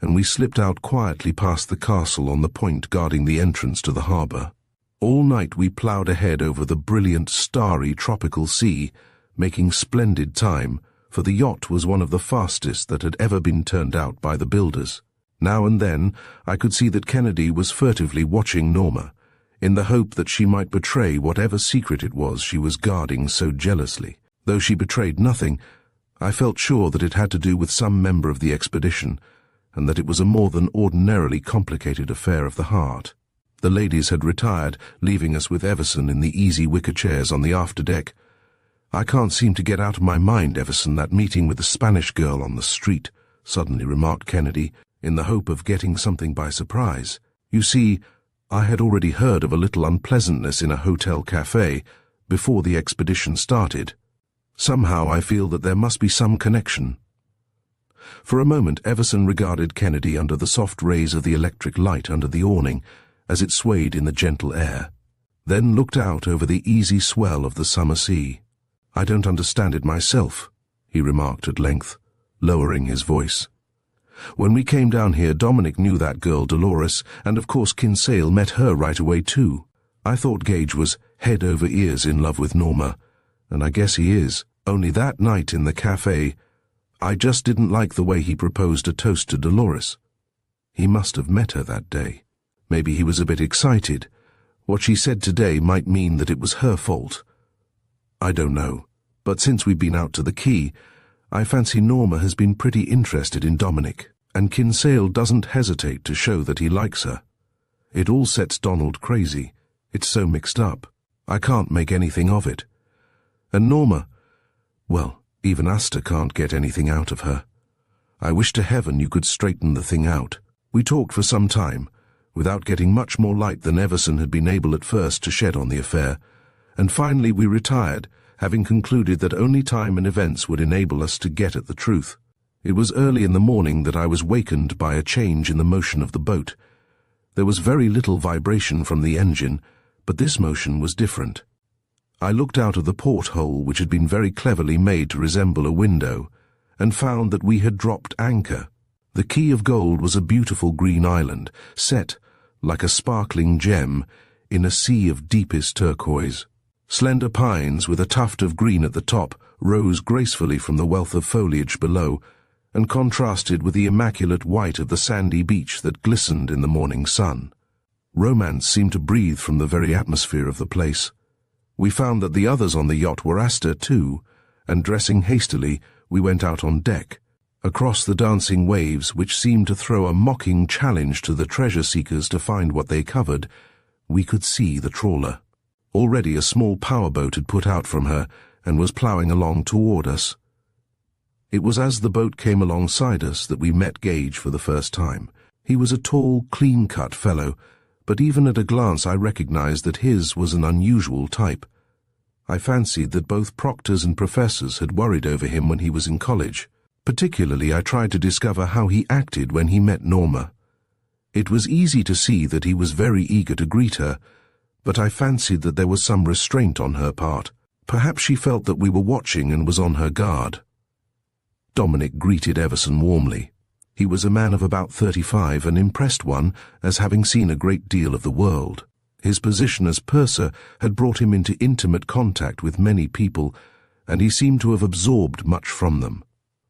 and we slipped out quietly past the castle on the point guarding the entrance to the harbour. All night we ploughed ahead over the brilliant, starry tropical sea, making splendid time, for the yacht was one of the fastest that had ever been turned out by the builders. Now and then I could see that Kennedy was furtively watching Norma, in the hope that she might betray whatever secret it was she was guarding so jealously. Though she betrayed nothing, I felt sure that it had to do with some member of the expedition, and that it was a more than ordinarily complicated affair of the heart. The ladies had retired, leaving us with Everson in the easy wicker chairs on the afterdeck. "I can't seem to get out of my mind, Everson, that meeting with the Spanish girl on the street," suddenly remarked Kennedy, in the hope of getting something by surprise. "You see, I had already heard of a little unpleasantness in a hotel cafe before the expedition started. Somehow I feel that there must be some connection." For a moment Everson regarded Kennedy under the soft rays of the electric light under the awning as it swayed in the gentle air, then looked out over the easy swell of the summer sea. "I don't understand it myself," he remarked at length, lowering his voice. "When we came down here, Dominic knew that girl, Dolores, and of course Kinsale met her right away too. I thought Gage was head over ears in love with Norma, and I guess he is. Only that night in the cafe, I just didn't like the way he proposed a toast to Dolores. He must have met her that day. Maybe he was a bit excited. What she said today might mean that it was her fault. I don't know, but since we've been out to the quay, I fancy Norma has been pretty interested in Dominic, and Kinsale doesn't hesitate to show that he likes her. It all sets Donald crazy. It's so mixed up. I can't make anything of it. And Norma, well, even Asta can't get anything out of her. I wish to heaven you could straighten the thing out." We talked for some time, without getting much more light than Everson had been able at first to shed on the affair, and finally we retired, having concluded that only time and events would enable us to get at the truth. It was early in the morning that I was wakened by a change in the motion of the boat. There was very little vibration from the engine, but this motion was different. I looked out of the porthole, which had been very cleverly made to resemble a window, and found that we had dropped anchor. The Key of Gold was a beautiful green island, set, like a sparkling gem, in a sea of deepest turquoise. Slender pines with a tuft of green at the top rose gracefully from the wealth of foliage below, and contrasted with the immaculate white of the sandy beach that glistened in the morning sun. Romance seemed to breathe from the very atmosphere of the place. We found that the others on the yacht were Asta too, and dressing hastily, we went out on deck. Across the dancing waves, which seemed to throw a mocking challenge to the treasure-seekers to find what they covered, we could see the trawler. Already a small powerboat had put out from her and was ploughing along toward us. It was as the boat came alongside us that we met Gage for the first time. He was a tall, clean-cut fellow, but even at a glance I recognized that his was an unusual type. I fancied that both proctors and professors had worried over him when he was in college. Particularly, I tried to discover how he acted when he met Norma. It was easy to see that he was very eager to greet her, but I fancied that there was some restraint on her part. Perhaps she felt that we were watching and was on her guard. Dominic greeted Everson warmly. He was a man of about 35, an impressed one, as having seen a great deal of the world. His position as purser had brought him into intimate contact with many people, and he seemed to have absorbed much from them.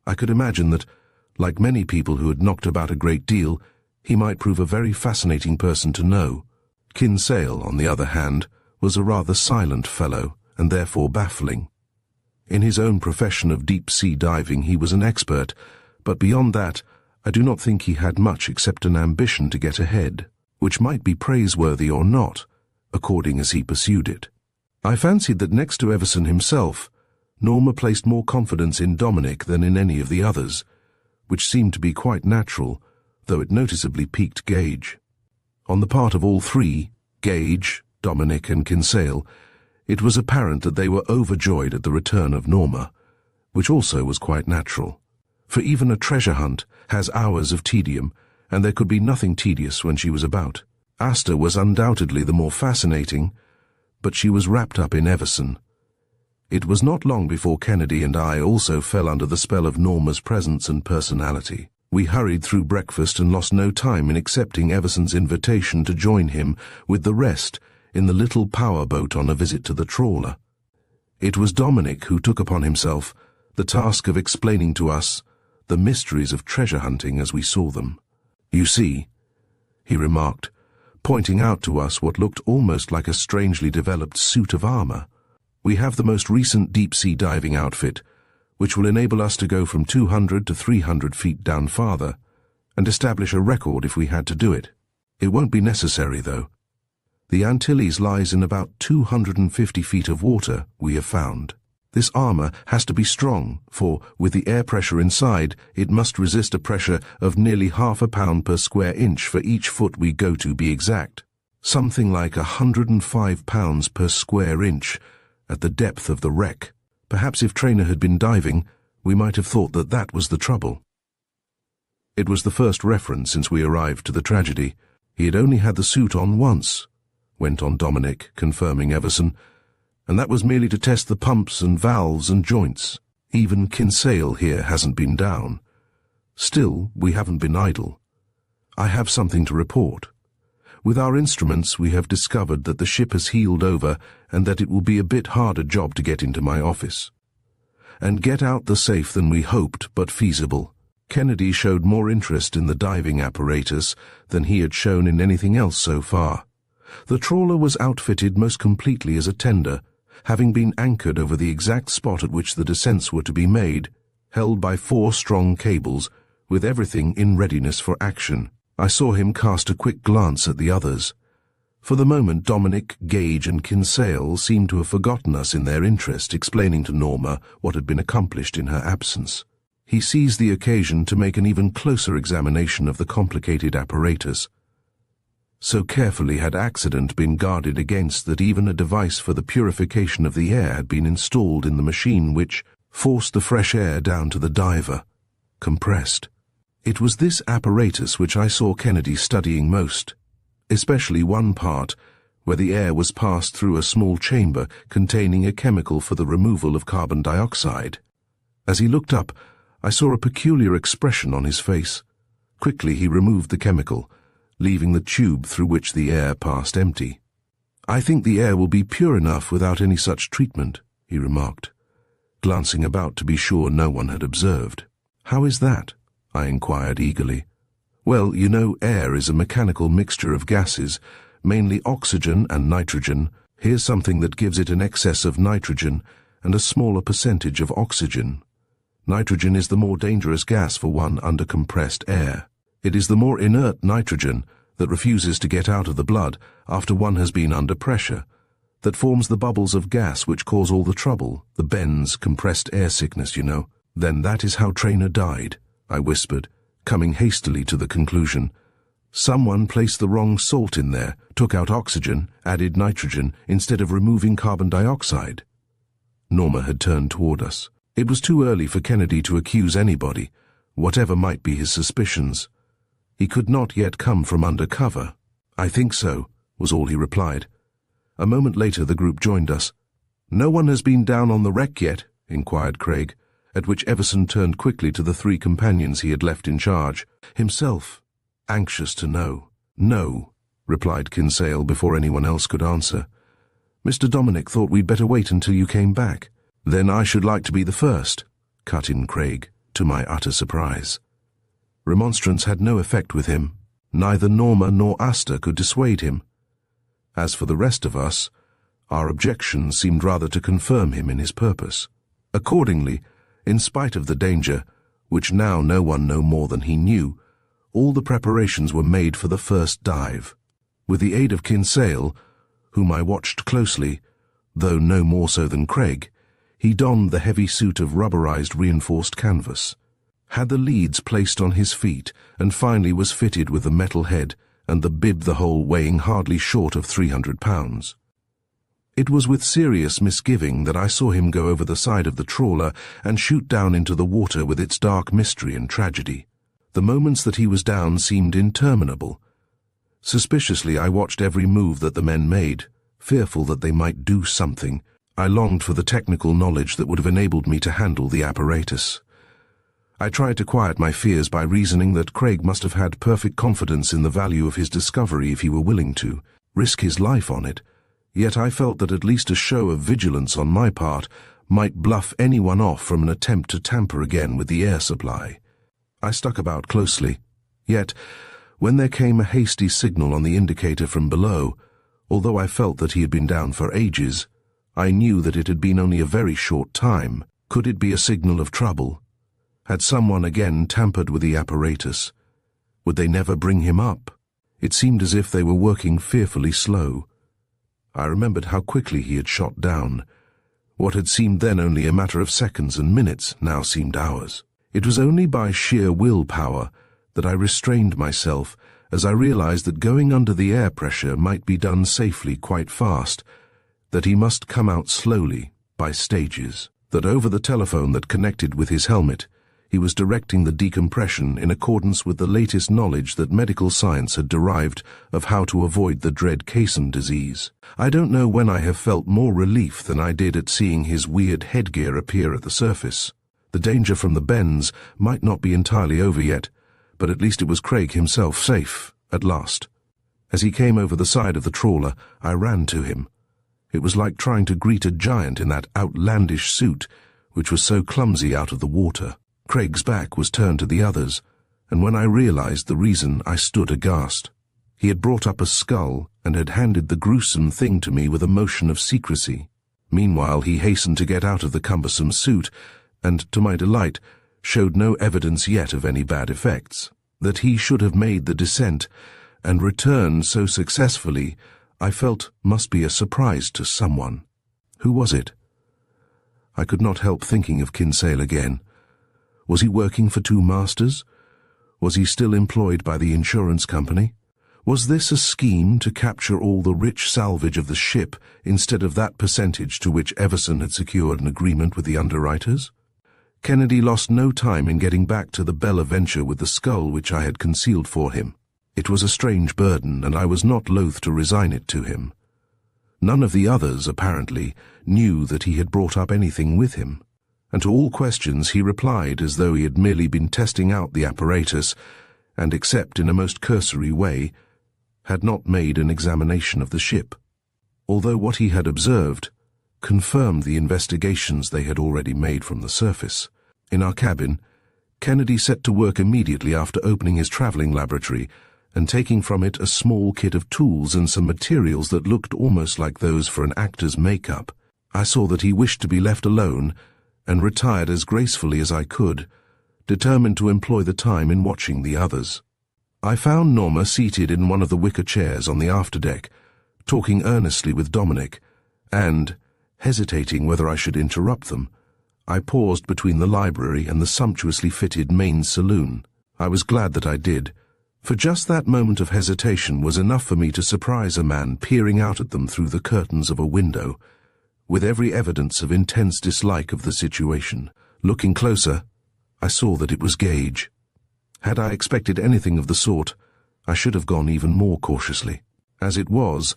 I could imagine that, like many people who had knocked about a great deal, he might prove a very fascinating person to know. Kinsale, on the other hand, was a rather silent fellow, and therefore baffling. In his own profession of deep-sea diving he was an expert, but beyond that, I do not think he had much except an ambition to get ahead, which might be praiseworthy or not, according as he pursued it. I fancied that next to Everson himself, Norma placed more confidence in Dominic than in any of the others, which seemed to be quite natural, though it noticeably piqued Gage. On the part of all three, Gage, Dominic, and Kinsale, it was apparent that they were overjoyed at the return of Norma, which also was quite natural. For even a treasure hunt has hours of tedium, and there could be nothing tedious when she was about. Asta was undoubtedly the more fascinating, but she was wrapped up in Everson. It was not long before Kennedy and I also fell under the spell of Norma's presence and personality. We hurried through breakfast and lost no time in accepting Everson's invitation to join him with the rest in the little power boat on a visit to the trawler. It was Dominic who took upon himself the task of explaining to us the mysteries of treasure hunting as we saw them. "You see," he remarked, pointing out to us what looked almost like a strangely developed suit of armor. "We have the most recent deep-sea diving outfit, which will enable us to go from 200 to 300 feet down farther, and establish a record if we had to do it. It won't be necessary, though. The Antilles lies in about 250 feet of water, we have found. This armor has to be strong, for, with the air pressure inside, it must resist a pressure of nearly half a pound per square inch for each foot we go to be exact. Something like 105 pounds per square inch at the depth of the wreck. Perhaps if Traynor had been diving, we might have thought that that was the trouble." It was the first reference since we arrived to the tragedy. "He had only had the suit on once," went on Dominic, confirming Everson, "and that was merely to test the pumps and valves and joints. Even Kinsale here hasn't been down. Still, we haven't been idle. I have something to report. With our instruments, we have discovered that the ship has heeled over and that it will be a bit harder job to get into my office. And get out the safe than we hoped, but feasible." Kennedy showed more interest in the diving apparatus than he had shown in anything else so far. The trawler was outfitted most completely as a tender, having been anchored over the exact spot at which the descents were to be made, held by 4 strong cables, with everything in readiness for action. I saw him cast a quick glance at the others. For the moment, Dominic, Gage, and Kinsale seemed to have forgotten us in their interest, explaining to Norma what had been accomplished in her absence. He seized the occasion to make an even closer examination of the complicated apparatus. So carefully had accident been guarded against that even a device for the purification of the air had been installed in the machine which forced the fresh air down to the diver, compressed. It was this apparatus which I saw Kennedy studying most, especially one part where the air was passed through a small chamber containing a chemical for the removal of carbon dioxide. As he looked up, I saw a peculiar expression on his face. Quickly he removed the chemical, leaving the tube through which the air passed empty. "I think the air will be pure enough without any such treatment," he remarked, glancing about to be sure no one had observed. "How is that?" I inquired eagerly. "Well, you know, air is a mechanical mixture of gases, mainly oxygen and nitrogen. Here's something that gives it an excess of nitrogen and a smaller percentage of oxygen. Nitrogen is the more dangerous gas for one under compressed air. It is the more inert nitrogen that refuses to get out of the blood after one has been under pressure, that forms the bubbles of gas which cause all the trouble, the bends, compressed air sickness, you know." "Then that is how Traynor died," I whispered, coming hastily to the conclusion. "Someone placed the wrong salt in there, took out oxygen, added nitrogen, instead of removing carbon dioxide." Norma had turned toward us. It was too early for Kennedy to accuse anybody, whatever might be his suspicions. He could not yet come from under cover. "I think so," was all he replied. A moment later the group joined us. "No one has been down on the wreck yet?" inquired Craig, at which Everson turned quickly to the 3 companions he had left in charge, himself anxious to know. "No," replied Kinsale before anyone else could answer. "Mr. Dominic thought we'd better wait until you came back." "Then I should like to be the first," cut in Craig, to my utter surprise. Remonstrance had no effect with him. Neither Norma nor Asta could dissuade him. As for the rest of us, our objections seemed rather to confirm him in his purpose. Accordingly, in spite of the danger, which now no one knew more than he knew, all the preparations were made for the first dive. With the aid of Kinsale, whom I watched closely, though no more so than Craig, he donned the heavy suit of rubberized reinforced canvas, had the leads placed on his feet, and finally was fitted with the metal head and the bib the whole weighing hardly short of 300 pounds. It was with serious misgiving that I saw him go over the side of the trawler and shoot down into the water with its dark mystery and tragedy. The moments that he was down seemed interminable. Suspiciously, I watched every move that the men made, fearful that they might do something. I longed for the technical knowledge that would have enabled me to handle the apparatus. I tried to quiet my fears by reasoning that Craig must have had perfect confidence in the value of his discovery if he were willing to risk his life on it. Yet I felt that at least a show of vigilance on my part might bluff anyone off from an attempt to tamper again with the air supply. I stuck about closely. Yet, when there came a hasty signal on the indicator from below, although I felt that he had been down for ages, I knew that it had been only a very short time. Could it be a signal of trouble? Had someone again tampered with the apparatus? Would they never bring him up? It seemed as if they were working fearfully slow. I remembered how quickly he had shot down. What had seemed then only a matter of seconds and minutes now seemed hours. It was only by sheer willpower that I restrained myself as I realized that going under the air pressure might be done safely quite fast, that he must come out slowly, by stages, that over the telephone that connected with his helmet, he was directing the decompression in accordance with the latest knowledge that medical science had derived of how to avoid the dread caisson disease. I don't know when I have felt more relief than I did at seeing his weird headgear appear at the surface. The danger from the bends might not be entirely over yet, but at least it was Craig himself safe, at last. As he came over the side of the trawler, I ran to him. It was like trying to greet a giant in that outlandish suit, which was so clumsy out of the water. Craig's back was turned to the others, and when I realized the reason, I stood aghast. He had brought up a skull and had handed the gruesome thing to me with a motion of secrecy. Meanwhile, he hastened to get out of the cumbersome suit, and, to my delight, showed no evidence yet of any bad effects. That he should have made the descent and returned so successfully, I felt must be a surprise to someone. Who was it? I could not help thinking of Kinsale again. Was he working for two masters? Was he still employed by the insurance company? Was this a scheme to capture all the rich salvage of the ship instead of that percentage to which Everson had secured an agreement with the underwriters? Kennedy lost no time in getting back to the Bella Venture with the skull which I had concealed for him. It was a strange burden, and I was not loath to resign it to him. None of the others, apparently, knew that he had brought up anything with him, and to all questions he replied as though he had merely been testing out the apparatus, and, except in a most cursory way, had not made an examination of the ship, although what he had observed confirmed the investigations they had already made from the surface. In our cabin, Kennedy set to work immediately after opening his traveling laboratory and taking from it a small kit of tools and some materials that looked almost like those for an actor's makeup. I saw that he wished to be left alone and retired as gracefully as I could, determined to employ the time in watching the others. I found Norma seated in one of the wicker chairs on the afterdeck, talking earnestly with Dominic, and, hesitating whether I should interrupt them, I paused between the library and the sumptuously fitted main saloon. I was glad that I did, for just that moment of hesitation was enough for me to surprise a man peering out at them through the curtains of a window, with every evidence of intense dislike of the situation. Looking closer, I saw that it was Gage. Had I expected anything of the sort, I should have gone even more cautiously. As it was,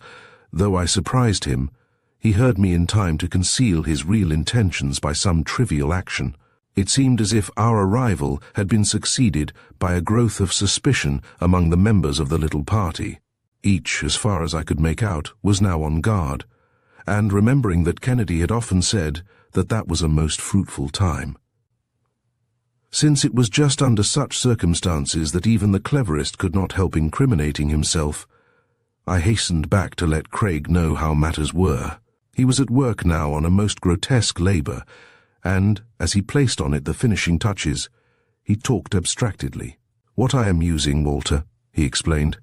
though I surprised him, he heard me in time to conceal his real intentions by some trivial action. It seemed as if our arrival had been succeeded by a growth of suspicion among the members of the little party. Each, as far as I could make out, was now on guard, and remembering that Kennedy had often said that that was a most fruitful time. Since it was just under such circumstances that even the cleverest could not help incriminating himself, I hastened back to let Craig know how matters were. He was at work now on a most grotesque labor, and, as he placed on it the finishing touches, he talked abstractedly. "What I am using, Walter," he explained,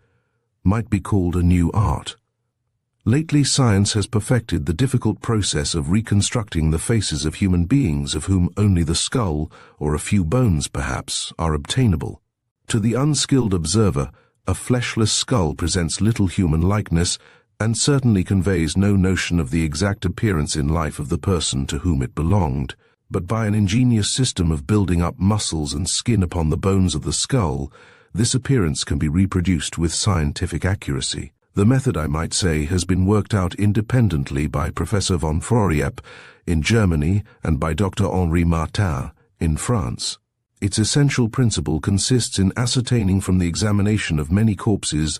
"might be called a new art. Lately science has perfected the difficult process of reconstructing the faces of human beings of whom only the skull, or a few bones perhaps, are obtainable. To the unskilled observer, a fleshless skull presents little human likeness and certainly conveys no notion of the exact appearance in life of the person to whom it belonged, but by an ingenious system of building up muscles and skin upon the bones of the skull, this appearance can be reproduced with scientific accuracy. The method, I might say, has been worked out independently by Professor von Floriep in Germany and by Dr. Henri Martin in France. Its essential principle consists in ascertaining from the examination of many corpses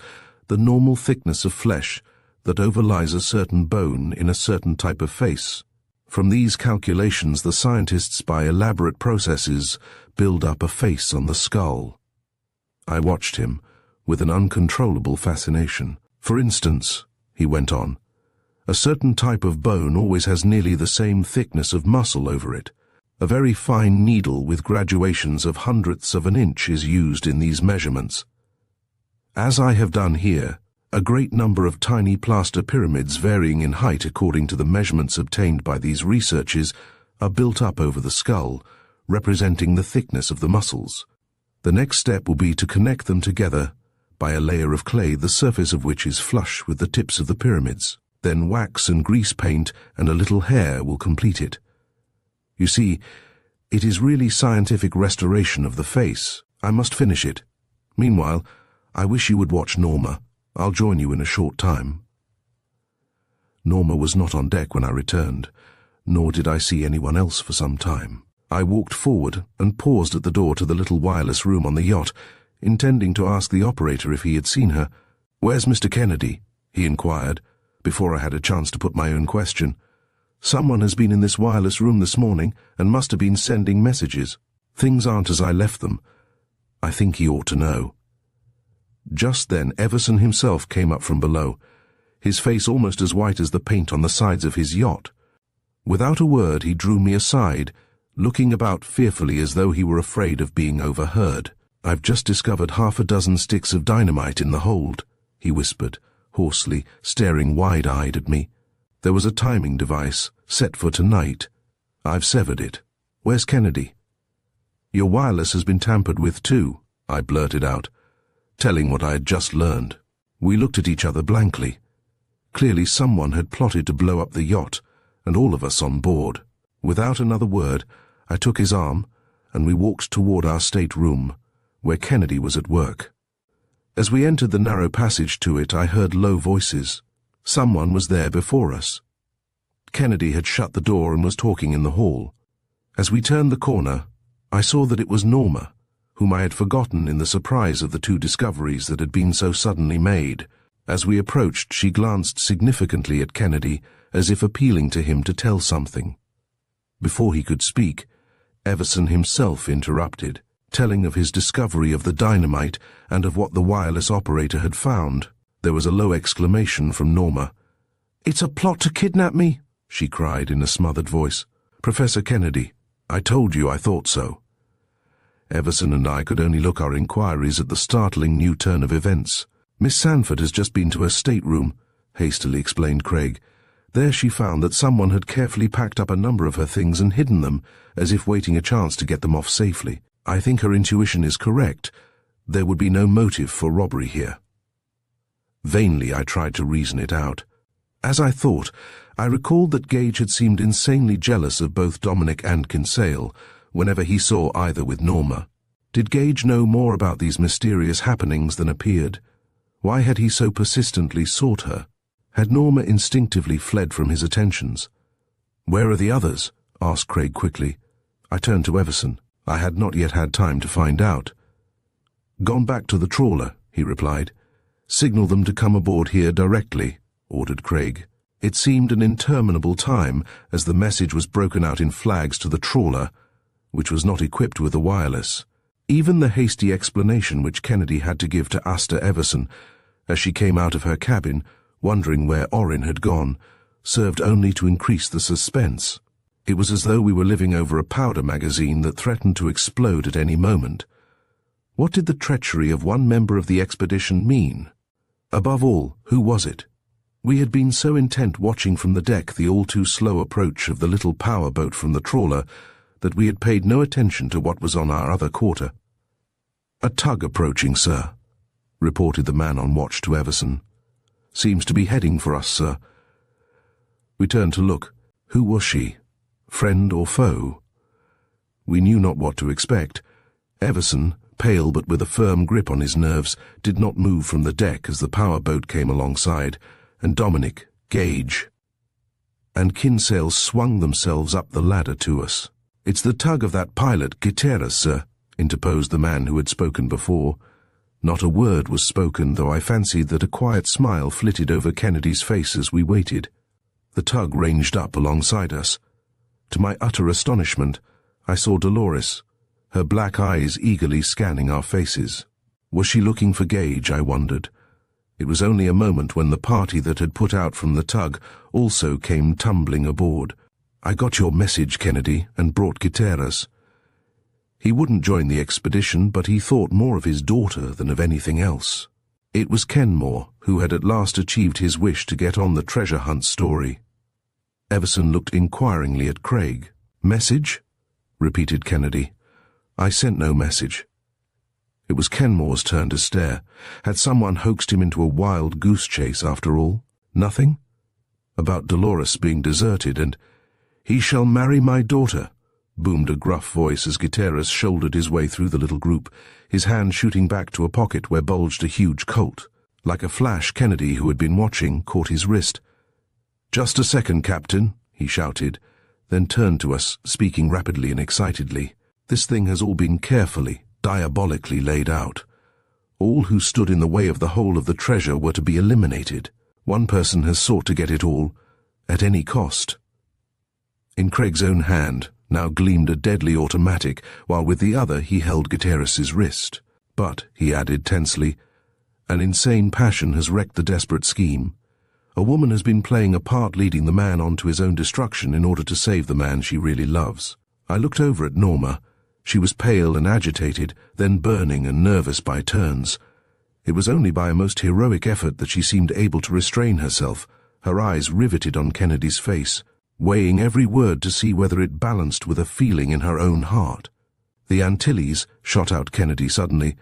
the normal thickness of flesh that overlies a certain bone in a certain type of face. From these calculations, the scientists, by elaborate processes, build up a face on the skull. I watched him with an uncontrollable fascination. For instance, he went on, a certain type of bone always has nearly the same thickness of muscle over it. A very fine needle with graduations of hundredths of an inch is used in these measurements. As I have done here, a great number of tiny plaster pyramids varying in height according to the measurements obtained by these researches are built up over the skull, representing the thickness of the muscles. The next step will be to connect them together by a layer of clay, the surface of which is flush with the tips of the pyramids. Then wax and grease paint and a little hair will complete it. You see, it is really scientific restoration of the face. I must finish it. Meanwhile, I wish you would watch Norma. I'll join you in a short time. Norma was not on deck when I returned, nor did I see anyone else for some time. I walked forward and paused at the door to the little wireless room on the yacht, intending to ask the operator if he had seen her. "Where's Mr. Kennedy?" he inquired, before I had a chance to put my own question. "Someone has been in this wireless room this morning and must have been sending messages. Things aren't as I left them. I think he ought to know." Just then Everson himself came up from below, his face almost as white as the paint on the sides of his yacht. Without a word he drew me aside, looking about fearfully as though he were afraid of being overheard. "I've just discovered 6 sticks of dynamite in the hold," he whispered, hoarsely, staring wide-eyed at me. "There was a timing device, set for tonight. I've severed it. Where's Kennedy?" "Your wireless has been tampered with too," I blurted out, telling what I had just learned. We looked at each other blankly. Clearly someone had plotted to blow up the yacht, and all of us on board. Without another word, I took his arm, and we walked toward our stateroom, where Kennedy was at work. As we entered the narrow passage to it, I heard low voices. Someone was there before us. Kennedy had shut the door and was talking in the hall. As we turned the corner, I saw that it was Norma, whom I had forgotten in the surprise of the 2 discoveries that had been so suddenly made. As we approached, she glanced significantly at Kennedy, as if appealing to him to tell something. Before he could speak, Everson himself interrupted, telling of his discovery of the dynamite and of what the wireless operator had found. There was a low exclamation from Norma. "It's a plot to kidnap me," she cried in a smothered voice. "Professor Kennedy, I told you I thought so." Everson and I could only look our inquiries at the startling new turn of events. "Miss Sanford has just been to her stateroom," hastily explained Craig. "There she found that someone had carefully packed up a number of her things and hidden them, as if waiting a chance to get them off safely. I think her intuition is correct. There would be no motive for robbery here." Vainly I tried to reason it out. As I thought, I recalled that Gage had seemed insanely jealous of both Dominic and Kinsale whenever he saw either with Norma. Did Gage know more about these mysterious happenings than appeared? Why had he so persistently sought her? Had Norma instinctively fled from his attentions? "Where are the others?" asked Craig quickly. I turned to Everson. I had not yet had time to find out. "Gone back to the trawler," he replied. "Signal them to come aboard here directly," ordered Craig. It seemed an interminable time as the message was broken out in flags to the trawler, which was not equipped with a wireless. Even the hasty explanation which Kennedy had to give to Asta Everson, as she came out of her cabin, wondering where Orrin had gone, served only to increase the suspense. It was as though we were living over a powder magazine that threatened to explode at any moment. What did the treachery of one member of the expedition mean? Above all, who was it? We had been so intent watching from the deck the all-too-slow approach of the little power boat from the trawler that we had paid no attention to what was on our other quarter. "A tug approaching, sir," reported the man on watch to Everson. Seems to be heading for us, sir." We turned to look. Who was she? Friend or foe? We knew not what to expect. Everson, pale but with a firm grip on his nerves, did not move from the deck as the power boat came alongside, and Dominic, Gage, and Kinsale swung themselves up the ladder to us. "It's the tug of that pilot, Gutierrez, sir," interposed the man who had spoken before. Not a word was spoken, though I fancied that a quiet smile flitted over Kennedy's face as we waited. The tug ranged up alongside us. To my utter astonishment, I saw Dolores, her black eyes eagerly scanning our faces. Was she looking for Gage, I wondered. It was only a moment when the party that had put out from the tug also came tumbling aboard. "I got your message, Kennedy, and brought Gutierrez. He wouldn't join the expedition, but he thought more of his daughter than of anything else." It was Kenmore who had at last achieved his wish to get on the treasure hunt story. Everson looked inquiringly at Craig. "Message?" repeated Kennedy. "I sent no message." It was Kenmore's turn to stare. Had someone hoaxed him into a wild goose chase after all? Nothing? About Dolores being deserted and— "He shall marry my daughter," boomed a gruff voice as Gutierrez shouldered his way through the little group, his hand shooting back to a pocket where bulged a huge Colt. Like a flash, Kennedy, who had been watching, caught his wrist. "Just a second, Captain," he shouted, then turned to us, speaking rapidly and excitedly. "This thing has all been carefully, diabolically laid out. All who stood in the way of the whole of the treasure were to be eliminated. One person has sought to get it all, at any cost." In Craig's own hand now gleamed a deadly automatic, while with the other he held Gutierrez's wrist. "But," he added tensely, "an insane passion has wrecked the desperate scheme. A woman has been playing a part leading the man on to his own destruction in order to save the man she really loves." I looked over at Norma. She was pale and agitated, then burning and nervous by turns. It was only by a most heroic effort that she seemed able to restrain herself, her eyes riveted on Kennedy's face, weighing every word to see whether it balanced with a feeling in her own heart. "The Antilles," shot out Kennedy suddenly,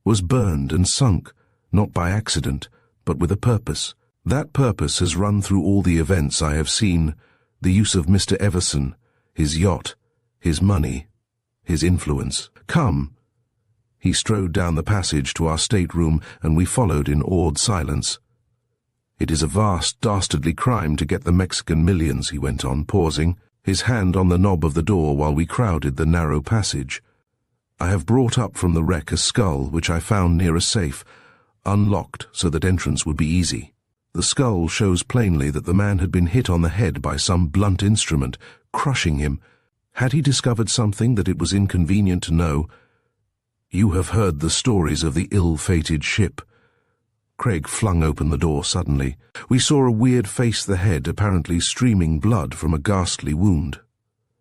"was burned and sunk, not by accident, but with a purpose. That purpose has run through all the events I have seen, the use of Mr. Everson, his yacht, his money, his influence. Come." He strode down the passage to our stateroom, and we followed in awed silence. "It is a vast, dastardly crime to get the Mexican millions," he went on, pausing, his hand on the knob of the door while we crowded the narrow passage. "I have brought up from the wreck a skull which I found near a safe, unlocked so that entrance would be easy. The skull shows plainly that the man had been hit on the head by some blunt instrument, crushing him. Had he discovered something that it was inconvenient to know? You have heard the stories of the ill-fated ship." Craig flung open the door suddenly. We saw a weird face the head, apparently streaming blood from a ghastly wound.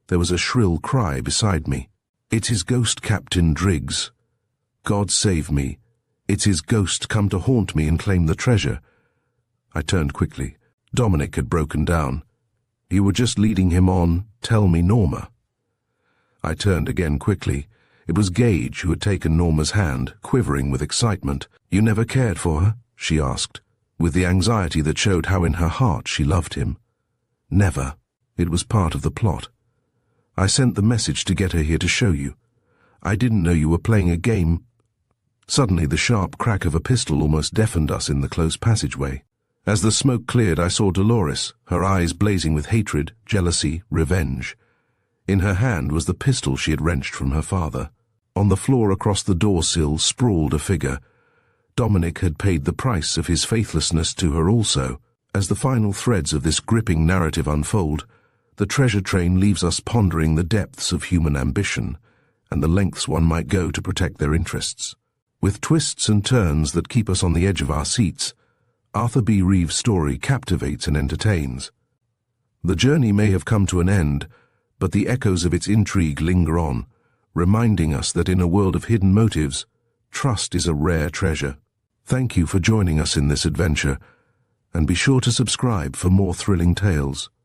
There was a shrill cry beside me. "It's his ghost, Captain Driggs. God save me. It's his ghost come to haunt me and claim the treasure." I turned quickly. Dominic had broken down. "You were just leading him on, tell me, Norma." I turned again quickly. It was Gage who had taken Norma's hand, quivering with excitement. "You never cared for her?" she asked, with the anxiety that showed how in her heart she loved him. "Never. It was part of the plot. I sent the message to get her here to show you. I didn't know you were playing a game." Suddenly the sharp crack of a pistol almost deafened us in the close passageway. As the smoke cleared, I saw Dolores, her eyes blazing with hatred, jealousy, revenge. In her hand was the pistol she had wrenched from her father. On the floor across the door-sill sprawled a figure. Dominic had paid the price of his faithlessness to her also. As the final threads of this gripping narrative unfold, the treasure train leaves us pondering the depths of human ambition and the lengths one might go to protect their interests. With twists and turns that keep us on the edge of our seats, Arthur B. Reeve's story captivates and entertains. The journey may have come to an end, but the echoes of its intrigue linger on, reminding us that in a world of hidden motives, trust is a rare treasure. Thank you for joining us in this adventure, and be sure to subscribe for more thrilling tales.